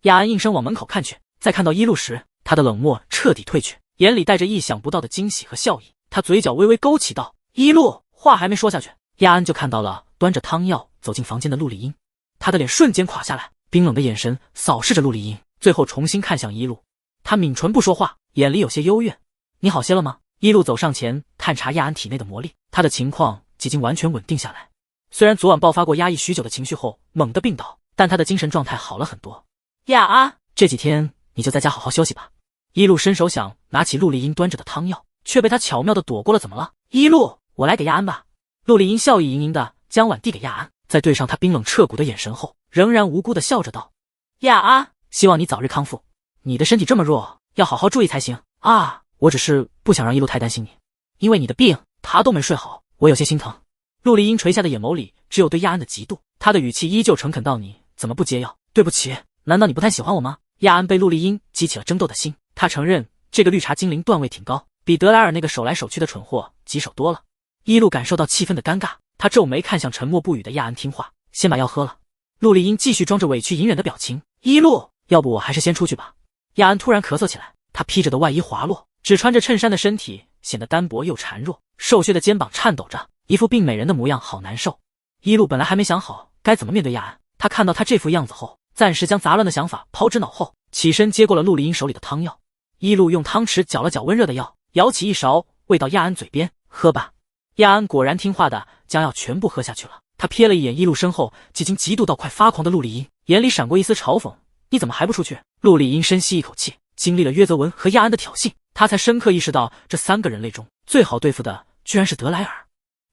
亚安应声往门口看去，在看到一路时，他的冷漠彻底褪去，眼里带着意想不到的惊喜和笑意。他嘴角微微勾起道，一路，话还没说下去，亚安就看到了端着汤药走进房间的陆丽英，他的脸瞬间垮下来，冰冷的眼神扫视着陆丽音，最后重新看向一路。他抿唇不说话，眼里有些幽怨。你好些了吗？一路走上前探查亚安体内的魔力，他的情况几经完全稳定下来。虽然昨晚爆发过压抑许久的情绪后猛地病倒，但他的精神状态好了很多。亚安，这几天你就在家好好休息吧。一路伸手想拿起陆丽音端着的汤药，却被他巧妙地躲过了。怎么了？一路，我来给亚安吧。陆丽音笑意盈盈地将碗递给亚安，在对上他冰冷彻骨的眼神后，仍然无辜地笑着道：亚安，希望你早日康复。你的身体这么弱，要好好注意才行啊。我只是不想让一路太担心你，因为你的病他都没睡好，我有些心疼。陆丽音垂下的眼眸里只有对亚安的嫉妒，她的语气依旧诚恳道：你怎么不接药？对不起，难道你不太喜欢我吗？亚安被陆丽音激起了争斗的心，他承认这个绿茶精灵段位挺高，比德莱尔那个手来手去的蠢货棘手多了。一路感受到气氛的尴尬，他皱眉看向沉默不语的亚安，听话，先把药喝了。陆丽音继续装着委屈隐忍的表情，一路，要不我还是先出去吧。亚安突然咳嗽起来，他披着的外衣滑落，只穿着衬衫的身体显得单薄又孱弱，瘦削的肩膀颤抖着，一副病美人的模样，好难受。一路本来还没想好该怎么面对亚安，他看到他这副样子后，暂时将杂乱的想法抛之脑后，起身接过了陆丽音手里的汤药。一路用汤匙搅了搅温热的药，舀起一勺喂到亚安嘴边，喝吧。亚安果然听话的将药全部喝下去了。他瞥了一眼一路身后几经嫉妒到快发狂的陆丽音，眼里闪过一丝嘲讽：你怎么还不出去？陆丽音深吸一口气，经历了约泽文和亚安的挑衅，他才深刻意识到这三个人类中最好对付的居然是德莱尔。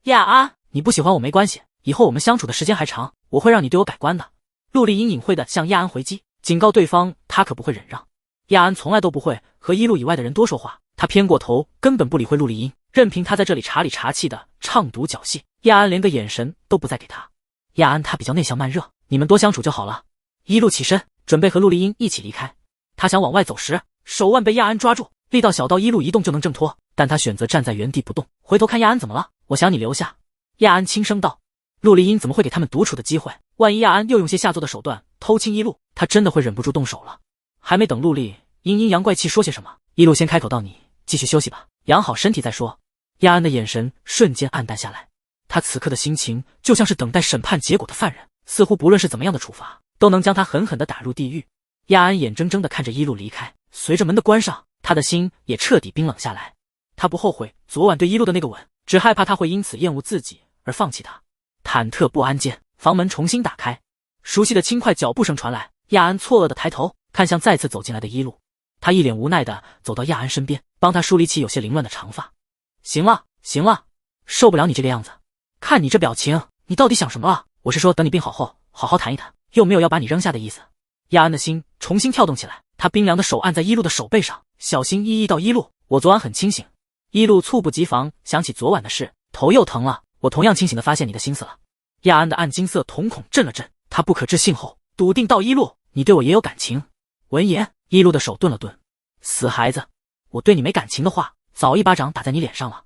亚安，你不喜欢我没关系，以后我们相处的时间还长，我会让你对我改观的。陆丽音隐晦的向亚安回击，警告对方他可不会忍让。亚安从来都不会和一路以外的人多说话，他偏过头根本不理会陆丽音，任凭他在这里茶里茶气的唱独角戏。亚安连个眼神都不再给他。亚安他比较内向慢热，你们多相处就好了。一路起身准备和陆丽音一起离开，他想往外走时，手腕被亚安抓住，力道小到一路移动就能挣脱，但他选择站在原地不动，回头看亚安怎么了？我想你留下。亚安轻声道。陆丽音怎么会给他们独处的机会？万一亚安又用些下作的手段偷亲一路，他真的会忍不住动手了。还没等陆丽阴阴阳怪气说些什么，一路先开口道：你继续休息吧，养好身体再说。亚安的眼神瞬间暗淡下来，他此刻的心情就像是等待审判结果的犯人，似乎不论是怎么样的处罚，都能将他狠狠地打入地狱。亚安眼睁睁地看着一路离开，随着门的关上，他的心也彻底冰冷下来。他不后悔昨晚对一路的那个吻，只害怕他会因此厌恶自己而放弃他。忐忑不安间，房门重新打开，熟悉的轻快脚步声传来。亚安错愕地抬头看向再次走进来的一路，他一脸无奈地走到亚安身边，帮他梳理起有些凌乱的长发。行了行了，受不了你这个样子，看你这表情，你到底想什么了？我是说等你病好后好好谈一谈，又没有要把你扔下的意思。亚安的心重新跳动起来，他冰凉的手按在一路的手背上，小心翼翼道：一路，我昨晚很清醒。一路猝不及防想起昨晚的事，头又疼了，我同样清醒地发现你的心思了。亚安的暗金色瞳孔震了震，他不可置信后笃定道：一路，你对我也有感情？闻言，一路的手顿了顿，死孩子，我对你没感情的话，早一巴掌打在你脸上了。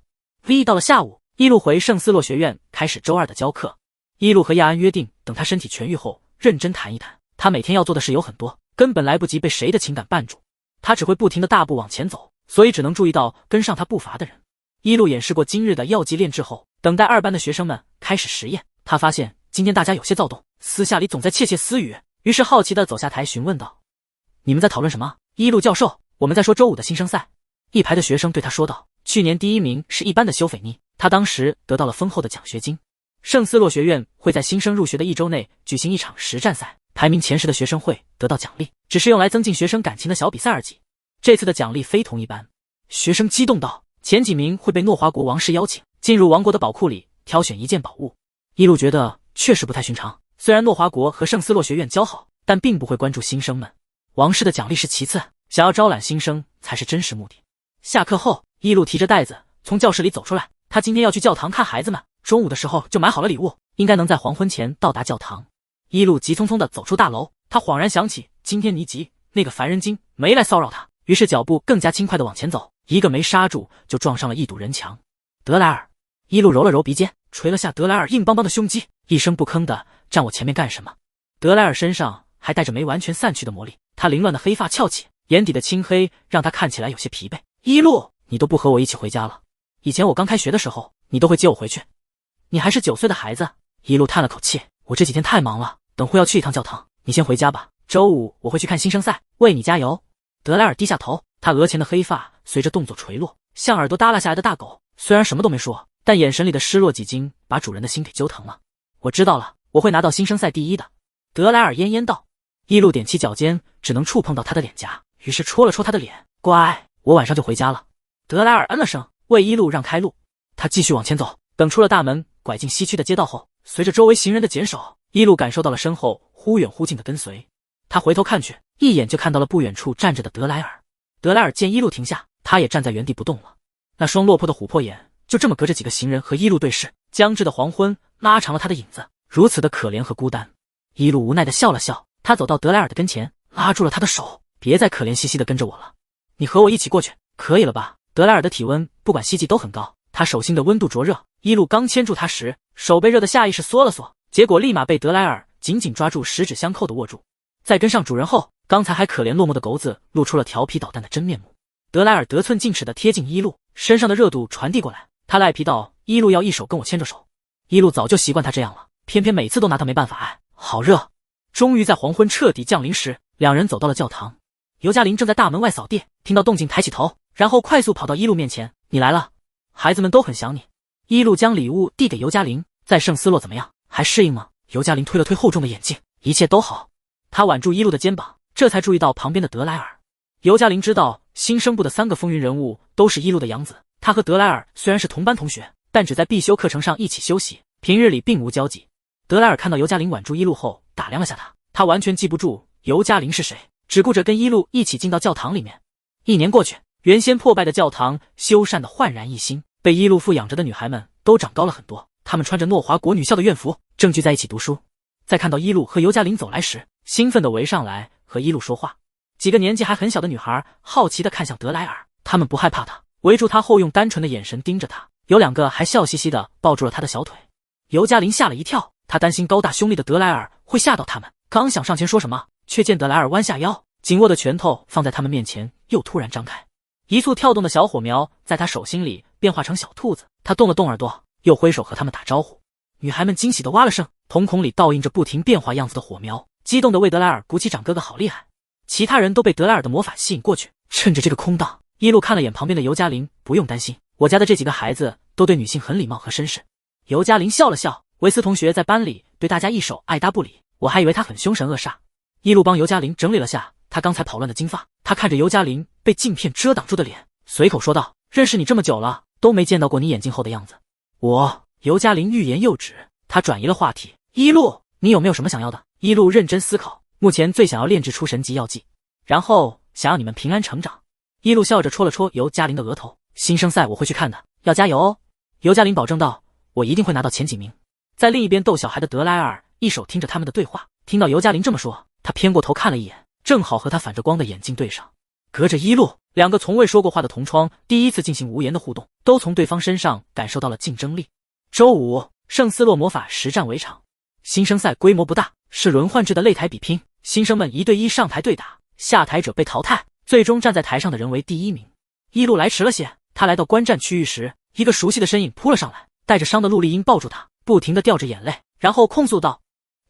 到了下午，一路回圣斯洛学院开始周二的教课。一路和亚安约定，等他身体痊愈后认真谈一谈。他每天要做的事有很多，根本来不及被谁的情感绊住，他只会不停地大步往前走，所以只能注意到跟上他步伐的人。一路演示过今日的药剂炼制后，等待二班的学生们开始实验，他发现今天大家有些躁动，私下里总在窃窃私语，于是好奇地走下台询问道：你们在讨论什么？一路教授，我们在说周五的新生赛。一排的学生对他说道。去年第一名是一班的修斐妮，他当时得到了丰厚的奖学金。圣斯洛学院会在新生入学的1周内举行一场实战赛，排名前10的学生会得到奖励，只是用来增进学生感情的小比赛而已。这次的奖励非同一般。学生激动道，前几名会被诺华国王室邀请，进入王国的宝库里挑选一件宝物。一路觉得确实不太寻常，虽然诺华国和圣斯洛学院交好，但并不会关注新生们。王室的奖励是其次，想要招揽新生才是真实目的。下课后，一路提着袋子从教室里走出来，他今天要去教堂看孩子们，中午的时候就买好了礼物，应该能在黄昏前到达教堂。一路急匆匆地走出大楼，他恍然想起今天尼吉那个烦人精没来骚扰他，于是脚步更加轻快地往前走，一个没刹住就撞上了一堵人墙。德莱尔，一路揉了揉鼻尖，捶了下德莱尔硬邦邦的胸肌，一声不吭地站我前面干什么？德莱尔身上还带着没完全散去的魔力，他凌乱的黑发翘起，眼底的青黑让他看起来有些疲惫。一路，你都不和我一起回家了，以前我刚开学的时候你都会接我回去，你还是9岁的孩子。一路叹了口气，我这几天太忙了，等会要去一趟教堂，你先回家吧，周五我会去看新生赛，为你加油。德莱尔低下头，他额前的黑发随着动作垂落，像耳朵耷拉下来的大狗。虽然什么都没说，但眼神里的失落几经把主人的心给揪疼了。我知道了，我会拿到新生赛第1的。德莱尔奄奄道。伊露踮起脚尖，只能触碰到他的脸颊，于是戳了戳他的脸。乖，我晚上就回家了。德莱尔嗯了声，为伊露让开路。他继续往前走，等出了大门，拐进西区的街道后，随着周围行人的减少，伊露感受到了身后忽远忽近的跟随。他回头看去，一眼就看到了不远处站着的德莱尔。德莱尔见伊露停下，他也站在原地不动了。那双落魄的琥珀眼就这么隔着几个行人和伊露对视，将至的黄昏拉长了他的影子，如此的可怜和孤单。伊露无奈地笑了笑，他走到德莱尔的跟前，拉住了他的手，别再可怜兮兮地跟着我了，你和我一起过去，可以了吧？德莱尔的体温不管西季都很高，他手心的温度灼热，伊露刚牵住他时，手被热得下意识缩了缩，结果立马被德莱尔紧紧抓住，十指相扣地握住。在跟上主人后，刚才还可怜落寞的狗子露出了调皮捣蛋的真面目。德莱尔得寸进尺地贴近伊露，身上的热度传递过来，他赖皮道：伊露要一手跟我牵着手。伊露早就习惯他这样了，偏偏每次都拿他没办法，哎，好热。终于在黄昏彻底降临时，两人走到了教堂。尤加林正在大门外扫地，听到动静抬起头，然后快速跑到伊露面前：你来了，孩子们都很想你。伊露将礼物递给尤加林，在圣斯洛怎么样？还适应吗？尤加林推了推厚重的眼镜，一切都好。他挽住伊露的肩膀，这才注意到旁边的德莱尔。尤加林知道新生部的3个风云人物都是伊露的养子，他和德莱尔虽然是同班同学，但只在必修课程上一起修习，平日里并无交集。德莱尔看到尤加林挽住伊露后，打量了下他完全记不住尤加林是谁，只顾着跟伊露一起进到教堂里面。1年过去，原先破败的教堂修缮的焕然一新，被伊露富养着的女孩们都长高了很多，她们穿着诺华国女校的院服，正聚在一起读书。在看到伊露和尤加林走来时，兴奋地围上来和伊露说话。几个年纪还很小的女孩好奇地看向德莱尔，她们不害怕他，围住他后用单纯的眼神盯着他，有2个还笑嘻嘻地抱住了他的小腿。尤加林吓了一跳，他担心高大凶厉的德莱尔会吓到他们，刚想上前说什么，却见德莱尔弯下腰，紧握的拳头放在他们面前又突然张开，一簇跳动的小火苗在他手心里变化成小兔子，他动了动耳朵，又挥手和他们打招呼。女孩们惊喜地哇了声，瞳孔里倒映着不停变化样子的火苗，激动地为德莱尔鼓起掌，哥哥好厉害。其他人都被德莱尔的魔法吸引过去，趁着这个空档，伊露看了眼旁边的尤加林，不用担心，我家的这几个孩子都对女性很礼貌和绅士。尤加林笑了笑，维斯同学在班里对大家一手爱搭不理，我还以为他很凶神恶煞。伊露帮尤加林整理了下他刚才跑乱的金发，他看着尤加林被镜片遮挡住的脸，随口说道：认识你这么久了，都没见到过你眼镜后的样子。尤加林欲言又止，他转移了话题：伊露，你有没有什么想要的？伊露认真思考，目前最想要炼制出神级药剂，然后想要你们平安成长。伊露笑着戳了戳尤加林的额头：新生赛我会去看的，要加油哦。尤加林保证道：我一定会拿到前几名。在另一边逗小孩的德莱尔一手听着他们的对话，听到尤加林这么说，他偏过头看了一眼，正好和他反着光的眼镜对上。隔着伊露2个从未说过话的同窗第一次进行无言的互动，都从对方身上感受到了竞争力。周五，圣斯洛魔法实战围场。新生赛规模不大，是轮换制的擂台比拼，新生们1对1上台对打，下台者被淘汰，最终站在台上的人为第1名。伊露来迟了些，他来到观战区域时，一个熟悉的身影扑了上来，带着伤的陆丽英抱住他，不停地掉着眼泪，然后控诉道：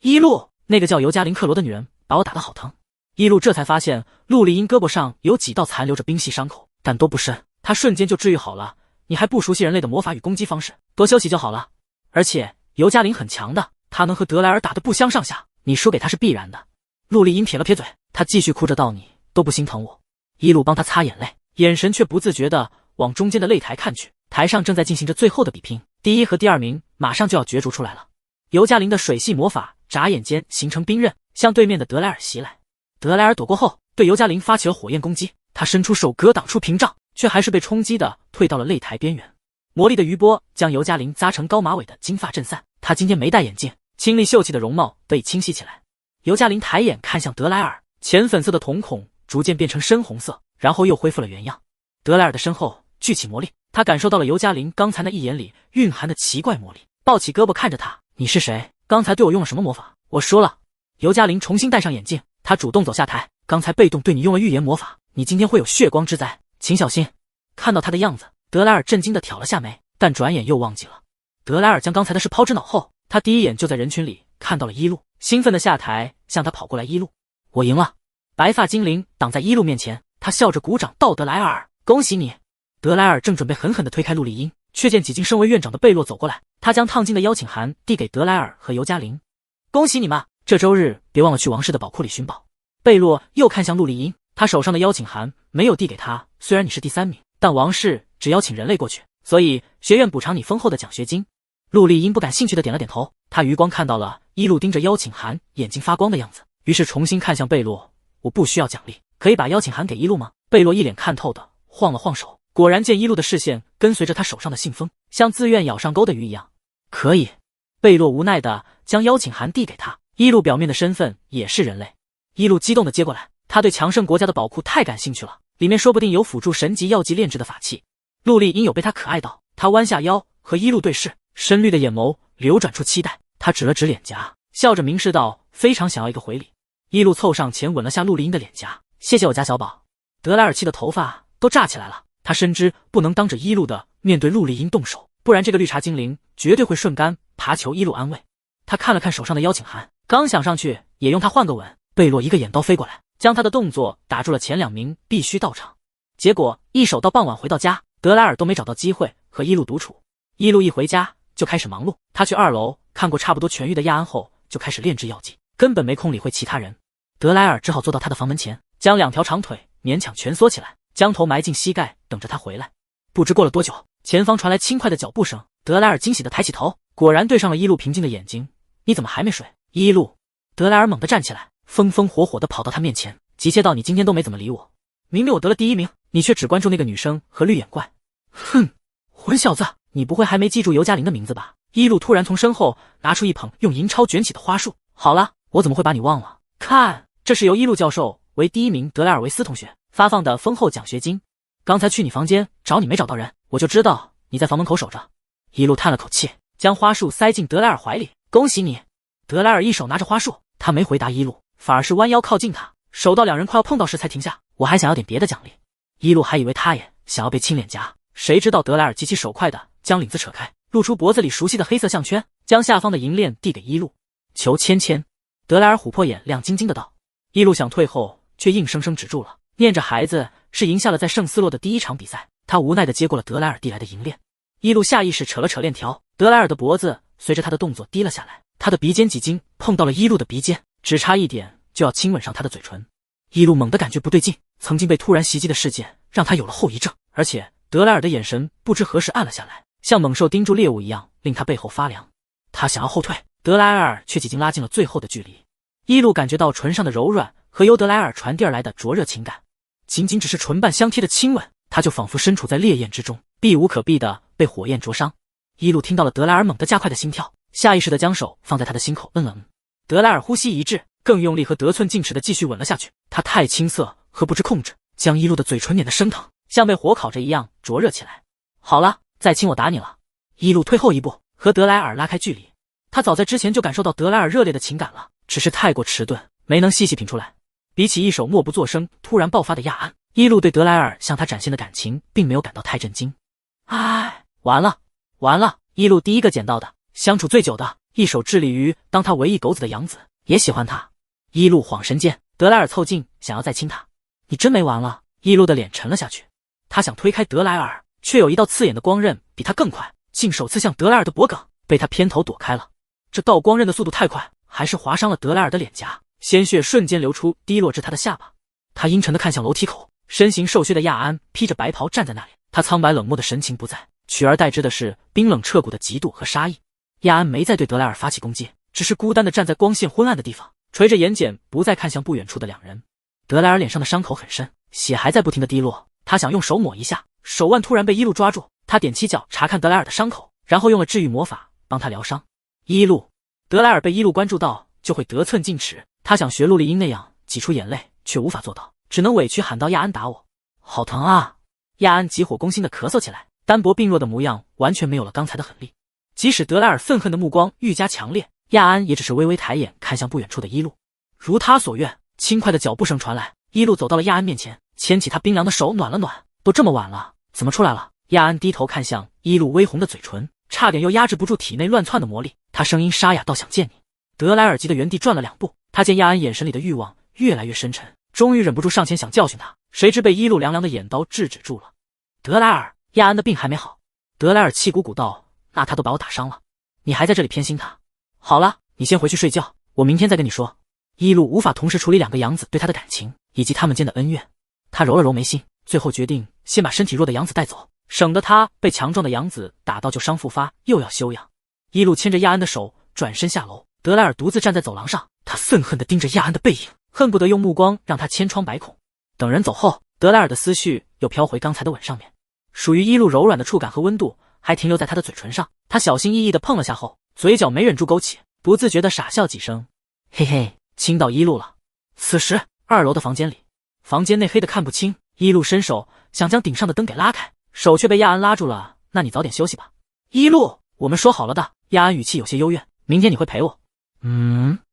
伊露，那个叫尤加林克罗的女人把我打得好疼。伊露这才发现陆丽英胳膊上有几道残留着冰细伤口，但都不深，她瞬间就治愈好了。你还不熟悉人类的魔法与攻击方式，多休息就好了。而且尤加林很强的，他能和德莱尔打得不相上下，你输给他是必然的。陆丽英撇了撇嘴，她继续哭着道：你都不心疼我。伊露帮他擦眼泪，眼神却不自觉地往中间的擂台看去，台上正在进行着最后的比拼，第1和第2名马上就要角逐出来了。尤加林的水系魔法眨眼间形成冰刃，向对面的德莱尔袭来。德莱尔躲过后，对尤加林发起了火焰攻击，他伸出手格挡出屏障，却还是被冲击的退到了擂台边缘。魔力的余波将尤加林扎成高马尾的金发震散，他今天没戴眼镜，清丽秀气的容貌得以清晰起来。尤加林抬眼看向德莱尔，浅粉色的瞳孔逐渐变成深红色，然后又恢复了原样。德莱尔的身后聚起魔力，他感受到了尤加林刚才那一眼里蕴含的奇怪魔力，抱起胳膊看着他：你是谁？刚才对我用了什么魔法？我说了。尤加林重新戴上眼镜，他主动走下台：刚才被动对你用了预言魔法，你今天会有血光之灾，请小心。看到他的样子，德莱尔震惊地挑了下眉，但转眼又忘记了。德莱尔将刚才的事抛之脑后，他第一眼就在人群里看到了一路，兴奋的下台向他跑过来。一路，我赢了！白发精灵挡在一路面前，他笑着鼓掌道：“德莱尔，恭喜你！”德莱尔正准备狠狠地推开陆丽英，却见几近身为院长的贝洛走过来，他将烫金的邀请函递给德莱尔和尤加林：“恭喜你们，这周日别忘了去王室的宝库里寻宝。”贝洛又看向陆丽英，他手上的邀请函没有递给他，虽然你是第3名，但王室只邀请人类过去，所以学院补偿你丰厚的奖学金。陆丽英不感兴趣的点了点头，他余光看到了一路盯着邀请函眼睛发光的样子，于是重新看向贝洛：“我不需要奖励，可以把邀请函给一路吗？”贝洛一脸看透的晃了晃手，果然见一路的视线跟随着他手上的信封，像自愿咬上钩的鱼一样。可以。贝洛无奈的将邀请函递给他，一路表面的身份也是人类。一路激动的接过来，他对强盛国家的宝库太感兴趣了，里面说不定有辅助神级药剂炼制的法器。陆丽英有被他可爱到，他弯下腰和一路对视，深绿的眼眸流转出期待，他指了指脸颊，笑着明示道非常想要一个回礼。一路凑上前吻了下陆丽英的脸颊：“谢谢我家小宝。”德莱尔气的头发都炸起来了，他深知不能当着一路的面对陆丽英动手，不然这个绿茶精灵绝对会顺杆爬求一路安慰。他看了看手上的邀请函，刚想上去也用他换个吻，贝洛一个眼刀飞过来，将他的动作打住了。前2名必须到场。结果一手到傍晚回到家，德莱尔都没找到机会和一路独处。一路一回家就开始忙碌，他去2楼看过差不多痊愈的亚安后，就开始炼制药剂，根本没空理会其他人。德莱尔只好坐到他的房门前，将2条长腿勉强蜷缩起来，将头埋进膝盖，等着他回来。不知过了多久，前方传来轻快的脚步声，德莱尔惊喜地抬起头，果然对上了一路平静的眼睛。“你怎么还没睡？”一路。德莱尔猛地站起来，风风火火地跑到他面前，急切道：“你今天都没怎么理我，明明我得了第1名，你却只关注那个女生和绿眼怪。”“哼，混小子，你不会还没记住尤加林的名字吧？”一路突然从身后拿出一捧用银钞卷起的花束。“好了，我怎么会把你忘了？看，这是由一路教授为第1名德莱尔维斯同学发放的丰厚奖学金。刚才去你房间找你没找到人，我就知道你在房门口守着。”一路叹了口气，将花束塞进德莱尔怀里：“恭喜你！”德莱尔一手拿着花束，他没回答一路，反而是弯腰靠近他，手到2人快要碰到时才停下。“我还想要点别的奖励。”一路还以为他也想要被亲脸颊，谁知道德莱尔极其手快的将领子扯开，露出脖子里熟悉的黑色项圈，将下方的银链递给一路：“求签签。”德莱尔琥珀眼亮晶晶的道。一路想退后，却硬生生止住了，念着孩子是赢下了在圣斯洛的第1场比赛，他无奈的接过了德莱尔递来的银链。一路下意识扯了扯链条，德莱尔的脖子随着他的动作低了下来，他的鼻尖几经碰到了一路的鼻尖，只差一点就要亲吻上他的嘴唇。一路猛地感觉不对劲，曾经被突然袭击的事件让他有了后遗症，而且德莱尔的眼神不知何时暗了下来，像猛兽盯住猎物一样，令他背后发凉。他想要后退，德莱尔却几经拉近了最后的距离。一路感觉到唇上的柔软和由德莱尔传递而来的灼热情感，仅仅只是唇瓣相贴的亲吻，他就仿佛身处在烈焰之中，避无可避的被火焰灼伤。一路听到了德莱尔猛地加快的心跳，下意识的将手放在他的心口，摁了摁。德莱尔呼吸一滞，更用力和得寸进尺的继续吻了下去。他太青涩和不知控制，将一路的嘴唇碾得生疼，像被火烤着一样灼热起来。好了，再亲我打你了。一路退后一步，和德莱尔拉开距离。他早在之前就感受到德莱尔热烈的情感了，只是太过迟钝，没能细细品出来。比起一手默不作声突然爆发的亚安，一路对德莱尔向他展现的感情并没有感到太震惊。完了，一路第1个捡到的，相处最久的，一手致力于当他唯一狗子的养子，也喜欢他。一路恍神间，德莱尔凑近想要再亲他。你真没完了。一路的脸沉了下去，他想推开德莱尔，却有一道刺眼的光刃比他更快，竟首次向德莱尔的脖颈，被他偏头躲开了。这道光刃的速度太快，还是划伤了德莱尔的脸颊，鲜血瞬间流出，滴落至他的下巴。他阴沉地看向楼梯口，身形瘦削的亚安披着白袍站在那里，他苍白冷漠的神情不在，取而代之的是冰冷彻骨的嫉妒和杀意。亚安没再对德莱尔发起攻击，只是孤单地站在光线昏暗的地方，垂着眼睑，不再看向不远处的2人。德莱尔脸上的伤口很深，血还在不停地滴落，他想用手抹一下，手腕突然被一路抓住，他踮起脚查看德莱尔的伤口，然后用了治愈魔法帮他疗伤。一路，德莱尔被一路关注到就会得寸进尺，他想学陆丽英那样挤出眼泪，却无法做到，只能委屈喊道：“亚安打我，好疼啊！”亚安急火攻心地咳嗽起来，单薄病弱的模样完全没有了刚才的狠厉。即使德莱尔愤恨的目光愈加强烈，亚安也只是微微抬眼看向不远处的一路。如他所愿，轻快的脚步声传来，一路走到了亚安面前，牵起他冰凉的手暖了暖。都这么晚了，怎么出来了？亚安低头看向一路微红的嘴唇，差点又压制不住体内乱窜的魔力，他声音沙哑道：“想见你。”德莱尔急得原地转了2步，他见亚安眼神里的欲望越来越深沉，终于忍不住上前想教训他，谁知被一路凉凉的眼刀制止住了。德莱尔，亚安的病还没好。德莱尔气鼓鼓道：“那他都把我打伤了，你还在这里偏心他？好了，你先回去睡觉，我明天再跟你说。”一路无法同时处理2个养子对他的感情以及他们间的恩怨，他揉了揉眉心，最后决定先把身体弱的养子带走，省得他被强壮的养子打到旧伤复发，又要休养。一路牵着亚安的手转身下楼，德莱尔独自站在走廊上，他愤恨地盯着亚安的背影，恨不得用目光让他千疮百孔。等人走后，德莱尔的思绪又飘回刚才的吻上面，属于一路柔软的触感和温度还停留在他的嘴唇上，他小心翼翼地碰了下后，嘴角没忍住勾起，不自觉地傻笑几声，嘿嘿，亲到一路了。此时2楼的房间里，房间内黑得看不清，一路伸手想将顶上的灯给拉开，手却被亚安拉住了。那你早点休息吧。一路，我们说好了的。亚安语气有些幽怨，明天你会陪我。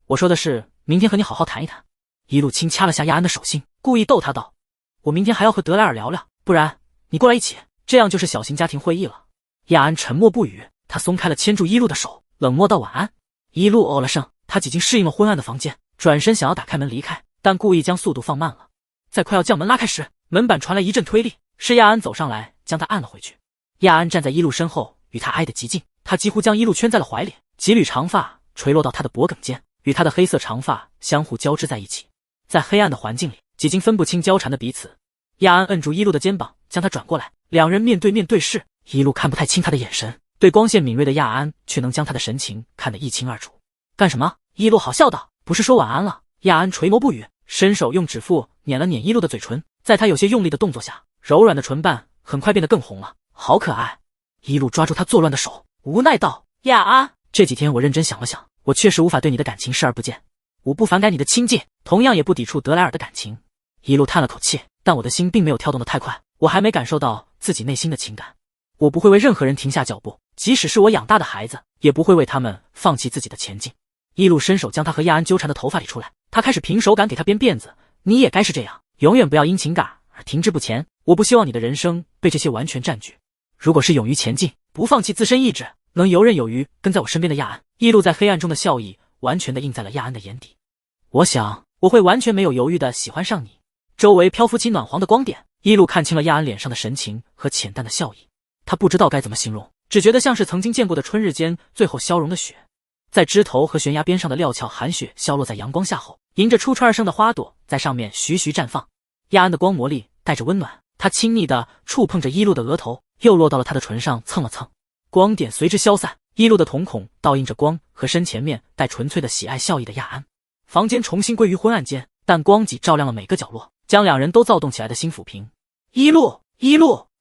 我说的是明天和你好好谈一谈。一路轻掐了下亚安的手心，故意逗他道：“我明天还要和德莱尔聊聊，不然你过来一起，这样就是小型家庭会议了。”亚安沉默不语，他松开了牵住一路的手，冷漠道晚安。一路哦了声，他几经适应了昏暗的房间，转身想要打开门离开，但故意将速度放慢了。在快要将门拉开时，门板传来一阵推力，是亚安走上来将他按了回去。亚安站在一路身后，与他挨得极近，他几乎将一路圈在了怀里，几缕长发垂落到他的脖颈间，与他的黑色长发相互交织在一起，在黑暗的环境里几经分不清交缠的彼此。亚安摁住一路的肩膀，将他转过来，两人面对面对视，一路看不太清他的眼神，对光线敏锐的亚安却能将他的神情看得一清二楚。干什么？一路好笑道，不是说晚安了？亚安垂眸不语，伸手用指腹捻了捻一路的嘴唇，在他有些用力的动作下，柔软的唇瓣很快变得更红了，好可爱。一路抓住他作乱的手，无奈道：亚安，这几天我认真想了想，我确实无法对你的感情视而不见。我不反感你的亲近，同样也不抵触德莱尔的感情。一路叹了口气，但我的心并没有跳动得太快，我还没感受到自己内心的情感。我不会为任何人停下脚步，即使是我养大的孩子，也不会为他们放弃自己的前进。一路伸手将他和亚安纠缠的头发理出来，他开始凭手感给他编辫子。你也该是这样，永远不要因情感而停滞不前。我不希望你的人生被这些完全占据。如果是勇于前进，不放弃自身意志，能游刃有余跟在我身边的亚安，一路在黑暗中的笑意完全的映在了亚安的眼底。我想我会完全没有犹豫的喜欢上你。周围漂浮起暖黄的光点，一路看清了亚安脸上的神情和浅淡的笑意。他不知道该怎么形容，只觉得像是曾经见过的春日间最后消融的雪。在枝头和悬崖边上的料峭寒雪消落在阳光下后，迎着初春而生的花朵在上面徐徐绽放。亚安的光魔力带着温暖，他亲昵地触碰着一路的额头，又落到了他的唇上蹭了蹭。光点随之消散，一路的瞳孔倒映着光和身前面带纯粹的喜爱笑意的亚安。房间重新归于昏暗间，但光脊照亮了每个角落，将两人都躁动起来的心抚平。一路，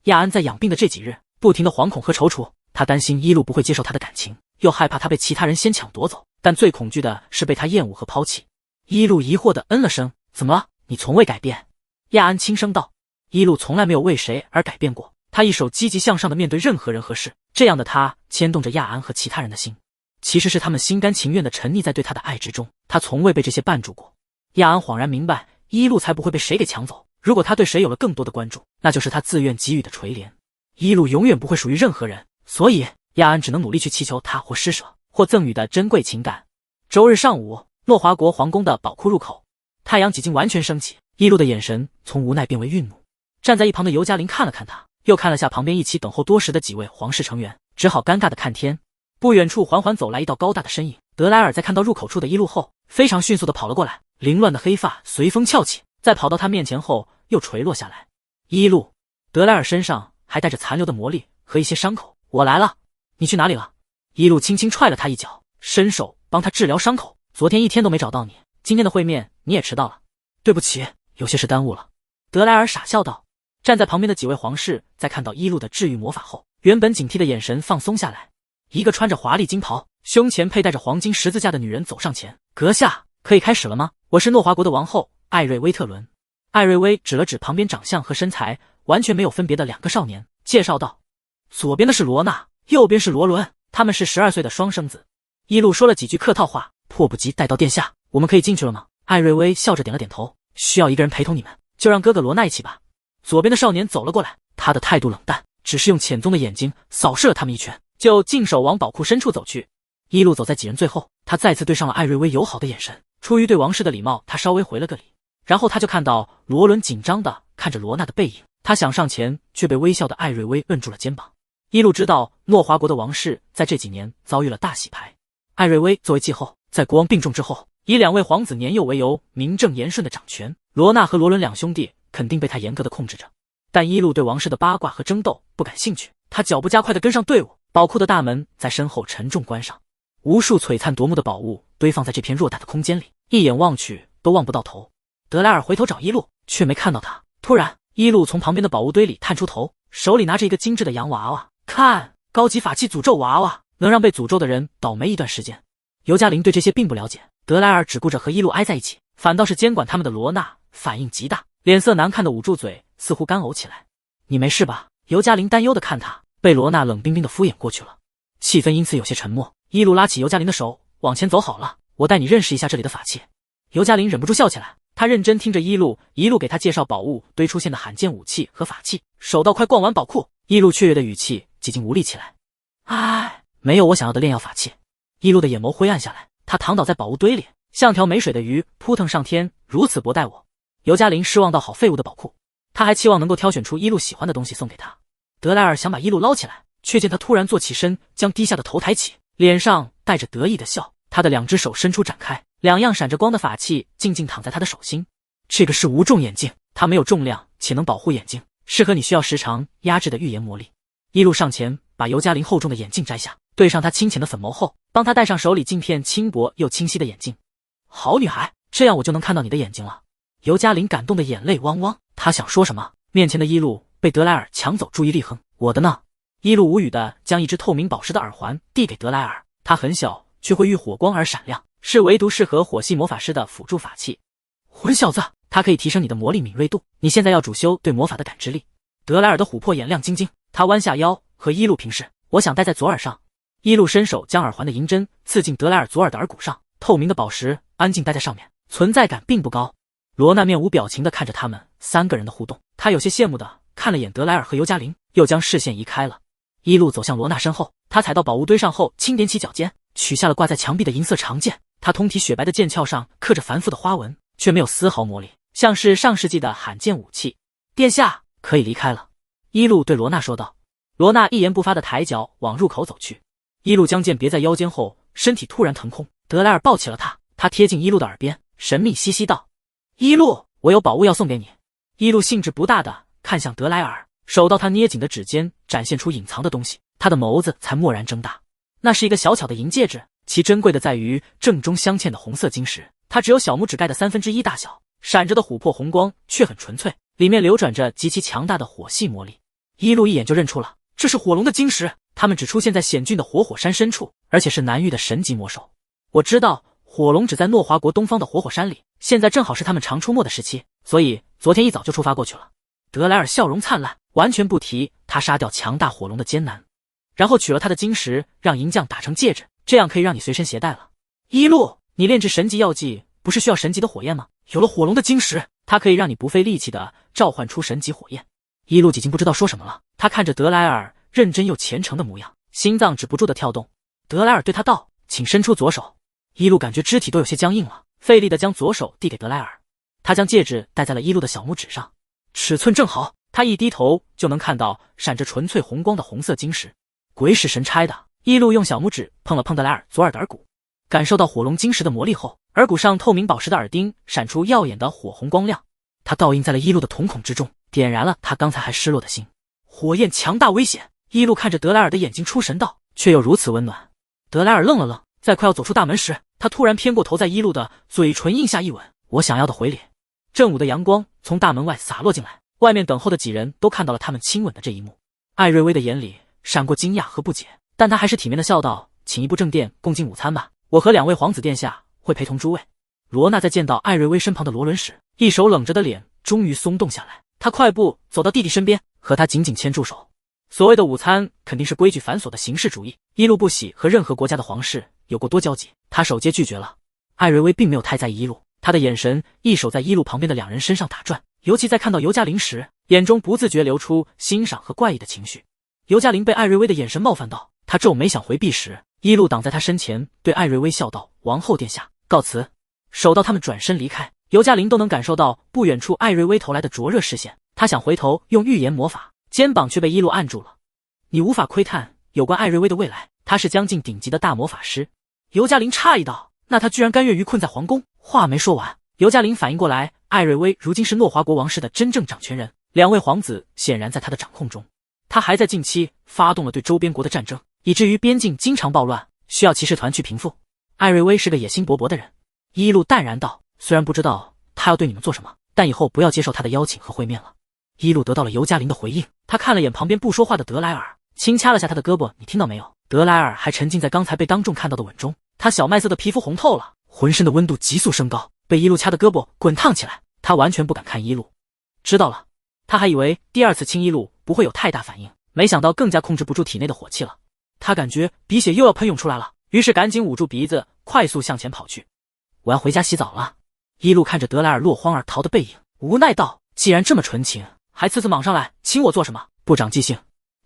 亚安在养病的这几日不停的惶恐和踌躇，他担心一路不会接受他的感情，又害怕他被其他人先抢夺走，但最恐惧的是被他厌恶和抛弃。一路疑惑地嗯了声，怎么了？你从未改变。亚安轻声道，一路从来没有为谁而改变过，他一手积极向上的面对任何人和事，这样的他牵动着亚安和其他人的心，其实是他们心甘情愿地沉溺在对他的爱之中，他从未被这些绊住过。亚安恍然明白，一路才不会被谁给抢走，如果他对谁有了更多的关注，那就是他自愿给予的垂怜。一路永远不会属于任何人，所以亚安只能努力去祈求他或施舍或赠予的珍贵情感。周日上午，诺华国皇宫的宝库入口，太阳几经完全升起，一路的眼神从无奈变为愠怒。站在一旁的尤加林看了看他，又看了下旁边一起等候多时的几位皇室成员，只好尴尬的看天。不远处缓缓走来一道高大的身影，德莱尔在看到入口处的一路后，非常迅速的跑了过来，凌乱的黑发随风翘起，在跑到他面前后又垂落下来。一路，德莱尔身上还带着残留的魔力和一些伤口。我来了，你去哪里了？一路轻轻踹了他一脚，伸手帮他治疗伤口。昨天一天都没找到你，今天的会面你也迟到了。对不起，有些事耽误了。德莱尔傻笑道。站在旁边的几位皇室在看到一路的治愈魔法后，原本警惕的眼神放松下来。一个穿着华丽金袍，胸前佩戴着黄金十字架的女人走上前，阁下，可以开始了吗？我是诺华国的王后艾瑞威特伦。艾瑞威指了指旁边长相和身材完全没有分别的两个少年，介绍道，左边的是罗娜，右边是罗伦，他们是12岁的双生子。一路说了几句客套话，迫不及待到殿下，我们可以进去了吗？艾瑞威笑着点了点头，需要一个人陪同你们，就让哥哥罗娜一起吧。左边的少年走了过来，他的态度冷淡，只是用浅棕的眼睛扫视了他们一圈，就净手往宝库深处走去。一路走在几人最后，他再次对上了艾瑞薇友好的眼神。出于对王室的礼貌，他稍微回了个礼，然后他就看到罗伦紧张地看着罗娜的背影。他想上前，却被微笑的艾瑞薇摁住了肩膀。一路知道诺华国的王室在这几年遭遇了大洗牌。艾瑞薇作为继后，在国王病重之后，以2位皇子年幼为由，名正言顺的掌权。罗娜和罗伦两兄弟肯定被他严格的控制着，但一路对王室的八卦和争斗不感兴趣。他脚步加快的跟上队伍，宝库的大门在身后沉重关上。无数璀璨夺目的宝物堆放在这片偌大的空间里，一眼望去都望不到头。德莱尔回头找一路，却没看到他。突然，一路从旁边的宝物堆里探出头，手里拿着一个精致的洋娃娃。看，高级法器诅咒娃娃，能让被诅咒的人倒霉一段时间。尤加林对这些并不了解，德莱尔只顾着和一路挨在一起，反倒是监管他们的罗娜反应极大，脸色难看的捂住嘴，似乎干呕起来。你没事吧？尤加林担忧的看他，被罗娜冷冰冰的敷衍过去了。气氛因此有些沉默。一路拉起尤加林的手往前走，好了，我带你认识一下这里的法器。尤加林忍不住笑起来，他认真听着一路给他介绍宝物堆出现的罕见武器和法器。手到快逛完宝库，一路雀跃的语气几近无力起来。唉，没有我想要的炼药法器。一路的眼眸灰暗下来，他躺倒在宝物堆里，像条没水的鱼扑腾上天，如此薄待我。尤加林失望到好废物的宝库，他还期望能够挑选出一路喜欢的东西送给他。德莱尔想把一路捞起来，却见他突然坐起身，将低下的头抬起，脸上带着得意的笑。他的2只手伸出展开，2样闪着光的法器静静躺在他的手心。这个是无重眼镜，它没有重量且能保护眼睛，适合你需要时常压制的预言魔力。一路上前把尤加林厚重的眼镜摘下，对上他清浅的粉眸后，帮他戴上手里镜片轻薄又清晰的眼镜。好女孩，这样我就能看到你的眼睛了。尤加林感动的眼泪汪汪，他想说什么，面前的一路被德莱尔抢走注意力。哼，我的呢？一路无语的将一只透明宝石的耳环递给德莱尔，它很小，却会遇火光而闪亮，是唯独适合火系魔法师的辅助法器。混小子，它可以提升你的魔力敏锐度，你现在要主修对魔法的感知力。德莱尔的琥珀眼亮晶晶，他弯下腰和一路平视，我想戴在左耳上。一路伸手将耳环的银针刺进德莱尔左耳的耳骨上，透明的宝石安静戴在上面，存在感并不高。罗娜面无表情地看着他们3个人的互动，她有些羡慕地看了眼德莱尔和尤加林，又将视线移开了。一路走向罗娜身后，他踩到宝物堆上后，轻点起脚尖，取下了挂在墙壁的银色长剑。他通体雪白的剑鞘上刻着繁复的花纹，却没有丝毫魔力，像是上世纪的罕见武器。殿下可以离开了，一路对罗娜说道。罗娜一言不发的抬脚往入口走去。一路将剑别在腰间后，身体突然腾空。德莱尔抱起了他，他贴近一路的耳边，神秘兮兮道：一路，我有宝物要送给你。一路兴致不大的看向德莱尔，手到他捏紧的指尖展现出隐藏的东西，他的眸子才蓦然睁大。那是一个小巧的银戒指，其珍贵的在于正中镶嵌的红色晶石，它只有小拇指盖的1/3大小，闪着的琥珀红光却很纯粹，里面流转着极其强大的火系魔力。一路一眼就认出了，这是火龙的晶石，它们只出现在险峻的活火山深处，而且是难遇的神级魔兽。我知道火龙只在诺华国东方的活火山里，现在正好是他们常出没的时期，所以昨天一早就出发过去了。德莱尔笑容灿烂，完全不提他杀掉强大火龙的艰难，然后取了他的晶石，让银匠打成戒指，这样可以让你随身携带了。一路，你炼制神级药剂不是需要神级的火焰吗？有了火龙的晶石，它可以让你不费力气的召唤出神级火焰。一路已经不知道说什么了，他看着德莱尔认真又虔诚的模样，心脏止不住的跳动。德莱尔对他道：请伸出左手。一路感觉肢体都有些僵硬了，费力的将左手递给德莱尔。他将戒指戴在了一路的小拇指上，尺寸正好，他一低头就能看到闪着纯粹红光的红色晶石。鬼使神差的，一路用小拇指碰了碰德莱尔左耳的耳骨，感受到火龙晶石的魔力后，耳骨上透明宝石的耳钉闪出耀眼的火红光亮，它倒映在了一路的瞳孔之中，点燃了他刚才还失落的心。火焰强大危险，一路看着德莱尔的眼睛出神道，却又如此温暖。德莱尔愣了愣，在快要走出大门时，他突然偏过头，在一路的嘴唇印下一吻，我想要的回礼。正午的阳光从大门外洒落进来，外面等候的几人都看到了他们亲吻的这一幕。艾瑞薇的眼里闪过惊讶和不解，但他还是体面的笑道：请一步正殿共进午餐吧，我和2位皇子殿下会陪同诸位。罗娜在见到艾瑞薇身旁的罗伦时，一手冷着的脸终于松动下来，她快步走到弟弟身边，和他紧紧牵住手。所谓的午餐肯定是规矩繁琐的形式主义，一路不喜和任何国家的皇室有过多交集，他首接拒绝了。艾瑞薇并没有太在意一路，他的眼神一手在一路旁边的2人身上打转，尤其在看到尤加林时，眼中不自觉流出欣赏和怪异的情绪。尤加林被艾瑞薇的眼神冒犯到，他皱眉想回避时，一路挡在他身前，对艾瑞微笑道：“王后殿下，告辞。”守到他们转身离开，尤嘉玲都能感受到不远处艾瑞微投来的灼热视线。他想回头用预言魔法，肩膀却被一路按住了。你无法窥探有关艾瑞微的未来，他是将近顶级的大魔法师。尤嘉玲诧异道：“那他居然甘愿于困在皇宫？”话没说完，尤嘉玲反应过来，艾瑞微如今是诺华国王室的真正掌权人，2位皇子显然在他的掌控中。他还在近期发动了对周边国的战争，以至于边境经常暴乱，需要骑士团去平复。艾瑞微是个野心勃勃的人。一路淡然道：“虽然不知道他要对你们做什么，但以后不要接受他的邀请和会面了。”一路得到了尤嘉玲的回应，他看了眼旁边不说话的德莱尔，轻掐了下他的胳膊：“你听到没有？”德莱尔还沉浸在刚才被当众看到的吻中，他小麦色的皮肤红透了，浑身的温度急速升高，被一路掐的胳膊滚烫起来。他完全不敢看一路。知道了，他还以为第2次亲一路不会有太大反应，没想到更加控制不住体内的火气了。他感觉鼻血又要喷涌出来了，于是赶紧捂住鼻子，快速向前跑去。我要回家洗澡了。一路看着德莱尔落荒而逃的背影，无奈道：“既然这么纯情，还次莽上来亲我做什么？不长记性。”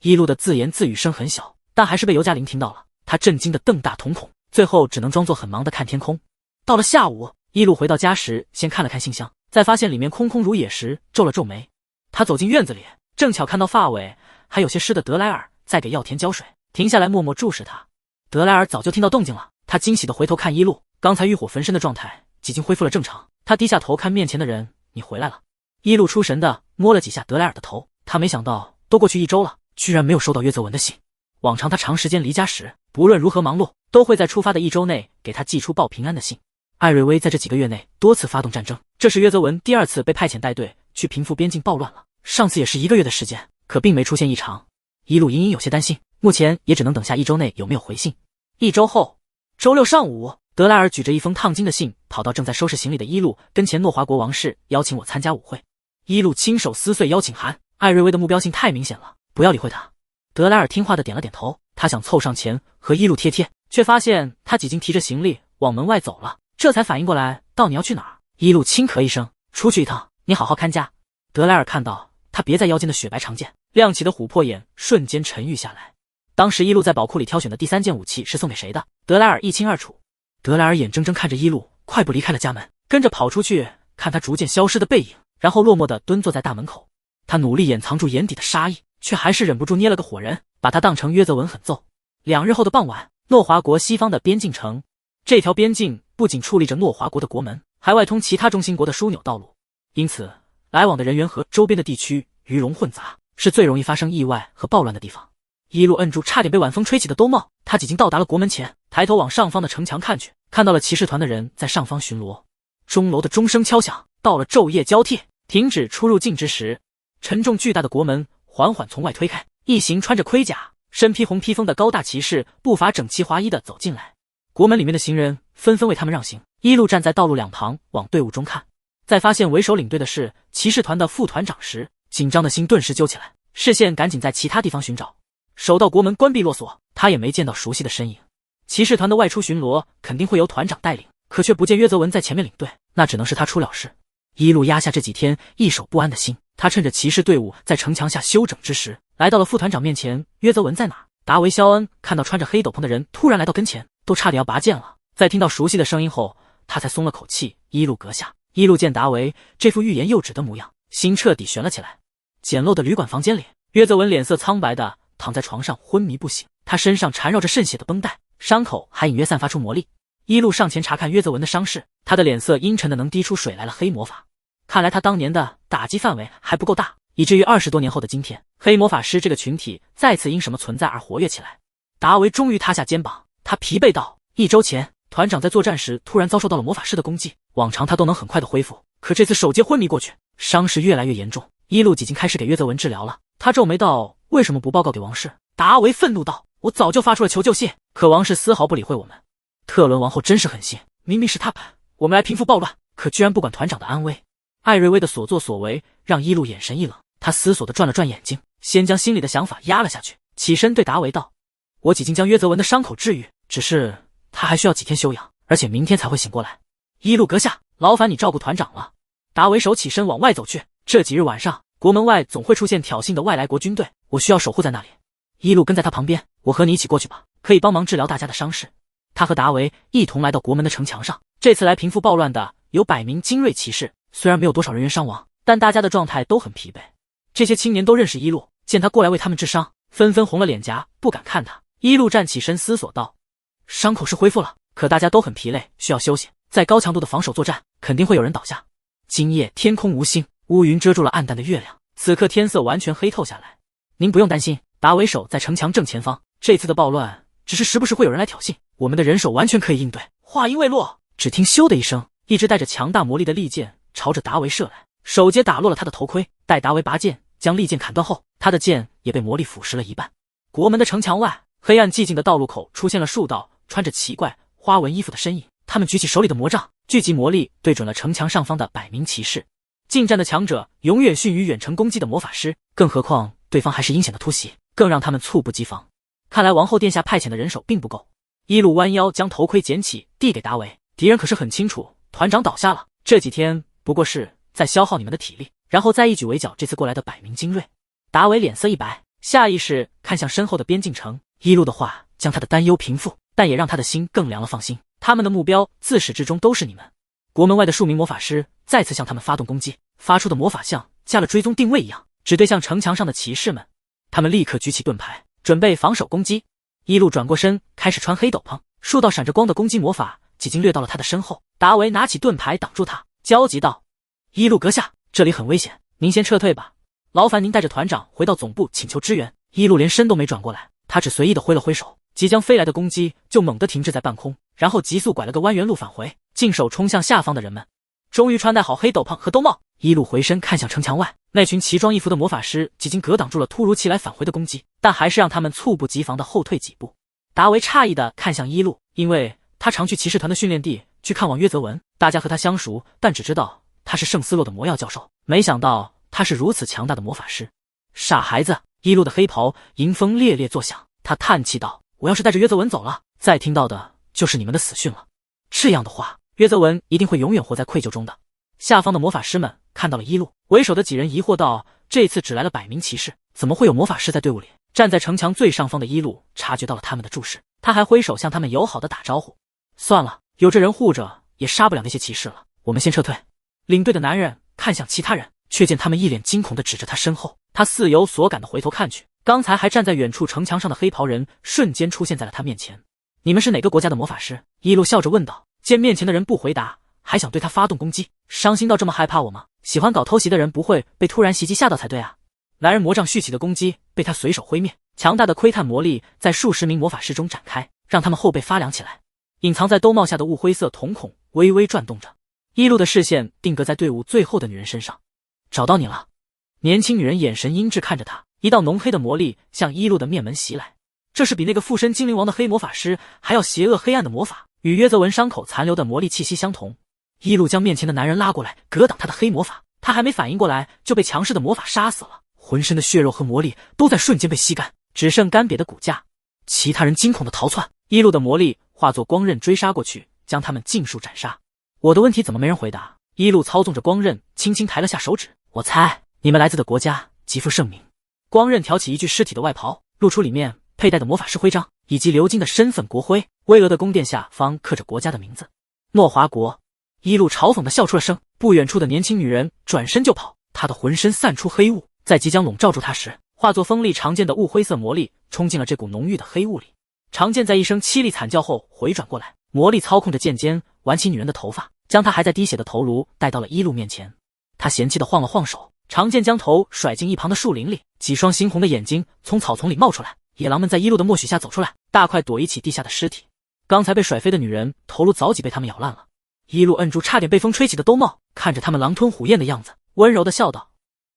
一路的自言自语声很小，但还是被尤嘉玲听到了。他震惊的瞪大瞳孔，最后只能装作很忙的看天空。到了下午，一路回到家时，先看了看信箱，再发现里面空空如也时，皱了皱眉。他走进院子里，正巧看到发尾还有些湿的德莱尔在给药田浇水，停下来默默注视他。德莱尔早就听到动静了，他惊喜地回头看一路，刚才欲火焚身的状态几经恢复了正常。他低下头看面前的人：“你回来了。”一路出神地摸了几下德莱尔的头，他没想到都过去1周了，居然没有收到约泽文的信。往常他长时间离家时，不论如何忙碌，都会在出发的1周内给他寄出报平安的信。艾瑞微在这几个月内多次发动战争，这是约泽文第2次被派遣带队去平复边境暴乱了。上次也是1个月的时间，可并没出现异常。一路隐隐有些担心，目前也只能等下1周内有没有回信。1周后，周六上午，德莱尔举着一封烫金的信跑到正在收拾行李的一路跟前。诺华国王室邀请我参加舞会。一路亲手撕碎邀请函，艾瑞微的目标性太明显了，不要理会他。德莱尔听话的点了点头，他想凑上前和一路贴贴，却发现他已经提着行李往门外走了，这才反应过来，道：“你要去哪儿？”一路轻咳一声：“出去一趟，你好好看家。”德莱尔看到他别在腰间的雪白长剑，亮起的琥珀眼瞬间沉郁下来。当时一路在宝库里挑选的第3件武器是送给谁的，德莱尔一清二楚。德莱尔眼睁睁看着一路快步离开了家门，跟着跑出去看他逐渐消失的背影，然后落寞地蹲坐在大门口。他努力掩藏住眼底的杀意，却还是忍不住捏了个火人，把他当成约泽文狠揍。2日后的傍晚，诺华国西方的边境城，这条边境不仅矗立着诺华国的国门，还外通其他中心国的枢纽道路，因此来往的人员和周边的地区鱼龙混杂，是最容易发生意外和暴乱的地方。一路摁住差点被晚风吹起的兜帽，他已经到达了国门前，抬头往上方的城墙看去，看到了骑士团的人在上方巡逻。钟楼的钟声敲响，到了昼夜交替停止出入境之时，沉重巨大的国门缓缓从外推开，一行穿着盔甲、身披红披风的高大骑士步伐整齐划一地走进来。国门里面的行人纷纷为他们让行，一路站在道路两旁往队伍中看。在发现为首领队的是骑士团的副团长时，紧张的心顿时揪起来，视线赶紧在其他地方寻找。守到国门关闭落锁，他也没见到熟悉的身影。骑士团的外出巡逻肯定会由团长带领，可却不见约泽文在前面领队，那只能是他出了事。一路压下这几天一手不安的心，他趁着骑士队伍在城墙下休整之时，来到了副团长面前。约泽文在哪？达维·肖恩看到穿着黑斗篷的人突然来到跟前，都差点要拔剑了。在听到熟悉的声音后，他才松了口气。一路阁下。一路见达维这副欲言又止的模样，心彻底悬了起来。简陋的旅馆房间里，约泽文脸色苍白的躺在床上昏迷不醒，他身上缠绕着渗血的绷带，伤口还隐约散发出魔力。一路上前查看约泽文的伤势，他的脸色阴沉的能滴出水来了。黑魔法，看来他当年的打击范围还不够大，以至于20多年后的今天，黑魔法师这个群体再次因什么存在而活跃起来。达维终于塌下肩膀，他疲惫道：1周前团长在作战时突然遭受到了魔法师的攻击，往常他都能很快的恢复，可这次首阶昏迷过去，伤势越来越严重。一路已经开始给约泽文治疗了。他皱眉道：为什么不报告给王室？达维愤怒道：我早就发出了求救信，可王室丝毫不理会我们。特伦王后真是狠心，明明是他我们来平复暴乱，可居然不管团长的安危。艾瑞薇的所作所为让一路眼神一冷，他思索地转了转眼睛，先将心里的想法压了下去，起身对达维道：我已经将约泽文的伤口治愈，只是他还需要几天休养，而且明天才会醒过来。一路阁下，劳烦你照顾团长了。达维手起身往外走去，这几日晚上国门外总会出现挑衅的外来国军队，我需要守护在那里。一路跟在他旁边，我和你一起过去吧，可以帮忙治疗大家的伤势。他和达维一同来到国门的城墙上。这次来平复暴乱的有100名精锐骑士，虽然没有多少人员伤亡，但大家的状态都很疲惫。这些青年都认识一路，见他过来为他们治伤，纷纷红了脸颊，不敢看他。一路站起身思索道：伤口是恢复了，可大家都很疲累，需要休息。在高强度的防守作战，肯定会有人倒下。今夜天空无星，乌云遮住了暗淡的月亮，此刻天色完全黑透下来。您不用担心，达维守在城墙正前方，这次的暴乱只是时不时会有人来挑衅，我们的人手完全可以应对。话音未落，只听咻的一声，一支带着强大魔力的利剑朝着达维射来，手接打落了他的头盔。待达维拔剑将利剑砍断后，他的剑也被魔力腐蚀了一半。国门的城墙外，黑暗寂静的道路口出现了数道穿着奇怪花纹衣服的身影，他们举起手里的魔杖，聚集魔力对准了城墙上方的100名骑士。近战的强者永远逊于远程攻击的魔法师，更何况对方还是阴险的突袭，更让他们猝不及防。看来王后殿下派遣的人手并不够。一路弯腰将头盔捡起递给达维，敌人可是很清楚团长倒下了，这几天不过是在消耗你们的体力，然后再一举围剿这次过来的100名精锐。达维脸色一白，下意识看向身后的边境城。一路的话将他的担忧平复，但也让他的心更凉了。放心，他们的目标自始至终都是你们。国门外的数名魔法师再次向他们发动攻击，发出的魔法像加了追踪定位一样，只对向城墙上的骑士们。他们立刻举起盾牌，准备防守攻击。一路转过身，开始穿黑斗篷，数道闪着光的攻击魔法几经掠到了他的身后。达维拿起盾牌挡住他，焦急道：一路阁下，这里很危险，您先撤退吧，劳烦您带着团长回到总部请求支援。一路连身都没转过来，他只随意的挥了挥手，即将飞来的攻击就猛地停滞在半空，然后急速拐了个弯圆路返回，尽手冲向下方的人们。终于穿戴好黑斗篷和兜帽，一路回身看向城墙外，那群奇装异服的魔法师几经格挡住了突如其来返回的攻击，但还是让他们猝不及防的后退几步。达维诧异的看向一路，因为他常去骑士团的训练地去看望约泽文，大家和他相熟，但只知道他是圣斯洛的魔药教授，没想到他是如此强大的魔法师。傻孩子！一路的黑袍迎风猎猎作响，他叹气道：我要是带着约泽文走了，再听到的就是你们的死讯了。这样的话，约泽文一定会永远活在愧疚中的。下方的魔法师们看到了一路，为首的几人疑惑道：这次只来了100名骑士，怎么会有魔法师在队伍里？站在城墙最上方的一路察觉到了他们的注视，他还挥手向他们友好的打招呼。算了，有这人护着也杀不了那些骑士了，我们先撤退。领队的男人看向其他人，却见他们一脸惊恐地指着他身后，他似有所感地回头看去，刚才还站在远处城墙上的黑袍人瞬间出现在了他面前。你们是哪个国家的魔法师？一路笑着问道。见面前的人不回答，还想对他发动攻击，伤心到这么害怕我吗？喜欢搞偷袭的人不会被突然袭击吓到才对啊。男人魔杖蓄起的攻击被他随手挥灭，强大的窥探魔力在数十名魔法师中展开，让他们后背发凉起来。隐藏在兜帽下的雾灰色瞳孔微微转动着，一路的视线定格在队伍最后的女人身上。找到你了。年轻女人眼神阴鸷看着他，一道浓黑的魔力向一路的面门袭来，这是比那个附身精灵王的黑魔法师还要邪恶黑暗的魔法，与约泽文伤口残留的魔力气息相同。一路将面前的男人拉过来，格挡他的黑魔法，他还没反应过来就被强势的魔法杀死了，浑身的血肉和魔力都在瞬间被吸干，只剩干瘪的骨架。其他人惊恐的逃窜，一路的魔力化作光刃追杀过去，将他们尽数斩杀。我的问题怎么没人回答？一路操纵着光刃轻轻抬了下手指，我猜你们来自的国家极负盛名。光刃挑起一具尸体的外袍，露出里面佩戴的魔法师徽章以及鎏金的身份国徽，巍峨的宫殿下方刻着国家的名字，诺华国。一路嘲讽地笑出了声，不远处的年轻女人转身就跑，她的浑身散出黑雾，在即将笼罩住她时，化作锋利长剑的雾灰色魔力冲进了这股浓郁的黑雾里。长剑在一声凄厉惨叫后回转过来，魔力操控着剑尖挽起女人的头发，将她还在滴血的头颅带到了一路面前。他嫌弃地晃了晃手，长剑将头甩进一旁的树林里，几双猩红的眼睛从草丛里冒出来，野狼们在一路的默许下走出来，大块躲一起地下的尸体。刚才被甩飞的女人头颅早已被他们咬烂了。一路摁住差点被风吹起的兜帽，看着他们狼吞虎咽的样子，温柔地笑道：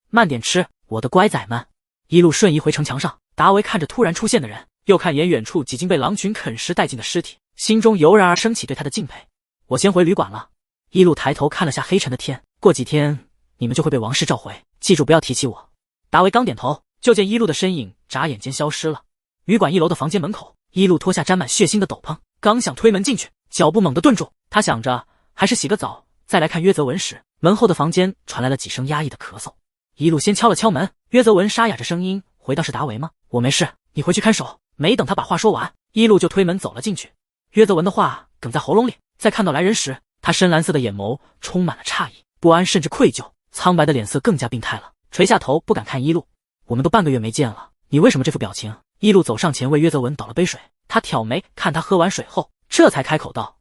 慢点吃，我的乖仔们。一路瞬移回城墙上，达维看着突然出现的人，又看眼远处几经被狼群啃食殆尽的尸体，心中油然而升起对他的敬佩。我先回旅馆了。一路抬头看了下黑沉的天，过几天你们就会被王室召回，记住不要提起我。达维刚点头，就见一路的身影眨眼间消失了。旅馆1楼的房间门口，一路脱下沾满血腥的斗篷，刚想推门进去，脚步猛地顿住，他想着还是洗个澡再来看约泽文时，门后的房间传来了几声压抑的咳嗽。一路先敲了敲门，约泽文沙哑着声音回道：是达维吗？我没事，你回去看守。没等他把话说完，一路就推门走了进去。约泽文的话哽在喉咙里，在看到来人时，他深蓝色的眼眸充满了诧异、不安，甚至愧疚，苍白的脸色更加病态了，垂下头不敢看一路。我们都半个月没见了，你为什么这副表情？一路走上前为约泽文倒了杯水，他挑眉看他喝完水后，这才开口道：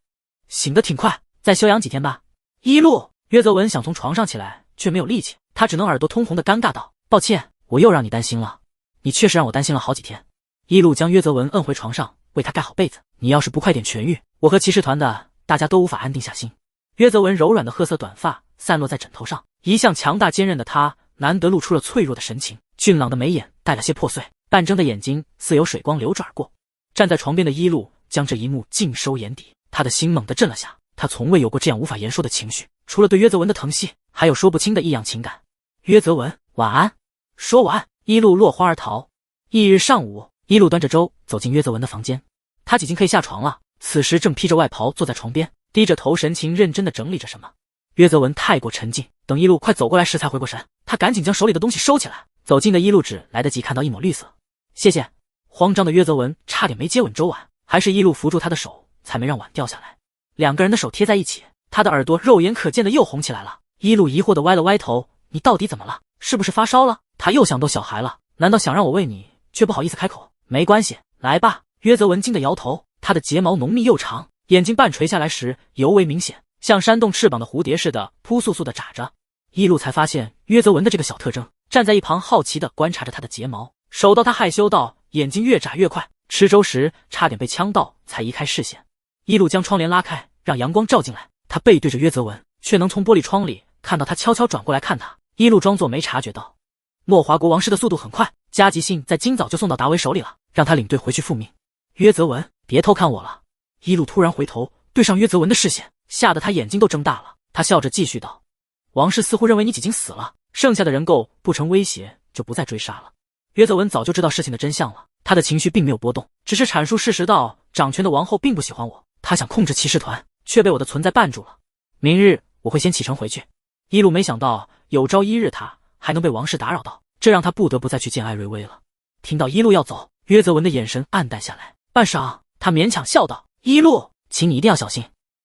醒得挺快，再休养几天吧。一路，约泽文想从床上起来，却没有力气，他只能耳朵通红的尴尬道：抱歉，我又让你担心了。你确实让我担心了好几天。一路将约泽文摁回床上，为他盖好被子。你要是不快点痊愈，我和骑士团的大家都无法安定下心。约泽文柔软的褐色短发散落在枕头上，一向强大坚韧的他难得露出了脆弱的神情，俊朗的眉眼带了些破碎，半睁的眼睛似有水光流转而过。站在床边的一路将这一幕尽收眼底，他的心猛地震了下。他从未有过这样无法言说的情绪，除了对约泽文的疼惜，还有说不清的异样情感。约泽文，晚安。说完，一路落花而逃。翌日上午，一路端着粥走进约泽文的房间，他已经可以下床了，此时正披着外袍坐在床边，低着头神情认真地整理着什么。约泽文太过沉静，等一路快走过来时才回过神，他赶紧将手里的东西收起来。走近的一路只来得及看到一抹绿色。谢谢。慌张的约泽文差点没接吻粥碗，还是一路扶住他的手才没让碗掉下来。两个人的手贴在一起，他的耳朵肉眼可见的又红起来了。一路疑惑的歪了歪头，你到底怎么了？是不是发烧了？他又想逗小孩了，难道想让我喂你，却不好意思开口？没关系，来吧。约泽文惊得摇头，他的睫毛浓密又长，眼睛半垂下来时尤为明显，像扇动翅膀的蝴蝶似的扑簌簌的眨着。一路才发现约泽文的这个小特征，站在一旁好奇地观察着他的睫毛，手到他害羞到眼睛越眨越快，吃粥时差点被呛到才移开视线。一路将窗帘拉开，让阳光照进来，他背对着约泽文，却能从玻璃窗里看到他悄悄转过来看他。一路装作没察觉道：诺华国王室的速度很快，加急信在今早就送到达维手里了，让他领队回去复命。约泽文，别偷看我了。一路突然回头对上约泽文的视线，吓得他眼睛都睁大了。他笑着继续道：王室似乎认为你已经死了，剩下的人够不成威胁就不再追杀了。约泽文早就知道事情的真相了，他的情绪并没有波动，只是阐述事实道：掌权的王后并不喜欢我，她想控制骑士团，却被我的存在绊住了。明日我会先启程回去。一路没想到有朝一日他还能被王室打扰到，这让他不得不再去见艾瑞薇了。听到一路要走，约泽文的眼神暗淡下来，半晌他勉强笑道：一路，请你一定要小心。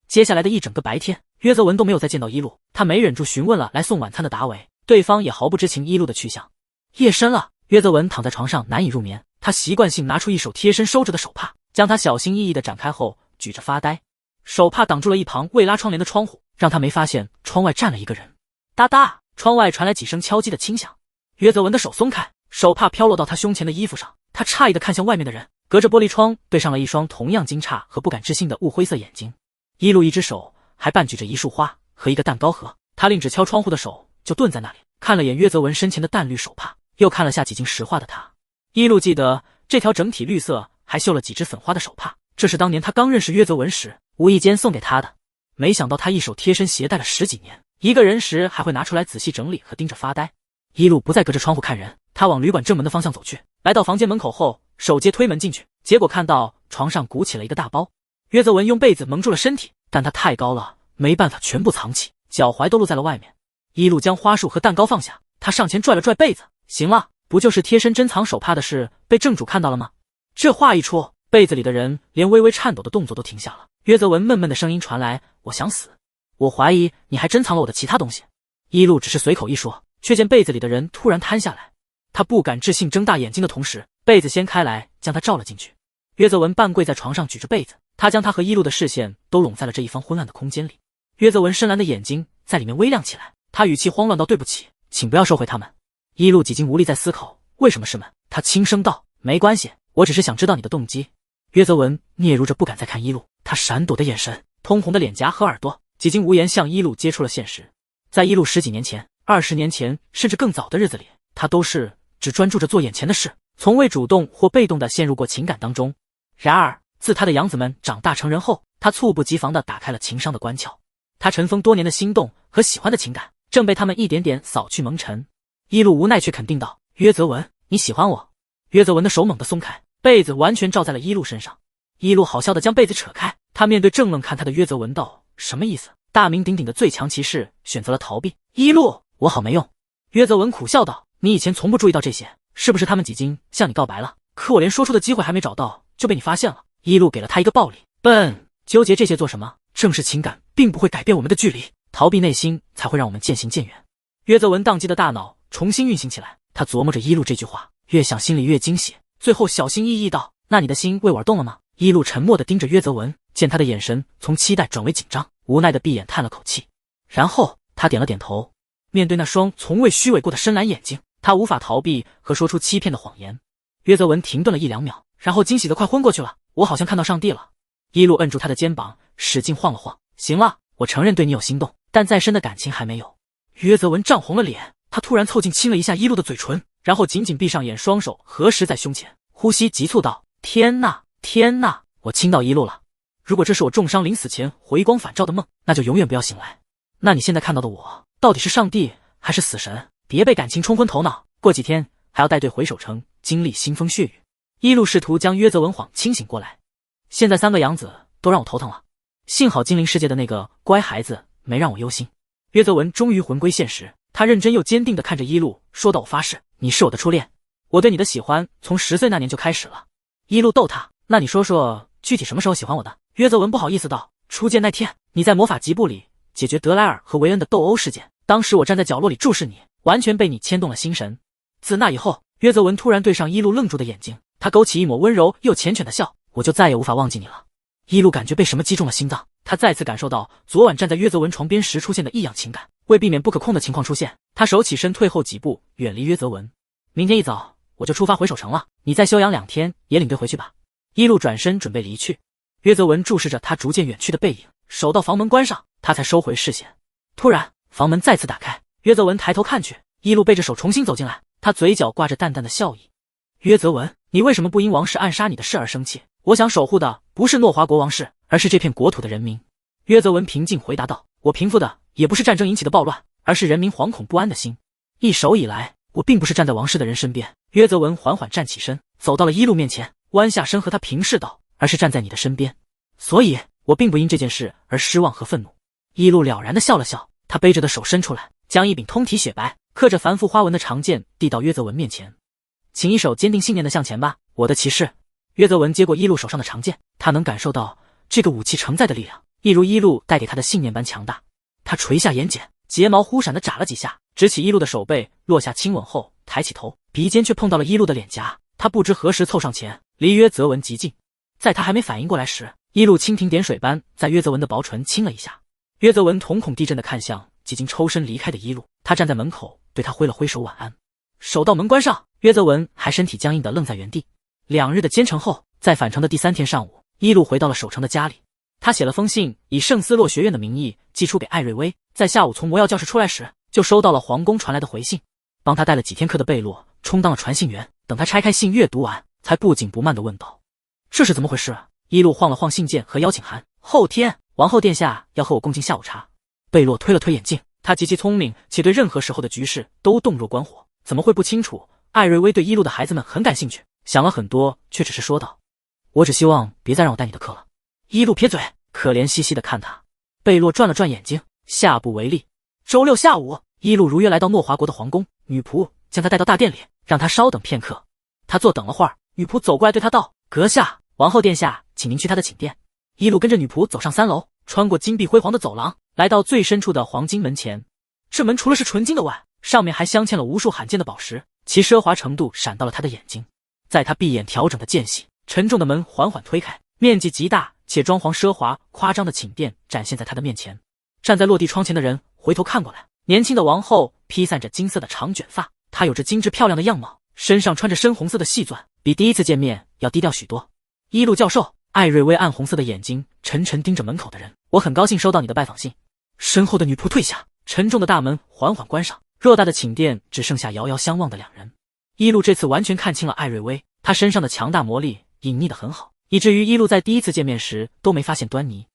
接下来的一整个白天，约泽文都没有再见到一路，他没忍住询问了来送晚餐的达维，对方也毫不知情一路的去向。夜深了，约泽文躺在床上难以入眠，他习惯性拿出一手贴身收着的手帕，将它小心翼翼地展开后举着发呆。手帕挡住了一旁未拉窗帘的窗户，让他没发现窗外站了一个人。哒哒，窗外传来几声敲击的轻响。约泽文的手松开，手帕飘落到他胸前的衣服上，他诧异地看向外面的人，隔着玻璃窗对上了一双同样惊诧和不敢置信的雾灰色眼睛。一路一只手还半举着一束花和一个蛋糕盒，他另只敲窗户的手就顿在那里，看了眼约泽文身前的淡绿手帕，又看了下几近石化的他。一路记得这条整体绿色还绣了几只粉花的手帕，这是当年他刚认识约泽文时无意间送给他的。没想到他一手贴身携带了10几年，一个人时还会拿出来仔细整理和盯着发呆。一路不再隔着窗户看人，他往旅馆正门的方向走去，来到房间门口后手接推门进去，结果看到床上鼓起了一个大包。约泽文用被子蒙住了身体，但他太高了，没办法全部藏起，脚踝都露在了外面。一路将花束和蛋糕放下，他上前拽了拽被子，行了，不就是贴身珍藏手帕的事被正主看到了吗？这话一出，被子里的人连微微颤抖的动作都停下了。约泽文闷闷的声音传来：我想死，我怀疑你还珍藏了我的其他东西。一路只是随口一说，却见被子里的人突然瘫下来，他不敢置信睁大眼睛的同时，被子掀开来将他照了进去。约泽文半跪在床上举着被子，他将他和一路的视线都拢在了这一方昏暗的空间里。约泽文深蓝的眼睛在里面微亮起来，他语气慌乱道：对不起，请不要收回他们。一路几经无力在思考为什么是们，他轻声道：没关系，我只是想知道你的动机。约泽文嗫嚅着不敢再看一路，他闪躲的眼神，通红的脸颊和耳朵，几经无言向一路接触了现实。在一路10几年前、20年前甚至更早的日子里，他都是只专注着做眼前的事，从未主动或被动地陷入过情感当中。然而自他的养子们长大成人后，他猝不及防地打开了情伤的关窍，他尘封多年的心动和喜欢的情感正被他们一点点扫去蒙尘。一路无奈却肯定道：约泽文，你喜欢我。约泽文的手猛地松开，被子完全罩在了一路身上。一路好笑地将被子扯开，他面对正愣看他的约泽文道：什么意思？大名鼎鼎的最强骑士选择了逃避。一路，我好没用。约泽文苦笑道：你以前从不注意到这些，是不是他们几经向你告白了，可我连说出的机会还没找到，就被你发现了。一路给了他一个暴力。笨，纠结这些做什么？正是情感并不会改变我们的距离，逃避内心才会让我们渐行渐远。约泽文宕机的大脑重新运行起来，他琢磨着一路这句话，越想心里越惊喜，最后小心翼翼道：“那你的心为我而动了吗？”一路沉默地盯着约泽文，见他的眼神从期待转为紧张，无奈地闭眼叹了口气，然后他点了点头。面对那双从未虚伪过的深蓝眼睛，他无法逃避和说出欺骗的谎言。约泽文停顿了1-2秒，然后惊喜得快昏过去了。我好像看到上帝了。一路摁住他的肩膀，使劲晃了晃。行了，我承认对你有心动，但再深的感情还没有。约泽文涨红了脸，他突然凑近亲了一下一路的嘴唇，然后紧紧闭上眼，双手合十在胸前，呼吸急促道：“天哪，天哪，我亲到一路了！如果这是我重伤临死前回光返照的梦，那就永远不要醒来。那你现在看到的我，到底是上帝还是死神？别被感情冲昏头脑，过几天还要带队回首城，经历腥风血雨。”一路试图将约泽文晃清醒过来。现在3个养子都让我头疼了，幸好精灵世界的那个乖孩子没让我忧心。约泽文终于魂归现实，他认真又坚定地看着一路，说道：“我发誓，你是我的初恋，我对你的喜欢从10岁那年就开始了。”一路逗他：“那你说说具体什么时候喜欢我的？”约泽文不好意思道：“初见那天，你在魔法吉布里解决德莱尔和维恩的斗殴事件，当时我站在角落里注视你，完全被你牵动了心神。”自那以后，约泽文突然对上一路愣住的眼睛，他勾起一抹温柔又缱绻的笑：“我就再也无法忘记你了。”一路感觉被什么击中了心脏，他再次感受到昨晚站在约泽文床边时出现的异样情感。为避免不可控的情况出现，他手起身退后几步，远离约泽文。明天一早我就出发回首城了，你再休养2天也领队回去吧。一路转身准备离去，约泽文注视着他逐渐远去的背影，手到房门关上，他才收回视线。突然房门再次打开，约泽文抬头看去，一路背着手重新走进来，他嘴角挂着淡淡的笑意。约泽文，你为什么不因王室暗杀你的事而生气？我想守护的不是诺华国王室，而是这片国土的人民。约泽文平静回答道：“我平复的也不是战争引起的暴乱，而是人民惶恐不安的心。一手以来，我并不是站在王室的人身边。”约泽文缓缓站起身，走到了一路面前，弯下身和他平视道：“而是站在你的身边。所以我并不因这件事而失望和愤怒。”一路了然地笑了笑，他背着的手伸出来，将一柄通体雪白、刻着繁复花纹的长剑递到约泽文面前：“请一手坚定信念的向前吧，我的骑士。”约泽文接过一路手上的长剑，他能感受到这个武器承载的力量，一如一路带给他的信念般强大。他垂下眼睑，睫毛忽闪地眨了几下，直起一路的手背，落下亲吻后抬起头，鼻尖却碰到了一路的脸颊。他不知何时凑上前，离约泽文极近。在他还没反应过来时，一路蜻蜓点水般在约泽文的薄唇亲了一下。约泽文瞳孔地震地看向几经抽身离开的一路，他站在门口对他挥了挥手晚安。手到门关上，约泽文还身体僵硬地愣在原地。2日的兼程后，在返程的第3天上午，一路回到了守城的家里。他写了封信，以圣斯洛学院的名义寄出给艾瑞薇。在下午从魔药教室出来时，就收到了皇宫传来的回信。帮他带了几天课的贝洛充当了传信员，等他拆开信阅读完，才不紧不慢地问道：“这是怎么回事？”一路晃了晃信件和邀请函：“后天，王后殿下要和我共进下午茶。”贝洛推了推眼镜，他极其聪明，且对任何时候的局势都洞若观火，怎么会不清楚艾瑞薇对一路的孩子们很感兴趣？想了很多，却只是说道：“我只希望别再让我带你的课了。”一路撇嘴，可怜兮兮地看他。贝洛转了转眼睛，下不为例。周6下午，一路如约来到诺华国的皇宫，女仆将他带到大殿里，让他稍等片刻。他坐等了会儿，女仆走过来对他道：“阁下，王后殿下请您去他的寝殿。”一路跟着女仆走上3楼，穿过金碧辉煌的走廊，来到最深处的黄金门前。这门除了是纯金的外，上面还镶嵌了无数罕见的宝石，其奢华程度闪到了他的眼睛。在他闭眼调整的间隙，沉重的门缓缓推开，面积极大且装潢奢华夸张的寝殿展现在他的面前。站在落地窗前的人回头看过来，年轻的王后披散着金色的长卷发，她有着精致漂亮的样貌，身上穿着深红色的细钻，比第一次见面要低调许多。一路教授，艾瑞薇暗红色的眼睛沉沉盯着门口的人：“我很高兴收到你的拜访信。”身后的女仆退下，沉重的大门缓缓关上，偌大的寝殿只剩下遥遥相望的2人。一路这次完全看清了艾瑞薇，她身上的强大魔力隐匿得很好，以至于一路在第一次见面时都没发现端倪。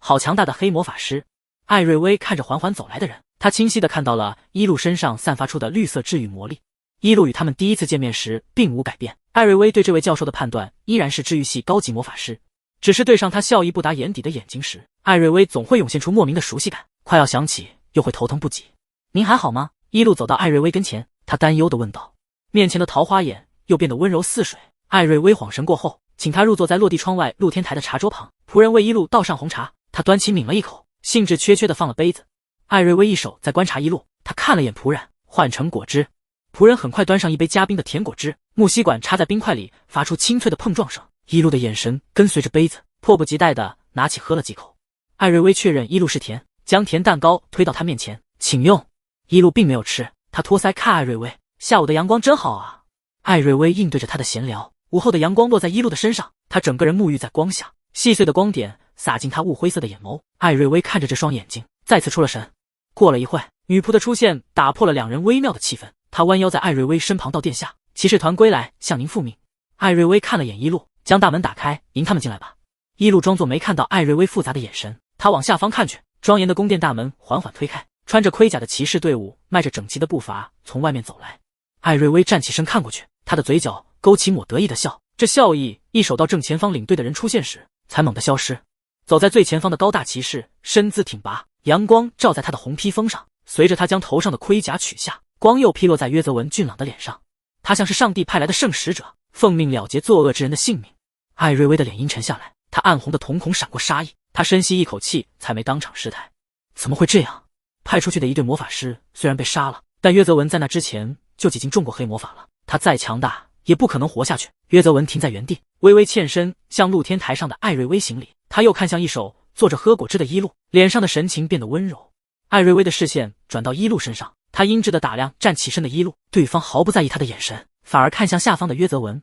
好强大的黑魔法师！艾瑞薇看着缓缓走来的人，她清晰地看到了一路身上散发出的绿色治愈魔力。一路与他们第一次见面时并无改变，艾瑞薇对这位教授的判断依然是治愈系高级魔法师，只是对上他笑意不达眼底的眼睛时，艾瑞薇总会涌现出莫名的熟悉感，快要想起又会头疼不已。“您还好吗？”一路走到艾瑞薇跟前，他担忧地问道。面前的桃花眼又变得温柔似水。艾瑞薇恍神过后，请他入座在落地窗外露天台的茶桌旁。仆人为一路倒上红茶，他端起抿了一口，兴致缺缺地放了杯子。艾瑞薇一手在观察一路，他看了眼仆人，换成果汁。仆人很快端上一杯加冰的甜果汁，木吸管插在冰块里，发出清脆的碰撞声。一路的眼神跟随着杯子，迫不及待地拿起喝了几口。艾瑞薇确认一路是甜，将甜蛋糕推到他面前，请用。一路并没有吃，他托腮看艾瑞薇，下午的阳光真好啊。艾瑞薇应对着他的闲聊，午后的阳光落在一路的身上，他整个人沐浴在光下，细碎的光点洒进他雾灰色的眼眸。艾瑞薇看着这双眼睛，再次出了神。过了一会，女仆的出现打破了两人微妙的气氛，她弯腰在艾瑞薇身旁道殿下，骑士团归来，向您复命。艾瑞薇看了眼一路，将大门打开，迎他们进来吧。一路装作没看到艾瑞薇复杂的眼神，他往下方看去，庄严的宫殿大门缓缓推开，穿着盔甲的骑士队伍迈着整齐的步伐从外面走来。艾瑞薇站起身看过去，他的嘴角勾起抹得意的笑，这笑意一手到正前方领队的人出现时才猛地消失。走在最前方的高大骑士身姿挺拔，阳光照在他的红披风上，随着他将头上的盔甲取下，光又劈落在约泽文俊朗的脸上。他像是上帝派来的圣使者，奉命了结作恶之人的性命。艾瑞薇的脸阴沉下来，他暗红的瞳孔闪过杀意，他深吸一口气，才没当场失态。怎么会这样？派出去的一队魔法师虽然被杀了，但约泽文在那之前就已经中过黑魔法了，他再强大也不可能活下去。约泽文停在原地，微微欠身向露天台上的艾瑞薇行礼，他又看向一手坐着喝果汁的一路，脸上的神情变得温柔。艾瑞薇的视线转到一路身上，他阴鸷地打量站起身的一路，对方毫不在意他的眼神，反而看向下方的约泽文。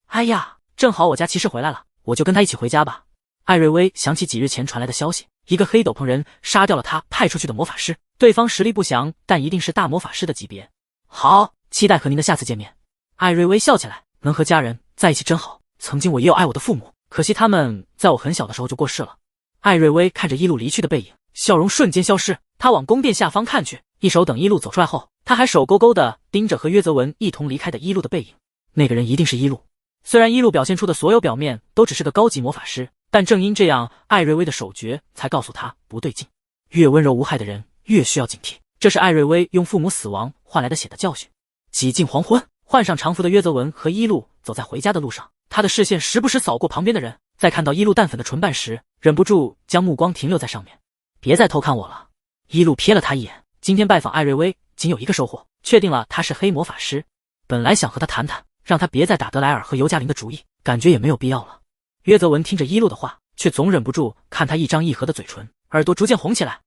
哎呀，正好我家骑士回来了，我就跟他一起回家吧。艾瑞薇想起几日前传来的消息，一个黑斗篷人杀掉了他派出去的魔法师，对方实力不详，但一定是大魔法师的级别。好，期待和您的下次见面。艾瑞薇笑起来，能和家人在一起真好，曾经我也有爱我的父母，可惜他们在我很小的时候就过世了。艾瑞薇看着一路离去的背影，笑容瞬间消失，他往宫殿下方看去，一手等一路走出来后，他还手勾勾地盯着和约泽文一同离开的一路的背影。那个人一定是一路。虽然一路表现出的所有表面都只是个高级魔法师，但正因这样，艾瑞薇的手诀才告诉他不对劲。越温柔无害的人越需要警惕，这是艾瑞薇用父母死亡换来的血的教训。几近黄昏，换上长服的约泽文和一路走在回家的路上，他的视线时不时扫过旁边的人，在看到一路淡粉的唇瓣时，忍不住将目光停留在上面。别再偷看我了。一路瞥了他一眼，今天拜访艾瑞薇仅有一个收获，确定了他是黑魔法师。本来想和他谈谈，让他别再打德莱尔和尤加林的主意，感觉也没有必要了。约泽文听着一路的话，却总忍不住看他一张一合的嘴唇，耳朵逐渐红起来。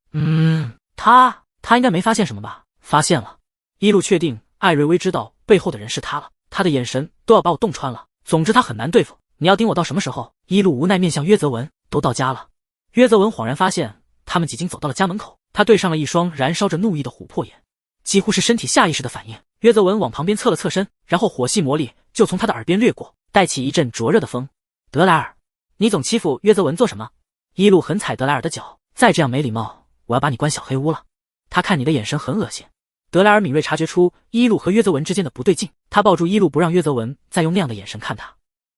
他应该没发现什么吧？发现了。一路确定艾瑞薇知道背后的人是他了，他的眼神都要把我洞穿了。总之他很难对付，你要盯我到什么时候？一路无奈面向约泽文，都到家了。约泽文恍然发现他们已经走到了家门口，他对上了一双燃烧着怒意的琥珀眼，几乎是身体下意识的反应。约泽文往旁边侧了侧身，然后火系魔力就从他的耳边掠过，带起一阵灼热的风。德莱尔，你总欺负约泽文做什么？一路狠踩德莱尔的脚，再这样没礼貌，我要把你关小黑屋了。他看你的眼神很恶心。德莱尔敏锐察觉出一路和约泽文之间的不对劲，他抱住一路不让约泽文再用那样的眼神看他。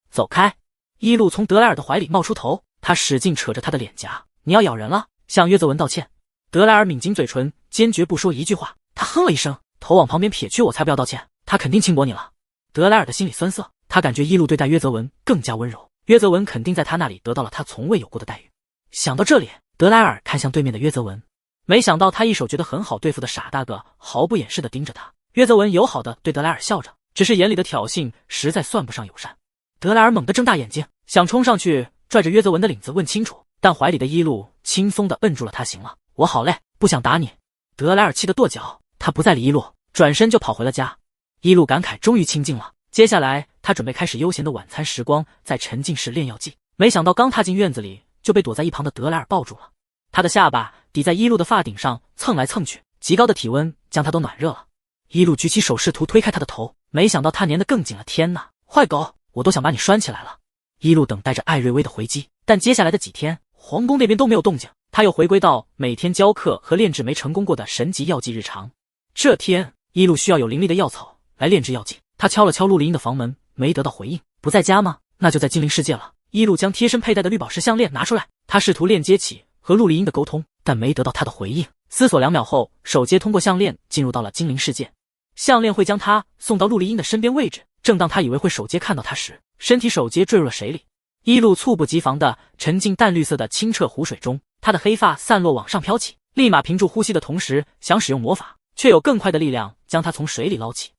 走开！一路从德莱尔的怀里冒出头，他使劲扯着他的脸颊。你要咬人了？向约泽文道歉。德莱尔抿紧嘴唇，坚决不说一句话。他哼了一声，头往旁边撇去，我才不要道歉，他肯定轻薄你了。德莱尔的心里酸涩，他感觉一路对待约泽文更加温柔，约泽文肯定在他那里得到了他从未有过的待遇。想到这里，德莱尔看向对面的约泽文，没想到他一手觉得很好对付的傻大个毫不掩饰地盯着他。约泽文友好地对德莱尔笑着，只是眼里的挑衅实在算不上友善。德莱尔猛地睁大眼睛，想冲上去拽着约泽文的领子问清楚，但怀里的一路轻松地摁住了他。行了，我好累，不想打你。德莱尔气得跺脚，他不再理一路，转身就跑回了家。一路感慨终于清静了，接下来他准备开始悠闲的晚餐时光，在沉浸式炼药剂。没想到刚踏进院子里，就被躲在一旁的德莱尔抱住了。他的下巴抵在一路的发顶上蹭来蹭去，极高的体温将他都暖热了。一路举起手试图推开他的头，没想到他粘得更紧了。天哪，坏狗，我都想把你拴起来了。一路等待着艾瑞薇的回击，但接下来的几天皇宫那边都没有动静，他又回归到每天教课和炼制没成功过的神级药剂日常。这天一路需要有灵力的药草来炼制药剂，他敲了敲陆离英的房门，没得到回应。不在家吗？那就在精灵世界了。一路将贴身佩戴的绿宝石项链拿出来，他试图链接起和陆离英的沟通，但没得到他的回应。思索2秒后，手接通过项链进入到了精灵世界。项链会将他送到陆离英的身边位置，正当他以为会手阶看到他时，身体手阶坠入了水里。一路猝不及防地沉进淡绿色的清澈湖水中，他的黑发散落往上飘起，立马屏住呼吸的同时想使用魔法，却有更快的力量将他从水里捞起。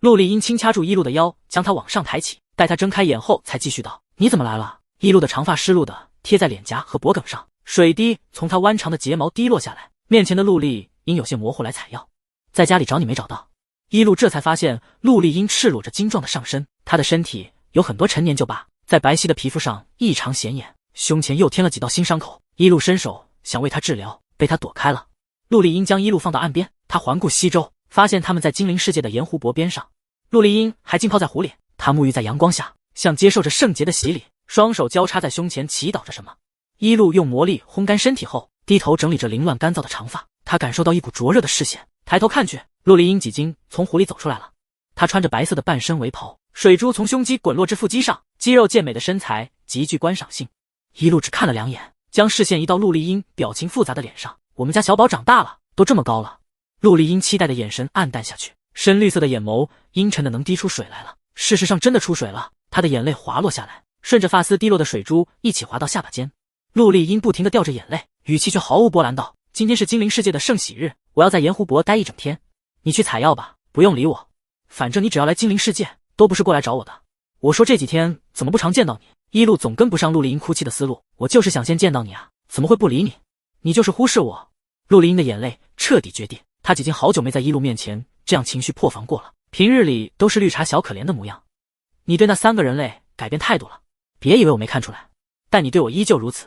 陆丽音轻掐住一路的腰，将他往上抬起，待他睁开眼后才继续道：“你怎么来了？”一路的长发湿漉的贴在脸颊和脖颈上，水滴从他弯长的睫毛滴落下来。面前的陆丽因有些模糊来采药：“在家里找你没找到。”一路这才发现陆丽音赤裸着精壮的上身，她的身体有很多陈年旧疤，在白皙的皮肤上异常显眼，胸前又添了几道新伤口。一路伸手想为他治疗，被他躲开了。陆丽音将一路放到岸边，他环顾西周，发现他们在精灵世界的盐湖泊边上。陆丽音还浸泡在湖里，她沐浴在阳光下，像接受着圣洁的洗礼，双手交叉在胸前祈祷着什么。一路用魔力烘干身体后，低头整理着凌乱干燥的长发，他感受到一股灼热的视线，抬头看去，陆丽音几经从湖里走出来了。她穿着白色的半身围袍，水珠从胸肌滚落至腹肌上，肌肉健美的身材极具观赏性。一路只看了2眼，将视线移到陆丽音表情复杂的脸上。我们家小宝长大了，都这么高了。陆丽音期待的眼神暗淡下去，深绿色的眼眸阴沉的能滴出水来了。事实上真的出水了，她的眼泪滑落下来，顺着发丝滴落的水珠一起滑到下巴尖。陆丽音不停地掉着眼泪，语气却毫无波澜道：“今天是精灵世界的圣喜日，我要在盐湖泊待一整天。你去采药吧，不用理我。反正你只要来精灵世界，都不是过来找我的。我说这几天怎么不常见到你？”一路总跟不上陆丽音哭泣的思路，我就是想先见到你啊，怎么会不理你？你就是忽视我。陆丽音的眼泪彻底决定，她几经好久没在一路面前这样情绪破防过了，平日里都是绿茶小可怜的模样。你对那3个人类改变态度了，别以为我没看出来，但你对我依旧如此。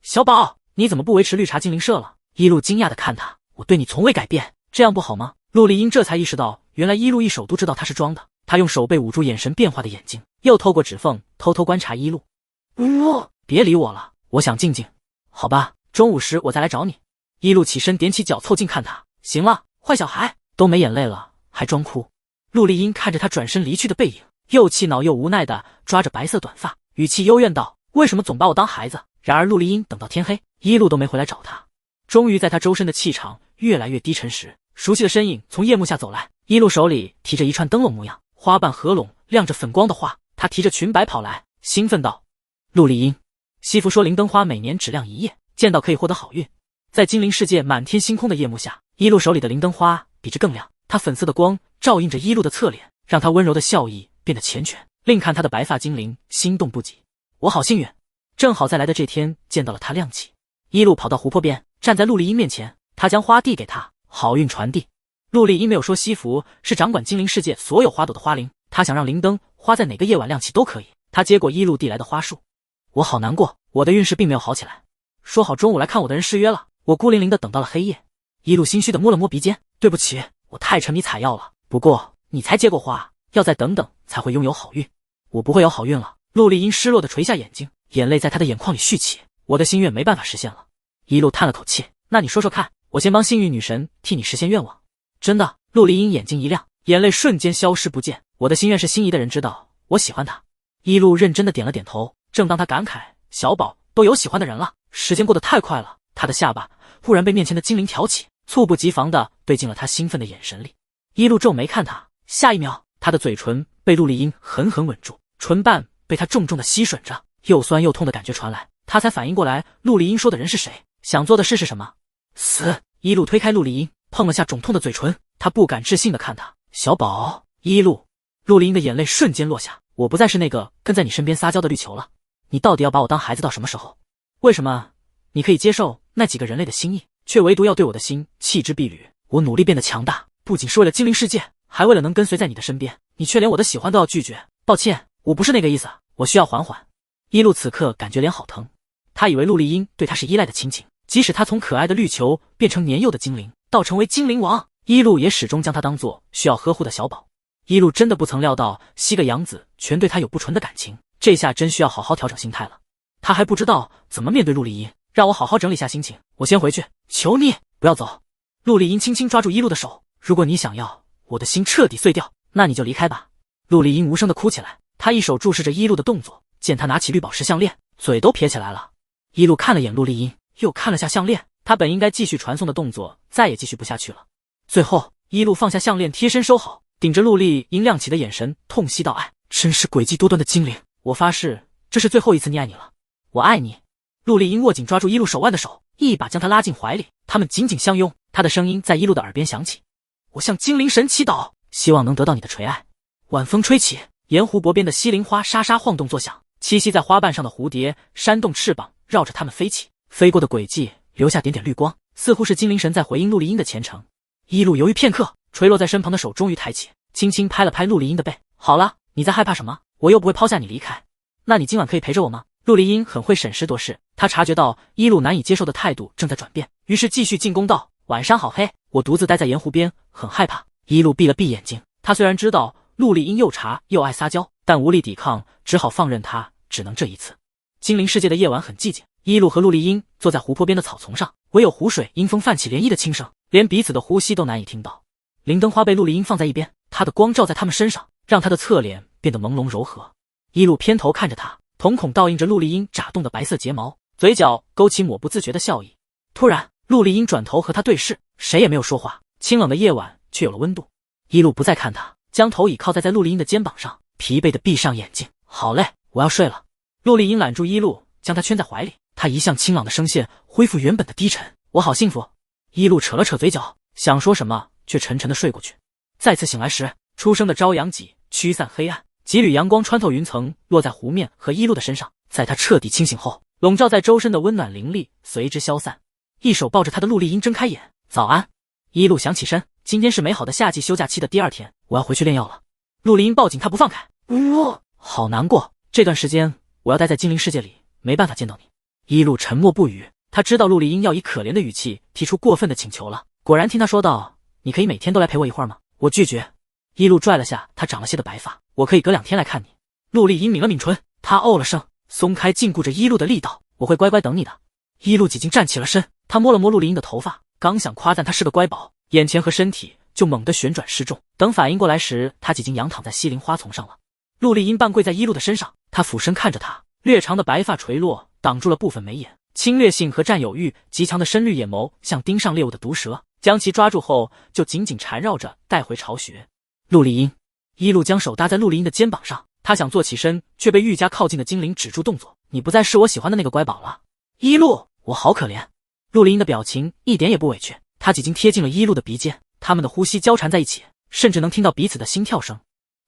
小宝，你怎么不维持绿茶精灵社了？一路惊讶地看他，我对你从未改变，这样不好吗？陆丽音这才意识到，原来一路一手都知道他是装的。他用手背捂住眼神变化的眼睛，又透过指缝偷偷观察一路。别理我了，我想静静。好吧，中午时我再来找你。一路起身踮起脚凑近看他，行了，坏小孩，都没眼泪了还装哭。陆丽音看着他转身离去的背影，又气恼又无奈地抓着白色短发，语气幽怨道：“为什么总把我当孩子？”然而陆丽音等到天黑，一路都没回来找他。终于在他周身的气场越来越低沉时，熟悉的身影从夜幕下走来，一路手里提着一串灯笼模样花瓣合拢亮着粉光的花，他提着裙摆跑来，兴奋道：“陆丽音，西服说灵灯花每年只亮1夜，见到可以获得好运。”在精灵世界满天星空的夜幕下，一路手里的灵灯花比这更亮，它粉色的光照映着一路的侧脸，让他温柔的笑意变得缱绻。另看他的白发精灵，心动不已。我好幸运，正好在来的这天见到了他亮起。一路跑到湖泊边，站在陆丽音面前，他将花递给他，好运传递。陆丽音没有说西服是掌管精灵世界所有花朵的花灵，他想让灵灯花在哪个夜晚亮起都可以。他接过一路递来的花束，我好难过，我的运势并没有好起来。说好中午来看我的人失约了，我孤零零的等到了黑夜。一路心虚的摸了摸鼻尖，对不起，我太沉迷采药了。不过你才接过花，要再等等才会拥有好运。我不会有好运了。陆丽音失落的垂下眼睛，眼泪在她的眼眶里蓄起。我的心愿没办法实现了。一路叹了口气，那你说说看，我先帮幸运女神替你实现愿望。真的？陆丽音眼睛一亮，眼泪瞬间消失不见。我的心愿是心仪的人知道我喜欢他。一路认真的点了点头。正当他感慨小宝都有喜欢的人了，时间过得太快了，他的下巴忽然被面前的精灵挑起，猝不及防地对进了他兴奋的眼神里。一路皱眉看他，下一秒他的嘴唇被陆丽音狠狠吻住，唇瓣被他重重地吸吮着，又酸又痛的感觉传来，他才反应过来陆丽音说的人是谁，想做的事是什么。死！一路推开陆丽音，碰了下肿痛的嘴唇，他不敢置信地看他，小宝。一路，陆丽音的眼泪瞬间落下，我不再是那个跟在你身边撒娇的绿球了，你到底要把我当孩子到什么时候？为什么你可以接受那几个人类的心意，却唯独要对我的心弃之敝履？我努力变得强大，不仅是为了精灵世界，还为了能跟随在你的身边，你却连我的喜欢都要拒绝。抱歉，我不是那个意思，我需要缓缓。一路此刻感觉脸好疼，他以为陆丽音对他是依赖的亲情，即使他从可爱的绿球变成年幼的精灵，到成为精灵王，一路也始终将他当作需要呵护的小宝。一路真的不曾料到西个养子全对他有不纯的感情，这下真需要好好调整心态了。他还不知道怎么面对陆丽音，让我好好整理下心情，我先回去，求你不要走。陆丽音轻轻抓住一路的手，如果你想要我的心彻底碎掉，那你就离开吧。陆丽音无声地哭起来，她一手注视着一路的动作，见他拿起绿宝石项链，嘴都撇起来了。一路看了眼陆丽音，又看了下项链，他本应该继续传送的动作再也继续不下去了。最后一路放下项链，贴身收好，顶着陆丽英亮起的眼神痛惜道：“爱，真是诡计多端的精灵！我发誓，这是最后一次溺爱你了。我爱你。”陆丽英握紧抓住一路手腕的手，一把将他拉进怀里，他们紧紧相拥。他的声音在一路的耳边响起：“我向精灵神祈祷，希望能得到你的垂爱。”晚风吹起，盐湖泊边的西林花沙沙晃动作响，栖息在花瓣上的蝴蝶扇动翅膀，绕着它们飞起，飞过的轨迹留下点点绿光，似乎是精灵神在回应陆丽英的虔诚。一路犹豫片刻，垂落在身旁的手终于抬起，轻轻拍了拍陆丽英的背：“好了，你在害怕什么？我又不会抛下你离开。那你今晚可以陪着我吗？”陆丽英很会审时度势，她察觉到一路难以接受的态度正在转变，于是继续进攻道：“晚上好黑，我独自待在盐湖边，很害怕。”一路闭了闭眼睛，他虽然知道陆丽英又茶又爱撒娇，但无力抵抗，只好放任她，只能这一次。精灵世界的夜晚很寂静，一路和陆丽英坐在湖泊边的草丛上，唯有湖水因风泛起涟漪的轻声，连彼此的呼吸都难以听到。灵灯花被陆丽英放在一边，她的光照在他们身上，让她的侧脸变得朦胧柔和。一路偏头看着她，瞳孔倒映着陆丽英眨动的白色睫毛，嘴角勾起抹不自觉的笑意。突然，陆丽英转头和他对视，谁也没有说话。清冷的夜晚却有了温度。一路不再看他，将头倚靠在陆丽英的肩膀上，疲惫的闭上眼睛。好累，我要睡了。陆丽英揽住一路，将他圈在怀里，她一向清朗的声线恢复原本的低沉。我好幸福。一路扯了扯嘴角，想说什么，却沉沉的睡过去。再次醒来时，初升的朝阳几驱散黑暗，几缕阳光穿透云层，落在湖面和一路的身上。在他彻底清醒后，笼罩在周身的温暖灵力随之消散。一手抱着他的陆丽英睁开眼：“早安。”一路想起身，今天是美好的夏季休假期的第二天，我要回去炼药了。陆丽英抱紧他不放开：“好难过，这段时间我要待在精灵世界里，没办法见到你。”一路沉默不语，他知道陆丽英要以可怜的语气提出过分的请求了。果然听他说道：“你可以每天都来陪我一会儿吗？”我拒绝。一路拽了下他长了些的白发：“我可以隔2天来看你。”陆丽英抿了抿唇，他哦了声，松开禁锢着一路的力道：“我会乖乖等你的。”一路几近站起了身，他摸了摸陆丽英的头发，刚想夸赞她是个乖宝，眼前和身体就猛地旋转失重。等反应过来时，他已经仰躺在西林花丛上了。陆丽英半跪在一路的身上，他俯身看着他，略长的白发垂落，挡住了部分眉眼，侵略性和占有欲极强的深绿眼眸像盯上猎物的毒蛇，将其抓住后就紧紧缠绕着带回巢穴。陆丽英，一路将手搭在陆丽英的肩膀上，他想坐起身，却被愈加靠近的精灵止住动作：“你不再是我喜欢的那个乖宝了。”一路，我好可怜。陆丽英的表情一点也不委屈，她已经贴近了一路的鼻尖，他们的呼吸交缠在一起，甚至能听到彼此的心跳声。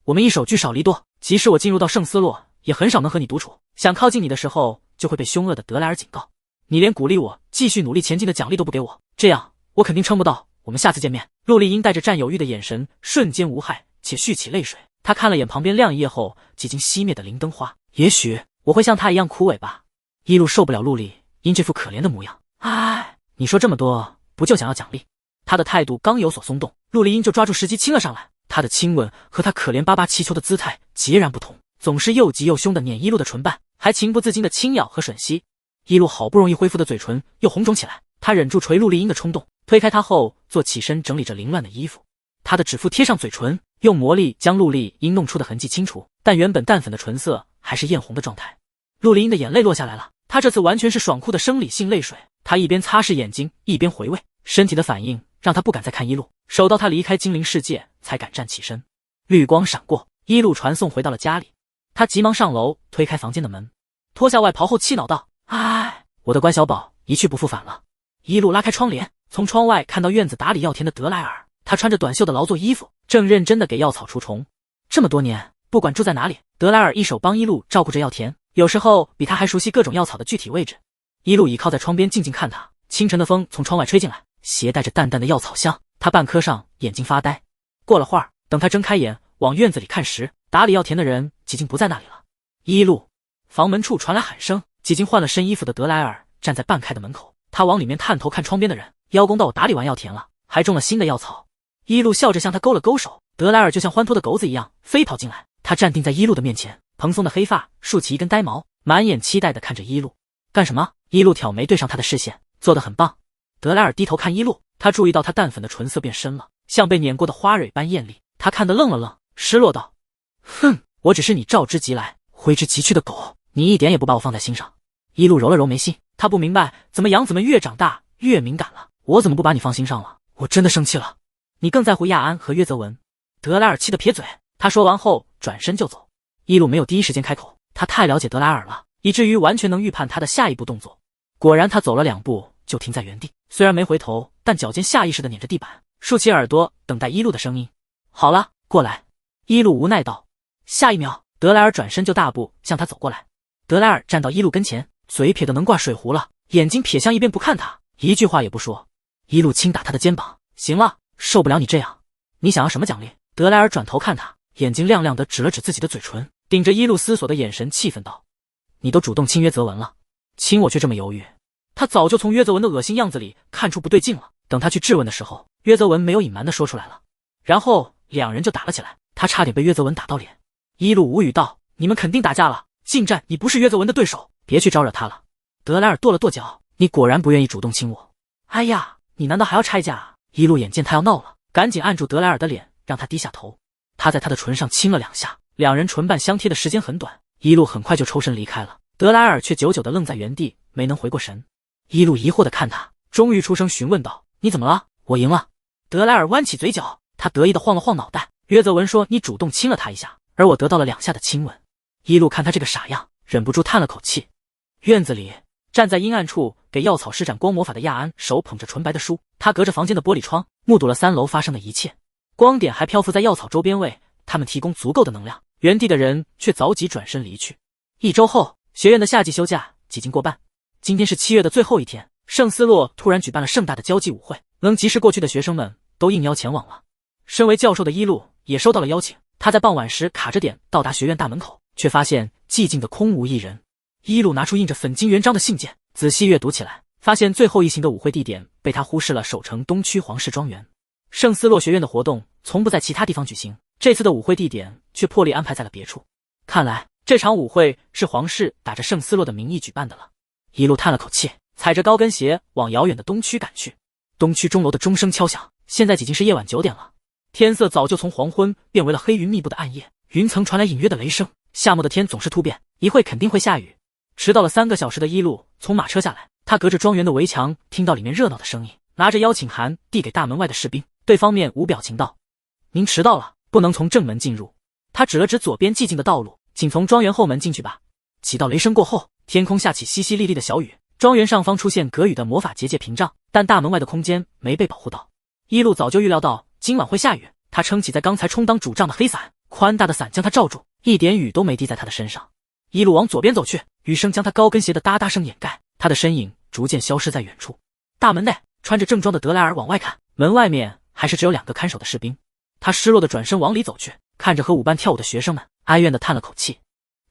我们一手聚少离多，即使我进入到圣斯洛，也很少能和你独处。想靠近你的时候，就会被凶恶的德莱尔警告。你连鼓励我继续努力前进的奖励都不给我，这样我肯定撑不到我们下次见面。陆丽英带着占有欲的眼神瞬间无害，且蓄起泪水。她看了眼旁边亮一夜后几经熄灭的灵灯花，也许我会像她一样枯萎吧。一路受不了陆丽英这副可怜的模样，哎，你说这么多，不就想要奖励？他的态度刚有所松动，陆丽英就抓住时机亲了上来。他的亲吻和他可怜巴巴祈求的姿态截然不同，总是又急又凶的碾一路的唇瓣，还情不自禁的轻咬和吮吸。一路好不容易恢复的嘴唇又红肿起来，他忍住捶陆丽英的冲动，推开她后坐起身整理着凌乱的衣服。他的指腹贴上嘴唇，用魔力将陆丽英弄出的痕迹清除，但原本淡粉的唇色还是艳红的状态。陆丽英的眼泪落下来了，她这次完全是爽酷的生理性泪水。她一边擦拭眼睛，一边回味，身体的反应让她不敢再看一路，守到她离开精灵世界才敢站起身。绿光闪过，一路传送回到了家里。他急忙上楼推开房间的门，脱下外袍后气恼道：“哎，我的乖小宝一去不复返了。”一路拉开窗帘，从窗外看到院子打理药田的德莱尔，他穿着短袖的劳作衣服，正认真地给药草除虫。这么多年，不管住在哪里，德莱尔一手帮一路照顾着药田，有时候比他还熟悉各种药草的具体位置。一路倚靠在窗边静静看他，清晨的风从窗外吹进来，携带着淡淡的药草香。他半磕上眼睛发呆。过了会儿，等他睁开眼往院子里看时，打理药田的人已经不在那里了。一路，房门处传来喊声，几经换了身衣服的德莱尔站在半开的门口，他往里面探头看窗边的人，邀功道：“我打理完药田了，还种了新的药草。”一路笑着向他勾了勾手，德莱尔就像欢脱的狗子一样飞跑进来，他站定在一路的面前，蓬松的黑发竖起一根呆毛，满眼期待地看着一路。干什么？一路挑眉对上他的视线，做得很棒。德莱尔低头看一路，他注意到他淡粉的唇色变深了，像被碾过的花蕊般艳丽。他看得愣了愣，失落道：“哼，我只是你召之即来挥之即去的狗，你一点也不把我放在心上。”一路揉了揉眉心，他不明白怎么养子们越长大越敏感了，我怎么不把你放心上了？我真的生气了。你更在乎亚安和约泽文。德莱尔气得撇嘴，他说完后转身就走。伊路没有第一时间开口，他太了解德莱尔了，以至于完全能预判他的下一步动作。果然他走了2步就停在原地，虽然没回头，但脚尖下意识地捻着地板，竖起耳朵等待伊路的声音。好了，过来。伊路无奈道。下一秒，德莱尔转身就大步向他走过来。德莱尔站到伊路跟前，嘴撇得能挂水壶了，眼睛瞥向一边不看他，一句话也不说。伊路轻打他的肩膀，行了，受不了你这样。你想要什么奖励？德莱尔转头看他，眼睛亮亮的指了指自己的嘴唇，顶着伊路思索的眼神气愤道：你都主动亲约泽文了，亲我却这么犹豫。他早就从约泽文的恶心样子里看出不对劲了，等他去质问的时候，约泽文没有隐瞒的说出来了，然后2人就打了起来，他差点被约泽文打到脸。伊路无语道：你们肯定打架了，近战你不是约泽文的对手，别去招惹他了。德莱尔跺了跺脚，你果然不愿意主动亲我。哎呀，你难道还要拆架啊？伊路眼见他要闹了，赶紧按住德莱尔的脸，让他低下头。他在他的唇上亲了2下，2人唇瓣相贴的时间很短，伊路很快就抽身离开了，德莱尔却久久地愣在原地，没能回过神。伊路疑惑地看他，终于出声询问道：你怎么了？我赢了。德莱尔弯起嘴角，他得意地晃了晃脑袋。约泽文说你主动亲了他一下，而我得到了2下的亲吻。伊路看他这个傻样，忍不住叹了口气。院子里，站在阴暗处给药草施展光魔法的亚安手捧着纯白的书，他隔着房间的玻璃窗目睹了3楼发生的一切。光点还漂浮在药草周边，为他们提供足够的能量，原地的人却早已转身离去。1周后，学院的夏季休假几近过半，今天是7月的最后一天，圣斯洛突然举办了盛大的交际舞会，能及时过去的学生们都应邀前往了。身为教授的伊路也收到了邀请，他在傍晚时卡着点到达学院大门口，却发现寂静的空无一人。伊路拿出印着粉金圆章的信件，仔细阅读起来，发现最后一行的舞会地点被他忽视了，守城东区皇室庄园。圣斯洛学院的活动从不在其他地方举行，这次的舞会地点却破例安排在了别处。看来这场舞会是皇室打着圣斯洛的名义举办的了。伊路叹了口气，踩着高跟鞋往遥远的东区赶去。东区钟楼的钟声敲响，现在已经是夜晚9点了。天色早就从黄昏变为了黑云密布的暗夜，云层传来隐约的雷声。夏末的天总是突变，一会肯定会下雨。迟到了3个小时的伊路从马车下来，他隔着庄园的围墙听到里面热闹的声音，拿着邀请函递给大门外的士兵，对方面无表情道：您迟到了，不能从正门进入。他指了指左边寂静的道路，请从庄园后门进去吧。几道雷声过后，天空下起淅淅沥沥的小雨，庄园上方出现隔雨的魔法结界屏障，但大门外的空间没被保护到。伊路早就预料到今晚会下雨，他撑起在刚才充当主帐的黑伞，宽大的伞将他罩住，一点雨都没滴在他的身上。伊路往左边走去，雨声将他高跟鞋的哒哒声掩盖，他的身影逐渐消失在远处。大门内，穿着正装的德莱尔往外看，门外面还是只有2个看守的士兵。他失落的转身往里走去，看着和舞伴跳舞的学生们，哀怨的叹了口气。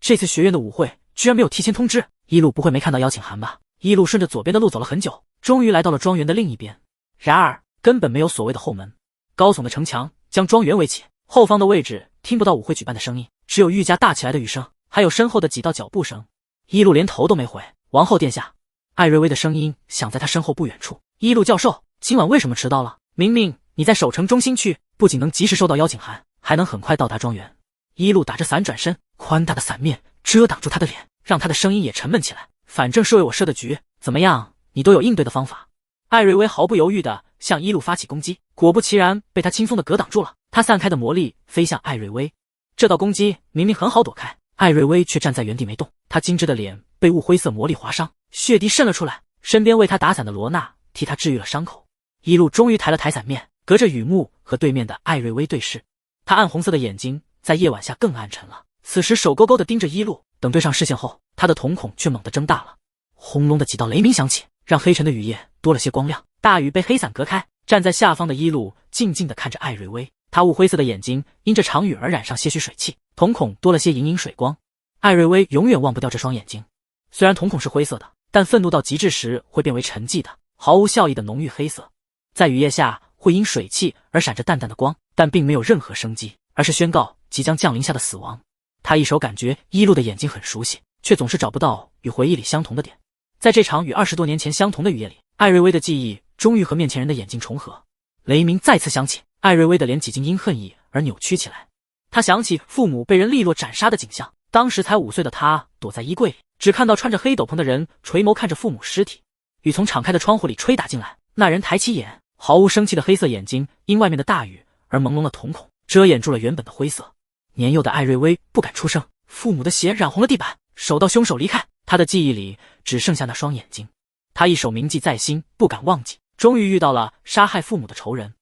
这次学院的舞会居然没有提前通知，伊路不会没看到邀请函吧？伊路顺着左边的路走了很久，终于来到了庄园的另一边。然而根本没有所谓的后门，高耸的城墙将庄园围起，后方的位置听不到舞会举办的声音，只有愈加大起来的雨声，还有身后的几道脚步声。伊路连头都没回。王后殿下，艾瑞薇的声音响在他身后不远处。伊路教授，今晚为什么迟到了？明明你在守城中心区，不仅能及时收到邀请函，还能很快到达庄园。伊路打着伞转身，宽大的伞面遮挡住他的脸，让他的声音也沉闷起来。反正是为我设的局，怎么样，你都有应对的方法。艾瑞薇毫不犹豫地向伊路发起攻击，果不其然被他轻松地格挡住了。他散开的魔力飞向艾瑞薇，这道攻击明明很好躲开，艾瑞薇却站在原地没动。他精致的脸被雾灰色魔力划伤，血滴渗了出来。身边为他打伞的罗娜替他治愈了伤口。伊路终于抬了抬伞面，隔着雨幕和对面的艾瑞薇对视。他暗红色的眼睛在夜晚下更暗沉了，此时手勾勾地盯着伊路。等对上视线后，他的瞳孔却猛地睁大了。轰隆的几道雷鸣响起，让黑沉的雨夜多了些光亮。大雨被黑伞隔开，站在下方的伊路静静地看着艾瑞薇。他雾灰色的眼睛因着场雨而染上些许水汽，瞳孔多了些隐隐水光。艾瑞薇永远忘不掉这双眼睛。虽然瞳孔是灰色的，但愤怒到极致时会变为沉寂的、毫无效益的浓郁黑色。在雨夜下会因水汽而闪着淡淡的光，但并没有任何生机，而是宣告即将降临下的死亡。他一手感觉伊路的眼睛很熟悉，却总是找不到与回忆里相同的点。在这场与20多年前相同的雨夜里，艾瑞薇的记忆终于和面前人的眼睛重合。雷鸣再次响起，艾瑞薇的脸几经因恨意而扭曲起来。他想起父母被人利落斩杀的景象，当时才5岁的他躲在衣柜里，只看到穿着黑斗篷的人垂眸看着父母尸体。雨从敞开的窗户里吹打进来，那人抬起眼，毫无生气的黑色眼睛因外面的大雨而朦胧了瞳孔，遮掩住了原本的灰色。年幼的艾瑞薇不敢出声，父母的血染红了地板，手到凶手离开，他的记忆里只剩下那双眼睛。他一手铭记在心，不敢忘记，终于遇到了杀害父母的仇人。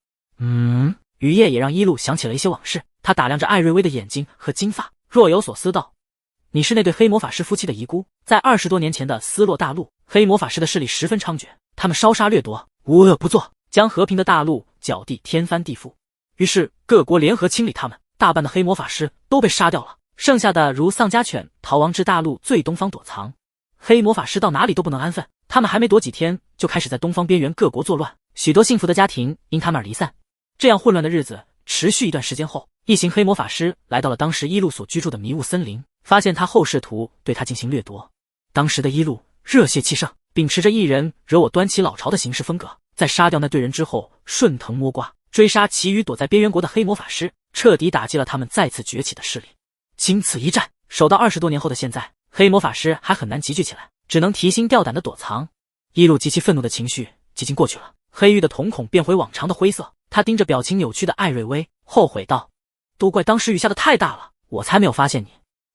雨夜也让一路想起了一些往事，他打量着艾瑞薇的眼睛和金发，若有所思道：你是那对黑魔法师夫妻的遗孤。在20多年前的斯洛大陆，黑魔法师的势力十分猖獗，他们烧杀掠夺，无恶不作，将和平的大陆搅地天翻地覆。于是各国联合清理他们，大半的黑魔法师都被杀掉了，剩下的如丧家犬逃亡至大陆最东方躲藏。黑魔法师到哪里都不能安分，他们还没躲几天就开始在东方边缘各国作乱，许多幸福的家庭因他们而离散。这样混乱的日子持续一段时间后，一行黑魔法师来到了当时一路所居住的迷雾森林，发现他后试图对他进行掠夺。当时的一路热血气盛，秉持着一人惹我端起老巢的行事风格，在杀掉那队人之后顺藤摸瓜，追杀其余躲在边缘国的黑魔法师，彻底打击了他们再次崛起的势力。经此一战，守到20多年后的现在，黑魔法师还很难集聚起来，只能提心吊胆的躲藏。一路极其愤怒的情绪几近过去了，黑玉的瞳孔变回往常的灰色，他盯着表情扭曲的艾瑞薇，后悔道：都怪当时雨下的太大了，我才没有发现你。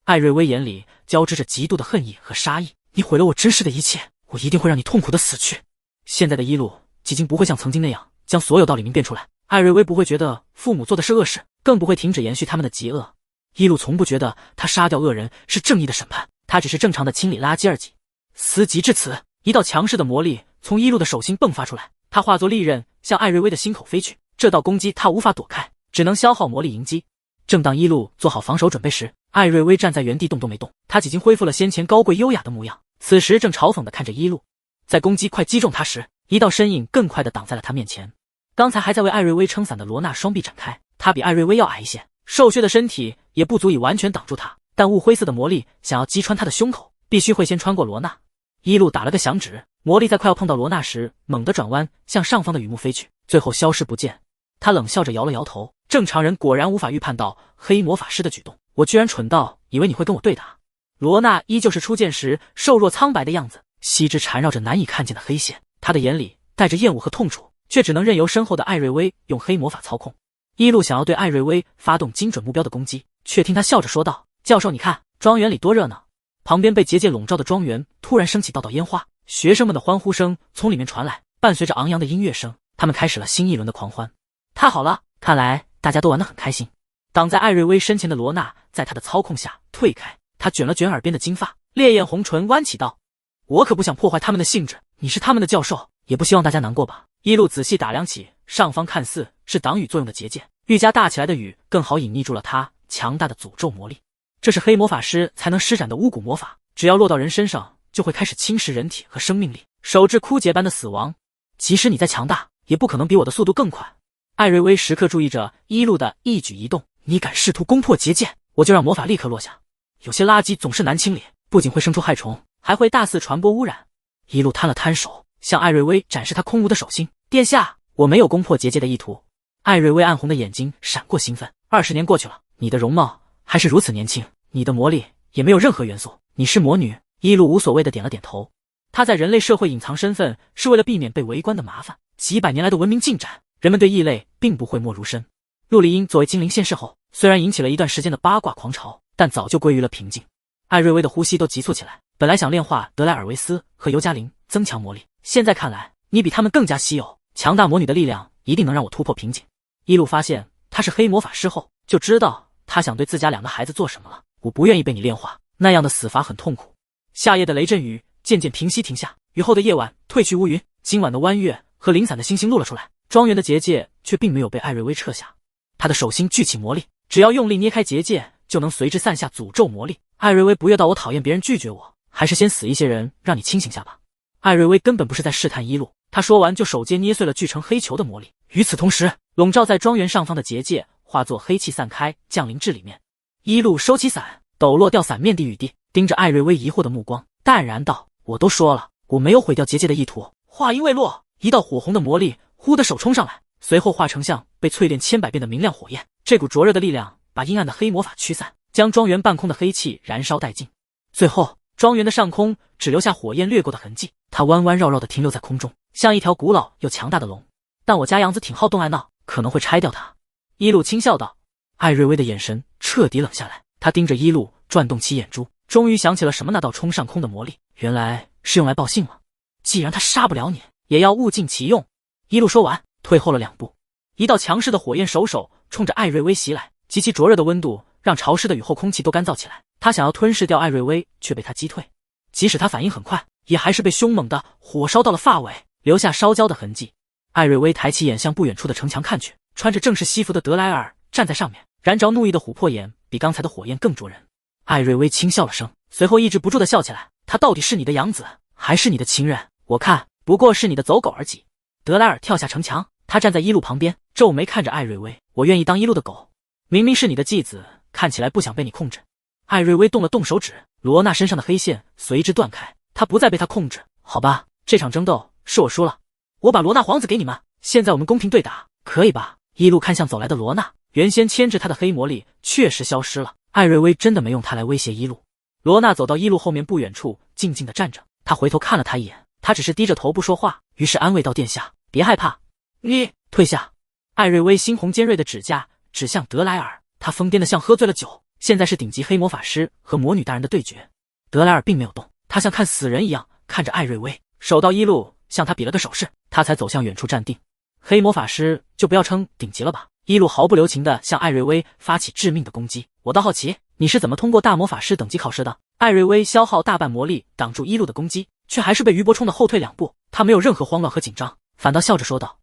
艾瑞薇眼里交织着极度的恨意和杀意，你毁了我真实的一切，我一定会让你痛苦的死去。现在的一路几经不会像曾经那样将所有道理明辨出来，艾瑞薇不会觉得父母做的是恶事，更不会停止延续他们的极恶。一路从不觉得他杀掉恶人是正义的审判，他只是正常的清理垃圾而已。思及至此，一道强势的魔力从一路的手心迸发出来，他化作利刃向艾瑞薇的心口飞去，这道攻击他无法躲开，只能消耗魔力迎击。正当一路做好防守准备时，艾瑞薇站在原地动都没动，他已经恢复了先前高贵优雅的模样，此时正嘲讽地看着一路。在攻击快击中他时，一道身影更快地挡在了他面前。刚才还在为艾瑞薇撑伞的罗娜双臂展开，他比艾瑞薇要矮一些，瘦削的身体也不足以完全挡住他，但雾灰色的魔力想要击穿他的胸口，必须会先穿过罗娜。一路打了个响指，魔力在快要碰到罗娜时猛地转弯，向上方的雨幕飞去，最后消失不见。他冷笑着摇了摇头，正常人果然无法预判到黑魔法师的举动，我居然蠢到以为你会跟我对打。罗娜依旧是初见时瘦弱苍白的样子，膝之缠绕着难以看见的黑线，他的眼里带着厌恶和痛楚，却只能任由身后的艾瑞薇用黑魔法操控。一路想要对艾瑞薇发动精准目标的攻击，却听他笑着说道：教授你看，庄园里多热闹。旁边被结界笼罩的庄园突然升起道道烟花，学生们的欢呼声从里面传来，伴随着昂扬的音乐声，他们开始了新一轮的狂欢。太好了，看来大家都玩得很开心。挡在艾瑞薇身前的罗娜在他的操控下退开，他卷了卷耳边的金发，烈焰红唇弯起道：我可不想破坏他们的兴致，你是他们的教授，也不希望大家难过吧。一路仔细打量起上方看似是挡雨作用的结界，愈加大起来的雨更好隐匿住了他强大的诅咒魔力。这是黑魔法师才能施展的巫蛊魔法，只要落到人身上就会开始侵蚀人体和生命力，手至枯竭般的死亡。即使你再强大，也不可能比我的速度更快。艾瑞薇时刻注意着一路的一举一动，你敢试图攻破结界，我就让魔法立刻落下。有些垃圾总是难清理，不仅会生出害虫，还会大肆传播污染。一路摊了摊手，向艾瑞薇展示他空无的手心。殿下，我没有攻破结界的意图。艾瑞薇暗红的眼睛闪过兴奋。20年过去了，你的容貌还是如此年轻，你的魔力也没有任何元素，你是魔女。一路无所谓的点了点头。他在人类社会隐藏身份是为了避免被围观的麻烦，几百年来的文明进展，人们对异类并不讳莫如深。陆离英作为精灵现世后，虽然引起了一段时间的八卦狂潮，但早就归于了平静。艾瑞薇的呼吸都急促起来，本来想炼化德莱尔维斯和尤加林增强魔力，现在看来你比他们更加稀有，强大魔女的力量一定能让我突破瓶颈。一路发现他是黑魔法师后，就知道他想对自家2个孩子做什么了。我不愿意被你炼化，那样的死法很痛苦。夏夜的雷阵雨渐渐平息停下，雨后的夜晚褪去乌云，今晚的弯月和零散的星星露了出来，庄园的结界却并没有被艾瑞薇撤下。他的手心聚起魔力，只要用力捏开结界，就能随之散下诅咒魔力。艾瑞薇不悦到我讨厌别人拒绝我，还是先死一些人让你清醒下吧。艾瑞薇根本不是在试探一路，他说完就手接捏碎了聚成黑球的魔力。与此同时，笼罩在庄园上方的结界化作黑气散开，降临至里面。一路收起伞，抖落掉伞面地雨地，盯着艾瑞薇疑惑的目光，淡然道：我都说了，我没有毁掉结界的意图。话音未落，一道火红的魔力忽的手冲上来，随后化成像被淬炼千百遍的明亮火焰。这股灼热的力量把阴暗的黑魔法驱散，将庄园半空的黑气燃烧殆尽。最后，庄园的上空只留下火焰掠过的痕迹，它弯弯绕绕地停留在空中，像一条古老又强大的龙。但我家杨子挺好动爱闹，可能会拆掉它。一路轻笑道：艾瑞薇的眼神彻底冷下来，她盯着一路，转动起眼珠，终于想起了什么那道冲上空的魔力，原来是用来报信了。既然他杀不了你，也要物尽其用。一路说完，退后了2步，一道强势的火焰手冲着艾瑞薇袭来，极其灼热的温度让潮湿的雨后空气都干燥起来。他想要吞噬掉艾瑞薇，却被他击退。即使他反应很快，也还是被凶猛的火烧到了发尾，留下烧焦的痕迹。艾瑞薇抬起眼向不远处的城墙看去，穿着正式西服的德莱尔站在上面，燃着怒意的琥珀眼比刚才的火焰更灼人。艾瑞薇轻笑了声，随后抑制不住的笑起来。他到底是你的养子，还是你的情人？我看不过是你的走狗而已。德莱尔跳下城墙，他站在一路旁边，皱眉看着艾瑞薇。我愿意当一路的狗，明明是你的继子，看起来不想被你控制。艾瑞薇动了动手指，罗娜身上的黑线随之断开，她不再被他控制。好吧，这场争斗是我输了，我把罗娜皇子给你们，现在我们公平对打，可以吧？一路看向走来的罗娜，原先牵制他的黑魔力确实消失了。艾瑞薇真的没用他来威胁一路。罗娜走到一路后面不远处，静静地站着。他回头看了他一眼，他只是低着头不说话，于是安慰道：殿下，别害怕，你退下。艾瑞薇猩红尖锐的指甲指向德莱尔，他疯癫的像喝醉了酒。现在是顶级黑魔法师和魔女大人的对决。德莱尔并没有动，他像看死人一样看着艾瑞薇，手到一路向他比了个手势，他才走向远处站定。黑魔法师就不要称顶级了吧。一路毫不留情地向艾瑞薇发起致命的攻击。我倒好奇，你是怎么通过大魔法师等级考试的？艾瑞薇消耗大半魔力挡住一路的攻击，却还是被余波冲得后退2步。他没有任何慌乱和紧张，反倒笑着说道：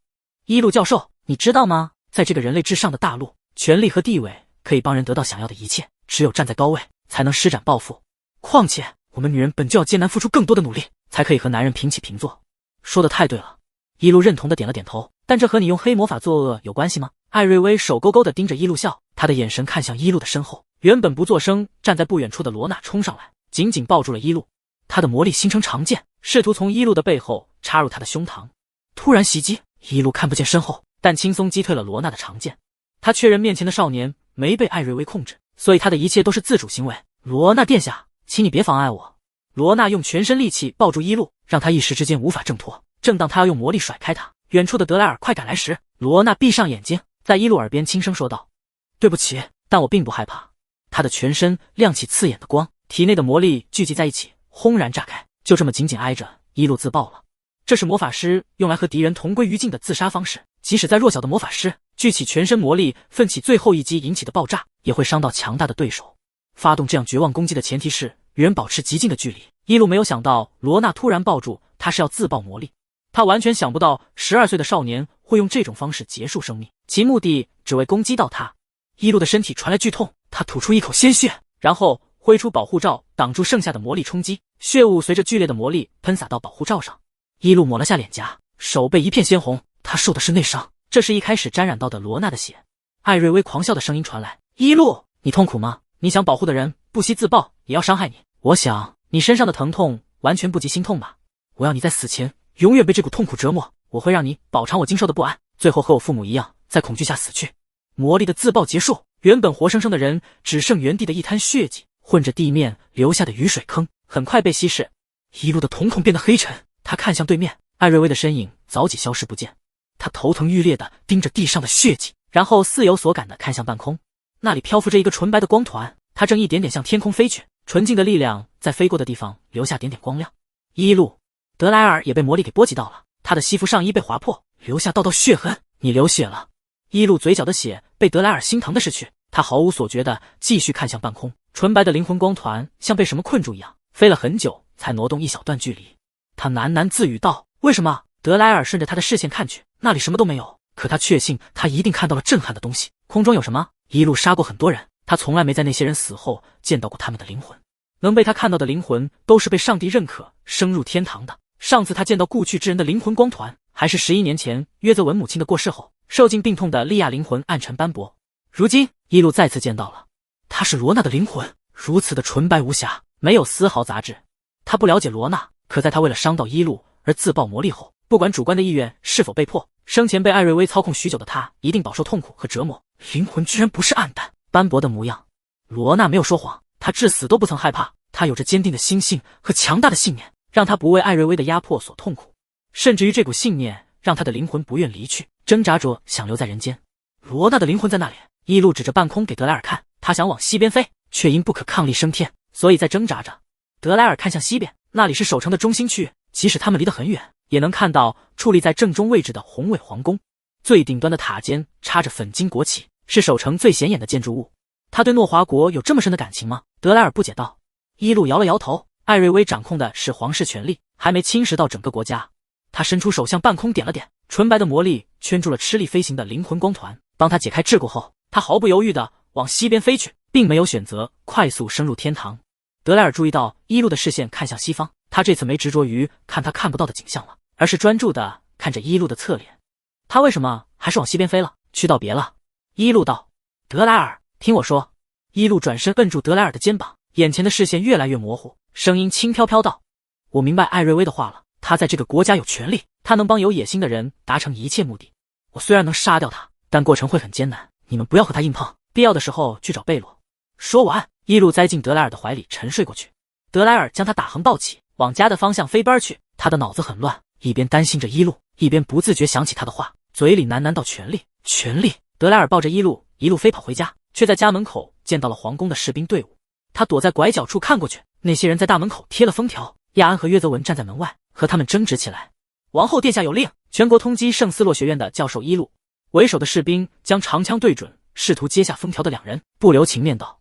一路教授，你知道吗？在这个人类至上的大陆，权力和地位可以帮人得到想要的一切，只有站在高位才能施展抱负。况且我们女人本就要艰难付出更多的努力，才可以和男人平起平坐。说得太对了。一路认同的点了点头，但这和你用黑魔法作恶有关系吗？艾瑞薇手勾勾地盯着一路笑，他的眼神看向一路的身后，原本不作声站在不远处的罗娜冲上来，紧紧抱住了一路。他的魔力形成长剑，试图从一路的背后插入他的胸膛。突然袭击，一路看不见身后，但轻松击退了罗娜的长剑。他确认面前的少年没被艾瑞薇控制，所以他的一切都是自主行为。罗娜殿下，请你别妨碍我。罗娜用全身力气抱住一路，让他一时之间无法挣脱。正当他要用魔力甩开他，远处的德莱尔快赶来时，罗娜闭上眼睛，在一路耳边轻声说道：对不起，但我并不害怕。他的全身亮起刺眼的光，体内的魔力聚集在一起，轰然炸开，就这么紧紧挨着一路自爆了。这是魔法师用来和敌人同归于尽的自杀方式，即使再弱小的魔法师聚起全身魔力奋起最后一击引起的爆炸，也会伤到强大的对手。发动这样绝望攻击的前提是与人保持极近的距离。一路没有想到罗娜突然抱住他是要自爆魔力，他完全想不到12岁的少年会用这种方式结束生命，其目的只为攻击到他。一路的身体传来剧痛，他吐出一口鲜血，然后挥出保护罩挡住剩下的魔力冲击，血雾随着剧烈的魔力喷洒到保护罩上。一路抹了下脸颊，手背一片鲜红，他受的是内伤，这是一开始沾染到的罗娜的血。艾瑞薇狂笑的声音传来：一路，你痛苦吗？你想保护的人不惜自爆也要伤害你，我想你身上的疼痛完全不及心痛吧。我要你在死前永远被这股痛苦折磨，我会让你饱尝我经受的不安，最后和我父母一样在恐惧下死去。魔力的自爆结束，原本活生生的人只剩原地的一滩血迹，混着地面留下的雨水坑，很快被稀释。一路的瞳孔变得黑沉，他看向对面，艾瑞薇的身影早已消失不见。他头疼欲裂地盯着地上的血迹，然后似有所感地看向半空，那里漂浮着一个纯白的光团，它正一点点向天空飞去，纯净的力量在飞过的地方留下点点光亮。一路，德莱尔也被魔力给波及到了，他的西服上衣被划破，留下道道血痕。你流血了。一路嘴角的血被德莱尔心疼的拭去，他毫无所觉地继续看向半空，纯白的灵魂光团像被什么困住一样，飞了很久才挪动一小段距离。他喃喃自语道：为什么？德莱尔顺着他的视线看去，那里什么都没有，可他确信他一定看到了震撼的东西。空中有什么？一路杀过很多人，他从来没在那些人死后见到过他们的灵魂，能被他看到的灵魂都是被上帝认可升入天堂的。上次他见到故去之人的灵魂光团，还是11年前约泽文母亲的过世后，受尽病痛的莉亚灵魂暗沉斑驳。如今一路再次见到了，他是罗娜的灵魂，如此的纯白无瑕，没有丝毫杂质。他不了解罗娜，可在他为了伤到一路而自爆魔力后，不管主观的意愿是否被迫，生前被艾瑞薇操控许久的他一定饱受痛苦和折磨。灵魂居然不是暗淡斑驳的模样。罗娜没有说谎，她至死都不曾害怕，她有着坚定的心性和强大的信念，让她不为艾瑞薇的压迫所痛苦，甚至于这股信念让她的灵魂不愿离去，挣扎着想留在人间。罗娜的灵魂在那里，一路指着半空给德莱尔看，他想往西边飞，却因不可抗力升天，所以在挣扎着。德莱尔看向西边，那里是守城的中心区域，即使他们离得很远，也能看到矗立在正中位置的宏伟皇宫。最顶端的塔尖插着粉金国旗，是守城最显眼的建筑物。他对诺华国有这么深的感情吗？德莱尔不解道。一路摇了摇头，艾瑞威掌控的是皇室权力，还没侵蚀到整个国家。他伸出手向半空点了点，纯白的魔力圈住了吃力飞行的灵魂光团。帮他解开桎梏后，他毫不犹豫地往西边飞去，并没有选择快速升入天堂。德莱尔注意到一路的视线看向西方，他这次没执着于看他看不到的景象了，而是专注地看着一路的侧脸。他为什么还是往西边飞了？去道别了？一路道。德莱尔，听我说。一路转身摁住德莱尔的肩膀，眼前的视线越来越模糊，声音轻飘飘道：我明白艾瑞威的话了，他在这个国家有权利，他能帮有野心的人达成一切目的。我虽然能杀掉他，但过程会很艰难，你们不要和他硬碰，必要的时候去找贝洛。说完，一路栽进德莱尔的怀里沉睡过去。德莱尔将他打横抱起，往家的方向飞奔去。他的脑子很乱，一边担心着一路，一边不自觉想起他的话，嘴里喃喃道：权力，权力。德莱尔抱着一路一路飞跑回家，却在家门口见到了皇宫的士兵队伍。他躲在拐角处看过去，那些人在大门口贴了封条，亚安和约泽文站在门外，和他们争执起来。王后殿下有令，全国通缉圣斯洛学院的教授一路。为首的士兵将长枪对准试图揭下封条的两人，不留情面道：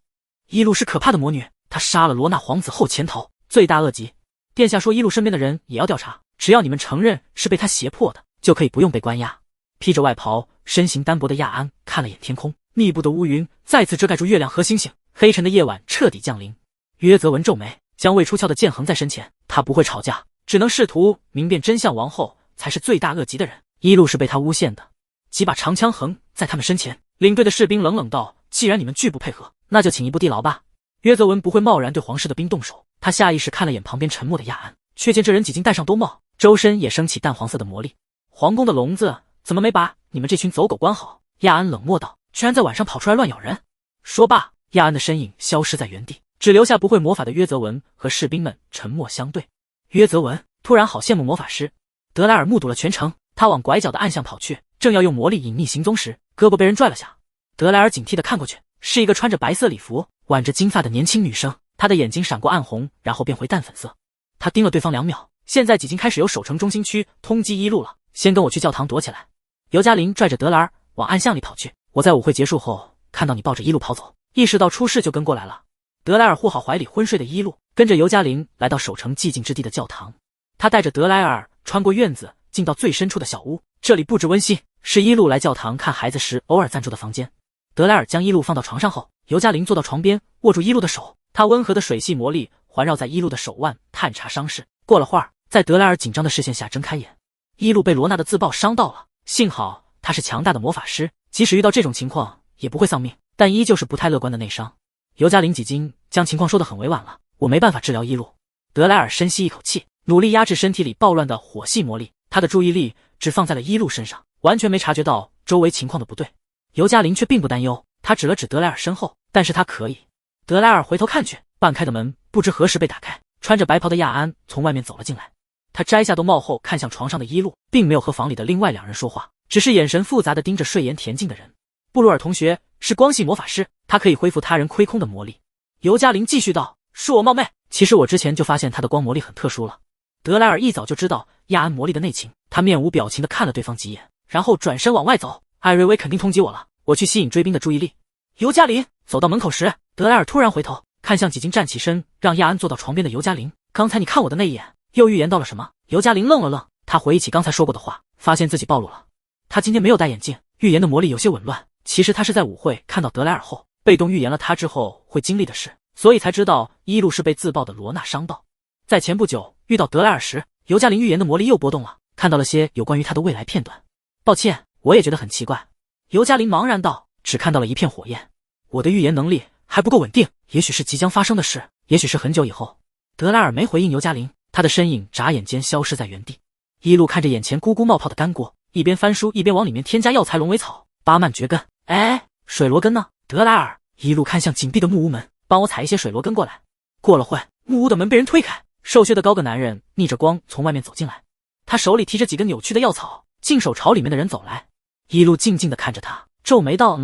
一路是可怕的魔女，她杀了罗纳皇子后潜逃，罪大恶极。殿下说一路身边的人也要调查，只要你们承认是被她胁迫的，就可以不用被关押。披着外袍身形单薄的亚安看了眼天空，密布的乌云再次遮盖住月亮和星星，黑沉的夜晚彻底降临。约泽文皱眉，将未出鞘的剑横在身前，他不会吵架，只能试图明辨真相。王后才是罪大恶极的人，一路是被他诬陷的。几把长枪横在他们身前，领队的士兵冷冷道：既然你们拒不配合，那就请一步地牢吧。约泽文不会贸然对皇室的兵动手，他下意识看了眼旁边沉默的亚安，却见这人几经戴上兜帽，周身也升起淡黄色的魔力。皇宫的笼子怎么没把你们这群走狗关好？亚安冷漠道，居然在晚上跑出来乱咬人。说罢，亚安的身影消失在原地，只留下不会魔法的约泽文和士兵们沉默相对。约泽文突然好羡慕魔法师。德莱尔目睹了全程，他往拐角的暗巷跑去，正要用魔力隐秘行踪时，胳膊被人拽了下。德莱尔警惕地看过去，是一个穿着白色礼服、挽着金发的年轻女生，她的眼睛闪过暗红，然后变回淡粉色。他盯了对方2秒，现在已经开始由守城中心区通缉一路了，先跟我去教堂躲起来。尤加林拽着德莱尔往暗巷里跑去，我在舞会结束后看到你抱着一路跑走，意识到出事就跟过来了。德莱尔护好怀里昏睡的一路，跟着尤加林来到守城寂静之地的教堂。他带着德莱尔穿过院子，进到最深处的小屋，这里布置温馨，是一路来教堂看孩子时偶尔暂住的房间。德莱尔将一路放到床上后，尤加林坐到床边，握住一路的手，他温和的水系魔力环绕在一路的手腕，探查伤势。过了会儿，在德莱尔紧张的视线下睁开眼。一路被罗娜的自爆伤到了，幸好他是强大的魔法师，即使遇到这种情况也不会丧命，但依旧是不太乐观的内伤。尤加林几经将情况说得很委婉了，我没办法治疗一路。德莱尔深吸一口气，努力压制身体里暴乱的火系魔力，他的注意力只放在了一路身上，完全没察觉到周围情况的不对。尤加林却并不担忧，他指了指德莱尔身后，但是他可以。德莱尔回头看去，半开的门不知何时被打开，穿着白袍的亚安从外面走了进来。他摘下兜帽后看向床上的一路，并没有和房里的另外2人说话，只是眼神复杂地盯着睡颜恬静的人。布鲁尔同学是光系魔法师，他可以恢复他人亏空的魔力。尤加林继续道，恕我冒昧，其实我之前就发现他的光魔力很特殊了。德莱尔一早就知道亚安魔力的内情，他面无表情地看了对方几眼，然后转身往外走。艾瑞威肯定通缉我了，我去吸引追兵的注意力。尤加林走到门口时，德莱尔突然回头看向几经站起身让亚安坐到床边的尤加林，刚才你看我的那一眼又预言到了什么？尤加林愣了愣，他回忆起刚才说过的话，发现自己暴露了。他今天没有戴眼镜，预言的魔力有些紊乱，其实他是在舞会看到德莱尔后，被动预言了他之后会经历的事，所以才知道一路是被自爆的罗娜伤到。在前不久遇到德莱尔时，尤加林预言的魔力又波动了，看到了些有关于他的未来片段。抱歉，我也觉得很奇怪。尤加林茫然道，只看到了一片火焰。我的预言能力还不够稳定，也许是即将发生的事，也许是很久以后。德莱尔没回应尤加林，他的身影眨眼间消失在原地。一路看着眼前咕咕冒泡的干锅，一边翻书一边往里面添加药材龙尾草、巴曼蕨根。哎，水罗根呢？德莱尔一路看向紧闭的木屋门，帮我采一些水罗根过来。过了会，木屋的门被人推开，瘦削的高个男人逆着光从外面走进来，他手里提着几根扭曲的药草，净手朝里面的人走来。一路静静地看着他，皱眉道：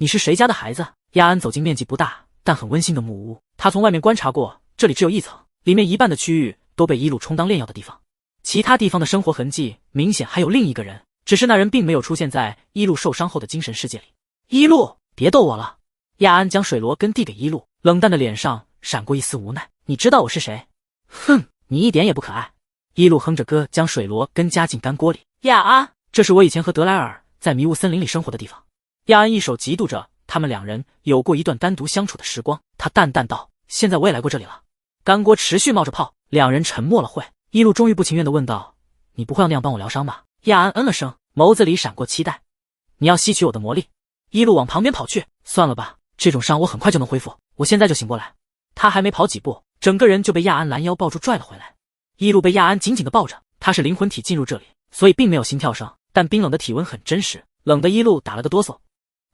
你是谁家的孩子？亚安走进面积不大但很温馨的木屋，他从外面观察过，这里只有一层，里面一半的区域都被伊路充当炼药的地方，其他地方的生活痕迹明显还有另一个人，只是那人并没有出现在伊路受伤后的精神世界里。伊路，别逗我了。亚安将水罗根递给伊路，冷淡的脸上闪过一丝无奈。你知道我是谁？哼，你一点也不可爱。伊路哼着歌将水罗根加进干锅里。亚安，这是我以前和德莱尔在迷雾森林里生活的地方。亚安一手嫉妒着他们两人有过一段单独相处的时光，他淡淡道：现在我也来过这里了。干锅持续冒着泡，两人沉默了会。伊路终于不情愿地问道：你不会要那样帮我疗伤吧？亚安嗯了声，眸子里闪过期待。你要吸取我的魔力？伊路往旁边跑去。算了吧，这种伤我很快就能恢复，我现在就醒过来。他还没跑几步，整个人就被亚安拦腰抱住拽了回来。伊路被亚安紧紧地抱着，他是灵魂体进入这里，所以并没有心跳声，但冰冷的体温很真实，冷得伊路打了个哆嗦。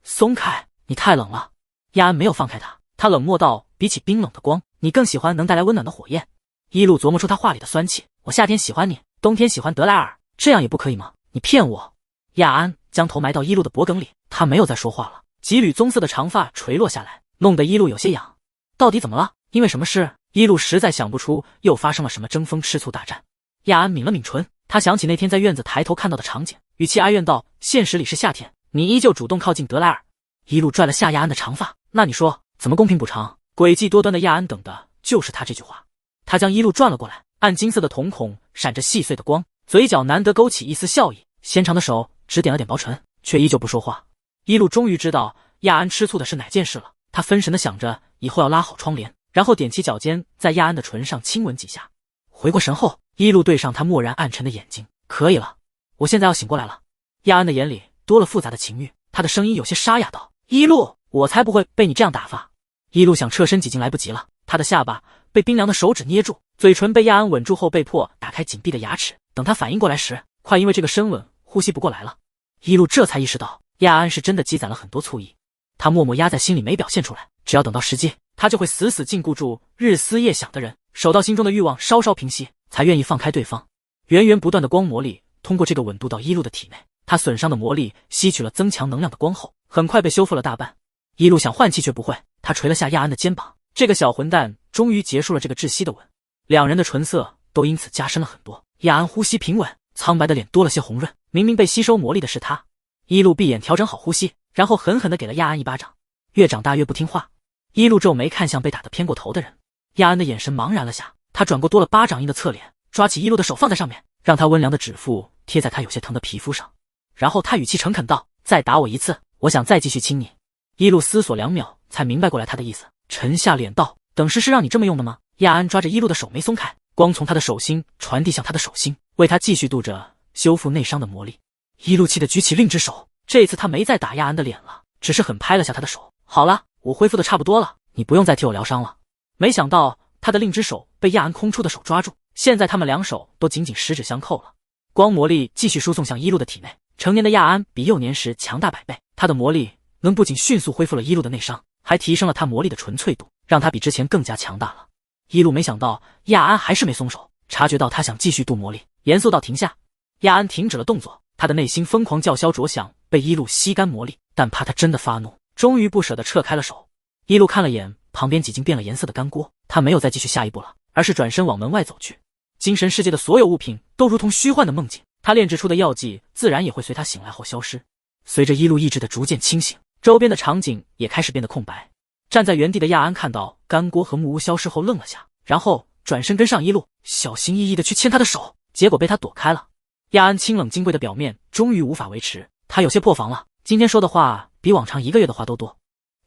松开，你太冷了。亚安没有放开他，他冷漠道：比起冰冷的光，你更喜欢能带来温暖的火焰。伊路琢磨出他话里的酸气，我夏天喜欢你，冬天喜欢德莱尔，这样也不可以吗？你骗我。亚安将头埋到伊路的脖梗里，他没有再说话了，几缕棕色的长发垂落下来，弄得伊路有些痒。到底怎么了？因为什么事？伊路实在想不出又发生了什么争风吃醋大战。亚安抿了抿唇，他想起那天在院子抬头看到的场景，语气哀怨道：现实里是夏天，你依旧主动靠近德莱尔。伊路拽了下亚安的长发，那你说怎么公平补偿？诡计多端的亚安等的就是他这句话。他将伊路转了过来，暗金色的瞳孔闪着细碎的光，嘴角难得勾起一丝笑意，纤长的手只点了点薄唇，却依旧不说话。伊路终于知道亚安吃醋的是哪件事了，他分神地想着以后要拉好窗帘，然后踮起脚尖在亚安的唇上亲吻几下。回过神后，伊路对上他漠然暗沉的眼睛，可以了，我现在要醒过来了。亚安的眼里多了复杂的情欲，他的声音有些沙哑道：伊路，我才不会被你这样打发。伊路想侧身挤进来不及了，他的下巴被冰凉的手指捏住，嘴唇被亚安吻住后被迫打开紧闭的牙齿，等他反应过来时，快因为这个深吻呼吸不过来了。伊路这才意识到亚安是真的积攒了很多醋意，他默默压在心里没表现出来，只要等到时机，他就会死死禁锢住日思夜想的人，守到心中的欲望稍稍平息，才愿意放开对方。源源不断的光魔力通过这个吻渡到伊路的体内，他损伤的魔力吸取了增强能量的光后，很快被修复了大半。伊路想换气却不会，他捶了下亚安的肩膀，这个小混蛋终于结束了这个窒息的吻，两人的唇色都因此加深了很多。亚安呼吸平稳，苍白的脸多了些红润，明明被吸收魔力的是他。伊路闭眼调整好呼吸，然后狠狠地给了亚安一巴掌。越长大越不听话。伊路皱眉看向被打得偏过头的人，亚安的眼神茫然了下，他转过多了巴掌印的侧脸，抓起伊路的手放在上面，让他温凉的指腹贴在他有些疼的皮肤上，然后他语气诚恳道：再打我一次，我想再继续亲你。伊路思索2秒才明白过来他的意思，沉下脸道：等式是让你这么用的吗？亚安抓着伊路的手没松开，光从他的手心传递向他的手心，为他继续渡着修复内伤的魔力。伊路气得举起另只手，这次他没再打亚安的脸了，只是狠拍了下他的手。好了，我恢复的差不多了，你不用再替我疗伤了。没想到他的另只手被亚安空出的手抓住，现在他们两手都紧紧十指相扣了。光魔力继续输送向伊路的体内，成年的亚安比幼年时强大100倍，他的魔力能不仅迅速恢复了伊路的内伤，还提升了他魔力的纯粹度，让他比之前更加强大了。伊路没想到亚安还是没松手，察觉到他想继续渡魔力，严肃道：停下。亚安停止了动作，他的内心疯狂叫嚣着想被伊路吸干魔力，但怕他真的发怒，终于不舍得撤开了手。伊路看了眼旁边几经变了颜色的干锅，他没有再继续下一步了，而是转身往门外走去。精神世界的所有物品都如同虚幻的梦境，他炼制出的药剂自然也会随他醒来后消失。随着伊路意志的逐渐清醒，周边的场景也开始变得空白。站在原地的亚安看到干锅和木屋消失后愣了下，然后转身跟上伊路，小心翼翼地去牵他的手，结果被他躲开了。亚安清冷金贵的表面终于无法维持，他有些破防了，今天说的话比往常1个月的话都多。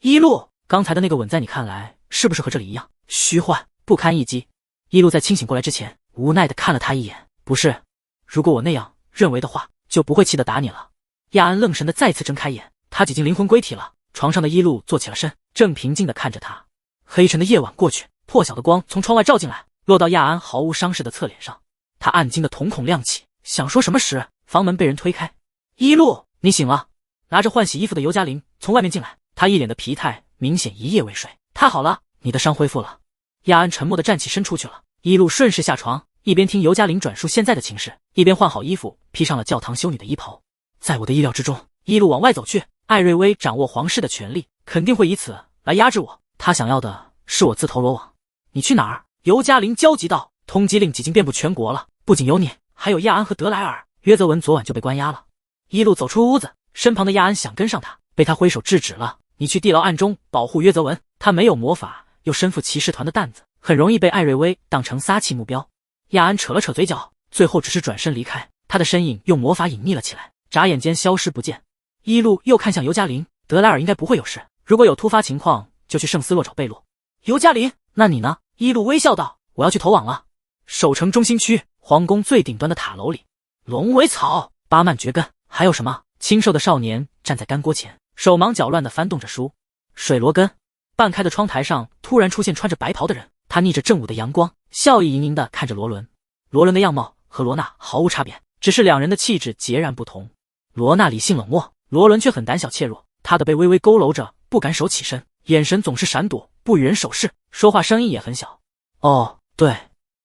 伊路，刚才的那个吻在你看来是不是和这里一样虚幻不堪一击？伊路在清醒过来之前无奈地看了他一眼，不是，如果我那样认为的话，就不会气得打你了。亚安愣神地再次睁开眼，他已经灵魂归体了。床上的伊路坐起了身，正平静地看着他。黑沉的夜晚过去，破晓的光从窗外照进来，落到亚安毫无伤势的侧脸上。他暗惊的瞳孔亮起，想说什么时，房门被人推开。伊路，你醒了。拿着换洗衣服的尤加林从外面进来，他一脸的疲态，明显一夜未睡。太好了，你的伤恢复了。亚安沉默地站起身出去了。伊路顺势下床，一边听尤加林转述现在的情势，一边换好衣服，披上了教堂修女的衣袍。在我的意料之中，伊路往外走去，艾瑞薇掌握皇室的权力，肯定会以此来压制我。他想要的是我自投罗网。你去哪儿？尤加林焦急道。通缉令已经遍布全国了，不仅有你，还有亚安和德莱尔。约泽文昨晚就被关押了。一路走出屋子，身旁的亚安想跟上他，被他挥手制止了。你去地牢暗中保护约泽文，他没有魔法，又身负骑士团的担子，很容易被艾瑞薇当成撒气目标。亚安扯了扯嘴角，最后只是转身离开，他的身影用魔法隐匿了起来，眨眼间消失不见。一路又看向尤加林，德莱尔应该不会有事，如果有突发情况就去圣斯洛找贝洛。尤加林，那你呢？一路微笑道，我要去投网了。守城中心区，皇宫最顶端的塔楼里，龙尾草、巴曼蕨根，还有什么？清瘦的少年站在干锅前，手忙脚乱地翻动着书。水罗根，半开的窗台上突然出现穿着白袍的人，他逆着正午的阳光，笑意盈盈地看着罗伦。罗伦的样貌和罗娜毫无差别，只是两人的气质截然不同。罗娜理性冷漠，罗伦却很胆小怯弱，他的背微微佝偻着，不敢手起身，眼神总是闪躲，不与人手势，说话声音也很小。哦，对。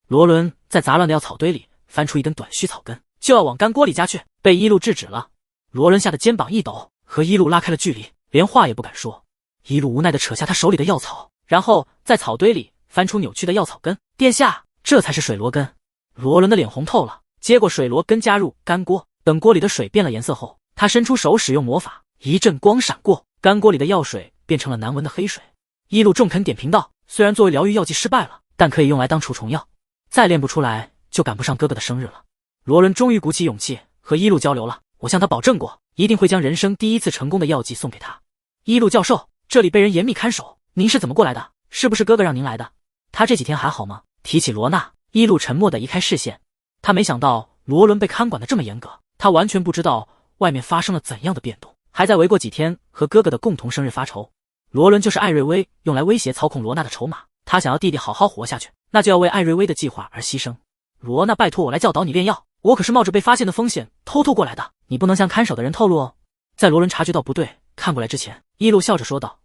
罗伦在杂乱的药草堆里翻出一根短须草根，就要往干锅里夹去，被一路制止了。罗伦吓得肩膀一抖，和一路拉开了距离，连话也不敢说。一路无奈地扯下他手里的药草，然后在草堆里翻出扭曲的药草根。殿下，这才是水罗根。罗伦的脸红透了，接过水罗根加入干锅，等锅里的水变了颜色后，他伸出手使用魔法，一阵光闪过，干锅里的药水变成了难闻的黑水。一路中肯点评道，虽然作为疗愈药剂失败了，但可以用来当除虫药，再练不出来就赶不上哥哥的生日了。罗伦终于鼓起勇气和一路交流了，我向他保证过，一定会将人生第一次成功的药剂送给他。一路教授，这里被人严密看守，您是怎么过来的？是不是哥哥让您来的？他这几天还好吗？提起罗娜，一路沉默地移开视线。他没想到罗伦被看管得这么严格，他完全不知道外面发生了怎样的变动，还在为过几天和哥哥的共同生日发愁。罗伦就是艾瑞薇用来威胁操控罗娜的筹码，他想要弟弟好好活下去，那就要为艾瑞薇的计划而牺牲。罗娜，拜托我来教导你炼药，我可是冒着被发现的风险偷渡过来的，你不能向看守的人透露哦。在罗伦察觉到不对看过来之前，一路笑着说道，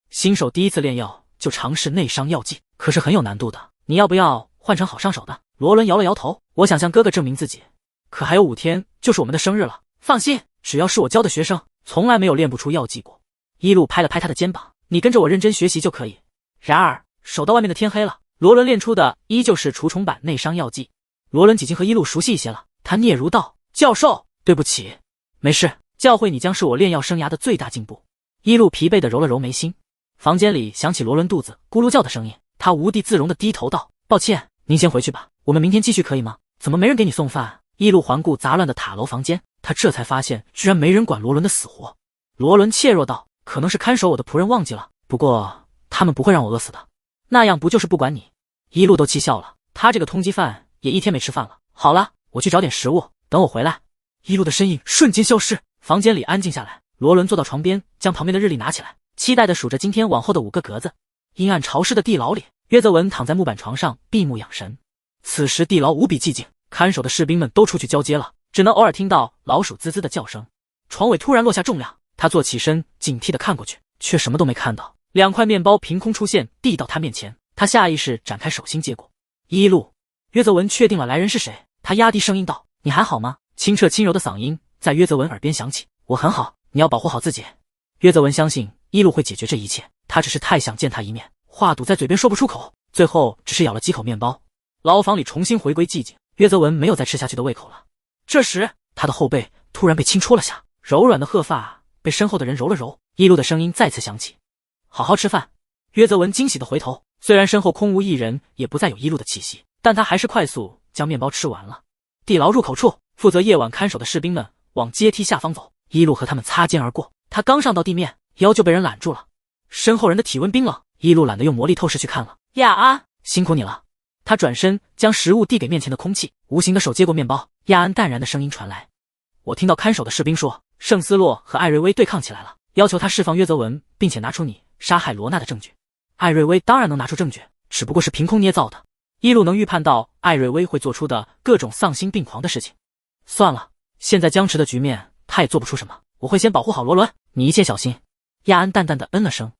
新手第一次炼药就尝试内伤药剂，可是很有难度的，你要不要换成好上手的？罗伦摇了摇头，我想向哥哥证明自己，可还有5天就是我们的生日了，放心，只要是我教的学生，从来没有练不出药剂过。一路拍了拍他的肩膀，你跟着我认真学习就可以。然而守到外面的天黑了，罗伦练出的依旧是除虫版内伤药剂。罗伦已经和一路熟悉一些了，他嗫嚅道，教授，对不起。没事，教会你将是我炼药生涯的最大进步。一路疲惫地揉了揉眉心。房间里响起罗伦肚子咕噜叫的声音，他无地自容地低头道，抱歉，您先回去吧，我们明天继续可以吗？怎么没人给你送饭？一路环顾杂乱的塔楼房间，他这才发现居然没人管罗伦的死活。罗伦怯弱道，可能是看守我的仆人忘记了，不过他们不会让我饿死的。那样不就是不管你？一路都气笑了，他这个通缉犯也1天没吃饭了。好了，我去找点食物，等我回来。一路的身影瞬间消失，房间里安静下来。罗伦坐到床边，将旁边的日历拿起来，期待地数着今天往后的5个格子。阴暗潮湿的地牢里，约泽文躺在木板床上闭目养神。此时地牢无比寂静，看守的士兵们都出去交接了，只能偶尔听到老鼠滋滋的叫声。床尾突然落下重量，他坐起身警惕地看过去，却什么都没看到。2块面包凭空出现递到他面前，他下意识展开手心接过。一路，约泽文确定了来人是谁，他压低声音道，你还好吗？清澈轻柔的嗓音在约泽文耳边响起，我很好，你要保护好自己。约泽文相信一路会解决这一切，他只是太想见他一面，话堵在嘴边说不出口，最后只是咬了几口面包。牢房里重新回归寂静，约泽文没有再吃下去的胃口了。这时他的后背突然被轻戳了下，柔软的鹤发被身后的人揉了揉，一路的声音再次响起，好好吃饭。约泽文惊喜地回头，虽然身后空无一人，也不再有一路的气息，但他还是快速将面包吃完了。地牢入口处，负责夜晚看守的士兵们往阶梯下方走，一路和他们擦肩而过，他刚上到地面，腰就被人揽住了。身后人的体温冰冷，一路懒得用魔力透视去看了。亚安，辛苦你了。他转身将食物递给面前的空气，无形的手接过面包。亚安淡然的声音传来，我听到看守的士兵说，圣斯洛和艾瑞薇对抗起来了，要求他释放约泽文，并且拿出你杀害罗娜的证据。艾瑞薇当然能拿出证据，只不过是凭空捏造的。一路能预判到艾瑞薇会做出的各种丧心病狂的事情。算了，现在僵持的局面他也做不出什么，我会先保护好罗伦，你一切小心。亚安淡淡的嗯了声，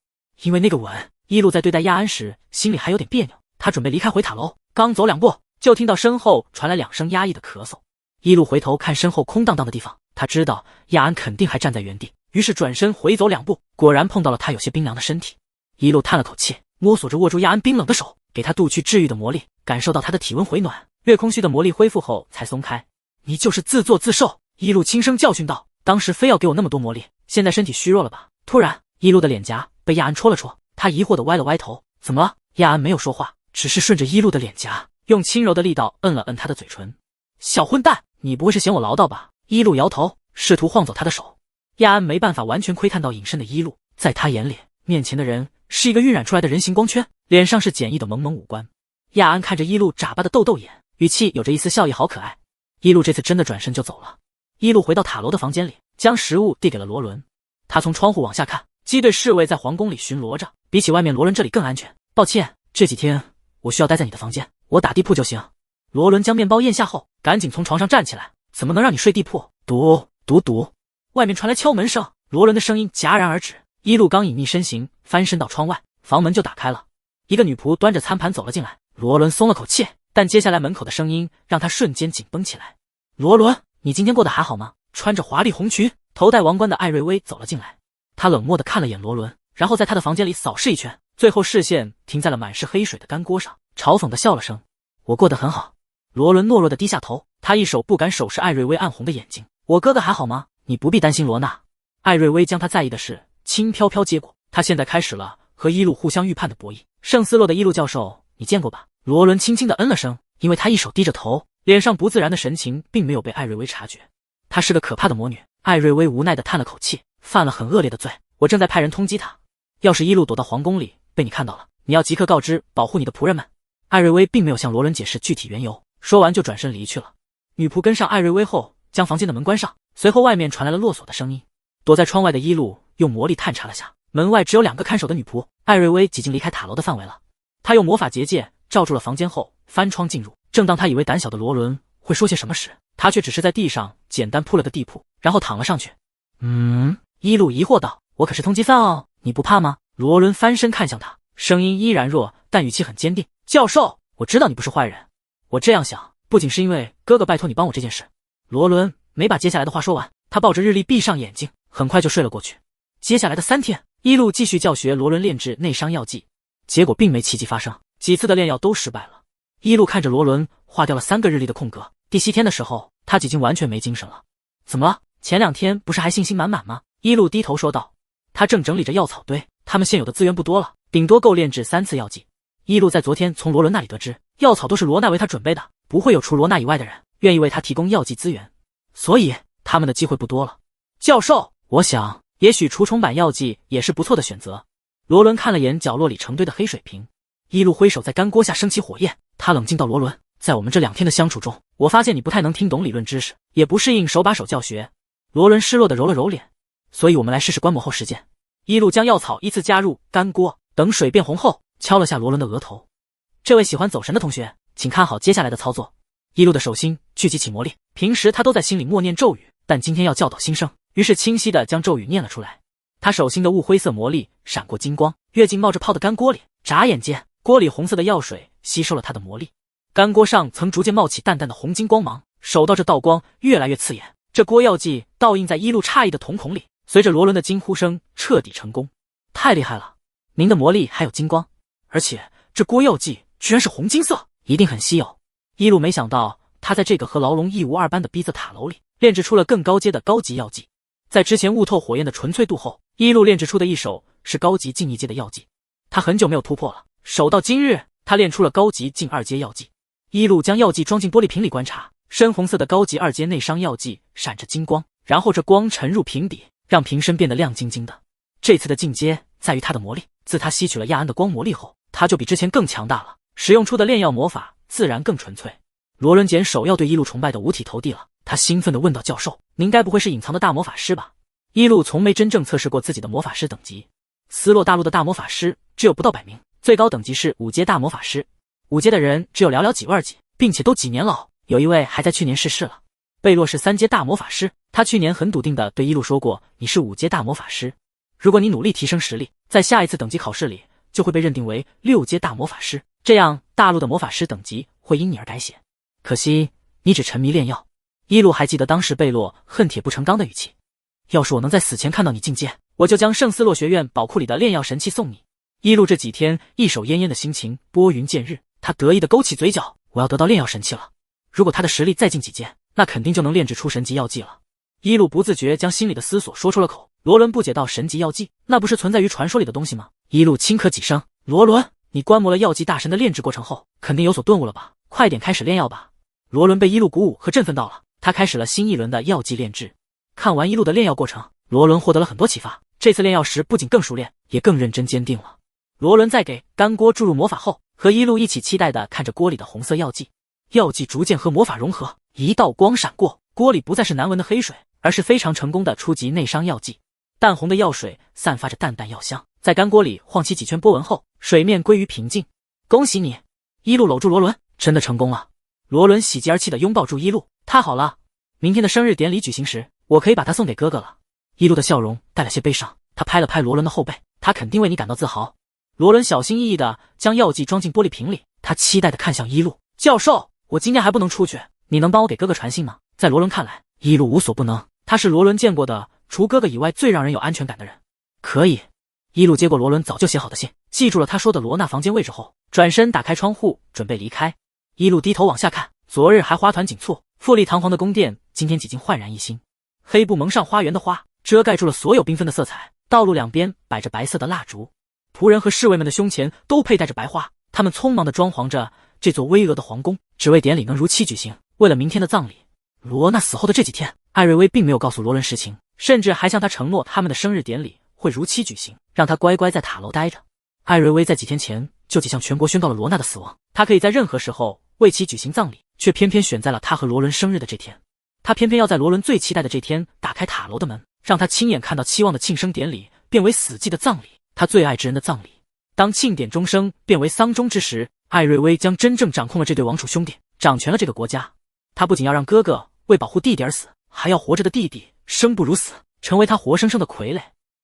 因为那个吻，一路在对待亚安时心里还有点别扭。他准备离开回塔楼，刚走2步，就听到身后传来2声压抑的咳嗽。一路回头看身后空荡荡的地方，他知道亚安肯定还站在原地，于是转身回走2步，果然碰到了他有些冰凉的身体。一路叹了口气，摸索着握住亚安冰冷的手，给他渡去治愈的魔力，感受到他的体温回暖，略空虚的魔力恢复后才松开。你就是自作自受！一路轻声教训道，当时非要给我那么多魔力，现在身体虚弱了吧？突然，一路的脸颊被亚安戳了戳，他疑惑地歪了歪头，怎么了？亚安没有说话，只是顺着一路的脸颊，用轻柔的力道摁了摁他的嘴唇。小混蛋，你不会是嫌我唠叨吧？一路摇头，试图晃走他的手。亚安没办法完全窥探到隐身的一路，在他眼里，面前的人是一个晕染出来的人形光圈，脸上是简易的萌萌五官。亚安看着一路眨巴的豆豆眼，语气有着一丝笑意，好可爱。一路这次真的转身就走了。一路回到塔楼的房间里，将食物递给了罗伦。他从窗户往下看，鸡队侍卫在皇宫里巡逻着，比起外面罗伦这里更安全。抱歉，这几天我需要待在你的房间，我打地铺就行。罗伦将面包咽下后，赶紧从床上站起来，怎么能让你睡地铺？读。外面传来敲门声，罗伦的声音戛然而止。一路刚隐秘身形，翻身到窗外，房门就打开了。一个女仆端着餐盘走了进来，罗伦松了口气，但接下来门口的声音让他瞬间紧绷起来。罗伦，你今天过得还好吗？穿着华丽红裙，头戴王冠的艾瑞薇走了进来。他冷漠地看了眼罗伦，然后在他的房间里扫视一圈，最后视线停在了满是黑水的干锅上，嘲讽地笑了声。我过得很好。罗伦懦弱地低下头，他一手不敢手视艾瑞薇暗红的眼睛。我哥哥还好吗？你不必担心罗娜。艾瑞薇将他在意的事轻飘飘接过，他现在开始了和一路互相预判的博弈。圣斯洛的一路教授，你见过吧？罗伦轻轻地嗯了声，因为他一手低着头，脸上不自然的神情并没有被艾瑞薇察觉。她是个可怕的魔女。艾瑞薇无奈地叹了口气，犯了很恶劣的罪，我正在派人通缉她。要是一路躲到皇宫里被你看到了，你要即刻告知保护你的仆人们。艾瑞薇并没有向罗伦解释具体缘由，说完就转身离去了。女仆跟上艾瑞薇后，将房间的门关上，随后外面传来了落锁的声音。躲在窗外的一路用魔力探查了下，门外只有2个看守的女仆。艾瑞薇几近离开塔楼的范围了。他用魔法结界罩住了房间后，翻窗进入。正当他以为胆小的罗伦会说些什么时，他却只是在地上简单铺了个地铺，然后躺了上去。一路疑惑道，我可是通缉犯哦，你不怕吗？罗伦翻身看向他，声音依然弱，但语气很坚定。教授，我知道你不是坏人。我这样想，不仅是因为哥哥拜托你帮我这件事。罗伦没把接下来的话说完，他抱着日历闭上眼睛，很快就睡了过去。接下来的3天，一路继续教学罗伦炼制内伤药剂，结果并没奇迹发生，几次的炼药都失败了。一路看着罗伦划掉了3个日历的空格，第7天的时候，他已经完全没精神了。怎么了？前2天不是还信心满满吗？一路低头说道。他正整理着药草堆，他们现有的资源不多了，顶多够炼制3次药剂。一路在昨天从罗伦那里得知，药草都是罗娜为他准备的，不会有除罗娜以外的人愿意为他提供药剂资源，所以他们的机会不多了。教授，我想也许除虫板药剂也是不错的选择。罗伦看了眼角落里成堆的黑水瓶，一路挥手在干锅下升起火焰，他冷静道，罗伦，在我们这2天的相处中，我发现你不太能听懂理论知识，也不适应手把手教学。罗伦失落地揉了揉脸，所以我们来试试观摩后实践。一路将药草依次加入干锅，等水变红后，敲了下罗伦的额头。这位喜欢走神的同学，请看好接下来的操作。一路的手心聚集起魔力，平时他都在心里默念咒语，但今天要教导新生，于是清晰地将咒语念了出来。他手心的雾灰色魔力闪过金光，跃进冒着泡的干锅里，眨眼间，锅里红色的药水吸收了他的魔力。干锅上曾逐渐冒起淡淡的红金光芒，手到这道光越来越刺眼。这锅药剂倒映在一路诧异的瞳孔里，随着罗伦的惊呼声，彻底成功。太厉害了，您的魔力还有金光，而且这锅药剂居然是红金色，一定很稀有。一路没想到，他在这个和牢笼一无二般的逼仄塔楼里，炼制出了更高阶的高级药剂。在之前悟透火焰的纯粹度后，一路炼制出的一手是高级境1阶的药剂。他很久没有突破了，手到今日，他炼出了高级境2阶药剂。一路将药剂装进玻璃瓶里观察，深红色的高级2阶内伤药剂闪着金光，然后这光沉入瓶底，让瓶身变得亮晶晶的。这次的进阶在于他的魔力，自他吸取了亚安的光魔力后，他就比之前更强大了，使用出的炼药魔法自然更纯粹。罗伦简手要对一路崇拜的五体投地了，他兴奋地问道，教授，您该不会是隐藏的大魔法师吧？一路从没真正测试过自己的魔法师等级，斯洛大陆的大魔法师只有不到100名，最高等级是5阶大魔法师，5阶的人只有寥寥几万几，并且都几年老，有一位还在去年逝世了。贝洛是3阶大魔法师，他去年很笃定地对一路说过，你是5阶大魔法师，如果你努力提升实力，在下一次等级考试里就会被认定为6阶大魔法师，这样大陆的魔法师等级会因你而改写。可惜你只沉迷炼药。一路还记得当时贝洛恨铁不成钢的语气，要是我能在死前看到你进阶，我就将圣斯洛学院宝库里的炼药神器送你。一路这几天一手烟烟的心情拨云见日，他得意的勾起嘴角，我要得到炼药神器了。如果他的实力再进几阶，那肯定就能炼制出神级药剂了。一路不自觉将心里的思索说出了口。罗伦不解道：神级药剂，那不是存在于传说里的东西吗？一路轻咳几声，罗伦，你观摩了药剂大神的炼制过程后，肯定有所顿悟了吧？快点开始炼药吧。罗伦被一路鼓舞和振奋到了，他开始了新一轮的药剂炼制。看完一路的炼药过程，罗伦获得了很多启发，这次炼药时不仅更熟练，也更认真坚定了。罗伦在给干锅注入魔法后，和一路一起期待地看着锅里的红色药剂。药剂逐渐和魔法融合，一道光闪过，锅里不再是难闻的黑水，而是非常成功的初级内伤药剂。淡红的药水散发着淡淡药香，在干锅里晃起几圈波纹后，水面归于平静。恭喜你！一路搂住罗伦，真的成功了。罗伦喜极而泣地拥抱住一路，太好了！明天的生日典礼举行时，我可以把它送给哥哥了。一路的笑容带了些悲伤，他拍了拍罗伦的后背，他肯定为你感到自豪。罗伦小心翼翼地将药剂装进玻璃瓶里，他期待地看向一路。教授，我今天还不能出去，你能帮我给哥哥传信吗？在罗伦看来，一路无所不能，他是罗伦见过的除哥哥以外最让人有安全感的人。可以。一路接过罗伦早就写好的信，记住了他说的罗娜房间位置后，转身打开窗户准备离开。一路低头往下看，昨日还花团锦簇富丽堂皇的宫殿，今天几近焕然一新。黑布蒙上花园的花，遮盖住了所有缤纷的色彩，道路两边摆着白色的蜡烛，仆人和侍卫们的胸前都佩戴着白花，他们匆忙地装潢着这座巍峨的皇宫，只为典礼能如期举行。为了明天的葬礼，罗娜死后的这几天，艾瑞薇并没有告诉罗伦实情，甚至还向他承诺他们的生日典礼会如期举行，让他乖乖在塔楼待着。艾瑞薇在几天前就向全国宣告了罗娜的死亡，他可以在任何时候为其举行葬礼，却偏偏选在了他和罗伦生日的这天。他偏偏要在罗伦最期待的这天打开塔楼的门，让他亲眼看到期望的庆生典礼变为死寂的葬礼，他最爱之人的葬礼。当庆典钟声变为丧钟之时，艾瑞薇将真正掌控了这对王储兄弟，掌权了这个国家。他不仅要让哥哥为保护弟弟而死，还要活着的弟弟生不如死，成为他活生生的傀儡。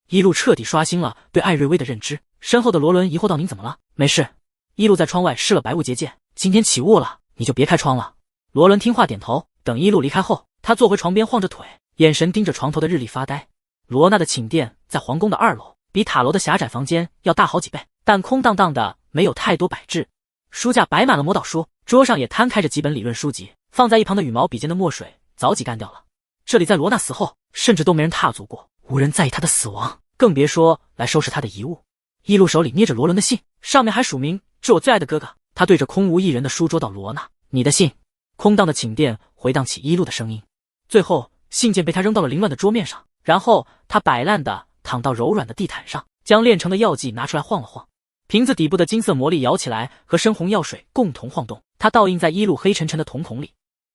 一路彻底刷新了对艾瑞薇的认知。身后的罗伦疑惑道：“您怎么了？”没事。一路在窗外施了白雾结界，今天起雾了，你就别开窗了。罗伦听话点头。等一路离开后，他坐回床边晃着腿，眼神盯着床头的日历发呆。罗娜的寝殿在皇宫的2楼，比塔楼的狭窄房间要大好几倍，但空荡荡的，没有太多摆置。书架摆满了魔导书，桌上也摊开着几本理论书籍，放在一旁的羽毛笔尖的墨水早已干掉了。这里在罗娜死后，甚至都没人踏足过，无人在意她的死亡，更别说来收拾她的遗物。一路手里捏着罗伦的信，上面还署名：“致我最爱的哥哥。”他对着空无一人的书桌道：“罗娜，你的信。”空荡的寝殿回荡起一路的声音。最后，信件被他扔到了凌乱的桌面上，然后他摆烂地躺到柔软的地毯上，将炼成的药剂拿出来晃了晃。瓶子底部的金色魔力摇起来，和深红药水共同晃动，它倒映在一路黑沉沉的瞳孔里。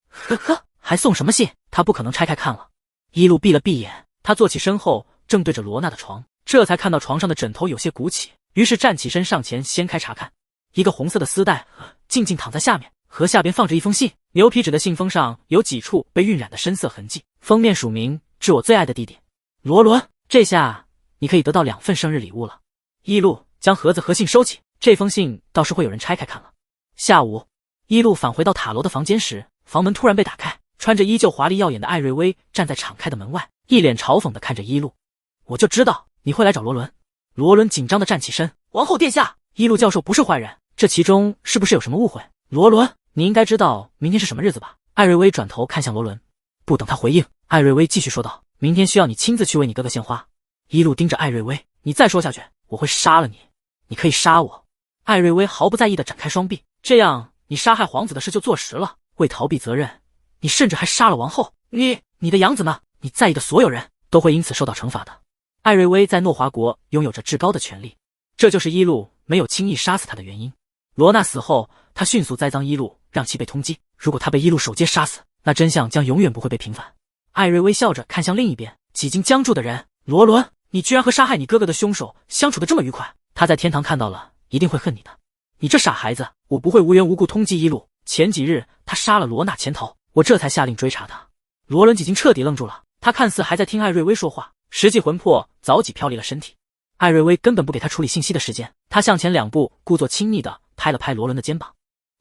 呵呵，还送什么信？他不可能拆开看了。一路闭了闭眼，他坐起身后，正对着罗娜的床，这才看到床上的枕头有些鼓起，于是站起身上前掀开查看。一个红色的丝带静静躺在下面，和下边放着一封信。牛皮纸的信封上有几处被晕染的深色痕迹，封面署名：“致我最爱的弟弟罗伦。”这下你可以得到2份生日礼物了。一路将盒子和信收起，这封信倒是会有人拆开看了。下午，一路返回到塔楼的房间时，房门突然被打开，穿着依旧华丽耀眼的艾瑞薇站在敞开的门外，一脸嘲讽地看着一路。我就知道你会来找罗伦。罗伦紧张地站起身。王后殿下，一路教授不是坏人，这其中是不是有什么误会？罗伦，你应该知道明天是什么日子吧？艾瑞薇转头看向罗伦。不等他回应，艾瑞薇继续说道：“明天需要你亲自去为你哥哥献花。”一路盯着艾瑞薇：“你再说下去，我会杀了你。你可以杀我。”艾瑞薇毫不在意地展开双臂：“这样你杀害皇子的事就坐实了。为逃避责任，你甚至还杀了王后。你的养子呢？你在意的所有人都会因此受到惩罚的。”艾瑞薇在诺华国拥有着至高的权力，这就是一路没有轻易杀死他的原因。罗娜死后，他迅速栽赃一路，让其被通缉。如果他被一路守街杀死，那真相将永远不会被平反。艾瑞薇笑着看向另一边，几经僵住的人：“罗伦，你居然和杀害你哥哥的凶手相处得这么愉快，他在天堂看到了，一定会恨你的。你这傻孩子，我不会无缘无故通缉一路。前几日他杀了罗娜潜逃，我这才下令追查他。”罗伦几经彻底愣住了，他看似还在听艾瑞薇说话，实际魂魄早已飘离了身体。艾瑞薇根本不给他处理信息的时间，他向前2步，故作亲昵地拍了拍罗伦的肩膀：“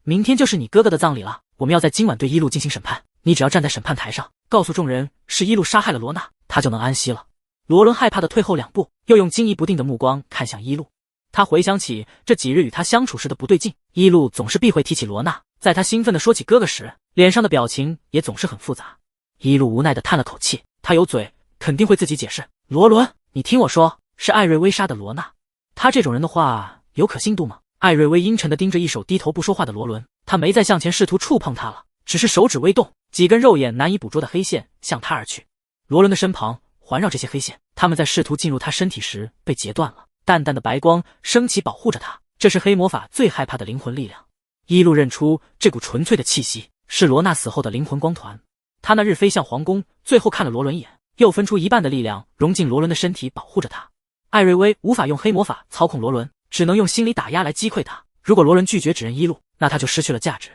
明天就是你哥哥的葬礼了，我们要在今晚对一路进行审判。你只要站在审判台上，告诉众人是一路杀害了罗娜，他就能安息了。罗伦害怕的退后2步，又用惊疑不定的目光看向伊露。他回想起这几日与他相处时的不对劲，伊露总是避讳提起罗娜，在他兴奋地说起哥哥时，脸上的表情也总是很复杂。伊露无奈地叹了口气，他有嘴肯定会自己解释。罗伦，你听我说，是艾瑞薇杀的罗娜。他这种人的话有可信度吗？艾瑞薇阴沉地盯着一手低头不说话的罗伦，他没再向前试图触碰他了，只是手指微动，几根肉眼难以捕捉的黑线向他而去。罗伦的身旁环绕这些黑线，他们在试图进入他身体时被截断了，淡淡的白光升起保护着他，这是黑魔法最害怕的灵魂力量。伊露认出这股纯粹的气息是罗娜死后的灵魂光团。他那日飞向皇宫，最后看了罗伦一眼，又分出一半的力量融进罗伦的身体保护着他。艾瑞薇无法用黑魔法操控罗伦，只能用心理打压来击溃他。如果罗伦拒绝指认伊露，那他就失去了价值。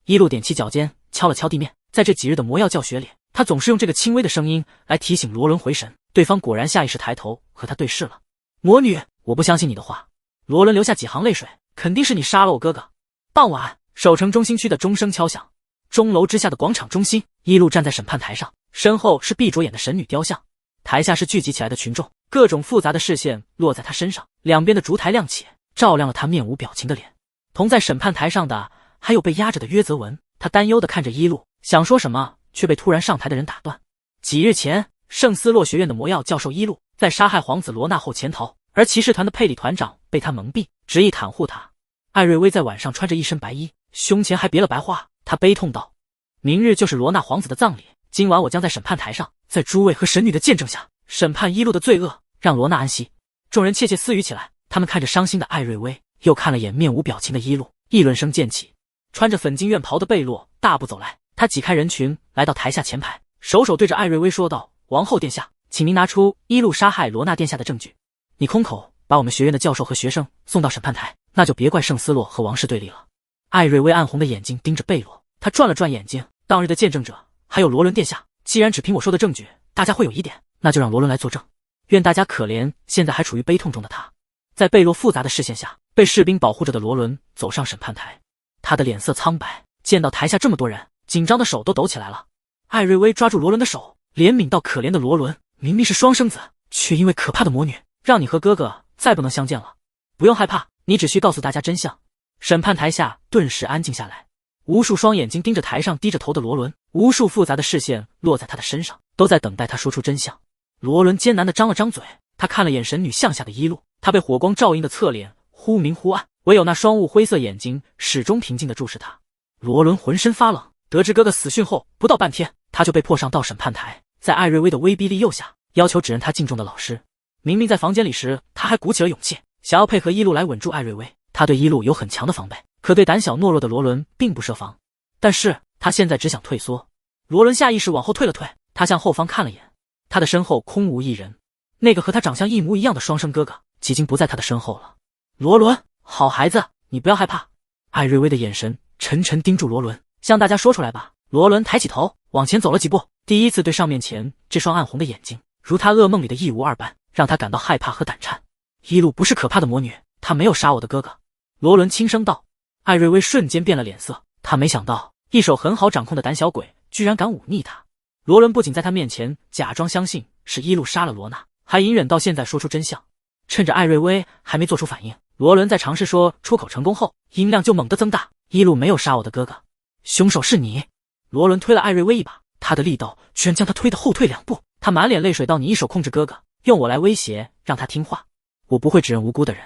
伊露踮起脚尖敲了敲地面，在这几日的魔药教学里，他总是用这个轻微的声音来提醒罗伦回神。对方果然下意识抬头和他对视了。魔女，我不相信你的话。罗伦流下几行泪水，肯定是你杀了我哥哥。傍晚，首城中心区的钟声敲响，钟楼之下的广场中心，伊露站在审判台上，身后是闭着眼的神女雕像，台下是聚集起来的群众，各种复杂的视线落在他身上，两边的烛台亮起，照亮了他面无表情的脸。同在审判台上的还有被压着的约泽文，他担忧地看着伊露，想说什么，却被突然上台的人打断。几日前，圣斯洛学院的魔药教授伊露在杀害皇子罗纳后潜逃，而骑士团的佩里团长被他蒙蔽，执意袒护他。艾瑞薇在晚上穿着一身白衣，胸前还别了白花，他悲痛道：明日就是罗纳皇子的葬礼，今晚我将在审判台上，在诸位和神女的见证下，审判伊露的罪恶，让罗纳安息。众人窃窃私语起来，他们看着伤心的艾瑞薇，又看了眼面无表情的伊露，议论声渐起。穿着粉金院袍的贝洛大步走来，他挤开人群，来到台下前排，手对着艾瑞薇说道：王后殿下，请您拿出伊露杀害罗纳殿下的证据。你空口把我们学院的教授和学生送到审判台，那就别怪圣斯洛和王室对立了。艾瑞薇暗红的眼睛盯着贝洛，他转了转眼睛，当日的见证者还有罗伦殿下，既然只凭我说的证据大家会有疑点，那就让罗伦来作证。愿大家可怜现在还处于悲痛中的他。在贝洛复杂的视线下，被士兵保护着的罗伦走上审判台，他的脸色苍白，见到台下这么多人，紧张的手都抖起来了。艾瑞薇抓住罗伦的手，怜悯到可怜的罗伦，明明是双生子，却因为可怕的魔女，让你和哥哥再不能相见了。不用害怕，你只需告诉大家真相。审判台下顿时安静下来，无数双眼睛盯着台上低着头的罗伦，无数复杂的视线落在他的身上，都在等待他说出真相。罗伦艰难地张了张嘴，他看了眼神女向下的伊露，他被火光照映的侧脸忽明忽暗，唯有那双雾灰色眼睛始终平静地注视他。罗伦浑身发冷，得知哥哥死讯后，不到半天，他就被迫上到审判台，在艾瑞薇的威逼利诱下，要求指认他敬重的老师。明明在房间里时，他还鼓起了勇气，想要配合伊露来稳住艾瑞薇。他对伊露有很强的防备，可对胆小懦弱的罗伦并不设防。但是他现在只想退缩。罗伦下意识往后退了退，他向后方看了眼，他的身后空无一人，那个和他长相一模一样的双生哥哥已经不在他的身后了。罗伦，好孩子，你不要害怕。艾瑞薇的眼神沉沉盯住罗伦，向大家说出来吧。罗伦抬起头往前走了几步，第一次对上面前这双暗红的眼睛，如他噩梦里的一无二般，让他感到害怕和胆颤。伊露不是可怕的魔女，她没有杀我的哥哥。罗伦轻声道。艾瑞薇瞬间变了脸色，他没想到一手很好掌控的胆小鬼居然敢忤逆他。罗伦不仅在他面前假装相信是伊露杀了罗娜，还隐忍到现在说出真相。趁着艾瑞薇还没做出反应，罗伦在尝试说出口成功后，音量就猛地增大。伊露没有杀我的哥哥，凶手是你。罗伦推了艾瑞薇一把，他的力道居然将他推得后退2步。他满脸泪水道：你一手控制哥哥，用我来威胁让他听话，我不会指认无辜的人。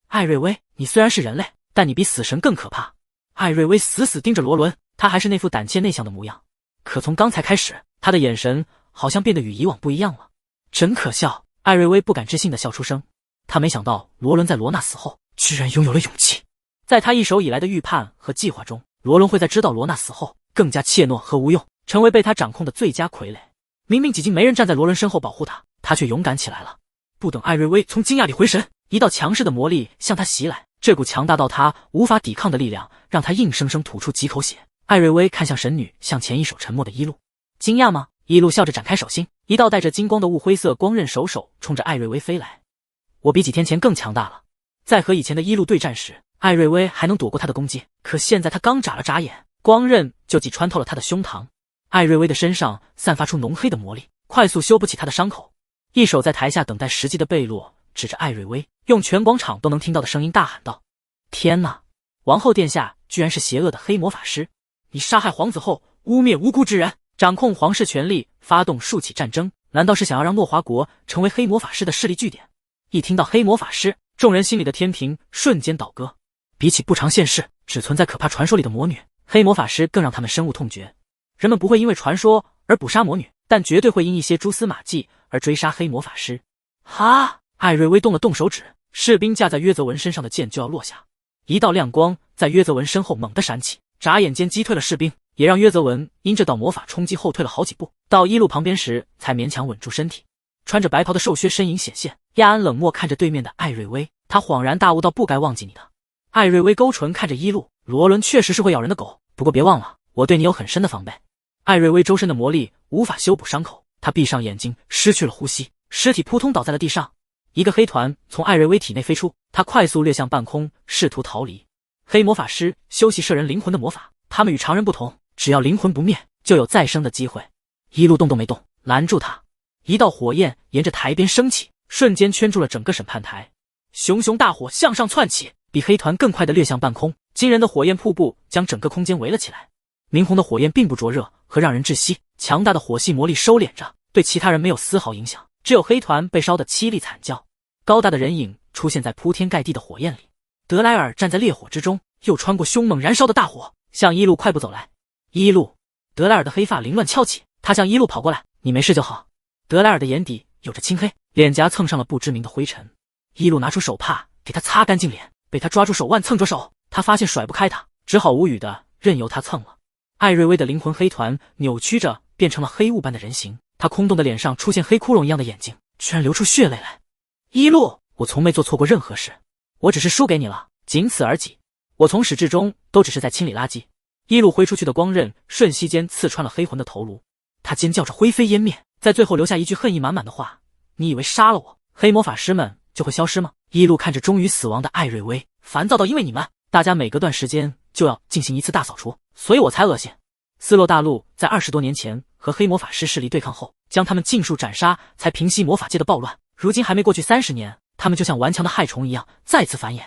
艾瑞薇，你虽然是人类，但你比死神更可怕。艾瑞薇死死盯着罗伦，他还是那副胆怯内向的模样，可从刚才开始，他的眼神好像变得与以往不一样了。真可笑。艾瑞薇不敢置信地笑出声，他没想到罗伦在罗娜死后居然拥有了勇气。在他一手以来的预判和计划中，罗伦会在知道罗娜死后更加怯懦和无用，成为被他掌控的最佳傀儡。明明已经没人站在罗伦身后保护他，他却勇敢起来了。不等艾瑞薇从惊讶里回神，一道强势的魔力向他袭来，这股强大到他无法抵抗的力量让他硬生生吐出几口血。艾瑞薇看向神女向前一手沉默的伊露，惊讶吗？伊露笑着展开手心，一道带着金光的雾灰色光刃手冲着艾瑞薇飞来。我比几天前更强大了。在和以前的伊露对战时，艾瑞薇还能躲过他的攻击，可现在他刚眨了眨眼，光刃就击穿透了他的胸膛。艾瑞薇的身上散发出浓黑的魔力，快速修补起他的伤口。一手在台下等待时机的贝洛指着艾瑞薇，用全广场都能听到的声音大喊道：“天哪！王后殿下居然是邪恶的黑魔法师！你杀害皇子后，污蔑无辜之人，掌控皇室权力，发动数起战争，难道是想要让诺华国成为黑魔法师的势力据点？”一听到黑魔法师，众人心里的天平瞬间倒戈。比起不常现世、只存在可怕传说里的魔女，黑魔法师更让他们深恶痛绝。人们不会因为传说而捕杀魔女，但绝对会因一些蛛丝马迹而追杀黑魔法师。哈！艾瑞薇动了动手指，士兵架在约泽文身上的剑就要落下，一道亮光在约泽文身后猛地闪起，眨眼间击退了士兵，也让约泽文因这道魔法冲击后退了好几步，到一路旁边时才勉强稳住身体。穿着白袍的瘦削身影显现，亚安冷漠看着对面的艾瑞薇，他恍然大悟到不该忘记你的。艾瑞薇勾唇看着一路，罗伦确实是会咬人的狗，不过别忘了，我对你有很深的防备。艾瑞薇周身的魔力无法修补伤口，她闭上眼睛，失去了呼吸，尸体扑通倒在了地上。一个黑团从艾瑞薇体内飞出，他快速掠向半空，试图逃离。黑魔法师修习摄人灵魂的魔法，他们与常人不同，只要灵魂不灭，就有再生的机会。一路动都没动，拦住他。一道火焰沿着台边升起，瞬间圈住了整个审判台。熊熊大火向上窜起，比黑团更快地掠向半空，惊人的火焰瀑布将整个空间围了起来。明红的火焰并不灼热和让人窒息，强大的火系魔力收敛着，对其他人没有丝毫影响，只有黑团被烧得凄厉惨叫。高大的人影出现在铺天盖地的火焰里，德莱尔站在烈火之中，又穿过凶猛燃烧的大火，向一路快步走来。一路，德莱尔的黑发凌乱翘起，他向一路跑过来，你没事就好。德莱尔的眼底有着青黑，脸颊蹭上了不知名的灰尘。一路拿出手帕给他擦干净脸，被他抓住手腕蹭着手，他发现甩不开他，只好无语的任由他蹭了。艾瑞薇的灵魂黑团扭曲着变成了黑雾般的人形，他空洞的脸上出现黑窟窿一样的眼睛，居然流出血泪来。一路，我从没做错过任何事，我只是输给你了，仅此而已。我从始至终都只是在清理垃圾。一路挥出去的光刃瞬息间刺穿了黑魂的头颅，他尖叫着灰飞烟灭，在最后留下一句恨意满满的话：你以为杀了我，黑魔法师们就会消失吗？一路看着终于死亡的艾瑞薇，烦躁到因为你们，大家每隔段时间就要进行一次大扫除，所以我才恶心。斯洛大陆在20多年前和黑魔法师势力对抗后，将他们尽数斩杀，才平息魔法界的暴乱。如今还没过去30年，他们就像顽强的害虫一样再次繁衍。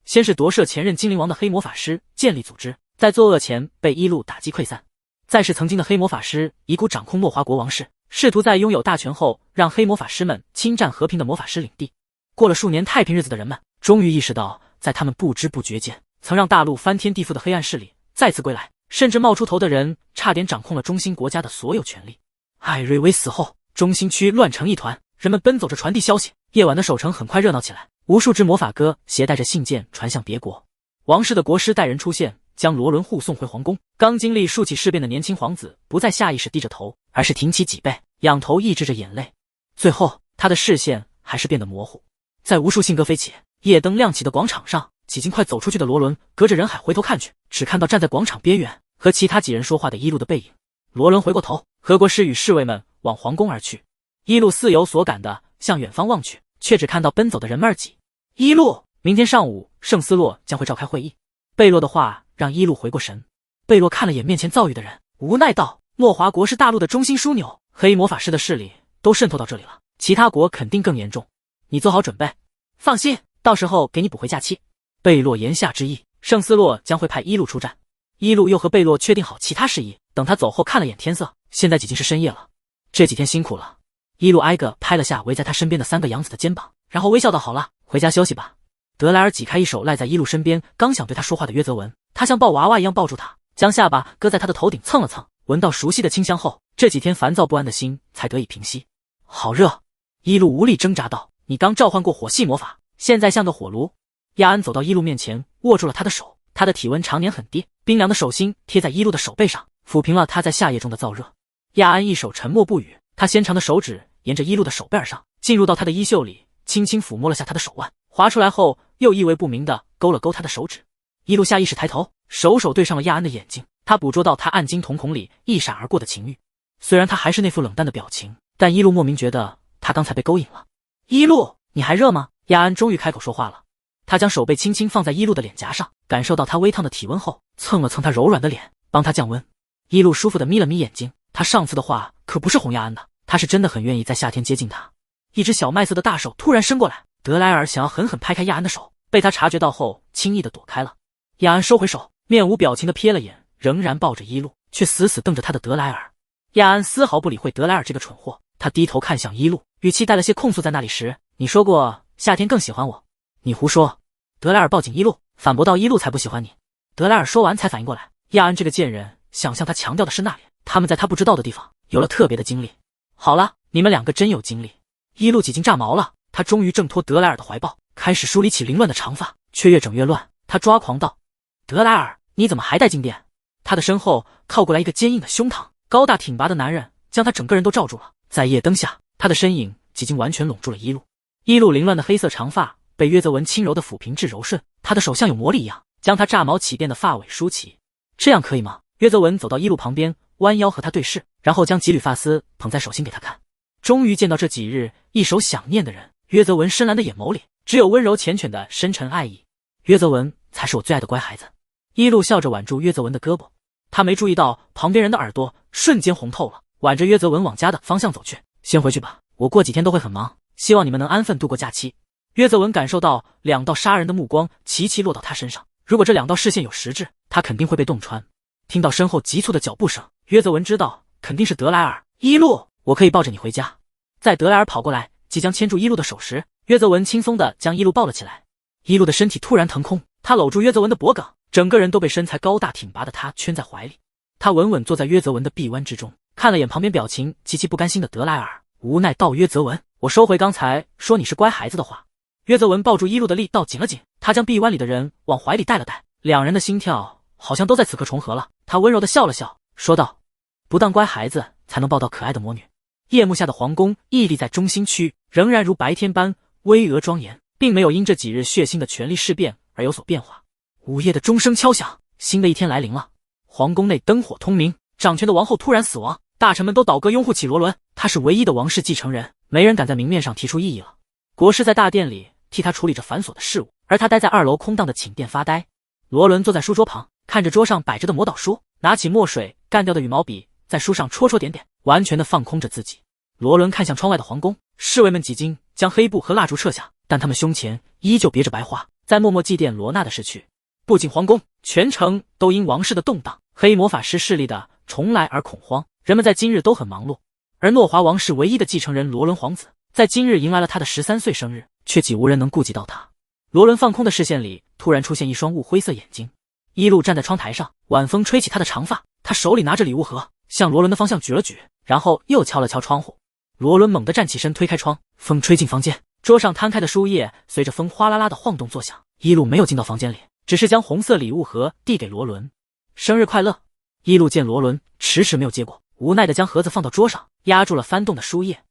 先是夺舍前任精灵王的黑魔法师建立组织，在作恶前被一路打击溃散。再是曾经的黑魔法师遗孤掌控诺华国王室，试图在拥有大权后让黑魔法师们侵占和平的魔法师领地。过了数年太平日子的人们，终于意识到，在他们不知不觉间，曾让大陆翻天地覆的黑暗势力再次归来，甚至冒出头的人差点掌控了中心国家的所有权力。艾瑞薇死后，中心区乱成一团，人们奔走着传递消息，夜晚的守城很快热闹起来，无数只魔法鸽携带着信件传向别国。王室的国师带人出现，将罗伦护送回皇宫。刚经历数起事变的年轻皇子不再下意识低着头，而是挺起脊背，仰头抑制着眼泪。最后，他的视线还是变得模糊。在无数信鸽飞起、夜灯亮起的广场上，几近快走出去的罗伦隔着人海回头看去，只看到站在广场边缘和其他几人说话的一路的背影。罗伦回过头，和国师与侍卫们往皇宫而去。一路似有所感的向远方望去，却只看到奔走的人们而已。一路，明天上午圣斯洛将会召开会议。贝洛的话让一路回过神。贝洛看了眼面前躁郁的人，无奈道：诺华国是大陆的中心枢纽，黑魔法师的势力都渗透到这里了，其他国肯定更严重。你做好准备，放心，到时候给你补回假期。贝洛言下之意，圣斯洛将会派一路出战。一路又和贝洛确定好其他事宜，等他走后看了眼天色，现在已经是深夜了。这几天辛苦了。一路挨个拍了下围在他身边的3个养子的肩膀，然后微笑道：好了，回家休息吧。德莱尔挤开一手赖在一路身边，刚想对他说话的约泽文，他像抱娃娃一样抱住他，将下巴搁在他的头顶蹭了蹭，闻到熟悉的清香后，这几天烦躁不安的心才得以平息。好热。一路无力挣扎道：你刚召唤过火系魔法，现在像个火炉。亚安走到一路面前，握住了他的手，他的体温常年很低，冰凉的手心贴在一路的手背上，抚平了他在夏夜中的燥热。亚安一手沉默不语，他纤长的手指沿着一路的手背上，进入到他的衣袖里，轻轻抚摸了下他的手腕，滑出来后又意味不明地勾了勾他的手指。一路下意识抬头，手对上了亚安的眼睛，他捕捉到他暗金瞳孔里一闪而过的情欲。虽然他还是那副冷淡的表情，但一路莫名觉得他刚才被勾引了。一路，你还热吗？亚安终于开口说话了。他将手背轻轻放在一路的脸颊上，感受到他微烫的体温后，蹭了蹭他柔软的脸，帮他降温。一路舒服地眯了眯眼睛，他上次的话可不是哄亚安的，他是真的很愿意在夏天接近他。一只小麦色的大手突然伸过来，德莱尔想要狠狠拍开亚安的手，被他察觉到后轻易的躲开了。亚安收回手，面无表情的瞥了眼仍然抱着伊露却死死瞪着他的德莱尔。亚安丝毫不理会德莱尔这个蠢货，他低头看向伊露，语气带了些控诉。在那里时你说过夏天更喜欢我。你胡说。德莱尔抱紧伊露，反驳道伊露才不喜欢你。德莱尔说完才反应过来，亚安这个贱人想向他强调的是那里，他们在他不知道的地方有了特别的经历。好了，你们两个真有经历。伊露几近炸毛了，他终于挣脱德莱尔的怀抱，开始梳理起凌乱的长发，却越整越乱。他抓狂道：德莱尔，你怎么还戴静电？他的身后靠过来一个坚硬的胸膛，高大挺拔的男人将他整个人都罩住了。在夜灯下，他的身影几近完全拢住了伊露。伊露凌乱的黑色长发被约泽文轻柔的抚平至柔顺，他的手像有魔力一样将他炸毛起电的发尾梳起。这样可以吗？约泽文走到伊露旁边，弯腰和他对视，然后将几缕发丝捧在手心给他看。终于见到这几日一手想念的人，约泽文深蓝的眼眸里只有温柔缱绻的深沉爱意。约泽文才是我最爱的乖孩子。伊露笑着挽住约泽文的胳膊，他没注意到旁边人的耳朵瞬间红透了，挽着约泽文往家的方向走去。先回去吧，我过几天都会很忙，希望你们能安分度过假期。约泽文感受到两道杀人的目光齐齐落到他身上，如果这两道视线有实质，他肯定会被洞穿。听到身后急促的脚步声，约泽文知道肯定是德莱尔。伊露，我可以抱着你回家。在德莱尔跑过来即将牵住伊露的手时，约泽文轻松地将伊露抱了起来。伊露的身体突然腾空，他搂住约泽文的脖颈，整个人都被身材高大挺拔的他圈在怀里。他稳稳坐在约泽文的臂弯之中，看了眼旁边表情极其不甘心的德莱尔，无奈道：约泽文，我收回刚才说你是乖孩子的话。约泽文抱住伊露的力道紧了紧，他将臂弯里的人往怀里带了带，两人的心跳好像都在此刻重合了。他温柔地笑了笑，说道：不当乖孩子才能抱到可爱的魔女。夜幕下的皇宫屹立在中心区，仍然如白天般巍峨庄严，并没有因这几日血腥的权力事变而有所变化。午夜的钟声敲响，新的一天来临了。皇宫内灯火通明，掌权的王后突然死亡，大臣们都倒戈拥护起罗伦，他是唯一的王室继承人，没人敢在明面上提出异议了。国师在大殿里替他处理着繁琐的事务，而他待在2楼空荡的寝殿发呆。罗伦坐在书桌旁，看着桌上摆着的魔导书，拿起墨水干掉的羽毛笔，在书上戳戳点点，完全的放空着自己。罗伦看向窗外的皇宫，侍卫们几经将黑布和蜡烛撤下，但他们胸前依旧别着白花，在默默祭奠罗娜的逝去。不仅皇宫，全城都因王室的动荡、黑魔法师势力的重来而恐慌，人们在今日都很忙碌。而诺华王室唯一的继承人罗伦皇子，在今日迎来了他的13岁生日，却几无人能顾及到他。罗伦放空的视线里突然出现一双雾灰色眼睛。伊露站在窗台上，晚风吹起他的长发，他手里拿着礼物盒，向罗伦的方向举了举，然后又敲了敲窗户。罗伦猛地站起身，推开窗，风吹进房间，桌上摊开的书页随着风哗啦啦的晃动作响。伊露没有进到房间里，只是将红色礼物盒递给罗伦。生日快乐！伊露见罗伦迟迟没有接过，无奈地将盒子放到桌上，压住了翻动的书页。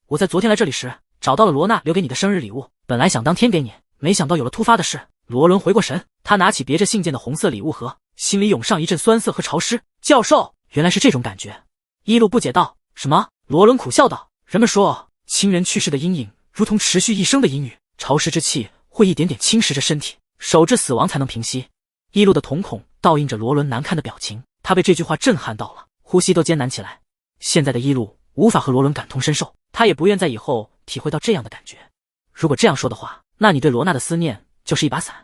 我在昨天来这里时找到了罗娜留给你的生日礼物，本来想当天给你，没想到有了突发的事。罗伦回过神，他拿起别着信件的红色礼物盒，心里涌上一阵酸涩和潮湿。教授，原来是这种感觉。伊露不解道：什么？罗伦苦笑道：人们说亲人去世的阴影如同持续一生的阴雨，潮湿之气会一点点侵蚀着身体，守至死亡才能平息。伊露的瞳孔倒映着罗伦难看的表情，他被这句话震撼到了，呼吸都艰难起来。现在的伊露无法和罗伦感同身受，他也不愿在以后体会到这样的感觉。如果这样说的话，那你对罗娜的思念就是一把伞。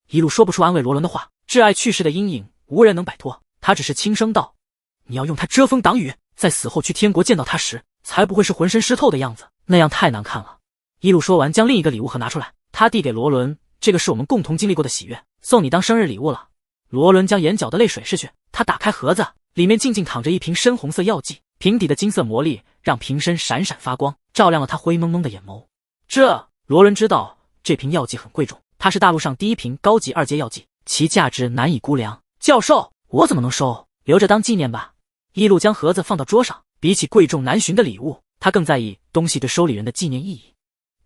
伊露说不出安慰罗伦的话，挚爱去世的阴影无人能摆脱，他只是轻声道：你要用它遮风挡雨，在死后去天国见到他时才不会是浑身湿透的样子，那样太难看了。伊露说完将另一个礼物盒拿出来，他递给罗伦，这个是我们共同经历过的喜悦，送你当生日礼物了。罗伦将眼角的泪水拭去，他打开盒子，里面静静躺着一瓶深红色药剂，瓶底的金色魔力让瓶身闪闪发光，照亮了他灰蒙蒙的眼眸。罗伦知道这瓶药剂很贵重，它是大陆上第一瓶高级2阶药剂，其价值难以估量。教授，我怎么能收？留着当纪念吧。伊露将盒子放到桌上，比起贵重难寻的礼物，他更在意东西对收礼人的纪念意义。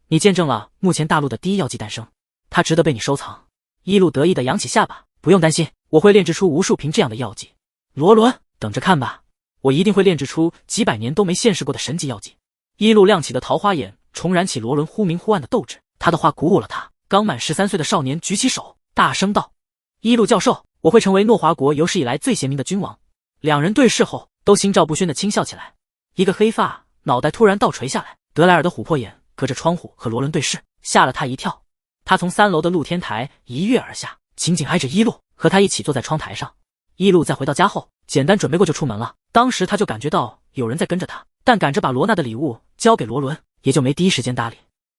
你见证了目前大陆的第一药剂诞生，它值得被你收藏。伊露得意地扬起下巴，不用担心，我会炼制出无数瓶这样的药剂。罗伦，等着看吧，我一定会炼制出几百年都没现世过的神级药剂。伊露亮起的桃花眼重燃起罗伦忽明忽暗的斗志，他的话鼓舞了他。刚满13岁的少年举起手，大声道：伊露教授，我会成为诺华国有史以来最贤明的君王。两人对视后，都心照不宣地轻笑起来。一个黑发脑袋突然倒垂下来，德莱尔的琥珀眼隔着窗户和罗伦对视，吓了他一跳。他从3楼的露天台一跃而下，紧紧挨着伊露，和他一起坐在窗台上。伊露在回到家后，简单准备过就出门了。当时他就感觉到有人在跟着他，但赶着把罗娜的礼物交给罗伦，也就没第一时间搭理。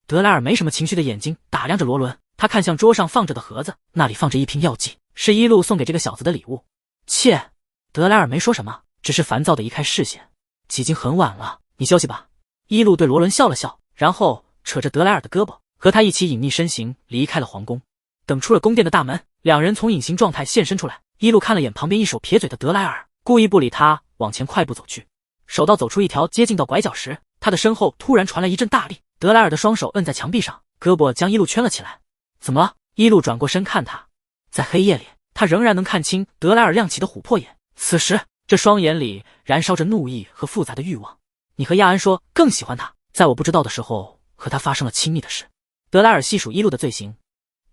德莱尔没什么情绪的眼睛打量着罗伦，他看向桌上放着的盒子，那里放着一瓶药剂，是伊露送给这个小子的礼物。切，德莱尔没说什么，只是烦躁地移开视线。已经很晚了，你休息吧。伊露对罗伦笑了笑，然后扯着德莱尔的胳膊，和他一起隐匿身形离开了皇宫。等出了宫殿的大门，两人从隐形状态现身出来。伊露看了眼旁边一手撇嘴的德莱尔，故意不理他，往前快步走去。手到走出一条接近到拐角时，他的身后突然传来一阵大力，德莱尔的双手摁在墙壁上，胳膊将伊露圈了起来。怎么了？伊露转过身看他，在黑夜里，他仍然能看清德莱尔亮起的琥珀眼，此时这双眼里燃烧着怒意和复杂的欲望。你和亚安说更喜欢他，在我不知道的时候和他发生了亲密的事。德莱尔细数伊露的罪行，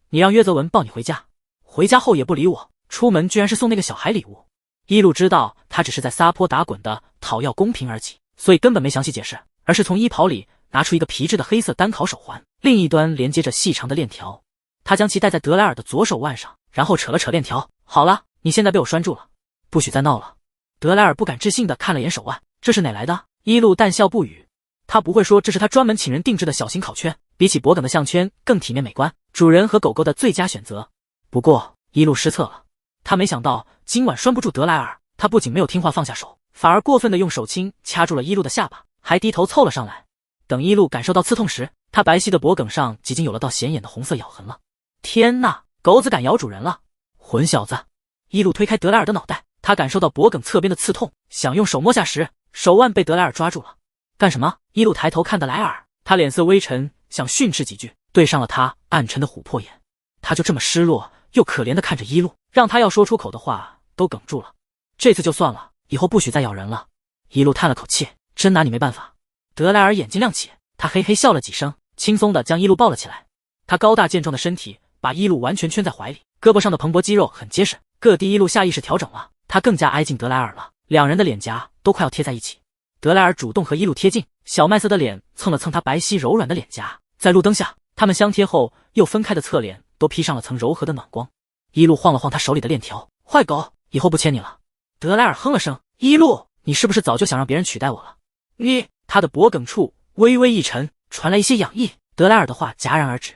你让约泽文抱你回家，回家后也不理我，出门居然是送那个小孩礼物。伊露知道他只是在撒泼打滚的讨要公平而已，所以根本没详细解释，而是从衣袍里拿出一个皮质的黑色单烤手环，另一端连接着细长的链条。他将其戴在德莱尔的左手腕上，然后扯了扯链条。好了，你现在被我拴住了，不许再闹了。德莱尔不敢置信地看了眼手腕，这是哪来的？伊露淡笑不语。他不会说这是他专门请人定制的小型烤圈，比起脖梗的项圈更体面美观，主人和狗狗的最佳选择。不过伊露失策了，他没想到今晚拴不住德莱尔，他不仅没有听话放下手，反而过分地用手轻掐住了伊露的下巴，还低头凑了上来。等伊露感受到刺痛时，他白皙的脖梗上已经有了道显眼的红色咬痕了。天哪，狗子敢咬主人了！混小子！伊露推开德莱尔的脑袋，他感受到脖梗侧边的刺痛，想用手摸下时，手腕被德莱尔抓住了。干什么？伊露抬头看德莱尔，他脸色微沉，想训斥几句，对上了他暗沉的琥珀眼。他就这么失落又可怜地看着伊露，让他要说出口的话都哽住了。这次就算了，以后不许再咬人了。伊露叹了口气，真拿你没办法。德莱尔眼睛亮起，他嘿嘿笑了几声，轻松地将伊露抱了起来。他高大健壮的身体把伊露完全圈在怀里，胳膊上的蓬勃肌肉很结实。各地伊露下意识调整了，他更加挨近德莱尔了，两人的脸颊都快要贴在一起。德莱尔主动和伊露贴近，小麦色的脸蹭了蹭他白皙柔软的脸颊，在路灯下，他们相贴后又分开的侧脸都披上了层柔和的暖光。伊露晃了晃他手里的链条，坏狗，以后不牵你了。德莱尔哼了声，伊露，你是不是早就想让别人取代我了？他的脖梗处微微一沉，传来一些痒意。德莱尔的话戛然而止，